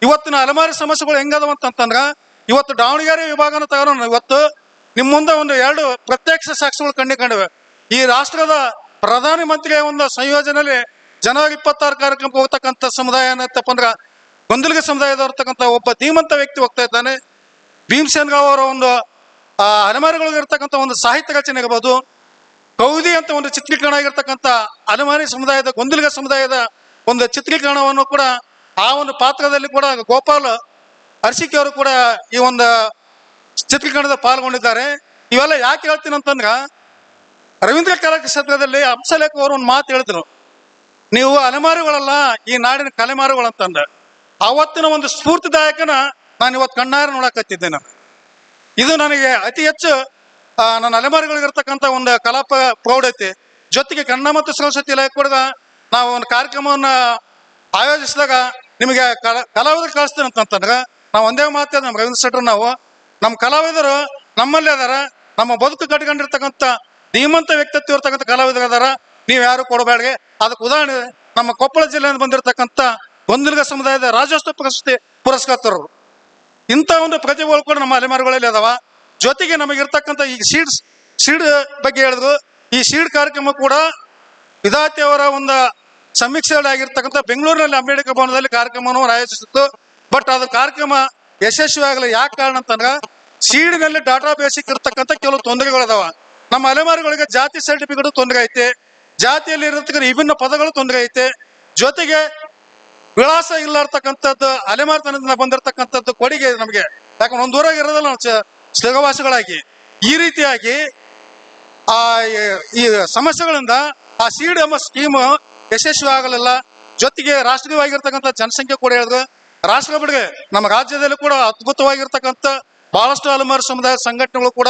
ಇವತ್ತಿನ ಅಲೆಮಾರಿ ಸಮಸ್ಯೆಗಳು ಹೆಂಗದವ ಅಂತಂದ್ರೆ ಇವತ್ತು ದಾವಣಗೆರೆ ವಿಭಾಗನ ತಗೊಂಡು ಇವತ್ತು ನಿಮ್ಮ ಮುಂದೆ ಒಂದು 2 ಪ್ರತ್ಯಕ್ಷ ಸಾಕ್ಷಿಗಳು ಕಂಡಿವೆ. ಈ ರಾಷ್ಟ್ರದ ಪ್ರಧಾನ ಮಂತ್ರಿಯ ಒಂದು ಸಂಯೋಜನೆಯಲ್ಲಿ ಜನವರಿ 26 ಕಾರ್ಯಕ್ರಮಕ್ಕೆ ಹೋಗ್ತಕ್ಕಂಥ ಸಮುದಾಯ ಏನತ್ತಪ್ಪ ಅಂದ್ರೆ ಗೊಂದಲಿಗ ಸಮುದಾಯದವರ್ತಕ್ಕಂಥ ಒಬ್ಬ ಧೀಮಂತ ವ್ಯಕ್ತಿ ಹೋಗ್ತಾ ಇದ್ದಾನೆ. ಭೀಮಸೇನ್ ರಾವ್ ಅವರ ಒಂದು ಅಲೆಮಾರಿಗಳಿಗೆ ಇರ್ತಕ್ಕಂಥ ಒಂದು ಸಾಹಿತ್ಯ ರಚನೆ ಇರ್ಬೋದು, ಕೌದಿ ಅಂತ ಒಂದು ಚಿತ್ರೀಕರಣ ಆಗಿರ್ತಕ್ಕಂಥ ಅಲೆಮಾರಿ ಸಮುದಾಯದ ಗೊಂದಲಿಗ ಸಮುದಾಯದ ಒಂದು ಚಿತ್ರೀಕರಣವನ್ನು ಕೂಡ ಆ ಒಂದು ಪಾತ್ರದಲ್ಲಿ ಕೂಡ ಗೋಪಾಲ್ ಅರ್ಸಿಕೆ ಅವರು ಕೂಡ ಈ ಒಂದು ಚಿತ್ರೀಕರಣದ ಪಾಲ್ಗೊಂಡಿದ್ದಾರೆ. ಇವೆಲ್ಲ ಯಾಕೆ ಹೇಳ್ತೀನಿ ಅಂತಂದ್ರೆ ರವೀಂದ್ರ ಕಲಾಕ್ಷೇತ್ರದಲ್ಲಿ ಹಂಸಲೇಖ ಅವರು ಒಂದು ಮಾತು ಹೇಳಿದ್ರು, ನೀವು ಅಲೆಮಾರಿಗಳಲ್ಲ ಈ ನಾಡಿನ ಕಲೆಮಾರಿಗಳು ಅಂತಂದ್ರೆ. ಆವತ್ತಿನ ಒಂದು ಸ್ಫೂರ್ತಿದಾಯಕನ ನಾನು ಇವತ್ತು ಕಣ್ಣಾರೆ ನೋಡಕತ್ತಿದ್ದೇನೆ. ಇದು ನನಗೆ ಅತಿ ಹೆಚ್ಚು ನನ್ನ ಅಲೆಮಾರಿಗಳಿಗಿರ್ತಕ್ಕಂಥ ಒಂದು ಕಲಾ ಪ್ರೌಢತೆ, ಜೊತೆಗೆ ಕನ್ನಡ ಮತ್ತು ಸಂಸ್ಕೃತಿ ಇಲಾಖೆ ಕೂಡ ನಾವು ಒಂದು ಕಾರ್ಯಕ್ರಮವನ್ನು ಆಯೋಜಿಸಿದಾಗ ನಿಮಗೆ ಕಲಾವಿದರು ಕಳಿಸ್ತೀನಿ ಅಂತಂದ್ರೆ ನಾವು ಒಂದೇ ಮಾತೇ, ನಮ್ಮ ರವೀಂದ್ರ ಶೆಟ್ಟರ್ ನಮ್ಮ ಕಲಾವಿದರು ನಮ್ಮಲ್ಲಿ ಅದಾರ, ನಮ್ಮ ಬದುಕು ಕಟ್ಕೊಂಡಿರ್ತಕ್ಕಂಥ ಧೀಮಂತ ವ್ಯಕ್ತಿತ್ವ ಇರ್ತಕ್ಕಂಥ ಕಲಾವಿದರು ಅದಾರ, ನೀವು ಯಾರು ಕೊಡಬೇಡ್ಗೆ. ಅದಕ್ಕೆ ಉದಾಹರಣೆ ನಮ್ಮ ಕೊಪ್ಪಳ ಜಿಲ್ಲೆಯಿಂದ ಬಂದಿರತಕ್ಕಂಥ ಗೊಂದಲಿಗ ಸಮುದಾಯದ ರಾಜ್ಯೋತ್ಸವ ಪ್ರಶಸ್ತಿ ಪುರಸ್ಕರ್ತರು. ಇಂಥ ಒಂದು ಪ್ರತಿಭೆಗಳು ಕೂಡ ನಮ್ಮ ಅಲೆಮಾರಿಗಳಲ್ಲಿ ಅದಾವ. ಜೊತೆಗೆ ನಮಗಿರ್ತಕ್ಕಂಥ ಈ ಸೀಡ್ ಬಗ್ಗೆ ಹೇಳಿದ್ರು, ಈ ಸೀಡ್ ಕಾರ್ಯಕ್ರಮ ಕೂಡ ವಿಧಾತಿ ಅವರ ಒಂದು ಸಮೀಕ್ಷೆಯಾಗಿರ್ತಕ್ಕಂಥ ಬೆಂಗಳೂರಿನಲ್ಲಿ ಅಂಬೇಡ್ಕರ್ ಭವನದಲ್ಲಿ ಕಾರ್ಯಕ್ರಮವನ್ನು ಆಯೋಜಿಸಿತ್ತು. ಬಟ್ ಅದು ಕಾರ್ಯಕ್ರಮ ಯಶಸ್ವಿ ಆಗಲಿ. ಯಾಕೆ ಕಾರಣ ಅಂತಂದ್ರೆ ಸೀಡಿನಲ್ಲಿ ಡಾಟಾ ಬೇಸಿಕ್ ಇರ್ತಕ್ಕಂಥ ಕೆಲವು ತೊಂದರೆಗಳದಾವ. ನಮ್ಮ ಅಲೆಮಾರಿಗಳಿಗೆ ಜಾತಿ ಸರ್ಟಿಫಿಕೇಟ್ ತೊಂದರೆ ಐತೆ, ಜಾತಿಯಲ್ಲಿ ಇರತಕ್ಕಂಥ ವಿಭಿನ್ನ ಪದಗಳು ತೊಂದರೆ ಐತೆ, ಜೊತೆಗೆ ವಿಳಾಸ ಇರ್ತಕ್ಕಂಥದ್ದು ಅಲೆಮಾರಿತನದಿಂದ ಬಂದಿರತಕ್ಕಂಥದ್ದು ಕೊಡುಗೆ ನಮಗೆ. ಯಾಕಂದ್ರೆ ಒಂದು ಊರಾಗ ಇರೋದಲ್ಲ ನಾವು ಸ್ಥಳವಾಸಿಗಳಾಗಿ. ಈ ರೀತಿಯಾಗಿ ಈ ಸಮಸ್ಯೆಗಳಿಂದ ಆ ಸೀಡ್ ಎಂಬ ಸ್ಕೀಮ್ ಯಶಸ್ವಿ ಆಗಲಿಲ್ಲ. ಜೊತೆಗೆ ರಾಷ್ಟ್ರೀಯವಾಗಿರ್ತಕ್ಕಂಥ ಜನಸಂಖ್ಯೆ ಕೂಡ ಹೇಳಿದ್ರು ರಾಷ್ಟ್ರ ಬಿಡುಗೆ ನಮ್ಮ ರಾಜ್ಯದಲ್ಲಿ ಕೂಡ ಅದ್ಭುತವಾಗಿರ್ತಕ್ಕಂಥ ಬಹಳಷ್ಟು ಅಲೆಮಾರಿ ಸಮುದಾಯ ಸಂಘಟನೆಗಳು ಕೂಡ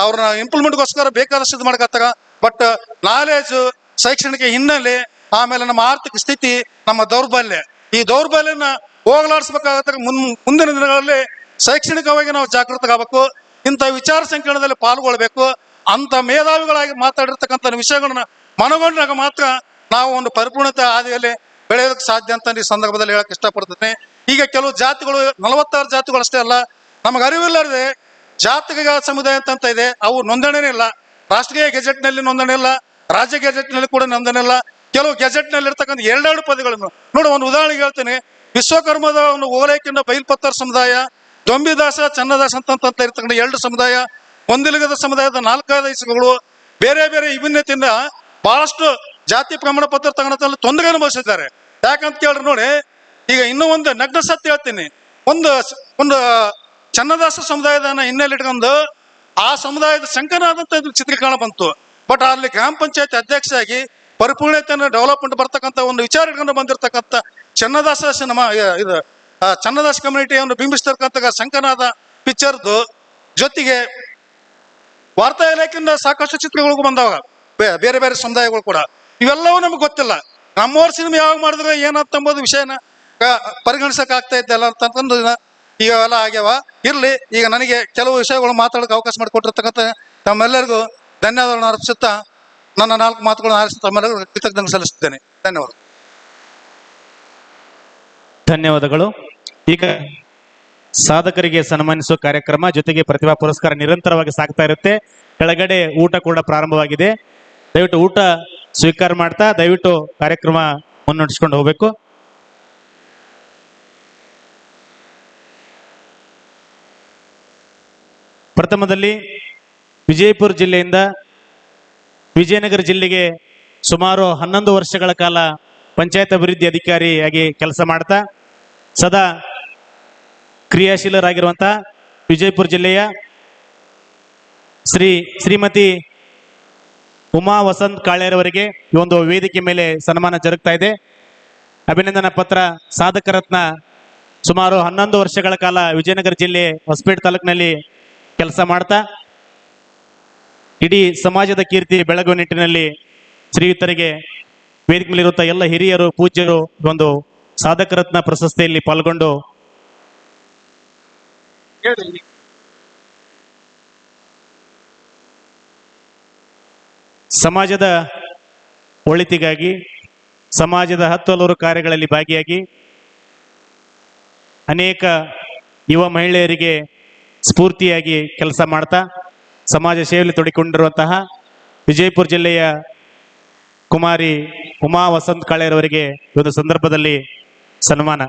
ಅವ್ರನ್ನ ಇಂಪ್ಲಿಮೆಂಟ್ಗೋಸ್ಕರ ಬೇಕಾದಷ್ಟು ಇದು ಮಾಡಕತ್ತಾರ. ಬಟ್ ನಾಲೆಜ್, ಶೈಕ್ಷಣಿಕ ಹಿನ್ನೆಲೆ, ಆಮೇಲೆ ನಮ್ಮ ಆರ್ಥಿಕ ಸ್ಥಿತಿ, ನಮ್ಮ ದೌರ್ಬಲ್ಯ, ಈ ದೌರ್ಬಲ್ಯನ ಹೋಗಲಾಡಿಸ್ಬೇಕಾಗತ್ತ. ಮುಂದಿನ ದಿನಗಳಲ್ಲಿ ಶೈಕ್ಷಣಿಕವಾಗಿ ನಾವು ಜಾಗೃತರಾಗಬೇಕು. ಇಂಥ ವಿಚಾರ ಸಂಕಿರಣದಲ್ಲಿ ಪಾಲ್ಗೊಳ್ಬೇಕು. ಅಂತ ಮೇಧಾವಿಗಳಾಗಿ ಮಾತಾಡಿರ್ತಕ್ಕಂಥ ವಿಷಯಗಳನ್ನ ಮನಗೊಂಡಾಗ ಮಾತ್ರ ನಾವು ಒಂದು ಪರಿಪೂರ್ಣತೆ ಹಾದಿಯಲ್ಲಿ ಬೆಳೆಯೋದಕ್ಕೆ ಸಾಧ್ಯ ಅಂತ ಈ ಸಂದರ್ಭದಲ್ಲಿ ಹೇಳಕ್ ಇಷ್ಟಪಡ್ತೇನೆ. ಈಗ ಕೆಲವು ಜಾತಿಗಳು 46 ಜಾತಿಗಳು ಅಷ್ಟೇ ಅಲ್ಲ, ನಮಗೆ ಅರಿವಿಲ್ಲದೆ ಜಾತಿಗ ಸಮುದಾಯ ಅಂತ ಇದೆ, ಅವು ನೋಂದಣಿನೇ ಇಲ್ಲ. ರಾಷ್ಟ್ರೀಯ ಗೆಜೆಟ್ನಲ್ಲಿ ನೋಂದಣಿ ಇಲ್ಲ, ರಾಜ್ಯ ಗೆಜೆಟ್ನಲ್ಲಿ ಕೂಡ ನೋಂದಣಿ ಇಲ್ಲ. ಕೆಲವು ಗೆಜೆಟ್ನಲ್ಲಿ ಇರ್ತಕ್ಕಂಥ 2 ಪದಗಳನ್ನು ನೋಡಿ. ಒಂದು ಉದಾಹರಣೆಗೆ ಹೇಳ್ತೇನೆ. ವಿಶ್ವಕರ್ಮದ ಒಂದು ಓಲೈಕೆಯಿಂದ ಬೈಲ್ಪತ್ತರ್ ಸಮುದಾಯ, ದೊಂಬಿದಾಸ, ಚನ್ನದಾಸ ಅಂತ ಇರ್ತಕ್ಕಂಥ 2 ಸಮುದಾಯ, ಒಂದಿಲಗದ ಸಮುದಾಯದ 4 ಇಸುಗಳು ಬೇರೆ ಬೇರೆ ವಿಭಿನ್ನತೆಯಿಂದ ಬಹಳಷ್ಟು ಜಾತಿ ಪ್ರಮಾಣ ಪತ್ರ ತಗೊಳ್ಳೋದ್ರಲ್ಲಿ ತೊಂದರೆ ಅನುಭವಿಸಿದ್ದಾರೆ. ಯಾಕಂತ ಕೇಳ್ರಿ ನೋಡಿ, ಈಗ ಇನ್ನೂ ಒಂದು ನಗ್ನ ಸತ್ಯ ಹೇಳ್ತೀನಿ. ಒಂದು ಚನ್ನದಾಸ ಸಮುದಾಯದನ್ನ ಹಿನ್ನೆಲೆ ಇಟ್ಕೊಂಡು ಆ ಸಮುದಾಯದ ಶಂಕನಾದಂತ ಚಿತ್ರೀಕರಣ ಬಂತು. ಬಟ್ ಅಲ್ಲಿ ಗ್ರಾಮ ಪಂಚಾಯತ್ ಅಧ್ಯಕ್ಷರಾಗಿ ಪರಿಪೂರ್ಣತೆಯನ್ನು ಡೆವಲಪ್ಮೆಂಟ್ ಬರ್ತಕ್ಕಂಥ ಒಂದು ವಿಚಾರ ಇಟ್ಕೊಂಡು ಬಂದಿರತಕ್ಕಂಥ ಚನ್ನದಾಸ ಸಿನಿಮಾ ಇದು ಚನ್ನದಾಸ ಕಮ್ಯುನಿಟಿಯನ್ನು ಬಿಂಬಿಸ್ತಕ್ಕಂಥ ಶಂಕನಾದ ಪಿಕ್ಚರ್ದು ಜೊತೆಗೆ ವಾರ್ತಾ ಇಲಾಖೆಯಿಂದ ಸಾಕಷ್ಟು ಚಿತ್ರಗಳಿಗೂ ಬಂದವಾಗ ಬೇರೆ ಬೇರೆ ಸಮುದಾಯಗಳು ಕೂಡ. ಇವೆಲ್ಲವೂ ನಮ್ಗೆ ಗೊತ್ತಿಲ್ಲ. ನಮ್ಮವ್ರ ಸಿನಿಮಾ ಯಾವಾಗ ಮಾಡಿದ್ರೆ ಏನಂತಂಬೋದು ವಿಷಯನ ಪರಿಗಣಿಸಕ್ ಆಗ್ತಾ ಇದ್ದಲ್ಲ ಅಂತಂದು ಈಗ ಎಲ್ಲ ಆಗ್ಯಾವ. ಇರ್ಲಿ, ಈಗ ನನಗೆ ಕೆಲವು ವಿಷಯಗಳು ಮಾತಾಡೋಕೆ ಅವಕಾಶ ಮಾಡಿಕೊಟ್ಟಿರ್ತಕ್ಕಂಥ ತಮ್ಮೆಲ್ಲರಿಗೂ ಧನ್ಯವಾದಗಳನ್ನು ಅರ್ಪಿಸುತ್ತಾ ನನ್ನ 4 ಮಾತುಗಳನ್ನು ಆರಿಸಿ ತಮ್ಮೆಲ್ಲರಿಗೂ ಕೃತಜ್ಞತೆ ಸಲ್ಲಿಸುತ್ತೇನೆ. ಧನ್ಯವಾದಗಳು. ಈಗ ಸಾಧಕರಿಗೆ ಸನ್ಮಾನಿಸುವ ಕಾರ್ಯಕ್ರಮ ಜೊತೆಗೆ ಪ್ರತಿಭಾ ಪುರಸ್ಕಾರ ನಿರಂತರವಾಗಿ ಸಾಗ್ತಾ ಇರುತ್ತೆ. ಕೆಳಗಡೆ ಊಟ ಕೂಡ ಪ್ರಾರಂಭವಾಗಿದೆ. ದಯವಿಟ್ಟು ಊಟ ಸ್ವೀಕಾರ ಮಾಡ್ತಾ ದಯವಿಟ್ಟು ಕಾರ್ಯಕ್ರಮ ಮುನ್ನಡೆಸ್ಕೊಂಡು ಹೋಗ್ಬೇಕು. ಪ್ರಥಮದಲ್ಲಿ ವಿಜಯಪುರ ಜಿಲ್ಲೆಯಿಂದ ವಿಜಯನಗರ ಜಿಲ್ಲೆಗೆ ಸುಮಾರು 11 ವರ್ಷಗಳ ಕಾಲ ಪಂಚಾಯತ್ ಅಭಿವೃದ್ಧಿ ಅಧಿಕಾರಿಯಾಗಿ ಕೆಲಸ ಮಾಡ್ತಾ ಸದಾ ಕ್ರಿಯಾಶೀಲರಾಗಿರುವಂತಹ ವಿಜಯಪುರ ಜಿಲ್ಲೆಯ ಶ್ರೀಮತಿ ಉಮಾ ವಸಂತ್ ಕಾಳೇರವರಿಗೆ ಈ ಒಂದು ವೇದಿಕೆ ಮೇಲೆ ಸನ್ಮಾನ ಜರುಗ್ತಾ ಇದೆ. ಅಭಿನಂದನಾ ಪತ್ರ. ಸಾಧಕ ರತ್ನ. ಸುಮಾರು 11 ವರ್ಷಗಳ ಕಾಲ ವಿಜಯನಗರ ಜಿಲ್ಲೆ ಹೊಸಪೇಟೆ ತಾಲೂಕಿನಲ್ಲಿ ಕೆಲಸ ಮಾಡ್ತಾ ಇಡೀ ಸಮಾಜದ ಕೀರ್ತಿ ಬೆಳಗುವ ನಿಟ್ಟಿನಲ್ಲಿ ಶ್ರೀಯುತರಿಗೆ ವೇದಿಕೆ ಮೇಲಿರುವಂತಹ ಎಲ್ಲ ಹಿರಿಯರು, ಪೂಜ್ಯರು ಒಂದು ಸಾಧಕ ರತ್ನ ಪ್ರಶಸ್ತಿಯಲ್ಲಿ ಪಾಲ್ಗೊಂಡು ಸಮಾಜದ ಒಳಿತಿಗಾಗಿ ಸಮಾಜದ ಹಲವಾರು ಕಾರ್ಯಗಳಲ್ಲಿ ಭಾಗಿಯಾಗಿ ಅನೇಕ ಯುವ ಮಹಿಳೆಯರಿಗೆ ಸ್ಫೂರ್ತಿಯಾಗಿ ಕೆಲಸ ಮಾಡ್ತಾ ಸಮಾಜ ಸೇವೆಯಲ್ಲಿ ತೊಡಗಿಕೊಂಡಿರುವಂತಹ ವಿಜಯಪುರ ಜಿಲ್ಲೆಯ ಕುಮಾರಿ ಉಮಾ ವಸಂತ್ ಕಾಳೇರವರಿಗೆ ಒಂದು ಸಂದರ್ಭದಲ್ಲಿ ಸನ್ಮಾನ.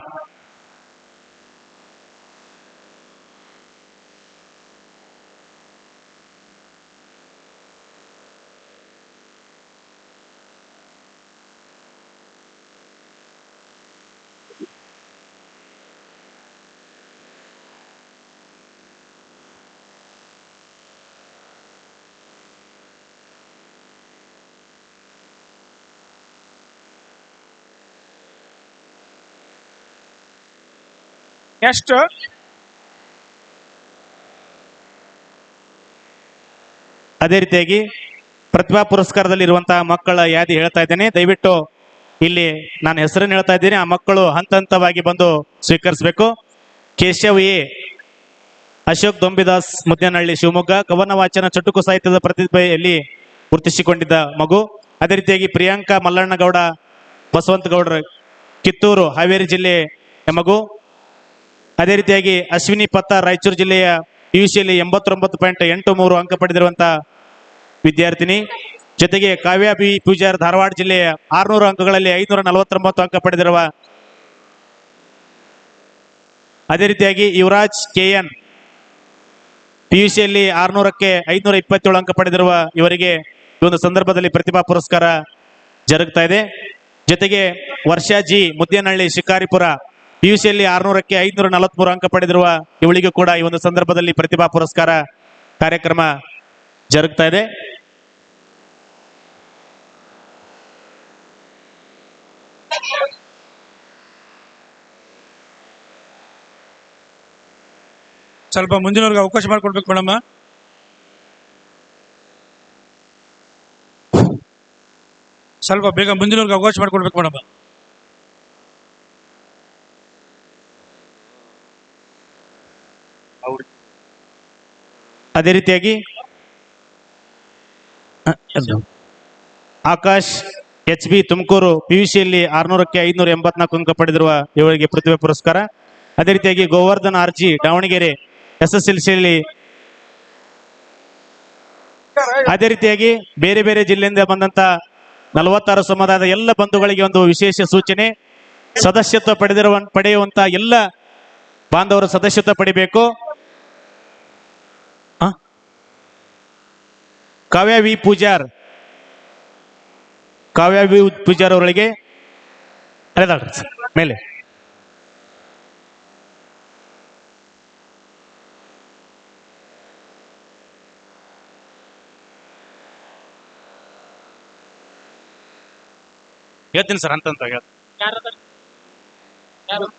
ಎಷ್ಟು ಅದೇ ರೀತಿಯಾಗಿ ಪ್ರತಿಭಾ ಪುರಸ್ಕಾರದಲ್ಲಿ ಇರುವಂತಹ ಮಕ್ಕಳ ಯಾದಿ ಹೇಳ್ತಾ ಇದ್ದೇನೆ. ದಯವಿಟ್ಟು ಇಲ್ಲಿ ನಾನು ಹೆಸರನ್ನು ಹೇಳ್ತಾ ಇದ್ದೀನಿ, ಆ ಮಕ್ಕಳು ಹಂತ ಹಂತವಾಗಿ ಬಂದು ಸ್ವೀಕರಿಸಬೇಕು. ಕೇಶವ್ ಎ, ಅಶೋಕ್ ದೊಂಬಿದಾಸ್ ಮುದ್ದೇನಹಳ್ಳಿ ಶಿವಮೊಗ್ಗ, ಕವನ ವಾಚನ ಚಟುಕು ಸಾಹಿತ್ಯದ ಪ್ರತಿಭೆಯಲ್ಲಿ ಗುರುತಿಸಿಕೊಂಡಿದ್ದ ಮಗು. ಅದೇ ರೀತಿಯಾಗಿ ಪ್ರಿಯಾಂಕಾ ಮಲ್ಲಣ್ಣಗೌಡ ಬಸವಂತ ಗೌಡ್ರ ಕಿತ್ತೂರು ಹಾವೇರಿ ಜಿಲ್ಲೆ ಮಗು. ಅದೇ ರೀತಿಯಾಗಿ ಅಶ್ವಿನಿ ಪತ್ತಾರ್ ರಾಯಚೂರು ಜಿಲ್ಲೆಯ ಪಿಯುಸಿಯಲ್ಲಿ 89.83 ಅಂಕ ಪಡೆದಿರುವಂತಹ ವಿದ್ಯಾರ್ಥಿನಿ. ಜೊತೆಗೆ ಕಾವ್ಯ ಬಿ ಪೂಜಾರ್ ಧಾರವಾಡ ಜಿಲ್ಲೆಯ 600 ಅಂಕಗಳಲ್ಲಿ 549 ಅಂಕ ಪಡೆದಿರುವ. ಅದೇ ರೀತಿಯಾಗಿ ಯುವರಾಜ್ ಕೆಎನ್ PUCಯಲ್ಲಿ 600ಕ್ಕೆ 527 ಅಂಕ ಪಡೆದಿರುವ ಇವರಿಗೆ ಈ ಒಂದು ಸಂದರ್ಭದಲ್ಲಿ ಪ್ರತಿಭಾ ಪುರಸ್ಕಾರ ಜರುಗ್ತಾ ಇದೆ. ಜೊತೆಗೆ ವರ್ಷಾ ಜಿ ಮುದ್ದೇನಹಳ್ಳಿ ಶಿಕಾರಿಪುರ PUCಯಲ್ಲಿ 600ಕ್ಕೆ 543 ಅಂಕ ಪಡೆದಿರುವ ಇವಳಿಗೂ ಕೂಡ ಈ ಒಂದು ಸಂದರ್ಭದಲ್ಲಿ ಪ್ರತಿಭಾ ಪುರಸ್ಕಾರ ಕಾರ್ಯಕ್ರಮ ಜರುಗ್ತಾ ಇದೆ. ಸ್ವಲ್ಪ ಮುಂದಿನವ್ರಿಗೆ ಅವಕಾಶ ಮಾಡಿಕೊಡ್ಬೇಕು ಮೇಡಮ್. ಸ್ವಲ್ಪ ಬೇಗ ಮುಂದಿನವ್ರಿಗೆ ಅವಕಾಶ ಮಾಡಿಕೊಡ್ಬೇಕು ಮೇಡಮ್. ಅದೇ ರೀತಿಯಾಗಿ ಆಕಾಶ್ HB ತುಮಕೂರು PUCಯಲ್ಲಿ 600ಕ್ಕೆ 584 ಅಂಕ ಪಡೆದಿರುವ ಇವರಿಗೆ ಪ್ರತಿಭೆ ಪುರಸ್ಕಾರ. ಅದೇ ರೀತಿಯಾಗಿ ಗೋವರ್ಧನ್ RG ದಾವಣಗೆರೆ SSLCಯಲ್ಲಿ ಅದೇ ರೀತಿಯಾಗಿ ಬೇರೆ ಬೇರೆ ಜಿಲ್ಲೆಯಿಂದ ಬಂದಂತ 46 ಸಮುದಾಯದ ಎಲ್ಲ ಬಂಧುಗಳಿಗೆ ಒಂದು ವಿಶೇಷ ಸೂಚನೆ. ಸದಸ್ಯತ್ವ ಪಡೆಯುವಂತ ಎಲ್ಲ ಬಾಂಧವರು ಸದಸ್ಯತ್ವ ಪಡಿಬೇಕು. ಕಾವ್ಯ ವಿ ಪೂಜಾರ್ ಅವರಿಗೆ ಮೇಲೆ ಹೇಳ್ತೀನಿ ಸರ್ ಅಂತ ಇದು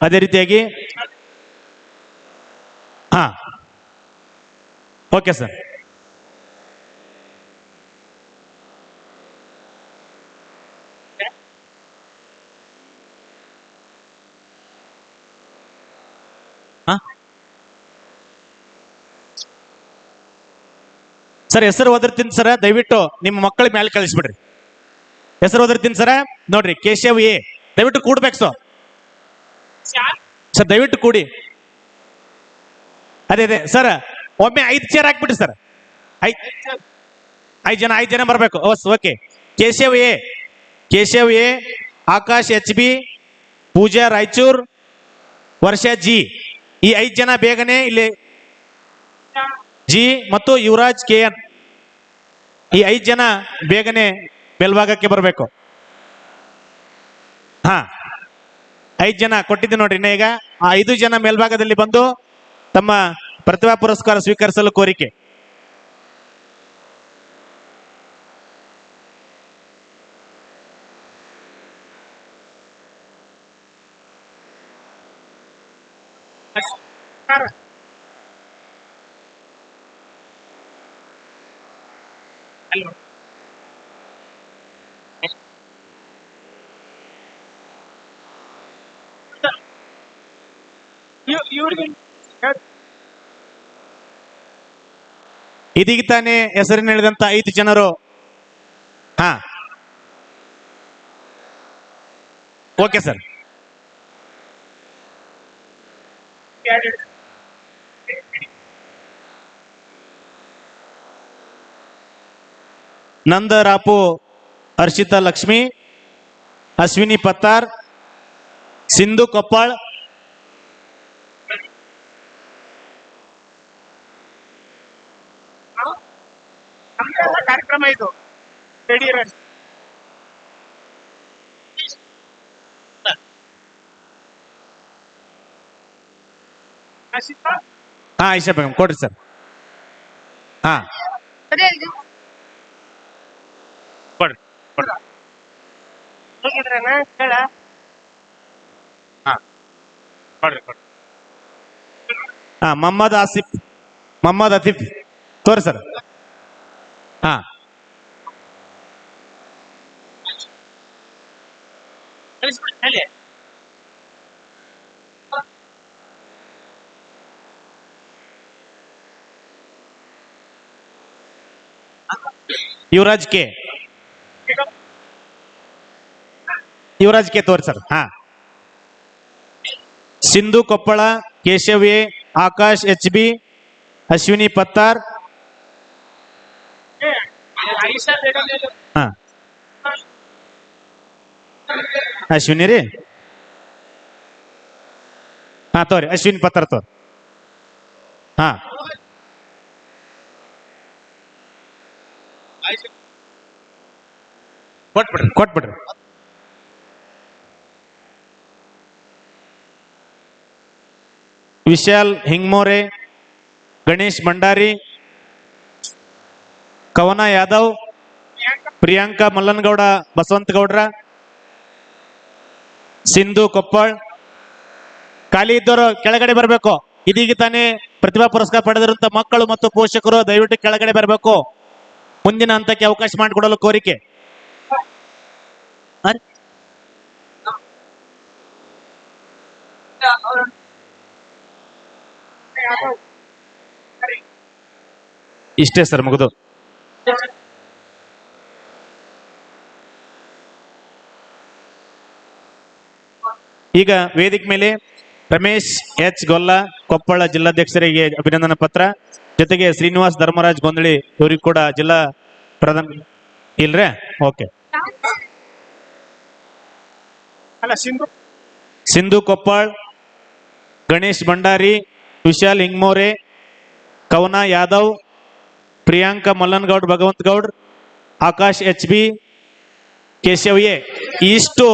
ಅದೇ ರೀತಿಯಾಗಿ ಓಕೆ ಸರ್. ಸರ್ ಹೆಸರು ಓದಿರ್ತೀನಿ ಸರ, ದಯವಿಟ್ಟು ನಿಮ್ಮ ಮಕ್ಕಳ ಮೇಲೆ ಕಳಿಸ್ಬಿಡ್ರಿ. ಹೆಸರು ಓದಿರ್ತೀನಿ ಸರ. ನೋಡ್ರಿ, ಕೇಶವ್ ಎ, ದಯವಿಟ್ಟು ಕೂಡ್ಬೇಕು ಸರ್, ದಯವಿಟ್ಟು ಕೂಡಿ. ಅದೇ ಸರ್, ಒಮ್ಮೆ 5 ಚೇರ್ ಹಾಕ್ಬಿಟ್ರಿ ಸರ್. 5 ಜನ ಬರಬೇಕು. Okay. Keshav A, Akash HB, Pooja Raichur, Varsha G, ಈ 5 ಜನ ಬೇಗನೆ ಇಲ್ಲಿ ಜಿ ಮತ್ತು ಯುವರಾಜ್ KN, ಈ 5 ಜನ ಬೇಗನೆ ಮೇಲ್ಭಾಗಕ್ಕೆ ಬರಬೇಕು. 5 ಜನ ಕೊಟ್ಟಿದ್ದೆ ನೋಡ್ರಿ. ಇನ್ನ ಈಗ ಆ 5 ಜನ ಮೇಲ್ಭಾಗದಲ್ಲಿ ಬಂದು ತಮ್ಮ ಪ್ರತಿಭಾ ಪುರಸ್ಕಾರ ಸ್ವೀಕರಿಸಲು ಕೋರಿಕೆ. ಇದೀಗ ತಾನೇ ಹೆಸರಿನ ಹೇಳಿದಂತ 5 ಜನರು. Okay sir. ನಂದ ರಾಪು, ಹರ್ಷಿತಾ ಲಕ್ಷ್ಮಿ, ಅಶ್ವಿನಿ ಪತ್ತಾರ್, ಸಿಂಧು ಕೊಪ್ಪಾಳ್, ಕಾರ್ಯಕ್ರಮ ಇದು. ಆಯಿಷಾ ಬೇಗಂ ಕೊಡ್ರಿ ಸರ್. ಕೊಡ್ರಿ. ಮೊಹಮ್ಮದ್ ಆತಿಫ್ ತೋರಿ sir. Yuvraj K. Yuvraj K ತೋರಿ ಸರ್. ಹಾ, Sindhu Koppal, Keshav A, Akash H B, Ashwini Pattar. ಹಾ, ಅಶ್ವಿನಿ ರೀ. ಹಾ ತೋರಿ, ಅಶ್ವಿನಿ ಪತ್ತಾರ್ ತೋರಿ. ಹಾ, ಕೊಟ್ಬಿಡ್ರಿ. ವಿಶಾಲ್ ಹಿಂಗ್ಮೋರೆ, ಗಣೇಶ್ ಭಂಡಾರಿ, ಕವನ ಯಾದವ್, ಪ್ರಿಯಾಂಕಾ ಮಲ್ಲನಗೌಡ ಬಸವಂತಗೌಡ್ರ, ಸಿಂಧು ಕೊಪ್ಪಳ್. ಖಾಲಿ ಇದ್ದವರು ಕೆಳಗಡೆ ಬರಬೇಕು. ಇದೀಗ ತಾನೇ ಪ್ರತಿಭಾ ಪುರಸ್ಕಾರ ಪಡೆದಿರುವಂತ ಮಕ್ಕಳು ಮತ್ತು ಪೋಷಕರು ದಯವಿಟ್ಟು ಕೆಳಗಡೆ ಬರಬೇಕು. ಮುಂದಿನ ಹಂತಕ್ಕೆ ಅವಕಾಶ ಮಾಡಿಕೊಡಲು ಕೋರಿಕೆ. ಇಷ್ಟೇ ಸರ್, ಮುಗಿದು. ಈಗ ವೇದಿಕೆ ಮೇಲೆ ರಮೇಶ್ ಎಚ್ ಗೊಲ್ಲ, ಕೊಪ್ಪಳ ಜಿಲ್ಲಾಧ್ಯಕ್ಷರಿಗೆ ಅಭಿನಂದನಾ ಪತ್ರ, ಜೊತೆಗೆ ಶ್ರೀನಿವಾಸ್ ಧರ್ಮರಾಜ್ ಗೊಂದಳಿ ಇವರಿಗೂ ಕೂಡ ಜಿಲ್ಲಾ ಪ್ರಧಾನ. ಇಲ್ರೇ? Okay. Sindhu Koppal, Ganesh Bhandari, Vishal Hingmore, Kavana Yadav, Priyanka Mallanagoud Bhagavantagoud, Akash H B, Keshav A. ಇಷ್ಟು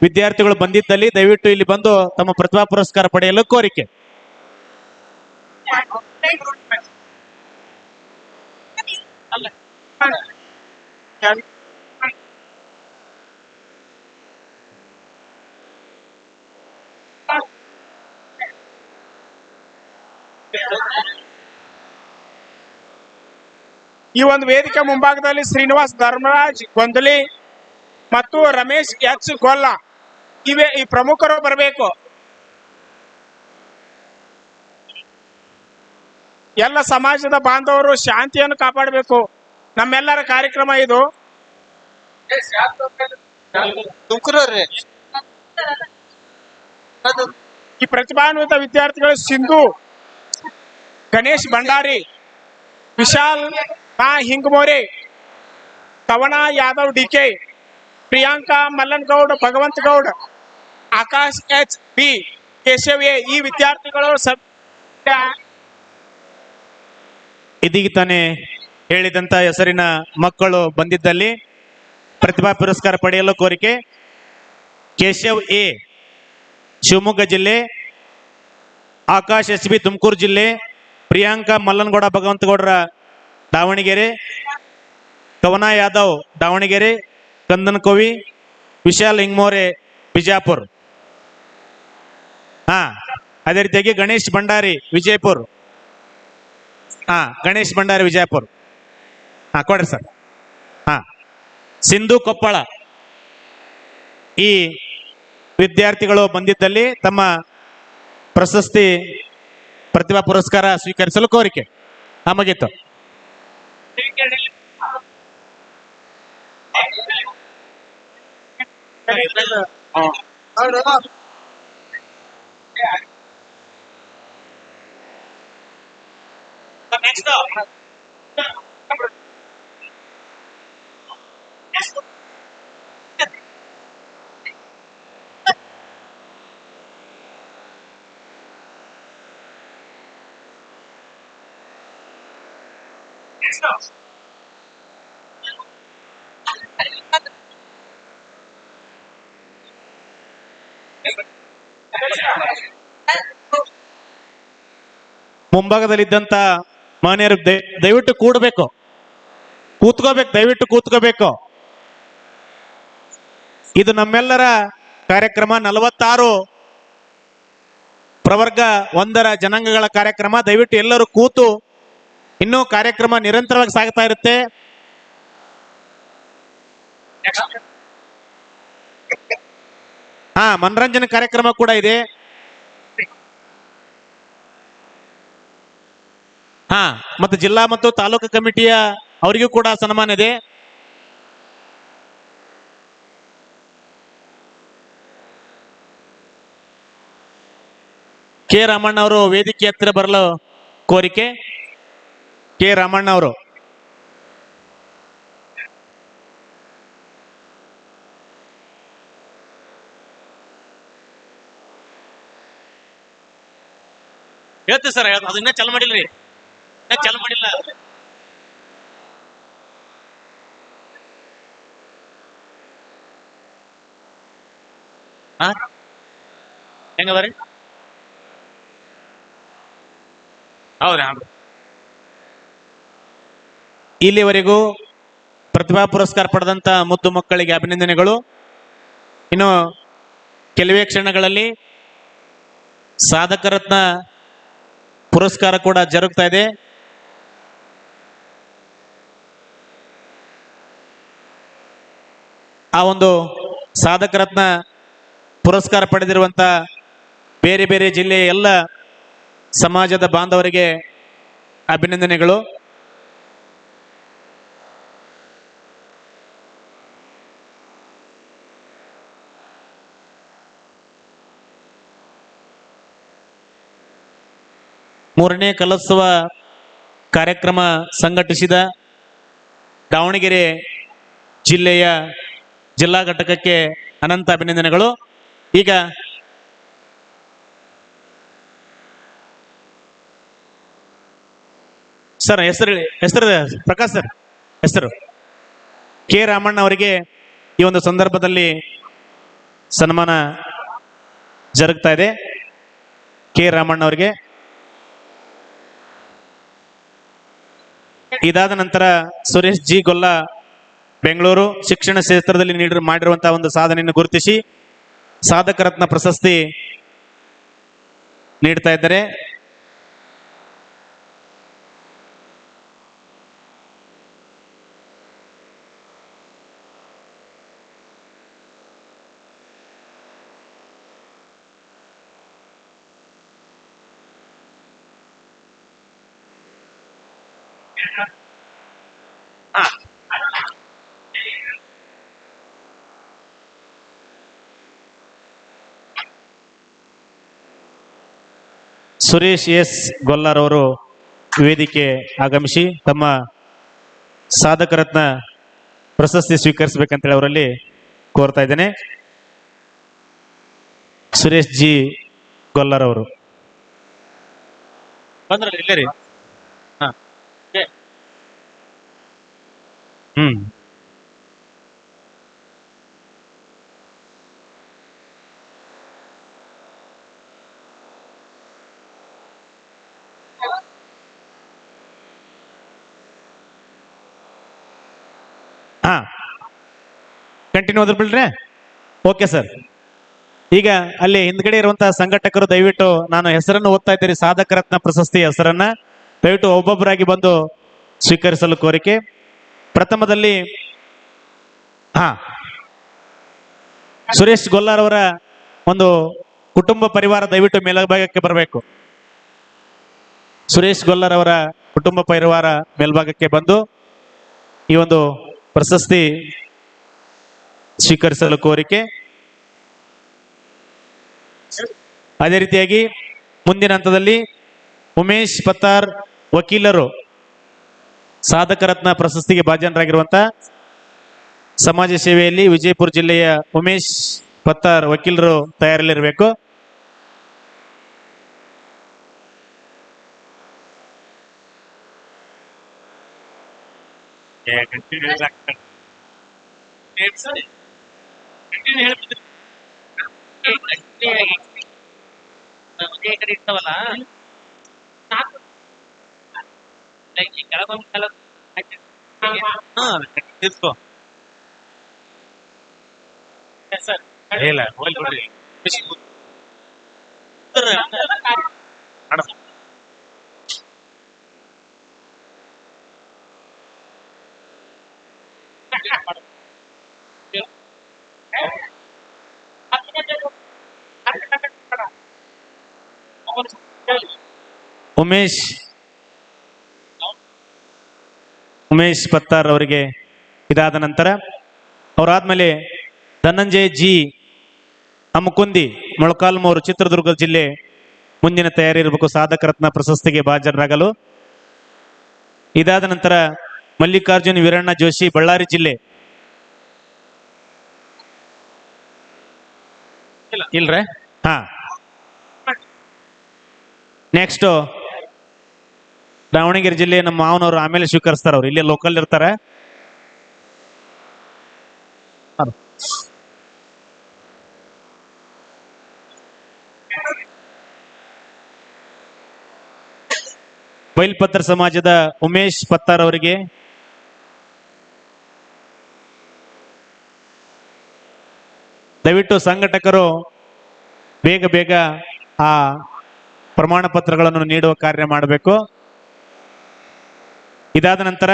ವಿದ್ಯಾರ್ಥಿಗಳು ಬಂದಿದ್ದಲ್ಲಿ ದಯವಿಟ್ಟು ಇಲ್ಲಿ ಬಂದು ತಮ್ಮ ಪ್ರತಿಭಾ ಪುರಸ್ಕಾರ ಪಡೆಯಲು ಕೋರಿಕೆ. ಈ ಒಂದು ವೇದಿಕೆ ಮುಂಭಾಗದಲ್ಲಿ ಶ್ರೀನಿವಾಸ್ ಧರ್ಮರಾಜ್ ಗೊಂದಲಿ ಮತ್ತು ರಮೇಶ್ ಎಚ್ ಗೊಲ್ಲ ಈ ಪ್ರಮುಖರು ಬರಬೇಕು. ಎಲ್ಲ ಸಮಾಜದ ಬಾಂಧವರು ಶಾಂತಿಯನ್ನು ಕಾಪಾಡಬೇಕು. ನಮ್ಮೆಲ್ಲರ ಕಾರ್ಯಕ್ರಮ ಇದು. ಈ ಪ್ರತಿಭಾನ್ವಿತ ವಿದ್ಯಾರ್ಥಿಗಳು Sindhu Ganesh Bhandari, Vishal Hingamore, Kavana Yadav DK, Priyanka Mallanagoud Bhagavantagoud, Akash H B, Keshav A. ಈ ವಿದ್ಯಾರ್ಥಿಗಳು ಇದೀಗ ತಾನೇ ಹೇಳಿದಂತ ಹೆಸರಿನ ಮಕ್ಕಳು ಬಂದಿದ್ದಲ್ಲಿ ಪ್ರತಿಭಾ ಪುರಸ್ಕಾರ ಪಡೆಯಲು ಕೋರಿಕೆ. ಕೇಶವ್ ಎ ಶಿವಮೊಗ್ಗ ಜಿಲ್ಲೆ, ಆಕಾಶ್ ಎಚ್ ಬಿ ತುಮಕೂರು ಜಿಲ್ಲೆ, ಪ್ರಿಯಾಂಕಾ ಮಲ್ಲನಗೌಡ ಭಗವಂತಗೌಡರ ದಾವಣಗೆರೆ, ಕವನ ಯಾದವ್ ದಾವಣಗೆರೆ ಕಂದನಕೋವಿ, ವಿಶಾಲ್ ಹಿಂಗ್ಮೋರೆ ಬಿಜಾಪುರ್. ಹಾ, ಅದೇ ರೀತಿಯಾಗಿ ಗಣೇಶ್ ಭಂಡಾರಿ ವಿಜಯಪುರ್. ಹಾ, ಗಣೇಶ್ ಭಂಡಾರಿ ವಿಜಯಪುರ್. ಹಾ, ಕೊಡ್ರಿ ಸರ್. ಹಾ, ಸಿಂಧು ಕೊಪ್ಪಳ. ಈ ವಿದ್ಯಾರ್ಥಿಗಳು ಬಂದಿದ್ದಲ್ಲಿ ತಮ್ಮ ಪ್ರಶಸ್ತಿ ಪ್ರತಿಭಾ ಪುರಸ್ಕಾರ ಸ್ವೀಕರಿಸಲು ಕೋರಿಕೆ. ಮುಗೀತು. ಮುಂಭಾಗದಲ್ಲಿದ್ದಂತ ಮಾನ್ಯರು ದಯವಿಟ್ಟು ಕೂಡಬೇಕು, ಕೂತ್ಕೋಬೇಕು, ದಯವಿಟ್ಟು ಕೂತ್ಕೋಬೇಕು. ಇದು ನಮ್ಮೆಲ್ಲರ ಕಾರ್ಯಕ್ರಮ. 46 ಪ್ರವರ್ಗ 1ರ ಜನಾಂಗಗಳ ಕಾರ್ಯಕ್ರಮ. ದಯವಿಟ್ಟು ಎಲ್ಲರೂ ಕೂತು, ಇನ್ನೂ ಕಾರ್ಯಕ್ರಮ ನಿರಂತರವಾಗಿ ಸಾಗ್ತಾ ಇರುತ್ತೆ. ಹಾ, ಮನರಂಜನೆ ಕಾರ್ಯಕ್ರಮ ಕೂಡ ಇದೆ. ಹಾ, ಮತ್ತು ಜಿಲ್ಲಾ ಮತ್ತು ತಾಲೂಕು ಕಮಿಟಿಯ ಅವರಿಗೂ ಕೂಡ ಸನ್ಮಾನ ಇದೆ. ಕೆ ರಾಮಣ್ಣ ಅವರು ವೇದಿಕೆ ಹತ್ತಿರ ಬರಲು ಕೋರಿಕೆ. ಕೆ ರಾಮಣ್ಣ ಅವರು ಹೇಳ್ತೀವಿ ಸರ್, ಅದು ಇನ್ನೂ ಚಾಲು ಮಾಡಿಲ್ರಿ, ಇನ್ನೂ ಚಾಲು ಮಾಡಿಲ್ಲ. ಹೆಂಗದ್ರಿ? ಹೌದಾ? ಇಲ್ಲಿವರೆಗೂ ಪ್ರತಿಭಾ ಪುರಸ್ಕಾರ ಪಡೆದಂತ ಮುದ್ದು ಮಕ್ಕಳಿಗೆ ಅಭಿನಂದನೆಗಳು. ಇನ್ನು ಕೆಲವೇ ಕ್ಷಣಗಳಲ್ಲಿ ಸಾಧಕ ರತ್ನ ಪುರಸ್ಕಾರ ಕೂಡ ಜರುಗ್ತಾ ಇದೆ. ಆ ಒಂದು ಸಾಧಕ ರತ್ನ ಪುರಸ್ಕಾರ ಪಡೆದಿರುವಂತ ಬೇರೆ ಬೇರೆ ಜಿಲ್ಲೆಯ ಎಲ್ಲ ಸಮಾಜದ ಬಾಂಧವರಿಗೆ ಅಭಿನಂದನೆಗಳು. ಮೂರನೇ ಕಲೋತ್ಸವ ಕಾರ್ಯಕ್ರಮ ಸಂಘಟಿಸಿದ ದಾವಣಗೆರೆ ಜಿಲ್ಲೆಯ ಜಿಲ್ಲಾ ಘಟಕಕ್ಕೆ ಅನಂತ ಅಭಿನಂದನೆಗಳು. ಈಗ ಸರ್ ಹೆಸರು ಪ್ರಕಾಶ್ ಸರ್ ಹೆಸರು ಕೆ ರಾಮಣ್ಣ ಅವರಿಗೆ ಈ ಒಂದು ಸಂದರ್ಭದಲ್ಲಿ ಸನ್ಮಾನ ಜರುಗ್ತಾ ಇದೆ. ಕೆ ರಾಮಣ್ಣ ಅವರಿಗೆ ಇದಾದ ನಂತರ ಸುರೇಶ್ ಜಿ ಗೊಲ್ಲ ಬೆಂಗಳೂರು ಶಿಕ್ಷಣ ಕ್ಷೇತ್ರದಲ್ಲಿ ಮಾಡಿರುವಂತಹ ಒಂದು ಸಾಧನೆಯನ್ನು ಗುರುತಿಸಿ ಸಾಧಕ ರತ್ನ ಪ್ರಶಸ್ತಿ ನೀಡ್ತಾ ಇದ್ದಾರೆ. ಸುರೇಶ್ ಎಸ್ ಗೊಲ್ಲಾರ್ ಅವರು ವೇದಿಕೆ ಆಗಮಿಸಿ ತಮ್ಮ ಸಾಧಕ ರತ್ನ ಪ್ರಶಸ್ತಿ ಸ್ವೀಕರಿಸಬೇಕಂತೇಳಿ ಅವರಲ್ಲಿ ಕೋರ್ತಾ ಇದ್ದೇನೆ. ಸುರೇಶ್ ಜಿ ಗೊಲ್ಲಾರ್ ಅವರು ಬಂದ್ರಲ್ಲ ಇಲ್ಲೇ ರೀ. ಕಂಟಿನ್ಯೂ ಅದ್ರ ಬಿಡ್ರೆ ಓಕೆ ಸರ್. ಈಗ ಅಲ್ಲಿ ಹಿಂದ್ಗಡೆ ಇರುವಂತಹ ಸಂಘಟಕರು ದಯವಿಟ್ಟು ನಾನು ಹೆಸರನ್ನು ಓದ್ತಾ ಇದ್ದೀರಿ, ಸಾಧಕ ರತ್ನ ಪ್ರಶಸ್ತಿ ಹೆಸರನ್ನ ದಯವಿಟ್ಟು ಒಬ್ಬೊಬ್ಬರಾಗಿ ಬಂದು ಸ್ವೀಕರಿಸಲು ಕೋರಿಕೆ. ಪ್ರಥಮದಲ್ಲಿ ಸುರೇಶ್ ಗೊಲ್ಲಾರ್ ಅವರ ಒಂದು ಕುಟುಂಬ ಪರಿವಾರ ದಯವಿಟ್ಟು ಮೇಲ್ಭಾಗಕ್ಕೆ ಬರಬೇಕು. ಸುರೇಶ್ ಗೊಲ್ಲಾರ್ ಅವರ ಕುಟುಂಬ ಪರಿವಾರ ಮೇಲ್ಭಾಗಕ್ಕೆ ಬಂದು ಈ ಒಂದು ಪ್ರಶಸ್ತಿ ಸ್ವೀಕರಿಸಲು ಕೋರಿಕೆ. ಅದೇ ರೀತಿಯಾಗಿ ಮುಂದಿನ ಹಂತದಲ್ಲಿ ಉಮೇಶ್ ಪತ್ತಾರ್ ವಕೀಲರು ಸಾಧಕ ರತ್ನ ಪ್ರಶಸ್ತಿಗೆ ಭಾಜನರಾಗಿರುವಂತಹ ಸಮಾಜ ಸೇವೆಯಲ್ಲಿ ವಿಜಯಪುರ ಜಿಲ್ಲೆಯ ಉಮೇಶ್ ಪತ್ತಾರ್ ವಕೀಲರು ತಯಾರಲ್ಲಿರಬೇಕು. ಇರ್ತಾವಲ್ಲ ಇಲ್ಲ ಉಮೇಶ್ ಪತ್ತಾರ್ ಅವರಿಗೆ ಇದಾದ ನಂತರ ಅವರಾದ್ಮೇಲೆ ಧನಂಜಯ ಜಿ ಅಮಕುಂದಿ ಮೊಳಕಾಲ್ಮೂರು ಚಿತ್ರದುರ್ಗ ಜಿಲ್ಲೆ ಮುಂದಿನ ತಯಾರಿ ಇರಬೇಕು ಸಾಧಕ ರತ್ನ ಪ್ರಶಸ್ತಿಗೆ ಹಾಜರಾಗಲು. ಇದಾದ ನಂತರ ಮಲ್ಲಿಕಾರ್ಜುನ್ ವೀರಣ್ಣ ಜೋಶಿ ಬಳ್ಳಾರಿ ಜಿಲ್ಲೆ ಇಲ್ರೇ ಹಾ. ನೆಕ್ಸ್ಟ್ ದಾವಣಗೆರೆ ಜಿಲ್ಲೆ ನಮ್ಮ ಮಾವನವರು ಆಮೇಲೆ ಸ್ವೀಕರಿಸ್ತಾರ, ಅವ್ರು ಇಲ್ಲೇ ಲೋಕಲ್ ಇರ್ತಾರೆ. ಬೈಲ್ಪತ್ರ ಸಮಾಜದ ಉಮೇಶ್ ಪತ್ತಾರ್ ಅವರಿಗೆ ದಯವಿಟ್ಟು ಸಂಘಟಕರು ಬೇಗ ಬೇಗ ಆ ಪ್ರಮಾಣ ಪತ್ರಗಳನ್ನು ನೀಡುವ ಕಾರ್ಯ ಮಾಡಬೇಕು. ಇದಾದ ನಂತರ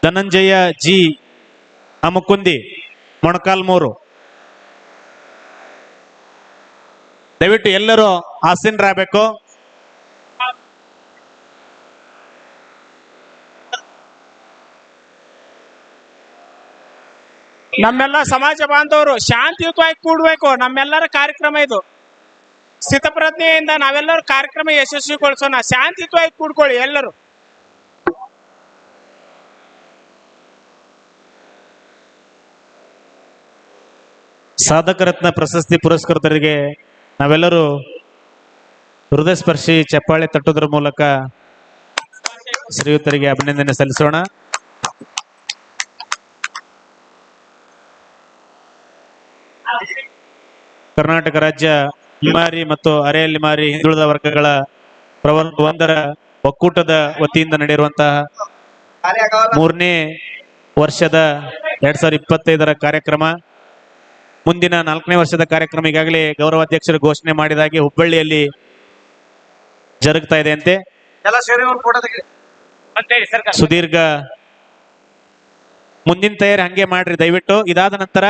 ಧನಂಜಯ ಜಿ ಅಮಕುಂದಿ ಮೊಣಕಾಲ್ಮೂರು, ದಯವಿಟ್ಟು ಎಲ್ಲರೂ ಆಸೀನರಾಗಬೇಕು. ನಮ್ಮೆಲ್ಲ ಸಮಾಜ ಬಾಂಧವರು ಶಾಂತಿಯುತವಾಗಿ ಕೂಡ್ಬೇಕು. ನಮ್ಮೆಲ್ಲರ ಕಾರ್ಯಕ್ರಮ ಇದು. ಸ್ಥಿತಪ್ರಜ್ಞೆಯಿಂದ ನಾವೆಲ್ಲರೂ ಕಾರ್ಯಕ್ರಮ ಯಶಸ್ವಿಗೊಳಿಸೋಣ. ಶಾಂತಿಯುತವಾಗಿ ಕೂಡ್ಕೊಳ್ಳಿ ಎಲ್ಲರೂ. ಸಾಧಕ ರತ್ನ ಪ್ರಶಸ್ತಿ ಪುರಸ್ಕೃತರಿಗೆ ನಾವೆಲ್ಲರೂ ಹೃದಯ ಸ್ಪರ್ಶಿ ಚಪ್ಪಾಳೆ ತಟ್ಟುವುದರ ಮೂಲಕ ಶ್ರೀಯುತರಿಗೆ ಅಭಿನಂದನೆ ಸಲ್ಲಿಸೋಣ. ಕರ್ನಾಟಕ ರಾಜ್ಯ ಲಿಮಾರಿ ಮತ್ತು ಅರೆ ಲಿಮಾರಿ ಹಿಂದುಳಿದ ವರ್ಗಗಳ ಪ್ರವರ್ಗ 1ರ ಒಕ್ಕೂಟದ ವತಿಯಿಂದ ನಡೆಯಿರುವಂತಹ 3ನೇ ವರ್ಷದ 2025ರ ಕಾರ್ಯಕ್ರಮ, ಮುಂದಿನ 4ನೇ ವರ್ಷದ ಕಾರ್ಯಕ್ರಮ ಈಗಾಗಲೇ ಗೌರವಾಧ್ಯಕ್ಷರು ಘೋಷಣೆ ಮಾಡಿದಾಗೆ ಹುಬ್ಬಳ್ಳಿಯಲ್ಲಿ ಜರುಗ್ತಾ ಇದೆ ಅಂತೆ. ಸುದೀರ್ಘ ಮುಂದಿನ ತಯಾರಿ ಹಂಗೆ ಮಾಡ್ರಿ ದಯವಿಟ್ಟು. ಇದಾದ ನಂತರ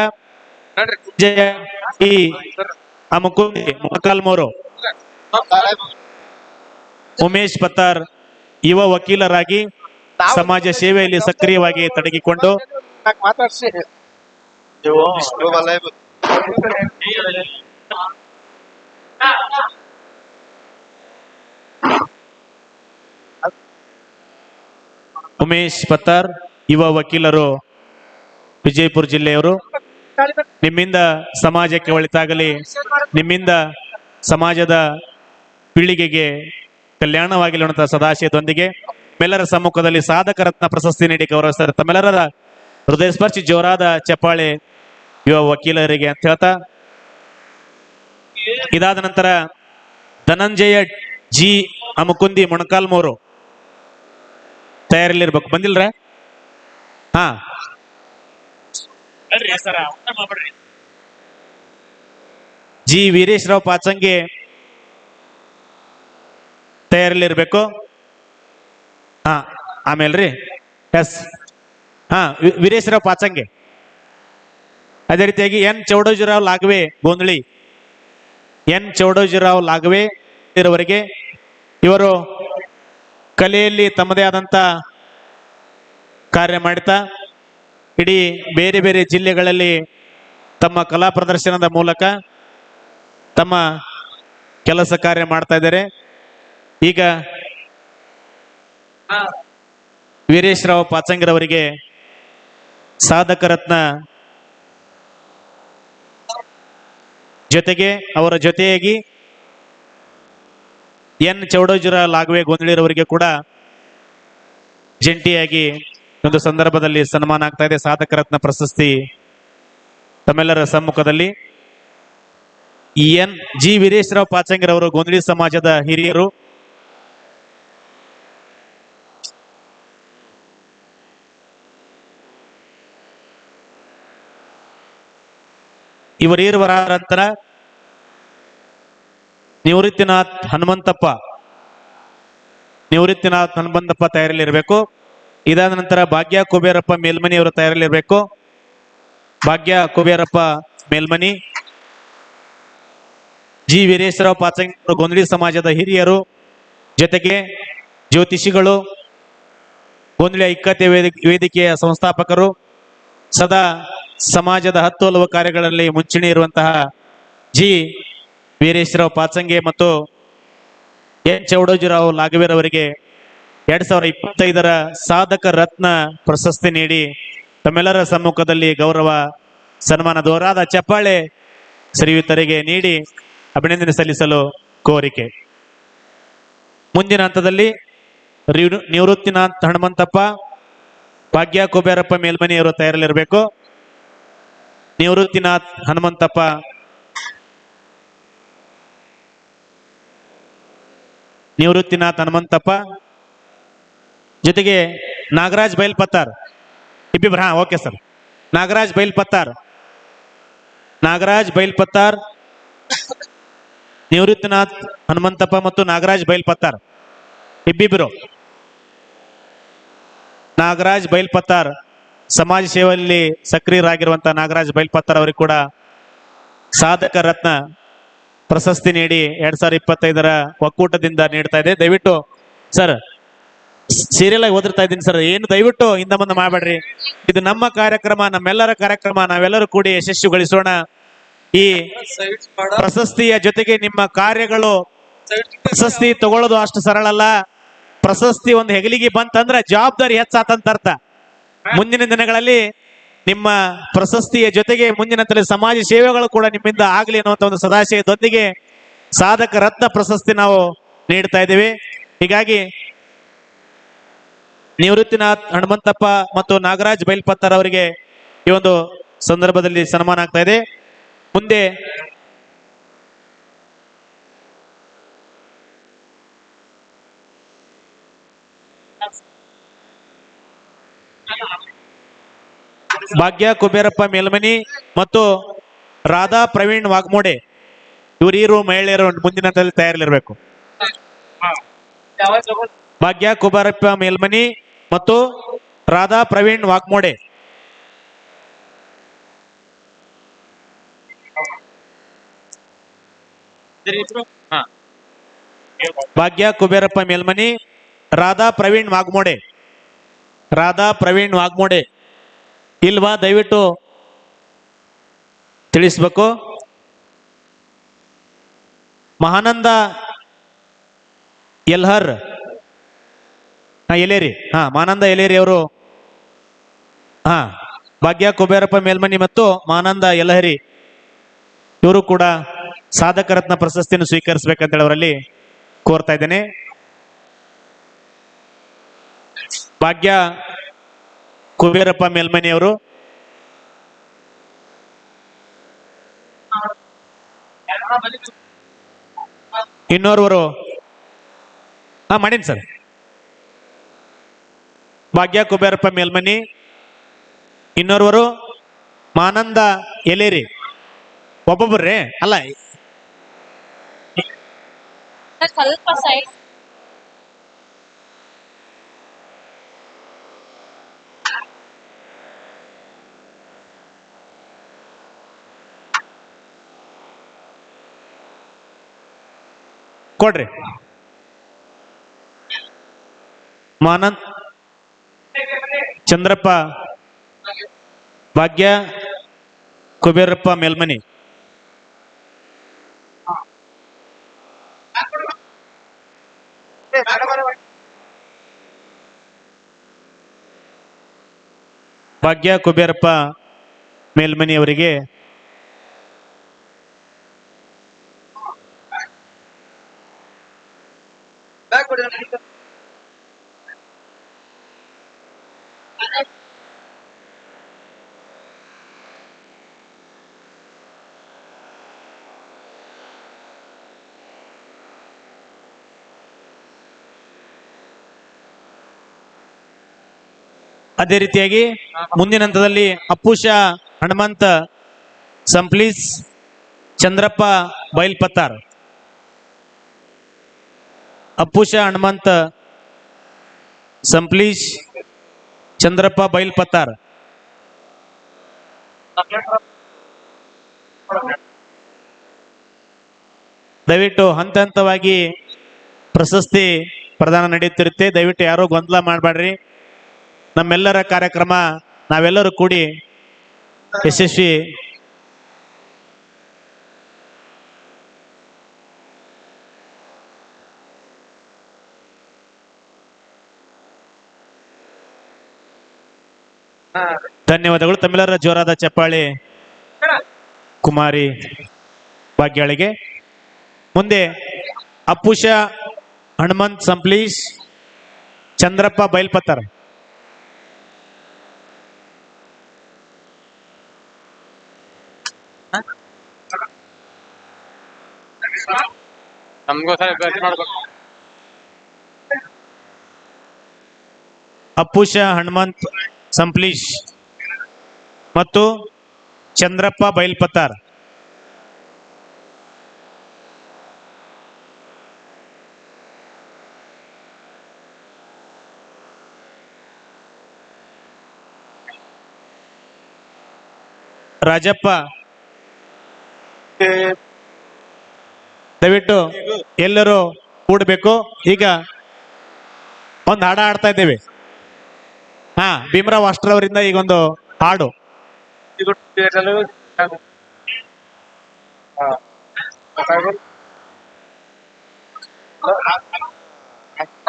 ಈ ಮೊಳಕಾಲ್ಮೂರು ಉಮೇಶ್ ಪತ್ತಾರ್ ಯುವ ವಕೀಲರಾಗಿ ಸಮಾಜ ಸೇವೆಯಲ್ಲಿ ಸಕ್ರಿಯವಾಗಿ ತೊಡಗಿಕೊಂಡು ಉಮೇಶ್ ಪತ್ತಾರ್ ಯುವ ವಕೀಲರು ವಿಜಯಪುರ ಜಿಲ್ಲೆಯವರು. ನಿಮ್ಮಿಂದ ಸಮಾಜಕ್ಕೆ ಒಳಿತಾಗಲಿ, ನಿಮ್ಮಿಂದ ಸಮಾಜದ ಪೀಳಿಗೆಗೆ ಕಲ್ಯಾಣವಾಗಿಲ್ಲ ಅನ್ನುವಂತಹ ಸದಾಶಯದೊಂದಿಗೆ ತಮ್ಮೆಲ್ಲರ ಸಮ್ಮುಖದಲ್ಲಿ ಸಾಧಕ ರತ್ನ ಪ್ರಶಸ್ತಿ ನೀಡಿ ಗೌರವಿಸ್ತಾರೆ. ತಮ್ಮೆಲ್ಲರ ಹೃದಯ ಸ್ಪರ್ಶಿ ಜೋರಾದ ಚಪ್ಪಾಳೆ ಯುವ ವಕೀಲರಿಗೆ ಅಂತ ಹೇಳ್ತಾ, ಇದಾದ ನಂತರ ಧನಂಜಯ ಜಿ ಅಮಕುಂದಿ ಮೊಣಕಾಲ್ಮೂರು ತಯಾರಿಲಿರ್ಬೇಕು. ಬಂದಿಲ್ರ? ಹಾ, ಜಿ ವೀರೇಶ್ ರಾವ್ ಪಾಚಂಗೆ ತಯಾರಿಲಿರ್ಬೇಕು. ಹಾ, ಆಮೇಲ್ರಿ ಎಸ್ ಹಾ ವೀರೇಶ್ ರಾವ್ ಪಾಚಂಗೆ. ಅದೇ ರೀತಿಯಾಗಿ ಎನ್ ಚೌಡೋಜಿರಾವ್ ಲಾಗವೆ ಗೋಂದಳಿ, ಎನ್ ಚೌಡೋಜಿರಾವ್ ಲಾಗವೆ ಇರುವವರೆಗೆ ಇವರು ಕಲೆಯಲ್ಲಿ ತಮ್ಮದೇ ಆದಂತ ಕಾರ್ಯ ಮಾಡ್ತಾ ಇಡೀ ಬೇರೆ ಬೇರೆ ಜಿಲ್ಲೆಗಳಲ್ಲಿ ತಮ್ಮ ಕಲಾ ಪ್ರದರ್ಶನದ ಮೂಲಕ ತಮ್ಮ ಕೆಲಸ ಕಾರ್ಯ ಮಾಡ್ತಾ ಇದ್ದಾರೆ. ಈಗ ವೀರೇಶ್ ರಾವ್ ಪಾಚಂಗಿರವರಿಗೆ ಸಾಧಕ ರತ್ನ ಜೊತೆಗೆ ಅವರ ಜೊತೆಯಾಗಿ ಎನ್ ಚೌಡೋಜಿರಾವ್ ಲಾಗವೆ ಗೊಂದಳಿರವರಿಗೆ ಕೂಡ ಜಂಟಿಯಾಗಿ ಒಂದು ಸಂದರ್ಭದಲ್ಲಿ ಸನ್ಮಾನ ಆಗ್ತಾ ಇದೆ. ಸಾಧಕ ರತ್ನ ಪ್ರಶಸ್ತಿ ತಮ್ಮೆಲ್ಲರ ಸಮ್ಮುಖದಲ್ಲಿ ಎನ್ ಜಿ ವೀರೇಶ್ ರಾವ್ ಪಾಚಂಗಿರವರು ಗೊಂದಳಿ ಸಮಾಜದ ಹಿರಿಯರು. ಇವರೀರುವರ ನಂತರ ನಿವೃತ್ತಿನಾಥ್ ಹನುಮಂತಪ್ಪ ತಯಾರಿಯಲ್ಲಿ ಇರಬೇಕು. ಇದಾದ ನಂತರ ಭಾಗ್ಯ ಕುಬೇರಪ್ಪ ಮೇಲ್ಮನಿ ಅವರು ತಯಾರಿಯಲ್ಲಿ ಇರಬೇಕು. ಭಾಗ್ಯ ಕುಬೇರಪ್ಪ ಮೇಲ್ಮನಿ, ಜಿ ವೀರೇಶ್ವರರಾವ್ ಪಾಚಂಗಿ ಗೊಂದಳಿ ಸಮಾಜದ ಹಿರಿಯರು, ಜೊತೆಗೆ ಜ್ಯೋತಿಷಿಗಳು, ಗೋಂದಳಿ ಐಕ್ಯತೆ ವೇದಿಕೆಯ ಸಂಸ್ಥಾಪಕರು, ಸದಾ ಸಮಾಜದ ಹತ್ತು ಹಲವು ಕಾರ್ಯಗಳಲ್ಲಿ ಮುಂಚೂಣಿ ಇರುವಂತಹ ಜಿ ವೀರೇಶ್ವರರಾವ್ ಪಾಚಂಗೆ ಮತ್ತು ಎನ್ ಚೌಡೋಜಿರಾವ್ ಲಾಗವೇರ್ ಅವರಿಗೆ 2025ರ ಸಾಧಕ ರತ್ನ ಪ್ರಶಸ್ತಿ ನೀಡಿ ತಮ್ಮೆಲ್ಲರ ಸಮ್ಮುಖದಲ್ಲಿ ಗೌರವ ಸನ್ಮಾನ ದೋರಾದ ಚಪ್ಪಾಳೆ ಶ್ರೀಯುತರಿಗೆ ನೀಡಿ ಅಭಿನಂದನೆ ಸಲ್ಲಿಸಲು ಕೋರಿಕೆ. ಮುಂದಿನ ಹಂತದಲ್ಲಿ ನಿವೃತ್ತಿನಾಥ್ ಹನುಮಂತಪ್ಪ, ಭಾಗ್ಯ ಕುಬೇರಪ್ಪ ಮೇಲ್ಮನಿಯವರು ತಯಾರಲ್ಲಿರಬೇಕು. ನಿವೃತ್ತಿನಾಥ್ ಹನುಮಂತಪ್ಪ, ನಿವೃತ್ತಿನಾಥ್ ಹನುಮಂತಪ್ಪ ಜೊತೆಗೆ ನಾಗರಾಜ್ ಬೈಲ್ಪತ್ತಾರ್ ಇಬ್ಬಿಬ್ರು. Okay sir. ನಾಗರಾಜ್ ಬೈಲ್ಪತ್ತಾರ್, ನಿವೃತ್ತಿನಾಥ್ ಹನುಮಂತಪ್ಪ ಮತ್ತು ನಾಗರಾಜ್ ಬೈಲ್ಪತ್ತಾರ್ ಇಬ್ಬಿಬ್ರು. ನಾಗರಾಜ್ ಬೈಲ್ಪತ್ತಾರ್ ಸಮಾಜ ಸೇವೆಯಲ್ಲಿ ಸಕ್ರಿಯರಾಗಿರುವಂತಹ ನಾಗರಾಜ್ ಬೈಲ್ಪತ್ತಾರ್ ಅವರಿಗೆ ಕೂಡ ಸಾಧಕ ರತ್ನ ಪ್ರಶಸ್ತಿ ನೀಡಿ 2025ರ ಒಕ್ಕೂಟದಿಂದ ನೀಡ್ತಾ ಇದೆ. ದಯವಿಟ್ಟು ಸರ್, ಸೀರಿಯಲ್ ಆಗಿ ಓದಿರ್ತಾ ಇದ್ದೀನಿ ಸರ್, ಏನು ದಯವಿಟ್ಟು ಹಿಂದೆ ಮುಂದೆ ಮಾಡಬೇಡ್ರಿ. ಇದು ನಮ್ಮ ಕಾರ್ಯಕ್ರಮ, ನಮ್ಮೆಲ್ಲರ ಕಾರ್ಯಕ್ರಮ, ನಾವೆಲ್ಲರೂ ಕೂಡಿ ಯಶಸ್ವಿಗೊಳಿಸೋಣ. ಈ ಪ್ರಶಸ್ತಿಯ ಜೊತೆಗೆ ನಿಮ್ಮ ಕಾರ್ಯಗಳು, ಪ್ರಶಸ್ತಿ ತಗೊಳ್ಳೋದು ಅಷ್ಟು ಸರಳ ಅಲ್ಲ. ಪ್ರಶಸ್ತಿ ಒಂದು ಹೆಗಲಿಗೆ ಬಂತಂದ್ರೆ ಜವಾಬ್ದಾರಿ ಹೆಚ್ಚಾತಂತ ಅರ್ಥ. ಮುಂದಿನ ದಿನಗಳಲ್ಲಿ ನಿಮ್ಮ ಪ್ರಶಸ್ತಿಯ ಜೊತೆಗೆ ಮುಂದಿನ ಸಮಾಜ ಸೇವೆಗಳು ಕೂಡ ನಿಮ್ಮಿಂದ ಆಗ್ಲಿ ಅನ್ನುವಂಥ ಒಂದು ಸದಾಶಯದೊಂದಿಗೆ ಸಾಧಕ ರತ್ನ ಪ್ರಶಸ್ತಿ ನಾವು ನೀಡ್ತಾ ಇದ್ದೀವಿ. ಹೀಗಾಗಿ ನಿವೃತ್ತಿನಾಥ್ ಹನುಮಂತಪ್ಪ ಮತ್ತು ನಾಗರಾಜ್ ಬೈಲ್ಪತ್ತಾರ್ ಅವರಿಗೆ ಈ ಒಂದು ಸಂದರ್ಭದಲ್ಲಿ ಸನ್ಮಾನ ಆಗ್ತಾ ಇದೆ. ಮುಂದೆ ಭಾಗ್ಯ ಕುಬೇರಪ್ಪ ಮೇಲ್ಮನಿ ಮತ್ತು ರಾಧಾ ಪ್ರವೀಣ್ ವಾಗ್ಮೋಡೆ ಇವರು ಮಹಿಳೆಯರು ಮುಂದಿನ ತಯಾರಿಲಿರಬೇಕು. ಭಾಗ್ಯ ಕುಬೇರಪ್ಪ ಮೇಲ್ಮನಿ ಮತ್ತು ರಾಧಾ ಪ್ರವೀಣ್ ವಾಗ್ಮೋಡೆ. ಭಾಗ್ಯ ಕುಬೇರಪ್ಪ ಮೇಲ್ಮನಿ, ರಾಧಾ ಪ್ರವೀಣ್ ವಾಗ್ಮೋಡೆ ಇಲ್ವಾ? ದಯವಿಟ್ಟು ತಿಳಿಸ್ಬೇಕು. ಮಹಾನಂದ ಎಲ್ಹರ್ ಎಲೇರಿ, ಮಾನಂದ ಎಲೇರಿ ಅವರು ಭಾಗ್ಯ ಕುಬೇರಪ್ಪ ಮೇಲ್ಮನಿ ಮತ್ತು ಮಾನಂದ ಯಲಹರಿ ಇವರು ಕೂಡ ಸಾಧಕ ರತ್ನ ಪ್ರಶಸ್ತಿಯನ್ನು ಸ್ವೀಕರಿಸಬೇಕಂತೇಳಿ ಅವರಲ್ಲಿ ಕೋರ್ತಾ ಇದ್ದೇನೆ. ಭಾಗ್ಯ ಕುಬೇರಪ್ಪ ಮೇಲ್ಮನಿ ಅವರು ಇನ್ನೋರ್ವರು ಮಾಡೀನಿ ಸರ್. ಭಾಗ್ಯ ಕುಬೇರಪ್ಪ ಮೇಲ್ಮನಿ, ಇನ್ನೋರ್ವರು ಮಾನಂದ ಎಲೇರಿ. ಒಬ್ಬೊಬ್ಬರ್ರಿ ಅಲ್ಲ, ಸ್ವಲ್ಪ ಸೈಡ್ ಕೊಡ್ರಿ. ಮಾನಂದ್ ಚಂದ್ರಪ್ಪ, ಭಾಗ್ಯ ಕುಬೇರಪ್ಪ ಮೇಲ್ಮನಿ. ಭಾಗ್ಯ ಕುಬೇರಪ್ಪ ಮೇಲ್ಮನಿ ಅವರಿಗೆ ಅದೇ ರೀತಿಯಾಗಿ ಮುಂದಿನ ಹಂತದಲ್ಲಿ ಅಪ್ಪುಷ ಹನುಮಂತ ಸಂಪ್ಲೀಸ್ ಚಂದ್ರಪ್ಪ ಬೈಲ್ಪತ್ತಾರ್. ಅಪ್ಪುಷ ಹನುಮಂತ ಸಂಪ್ಲೀಸ್ ಚಂದ್ರಪ್ಪ ಬೈಲ್ಪತ್ತಾರ್. ದಯವಿಟ್ಟು ಹಂತ ಹಂತವಾಗಿ ಪ್ರಶಸ್ತಿ ಪ್ರದಾನ ನಡೆಯುತ್ತಿರುತ್ತೆ. ದಯವಿಟ್ಟು ಯಾರು ಗೊಂದಲ ಮಾಡಬೇಡ್ರಿ. ನಮ್ಮೆಲ್ಲರ ಕಾರ್ಯಕ್ರಮ ನಾವೆಲ್ಲರೂ ಕೂಡಿ ಯಶಸ್ವಿ ಧನ್ಯವಾದಗಳು. ತಮ್ಮೆಲ್ಲರ ಜೋರಾದ ಚಪ್ಪಾಳಿ ಕುಮಾರಿ ಭಾಗ್ಯಾಳಿಗೆ. ಮುಂದೆ ಅಪ್ಪುಷ ಹನುಮಂತ್ ಸಂಪ್ಲೀಸ್, ಚಂದ್ರಪ್ಪ ಬೈಲ್ಪತ್ತರ್. ಅಪ್ಪುಷ ಹನುಮಂತ್ ಸಂಪ್ಲೀಶ್ ಮತ್ತು ಚಂದ್ರಪ್ಪ ಬೈಲ್ಪತ್ತಾರ್. ರಾಜಪ್ಪ ದಯವಿಟ್ಟು ಎಲ್ಲರೂ ಕೂಡಬೇಕು. ಈಗ ಒಂದು ಹಾಡ ಆಡ್ತಾ ಇದ್ದೇವೆ. ಭೀಮರಾವ್ ಅಷ್ಟರ್ ಅವರಿಂದ ಈಗೊಂದು ಹಾಡು.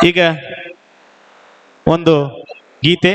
ಈಗ ಒಂದು ಗೀತೆ.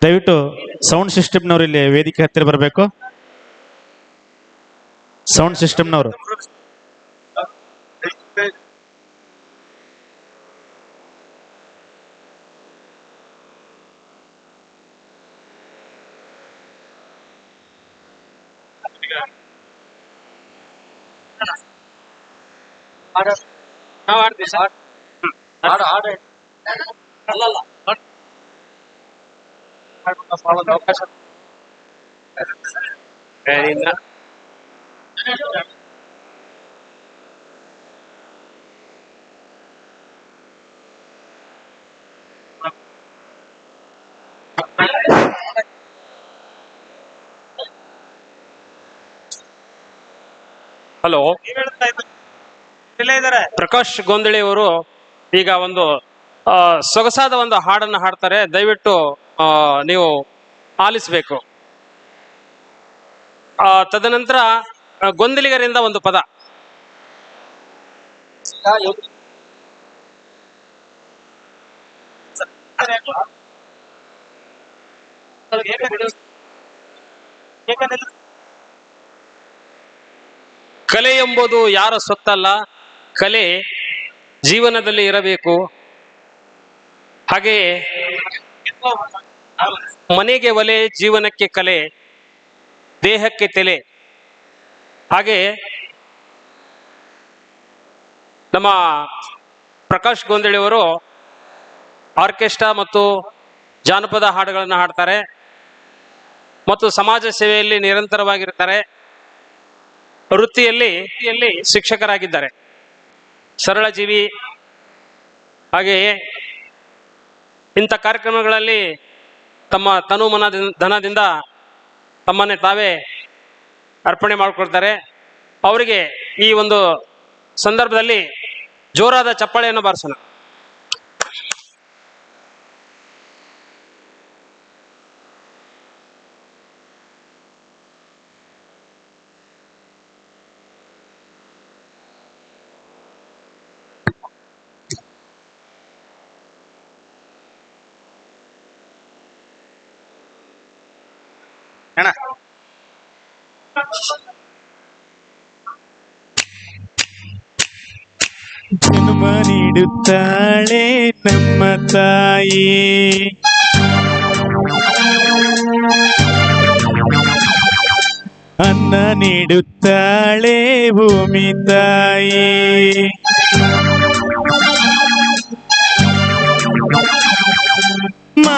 ದಯವಿಟ್ಟು ಸೌಂಡ್ ಸಿಸ್ಟಮ್ನವರು ಇಲ್ಲಿ ವೇದಿಕೆ ಹತ್ತಿರ ಬರಬೇಕು. ಸೌಂಡ್ ಸಿಸ್ಟಮ್ನವರು. ಹಲೋ, ಪ್ರಕಾಶ್ ಗೊಂದಳಿ ಅವರು ಈಗ ಒಂದು ಸೊಗಸಾದ ಒಂದು ಹಾಡನ್ನು ಹಾಡ್ತಾರೆ. ದಯವಿಟ್ಟು ನೀವು ಆಲಿಸಬೇಕು. ತದನಂತರ ಗೊಂದಲಿಗರಿಂದ ಒಂದು ಪದ. ಕಲೆ ಎಂಬುದು ಯಾರ ಸೊತ್ತಲ್ಲ, ಕಲೆ ಜೀವನದಲ್ಲಿ ಇರಬೇಕು. ಹಾಗೆಯೇ ಮನೆಗೆ ಒಲೆ, ಜೀವನಕ್ಕೆ ಕಲೆ, ದೇಹಕ್ಕೆ ತಲೆ. ಹಾಗೆ ನಮ್ಮ ಪ್ರಕಾಶ್ ಗೊಂದಳಿ ಅವರು ಆರ್ಕೆಸ್ಟ್ರಾ ಮತ್ತು ಜಾನಪದ ಹಾಡುಗಳನ್ನು ಹಾಡ್ತಾರೆ ಮತ್ತು ಸಮಾಜ ಸೇವೆಯಲ್ಲಿ ನಿರಂತರವಾಗಿರ್ತಾರೆ. ವೃತ್ತಿಯಲ್ಲಿ ಶಿಕ್ಷಕರಾಗಿದ್ದಾರೆ. ಸರಳ ಜೀವಿ. ಹಾಗೆಯೇ ಇಂಥ ಕಾರ್ಯಕ್ರಮಗಳಲ್ಲಿ ತಮ್ಮ ತನು ಮನ ಧನದಿಂದ ತಮ್ಮನ್ನೇ ತಾವೇ ಅರ್ಪಣೆ ಮಾಡಿಕೊಳ್ತಾರೆ. ಅವರಿಗೆ ಈ ಒಂದು ಸಂದರ್ಭದಲ್ಲಿ ಜೋರಾದ ಚಪ್ಪಾಳೆಯನ್ನು ಬಾರಿಸೋಣ. ಜನ್ಮ ನೀಡುತ್ತಾಳೆ ನಮ್ಮ ತಾಯಿ, ಅನ್ನ ನೀಡುತ್ತಾಳೆ ಭೂಮಿ ತಾಯಿ.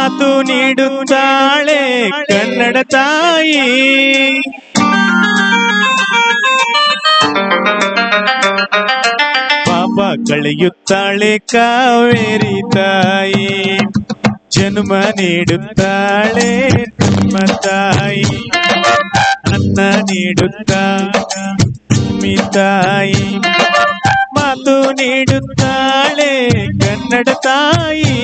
ಮಾತು ನೀಡುತ್ತಾಳೆ ಕನ್ನಡ ತಾಯಿ. ಪಾಪ ಕಳೆಯುತ್ತಾಳೆ ಕಾವೇರಿ ತಾಯಿ. ಜನ್ಮ ನೀಡುತ್ತಾಳೆ ನಮ್ಮ ತಾಯಿ. ಅನ್ನ ನೀಡುತ್ತಾಳೆ ತಾಯಿ. ಮಾತು ನೀಡುತ್ತಾಳೆ ಕನ್ನಡ ತಾಯಿ.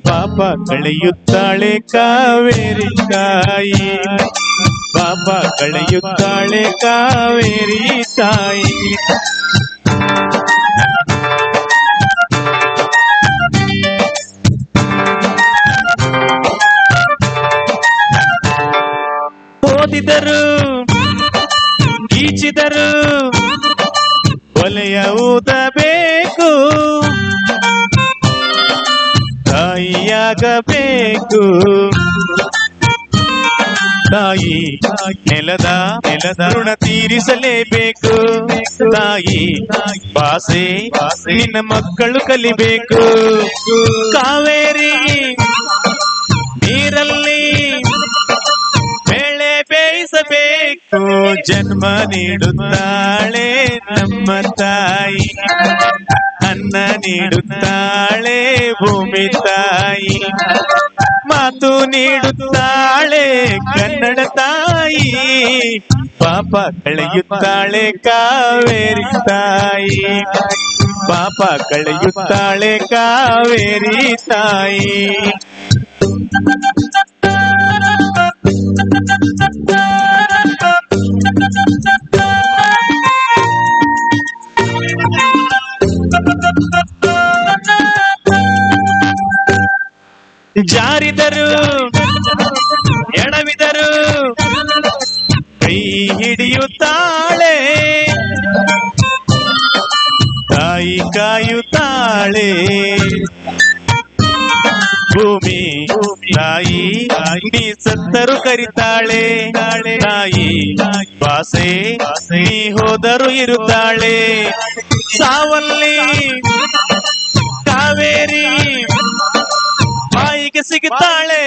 ಪಾಪ ಕಳೆಯುತ್ತಾಳೆ ಕಾವೇರಿ ತಾಯಿ. ಪಾಪ ಕಳೆಯುತ್ತಾಳೆ ಕಾವೇರಿ ತಾಯಿ. ಓದಿದರು ಈಚಿದರು ಒಲೆಯ ಊದಬೇಕು, ತಾಯಿಯಾಗಬೇಕು. ತಾಯಿ ನೆಲದ ಋಣ ತೀರಿಸಲೇಬೇಕು. ತಾಯಿ ಭಾಷೆ ನಿನ್ನ ಮಕ್ಕಳು ಕಲಿಬೇಕು. ಕಾವೇರಿ ನೀರಲ್ಲಿ ಬೇಳೆ ಬೇಯಿಸಬೇಕು. ಜನ್ಮ ನೀಡುತ್ತಾಳೆ ನಮ್ಮ ತಾಯಿ. ಅನ್ನ ನೀಡುತ್ತಾಳೆ ಭೂಮಿ ತಾಯಿ. ಮಾತು ನೀಡುತ್ತಾಳೆ ಕನ್ನಡ ತಾಯಿ. ಪಾಪ ಕಳೆಯುತ್ತಾಳೆ ಕಾವೇರಿ ತಾಯಿ. ಪಾಪ ಕಳೆಯುತ್ತಾಳೆ ಕಾವೇರಿ ತಾಯಿ. ಜಾರಿದರು ಎಡವಿದರು ಕೈ ಹಿಡಿಯುತ್ತಾಳೆ. ತಾಯಿ ಕಾಯುತ್ತಾಳೆ. ಭೂಮಿ ತಾಯಿ ನೀ ಸತ್ತರು ಕರಿತಾಳೆ. ತಾಯಿ ಭಾಷೆ ನೀ ಹೋದರು ಇರುತ್ತಾಳೆ. ಸಾವಲ್ಲಿ ಕಾವೇರಿ ಬಾಯಿಗೆ ಸಿಗುತ್ತಾಳೆ.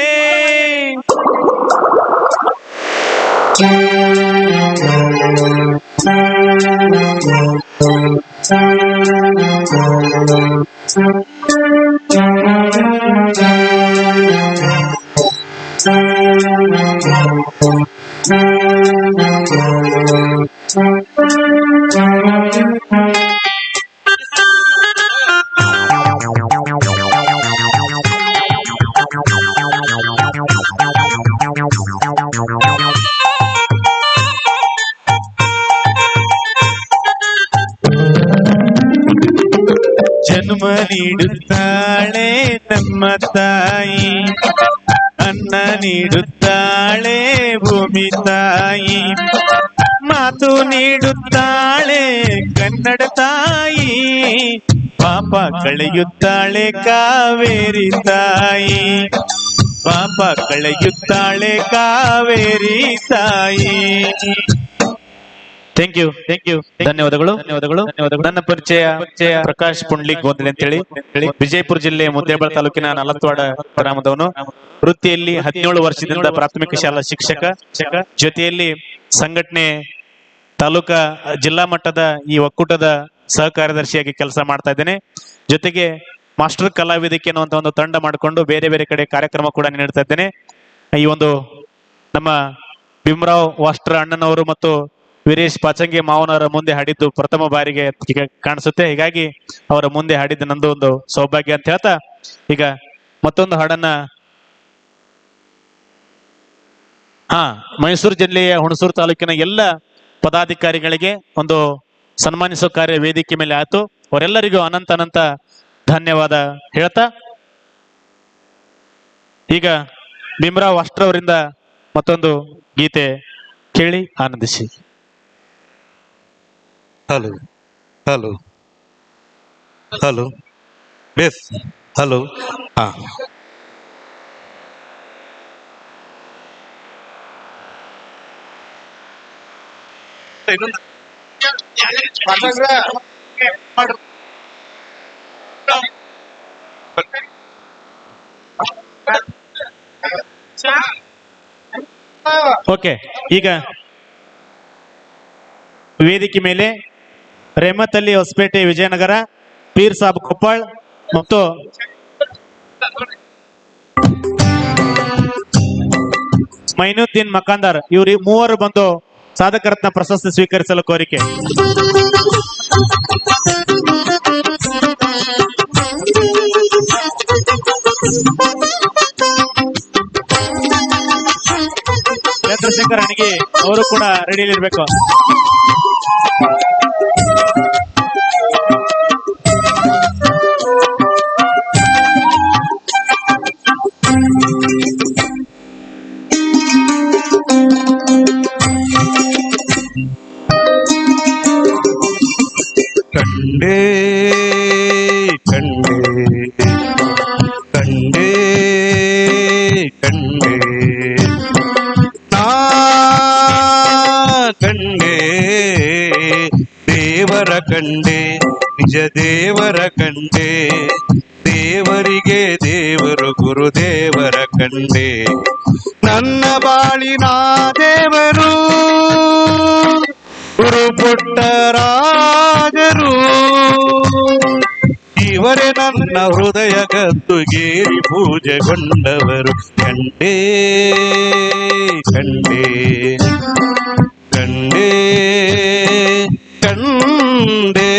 ಜನ್ಮ ನೀಡುತ್ತಾಳೆ ನಮ್ಮ ತಾಯಿ. ಅನ್ನ ನೀಡುತ್ತಾಳೆ ಭೂಮಿ ತಾಯಿ. ಮಾತು ನೀಡುತ್ತಾಳೆ ಕನ್ನಡ ತಾಯಿ. ಪಾಪ ಕಳೆಯುತ್ತಾಳೆ ಕಾವೇರಿ ತಾಯಿ. ಪಾಪ ಕಳೆಯುತ್ತಾಳೆ ಕಾವೇರಿ ತಾಯಿ. ಥ್ಯಾಂಕ್ ಯು ಧನ್ಯವಾದಗಳು. ನನ್ನ ಪರಿಚಯ ಪ್ರಕಾಶ್ ಪುಂಡ್ಲಿಕ್ ಗೋಂದಲೆ ಅಂತ ಹೇಳಿ ವಿಜಯಪುರ ಜಿಲ್ಲೆ ಮುದ್ದೇಬೇಳ ತಾಲೂಕಿನ ನಲತ್ವಾಡ ಗ್ರಾಮದವನು. ವೃತ್ತಿಯಲ್ಲಿ 17 ವರ್ಷದಿಂದ ಪ್ರಾಥಮಿಕ ಶಾಲಾ ಶಿಕ್ಷಕ. ಜೊತೆಯಲ್ಲಿ ಸಂಘಟನೆ ತಾಲೂಕಾ ಜಿಲ್ಲಾ ಮಟ್ಟದ ಈ ಒಕ್ಕೂಟದ ಸಹ ಕಾರ್ಯದರ್ಶಿಯಾಗಿ ಕೆಲಸ ಮಾಡ್ತಾ ಇದ್ದೇನೆ. ಜೊತೆಗೆ ಮಾಸ್ಟರ್ ಕಲಾವಿದಕ್ಕೆ ಅನ್ನುವಂತ ಒಂದು ತಂಡ ಮಾಡಿಕೊಂಡು ಬೇರೆ ಬೇರೆ ಕಡೆ ಕಾರ್ಯಕ್ರಮ ಕೂಡ ನೀಡ್ತಾ ಇದ್ದೇನೆ. ಈ ಒಂದು ನಮ್ಮ ಭೀಮರಾವ್ ವಾಸ್ಟ್ರ ಅಣ್ಣನವರು ಮತ್ತು ವೀರೇಶ್ ಪಾಚಂಗಿ ಮಾವನವರ ಮುಂದೆ ಹಾಡಿದ್ದು ಪ್ರಥಮ ಬಾರಿಗೆ ಕಾಣಿಸುತ್ತೆ. ಹೀಗಾಗಿ ಅವರ ಮುಂದೆ ಹಾಡಿದ್ದು ನಂದು ಒಂದು ಸೌಭಾಗ್ಯ ಅಂತ ಹೇಳ್ತಾ ಈಗ ಮತ್ತೊಂದು ಹಾಡನ್ನ ಮೈಸೂರು ಜಿಲ್ಲೆಯ ಹುಣಸೂರು ತಾಲೂಕಿನ ಎಲ್ಲ ಪದಾಧಿಕಾರಿಗಳಿಗೆ ಒಂದು ಸನ್ಮಾನಿಸೋ ಕಾರ್ಯ ವೇದಿಕೆ ಮೇಲೆ ಆಯ್ತು. ಅವರೆಲ್ಲರಿಗೂ ಅನಂತ ಅನಂತ ಧನ್ಯವಾದ ಹೇಳ್ತಾ ಈಗ ಭೀಮರಾವ್ ವಾಸ್ಟ್ರ ಅವರಿಂದ ಮತ್ತೊಂದು ಗೀತೆ ಕೇಳಿ ಆನಂದಿಸಿ. Hello hello hello base hello ಹಾ ಇನ್ನೊಂದು ಓಕೆ, ಈಗ ವೇದಿಕೆ ಮೇಲೆ ರೆಹಮತ್ ಅಲಿ ಹೊಸಪೇಟೆ ವಿಜಯನಗರ, ಪೀರ್ ಸಾಬ್ ಕೊಪ್ಪಳ್ ಮತ್ತು ಮೈನುದ್ದೀನ್ ಮಕಾಂದಾರ್ ಇವರು ಮೂವರು ಬಂದು ಸಾಧಕರತ್ನ ಪ್ರಶಸ್ತಿ ಸ್ವೀಕರಿಸಲು ಕೋರಿಕೆ. ಚಂದ್ರಶೇಖರ್ ಅಣಗಿ ಅವರು ಕೂಡ ರೆಡಿಯಲ್ಲಿರ್ಬೇಕು. ಕಂಡೇ ಕಂಡೇ ಕಂಡೇ ಕಂಡೇ ನಾ ಕಂಡೇ ದೇವರ ಕಂಡೇ, ನಿಜ ದೇವರ ಕಂಡೇ, ದೇವರಿಗೆ ದೇವರು ಗುರುದೇವರ ಕಂಡೇ. ನನ್ನ ಬಾಳಿನ ದೇವರು ಗುರು ಪುಟ್ಟರಾಜರು, ಇವರೇ ನನ್ನ ಹೃದಯ ಗದ್ದುಗೇರಿ ಪೂಜೆಗೊಂಡವರು. ಕಂಡೇ ಕಂಡೇ ಕಂಡೇ ಕಂಡೇ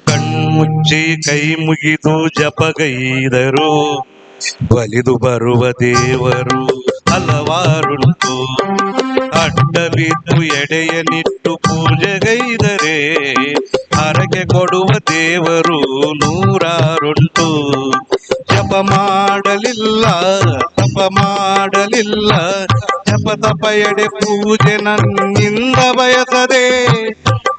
ಕಣ್ಮುಚ್ಚಿ ಕೈ ಮುಗಿದು ಜಪಗೈದರು, ಒಲಿದು ಬರುವ ದೇವರು ಹಲವಾರುಂಟು. ಅಡ್ಡ ಬಿದ್ದು ಎಡೆಯನಿಟ್ಟು ಪೂಜೆಗೈದರೆ ಹರಕೆ ಕೊಡುವ ದೇವರು ನೂರಾರುಂಟು. ಜಪ ಮಾಡಲಿಲ್ಲ ತಪ ಮಾಡಲಿಲ್ಲ, ಜಪ ತಪ ಎಡೆ ಪೂಜೆ ನನ್ನಿಂದ ಬಯಸದೆ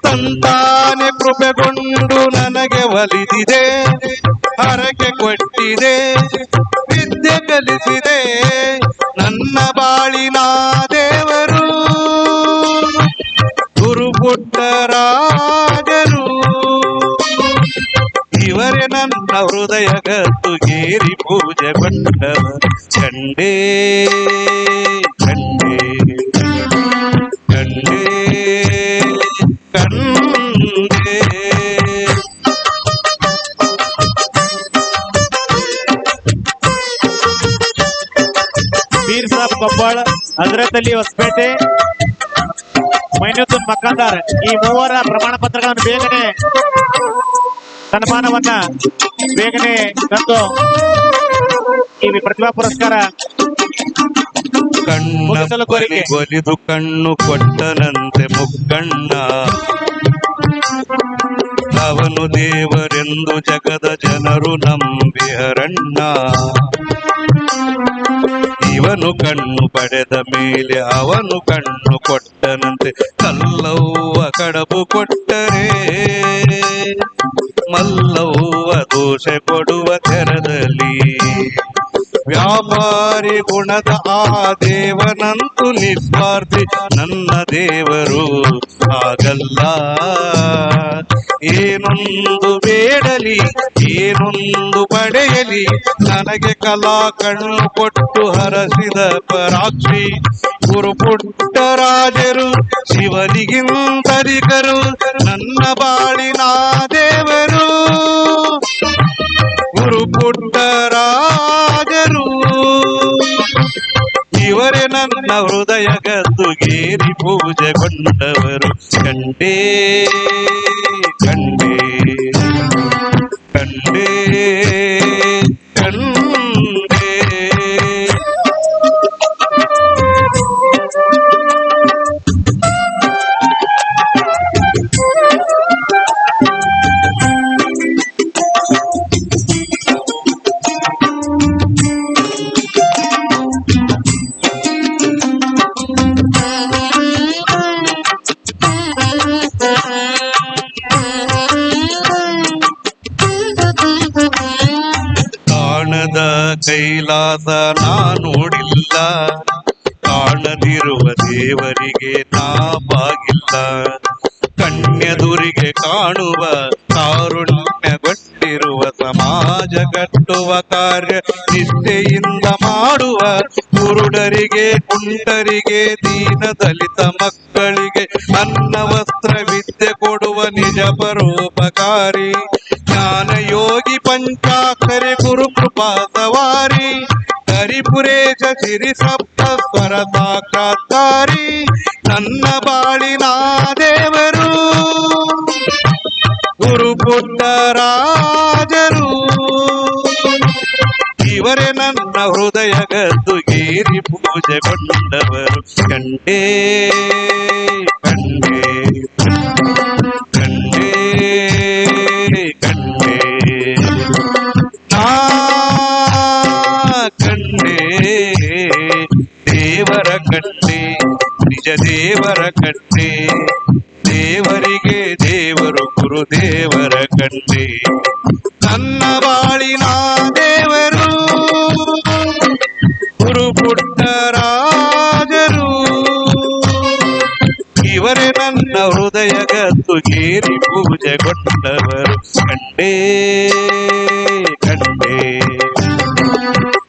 ತಂತಾನೆ ಕೃಪೆಗೊಂಡು ನನಗೆ ಒಲಿದಿದೆ. ಹರಕೆ ಕೊಟ್ಟಿದೆ, ವಿದ್ಯೆ ಕಲಿಸಿದೆ ನನ್ನ ಬಾಳಿನ ದೇವರು ಗುರು ಪುಟ್ಟರಾಜರು. ಇವರೇ ನನ್ನ ಹೃದಯ ಗದ್ದುಗೇರಿ ಪೂಜೆಗೊಂಡವರು. ಕಂಡೇ ಕಂಡೇ ಕಂಡೇ ಕಂಡೇ ಪೀರ್ ಸಾಬ್ ಕೊಪ್ಪಳ್, ಹಜರತ್ ಅಲಿ ಹೊಸಪೇಟೆ, ಮೈನುದ್ದೀನ್ ಮಕಾಂದಾರ್ ಈ ಮೂವರ ಪ್ರಮಾಣ ಪತ್ರಗಳನ್ನು ಬೇಗನೆ ಸನ್ಮಾನವನ್ನ ಬೇಗನೆ ತಂದು ಈ ಪ್ರತಿಭಾ ಪುರಸ್ಕಾರ ಕಣ್ಣ ಒಲಿದು ಕಣ್ಣು ಕೊಟ್ಟನಂತೆ ಮುಕ್ಕಣ್ಣ, ಅವನು ದೇವರೆಂದು ಜಗದ ಜನರು ನಂಬಿಹರಣ್ಣ. ಇವನು ಕಣ್ಣು ಪಡೆದ ಮೇಲೆ ಅವನು ಕಣ್ಣು ಕೊಟ್ಟನಂತೆ, ಕಲ್ಲವ್ವ ಕಡಬು ಕೊಟ್ಟರೆ ಮಲ್ಲವ್ವ ದೋಷೆ ಕೊಡುವ ತೆರದಲ್ಲಿ. ವ್ಯಾಪಾರಿ ಗುಣದ ಆ ದೇವನಂತೂ ನಿಸ್ವಾರ್ಥಿ ನನ್ನ ದೇವರು ಹಾಗಲ್ಲ. ಏನೊಂದು ಬೇಡಲಿ ಏನೊಂದು ಪಡೆಯಲಿ, ನನಗೆ ಕಲಾ ಕಣ್ಣು ಕೊಟ್ಟು ಹರಸಿದ ಪರಾಕ್ಷಿ ಗುರು ಪುಟ್ಟರಾಜರು. ಶಿವನಿಗಿಂತರಿಕರು ನನ್ನ ಬಾಳಿನ ದೇವರು ಗುರು ಪುಟ್ಟರಾಜರು. ಇವರೇ ನನ್ನ ಹೃದಯ ಗದ್ದುಗೇರಿ ಪೂಜೆಗೊಂಡವರು. ಕಂಡೇ ಕಂಡೇ ಕಂಡೇ ಕಂಡೇ ಕೈಲಾಸ ನಾ ನೋಡಿಲ್ಲ, ಕಾಣದಿರುವ ದೇವರಿಗೆ ನಾ ಬಾಗಿಲ್ಲ. ಕಣ್ಯದುರಿಗೆ ಕಾಣುವ ಕಾರುಣ್ಯಗೊಂಡಿರುವ ಸಮಾಜ ಕಟ್ಟುವ ಕಾರ್ಯ ನಿಷ್ಠೆಯಿಂದ ಮಾಡುವ ಕುರುಡರಿಗೆ ಕುಂಟರಿಗೆ ದೀನ ದಲಿತ ಮಕ್ಕಳಿಗೆ ಅನ್ನ ವಸ್ತ್ರ ವಿದ್ಯೆ ಕೊಡುವ ನಿಜ ಪರೋಪಕಾರಿ ಜ್ಞಾನ ಯೋಗಿ ಪಂಚಾಕ್ಷರಿ ಗುರು ಕೃಪಾ ಸವಾರಿ ಹರಿಪುರೇಶ ಸಿರಿ ಸಪ್ತ ಸ್ವರ ಸಾಕ್ಷಾತ್ಕಾರಿ ನನ್ನ ಬಾಳಿನ ದೇವರು ಗುರು ಪುಟ್ಟರಾಜರು. ಇವರೇ ನನ್ನ ಹೃದಯ ಗದ್ದುಗೇರಿ ಪೂಜೆಗೊಂಡವರು. ಕಂಡೇ ಕಂಡೇ ಕಂಡೇ ಕಂಡೇ ನಾ ಕಂಡೇ ದೇವರ ಕಂಡೇ, ನಿಜ ದೇವರ ಕಂಡೇ. ದೇವರಿಗೆ ದೇವರು ಗುರುದೇವರ ಕಂಡೇ. ನನ್ನ ಬಾಳಿನ ದೇವರು ಗುರು ಪುಟ್ಟರಾಜರು. ಇವರೇ ನನ್ನ ಹೃದಯ ಗದ್ದುಗೇರಿ ಪೂಜೆಗೊಂಡವರು. ಕಂಡೇ ಕಂಡೇ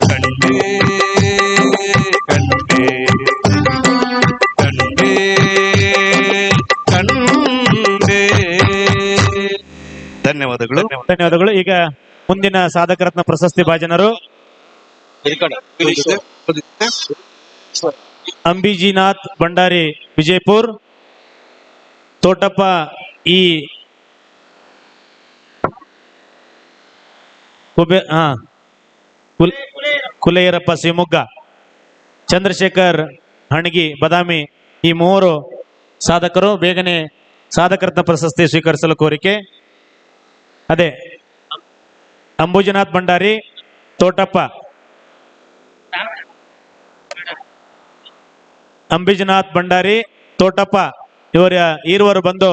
ಕಂಡೇ ಕಂಡೇ ಕಂಡೇ ಕಂಡೇ. ಧನ್ಯವಾದಗಳು. ಧನ್ಯವಾದಗಳು. ಈಗ ಮುಂದಿನ ಸಾಧಕರತ್ನ ಪ್ರಶಸ್ತಿ ಭಾಜನರು ಅಂಬಿಜಿನಾಥ್ ಭಂಡಾರಿ ವಿಜಯಪುರ್, ತೋಟಪ್ಪ ಈ ಕುಲೆಯರಪ್ಪ ಶಿವಮೊಗ್ಗ, ಚಂದ್ರಶೇಖರ್ ಹಣಗಿ ಬದಾಮಿ, ಈ ಮೂವರು ಸಾಧಕರು ಬೇಗನೆ ಸಾಧಕರತ್ನ ಪ್ರಶಸ್ತಿ ಸ್ವೀಕರಿಸಲು ಕೋರಿಕೆ. ಅದೇ ಅಂಬುಜನಾಥ್ ಭಂಡಾರಿ, ತೋಟಪ್ಪ, ಅಂಬಿಜನಾಥ್ ಭಂಡಾರಿ, ತೋಟಪ್ಪ ಇರುವರು ಬಂದು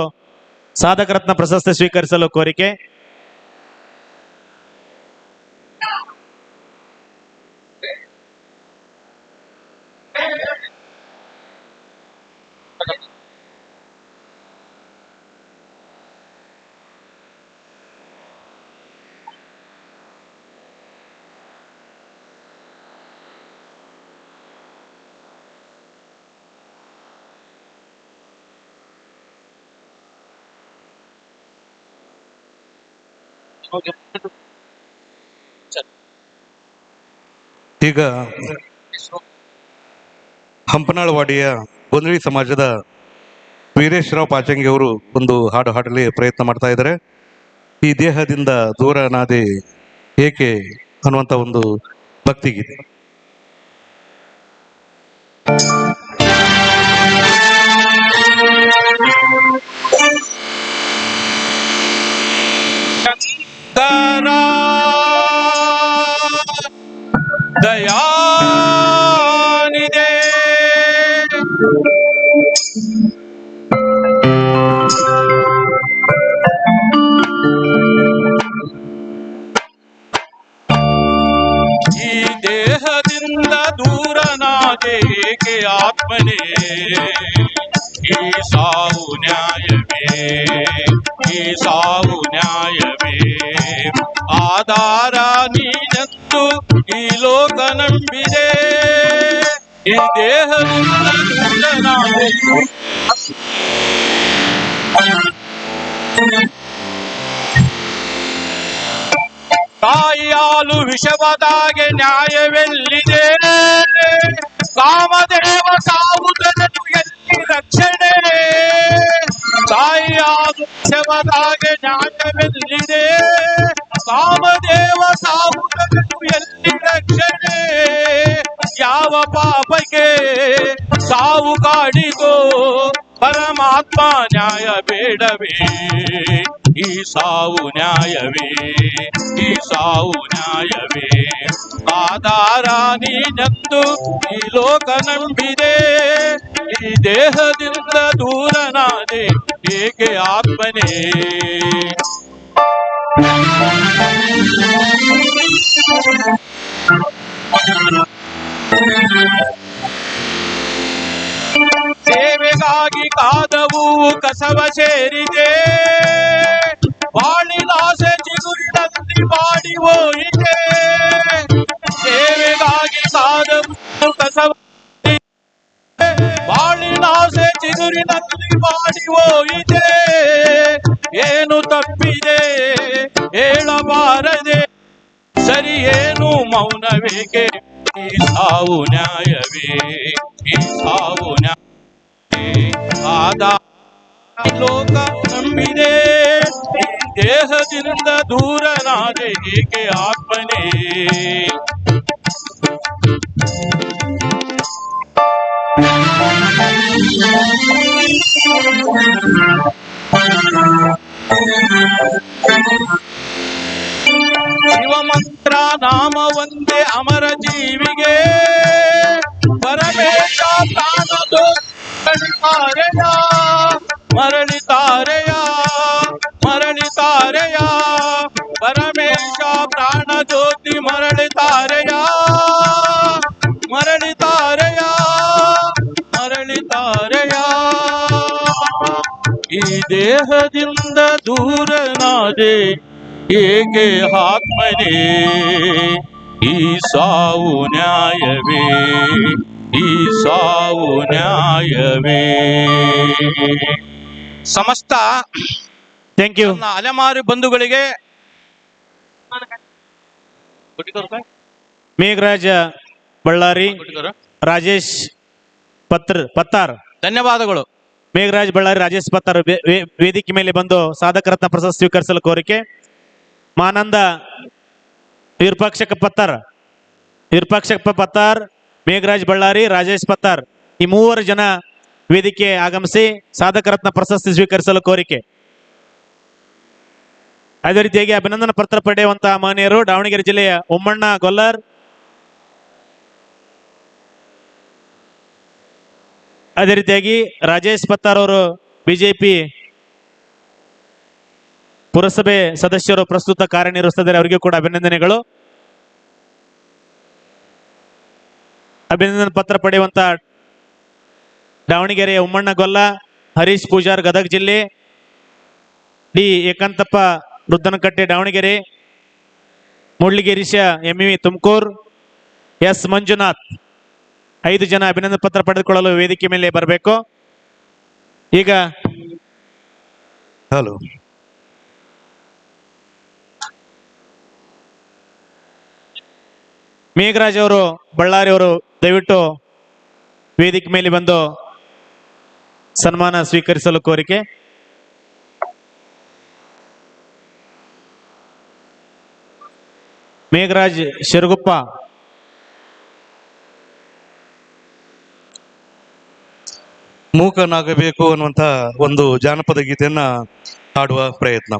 ಸಾಧಕರತ್ನ ಪ್ರಶಸ್ತಿ ಸ್ವೀಕರಿಸಲು ಕೋರಿಕೆ. ಈಗ ಹಂಪನಾಳವಾಡಿಯ ಗೊಂದಳಿ ಸಮಾಜದ ವೀರೇಶ್ವರರಾವ್ ಪಾಚಂಗಿ ಅವರು ಒಂದು ಹಾಡು ಹಾಡಲಿ ಪ್ರಯತ್ನ ಮಾಡ್ತಾ ಇದ್ದಾರೆ. ಈ ದೇಹದಿಂದ ದೂರನಾದೆ ಏಕೆ ಅನ್ನುವಂತ ಒಂದು ಭಕ್ತಿಗೀತೆ. ದಯಾನಿದೆ ಈ ದೇಹದಿಂದ ದೂರನಾದೆ ಏಕೆ ಆತ್ಮನೇ, ಈ ಸಾವು ನ್ಯಾಯವೇ, ಈ ಸಾವು ನ್ಯಾಯವೇ. ಆಧಾರ ನೀನಂತೂ ಈ ಲೋಕ ನಂಬಿದೆ, ಈ ದೇಹದಿಂದ ದೂರನಾದೆ. ತಾಯಿಯಾಲು ವಿಷವದಾಗೆ ನ್ಯಾಯವೆಲ್ಲಿದೆ, ಕಾಮದೇವ ಸಾವುದರನು ಎಲ್ಲಿ ರಕ್ಷಣೆ. ತಾಯಿಯಾಲು ವಿಷವದಾಗೆ ನ್ಯಾಯವೆಲ್ಲಿದೆ, ಕಾಮದೇವ ಸಾವುದರನು ಎಲ್ಲಿ ರಕ್ಷಣೆ. ಯಾವ ಪಾಪಕ್ಕೆ ಸಾವು ಕಾಡಿತೋ ಪರಮಾತ್ಮ ನ್ಯಾಯ ಬೇಡವೇ, ಈ ಸಾವು ನ್ಯಾಯವೇ, ಈ ಸಾವು ನ್ಯಾಯವೇ. ಆಧಾರ ನೀನಂದು ಈ ಲೋಕ ನಂಬಿದೆ, ಈ ದೇಹದಿಂದ ದೂರನಾದೆ ಏಕೆ ಆತ್ಮನೇ. ಸೇವೆಗಾಗಿ ಕಾದವು ಕಸವ ಸೇರಿದೆ, ಬಾಳಿನಾಸೆ ಚಿಗುರಿನಲ್ಲಿ ಬಾಡಿ ಹೋಯಿತೆ. ಸೇವೆಗಾಗಿ ಕಾದವು ಕಸವ ಬಾಳಿನಾಸೆ ಚಿಗುರಿನಲ್ಲಿ ಬಾಡಿ ಹೋಯಿತೆ. ಏನು ತಪ್ಪಿದೆ ಹೇಳಬಾರದೆ, ಸರಿ ಏನು ಮೌನವೇಕೆ? ಈ ಸಾವು ನ್ಯಾಯವೇ, ಈ ಸಾವು ನ್ಯಾಯವೇ. ಆದ ಲೋಕ ನಂಬಿದೆ, ಈ ದೇಹದಿಂದ ದೂರನಾದೆ ಏಕೆ ಆತ್ಮನೇ? ಶಿವಮಂತ್ರ ನಾಮ ಒಂದೇ ಅಮರ ಜೀವಿಗೆ, ಪರಮೇಶ ಪ್ರಾಣದೋ ಮರಳಿತಾರೆಯ ಮರಳಿತಾರೆಯ ಪರಮೇಶ ಪ್ರಾಣ ಜ್ಯೋತಿ ಮರಳಿತಾರೆಯ ಮರಳಿತಾರೆಯ ಮರಳಿತಾರೆಯ. ಈ ದೇಹದಿಂದ ದೂರನಾದೆ ಏಕೆ ಆತ್ಮನೇ? ಈ ಸಾವು ನ್ಯಾಯವೇ, ಈ ಸಾವು ನ್ಯಾಯವೇ. ಸಮಸ್ತ ಥ್ಯಾಂಕ್ ಯು ಅಲೆಮಾರಿ ಬಂಧುಗಳಿಗೆ ಮೇಘರಾಜ ಬಳ್ಳಾರಿ, ರಾಜೇಶ್ ಪತ್ತಾರ್ ಧನ್ಯವಾದಗಳು. ಮೇಘರಾಜ್ ಬಳ್ಳಾರಿ, ರಾಜೇಶ್ ಪತ್ತಾರ್ ವೇದಿಕೆ ಮೇಲೆ ಬಂದು ಸಾಧಕ ರತ್ನ ಪ್ರಶಸ್ತಿ ಸ್ವೀಕರಿಸಲು ಕೋರಿಕೆ. ಮಾನಂದ ವಿರೂಪಾಕ್ಷಪ್ಪ ಪತ್ತಾರ್, ಮೇಘರಾಜ್ ಬಳ್ಳಾರಿ, ರಾಜೇಶ್ ಪತ್ತಾರ್ ಈ ಮೂವರು ಜನ ವೇದಿಕೆ ಆಗಮಿಸಿ ಸಾಧಕ ರತ್ನ ಪ್ರಶಸ್ತಿ ಸ್ವೀಕರಿಸಲು ಕೋರಿಕೆ. ಅದೇ ರೀತಿಯಾಗಿ ಅಭಿನಂದನಾ ಪತ್ರ ಪಡೆಯುವಂತಹ ಮಹನೀಯರು ದಾವಣಗೆರೆ ಜಿಲ್ಲೆಯ ಒಮ್ಮಣ್ಣ ಗೊಲ್ಲರ್, ಅದೇ ರೀತಿಯಾಗಿ ರಾಜೇಶ್ ಪತ್ತಾರ್ ಅವರು ಬಿಜೆಪಿ ಪುರಸಭೆ ಸದಸ್ಯರು ಪ್ರಸ್ತುತ ಕಾರ್ಯನಿರ್ವಹಿಸುತ್ತಿದ್ದಾರೆ, ಅವರಿಗೂ ಕೂಡ ಅಭಿನಂದನೆಗಳು. ಅಭಿನಂದನಾ ಪತ್ರ ಪಡೆಯುವಂತ ದಾವಣಗೆರೆಯ ಉಮ್ಮಣ್ಣ ಗೊಲ್ಲ, ಹರೀಶ್ ಪೂಜಾರ್ ಗದಗ ಜಿಲ್ಲೆ, D Ekantappa Ruddanakatte Davanagere, Muraligirisha ME Tumakuru, S Manjunath 5 ಜನ ಅಭಿನಂದನಾ ಪತ್ರ ಪಡೆದುಕೊಳ್ಳಲು ವೇದಿಕೆ ಮೇಲೆ ಬರಬೇಕು. ಈಗ ಹಲೋ ಮೇಘರಾಜ್ ಅವರು ಬಳ್ಳಾರಿ ಅವರು ದಯವಿಟ್ಟು ವೇದಿಕೆ ಮೇಲೆ ಬಂದು ಸನ್ಮಾನ ಸ್ವೀಕರಿಸಲು ಕೋರಿಕೆ. ಮೇಘರಾಜ್ ಶಿರಗುಪ್ಪ, ಮೂಕನಾಗಬೇಕು ಅನ್ನುವಂತ ಒಂದು ಜಾನಪದ ಗೀತೆಯನ್ನ ಹಾಡುವ ಪ್ರಯತ್ನ.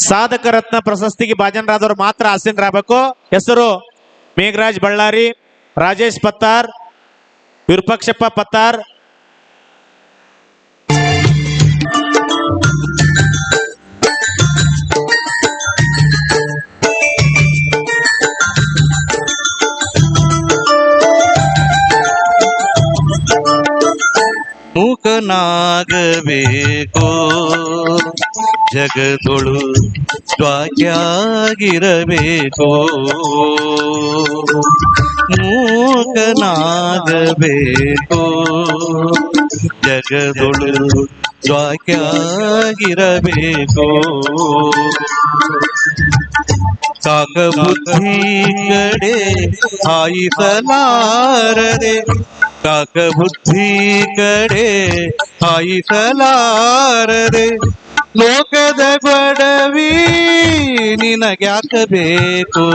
ಸಾಧಕ ರತ್ನ ಪ್ರಶಸ್ತಿಗೆ ಭಾಜನರಾದವರು ಮಾತ್ರ ಆಸೀನರಾಗಬೇಕು. ಹೆಸರು ಮೇಘರಾಜ್ ಬಳ್ಳಾರಿ, ರಾಜೇಶ್ ಪತ್ತಾರ್, ವಿರೂಪಾಕ್ಷಪ್ಪ ಪತ್ತಾರ್. ಮೂಕನಾಗಬೇಕು ಜಗದೊಳು ಸ್ವಾಖ್ಯಾಗಿರಬೇಕು, ಮೂಕನಾಗಬೇಕು ಜಗದೊಳು ಸ್ವಾಖ್ಯಾಗಿರಬೇಕು. ಕಾಕ ಬುದ್ಧಿ ಕಡೆ ಹಾಯಿಸಲಾರದೆ, ಕಾಕ ಬುದ್ಧಿ ಕಡೆ ಹಾಯಿಸಲಾರದೆ, ಲೋಕದ ಗೊಡವಿ ನಿನಗ್ಯಾಕಬೇಕು,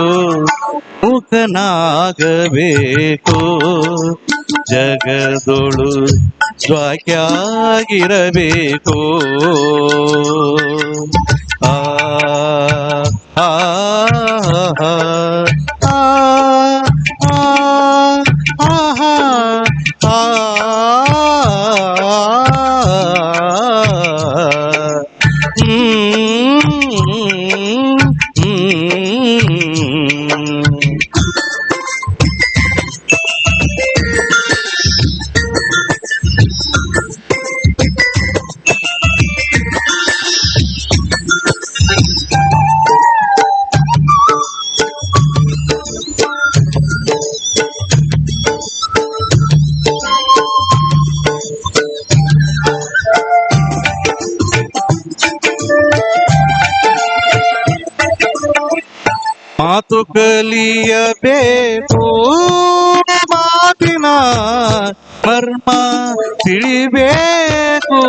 ಮೂಕನಾಗಬೇಕು ಜಗದೊಳು ಸ್ವಾಖ್ಯಾಗಿರಬೇಕು. ಆ ಆ ಆ ಆ ಆ ಕಲಿಯಬೇಕು ಮಾತಿನ ಮರ್ಮ ತಿಳಿಬೇಕು.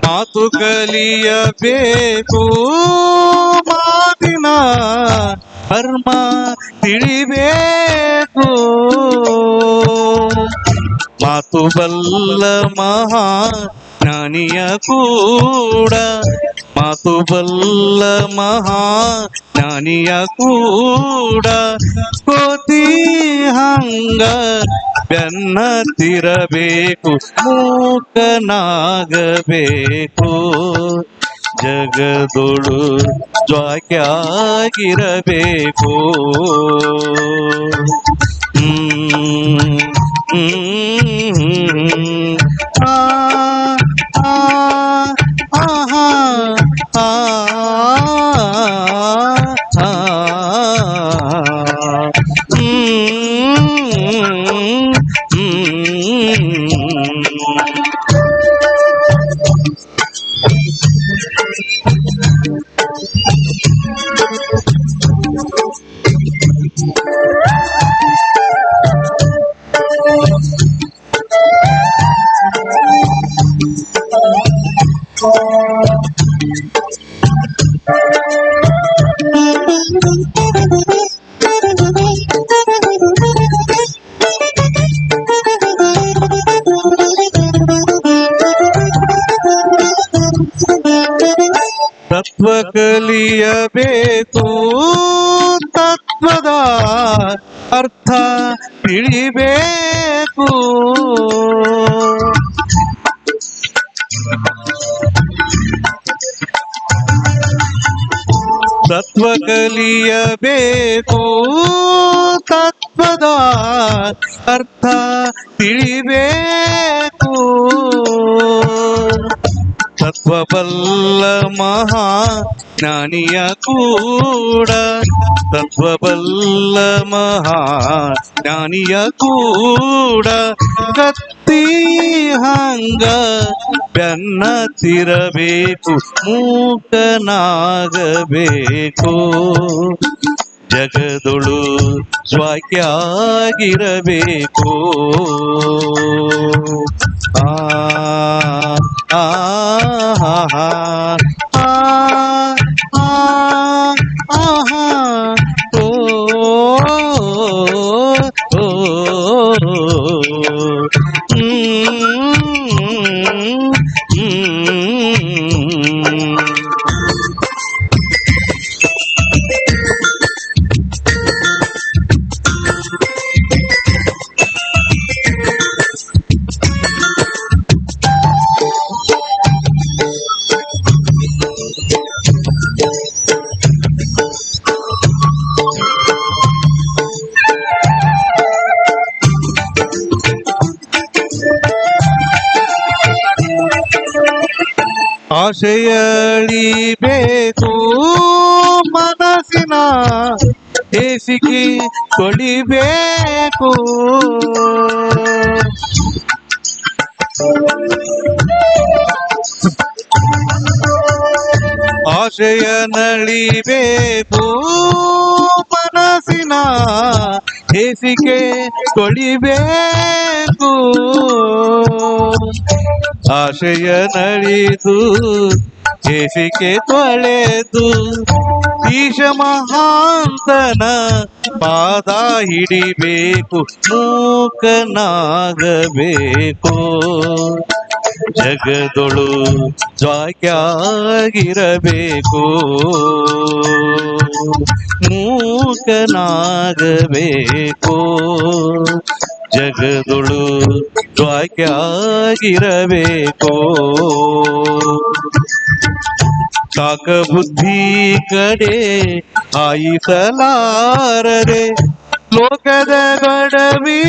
ಮಾತು ಕಲಿಯಬೇಕು ಮಾತಿನ ಮರ್ಮ ತಿಳಿಬೇಕು. ಮಾತು ಬಲ್ಲ ಮಹಾ ಜ್ಞಾನಿಯ ಕೂಡ, ಮಾತು ಬಲ್ಲ ಮಹಾ ಜ್ಞಾನಿಯ ಕೂಡ ಕೋತಿ ಹಂಗ ಬೆನ್ನತ್ತಿರಬೇಕು, ಮೂಕನಾಗಬೇಕು. ಜಗದೊಳು ಜ್ವಾಕ್ಯಾಗಿರಬೇಕು. ಆ ಆ ಆಹಾ ಆ ಆ ತತ್ವ ಕಲಿಯಬೇಕು, ತತ್ವದ ಅರ್ಥ ತಿಳಿಬೇಕು. ತತ್ವ ಕಲಿಯಬೇಕು, ತತ್ವದ ಅರ್ಥ ತಿಳಿಬೇಕು. ತತ್ವ ಬಲ್ಲ ಮಹಾ ಜ್ಞಾನಿಯ ಕೂಡ, ತತ್ವ ಬಲ್ಲ ಮಹಾ ಜ್ಞಾನಿಯ ಕೂಡ ಕತ್ತಿ ಹಂಗ ಬೆನ್ನತ್ತಿರಬೇಕು, ಮೂಕನಾಗಬೇಕು. ಜಗದೊಳು ಸ್ವಾಕ್ಯಾಗಿರಬೇಕು. ಆ ಆ ಆಹಾ ಓ ಆಶಯಳಿಬೇಕು ಮನಸ್ಸಿನ ಹೇಸಿಗೆ ತೊಳಿಬೇಕು. ಆಶಯ ನಳಿಬೇಕು ಮನಸ್ಸಿನ ಹೇಸಿಗೆ ತೊಳಿಬೇಕು. ಆಶಯ ನಳಿದು ಹೇಸಿಗೆ ತೊಳೆದು ಈಶ ಮಹಾಂತನ ಪಾದ ಹಿಡಿಬೇಕು, ಮೂಕನಾಗಬೇಕು. ಜಗದೊಳು ಜ್ವಾಕ್ಯಾಗಿರಬೇಕು, ಮೂಕನಾಗಬೇಕು. ಜಗದೊಳು ಜ್ವಾಕ್ಯಾಗಿರಬೇಕು. ಸಾಕ ಬುದ್ಧಿ ಕಡೆ ಆಯಿಸಲಾರದೆ ಲೋಕದ ಗಡವಿ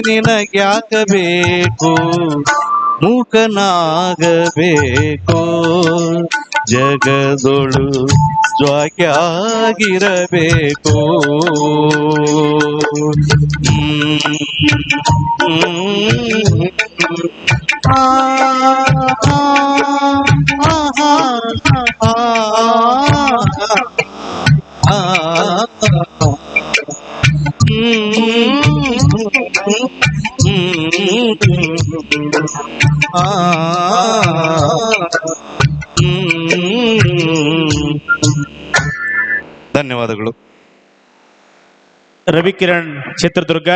ನಿನಗ್ಯಾಕಬೇಕು, ಮೂಕನಾಗಬೇಕು. ಜಗದೊಳು ಜ್ವಾಕ್ಯಾಗಿರಬೇಕು. ಧನ್ಯವಾದಗಳು. ರವಿಕಿರಣ್ ಚಿತ್ರದುರ್ಗ,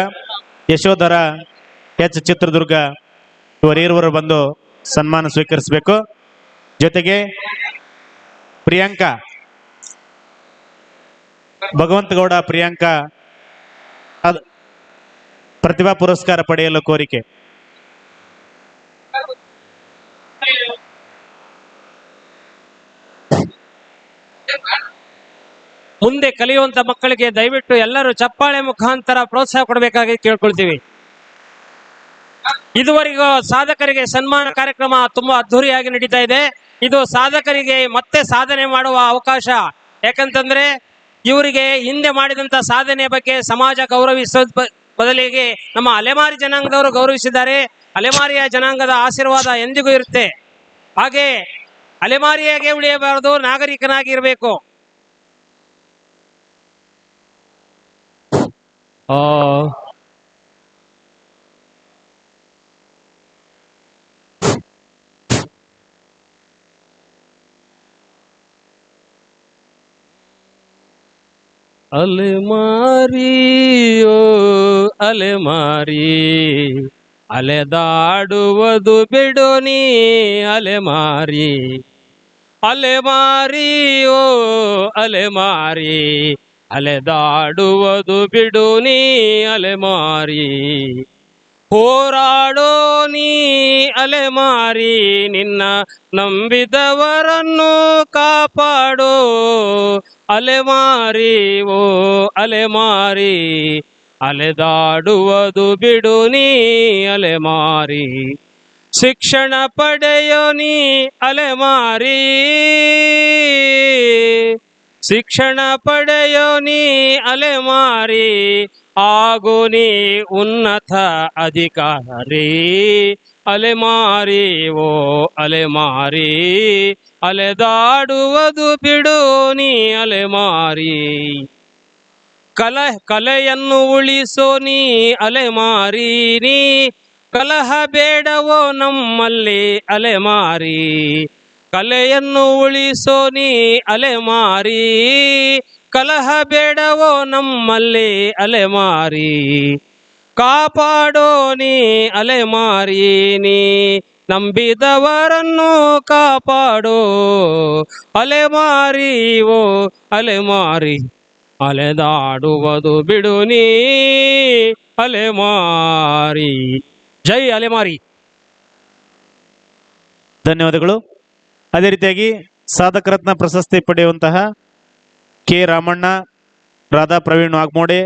ಯಶೋಧರ ಎಚ್ ಚಿತ್ರದುರ್ಗ ಇವರಿರುವರು ಬಂದು ಸನ್ಮಾನ ಸ್ವೀಕರಿಸಬೇಕು. ಜೊತೆಗೆ ಪ್ರಿಯಾಂಕಾ ಭಗವಂತಗೌಡ ಪ್ರಿಯಾಂಕಾ ಪ್ರತಿಭಾ ಪುರಸ್ಕಾರ ಪಡೆಯಲು ಕೋರಿಕೆ. ಮುಂದೆ ಕಲಿಯುವಂತ ಮಕ್ಕಳಿಗೆ ದಯವಿಟ್ಟು ಎಲ್ಲರೂ ಚಪ್ಪಾಳೆ ಮುಖಾಂತರ ಪ್ರೋತ್ಸಾಹ ಕೊಡಬೇಕಾಗಿ ಕೇಳ್ಕೊಳ್ತೀವಿ. ಇದುವರೆಗೂ ಸಾಧಕರಿಗೆ ಸನ್ಮಾನ ಕಾರ್ಯಕ್ರಮ ತುಂಬಾ ಅದ್ಧೂರಿಯಾಗಿ ನಡೀತಾ ಇದೆ. ಇದು ಸಾಧಕರಿಗೆ ಮತ್ತೆ ಸಾಧನೆ ಮಾಡುವ ಅವಕಾಶ. ಯಾಕಂತಂದ್ರೆ ಇವರಿಗೆ ಹಿಂದೆ ಮಾಡಿದಂತ ಸಾಧನೆ ಬಗ್ಗೆ ಸಮಾಜ ಗೌರವಿಸೋದ್ ಬದಲಿಗೆ ನಮ್ಮ ಅಲೆಮಾರಿ ಜನಾಂಗದವರು ಗೌರವಿಸಿದ್ದಾರೆ. ಅಲೆಮಾರಿಯ ಜನಾಂಗದ ಆಶೀರ್ವಾದ ಎಂದಿಗೂ ಇರುತ್ತೆ. ಹಾಗೆ ಅಲೆಮಾರಿಯಾಗೆ ಉಳಿಯಬಾರದು, ನಾಗರಿಕನಾಗಿ ಇರಬೇಕು. ಅಲೆಮಾರಿಯೋ ಅಲೆಮಾರಿ ಅಲೆದಾಡುವುದು ಬಿಡು ನೀ ಅಲೆಮಾರಿ. ಅಲೆಮಾರಿಯೋ ಅಲೆಮಾರಿ ಅಲೆದಾಡುವುದು ಬಿಡು ನೀ ಅಲೆಮಾರಿ. ಹೋರಾಡೋ ನೀ ಅಲೆಮಾರಿ, ನಿನ್ನ ನಂಬಿದವರನ್ನು ಕಾಪಾಡೋ ಅಲೆಮಾರಿ. ಓ ಅಲೆಮಾರಿ ಅಲೆದಾಡುವುದು ಬಿಡು ನೀ ಅಲೆಮಾರಿ. ಶಿಕ್ಷಣ ಪಡೆಯೋ ನೀ ಅಲೆಮಾರಿ, ಶಿಕ್ಷಣ ಪಡೆಯೋ ನೀ ಅಲೆಮಾರಿ. ಆಗು ನೀ ಉನ್ನತ ಅಧಿಕಾರಿ ಅಲೆಮಾರಿ. ಓ ಅಲೆಮಾರಿ ಅಲೆದಾಡುವುದು ಬಿಡು ನೀ ಅಲೆಮಾರಿ. ಕಲೆಯನ್ನು ಉಳಿಸೋ ನೀ ಅಲೆಮಾರಿ, ನೀ ಕಲಹ ಬೇಡವೋ ನಮ್ಮಲ್ಲಿ ಅಲೆಮಾರಿ. ಕಲೆಯನ್ನು ಉಳಿಸೋ ನೀ ಅಲೆಮಾರಿ, ಕಲಹ ಬೇಡವೋ ನಮ್ಮಲ್ಲಿ ಅಲೆಮಾರಿ. ಕಾಪಾಡೋ ನೀ ಅಲೆಮಾರಿ, ನೀ ನಂಬಿದವರನ್ನು ಕಾಪಾಡೋ ಅಲೆಮಾರಿ. ಓ ಅಲೆಮಾರಿ ಅಲೆದಾಡುವುದು ಬಿಡು ನೀ ಅಲೆಮಾರಿ. ಜೈ ಅಲೆಮಾರಿ. ಧನ್ಯವಾದಗಳು. ಅದೇ ರೀತಿಯಾಗಿ ಸಾಧಕ ರತ್ನ ಪ್ರಶಸ್ತಿ ಪಡೆಯುವಂತಹ ಕೆ ರಾಮಣ್ಣ, ರಾಧಾ ಪ್ರವೀಣ್ ವಾಗ್ಮೋಡೆ,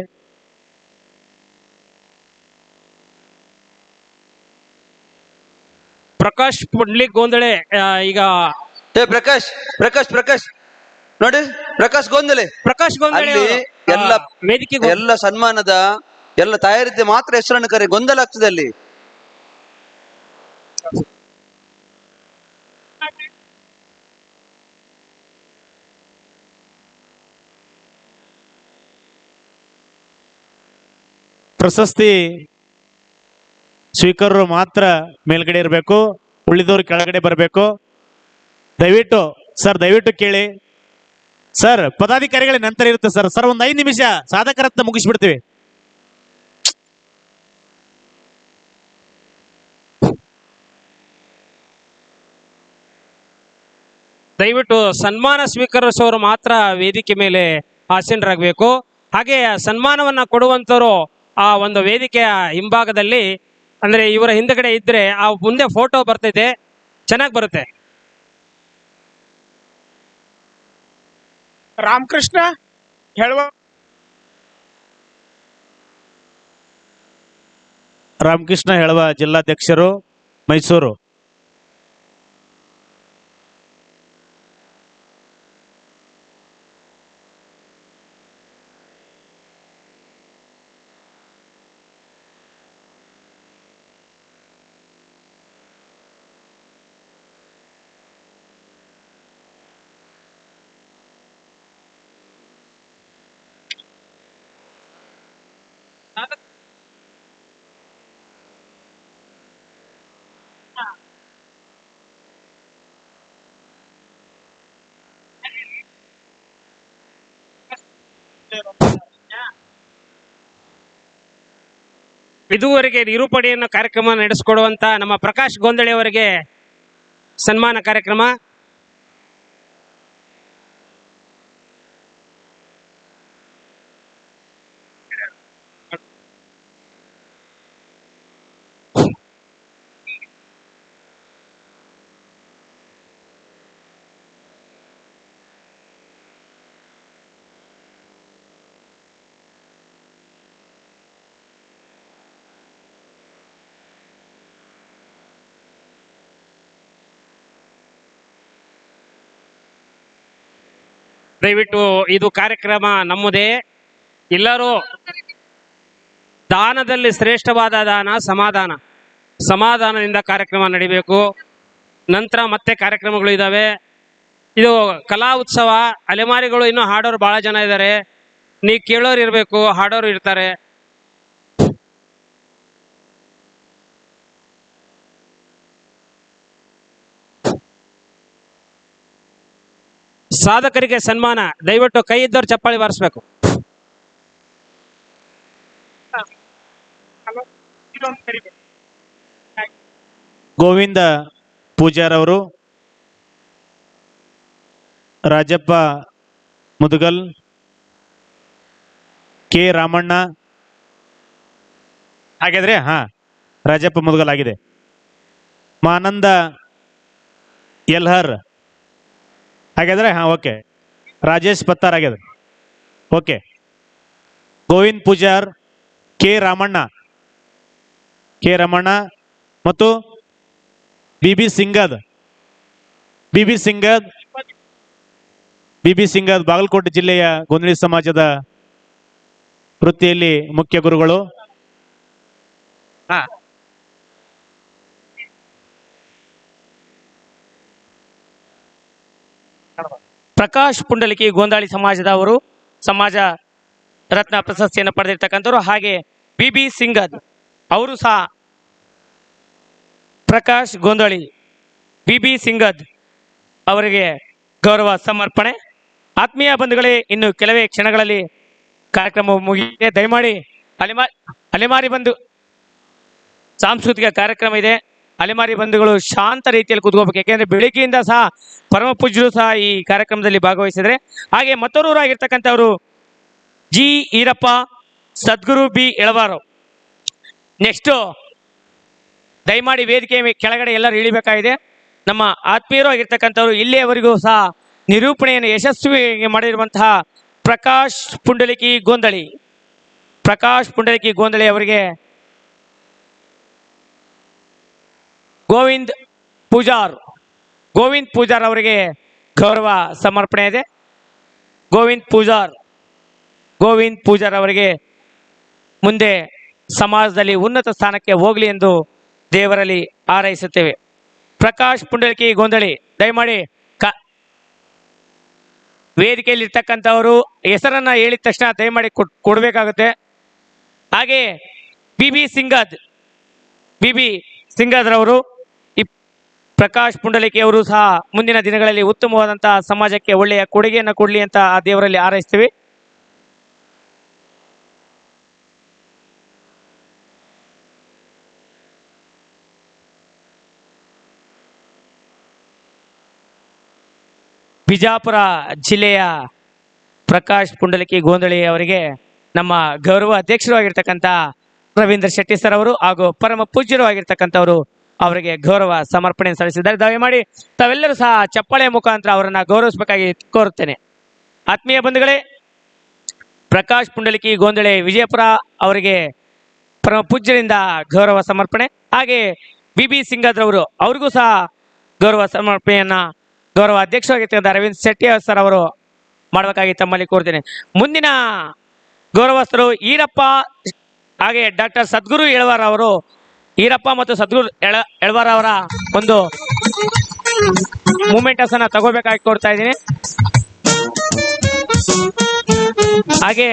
ಪ್ರಕಾಶ್ ಪುಂಡ್ಲಿಕ್ ಗೋಂದಳೆ. ಈಗ ಪ್ರಕಾಶ್ ಪ್ರಕಾಶ್ ಪ್ರಕಾಶ್ ನೋಡಿ, ಪ್ರಕಾಶ್ ಗೋಂದಲೆ ಗೋಂದಳೆ ಎಲ್ಲ ವೇದಿಕೆ ಎಲ್ಲ ಸನ್ಮಾನದ ಎಲ್ಲ ತಯಾರಿದ್ದೆ ಮಾತ್ರ ಹೆಸರನ್ನು ಕರೆ, ಗೊಂದಲ ಆಗ್ತದೆ ಅಲ್ಲಿ. ಪ್ರಶಸ್ತಿ ಸ್ವೀಕರರು ಮಾತ್ರ ಮೇಲ್ಗಡೆ ಇರಬೇಕು, ಉಳಿದವರು ಕೆಳಗಡೆ ಬರಬೇಕು. ದಯವಿಟ್ಟು ಸರ್, ದಯವಿಟ್ಟು ಕೇಳಿ ಸರ್. ಪದಾಧಿಕಾರಿಗಳ ನಂತರ ಇರುತ್ತೆ ಸರ್. ಸರ್ ಒಂದು 5 ನಿಮಿಷ ಸಾಧಕ ರತ್ನ ಮುಗಿಸ್ಬಿಡ್ತೀವಿ. ದಯವಿಟ್ಟು ಸನ್ಮಾನ ಸ್ವೀಕರಿಸುವವರು ಮಾತ್ರ ವೇದಿಕೆ ಮೇಲೆ ಆಸೀನರಾಗಬೇಕು. ಹಾಗೆ ಸನ್ಮಾನವನ್ನ ಕೊಡುವಂತವರು ಆ ಒಂದು ವೇದಿಕೆಯ ಹಿಂಭಾಗದಲ್ಲಿ, ಅಂದ್ರೆ ಇವರ ಹಿಂದಗಡೆ ಇದ್ರೆ ಆ ಮುಂದೆ ಫೋಟೋ ಬರ್ತೈತೆ, ಚೆನ್ನಾಗಿ ಬರುತ್ತೆ. ರಾಮಕೃಷ್ಣ ಹೇಳುವ ರಾಮಕೃಷ್ಣ ಹೇಳುವ ಜಿಲ್ಲಾಧ್ಯಕ್ಷರು, ಮೈಸೂರು. ಇದುವರೆಗೆ ನಿರೂಪಣೆಯನ್ನು ಕಾರ್ಯಕ್ರಮ ನಡೆಸಿಕೊಡುವಂತ ನಮ್ಮ ಪ್ರಕಾಶ್ ಗೊಂದಳಿ ಅವರಿಗೆ ಸನ್ಮಾನ ಕಾರ್ಯಕ್ರಮ. ದಯವಿಟ್ಟು ಇದು ಕಾರ್ಯಕ್ರಮ ನಮ್ಮದೇ. ಎಲ್ಲರೂ ದಾನದಲ್ಲಿ ಶ್ರೇಷ್ಠವಾದ ದಾನ ಸಮಾಧಾನ. ಸಮಾಧಾನದಿಂದ ಕಾರ್ಯಕ್ರಮ ನಡಿಬೇಕು. ನಂತರ ಮತ್ತೆ ಕಾರ್ಯಕ್ರಮಗಳು ಇದಾವೆ. ಇದು ಕಲಾ ಉತ್ಸವ. ಅಲೆಮಾರಿಗಳು ಇನ್ನೂ ಹಾಡೋರು ಬಹಳ ಜನ ಇದ್ದಾರೆ. ನೀವು ಕೇಳೋರು ಇರಬೇಕು, ಹಾಡೋರು ಇರ್ತಾರೆ. ಸಾಧಕರಿಗೆ ಸನ್ಮಾನ. ದಯವಿಟ್ಟು ಕೈ ಇದ್ದವ್ರು ಚಪ್ಪಾಳಿ ಬಾರಿಸ್ಬೇಕು. ಗೋವಿಂದ ಪೂಜಾರ್ ಅವರು, ರಾಜಪ್ಪ ಮುದುಗಲ್, ಕೆ ರಾಮಣ್ಣ. ಹಾಗಾದ್ರೆ ರಾಜಪ್ಪ ಮುದುಗಲ್ ಆಗಿದೆ. ಮಾನಂದ ಎಲ್ಹರ್ ಹಾಗಾದ್ರೆ ಓಕೆ. ರಾಜೇಶ್ ಪತ್ತಾರ್ ಆಗಿದ್ರೆ ಓಕೆ. ಗೋವಿಂದ್ ಪೂಜಾರ್, ಕೆ ರಾಮಣ್ಣ ಮತ್ತು ಬಿಬಿ ಸಿಂಗದ್ ಬಾಗಲಕೋಟೆ ಜಿಲ್ಲೆಯ ಗೊಂದಳಿ ಸಮಾಜದ ವೃತ್ತಿಯಲ್ಲಿ ಮುಖ್ಯ ಗುರುಗಳು. ಪ್ರಕಾಶ್ ಪುಂಡಲಿಕಿ ಗೋಂದಾಳಿ ಸಮಾಜದವರು ಸಮಾಜ ರತ್ನ ಪ್ರಶಸ್ತಿಯನ್ನು ಪಡೆದಿರ್ತಕ್ಕಂಥವ್ರು. ಹಾಗೆ ಬಿಬಿ ಸಿಂಗದ್ ಅವರು ಸಹ ಪ್ರಕಾಶ್ ಗೋಂದಾಳಿ ಬಿಬಿ ಸಿಂಗದ್ ಅವರಿಗೆ ಗೌರವ ಸಮರ್ಪಣೆ. ಆತ್ಮೀಯ ಬಂಧುಗಳೇ, ಇನ್ನು ಕೆಲವೇ ಕ್ಷಣಗಳಲ್ಲಿ ಕಾರ್ಯಕ್ರಮ ಮುಗಿದಿದೆ. ದಯಮಾಡಿ ಅಲೆಮಾರಿ ಬಂಧು ಸಾಂಸ್ಕೃತಿಕ ಕಾರ್ಯಕ್ರಮ ಇದೆ. ಅಲೆಮಾರಿ ಬಂಧುಗಳು ಶಾಂತ ರೀತಿಯಲ್ಲಿ ಕೂತ್ಕೋಬೇಕು. ಯಾಕೆಂದ್ರೆ ಬೆಳಿಗ್ಗೆಯಿಂದ ಸಹ ಪರಮ ಪೂಜ್ಯರು ಸಹ ಈ ಕಾರ್ಯಕ್ರಮದಲ್ಲಿ ಭಾಗವಹಿಸಿದ್ರೆ. ಹಾಗೆ ಮತ್ತೋರ್ವರಾಗಿರ್ತಕ್ಕಂಥವ್ರು ಜಿ ಈರಪ್ಪ, ಸದ್ಗುರು ಬಿ ಎಳವಾರು. ನೆಕ್ಸ್ಟ್ ದಯಮಾಡಿ ವೇದಿಕೆ ಕೆಳಗಡೆ ಎಲ್ಲರೂ ಇಳಿಬೇಕಾಗಿದೆ. ನಮ್ಮ ಆತ್ಮೀಯರು ಆಗಿರ್ತಕ್ಕಂಥವ್ರು ಇಲ್ಲಿಯವರೆಗೂ ಸಹ ನಿರೂಪಣೆಯನ್ನು ಯಶಸ್ವಿ ಮಾಡಿರುವಂತಹ ಪ್ರಕಾಶ್ ಪುಂಡಲಿಕಿ ಗೋಂದಳಿ ಅವರಿಗೆ ಗೋವಿಂದ್ ಪೂಜಾರ್ ಅವರಿಗೆ ಗೌರವ ಸಮರ್ಪಣೆ ಇದೆ. ಗೋವಿಂದ್ ಪೂಜಾರ್ ಅವರಿಗೆ ಮುಂದೆ ಸಮಾಜದಲ್ಲಿ ಉನ್ನತ ಸ್ಥಾನಕ್ಕೆ ಹೋಗಲಿ ಎಂದು ದೇವರಲ್ಲಿ ಹಾರೈಸುತ್ತೇವೆ. ಪ್ರಕಾಶ್ ಪುಂಡಲಿಕಿ ಗೋಂದಳಿ ದಯಮಾಡಿ ವೇದಿಕೆಯಲ್ಲಿ ಇರ್ತಕ್ಕಂಥವರು ಹೆಸರನ್ನ ಹೇಳಿದ ತಕ್ಷಣ ದಯಮಾಡಿ ಕೊಡಬೇಕಾಗುತ್ತೆ. ಹಾಗೆ ಬಿಬಿ ಸಿಂಗದ್ ರವರು ಪ್ರಕಾಶ್ ಪುಂಡಲಿಕಿ ಅವರು ಸಹ ಮುಂದಿನ ದಿನಗಳಲ್ಲಿ ಉತ್ತಮವಾದಂತಹ ಸಮಾಜಕ್ಕೆ ಒಳ್ಳೆಯ ಕೊಡುಗೆಯನ್ನು ಕೊಡಲಿ ಅಂತ ಆ ದೇವರಲ್ಲಿ ಹಾರೈಸ್ತೀವಿ. ಬಿಜಾಪುರ ಜಿಲ್ಲೆಯ ಪ್ರಕಾಶ್ ಪುಂಡಲಿಕಿ ಗೋಂದಳಿ ಅವರಿಗೆ ನಮ್ಮ ಗೌರವ ಅಧ್ಯಕ್ಷರು ಆಗಿರ್ತಕ್ಕಂಥ ರವೀಂದ್ರ ಶೆಟ್ಟಿ ಸರ್ ಅವರು ಹಾಗೂ ಪರಮ ಪೂಜ್ಯರು ಆಗಿರ್ತಕ್ಕಂಥವರು ಅವರಿಗೆ ಗೌರವ ಸಮರ್ಪಣೆ ಸಲ್ಲಿಸಿದ್ದಾರೆ. ದಯಮಾಡಿ ತಾವೆಲ್ಲರೂ ಸಹ ಚಪ್ಪಾಳೆಯ ಮುಖಾಂತರ ಅವರನ್ನ ಗೌರವಿಸಬೇಕಾಗಿ ಕೋರುತ್ತೇನೆ. ಆತ್ಮೀಯ ಬಂಧುಗಳೇ, ಪ್ರಕಾಶ್ ಪುಂಡಲಿಕಿ ಗೋಂದಳಿ ವಿಜಯಪುರ ಅವರಿಗೆ ಪರಮ ಪೂಜ್ಯರಿಂದ ಗೌರವ ಸಮರ್ಪಣೆ. ಹಾಗೆ ಬಿಬಿ ಸಿಂಗದ್ ರವರು ಅವ್ರಿಗೂ ಸಹ ಗೌರವ ಸಮರ್ಪಣೆಯನ್ನ ಗೌರವ ಅಧ್ಯಕ್ಷರಾಗಿರ್ತಕ್ಕಂಥ ರವೀಂದ್ರ ಶೆಟ್ಟಿ ಸರ್ ಅವರು ಮಾಡಬೇಕಾಗಿ ತಮ್ಮಲ್ಲಿ ಕೋರ್ತೇನೆ. ಮುಂದಿನ ಗೌರವಸ್ಥರು ಈರಪ್ಪ ಹಾಗೆ ಡಾಕ್ಟರ್ ಸದ್ಗುರು ಎಳವಾರ ಅವರು. ಈರಪ್ಪ ಮತ್ತು ಸದ್ಗುರು ಎಳವಾರ ಅವರ ಒಂದು ಮೂಮೆಂಟ್ಸ್ ಅನ್ನ ತಗೋಬೇಕಾಗಿ ಕೋರ್ತಾ ಇದ್ದೀನಿ. ಹಾಗೆ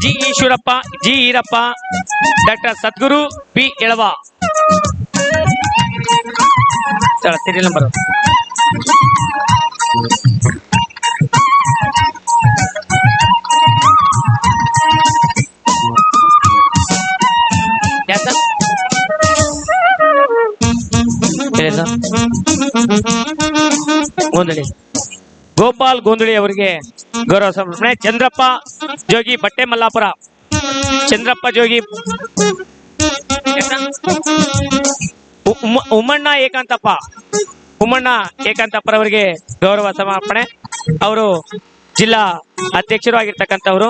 G Eshwarappa, G Irappa, doctor Sadguru B Elava. Serial number Gondali Gopal Gondali ಅವರಿಗೆ ಗೌರವ ಸಮರ್ಪಣೆ. ಚಂದ್ರಪ್ಪ ಜೋಗಿ ಬಟ್ಟೆ ಮಲ್ಲಾಪುರ, ಚಂದ್ರಪ್ಪ ಜೋಗಿ, ಉಮ್ಮಣ್ಣ ಏಕಾಂತಪ್ಪ, ಉಮ್ಮಣ್ಣ ಏಕಾಂತಪ್ಪರವರಿಗೆ ಗೌರವ ಸಮರ್ಪಣೆ. ಅವರು ಜಿಲ್ಲಾ ಅಧ್ಯಕ್ಷರು ಆಗಿರ್ತಕ್ಕಂಥವ್ರು.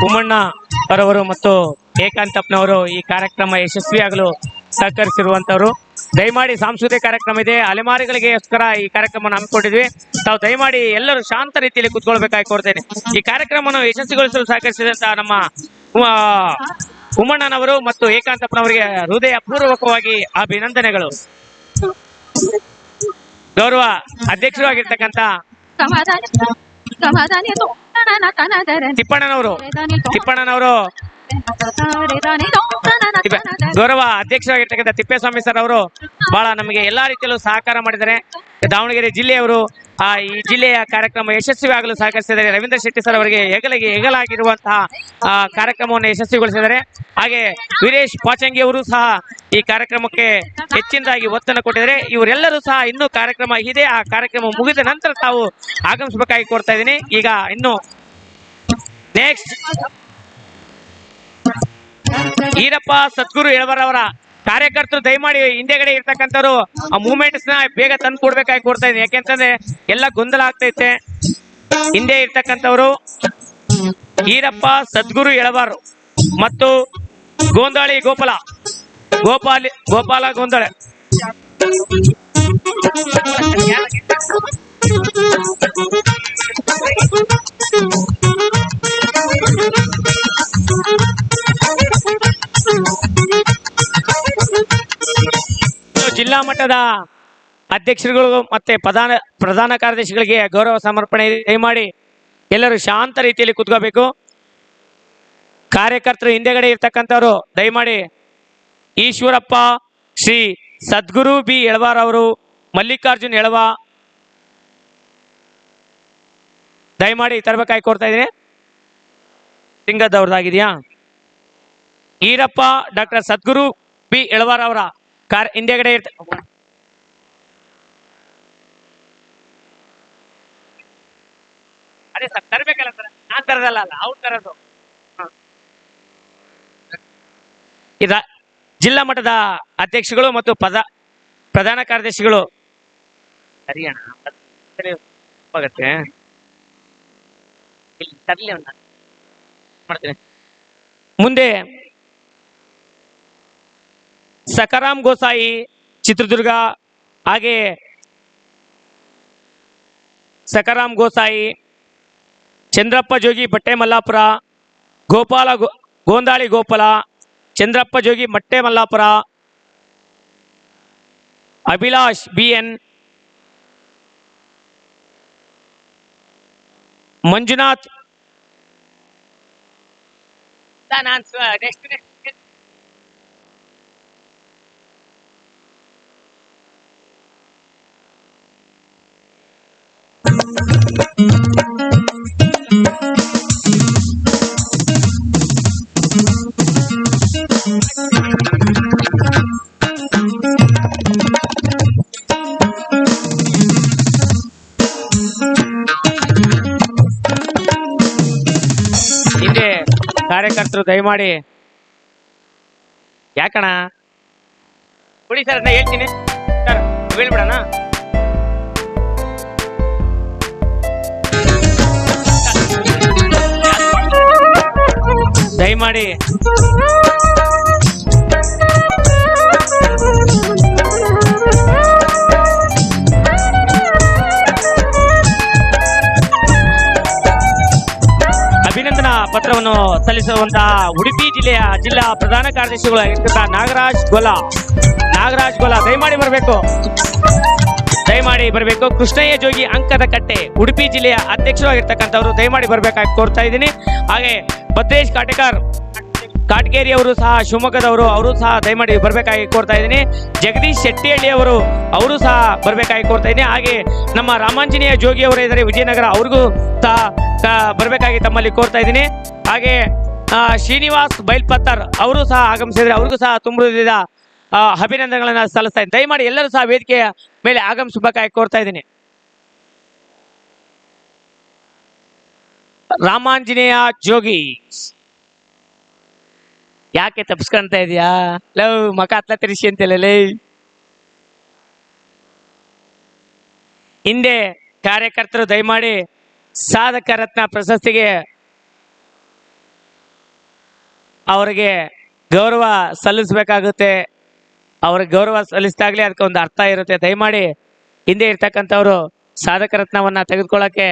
ಉಮ್ಮಣ್ಣ ಅವರವರು ಮತ್ತು ಏಕಾಂತಪ್ಪನವರು ಈ ಕಾರ್ಯಕ್ರಮ ಯಶಸ್ವಿಯಾಗಲು ಸಹಕರಿಸಿರುವಂತವರು. ದಯಮಾಡಿ ಸಾಂಸ್ಕೃತಿಕ ಕಾರ್ಯಕ್ರಮ ಇದೆ, ಅಲೆಮಾರಿಗಳಿಗೋಸ್ಕರ ಈ ಕಾರ್ಯಕ್ರಮ ಹಮ್ಮಿಕೊಂಡಿದ್ವಿ. ತಾವು ದಯಮಾಡಿ ಎಲ್ಲರೂ ಶಾಂತ ರೀತಿಯಲ್ಲಿ ಕೂತ್ಕೊಳ್ಬೇಕಾಗಿ ಕೋರ್ತೇನೆ. ಈ ಕಾರ್ಯಕ್ರಮವನ್ನು ಯಶಸ್ವಿಗೊಳಿಸಲು ಸಹಕರಿಸಿದಂತ ನಮ್ಮ ಉಮ್ಮಣ್ಣನವರು ಮತ್ತು ಏಕಾಂತಪ್ಪನವರಿಗೆ ಹೃದಯ ಪೂರ್ವಕವಾಗಿ ಅಭಿನಂದನೆಗಳು. ಗೌರವ ಅಧ್ಯಕ್ಷರು ಆಗಿರ್ತಕ್ಕಂಥ ತಿಪ್ಪಣ್ಣನವರು ಗೌರವ ಅಧ್ಯಕ್ಷರಾಗಿರ್ತಕ್ಕಂಥ ತಿಪ್ಪೇಸ್ವಾಮಿ ಸರ್ ಅವರು ಬಹಳ ನಮಗೆ ಎಲ್ಲಾ ರೀತಿಯಲ್ಲೂ ಸಹಕಾರ ಮಾಡಿದ್ದಾರೆ. ದಾವಣಗೆರೆ ಜಿಲ್ಲೆಯವರು ಈ ಜಿಲ್ಲೆಯ ಕಾರ್ಯಕ್ರಮ ಯಶಸ್ವಿಯಾಗಲು ಸಹಕರಿಸಿದ್ದಾರೆ. ರವೀಂದ್ರ ಶೆಟ್ಟಿ ಸರ್ ಅವರಿಗೆ ಹೆಗಲಾಗಿರುವಂತಹ ಕಾರ್ಯಕ್ರಮವನ್ನು ಯಶಸ್ವಿಗೊಳಿಸಿದ್ದಾರೆ. ಹಾಗೆ ವೀರೇಶ್ ಪಾಚಂಗಿ ಅವರು ಸಹ ಈ ಕಾರ್ಯಕ್ರಮಕ್ಕೆ ಹೆಚ್ಚಿನದಾಗಿ ಒತ್ತನ್ನು ಕೊಟ್ಟಿದ್ದಾರೆ. ಇವರೆಲ್ಲರೂ ಸಹ ಇನ್ನೂ ಕಾರ್ಯಕ್ರಮ ಇದೆ, ಆ ಕಾರ್ಯಕ್ರಮ ಮುಗಿದ ನಂತರ ತಾವು ಆಗಮಿಸಬೇಕಾಗಿ ಕೋರ್ತಾ ಇದ್ದೀನಿ. ಈಗ ಇನ್ನು ನೆಕ್ಸ್ಟ್ ಈರಪ್ಪ ಸದ್ಗುರು ಎಳವರವರ ಕಾರ್ಯಕರ್ತರು ದಯಮಾಡಿ ಹಿಂದೆಗಡೆ ಇರ್ತಕ್ಕಂಥವ್ರು ಆ ಮೂವ್ಮೆಂಟ್ಸ್ ನ ಬೇಗ ತಂದು ಕೊಡ್ಬೇಕಾಗಿ ಕೋರ್ತಾ ಇದ್ದೀನಿ. ಯಾಕೆಂತಂದ್ರೆ ಎಲ್ಲ ಗೊಂದಲ ಆಗ್ತೈತೆ. ಹಿಂದೆ ಇರ್ತಕ್ಕಂಥವ್ರು ಈರಪ್ಪ ಸದ್ಗುರು ಎಳವಾರು ಮತ್ತು ಗೋಂದಾಳಿ ಗೋಪಾಲ ಗೋಂದಾಳೆ. ಜಿಲ್ಲಾ ಮಟ್ಟದ ಅಧ್ಯಕ್ಷರುಗಳು ಮತ್ತೆ ಪ್ರಧಾನ ಕಾರ್ಯದರ್ಶಿಗಳಿಗೆ ಗೌರವ ಸಮರ್ಪಣೆ. ದಯಮಾಡಿ ಎಲ್ಲರೂ ಶಾಂತ ರೀತಿಯಲ್ಲಿ ಕೂತ್ಕೋಬೇಕು. ಕಾರ್ಯಕರ್ತರು ಹಿಂದೆಗಡೆ ಇರ್ತಕ್ಕಂಥವ್ರು ದಯಮಾಡಿ ಈಶ್ವರಪ್ಪ, ಶ್ರೀ ಸದ್ಗುರು ಬಿ ಎಳವಾರ್ ಅವರು, ಮಲ್ಲಿಕಾರ್ಜುನ್ ಎಳವ ದಯಮಾಡಿ ತರಬೇಕಾಗಿ ಕೋರ್ತಾ ಇದ್ದೀನಿ. ಸಿಂಗದವ್ರದ್ದಾಗಿದೆಯಾ? ಈರಪ್ಪ ಡಾಕ್ಟರ್ ಸದ್ಗುರು ಬಿ ಎಳವಾರ್ ಅವರ ಹಿಂದೆಗಡೆ ಅದೇ ಸರ್ ತರಬೇಕಲ್ಲ ಸರ್, ನಾನ್ ತರದಲ್ಲ, ಅವ್ರು ತರೋದು. ಜಿಲ್ಲಾ ಮಟ್ಟದ ಅಧ್ಯಕ್ಷಗಳು ಮತ್ತು ಪ್ರಧಾನ ಕಾರ್ಯದರ್ಶಿಗಳು ಹರಿಯಾಣ ಆಗತ್ತೆ ಮಾಡ್ತೀನಿ. ಮುಂದೆ ಸಕಾರಾಮ್ ಗೋಸಾಯಿ ಚಿತ್ರದುರ್ಗ, ಹಾಗೆ ಸಕಾರಾಮ್ ಗೋಸಾಯಿ, ಚಂದ್ರಪ್ಪ ಜೋಗಿ ಬಟ್ಟೆ ಮಲ್ಲಾಪುರ, ಗೋಂದಾಳಿ ಗೋಪಾಲ, ಚಂದ್ರಪ್ಪ ಜೋಗಿ ಮಟ್ಟೆ ಮಲ್ಲಾಪುರ, ಅಭಿಲಾಷ್ BN, ಮಂಜುನಾಥ್. ಹಿಂದೆ ಕಾರ್ಯಕರ್ತರು ದಯಮಾಡಿ ಯಾಕಣ ಕೊಡಿ ಸರ್, ನಾ ಹೇಳ್ತೀನಿ ಸರ್, ಹೇಳ್ಬಿಡಣ. ದಯಮಾಡಿ ಅಭಿನಂದನಾ ಪತ್ರವನ್ನು ಸಲ್ಲಿಸುವಂತಹ ಉಡುಪಿ ಜಿಲ್ಲೆಯ ಜಿಲ್ಲಾ ಪ್ರಧಾನ ಕಾರ್ಯದರ್ಶಿಗಳು ನಾಗರಾಜ್ ಗೊಲ ದಯಮಾಡಿ ಬರಬೇಕು. ಕೃಷ್ಣಯ್ಯ ಜೋಗಿ ಅಂಕದ ಕಟ್ಟೆ ಉಡುಪಿ ಜಿಲ್ಲೆಯ ಅಧ್ಯಕ್ಷರಾಗಿರ್ತಕ್ಕಂಥವ್ರು ದಯಮಾಡಿ ಬರಬೇಕಾಗಿ ಕೋರ್ತಾ ಇದ್ದೀನಿ. ಹಾಗೆ ಭದ್ರೇಶ್ ಕಾಟಗೇರಿ ಅವರು ಸಹ ಶಿವಮೊಗ್ಗದವರು, ಅವರು ಸಹ ದಯಮಾಡಿ ಬರಬೇಕಾಗಿ ಕೋರ್ತಾ ಇದ್ದೀನಿ. ಜಗದೀಶ್ ಶೆಟ್ಟಿಹಳ್ಳಿ ಅವರು ಸಹ ಬರಬೇಕಾಗಿ ಕೋರ್ತಾ ಇದ್ದೀನಿ. ಹಾಗೆ ನಮ್ಮ ರಾಮಾಂಜನೇಯ ಜೋಗಿ ಅವರು ಇದ್ದಾರೆ ವಿಜಯನಗರ, ಅವ್ರಿಗೂ ಸಹ ಬರಬೇಕಾಗಿ ತಮ್ಮಲ್ಲಿ ಕೋರ್ತಾ ಇದ್ದೀನಿ. ಹಾಗೆ ಶ್ರೀನಿವಾಸ್ ಬೈಲ್ಪತ್ತರ್ ಅವರು ಸಹ ಆಗಮಿಸಿದ್ರೆ ಅವ್ರಿಗೂ ಸಹ ತುಂಬ ಅಭಿನಂದನೆಗಳನ್ನ ಸಲ್ಲಿಸ್ತಾ ಇದ್ದೀನಿ. ದಯಮಾಡಿ ಎಲ್ಲರೂ ಸಹ ವೇದಿಕೆಯ ಮೇಲೆ ಆಗಮಿಸಬೇಕಾಗಿ ಕೋರ್ತಾ ಇದ್ದೀನಿ. ರಾಮಾಂಜನೇಯ ಜೋಗಿ ಯಾಕೆ ತಪ್ಪಿಸ್ಕೊಂತ ಇದೆಯಾ? ಲವ್ ಮಕ ಹತ್ಲ ತಿರ್ಸಿ ಅಂತಿಲ್ಲ. ಹಿಂದೆ ಕಾರ್ಯಕರ್ತರು ದಯಮಾಡಿ ಸಾಧಕ ರತ್ನ ಪ್ರಶಸ್ತಿಗೆ ಅವರಿಗೆ ಗೌರವ ಸಲ್ಲಿಸಬೇಕಾಗುತ್ತೆ. ಅವ್ರಿಗೆ ಗೌರವ ಸಲ್ಲಿಸಿದಾಗಲೇ ಅದಕ್ಕೆ ಒಂದು ಅರ್ಥ ಇರುತ್ತೆ. ದಯಮಾಡಿ ಹಿಂದೆ ಇರ್ತಕ್ಕಂಥವ್ರು ಸಾಧಕ ರತ್ನವನ್ನ ತೆಗೆದುಕೊಳ್ಳಕ್ಕೆ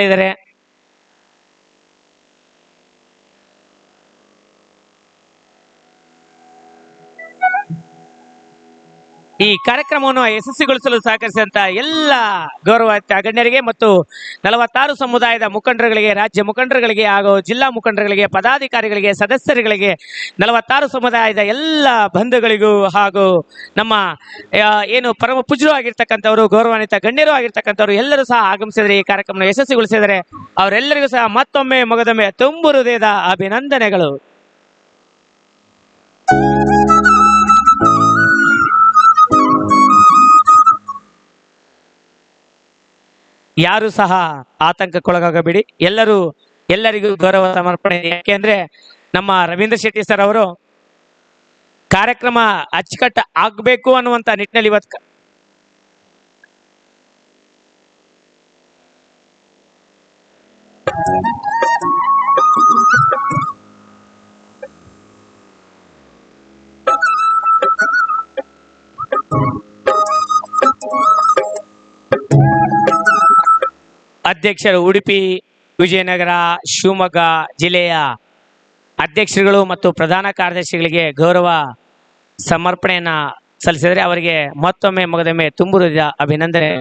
ಇದ್ದಾರೆ. ಈ ಕಾರ್ಯಕ್ರಮವನ್ನು ಯಶಸ್ವಿಗೊಳಿಸಲು ಸಹಕರಿಸಿದಂತ ಎಲ್ಲ ಗೌರವಾನ್ವಿತ ಗಣ್ಯರಿಗೆ ಮತ್ತು 46 ಸಮುದಾಯದ ಮುಖಂಡರುಗಳಿಗೆ, ರಾಜ್ಯ ಮುಖಂಡರುಗಳಿಗೆ ಹಾಗೂ ಜಿಲ್ಲಾ ಮುಖಂಡರುಗಳಿಗೆ, ಪದಾಧಿಕಾರಿಗಳಿಗೆ, ಸದಸ್ಯರುಗಳಿಗೆ, 46 ಸಮುದಾಯದ ಎಲ್ಲ ಬಂಧುಗಳಿಗೂ ಹಾಗೂ ನಮ್ಮ ಏನು ಪರಮ ಪೂಜ್ಯರು ಆಗಿರ್ತಕ್ಕಂಥವ್ರು, ಗೌರವಾನ್ವಿತ ಗಣ್ಯರು ಆಗಿರ್ತಕ್ಕಂಥವ್ರು ಎಲ್ಲರೂ ಸಹ ಆಗಮಿಸಿದರೆ ಈ ಕಾರ್ಯಕ್ರಮ ಯಶಸ್ವಿಗೊಳಿಸಿದರೆ ಅವರೆಲ್ಲರಿಗೂ ಸಹ ಮತ್ತೊಮ್ಮೆ ಮಗದೊಮ್ಮೆ ತುಂಬು ಹೃದಯದ ಅಭಿನಂದನೆಗಳು. ಯಾರು ಸಹ ಆತಂಕಕ್ಕೊಳಗಾಗಬೇಡಿ. ಎಲ್ಲರಿಗೂ ಗೌರವ ಸಮರ್ಪಣೆ. ಯಾಕೆಂದ್ರೆ ನಮ್ಮ ರವೀಂದ್ರ ಶೆಟ್ಟಿ ಸರ್ ಅವರು ಕಾರ್ಯಕ್ರಮ ಅಚ್ಚುಕಟ್ಟು ಆಗ್ಬೇಕು ಅನ್ನುವಂತ ನಿಟ್ಟಿನಲ್ಲಿ ಇವತ್ತು ಅಧ್ಯಕ್ಷರು ಉಡುಪಿ, ವಿಜಯನಗರ, ಶಿವಮೊಗ್ಗ ಜಿಲ್ಲೆಯ ಅಧ್ಯಕ್ಷರುಗಳು ಮತ್ತು ಪ್ರಧಾನ ಕಾರ್ಯದರ್ಶಿಗಳಿಗೆ ಗೌರವ ಸಮರ್ಪಣೆಯನ್ನ ಸಲ್ಲಿಸಿದರೆ ಅವರಿಗೆ ಮತ್ತೊಮ್ಮೆ ಮಗದೊಮ್ಮೆ ತುಂಬು ಹೃದಯದ ಅಭಿನಂದನೆ.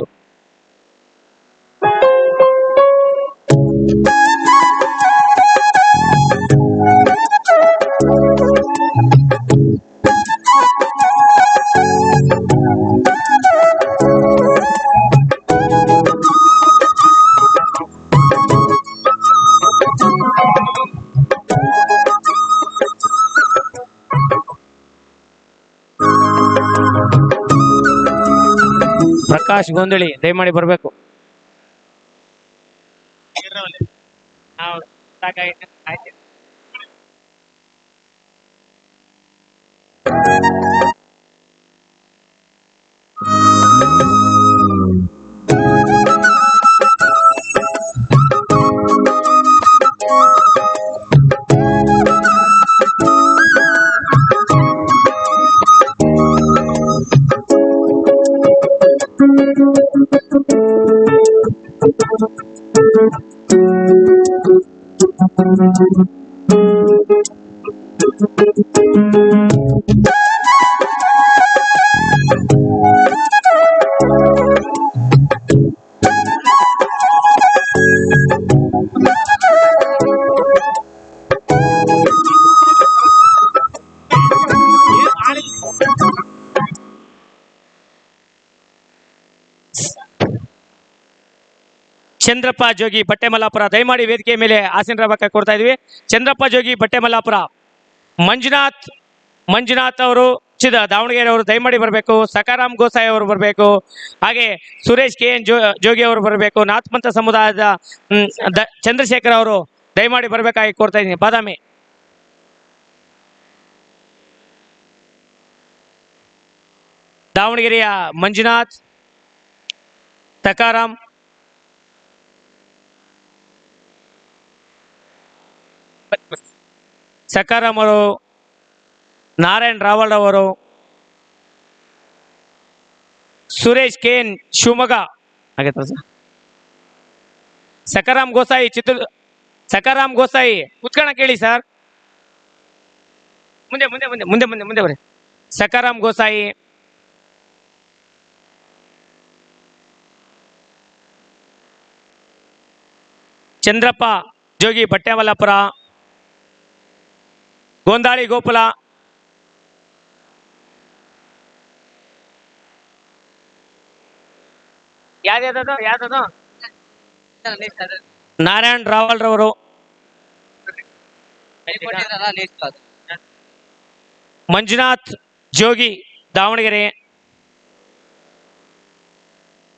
ಪ್ರಕಾಶ್ ಗೊಂದಳಿ ದಯಮಾಡಿ ಬರಬೇಕು. ಚಂದ್ರಪ್ಪ ಜೋಗಿ ಬಟ್ಟೆಮಲ್ಲಾಪುರ ದಯಮಾಡಿ ವೇದಿಕೆ ಮೇಲೆ ಆಸೀನರಾಗಬೇಕಾಗಿ ಕೊಡ್ತಾ ಇದ್ವಿ. ಚಂದ್ರಪ್ಪ ಜೋಗಿ ಬಟ್ಟೆಮಲ್ಲಾಪುರ, ಮಂಜುನಾಥ್ ಅವರು ದಾವಣಗೆರೆ ಅವರು ದಯಮಾಡಿ ಬರಬೇಕು. ಸಕಾರಾಮ್ ಗೋಸಾಯಿ ಅವರು ಬರಬೇಕು. ಹಾಗೆ ಸುರೇಶ್ KN ಜೋಗಿ ಅವರು ಬರಬೇಕು. ನಾಥಪಂಥ ಸಮುದಾಯದ ಚಂದ್ರಶೇಖರ್ ಅವರು ದಯಮಾಡಿ ಬರಬೇಕಾಗಿ ಕೋರ್ತಾ ಇದ್ದೀನಿ. ಬಾದಾಮಿ ದಾವಣಗೆರೆಯ ಮಂಜುನಾಥ್, ಸಕಾರಾಮ್, ಸಕಾರಾಮ್ ಅವರು, ನಾರಾಯಣ್ ರಾವಲ್ ಅವರು, ಸುರೇಶ್ ಕೆಎನ್ ಶಿವಮೊಗ್ಗ ಆಗೈತ ಸರ್. ಸಕಾರಾಮ್ ಗೋಸಾಯಿ ಸಕಾರಾಮ್ ಗೋಸಾಯಿ ಕುತ್ಕೋಣ ಕೇಳಿ ಸರ್. ಮುಂದೆ ಮುಂದೆ ಮುಂದೆ ಮುಂದೆ ಮುಂದೆ ಮುಂದೆ ಬರ್ರಿ. ಸಕಾರಾಮ್ ಗೋಸಾಯಿ, ಚಂದ್ರಪ್ಪ ಜೋಗಿ ಬಟ್ಟೆಮಲ್ಲಾಪುರ, ಗೋಂದಾಳಿ ಗೋಪುಲ, ಯಾವ್ದು ನಾರಾಯಣ್ ರಾವಲ್ ರವರು, ಮಂಜುನಾಥ್ ಜೋಗಿ ದಾವಣಗೆರೆ,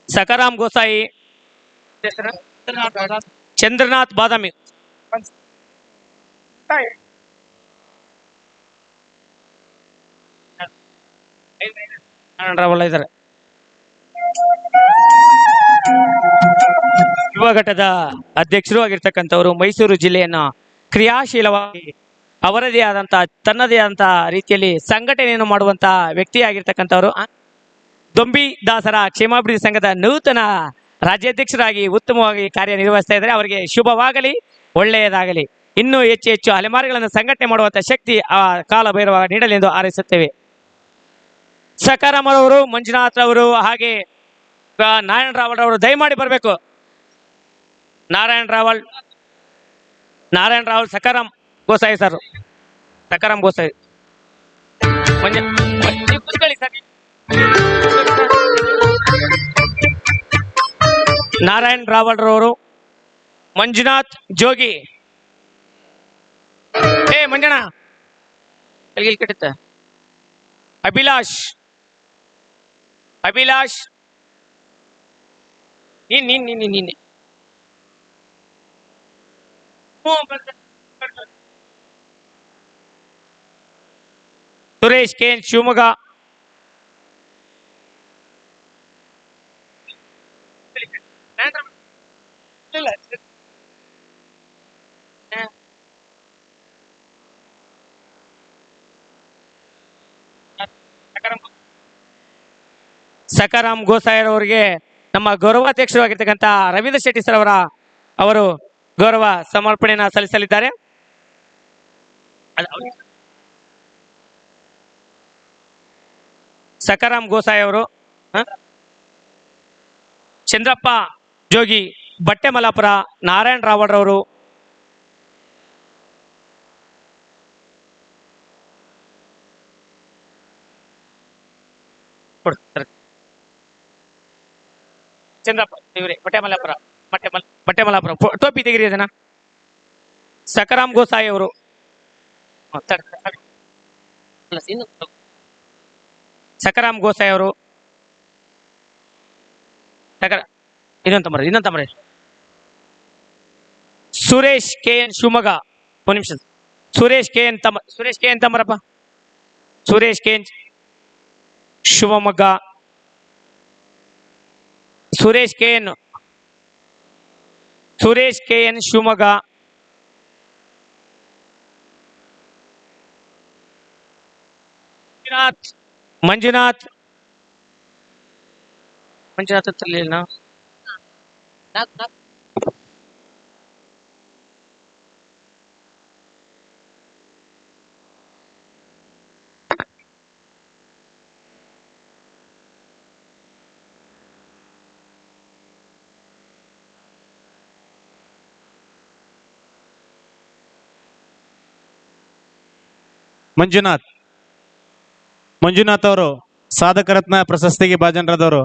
ಸಕಾರಾಮ್ ಗೋಸಾಯಿ, ಚಂದ್ರನಾಥ್ ಬಾದಾಮಿ. ರಾವಲ್ ಇದ್ದಾರೆ. ಯುವ ಘಟದ ಅಧ್ಯಕ್ಷರು ಆಗಿರ್ತಕ್ಕಂಥವರು ಮೈಸೂರು ಜಿಲ್ಲೆಯನ್ನ ಕ್ರಿಯಾಶೀಲವಾಗಿ ಅವರದೇ ಆದಂತ ತನ್ನದೇ ಆದಂತ ರೀತಿಯಲ್ಲಿ ಸಂಘಟನೆಯನ್ನು ಮಾಡುವಂತ ವ್ಯಕ್ತಿ ಆಗಿರ್ತಕ್ಕಂಥವರು ದೊಂಬಿ ದಾಸರ ಕ್ಷೇಮಾಭಿವೃದ್ಧಿ ಸಂಘದ ನೂತನ ರಾಜ್ಯಾಧ್ಯಕ್ಷರಾಗಿ ಉತ್ತಮವಾಗಿ ಕಾರ್ಯನಿರ್ವಹಿಸ್ತಾ ಇದ್ದಾರೆ. ಅವರಿಗೆ ಶುಭವಾಗಲಿ, ಒಳ್ಳೆಯದಾಗಲಿ. ಇನ್ನೂ ಹೆಚ್ಚು ಹೆಚ್ಚು ಅಲೆಮಾರಿಗಳನ್ನು ಸಂಘಟನೆ ಮಾಡುವಂತ ಶಕ್ತಿ ಆ ಕಾಲ ಭೈರವ ನೀಡಲಿ ಎಂದು ಹಾರೈಸುತ್ತೇವೆ. ಸಕಾರಾಮ್ ಅವರು, ಮಂಜುನಾಥ್ ಅವರು, ಹಾಗೆ ನಾರಾಯಣ್ ರಾವಲ್ ಅವರು ದಯಮಾಡಿ ಬರಬೇಕು. ನಾರಾಯಣ್ ರಾವಲ್, ಸಕಾರಾಮ್ ಗೋಸಾಯಿ ಸರ್, ಸಕಾರಾಮ್ ಗೋಸಾಯಿ ಕೂತ್ಕೊಳ್ಳಿ ಸರ್. ನಾರಾಯಣ್ ರಾವಲ್ ರವರು, ಮಂಜುನಾಥ್ ಜೋಗಿ, ಮಂಜಣ್ಣ ಎಲ್ಲಿ ಕೆಟ್ಟಿತ್ತ, ಅಭಿಲಾಷ್ ನೀನೆ ಸುರೇಶ್ ಕೆಎನ್ ಶಿವಮೊಗ್ಗ, ಸಕಾರಾಮ್ ಗೋಸಾಯರವರಿಗೆ ನಮ್ಮ ಗೌರವಾಧ್ಯಕ್ಷರಾಗಿರ್ತಕ್ಕಂಥ ರವೀಂದ್ರ ಶೆಟ್ಟಿ ಸರ್ ಅವರು ಗೌರವ ಸಮರ್ಪಣೆಯನ್ನು ಸಲ್ಲಿಸಲಿದ್ದಾರೆ. ಸಕಾರಾಮ್ ಗೋಸಾಯಿ ಅವರು, ಚಂದ್ರಪ್ಪ ಜೋಗಿ ಬಟ್ಟೆಮಲ್ಲಾಪುರ, ನಾರಾಯಣ್ ರಾವಲ್ ರವರು, ಚಂದ್ರಪ್ಪ ಇವರೇ ಬಟ್ಟೆಮಲ್ಲಾಪುರ ಟೋಪಿ ತೆಗಿರಿ ಅದನ್ನ. ಸಕಾರಾಮ್ ಗೋಸಾಯಿ ಅವರು, ಸಕಾರಾಮ್ ಗೋಸಾಯಿ ಅವರು, ಇನ್ನೊಂದು ಸುರೇಶ್ ಕೆಎನ್ ಶಿವಮೊಗ್ಗ, ಒಂದು ನಿಮಿಷ. Suresh KN Tammarappa, Suresh KN Shivamogga, Suresh KN Shivamogga, Manjunath ಹತ್ತಿರಲಿಲ್ಲ. ಮಂಜುನಾಥ್ ಅವರು ಸಾಧಕ ರತ್ನ ಪ್ರಶಸ್ತಿಗೆ ಭಾಜನರಾದವರು.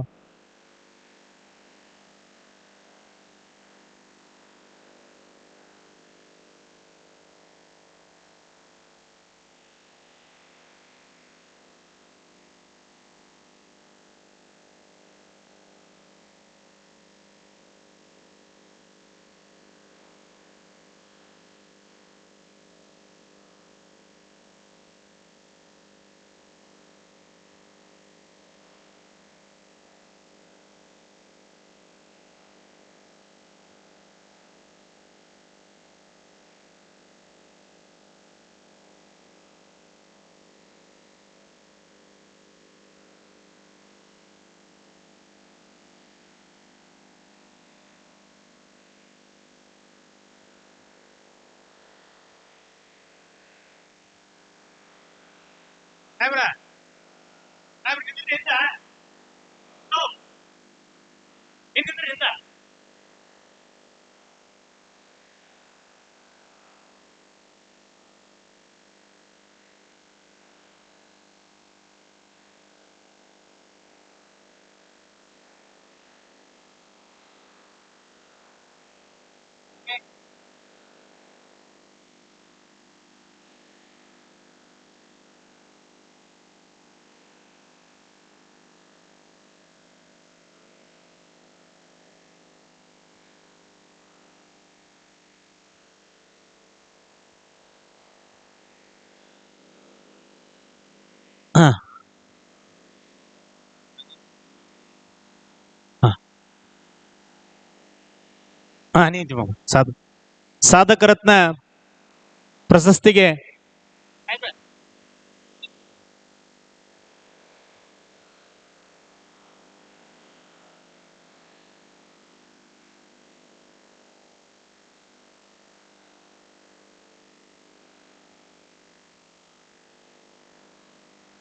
ಹಾ ಹಾ ನೀತಿ ಸಾಧಕ ರತ್ನ ಪ್ರಶಸ್ತಿಗೆ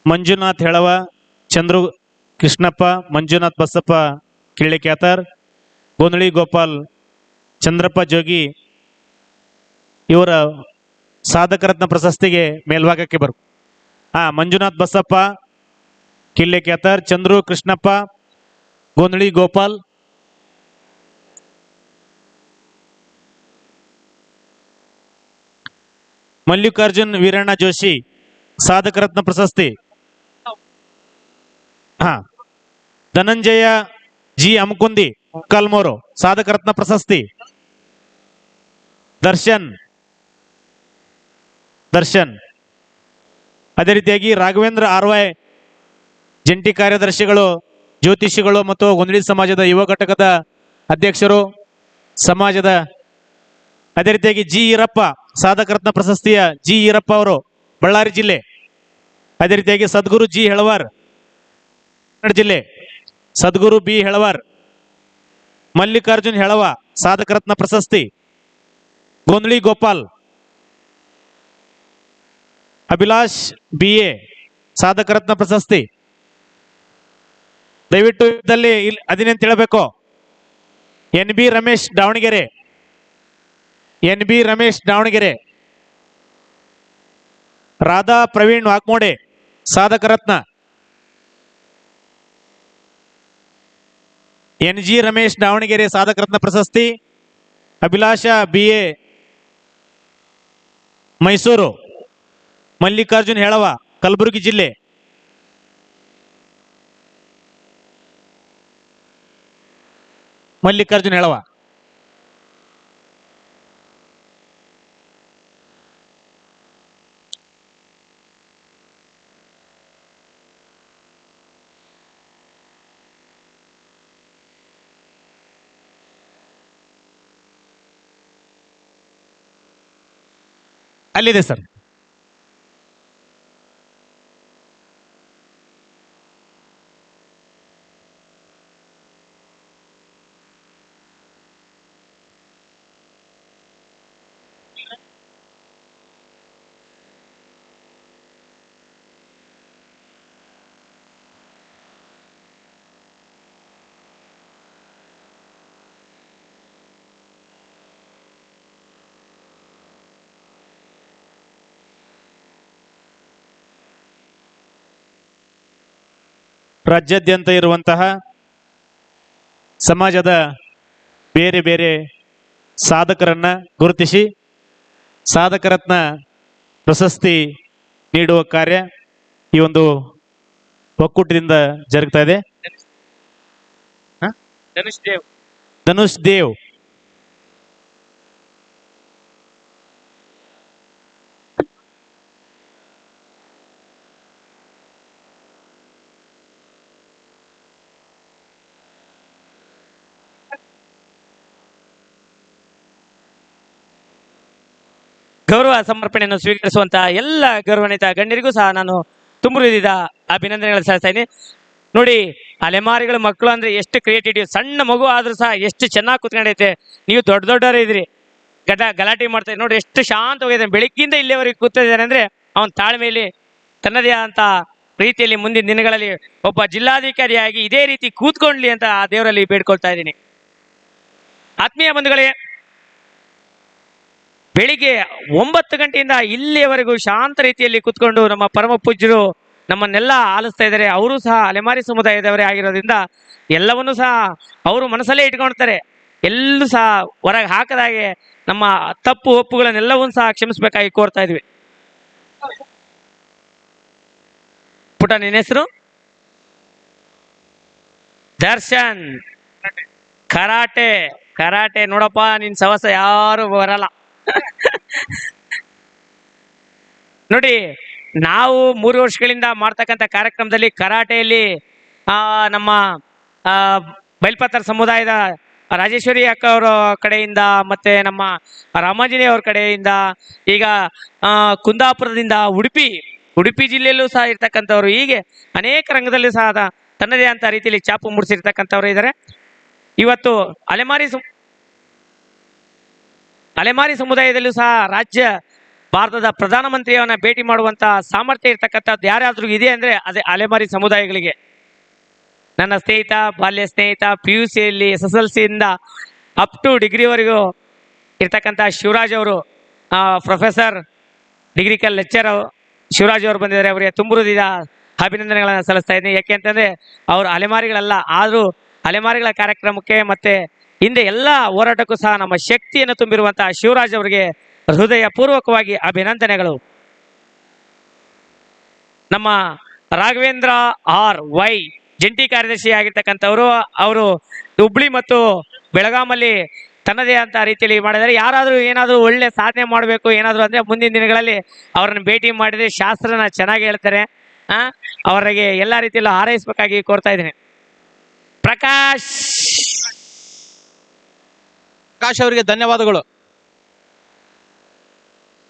ಮಂಜುನಾಥ್ ಹೆಳವ, ಚಂದ್ರು ಕೃಷ್ಣಪ್ಪ, ಮಂಜುನಾಥ್ ಬಸಪ್ಪ ಕಿಳ್ಳಿಕ್ಯಾತರ್, ಗೋಂದಳಿ ಗೋಪಾಲ್, ಚಂದ್ರಪ್ಪ ಜೋಗಿ ಇವರ ಸಾಧಕ ರತ್ನ ಪ್ರಶಸ್ತಿಗೆ ಮೇಲ್ಭಾಗಕ್ಕೆ ಬರು. ಮಂಜುನಾಥ್ ಬಸಪ್ಪ ಕಿಳ್ಳಿಕ್ಯಾತರ್, ಚಂದ್ರು ಕೃಷ್ಣಪ್ಪ, ಗೋಂದಳಿ ಗೋಪಾಲ್, ಮಲ್ಲಿಕಾರ್ಜುನ್ ವೀರಣ್ಣ ಜೋಶಿ ಸಾಧಕ ರತ್ನ ಪ್ರಶಸ್ತಿ. ಧನಂಜಯ ಜಿ ಅಮಕುಂದಿ ಕಲ್ಮೂರು ಸಾಧಕ ರತ್ನ ಪ್ರಶಸ್ತಿ. ದರ್ಶನ್ ಅದೇ ರೀತಿಯಾಗಿ ರಾಘವೇಂದ್ರ ಆರ್ವೈ ಜಂಟಿ ಕಾರ್ಯದರ್ಶಿಗಳು, ಜ್ಯೋತಿಷಿಗಳು ಮತ್ತು ಗೊಂದಳಿ ಸಮಾಜದ ಯುವ ಘಟಕದ ಅಧ್ಯಕ್ಷರು ಸಮಾಜದ. ಅದೇ ರೀತಿಯಾಗಿ ಜಿ ಈರಪ್ಪ ಸಾಧಕ ರತ್ನ ಪ್ರಶಸ್ತಿಯ ಜಿ ಈರಪ್ಪ ಅವರು ಬಳ್ಳಾರಿ ಜಿಲ್ಲೆ. ಅದೇ ರೀತಿಯಾಗಿ ಸದ್ಗುರು ಜಿ ಹೆಳವಾರ್ ಜಿಲ್ಲೆ, ಸದ್ಗುರು ಬಿ ಹೆಳವಾರ್, ಮಲ್ಲಿಕಾರ್ಜುನ್ ಹೆಳವ ಸಾಧಕ ರತ್ನ ಪ್ರಶಸ್ತಿ. ಗೋಂದಳಿ ಗೋಪಾಲ್, ಅಭಿಲಾಷ್ ಬಿ ಎ ಸಾಧಕ ರತ್ನ ಪ್ರಶಸ್ತಿ. ದಯವಿಟ್ಟು ಇದ್ದಲ್ಲಿ ಅದೇನಂತ ಹೇಳಬೇಕು. ಎನ್ ಬಿ ರಮೇಶ್ ದಾವಣಗೆರೆ, ರಾಧಾ ಪ್ರವೀಣ್ ವಾಗ್ಮೋಡೆ ಸಾಧಕ ರತ್ನ. ಎನ್ ಜಿ ರಮೇಶ್ ದಾವಣಗೆರೆ ಸಾಧಕ ರತ್ನ ಪ್ರಶಸ್ತಿ. ಅಭಿಲಾಷ ಬಿ ಎ ಮೈಸೂರು, ಮಲ್ಲಿಕಾರ್ಜುನ್ ಹೆಳವ ಕಲಬುರಗಿ ಜಿಲ್ಲೆ. ಮಲ್ಲಿಕಾರ್ಜುನ್ ಹೆಳವ ಅಲ್ಲಿದೆ ಸರ್. ರಾಜ್ಯಾದ್ಯಂತ ಇರುವಂತಹ ಸಮಾಜದ ಬೇರೆ ಬೇರೆ ಸಾಧಕರನ್ನ ಗುರುತಿಸಿ ಸಾಧಕ ರತ್ನ ಪ್ರಶಸ್ತಿ ನೀಡುವ ಕಾರ್ಯ ಈ ಒಂದು ಒಕ್ಕೂಟದಿಂದ ಜರುಗ್ತಾ ಇದೆ. ಧನುಷ್ ದೇವ್ ಗೌರವ ಸಮರ್ಪಣೆಯನ್ನು ಸ್ವೀಕರಿಸುವಂತಹ ಎಲ್ಲ ಗೌರವಾನ್ವಿತ ಗಣ್ಯರಿಗೂ ಸಹ ನಾನು ತುಂಬ ಹೃದಯದ ಅಭಿನಂದನೆಗಳು ಸಲ್ಲಿಸ್ತಾ ಇದ್ದೀನಿ. ನೋಡಿ, ಅಲೆಮಾರಿಗಳ ಮಕ್ಕಳು ಅಂದ್ರೆ ಎಷ್ಟು ಕ್ರಿಯೇಟಿವಿಟಿ, ಸಣ್ಣ ಮಗು ಆದ್ರೂ ಸಹ ಎಷ್ಟು ಚೆನ್ನಾಗಿ ಕೂತ್ಕೊಂಡೈತೆ. ನೀವು ದೊಡ್ಡವರೇ ಇದ್ರಿ, ಗಲಾಟೆ ಮಾಡ್ತಾ ನೋಡಿ ಎಷ್ಟು ಶಾಂತವಾಗಿದೆ. ಬೆಳಿಗ್ಗಿಂದ ಇಲ್ಲಿವರೆಗೆ ಕೂತಿದ್ದಾನೆ ಅಂದ್ರೆ ಅವನ ತಾಳ್ಮೆಯಲ್ಲಿ ತನ್ನದೇ ಆದಂತ ರೀತಿಯಲ್ಲಿ ಮುಂದಿನ ದಿನಗಳಲ್ಲಿ ಒಬ್ಬ ಜಿಲ್ಲಾಧಿಕಾರಿಯಾಗಿ ಇದೇ ರೀತಿ ಕೂತ್ಕೊಳ್ಳಿ ಅಂತ ಆ ದೇವರಲ್ಲಿ ಬೇಡ್ಕೊಳ್ತಾ ಇದ್ದೀನಿ. ಆತ್ಮೀಯ ಬಂಧುಗಳೇ, ಬೆಳಿಗ್ಗೆ 9 ಗಂಟೆಯಿಂದ ಇಲ್ಲಿಯವರೆಗೂ ಶಾಂತ ರೀತಿಯಲ್ಲಿ ಕೂತ್ಕೊಂಡು ನಮ್ಮ ಪರಮ ಪೂಜ್ಯರು ನಮ್ಮನ್ನೆಲ್ಲ ಆಲಿಸ್ತಾ ಇದ್ದಾರೆ. ಅವರು ಸಹ ಅಲೆಮಾರಿ ಸಮುದಾಯದವರೇ ಆಗಿರೋದ್ರಿಂದ ಎಲ್ಲವನ್ನೂ ಸಹ ಅವರು ಮನಸ್ಸಲ್ಲೇ ಇಟ್ಕೊಳ್ತಾರೆ. ಎಲ್ಲೂ ಸಹ ಹೊರಗೆ ಹಾಕದಾಗೆ ನಮ್ಮ ತಪ್ಪು ಒಪ್ಪುಗಳನ್ನೆಲ್ಲವನ್ನೂ ಸಹ ಕ್ಷಮಿಸಬೇಕಾಗಿ ಕೋರ್ತಾ ಇದ್ವಿ. ಪುಟ, ನಿನ್ನ ಹೆಸರು? ದರ್ಶನ್. ಕರಾಟೆ. ಕರಾಟೆ ನೋಡಪ್ಪ, ನಿನ್ ಸವಸ ಯಾರು ಬರಲ್ಲ. ನೋಡಿ, ನಾವು 3 ವರ್ಷಗಳಿಂದ ಮಾಡ್ತಕ್ಕಂಥ ಕಾರ್ಯಕ್ರಮದಲ್ಲಿ ಕರಾಟೆಯಲ್ಲಿ ನಮ್ಮ ಬೈಲ್ಪತ್ರ ಸಮುದಾಯದ ರಾಜೇಶ್ವರಿ ಅಕ್ಕ ಅವರ ಕಡೆಯಿಂದ, ಮತ್ತೆ ನಮ್ಮ ರಾಮಾಂಜನೇಯ ಅವ್ರ ಕಡೆಯಿಂದ, ಈಗ ಕುಂದಾಪುರದಿಂದ, ಉಡುಪಿ ಜಿಲ್ಲೆಯಲ್ಲೂ ಸಹ ಇರ್ತಕ್ಕಂಥವ್ರು, ಹೀಗೆ ಅನೇಕ ರಂಗದಲ್ಲೂ ಸಹ ತನ್ನದೇ ಅಂತ ರೀತಿಯಲ್ಲಿ ಚಾಪು ಮೂಡಿಸಿರ್ತಕ್ಕಂಥವ್ರು ಇದ್ದಾರೆ. ಇವತ್ತು ಅಲೆಮಾರಿ ಸಮುದಾಯದಲ್ಲೂ ಸಹ ರಾಜ್ಯ ಭಾರತದ ಪ್ರಧಾನಮಂತ್ರಿಯವನ್ನ ಭೇಟಿ ಮಾಡುವಂತ ಸಾಮರ್ಥ್ಯ ಇರ್ತಕ್ಕಂಥದ್ದು ಯಾರಾದ್ರೂ ಇದೆ ಅಂದ್ರೆ ಅದೇ ಅಲೆಮಾರಿ ಸಮುದಾಯಗಳಿಗೆ. ನನ್ನ ಸ್ನೇಹಿತ, ಬಾಲ್ಯ ಸ್ನೇಹಿತ, PUCಯಲ್ಲಿ SSLC ಇಂದ ಅಪ್ ಟು ಡಿಗ್ರಿವರೆಗೂ ಇರ್ತಕ್ಕಂಥ ಶಿವರಾಜ್ ಅವರು, ಪ್ರೊಫೆಸರ್, ಡಿಗ್ರಿ ಕಲ್ ಲೆಕ್ಚರ್ ಶಿವರಾಜ್ ಅವರು ಬಂದಿದ್ದಾರೆ. ಅವರಿಗೆ ತುಂಬುವುದಿದ ಅಭಿನಂದನೆಗಳನ್ನು ಸಲ್ಲಿಸ್ತಾ ಇದ್ದೀನಿ. ಯಾಕೆ ಅಂತಂದ್ರೆ ಅವರು ಅಲೆಮಾರಿಗಳಲ್ಲ, ಆದರೂ ಅಲೆಮಾರಿಗಳ ಕಾರ್ಯಕ್ರಮಕ್ಕೆ ಮತ್ತೆ ಹಿಂದೆ ಎಲ್ಲ ಹೋರಾಟಕ್ಕೂ ಸಹ ನಮ್ಮ ಶಕ್ತಿಯನ್ನು ತುಂಬಿರುವಂತಹ ಶಿವರಾಜ್ ಅವರಿಗೆ ಹೃದಯ ಪೂರ್ವಕವಾಗಿ ಅಭಿನಂದನೆಗಳು. ನಮ್ಮ ರಾಘವೇಂದ್ರ RY ಜಂಟಿ ಕಾರ್ಯದರ್ಶಿ ಆಗಿರ್ತಕ್ಕಂಥವ್ರು, ಅವರು ಹುಬ್ಳಿ ಮತ್ತು ಬೆಳಗಾಮಲ್ಲಿ ತನ್ನದೇ ಅಂತ ರೀತಿಯಲ್ಲಿ ಮಾಡಿದ್ದಾರೆ. ಯಾರಾದರೂ ಏನಾದರೂ ಒಳ್ಳೆ ಸಾಧನೆ ಮಾಡಬೇಕು ಏನಾದರೂ ಅಂದ್ರೆ ಮುಂದಿನ ದಿನಗಳಲ್ಲಿ ಅವರನ್ನು ಭೇಟಿ ಮಾಡಿದ್ರೆ ಶಾಸ್ತ್ರನ ಚೆನ್ನಾಗಿ ಹೇಳ್ತಾರೆ. ಅವರಿಗೆ ಎಲ್ಲ ರೀತಿಯಲ್ಲೂ ಹಾರೈಸಬೇಕಾಗಿ ಕೋರ್ತಾ ಇದ್ದೀನಿ. ಪ್ರಕಾಶ್ ಅವರಿಗೆ ಧನ್ಯವಾದಗಳು.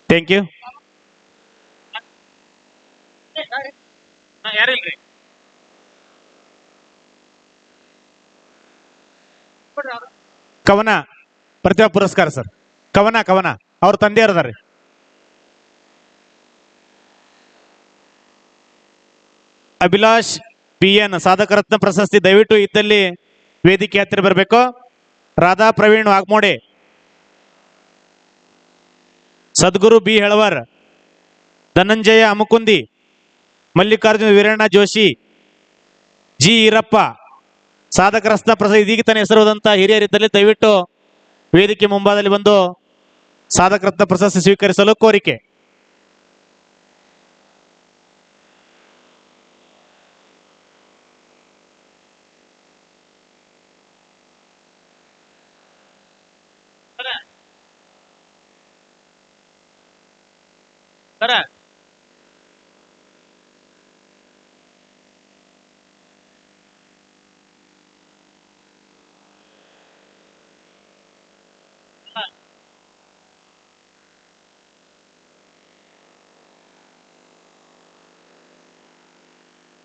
Thank you. ಯಾರಿಲ್ರಿ? ಕವನ ಪ್ರತಿಭಾ ಪುರಸ್ಕಾರ ಸರ್. ಕವನ ಅವ್ರ ತಂದೆಯರದಾರ್ರಿ. ಅಭಿಲಾಷ್ PN ಸಾಧಕರತ್ನ ಪ್ರಶಸ್ತಿ ದಯವಿಟ್ಟು ಇದ್ದಲ್ಲಿ ವೇದಿಕೆ ಹತ್ತಿರ ಬರಬೇಕು. ರಾಧಾ ಪ್ರವೀಣ್ ವಾಗ್ಮೋಡೆ, ಸದ್ಗುರು B ಹೆಳವರ್, ಧನಂಜಯ ಅಮುಕುಂದಿ, ಮಲ್ಲಿಕಾರ್ಜುನ ವೀರಣ್ಣ ಜೋಶಿ, G ಈರಪ್ಪ ಸಾಧಕರತ್ನ ಪ್ರಶಸ್ತಿ ಇದೀಗ ತನ್ನ ಹೆಸರುದಂತ ಹಿರಿಯರಿದ್ದಲ್ಲಿ ದಯವಿಟ್ಟು ವೇದಿಕೆ ಮುಂಭಾಗದಲ್ಲಿ ಬಂದು ಸಾಧಕರತ್ನ ಪ್ರಶಸ್ತಿ ಸ್ವೀಕರಿಸಲು ಕೋರಿಕೆ.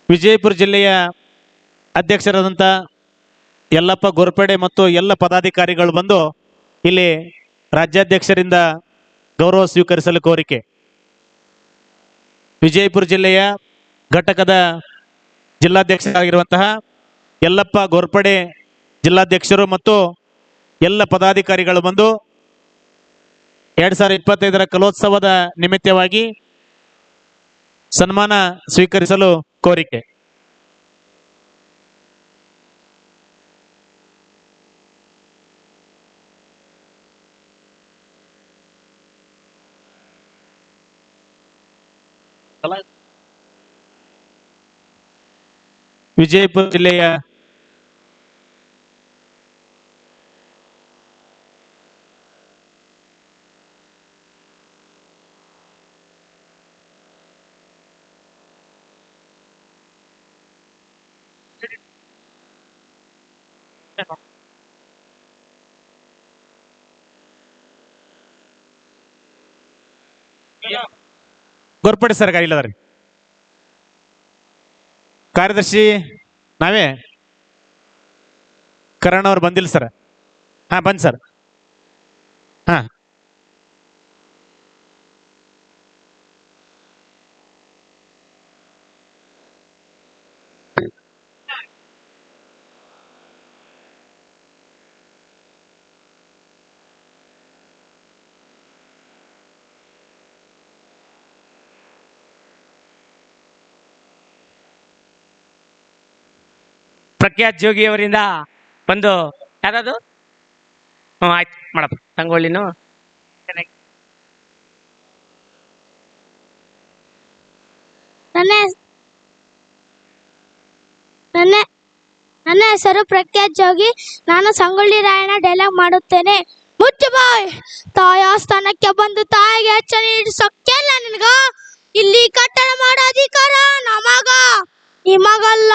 ವಿಜಯಪುರ ಜಿಲ್ಲೆಯ ಅಧ್ಯಕ್ಷರಾದಂಥ ಯಲ್ಲಪ್ಪ ಗೋರ್ಪಡೆ ಮತ್ತು ಎಲ್ಲ ಪದಾಧಿಕಾರಿಗಳು ಬಂದು ಇಲ್ಲಿ ರಾಜ್ಯಾಧ್ಯಕ್ಷರಿಂದ ಗೌರವ ಸ್ವೀಕರಿಸಲು ಕೋರಿಕೆ. ವಿಜಯಪುರ ಜಿಲ್ಲೆಯ ಘಟಕದ ಜಿಲ್ಲಾಧ್ಯಕ್ಷರಾಗಿರುವಂತಹ ಯಲ್ಲಪ್ಪ ಗೋರ್ಪಡೆ ಜಿಲ್ಲಾಧ್ಯಕ್ಷರು ಮತ್ತು ಎಲ್ಲ ಪದಾಧಿಕಾರಿಗಳು ಬಂದು 2025 ಕಲೋತ್ಸವದ ನಿಮಿತ್ತವಾಗಿ ಸನ್ಮಾನ ಸ್ವೀಕರಿಸಲು ಕೋರಿಕೆ. ವಿಜಯಪುರ ಜಿಲ್ಲೆಯ ಗೋರ್ಪಡೆ ಸರ್ ಇಲ್ಲದ್ರಿ ಕಾರ್ಯದರ್ಶಿ ನಾವೇ ಕರಣ್ ಅವ್ರು ಬಂದಿಲ್ಲ ಸರ್. ಬಂದ್ ಸರ್. ಪ್ರಖ್ಯಾತ್ ಜೋಗಿ ಅವರಿಂದ ಒಂದು ಯಾರದು ಆಯ್ತು ಮಾಡಪ್ಪ ರಂಗೋಲಿನು. ನನ್ನ ಹೆಸರು ಪ್ರಖ್ಯಾತ್ ಜೋಗಿ. ನಾನು ಸಂಗೊಳ್ಳಿ ರಾಯಣ್ಣ ಡೈಲಾಗ್ ಮಾಡುತ್ತೇನೆ. ಮುಚ್ಚು ಬಾಯ್, ತಾಯ ಸ್ಥಾನಕ್ಕೆ ಬಂದು ತಾಯಿಗೆ ಹೆಚ್ಚ ನೀಡಿಸೋಕ್ಕೆಲ್ಲ ನಿನಗ. ಇಲ್ಲಿ ಕಟ್ಟಡ ಮಾಡೋ ಅಧಿಕಾರ ನಮಗ, ನಿಮಗಲ್ಲ.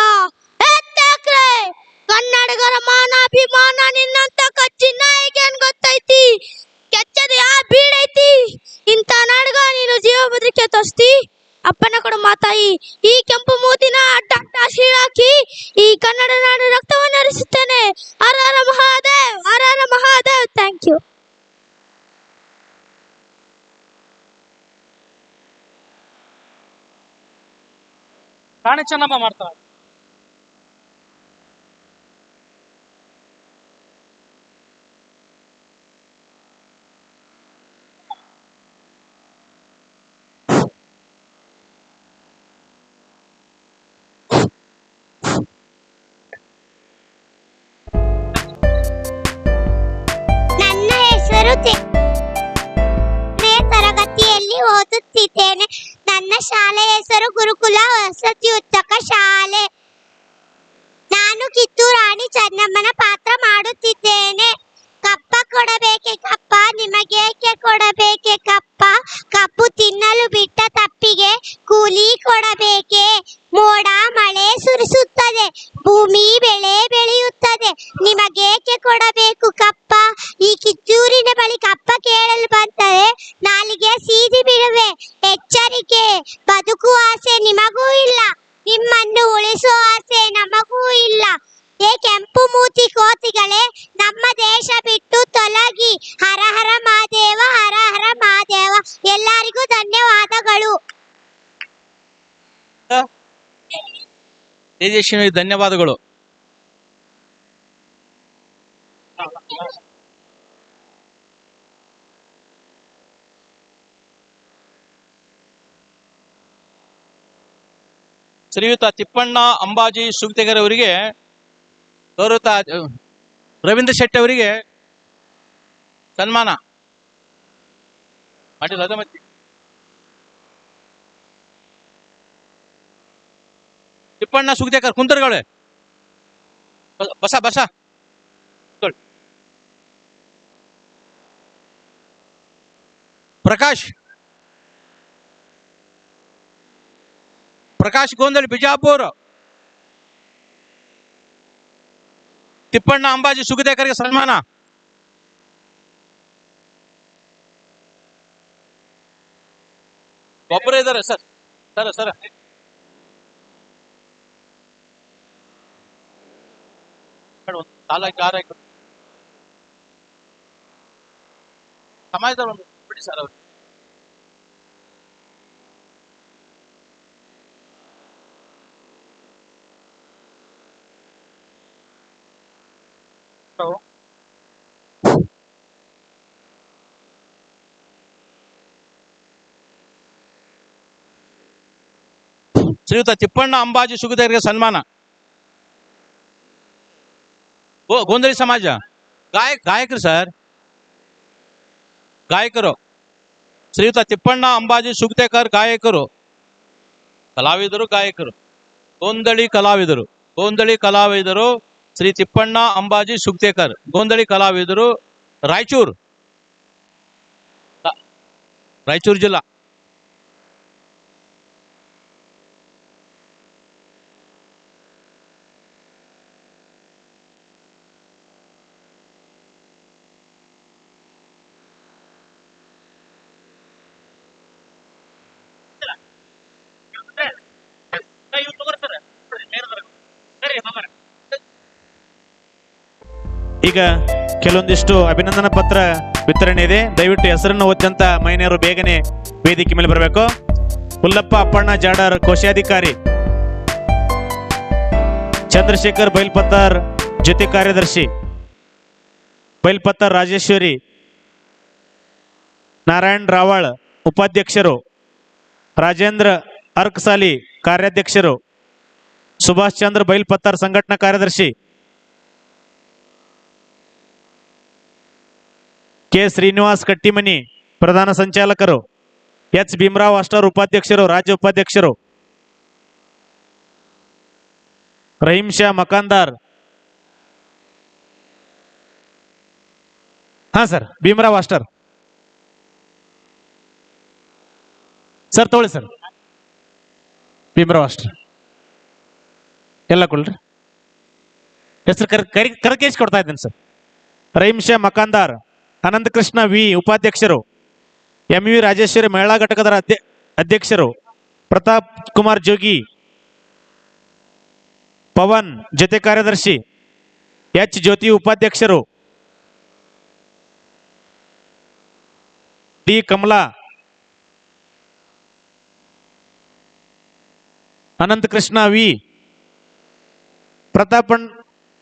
ಕನ್ನಡಿಗರ ಮಾನಾಭಿಮಾನ ನಿನ್ನಂತ ಕಚ್ಚಿ ನಾಯಿಗೇನ್ ಗೊತ್ತೈತಿ? ಕೆಚ್ಚದ ಬೀಡೈತಿ ಇಂಥ ನಾಡ್ಗ ನೀನು ಜೀವ ಬದುಕೆ ತೋರಿಸ್ತಿ. ಅಪ್ಪನ ಕೊಡು ಮಾತಾಯಿ, ಈ ಕೆಂಪು ಮೂತಿನ ಅಡ್ಡ ಶೀಳಾಕಿ ಈ ಕನ್ನಡ ನಾಡು ರಕ್ತವನ್ನು ಹರಿಸುತ್ತೇನೆ. ಹರ ಹರ ಮಹಾದೇವ್, ಹರ ಹರ ಮಹಾದೇವ್. Thank you. ರಾಣಿ ಚೆನ್ನಮ್ಮ ಮಾಡ್ತಾರೆ. ನನ್ನ ಹೆಸರು ತರಗತಿಯಲ್ಲಿ ಓದುತ್ತಿದ್ದೇನೆ. ನನ್ನ ಶಾಲೆಯ ಹೆಸರು ಗುರುಕುಲ ವಸತಿ ಉಚ್ಚಕ ಶಾಲೆ. ನಾನು ಕಿತ್ತೂರು ರಾಣಿ ಚೆನ್ನಮ್ಮನ ಪಾತ್ರ ಮಾಡುತ್ತಿದ್ದೇನೆ. ಕಪ್ಪ ಕೊಡಬೇಕೆ ಕಪ್ಪ, ನಿಮಗೇಕೆ ಕೊಡಬೇಕೆ ಕಪ್ಪ? ಕಪ್ಪು ತಿನ್ನಲು ಬಿಟ್ಟ ತಪ್ಪಿಗೆ ಕೂಲಿ ಕೊಡಬೇಕೆ? ಮೋಡ ಮಳೆ ಸುರಿಸುತ್ತದೆ, ಭೂಮಿ ಬೆಳೆ ಬೆಳೆಯುತ್ತದೆ, ನಿಮಗೇಕೆ ಕೊಡಬೇಕು ಕಪ್ಪ? ಈ ಕಿತ್ತೂರಿನ ಬಳಿ ಕಪ್ಪ ಕೇಳಲು ಬಂದರೆ ನಾಲಿಗೆ ಸೀದಿ ಬಿಡುವೆ. ಎಚ್ಚರಿಕೆ, ಬದುಕುವ ಆಸೆ ನಿಮಗೂ ಇಲ್ಲ, ನಿಮ್ಮನ್ನು ಉಳಿಸುವ ಆಸೆ ನಮಗೂ ಇಲ್ಲ. ಏ ಕೆಂಪು ಮೂತಿ ಕೋತಿಗಳೇ, ನಮ್ಮ ದೇಶ ಬಿಟ್ಟು ತೊಲಗಿ. ಹರ ಹರ ಮಹಾದೇವ, ಹರ ಹರ ಮಹಾದೇವ. ಎಲ್ಲರಿಗೂ ಧನ್ಯವಾದಗಳು. ತೇಜಸ್ವಿನಿ ಧನ್ಯವಾದಗಳು. ಶ್ರೀಯುತ ತಿಪ್ಪಣ್ಣ ಅಂಬಾಜಿ ಸುಗತೆಗರ್ ಅವರಿಗೆ ಗೌರವ ರವೀಂದ್ರ ಶೆಟ್ಟಿ ಅವರಿಗೆ ಸನ್ಮಾನ ಮಾಡಿಲ್ಲ. ಅದ ಮತ್ತೆ ತಿಪ್ಪಣ್ಣ ಸುಗತೆಕರ್ ಕುಂತರ್ಗಳೇ ಬಸ ಬಸ ಪ್ರಕಾಶ್ ಗೋಂದಳಿ ಬಿಜಾಪುರ. ತಿಪ್ಪಣ್ಣ ಅಂಬಾಜಿ ಸುಗತೇಕರ್ಗೆ ಸನ್ಮಾನ. ಒಬ್ಬರೇ ಇದ್ದಾರೆ ಸರ್. ಸರ ಸರ ಸಮಾಜದ ಒಂದು ಬಿಡಿ ಸರ್ ಅವರು. ಶ್ರೀಯುತ ತಿಪ್ಪಣ್ಣ ಅಂಬಾಜಿ ಸುಗತೇಕರ್ಗೆ ಸನ್ಮಾನ. ಗೋಂದಳಿ ಸಮಾಜ ಗಾಯಕರು ಸರ್, ಗಾಯಕರು. ಶ್ರೀಯುತ ತಿಪ್ಪಣ್ಣ ಅಂಬಾಜಿ ಸುಗತೇಕರ್ ಗಾಯಕರು, ಕಲಾವಿದರು, ಗಾಯಕರು. ಗೋಂದಳಿ ಕಲಾವಿದರು ಶ್ರೀ ತಿಪ್ಪಣ್ಣ ಅಂಬಾಜಿ ಸುಗತೇಕರ್, ಗೋಂದಳಿ ಕಲಾವಿದರು, ರಾಯಚೂರು ಜಿಲ್ಲಾ. ಈಗ ಕೆಲವೊಂದಿಷ್ಟು ಅಭಿನಂದನಾ ಪತ್ರ ವಿತರಣೆ ಇದೆ. ದಯವಿಟ್ಟು ಹೆಸರನ್ನು ಓದಿದಂತ ಮಹಿಳೆಯರು ಬೇಗನೆ ವೇದಿಕೆ ಮೇಲೆ ಬರಬೇಕು. ಹುಲ್ಲಪ್ಪ ಅಪ್ಪಣ್ಣ ಜಾಡರ್ ಕೋಶಾಧಿಕಾರಿ, ಚಂದ್ರಶೇಖರ್ ಬೈಲ್ಪತ್ತಾರ್ ಜೊತೆ ಕಾರ್ಯದರ್ಶಿ, ಬೈಲ್ಪತ್ತಾರ್ ರಾಜೇಶ್ವರಿ, ನಾರಾಯಣ್ ರಾವಳ್ ಉಪಾಧ್ಯಕ್ಷರು, ರಾಜೇಂದ್ರ ಅರ್ಕಸಾಲಿ ಕಾರ್ಯಾಧ್ಯಕ್ಷರು, ಸುಭಾಷ್ ಚಂದ್ರ ಬೈಲ್ಪತ್ತಾರ್ ಸಂಘಟನಾ ಕಾರ್ಯದರ್ಶಿ, ಕೆ ಶ್ರೀನಿವಾಸ್ ಕಟ್ಟಿಮನಿ ಪ್ರಧಾನ ಸಂಚಾಲಕರು, ಎಚ್ ಭೀಮರಾವ್ ಅಷ್ಟರ್ ಉಪಾಧ್ಯಕ್ಷರು, ರಾಜ್ಯ ಉಪಾಧ್ಯಕ್ಷರು, ರಹೀಂ ಶಾ ಮಕಾಂದಾರ್, ಹಾ ಸರ್, ಭೀಮರಾವ್ ಅಷ್ಟರ್ ಸರ್, ತಗೊಳ್ಳಿ ಸರ್, ಭೀಮರಾವ್ ಅಷ್ಟರ್ ಎಲ್ಲ ಕೊಡ್ರಿ, ಹೆಸರು ಕರಕೇಶ್ ಕೊಡ್ತಾ ಇದ್ದೇನೆ ಸರ್. ರಹೀಂ ಶಾ ಮಕಾಂದಾರ್, ಅನಂತಕೃಷ್ಣ ವಿ ಉಪಾಧ್ಯಕ್ಷರು, ಎಂವಿ ರಾಜೇಶ್ವರಿ ಮಹಿಳಾ ಘಟಕದ ಅಧ್ಯಕ್ಷರು, ಪ್ರತಾಪ್ ಕುಮಾರ್ ಜೋಗಿ, ಪವನ್ ಜೊತೆ ಕಾರ್ಯದರ್ಶಿ, ಎಚ್ ಜ್ಯೋತಿ ಉಪಾಧ್ಯಕ್ಷರು, ಡಿ ಕಮಲಾ, ಅನಂತಕೃಷ್ಣ ವಿ, ಪ್ರತಾಪನ್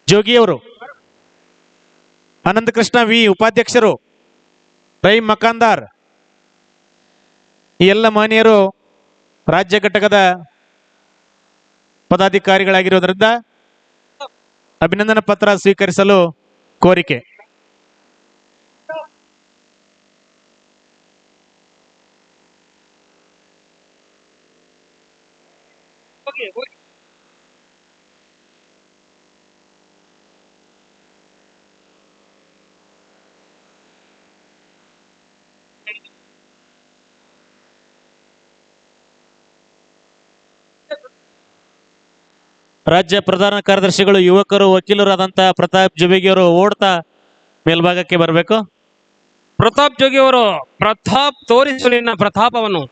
ಜೋಗಿಯವರು, ಅನಂತಕೃಷ್ಣ ವಿ ಉಪಾಧ್ಯಕ್ಷರು, ರಹೀಂ ಮಕಾಂದಾರ್, ಈ ಎಲ್ಲ ಮಾನ್ಯರು ರಾಜ್ಯ ಘಟಕದ ಪದಾಧಿಕಾರಿಗಳಾಗಿರೋದ್ರಿಂದ ಅಭಿನಂದನಾ ಪತ್ರ ಸ್ವೀಕರಿಸಲು ಕೋರಿಕೆ. ರಾಜ್ಯ ಪ್ರಧಾನ ಕಾರ್ಯದರ್ಶಿಗಳು ಯುವಕರು ವಕೀಲರಾದಂತಹ ಪ್ರತಾಪ್ ಜುಬೇಗಿ ಅವರು ಓಡ್ತಾ ಮೇಲ್ಭಾಗಕ್ಕೆ ಬರಬೇಕು. ಪ್ರತಾಪ್ ಜೋಗಿ ಅವರು, ಪ್ರತಾಪ್ ತೋರಿಸು ನಿನ್ನ ಪ್ರತಾಪವನ್ನು.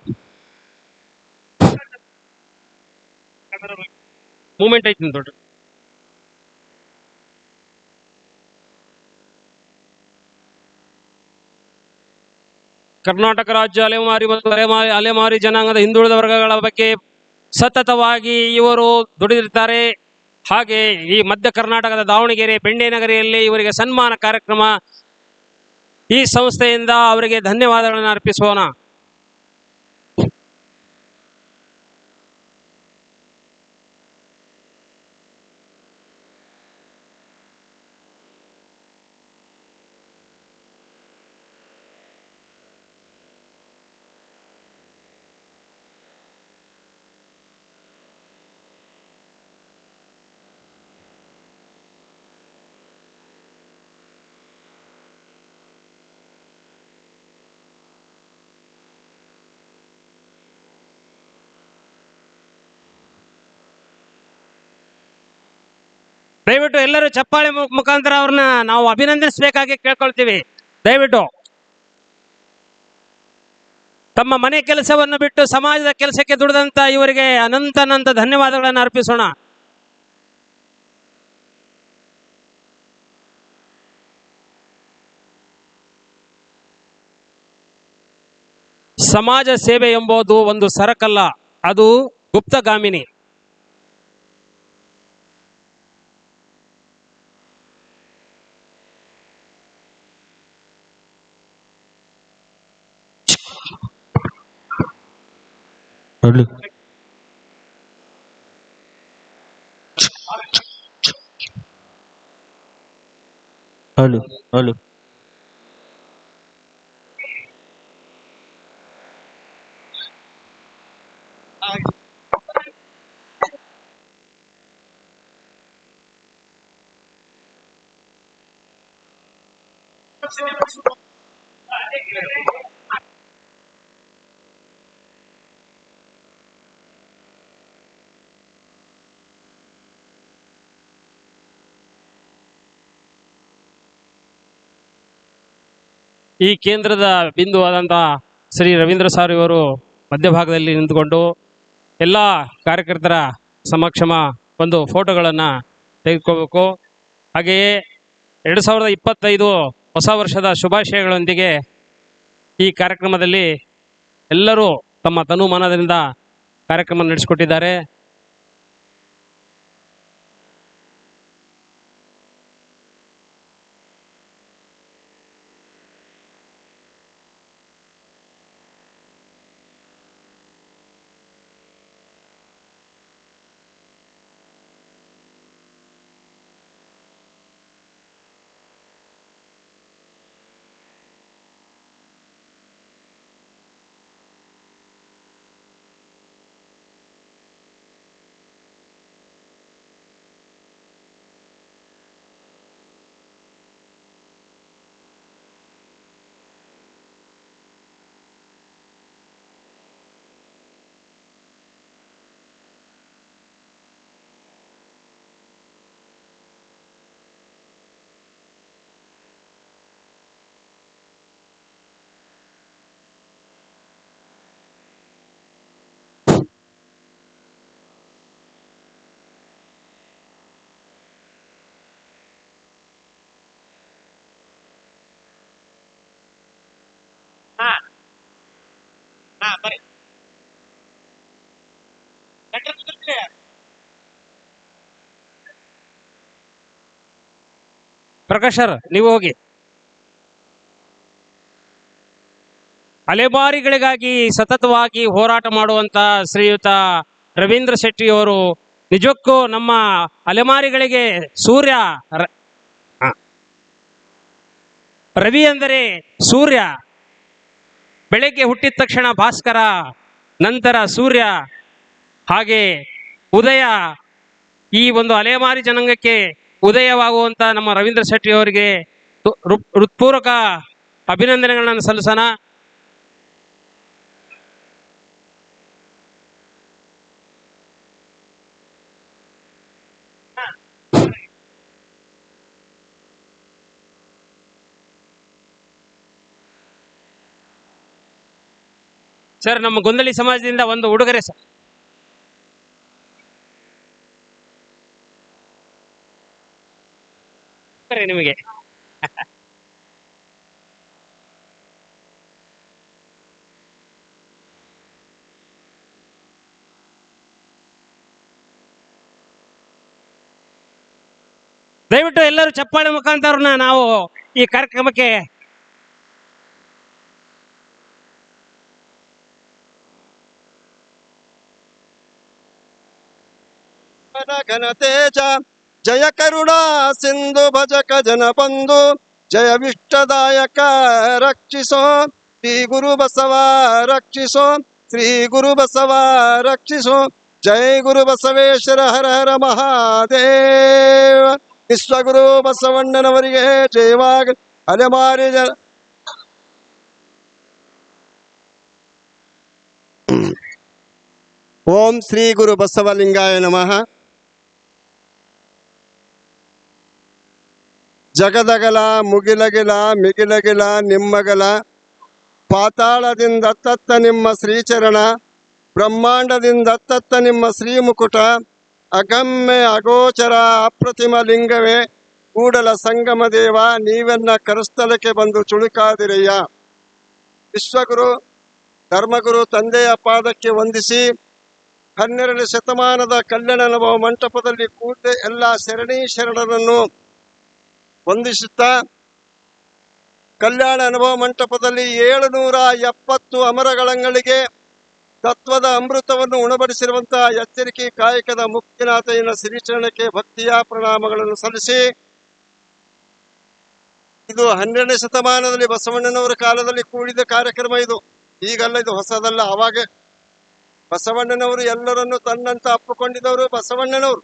ಮೂಮೆಂಟ್ ಐತಿ ದೊಡ್ಡ. ಕರ್ನಾಟಕ ರಾಜ್ಯ ಅಲೆಮಾರಿ ಮತ್ತು ಅಲೆಮಾರಿ ಜನಾಂಗದ ಹಿಂದುಳಿದ ವರ್ಗಗಳ ಬಗ್ಗೆ ಸತತವಾಗಿ ಇವರು ದುಡಿದಿರ್ತಾರೆ. ಹಾಗೆ ಈ ಮಧ್ಯ ಕರ್ನಾಟಕದ ದಾವಣಗೆರೆ ಬೆಣ್ಣೆನಗರಿಯಲ್ಲಿ ಇವರಿಗೆ ಸನ್ಮಾನ ಕಾರ್ಯಕ್ರಮ, ಈ ಸಂಸ್ಥೆಯಿಂದ ಅವರಿಗೆ ಧನ್ಯವಾದಗಳನ್ನು ಅರ್ಪಿಸೋಣ. ದಯವಿಟ್ಟು ಎಲ್ಲರೂ ಚಪ್ಪಾಳೆ ಮುಖಾಂತರ ಅವ್ರನ್ನ ನಾವು ಅಭಿನಂದಿಸಬೇಕಾಗಿ ಕೇಳ್ಕೊಳ್ತೀವಿ. ದಯವಿಟ್ಟು ತಮ್ಮ ಮನೆ ಕೆಲಸವನ್ನು ಬಿಟ್ಟು ಸಮಾಜದ ಕೆಲಸಕ್ಕೆ ದುಡಿದಂತ ಇವರಿಗೆ ಅನಂತ ಧನ್ಯವಾದಗಳನ್ನು ಅರ್ಪಿಸೋಣ. ಸಮಾಜ ಸೇವೆ ಎಂಬುದು ಒಂದು ಸರಕಲ್ಲ, ಅದು ಗುಪ್ತಗಾಮಿನಿ. ಹಲೋ ಹಲೋ ಹಲೋ ಈ ಕೇಂದ್ರದ ಬಿಂದು ಆದಂತಹ ಶ್ರೀ ರವೀಂದ್ರ ಸಾರ್ ಇವರು ಮಧ್ಯಭಾಗದಲ್ಲಿ ನಿಂತುಕೊಂಡು ಎಲ್ಲ ಕಾರ್ಯಕರ್ತರ ಸಮಕ್ಷಮ ಒಂದು ಫೋಟೋಗಳನ್ನು ತೆಗೆದುಕೋಬೇಕು. ಹಾಗೆಯೇ 2025 ಹೊಸ ವರ್ಷದ ಶುಭಾಶಯಗಳೊಂದಿಗೆ ಈ ಕಾರ್ಯಕ್ರಮದಲ್ಲಿ ಎಲ್ಲರೂ ತಮ್ಮ ತನುಮನದಿಂದ ಕಾರ್ಯಕ್ರಮ ನಡೆಸಿಕೊಟ್ಟಿದ್ದಾರೆ. ಬರ್ರಿ. ಪ್ರಕಾಶ್ ಸರ್ ನೀವು ಹೋಗಿ. ಅಲೆಮಾರಿಗಳಿಗಾಗಿ ಸತತವಾಗಿ ಹೋರಾಟ ಮಾಡುವಂತ ಶ್ರೀಯುತ ರವೀಂದ್ರ ಶೆಟ್ಟಿ ಅವರು ನಿಜಕ್ಕೂ ನಮ್ಮ ಅಲೆಮಾರಿಗಳಿಗೆ ಸೂರ್ಯ. ರವಿ ಅಂದರೆ ಸೂರ್ಯ. ಬೆಳಗ್ಗೆ ಹುಟ್ಟಿದ ತಕ್ಷಣ ಭಾಸ್ಕರ, ನಂತರ ಸೂರ್ಯ, ಹಾಗೆ ಉದಯ. ಈ ಒಂದು ಅಲೆಮಾರಿ ಜನಾಂಗಕ್ಕೆ ಉದಯವಾಗುವಂತ ನಮ್ಮ ರವೀಂದ್ರ ಶೆಟ್ಟಿ ಅವರಿಗೆ ಹೃತ್ಪೂರ್ವಕ ಅಭಿನಂದನೆಗಳನ್ನು ಸಲ್ಲಿಸೋಣ. ಸರ್ ನಮ್ಮ ಗೊಂದಲಿ ಸಮಾಜದಿಂದ ಒಂದು ಉಡುಗೊರೆ ಸರ್. ನಿಮಗೆ ದಯವಿಟ್ಟು ಎಲ್ಲರೂ ಚಪ್ಪಾಳೆ ಮುಖಾಂತರ ನಾವು ಈ ಕಾರ್ಯಕ್ರಮಕ್ಕೆ ಘನ ತೇಜ ಜಯ ಕರುಣಾ ಸಿಂಧು ಭಜಕ ಜನ ಬಂಧು ಜಯ ವಿಷ್ಟದಾಯಕ ರಕ್ಷಿಸೋ ಶ್ರೀ ಗುರು ಬಸವ ರಕ್ಷಿಸೋ ಶ್ರೀ ಗುರು ಬಸವ ರಕ್ಷಿಸೋ ಜಯ ಗುರು ಬಸವೇಶ್ವರ ಹರ ಹರ ಮಹಾದೇವ. ವಿಶ್ವಗುರು ಬಸವಣ್ಣನವರಿಗೆ ಜಯವಾಗ. ಅಲೆಮಾರಿ ಜನ ಓಂ ಶ್ರೀ ಗುರು ಬಸವಲಿಂಗಾಯ ನಮಃ. ಜಗದಗಲ ಮುಗಿಲಗಿಲ ಮಿಗಿಲಗಿಲ ನಿಮ್ಮಗಲ ಪಾತಾಳದಿಂದ ಅತ್ತತ್ತ ನಿಮ್ಮ ಶ್ರೀಚರಣ, ಬ್ರಹ್ಮಾಂಡದಿಂದ ಅತ್ತತ್ತ ನಿಮ್ಮ ಶ್ರೀಮುಕುಟ, ಅಗಮ್ಯ ಅಗೋಚರ ಅಪ್ರತಿಮ ಲಿಂಗವೇ ಕೂಡಲ ಸಂಗಮ ದೇವ, ನೀವೆನ್ನ ಕರಸ್ಥಲಕ್ಕೆ ಬಂದು ಚುಳುಕಾದಿರಯ್ಯ. ವಿಶ್ವಗುರು ಧರ್ಮಗುರು ತಂದೆಯ ಪಾದಕ್ಕೆ ವಂದಿಸಿ 12ನೇ ಶತಮಾನದ ಕಲ್ಯಾಣ ಅನುಭವ ಮಂಟಪದಲ್ಲಿ ಕೂತ ಎಲ್ಲ ಶರಣಿ ಶರಣರನ್ನು ವಂದಿಸುತ್ತಾ, ಕಲ್ಯಾಣ ಅನುಭವ ಮಂಟಪದಲ್ಲಿ 770 ಅಮರಗಳಂಗಳಿಗೆ ತತ್ವದ ಅಮೃತವನ್ನು ಉಣಬಡಿಸಿರುವಂತಹ ಎಚ್ಚರಿಕೆ ಕಾಯಕದ ಮುಕ್ತಿನಾಥಯ್ಯನ ಶ್ರೀಚರಣಕ್ಕೆ ಭಕ್ತಿಯ ಪ್ರಣಾಮಗಳನ್ನು ಸಲ್ಲಿಸಿ, ಇದು 12ನೇ ಶತಮಾನದಲ್ಲಿ ಬಸವಣ್ಣನವರ ಕಾಲದಲ್ಲಿ ಕೂಡಿದ ಕಾರ್ಯಕ್ರಮ. ಇದು ಈಗಲ್ಲ, ಇದು ಹೊಸದಲ್ಲ. ಅವಾಗ ಬಸವಣ್ಣನವರು ಎಲ್ಲರನ್ನು ತನ್ನಂತ ಅಪ್ಪಿಕೊಂಡಿದ್ದವರು ಬಸವಣ್ಣನವರು.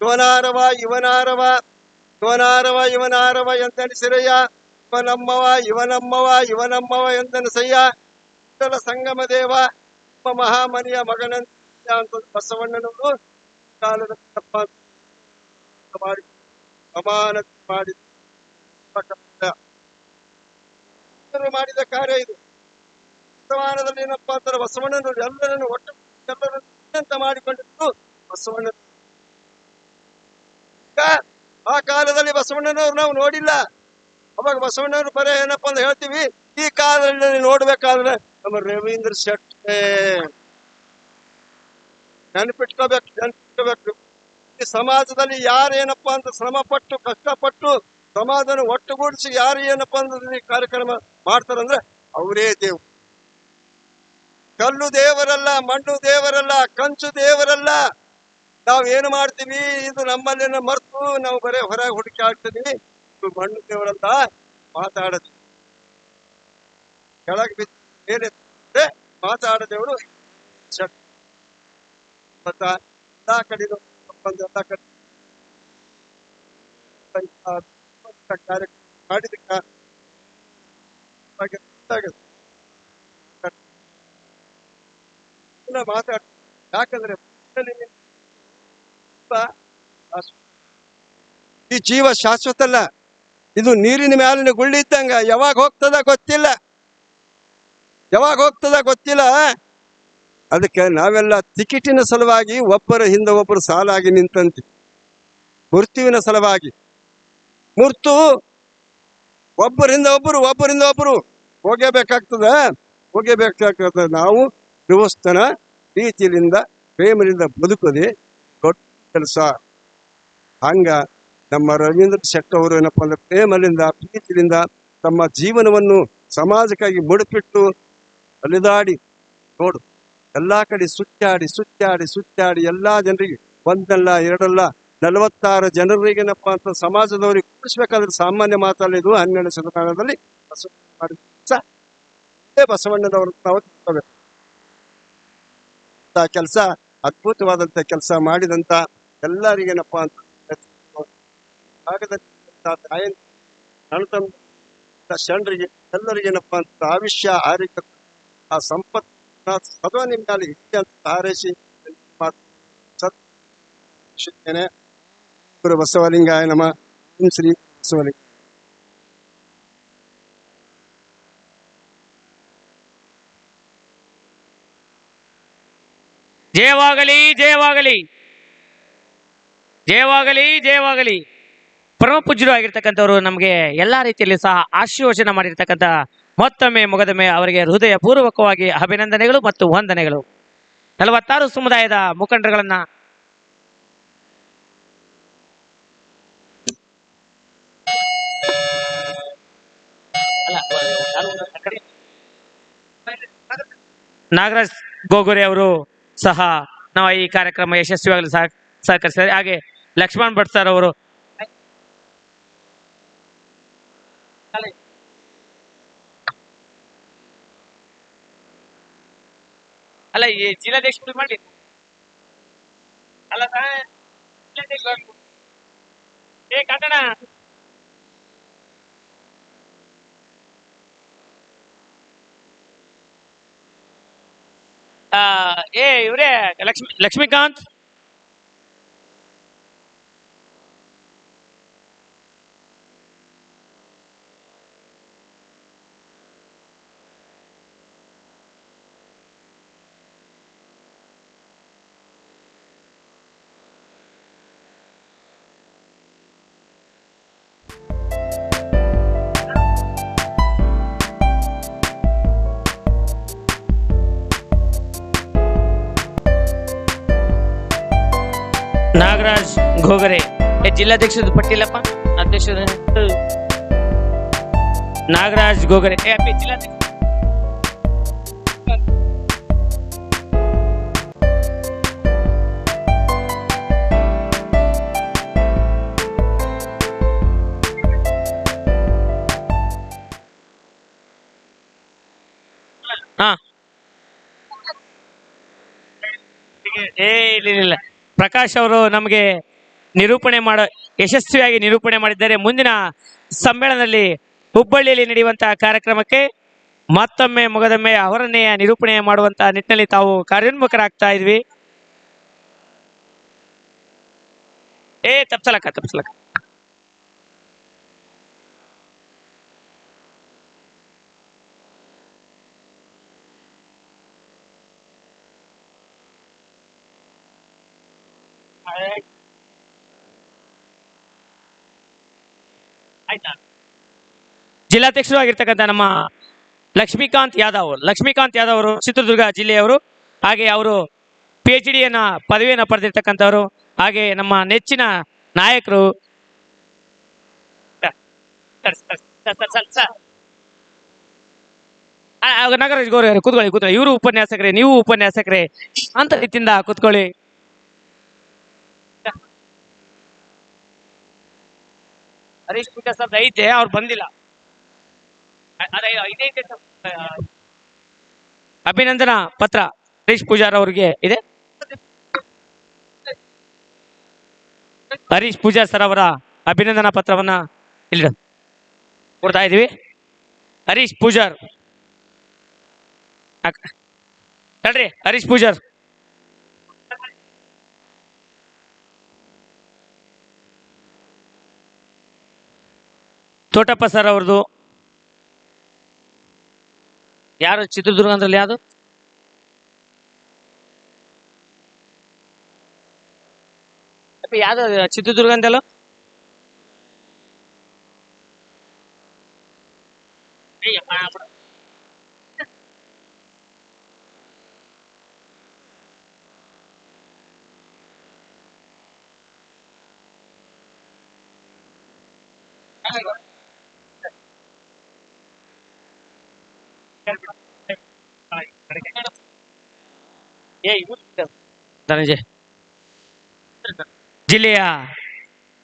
ಇವನಾರವ ಇವನಾರವ ಇವನಾರವ ಇವನಾರವ ಎಂದೆನಿಸಿರಯ್ಯ, ಇವನಮ್ಮವ ಇವನಮ್ಮವ ಇವನಮ್ಮವ ಎಂದೆನಿಸಯ್ಯ, ಕೂಡಲ ಸಂಗಮ ದೇವ ನಮ್ಮ ಮಹಾಮನಿಯ ಮಗನಂತ ಅಂತ ಬಸವಣ್ಣನವರು ಕಾಲದ ಮಾಡಿ ಅಮಾನತು ಮಾಡಿದ ಕಾರ್ಯ ಇದು. ಶತಮಾನದಲ್ಲಿ ಏನಪ್ಪಾ ಅಂತಾರೆ, ಬಸವಣ್ಣನವರು ಎಲ್ಲರನ್ನು ಒಟ್ಟು ಎಲ್ಲರನ್ನು ಮಾಡಿಕೊಂಡಿದ್ದು ಬಸವಣ್ಣ. ಆ ಕಾಲದಲ್ಲಿ ಬಸವಣ್ಣನವ್ರು ನಾವು ನೋಡಿಲ್ಲ. ಅವಾಗ ಬಸವಣ್ಣವ್ರು ಬರೇ ಏನಪ್ಪಾ ಅಂತ ಹೇಳ್ತೀವಿ. ಈ ಕಾಲದಲ್ಲಿ ನೋಡ್ಬೇಕಾದ್ರೆ ನಮ್ಮ ರವೀಂದ್ರ ಶೆಟ್ಟಿ ನೆನಪಿಟ್ಕೋಬೇಕು. ಈ ಸಮಾಜದಲ್ಲಿ ಯಾರೇನಪ್ಪಾ ಅಂತ ಶ್ರಮ ಪಟ್ಟು ಕಷ್ಟಪಟ್ಟು ಸಮಾಜನ ಒಟ್ಟುಗೂಡಿಸಿ ಯಾರು ಏನಪ್ಪಾ ಅಂದ್ರೆ ಈ ಕಾರ್ಯಕ್ರಮ ಮಾಡ್ತಾರಂದ್ರೆ ಅವರೇ ದೇವ್ರು. ಕಲ್ಲು ದೇವರಲ್ಲ, ಮಣ್ಣು ದೇವರಲ್ಲ, ಕಂಚು ದೇವರಲ್ಲ. ನಾವ್ ಏನು ಮಾಡ್ತೀವಿ, ಇದು ನಮ್ಮಲ್ಲೇನ ಮರ್ತು ನಾವು ಬರೇ ಹೊರಗೆ ಹುಡುಕಿ ಆಗ್ತೀವಿ. ಇದು ಮಣ್ಣು ದೇವರಲ್ಲ, ಮಾತಾಡೋದು ಕೆಳಗೆ ಬಿದ್ದು ಮೇಲೆ ಮಾತಾಡದೇವರು ಎಲ್ಲಾ ಕಡೆ ಎಲ್ಲ ಕಡೆ ಕಾರ್ಯಕ್ರಮ ಮಾಡಿದಕ್ಕ ಮಾತಾಡ. ಯಾಕಂದ್ರೆ ಈ ಜೀವ ಶಾಶ್ವತ ಅಲ್ಲ, ಇದು ನೀರಿನ ಮ್ಯಾಲಿನ ಗುಳ್ಳಿ ಇದ್ದಂಗ. ಯಾವಾಗ ಹೋಗ್ತದ ಗೊತ್ತಿಲ್ಲ, ಯಾವಾಗ ಹೋಗ್ತದ ಗೊತ್ತಿಲ್ಲ. ಅದಕ್ಕೆ ನಾವೆಲ್ಲ ಟಿಕೆಟಿನ ಸಲುವಾಗಿ ಒಬ್ಬರ ಹಿಂದೆ ಒಬ್ಬರು ಸಾಲಾಗಿ ನಿಂತಂತೆ, ಮೃತ್ಯುವಿನ ಸಲುವಾಗಿ. ಮೃತ್ಯು ಒಬ್ಬರಿಂದ ಒಬ್ಬರು ಹೋಗಬೇಕಾಗ್ತದೆ. ನಾವು ಗೃಹಸ್ಥನ ಪ್ರೀತಿಯಿಂದ ಪ್ರೇಮದಿಂದ ಬದುಕೋದೆ ದೊಡ್ಡ ಕೆಲಸ. ಹಂಗ ನಮ್ಮ ರವೀಂದ್ರ ಶೆಟ್ಟಿ ಅವರು ಏನಪ್ಪಾ ಅಂದ್ರೆ ಪ್ರೇಮದಿಂದ ಪ್ರೀತಿಯಿಂದ ತಮ್ಮ ಜೀವನವನ್ನು ಸಮಾಜಕ್ಕಾಗಿ ಮುಡುಪಿಟ್ಟು ಅಲಿದಾಡಿ ನೋಡು ಎಲ್ಲಾ ಕಡೆ ಸುತ್ತಾಡಿ ಎಲ್ಲಾ ಜನರಿಗೆ ಒಂದಲ್ಲ ಎರಡಲ್ಲ 46 ಜನರಿಗೇನಪ್ಪಾ ಅಂತ ಸಮಾಜದವರಿಗೆ ಕೂಡಿಸ್ಬೇಕಾದ್ರೆ ಸಾಮಾನ್ಯ ಮಾತಲ್ಲ. ಇದು 12ನೇ ಶತಮಾನದಲ್ಲಿ ಬಸವಣ್ಣನವರು ನಾವು ಕೆಲಸ ಅದ್ಭುತವಾದಂತ ಕೆಲಸ ಮಾಡಿದಂತ ಎಲ್ಲರಿಗೇನಪ್ಪಾ ಅಂತ ಶರಣರಿಗೆ ಎಲ್ಲರಿಗೇನಪ್ಪಾ ಅಂತ ಆಯುಷ್ಯ ಆರೋಗ್ಯ ಆ ಸಂಪತ್ತು ಸದಾ ನಿಮ್ಮಲ್ಲಿ ಇದೆ ಅಂತ ಹಾರೈಸಿ ಗುರು ಬಸವಲಿಂಗಾಯ ನಮ. ಶ್ರೀ ಬಸವಲಿಂಗ. ಜಯವಾಗಲಿ ಜಯವಾಗಲಿ ಜಯವಾಗಲಿ ಜಯವಾಗಲಿ. ಪರಮ ಪೂಜ್ಯರು ಆಗಿರ್ತಕ್ಕಂಥವ್ರು ನಮಗೆ ಎಲ್ಲಾ ರೀತಿಯಲ್ಲಿ ಸಹ ಆಶೀರ್ವಚನ ಮಾಡಿರ್ತಕ್ಕಂಥ ಮತ್ತೊಮ್ಮೆ ಮುಗದೊಮ್ಮೆ ಅವರಿಗೆ ಹೃದಯ ಪೂರ್ವಕವಾಗಿ ಅಭಿನಂದನೆಗಳು ಮತ್ತು ವಂದನೆಗಳು. 46 ಸಮುದಾಯದ ಮುಖಂಡರುಗಳನ್ನ ನಾಗರಾಜ್ ಗೋಗುರೆ ಅವರು ಸಹ ನಾವು ಈ ಕಾರ್ಯಕ್ರಮ ಯಶಸ್ವಿಯಾಗಲು ಸಹಕರಿಸಿದ್ದಾರೆ. ಹಾಗೆ ಲಕ್ಷ್ಮಣ್ ಭಟ್ ಸರ್ ಅವರು ಅಲ್ಲ ಈ ಜಿಲ್ಲಾಧ್ಯಕ್ಷರು ಮಾಡಿ ಅಲ್ಲ ಏ ಕಾಟಣ ಏ ಇವ್ರೇ ಲಕ್ಷ್ಮೀಕಾಂತ್ ನಾಗರಾಜ್ ಗೋಗರೆ ಜಿಲ್ಲಾಧ್ಯಕ್ಷದ ಪಟ್ಟಿಲ್ಲಪ್ಪ ಅಧ್ಯಕ್ಷರ ನಾಗರಾಜ್ ಗೋಗರೆ ಜಿಲ್ಲಾಧ್ಯಕ್ಷ ಹಾ ಇಲ್ಲ ಪ್ರಕಾಶ್ ಅವರು ನಮಗೆ ಯಶಸ್ವಿಯಾಗಿ ನಿರೂಪಣೆ ಮಾಡಿದ್ದಾರೆ. ಮುಂದಿನ ಸಮ್ಮೇಳನದಲ್ಲಿ ಹುಬ್ಬಳ್ಳಿಯಲ್ಲಿ ನಡೆಯುವಂತಹ ಕಾರ್ಯಕ್ರಮಕ್ಕೆ ಮತ್ತೊಮ್ಮೆ ಮುಗದೊಮ್ಮೆ ಅವರನ್ನೇ ನಿರೂಪಣೆ ಮಾಡುವಂತಹ ನಿಟ್ಟಿನಲ್ಲಿ ತಾವು ಕಾರ್ಯೋನ್ಮುಖರಾಗ್ತಾ ಇದ್ವಿ. ತಪ್ಸಲಕ್ಕ ಜಿಲ್ಲಾಧ್ಯಕ್ಷರು ಆಗಿರ್ತಕ್ಕಂಥ ನಮ್ಮ ಲಕ್ಷ್ಮೀಕಾಂತ್ ಯಾದವ್ ಅವರು ಚಿತ್ರದುರ್ಗ ಜಿಲ್ಲೆಯವರು. ಹಾಗೆ ಅವರು PhD ಪದವಿಯನ್ನು ಪಡೆದಿರ್ತಕ್ಕಂಥವ್ರು. ಹಾಗೆ ನಮ್ಮ ನೆಚ್ಚಿನ ನಾಯಕರು ನಾಗರಾಜ್ ಗೌರಿ ಅವರು ಕೂತ್ಕೊಳ್ಳಿ. ಇವರು ಉಪನ್ಯಾಸಕರೇ, ನೀವು ಉಪನ್ಯಾಸಕರೇ ಅಂತ ರೀತಿಯಿಂದ ಕೂತ್ಕೊಳ್ಳಿ. ಹರೀಶ್ ಪೂಜಾ ಸರ್ ಐತೆ, ಅವ್ರು ಬಂದಿಲ್ಲ. ಅಭಿನಂದನಾ ಪತ್ರ ಹರೀಶ್ ಪೂಜಾರ್ ಅವರಿಗೆ ಇದೆ. ಹರೀಶ್ ಪೂಜಾರ್ ಸರ್ ಅವರ ಅಭಿನಂದನಾ ಪತ್ರವನ್ನ ಇಲ್ಲಿ ಕೊಡ್ತಾ ಇದೀವಿ. ಹರೀಶ್ ಪೂಜಾರ್ ಹೇಳ್ರಿ. ಹರೀಶ್ ಪೂಜಾರ್ ತೋಟಪ್ಪ ಸರ್ ಅವ್ರದ್ದು ಯಾರು ಚಿತ್ರದುರ್ಗ ಅಂದ್ರಲ್ಲಿ ಯಾವುದು ಯಾವ್ದು ಚಿತ್ರದುರ್ಗ ಅಂತಲ್ಲ ಧನಂಜಯ್ ಜಿಲ್ಲೆಯ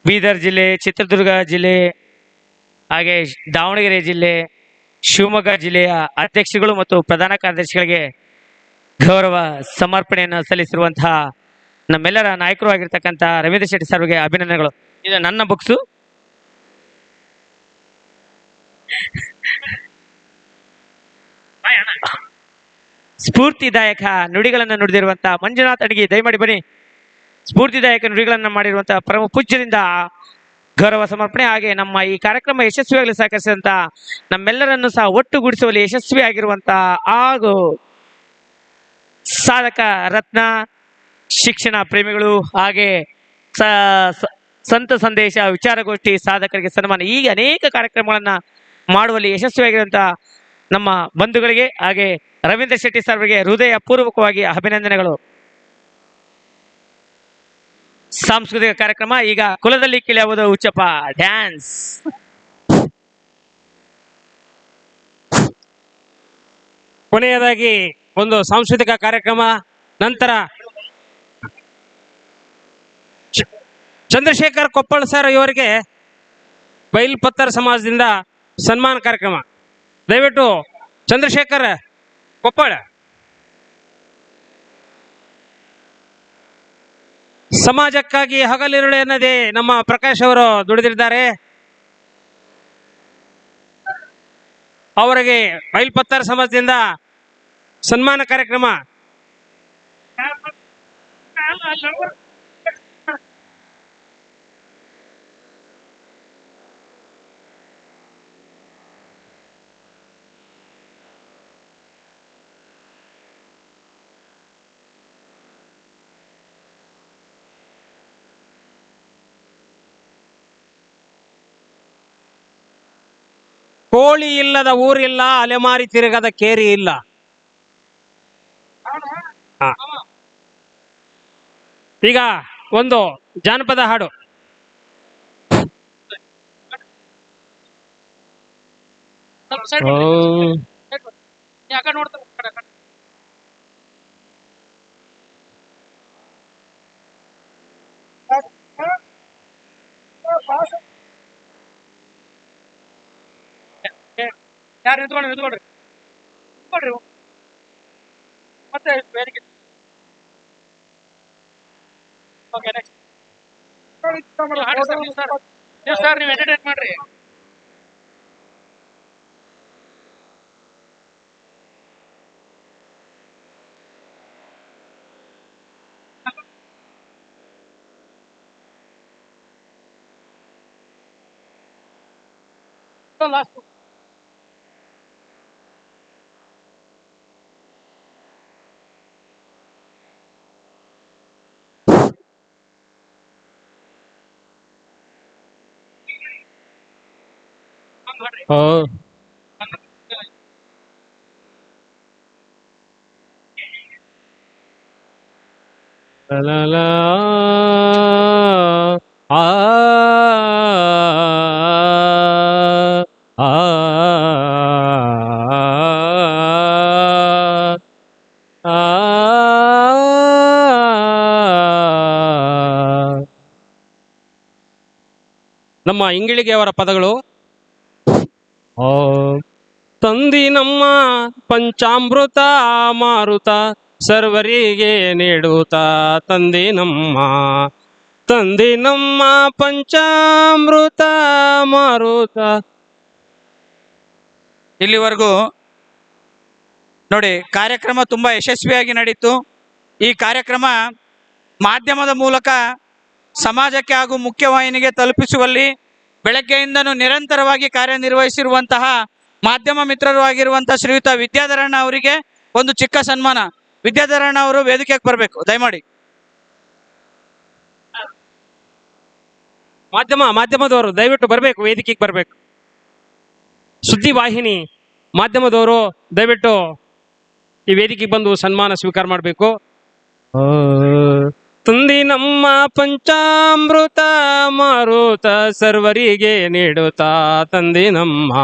ಬೀದರ್ ಜಿಲ್ಲೆ, ಚಿತ್ರದುರ್ಗ ಜಿಲ್ಲೆ, ಹಾಗೆ ದಾವಣಗೆರೆ ಜಿಲ್ಲೆ, ಶಿವಮೊಗ್ಗ ಜಿಲ್ಲೆಯ ಅಧ್ಯಕ್ಷಗಳು ಮತ್ತು ಪ್ರಧಾನ ಕಾರ್ಯದರ್ಶಿಗಳಿಗೆ ಗೌರವ ಸಮರ್ಪಣೆಯನ್ನು ಸಲ್ಲಿಸಿರುವಂತಹ ನಮ್ಮೆಲ್ಲರ ನಾಯಕರು ಆಗಿರ್ತಕ್ಕಂಥ ರವೀಂದ್ರ ಶೆಟ್ಟಿ ಸರ್ಗೆ ಅಭಿನಂದನೆಗಳು. ಇದು ನನ್ನ ಬುಕ್ಸು. ಸ್ಫೂರ್ತಿದಾಯಕ ನುಡಿಗಳನ್ನು ನುಡಿದಿರುವಂತಹ ಮಂಜುನಾಥ್ ಅಡಿಗೆ ದಯಮಾಡಿ ಬನ್ನಿ. ಸ್ಫೂರ್ತಿದಾಯಕ ನುಡಿಗಳನ್ನು ಮಾಡಿರುವಂತಹ ಪರಮ ಪೂಜ್ಯರಿಂದ ಗೌರವ ಸಮರ್ಪಣೆ. ಹಾಗೆ ನಮ್ಮ ಈ ಕಾರ್ಯಕ್ರಮ ಯಶಸ್ವಿಯಾಗಲಿ ಸಹಕರಿಸಿದಂತ ನಮ್ಮೆಲ್ಲರನ್ನು ಸಹ ಒಟ್ಟುಗೂಡಿಸುವಲ್ಲಿ ಯಶಸ್ವಿಯಾಗಿರುವಂತಹ ಹಾಗೂ ಸಾಧಕ ರತ್ನ, ಶಿಕ್ಷಣ ಪ್ರೇಮಿಗಳು, ಹಾಗೆ ಸಂತ ಸಂದೇಶ ವಿಚಾರಗೋಷ್ಠಿ ಸಾಧಕರಿಗೆ ಸನ್ಮಾನ, ಹೀಗೆ ಅನೇಕ ಕಾರ್ಯಕ್ರಮಗಳನ್ನ ಮಾಡುವಲ್ಲಿ ಯಶಸ್ವಿಯಾಗಿರುವಂತಹ ನಮ್ಮ ಬಂಧುಗಳಿಗೆ ಹಾಗೆ ರವೀಂದ್ರ ಶೆಟ್ಟಿ ಸರ್ಗೆ ಹೃದಯ ಪೂರ್ವಕವಾಗಿ ಅಭಿನಂದನೆಗಳು. ಸಾಂಸ್ಕೃತಿಕ ಕಾರ್ಯಕ್ರಮ ಈಗ ಕುಲದಲ್ಲಿ ಕಿಳಿಯುವುದು ಉಚ್ಚಪ್ಪ ಡ್ಯಾನ್ಸ್. ಕೊನೆಯದಾಗಿ ಒಂದು ಸಾಂಸ್ಕೃತಿಕ ಕಾರ್ಯಕ್ರಮ, ನಂತರ ಚಂದ್ರಶೇಖರ್ ಕೊಪ್ಪಳ ಸರ್ ಇವರಿಗೆ ಬೈಲ್ಪತ್ತರ್ ಸಮಾಜದಿಂದ ಸನ್ಮಾನ ಕಾರ್ಯಕ್ರಮ. ದಯವಿಟ್ಟು ಚಂದ್ರಶೇಖರ್ ಕೊಪ್ಪಳ. ಸಮಾಜಕ್ಕಾಗಿ ಹಗಲಿರುಳು ಎನ್ನದೇ ನಮ್ಮ ಪ್ರಕಾಶ್ ಅವರು ದುಡಿದಿದ್ದಾರೆ. ಅವರಿಗೆ ಬೈಲ್ಪತ್ತರ್ ಸಮಾಜದಿಂದ ಸನ್ಮಾನ ಕಾರ್ಯಕ್ರಮ. ಕೋಳಿ ಇಲ್ಲದ ಊರಿಲ್ಲ, ಅಲೆಮಾರಿ ತಿರುಗದ ಕೇರಿ ಇಲ್ಲ. ಈಗ ಒಂದು ಜಾನಪದ ಹಾಡು. ಯಾರು ನಿಂತ್ಕೊಂಡ್ರಿ ಮತ್ತೆ ಬೇರೆ. ಓಕೆ, ನೆಕ್ಸ್ಟ್ ಸರ್, ನೀವು ಎಂಟರ್ಟೈನ್ ಮಾಡ್ರಿ. ಲಾಸ್ಟ್ ನಮ್ಮ ಇಂಗಿಳಿಗೆ ಅವರ ಪದಗಳು. ತಂದಿ ನಮ್ಮ ಪಂಚಾಮೃತ ಮಾರುತ ಸರ್ವರಿಗೆ ನೀಡುತ್ತ, ತಂದಿ ನಮ್ಮ ಪಂಚಾಮೃತ ಮಾರುತ. ಇಲ್ಲಿವರೆಗೂ ನೋಡಿ, ಕಾರ್ಯಕ್ರಮ ತುಂಬಾ ಯಶಸ್ವಿಯಾಗಿ ನಡೀತು. ಈ ಕಾರ್ಯಕ್ರಮ ಮಾಧ್ಯಮದ ಮೂಲಕ ಸಮಾಜಕ್ಕೆ ಹಾಗೂ ಮುಖ್ಯವಾಹಿನಿಗೆ ತಲುಪಿಸುವಲ್ಲಿ ಬೆಳಗ್ಗೆಯಿಂದನೂ ನಿರಂತರವಾಗಿ ಕಾರ್ಯನಿರ್ವಹಿಸಿರುವಂತಹ ಮಾಧ್ಯಮ ಮಿತ್ರರು ಆಗಿರುವಂತಹ ಶ್ರೀಯುತ ವಿದ್ಯಾಧರಣ್ಣ ಅವರಿಗೆ ಒಂದು ಚಿಕ್ಕ ಸನ್ಮಾನ. ವಿದ್ಯಾಧರಣ್ಣ ಅವರು ವೇದಿಕೆಗೆ ಬರಬೇಕು ದಯಮಾಡಿ. ಮಾಧ್ಯಮದವರು ದಯವಿಟ್ಟು ಬರಬೇಕು, ವೇದಿಕೆಗೆ ಬರಬೇಕು. ಸುದ್ದಿ ವಾಹಿನಿ ಮಾಧ್ಯಮದವರು ದಯವಿಟ್ಟು ಈ ವೇದಿಕೆಗೆ ಬಂದು ಸನ್ಮಾನ ಸ್ವೀಕಾರ ಮಾಡಬೇಕು. ತಂದಿ ನಮ್ಮ ಪಂಚಾಮೃತ ಮಾರುತ ಸರ್ವರಿಗೆ ನೀಡುತ್ತಾ ತಂದಿ ನಮ್ಮ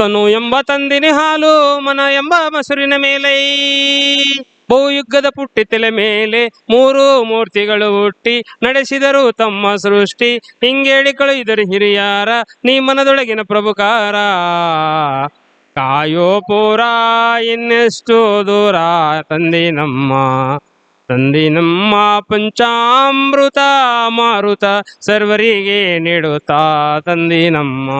ತನು ಎಂಬ ತಂದಿನಿ ಹಾಲು ಮನ ಎಂಬ ಮಸುರಿನ ಮೇಲೆ ಬಹುಯುಗದ ಪುಟ್ಟಿ ತಲೆ ಮೇಲೆ ಮೂರು ಮೂರ್ತಿಗಳು ಹುಟ್ಟಿ ನಡೆಸಿದರು ತಮ್ಮ ಸೃಷ್ಟಿ ಹಿಂಗೇಳಿ ಕಳುಹಿದರು ಹಿರಿಯಾರ ನೀ ಮನದೊಳಗಿನ ಪ್ರಭುಕಾರ ಕಾಯೋ ಪೂರ ಇನ್ನೆಷ್ಟು ದೂರ ತಂದಿ ನಮ್ಮ ಪಂಚಾಮೃತ ಮಾರುತ ಸರ್ವರಿಗೆ ನೀಡುತ್ತಾ ತಂದಿ ನಮ್ಮ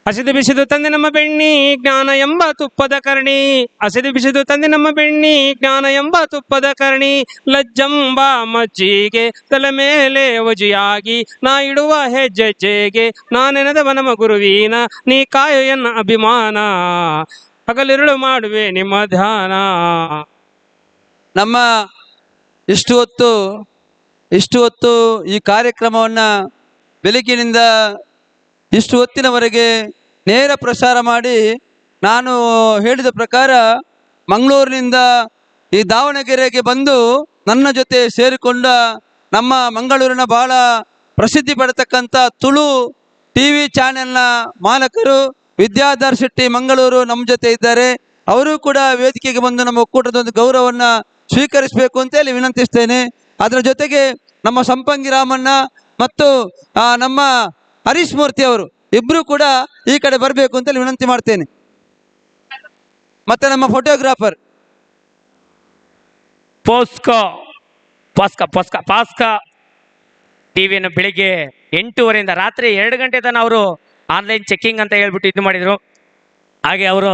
ಹಸಿದು ಬಿಸಿದು ತಂದೆ ನಮ್ಮ ಬೆಣ್ಣಿ ಜ್ಞಾನ ಎಂಬ ತುಪ್ಪದ ಕರ್ಣಿ ಹಸಿದು ಬಿಸಿದು ತಂದೆ ನಮ್ಮ ಬೆಣ್ಣಿ ಜ್ಞಾನ ಎಂಬ ತುಪ್ಪದ ಕರ್ಣಿ ಲಜ್ಜಂಬ ಮಜ್ಜಿಗೆ ತಲೆ ಮೇಲೆ ವಜಿಯಾಗಿ ನಾ ಇಡುವ ಹೆಜ್ಜೆಜ್ಜೆಗೆ ನಾನೆನೆದವ ನಮ್ಮ ಗುರುವಿನ ನೀ ಕಾಯೋ ಎನ್ನ ಅಭಿಮಾನ ಹಗಲಿರುಳು ಮಾಡುವೆ ನಿಮ್ಮ ಧ್ಯಾನ. ನಮ್ಮ ಇಷ್ಟು ಹೊತ್ತು ಈ ಕಾರ್ಯಕ್ರಮವನ್ನ ಬೆಳಗಿನಿಂದ ಇಷ್ಟು ಹೊತ್ತಿನವರೆಗೆ ನೇರ ಪ್ರಸಾರ ಮಾಡಿ ನಾನು ಹೇಳಿದ ಪ್ರಕಾರ ಮಂಗಳೂರಿನಿಂದ ಈ ದಾವಣಗೆರೆಗೆ ಬಂದು ನನ್ನ ಜೊತೆ ಸೇರಿಕೊಂಡ ನಮ್ಮ ಮಂಗಳೂರಿನ ಬಹಳ ಪ್ರಸಿದ್ಧಿ ಪಡೆತಕ್ಕಂಥ ತುಳು ಟಿವಿ ಚಾನೆಲ್ನ ಮಾಲಕರು ವಿದ್ಯಾಧರ್ ಶೆಟ್ಟಿ ಮಂಗಳೂರು ನಮ್ಮ ಜೊತೆ ಇದ್ದಾರೆ. ಅವರು ಕೂಡ ವೇದಿಕೆಗೆ ಬಂದು ನಮ್ಮ ಒಕ್ಕೂಟದ ಒಂದು ಗೌರವವನ್ನು ಸ್ವೀಕರಿಸಬೇಕು ಅಂತ ಹೇಳಿ ವಿನಂತಿಸ್ತೇನೆ. ಅದರ ಜೊತೆಗೆ ನಮ್ಮ ಸಂಪಂಗಿ ರಾಮಣ್ಣ ಮತ್ತು ನಮ್ಮ ಹರೀಶ್ ಮೂರ್ತಿ ಅವರು ಇಬ್ರು ಕೂಡ ಈ ಕಡೆ ಬರಬೇಕು ಅಂತ ವಿನಂತಿ ಮಾಡ್ತೇನೆ. ಮತ್ತೆ ನಮ್ಮ ಫೋಟೋಗ್ರಾಫರ್ ಪಾಸ್ಕಾ ಟಿವಿಯನ್ನು ಬೆಳಿಗ್ಗೆ 8:30 ರಾತ್ರಿ 2 ಗಂಟೆ ತನಕ ಅವರು ಆನ್ಲೈನ್ ಚೆಕಿಂಗ್ ಅಂತ ಹೇಳ್ಬಿಟ್ಟು ಇದು ಮಾಡಿದ್ರು. ಹಾಗೆ ಅವರು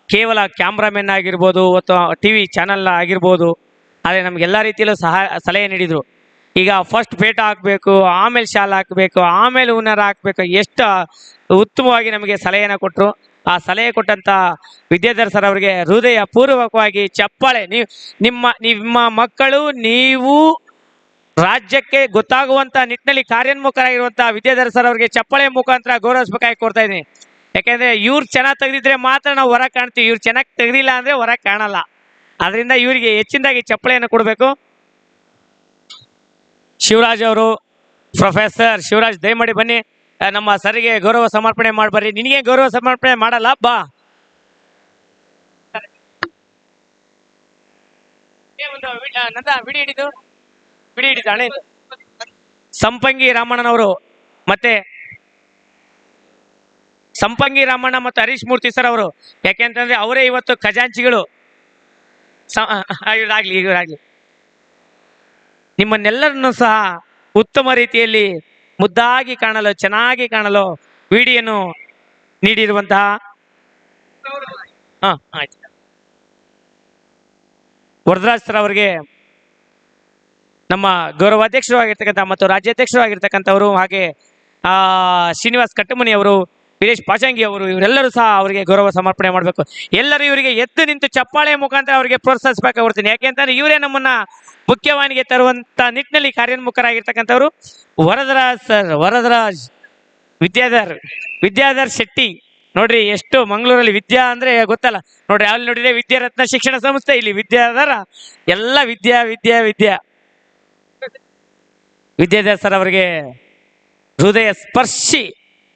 ಕೇವಲ ಕ್ಯಾಮ್ರಾಮೆನ್ ಆಗಿರ್ಬೋದು ಅಥವಾ ಟಿವಿ ಚಾನಲ್ ಆಗಿರ್ಬೋದು, ಆದರೆ ನಮಗೆಲ್ಲ ರೀತಿಯಲ್ಲೂ ಸಲಹೆ ನೀಡಿದರು. ಈಗ ಫಸ್ಟ್ ಪೇಟ ಹಾಕಬೇಕು, ಆಮೇಲೆ ಶಾಲ್ ಹಾಕಬೇಕು, ಆಮೇಲೆ ಹೂನಾರ ಹಾಕಬೇಕು, ಎಷ್ಟು ಉತ್ತಮವಾಗಿ ನಮಗೆ ಸಲಹೆಯನ್ನು ಕೊಟ್ಟರು. ಆ ಸಲಹೆ ಕೊಟ್ಟಂಥ ವಿದ್ಯಾಧರ್ ಸರ್ ಅವರಿಗೆ ಹೃದಯ ಪೂರ್ವಕವಾಗಿ ಚಪ್ಪಾಳೆ. ನಿಮ್ಮ ಮಕ್ಕಳು ನೀವು ರಾಜ್ಯಕ್ಕೆ ಗೊತ್ತಾಗುವಂಥ ನಿಟ್ಟಿನಲ್ಲಿ ಕಾರ್ಯೋನ್ಮುಖರಾಗಿರುವಂಥ ವಿದ್ಯಾಧರ್ ಸರ್ ಅವರಿಗೆ ಚಪ್ಪಾಳೆ ಮುಖಾಂತರ ಗೌರವಿಸಬೇಕಾಗಿ ಕೋರ್ತಾ ಇದ್ದೀನಿ. ಯಾಕೆಂದರೆ ಇವ್ರು ಚೆನ್ನಾಗಿ ತೆಗೆದಿದ್ರೆ ಮಾತ್ರ ನಾವು ಹೊರಗೆ ಕಾಣ್ತೀವಿ, ಇವ್ರು ಚೆನ್ನಾಗಿ ತೆಗೆದಿಲ್ಲ ಅಂದರೆ ಹೊರಗೆ ಕಾಣಲ್ಲ. ಅದರಿಂದ ಇವರಿಗೆ ಹೆಚ್ಚಿನದಾಗಿ ಚಪ್ಪಾಳೆಯನ್ನು ಕೊಡಬೇಕು. ಶಿವರಾಜ್ ಅವರು, ಪ್ರೊಫೆಸರ್ ಶಿವರಾಜ್ ದಯಮಾಡಿ ಬನ್ನಿ, ನಮ್ಮ ಸರಿಗೆ ಗೌರವ ಸಮರ್ಪಣೆ ಮಾಡ್ಬರ್ರಿ. ನಿನಗೆ ಗೌರವ ಸಮರ್ಪಣೆ ಮಾಡಲ್ಲ ಬಾ. ಬಿಡಿ ಹಿಡಿದು ಹಣೆ ಸಂಪಂಗಿ ರಾಮಣ್ಣನವರು ಮತ್ತೆ ಸಂಪಂಗಿ ರಾಮಣ್ಣ ಮತ್ತು ಹರೀಶ್ ಮೂರ್ತಿ ಸರ್ ಅವರು, ಯಾಕೆಂತಂದ್ರೆ ಅವರೇ ಇವತ್ತು ಖಜಾಂಚಿಗಳು. ಇವ್ರಾಗ್ಲಿ ನಿಮ್ಮನ್ನೆಲ್ಲರನ್ನು ಸಹ ಉತ್ತಮ ರೀತಿಯಲ್ಲಿ ಮುದ್ದಾಗಿ ಕಾಣಲು, ಚೆನ್ನಾಗಿ ಕಾಣಲು ವಿಡಿಯೋನು ನೀಡಿರುವಂತಹ ಆಯ್ತು ವರದರಾಜ್ ಸರ್ ಅವರಿಗೆ ನಮ್ಮ ಗೌರವಾಧ್ಯಕ್ಷರು ಆಗಿರ್ತಕ್ಕಂಥ ಮತ್ತು ರಾಜ್ಯಾಧ್ಯಕ್ಷರು ಆಗಿರ್ತಕ್ಕಂಥವರು, ಹಾಗೆ ಶ್ರೀನಿವಾಸ್ ಕಟ್ಟಮನಿ ಅವರು, ವೀರೇಶ್ ಪಾಚಂಗಿ ಅವರು, ಇವರೆಲ್ಲರೂ ಸಹ ಅವರಿಗೆ ಗೌರವ ಸಮರ್ಪಣೆ ಮಾಡಬೇಕು. ಎಲ್ಲರೂ ಇವರಿಗೆ ಎದ್ದು ನಿಂತು ಚಪ್ಪಾಳೆ ಮುಖಾಂತರ ಅವರಿಗೆ ಪ್ರೋತ್ಸಾಹಿಸಬೇಕಾಗಿ ಬರ್ತೀನಿ. ಯಾಕೆಂತಂದ್ರೆ ಇವರೇ ನಮ್ಮನ್ನ ಮುಖ್ಯವಾಹಿನಿಗೆ ತರುವಂತ ನಿಟ್ಟಿನಲ್ಲಿ ಕಾರ್ಯೋನ್ಮುಖರಾಗಿರ್ತಕ್ಕಂಥವ್ರು. ವರದರಾಜ್ ವಿದ್ಯಾಧರ್ ಶೆಟ್ಟಿ ನೋಡ್ರಿ, ಎಷ್ಟು ಮಂಗಳೂರಲ್ಲಿ ವಿದ್ಯಾ ಅಂದ್ರೆ ಗೊತ್ತಲ್ಲ ನೋಡ್ರಿ, ಅಲ್ಲಿ ನೋಡಿದ್ರೆ ವಿದ್ಯಾರತ್ನ ಶಿಕ್ಷಣ ಸಂಸ್ಥೆ, ಇಲ್ಲಿ ವಿದ್ಯಾಧರ, ಎಲ್ಲ ವಿದ್ಯಾಧರ್ ಸರ್ ಅವರಿಗೆ ಹೃದಯ ಸ್ಪರ್ಶಿ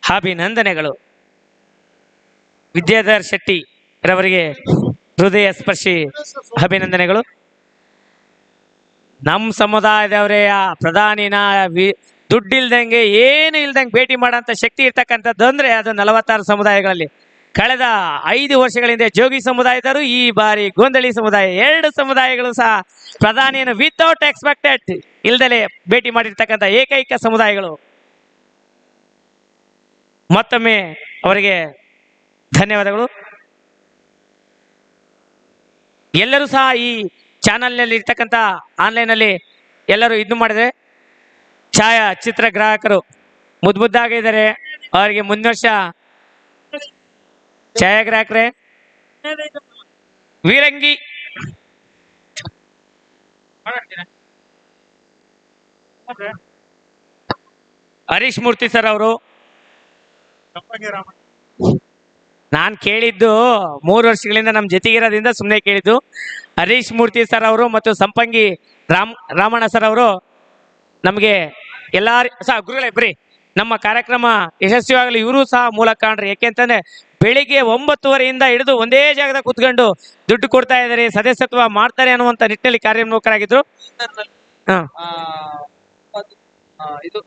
ಅಭಿನಂದನೆಗಳು. ವಿದ್ಯಾಧರ್ ಶೆಟ್ಟಿ ರವರಿಗೆ ಹೃದಯ ಸ್ಪರ್ಶಿ ಅಭಿನಂದನೆಗಳು. ನಮ್ಮ ಸಮುದಾಯದವರೇ ಪ್ರಧಾನಿನ ದುಡ್ಡಿಲ್ದಂಗೆ ಏನು ಇಲ್ದಂಗೆ ಭೇಟಿ ಮಾಡೋಂಥ ಶಕ್ತಿ ಇರ್ತಕ್ಕಂಥದ್ದು ಅಂದ್ರೆ ಅದು 46 ಸಮುದಾಯಗಳಲ್ಲಿ. ಕಳೆದ 5 ವರ್ಷಗಳಿಂದ ಜೋಗಿ ಸಮುದಾಯದವರು, ಈ ಬಾರಿ ಗೋಂದಳಿ ಸಮುದಾಯ, 2 ಸಮುದಾಯಗಳು ಸಹ ಪ್ರಧಾನಿಯನ್ನು ವಿತೌಟ್ ಎಕ್ಸ್ಪೆಕ್ಟೆಡ್ ಇಲ್ದಲೆ ಭೇಟಿ ಮಾಡಿರ್ತಕ್ಕಂಥ ಏಕೈಕ ಸಮುದಾಯಗಳು. ಮತ್ತೊಮ್ಮೆ ಅವರಿಗೆ ಧನ್ಯವಾದಗಳು. ಎಲ್ಲರೂ ಸಹ ಈ ಚಾನಲ್ನಲ್ಲಿ ಇರ್ತಕ್ಕಂಥ ಆನ್ಲೈನಲ್ಲಿ ಎಲ್ಲರೂ ಇದು ಮಾಡಿದ್ರೆ, ಛಾಯಾಚಿತ್ರ ಗ್ರಾಹಕರು ಮುದ್ದಾಗಿದ್ದಾರೆ, ಅವರಿಗೆ ಮುಂದಿನ ವರ್ಷ ಛಾಯಾಗ್ರಾಹಕರೇ ವೀರಂಗಿ ಹರೀಶ್ ಮೂರ್ತಿ ಸರ್ ಅವರು, ನಾನ್ ಕೇಳಿದ್ದು 3 ವರ್ಷಗಳಿಂದ ನಮ್ ಜೊತೆಗಿರೋದ್ರಿಂದ ಸುಮ್ಮನೆ ಕೇಳಿದ್ದು. ಹರೀಶ್ ಮೂರ್ತಿ ಸರ್ ಅವರು ಮತ್ತು ಸಂಪಂಗಿ ರಾಮಣ್ಣ ಸರ್ ಅವರು ನಮ್ಗೆ ಗುರುಗಳೇ ಬರೀ ನಮ್ಮ ಕಾರ್ಯಕ್ರಮ ಯಶಸ್ವಿಯಾಗಲಿ ಇವರು ಸಹ ಮೂಲ ಕಾಣ್ರಿ. ಯಾಕೆಂತಂದ್ರೆ ಬೆಳಿಗ್ಗೆ 9:30 ಹಿಡಿದು ಒಂದೇ ಜಾಗದಾಗ ಕುತ್ಕೊಂಡು ದುಡ್ಡು ಕೊಡ್ತಾ ಇದಾರೆ, ಸದಸ್ಯತ್ವ ಮಾಡ್ತಾರೆ ಅನ್ನುವಂತ ನಿಟ್ಟಿನಲ್ಲಿ ಕಾರ್ಯೋನ್ಮುಖರಾಗಿದ್ರು. ಇದು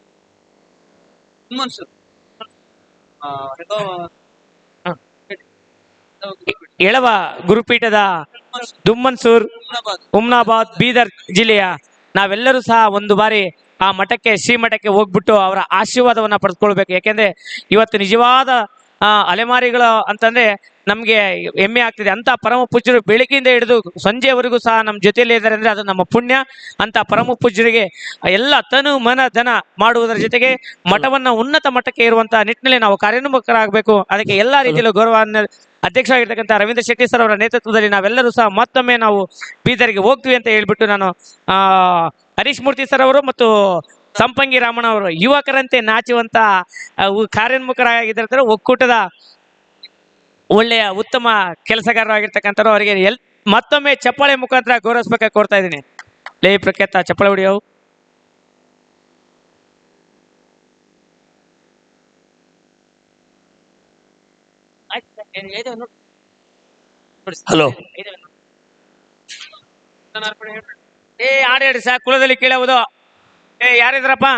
ಎಳವ ಗುರುಪೀಠದ ದುಮ್ಮನ್ಸೂರ್ ಹುಮ್ನಾಬಾದ್ ಬೀದರ್ ಜಿಲ್ಲೆಯ ನಾವೆಲ್ಲರೂ ಸಹ ಒಂದು ಬಾರಿ ಆ ಮಠಕ್ಕೆ ಶ್ರೀಮಠಕ್ಕೆ ಹೋಗ್ಬಿಟ್ಟು ಅವರ ಆಶೀರ್ವಾದವನ್ನ ಪಡೆದುಕೊಳ್ಬೇಕು. ಯಾಕೆಂದ್ರೆ ಇವತ್ತು ನಿಜವಾದ ಅಲೆಮಾರಿಗಳು ಅಂತಂದ್ರೆ ನಮ್ಗೆ ಹೆಮ್ಮೆ ಆಗ್ತಿದೆ. ಅಂತ ಪರಮ ಪೂಜ್ಯರು ಬೆಳಗ್ಗೆಯಿಂದ ಹಿಡಿದು ಸಂಜೆವರೆಗೂ ಸಹ ನಮ್ಮ ಜೊತೆಯಲ್ಲಿ ಇದ್ದಾರೆ ಅಂದ್ರೆ ಅದು ನಮ್ಮ ಪುಣ್ಯ. ಅಂತ ಪರಮ ಪೂಜ್ಯರಿಗೆ ಎಲ್ಲ ತನು ಮನ ಧನ ಮಾಡುವುದರ ಜೊತೆಗೆ ಮಠವನ್ನ ಉನ್ನತ ಮಟ್ಟಕ್ಕೆ ಇರುವಂತ ನಿಟ್ಟಿನಲ್ಲಿ ನಾವು ಕಾರ್ಯೋನ್ಮುಖರಾಗಬೇಕು. ಅದಕ್ಕೆ ಎಲ್ಲಾ ರೀತಿಯಲ್ಲೂ ಗೌರವ ಅಧ್ಯಕ್ಷರಾಗಿರ್ತಕ್ಕಂಥ ರವೀಂದ್ರ ಶೆಟ್ಟಿ ಸರ್ ಅವರ ನೇತೃತ್ವದಲ್ಲಿ ನಾವೆಲ್ಲರೂ ಸಹ ಮತ್ತೊಮ್ಮೆ ನಾವು ಬೀದರ್ಗೆ ಹೋಗ್ತೀವಿ ಅಂತ ಹೇಳ್ಬಿಟ್ಟು ನಾನು ಹರೀಶ್ ಮೂರ್ತಿ ಸರ್ ಅವರು ಮತ್ತು ಸಂಪಂಗಿ ರಾಮಣ್ಣ ಅವರು ಯುವಕರಂತೆ ನಾಚುವಂತ ಕಾರ್ಯೋನ್ಮುಖರಾಗಿದ್ದಾರೆ. ಒಕ್ಕೂಟದ ಒಳ್ಳೆಯ ಉತ್ತಮ ಕೆಲಸಗಾರರಾಗಿರ್ತಕ್ಕಂಥವ್ರು ಅವರಿಗೆ ಮತ್ತೊಮ್ಮೆ ಚಪ್ಪಾಳೆ ಮುಖಾಂತರ ಗೌರವಿಸಬೇಕಾಗಿ ಕೋರ್ತಾ ಇದ್ದೀನಿ. ಲೇ ಪ್ರಖ್ಯಾತ ಚಪ್ಪಾಳೆ ಹೊಡಿಯವು. ಹಲೋ ಹಾಡು ಹೇಳಿ ಸರ್. ಕುಲದಲ್ಲಿ ಕೇಳುವುದು ಯಾರಿದ್ರಪ್ಪ?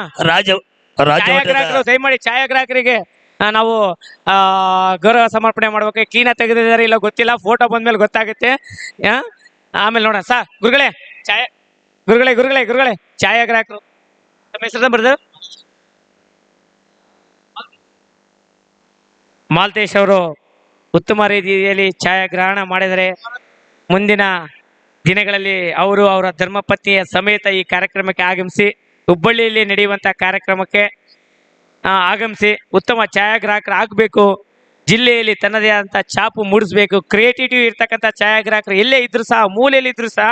ಛಾಯಾಗ್ರಾಹಕರು. ದಯಮಾಡಿ ಛಾಯಾಗ್ರಾಹಕರಿಗೆ ನಾವು ಗೌರವ ಸಮರ್ಪಣೆ ಮಾಡ್ಬೇಕು. ಕ್ಲೀನ್ ತೆಗೆದಿದ್ದಾರೆ ಇಲ್ಲ ಗೊತ್ತಿಲ್ಲ, ಫೋಟೋ ಬಂದ್ಮೇಲೆ ಗೊತ್ತಾಗುತ್ತೆ. ಆಮೇಲೆ ನೋಡೋಣ ಸಾ. ಗುರುಗಳೇ ಛಾಯಾಗ್ರಾಹಕರು ತಮ್ಮ ಹೆಸರು ಬರ್ದು ಮಾಲ್ತೇಶ್ ಅವರು ಉತ್ತಮ ರೀತಿಯಲ್ಲಿ ಛಾಯಾಗ್ರಹಣ ಮಾಡಿದರೆ ಮುಂದಿನ ದಿನಗಳಲ್ಲಿ ಅವರು ಅವರ ಧರ್ಮಪತ್ನಿಯ ಸಮೇತ ಈ ಕಾರ್ಯಕ್ರಮಕ್ಕೆ ಆಗಮಿಸಿ ಹುಬ್ಬಳ್ಳಿಯಲ್ಲಿ ನಡೆಯುವಂತಹ ಕಾರ್ಯಕ್ರಮಕ್ಕೆ ಆಗಮಿಸಿ ಉತ್ತಮ ಛಾಯಾಗ್ರಾಹಕರು ಆಗಬೇಕು. ಜಿಲ್ಲೆಯಲ್ಲಿ ತನ್ನದೇ ಆದಂತಹ ಛಾಪು ಮೂಡಿಸ್ಬೇಕು. ಕ್ರಿಯೇಟಿವಿಟಿ ಇರ್ತಕ್ಕಂಥ ಛಾಯಾಗ್ರಾಹಕರು ಎಲ್ಲೇ ಇದ್ರು ಸಹ, ಮೂಲೆಯಲ್ಲಿ ಇದ್ರು ಸಹ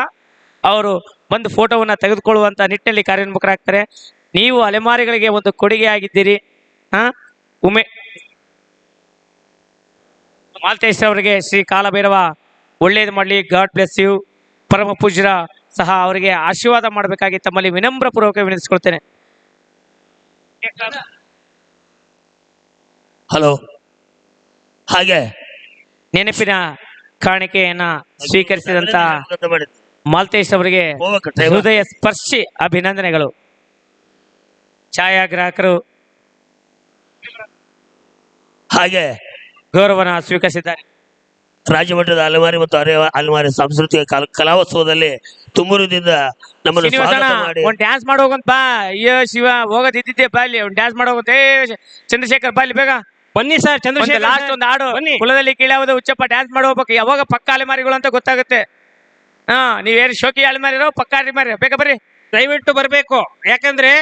ಅವರು ಬಂದು ಫೋಟೋವನ್ನ ತೆಗೆದುಕೊಳ್ಳುವಂತ ನಿಟ್ಟಿನಲ್ಲಿ ಕಾರ್ಯೋನ್ಮುಖರಾಗ್ತಾರೆ. ನೀವು ಅಲೆಮಾರಿಗಳಿಗೆ ಒಂದು ಕೊಡುಗೆ ಆಗಿದ್ದೀರಿ. ಮಾಲ್ತೇಶ್ ಅವರಿಗೆ ಶ್ರೀ ಕಾಲಭೈರವ ಒಳ್ಳೇದು ಮಾಡಲಿ, ಗಾಡ್ ಬ್ಲೆಸ್ ಯು. ಪರಮ ಪೂಜ್ಯರ ಸಹ ಅವರಿಗೆ ಆಶೀರ್ವಾದ ಮಾಡಬೇಕಾಗಿ ತಮ್ಮಲ್ಲಿ ವಿನಮ್ರ ಪೂರ್ವಕ ವಿನಂತಿಸಿಕೊಳ್ತೇನೆ. ಹಲೋ. ಹಾಗೆ ನೆನಪಿನ ಕಾಣಿಕೆಯನ್ನ ಸ್ವೀಕರಿಸಿದಂತ ಮಾಲ್ತೇಶ್ ಅವರಿಗೆ ಹೃದಯ ಸ್ಪರ್ಶಿ ಅಭಿನಂದನೆಗಳು. ಛಾಯಾಗ್ರಾಹಕರು ಹಾಗೆ ಗೌರವನ ಸ್ವೀಕರಿಸಿದ್ದಾರೆ. ರಾಜ್ಯ ಮಟ್ಟದ ಅಲೆಮಾರಿ ಮತ್ತು ಅಲೆಮಾರಿ ಸಾಂಸ್ಕೃತಿಕ ಕಲಾವೋತ್ಸವದಲ್ಲಿ ತುಮೂರದಿಂದ ನಮ್ಮನ್ನು ಸ್ವಾಗತ ಮಾಡಿ ಒಂದ್ ಡ್ಯಾನ್ಸ್ ಮಾಡೋಗಂತ ಬಾ. ಅಯ್ಯೋ ಶಿವ, ಹೋಗೋದಿದ್ದೆ ಬಾ ಇಲ್ಲಿ ಒಂದ್ ಡ್ಯಾನ್ಸ್ ಮಾಡೋಗಂತ. ಚಂದ್ರಶೇಖರ್ ಬಾ ಇಲ್ಲಿ ಬೇಗ ಬನ್ನಿ ಸರ್. ಚಂದ್ರಶೇಖರ್ ಲಾಸ್ಟ್ ಒಂದು ಹಾಡು ಕುಲದಲ್ಲಿ ಕೀಳಾವದ ಹುಚ್ಚಪ್ಪ ಡ್ಯಾನ್ಸ್ ಮಾಡಿ ಹೋಗ್ಬೇಕು. ಯಾವಾಗ ಪಕ್ಕ ಅಲೆಮಾರಿಗಳು ಅಂತ ಗೊತ್ತಾಗುತ್ತೆ. ನೀವೇನು ಶೋಕಿ ಅಲೆಮಾರಿರೋ ಪಕ್ಕ ಅಲೆಮಾರಿ, ಬೇಗ ಬರ್ರಿ. ದಯವಿಟ್ಟು ಬರ್ಬೇಕು. ಯಾಕಂದ್ರೆ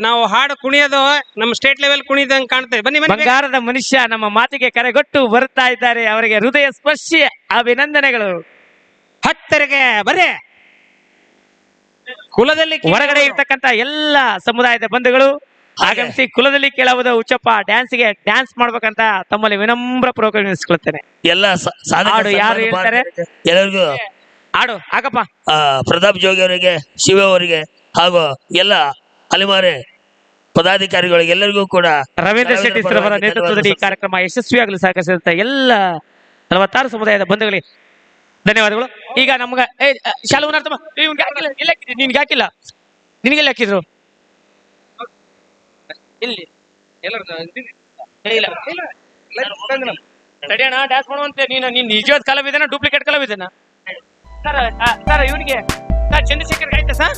ನಾವು ಹಾಡು ಕುಣಿಯೋದು ನಮ್ಮ ಸ್ಟೇಟ್ ಲೆವೆಲ್ ಕುಣಿದಂಗ್ ಕಾಣ್ತೇವೆ. ಬನ್ನಿ ಬಂಗಾರದ ಮನುಷ್ಯ ನಮ್ಮ ಮಾತಿಗೆ ಕರೆಗೊಟ್ಟು ಬರ್ತಾ ಇದ್ದಾರೆ. ಅವರಿಗೆ ಹೃದಯ ಸ್ಪರ್ಶಿ ಅಭಿನಂದನೆಗಳು. ಹತ್ತರಿಗೆ ಬರ್ರಿ. ಕುಲದಲ್ಲಿ ಹೊರಗಡೆ ಇರ್ತಕ್ಕಂಥ ಎಲ್ಲ ಸಮುದಾಯದ ಬಂಧುಗಳು ಆಗಮಿಸಿ ಕುಲದಲ್ಲಿ ಕೇಳುವುದು ಹುಚ್ಚಪ್ಪ ಡ್ಯಾನ್ಸ್ಗೆ ಡ್ಯಾನ್ಸ್ ಮಾಡ್ಬೇಕಂತ ತಮ್ಮಲ್ಲಿ ವಿನಮ್ರ ಪೂರ್ವಕ ವಿನಂತಿಸಿಕೊಳ್ಳುತ್ತೇನೆ. ಎಲ್ಲ ಹಾಡು ಯಾರು ಹೇಳ್ತಾರೆ? ಎಲ್ಲರಿಗೂ ಹಾಡು ಆಗಪ್ಪ. ಪ್ರತಾಪ್ ಜೋಗಿ ಅವರಿಗೆ, ಶಿವ ಅವರಿಗೆ ಹಾಗೂ ಎಲ್ಲ ಅಲೆಮಾರಿ ಪದಾಧಿಕಾರಿಗಳಿಗೆ ಎಲ್ಲರಿಗೂ ಕೂಡ ರವೀಂದ್ರ ಶೆಟ್ಟಿ ಸರ್ ಅವರ ನೇತೃತ್ವದಲ್ಲಿ ಈ ಕಾರ್ಯಕ್ರಮ ಯಶಸ್ವಿಯಾಗಲು ಸಹಕರಿಸಿದಂತ ಎಲ್ಲ 46 ಸಮುದಾಯದ ಬಂಧುಗಳಿಗೆ ಧನ್ಯವಾದಗಳು. ಈಗ ನಮ್ಗ ಶಾಲು ಅರ್ಥಮ್ಮ ನಿನ್ಗೆ ಹಾಕಿಲ್ಲ, ನಿನಗೆಲ್ಲ ಹಾಕಿದ್ರು ಇಲ್ಲಿ ತಡಿಯೋಣ. ಡ್ಯಾನ್ಸ್ ಮಾಡುವಂತೆ ನೀನು ನಿಜವಾದ ಕಲಾವಿದನ ಡೂಪ್ಲಿಕೇಟ್ ಕಲಾವಿದನ? ಸರ್ ಇವನಿಗೆ ಸರ್ ಚಂದ್ರಶೇಖರ್ಗೆ ಆಯ್ತಾ ಸರ್?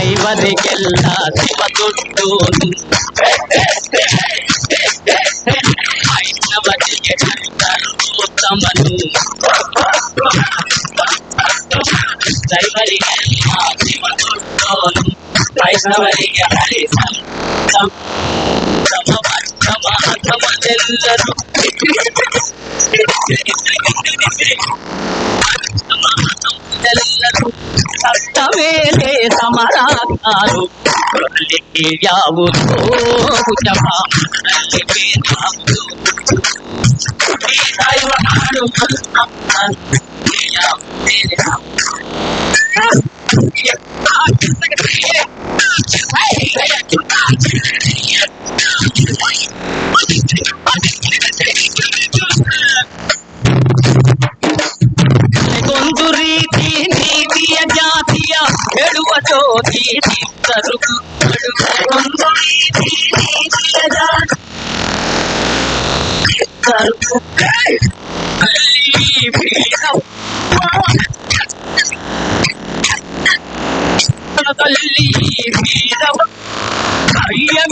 ಇವರಿಗೆಲ್ಲ ಶಿವ ದುಡ್ಡು ವೈಷ್ಣವರಿಗೆ ಉತ್ತಮನು ದೈವರಿಗೆಲ್ಲ ಶಿವ ದುಡ್ಡು ವೈಷ್ಣವರಿಗೆ ಸಮವಲ್ಲರೂ ಎಲ್ಲರೂ ಸತ್ತ ಮೇಲೆ ಸಮರಾಗ್ತಾರು ಯಾವುದು ಯಾವುದು ಒಂದು ರೀತಿ ನೀತಿಯ ಜಾತಿಯ ಹೇಳುವ ಜ್ಯೋತಿ ಒಂದು ರೀತಿ ನೀತಿಯ ಕೈಯ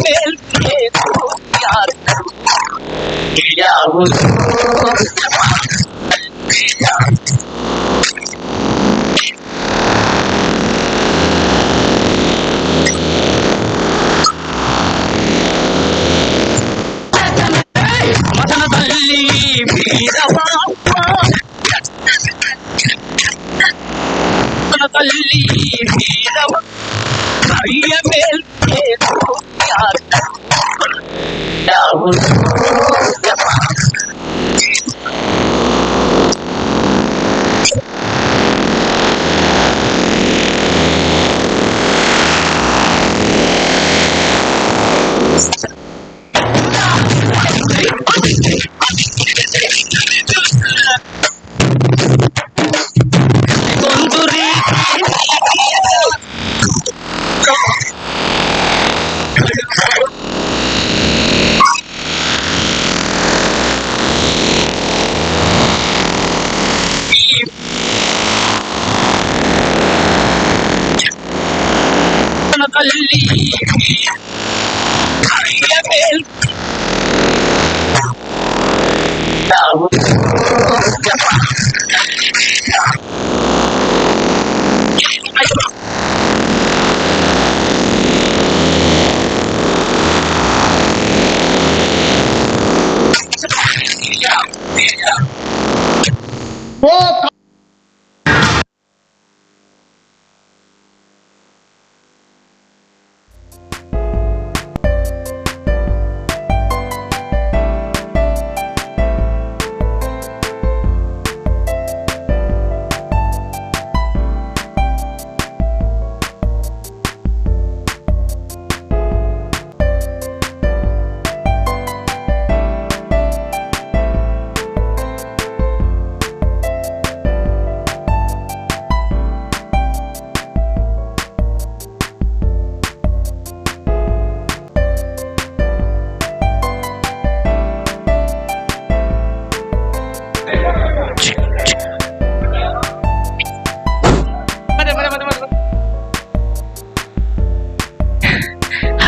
ಮೇಲೆ ಯಾವುದು ಮನದಲ್ಲಿ ಭೀರವ ಮನದಲ್ಲಿ ಭೀರವ ಕೈಯ ಮೇಲೆ ಯಾವುದು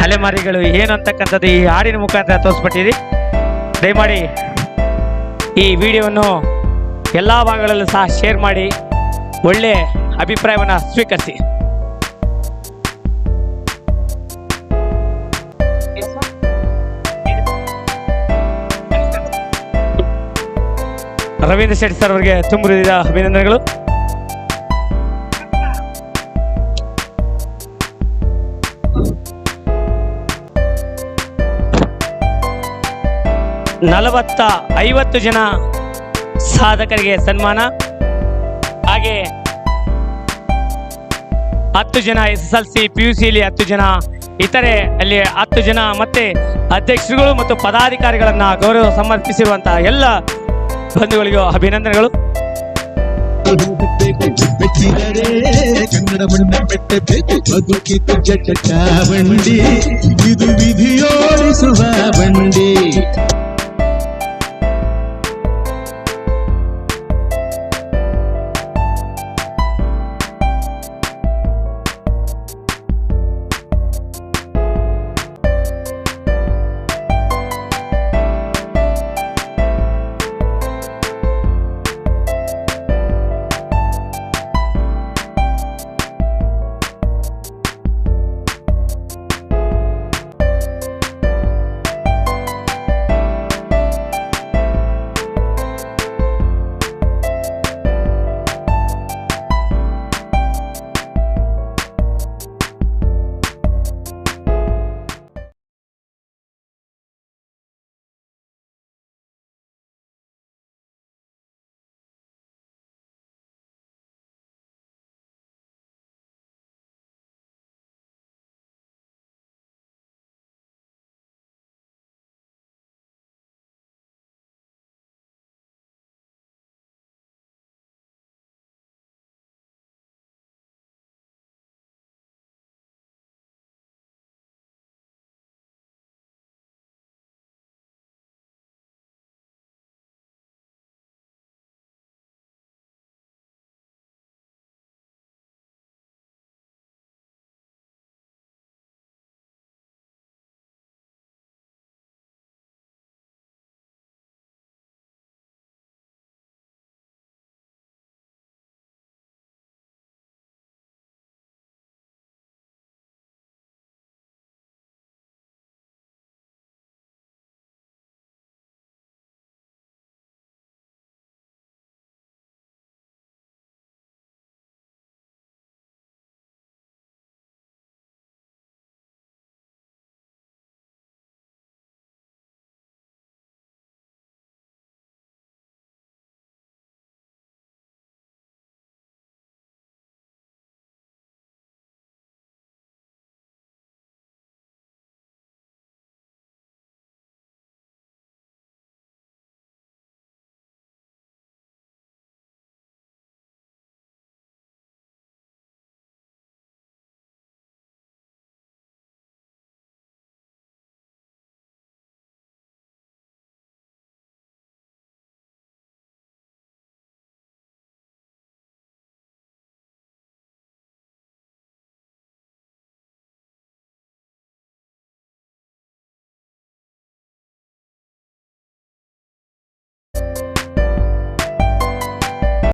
ಅಲೆಮಾರಿಗಳು ಏನು ಅಂತಕ್ಕಂಥದ್ದು ಈ ಹಾಡಿನ ಮುಖಾಂತರ ತೋರಿಸ್ಬಿಟ್ಟಿದೆ. ದಯಮಾಡಿ ಈ ವಿಡಿಯೋವನ್ನು ಎಲ್ಲ ಭಾಗಗಳಲ್ಲೂ ಸಹ ಶೇರ್ ಮಾಡಿ ಒಳ್ಳೆ ಅಭಿಪ್ರಾಯವನ್ನು ಸ್ವೀಕರಿಸಿ. ರವೀಂದ್ರ ಶೆಟ್ಟಿ ಸರ್ ಅವರಿಗೆ ತುಂಬ ಹೃದಯದ ಅಭಿನಂದನೆಗಳು. ನಲವತ್ತ 50 ಜನ ಸಾಧಕರಿಗೆ ಸನ್ಮಾನ, ಹಾಗೆ 10 ಜನ SSLC PUCಲಿ 10 ಜನ, ಇತರೆ ಅಲ್ಲಿ 10 ಜನ ಮತ್ತೆ ಅಧ್ಯಕ್ಷರುಗಳು ಮತ್ತು ಪದಾಧಿಕಾರಿಗಳನ್ನ ಗೌರವ ಸಮರ್ಪಿಸಿರುವಂತಹ ಎಲ್ಲ ಬಂಧುಗಳಿಗೂ ಅಭಿನಂದನೆಗಳು. ಕನ್ನಡ ಮಣ್ಣ ಬೆಟ್ಟಬೇಕು ಬದುಕಿತು ಜಟ ಚಾವಂಡಿ, ಇದು ವಿಧಿಯೋಡಿಸುವ ಬಂಡಿ.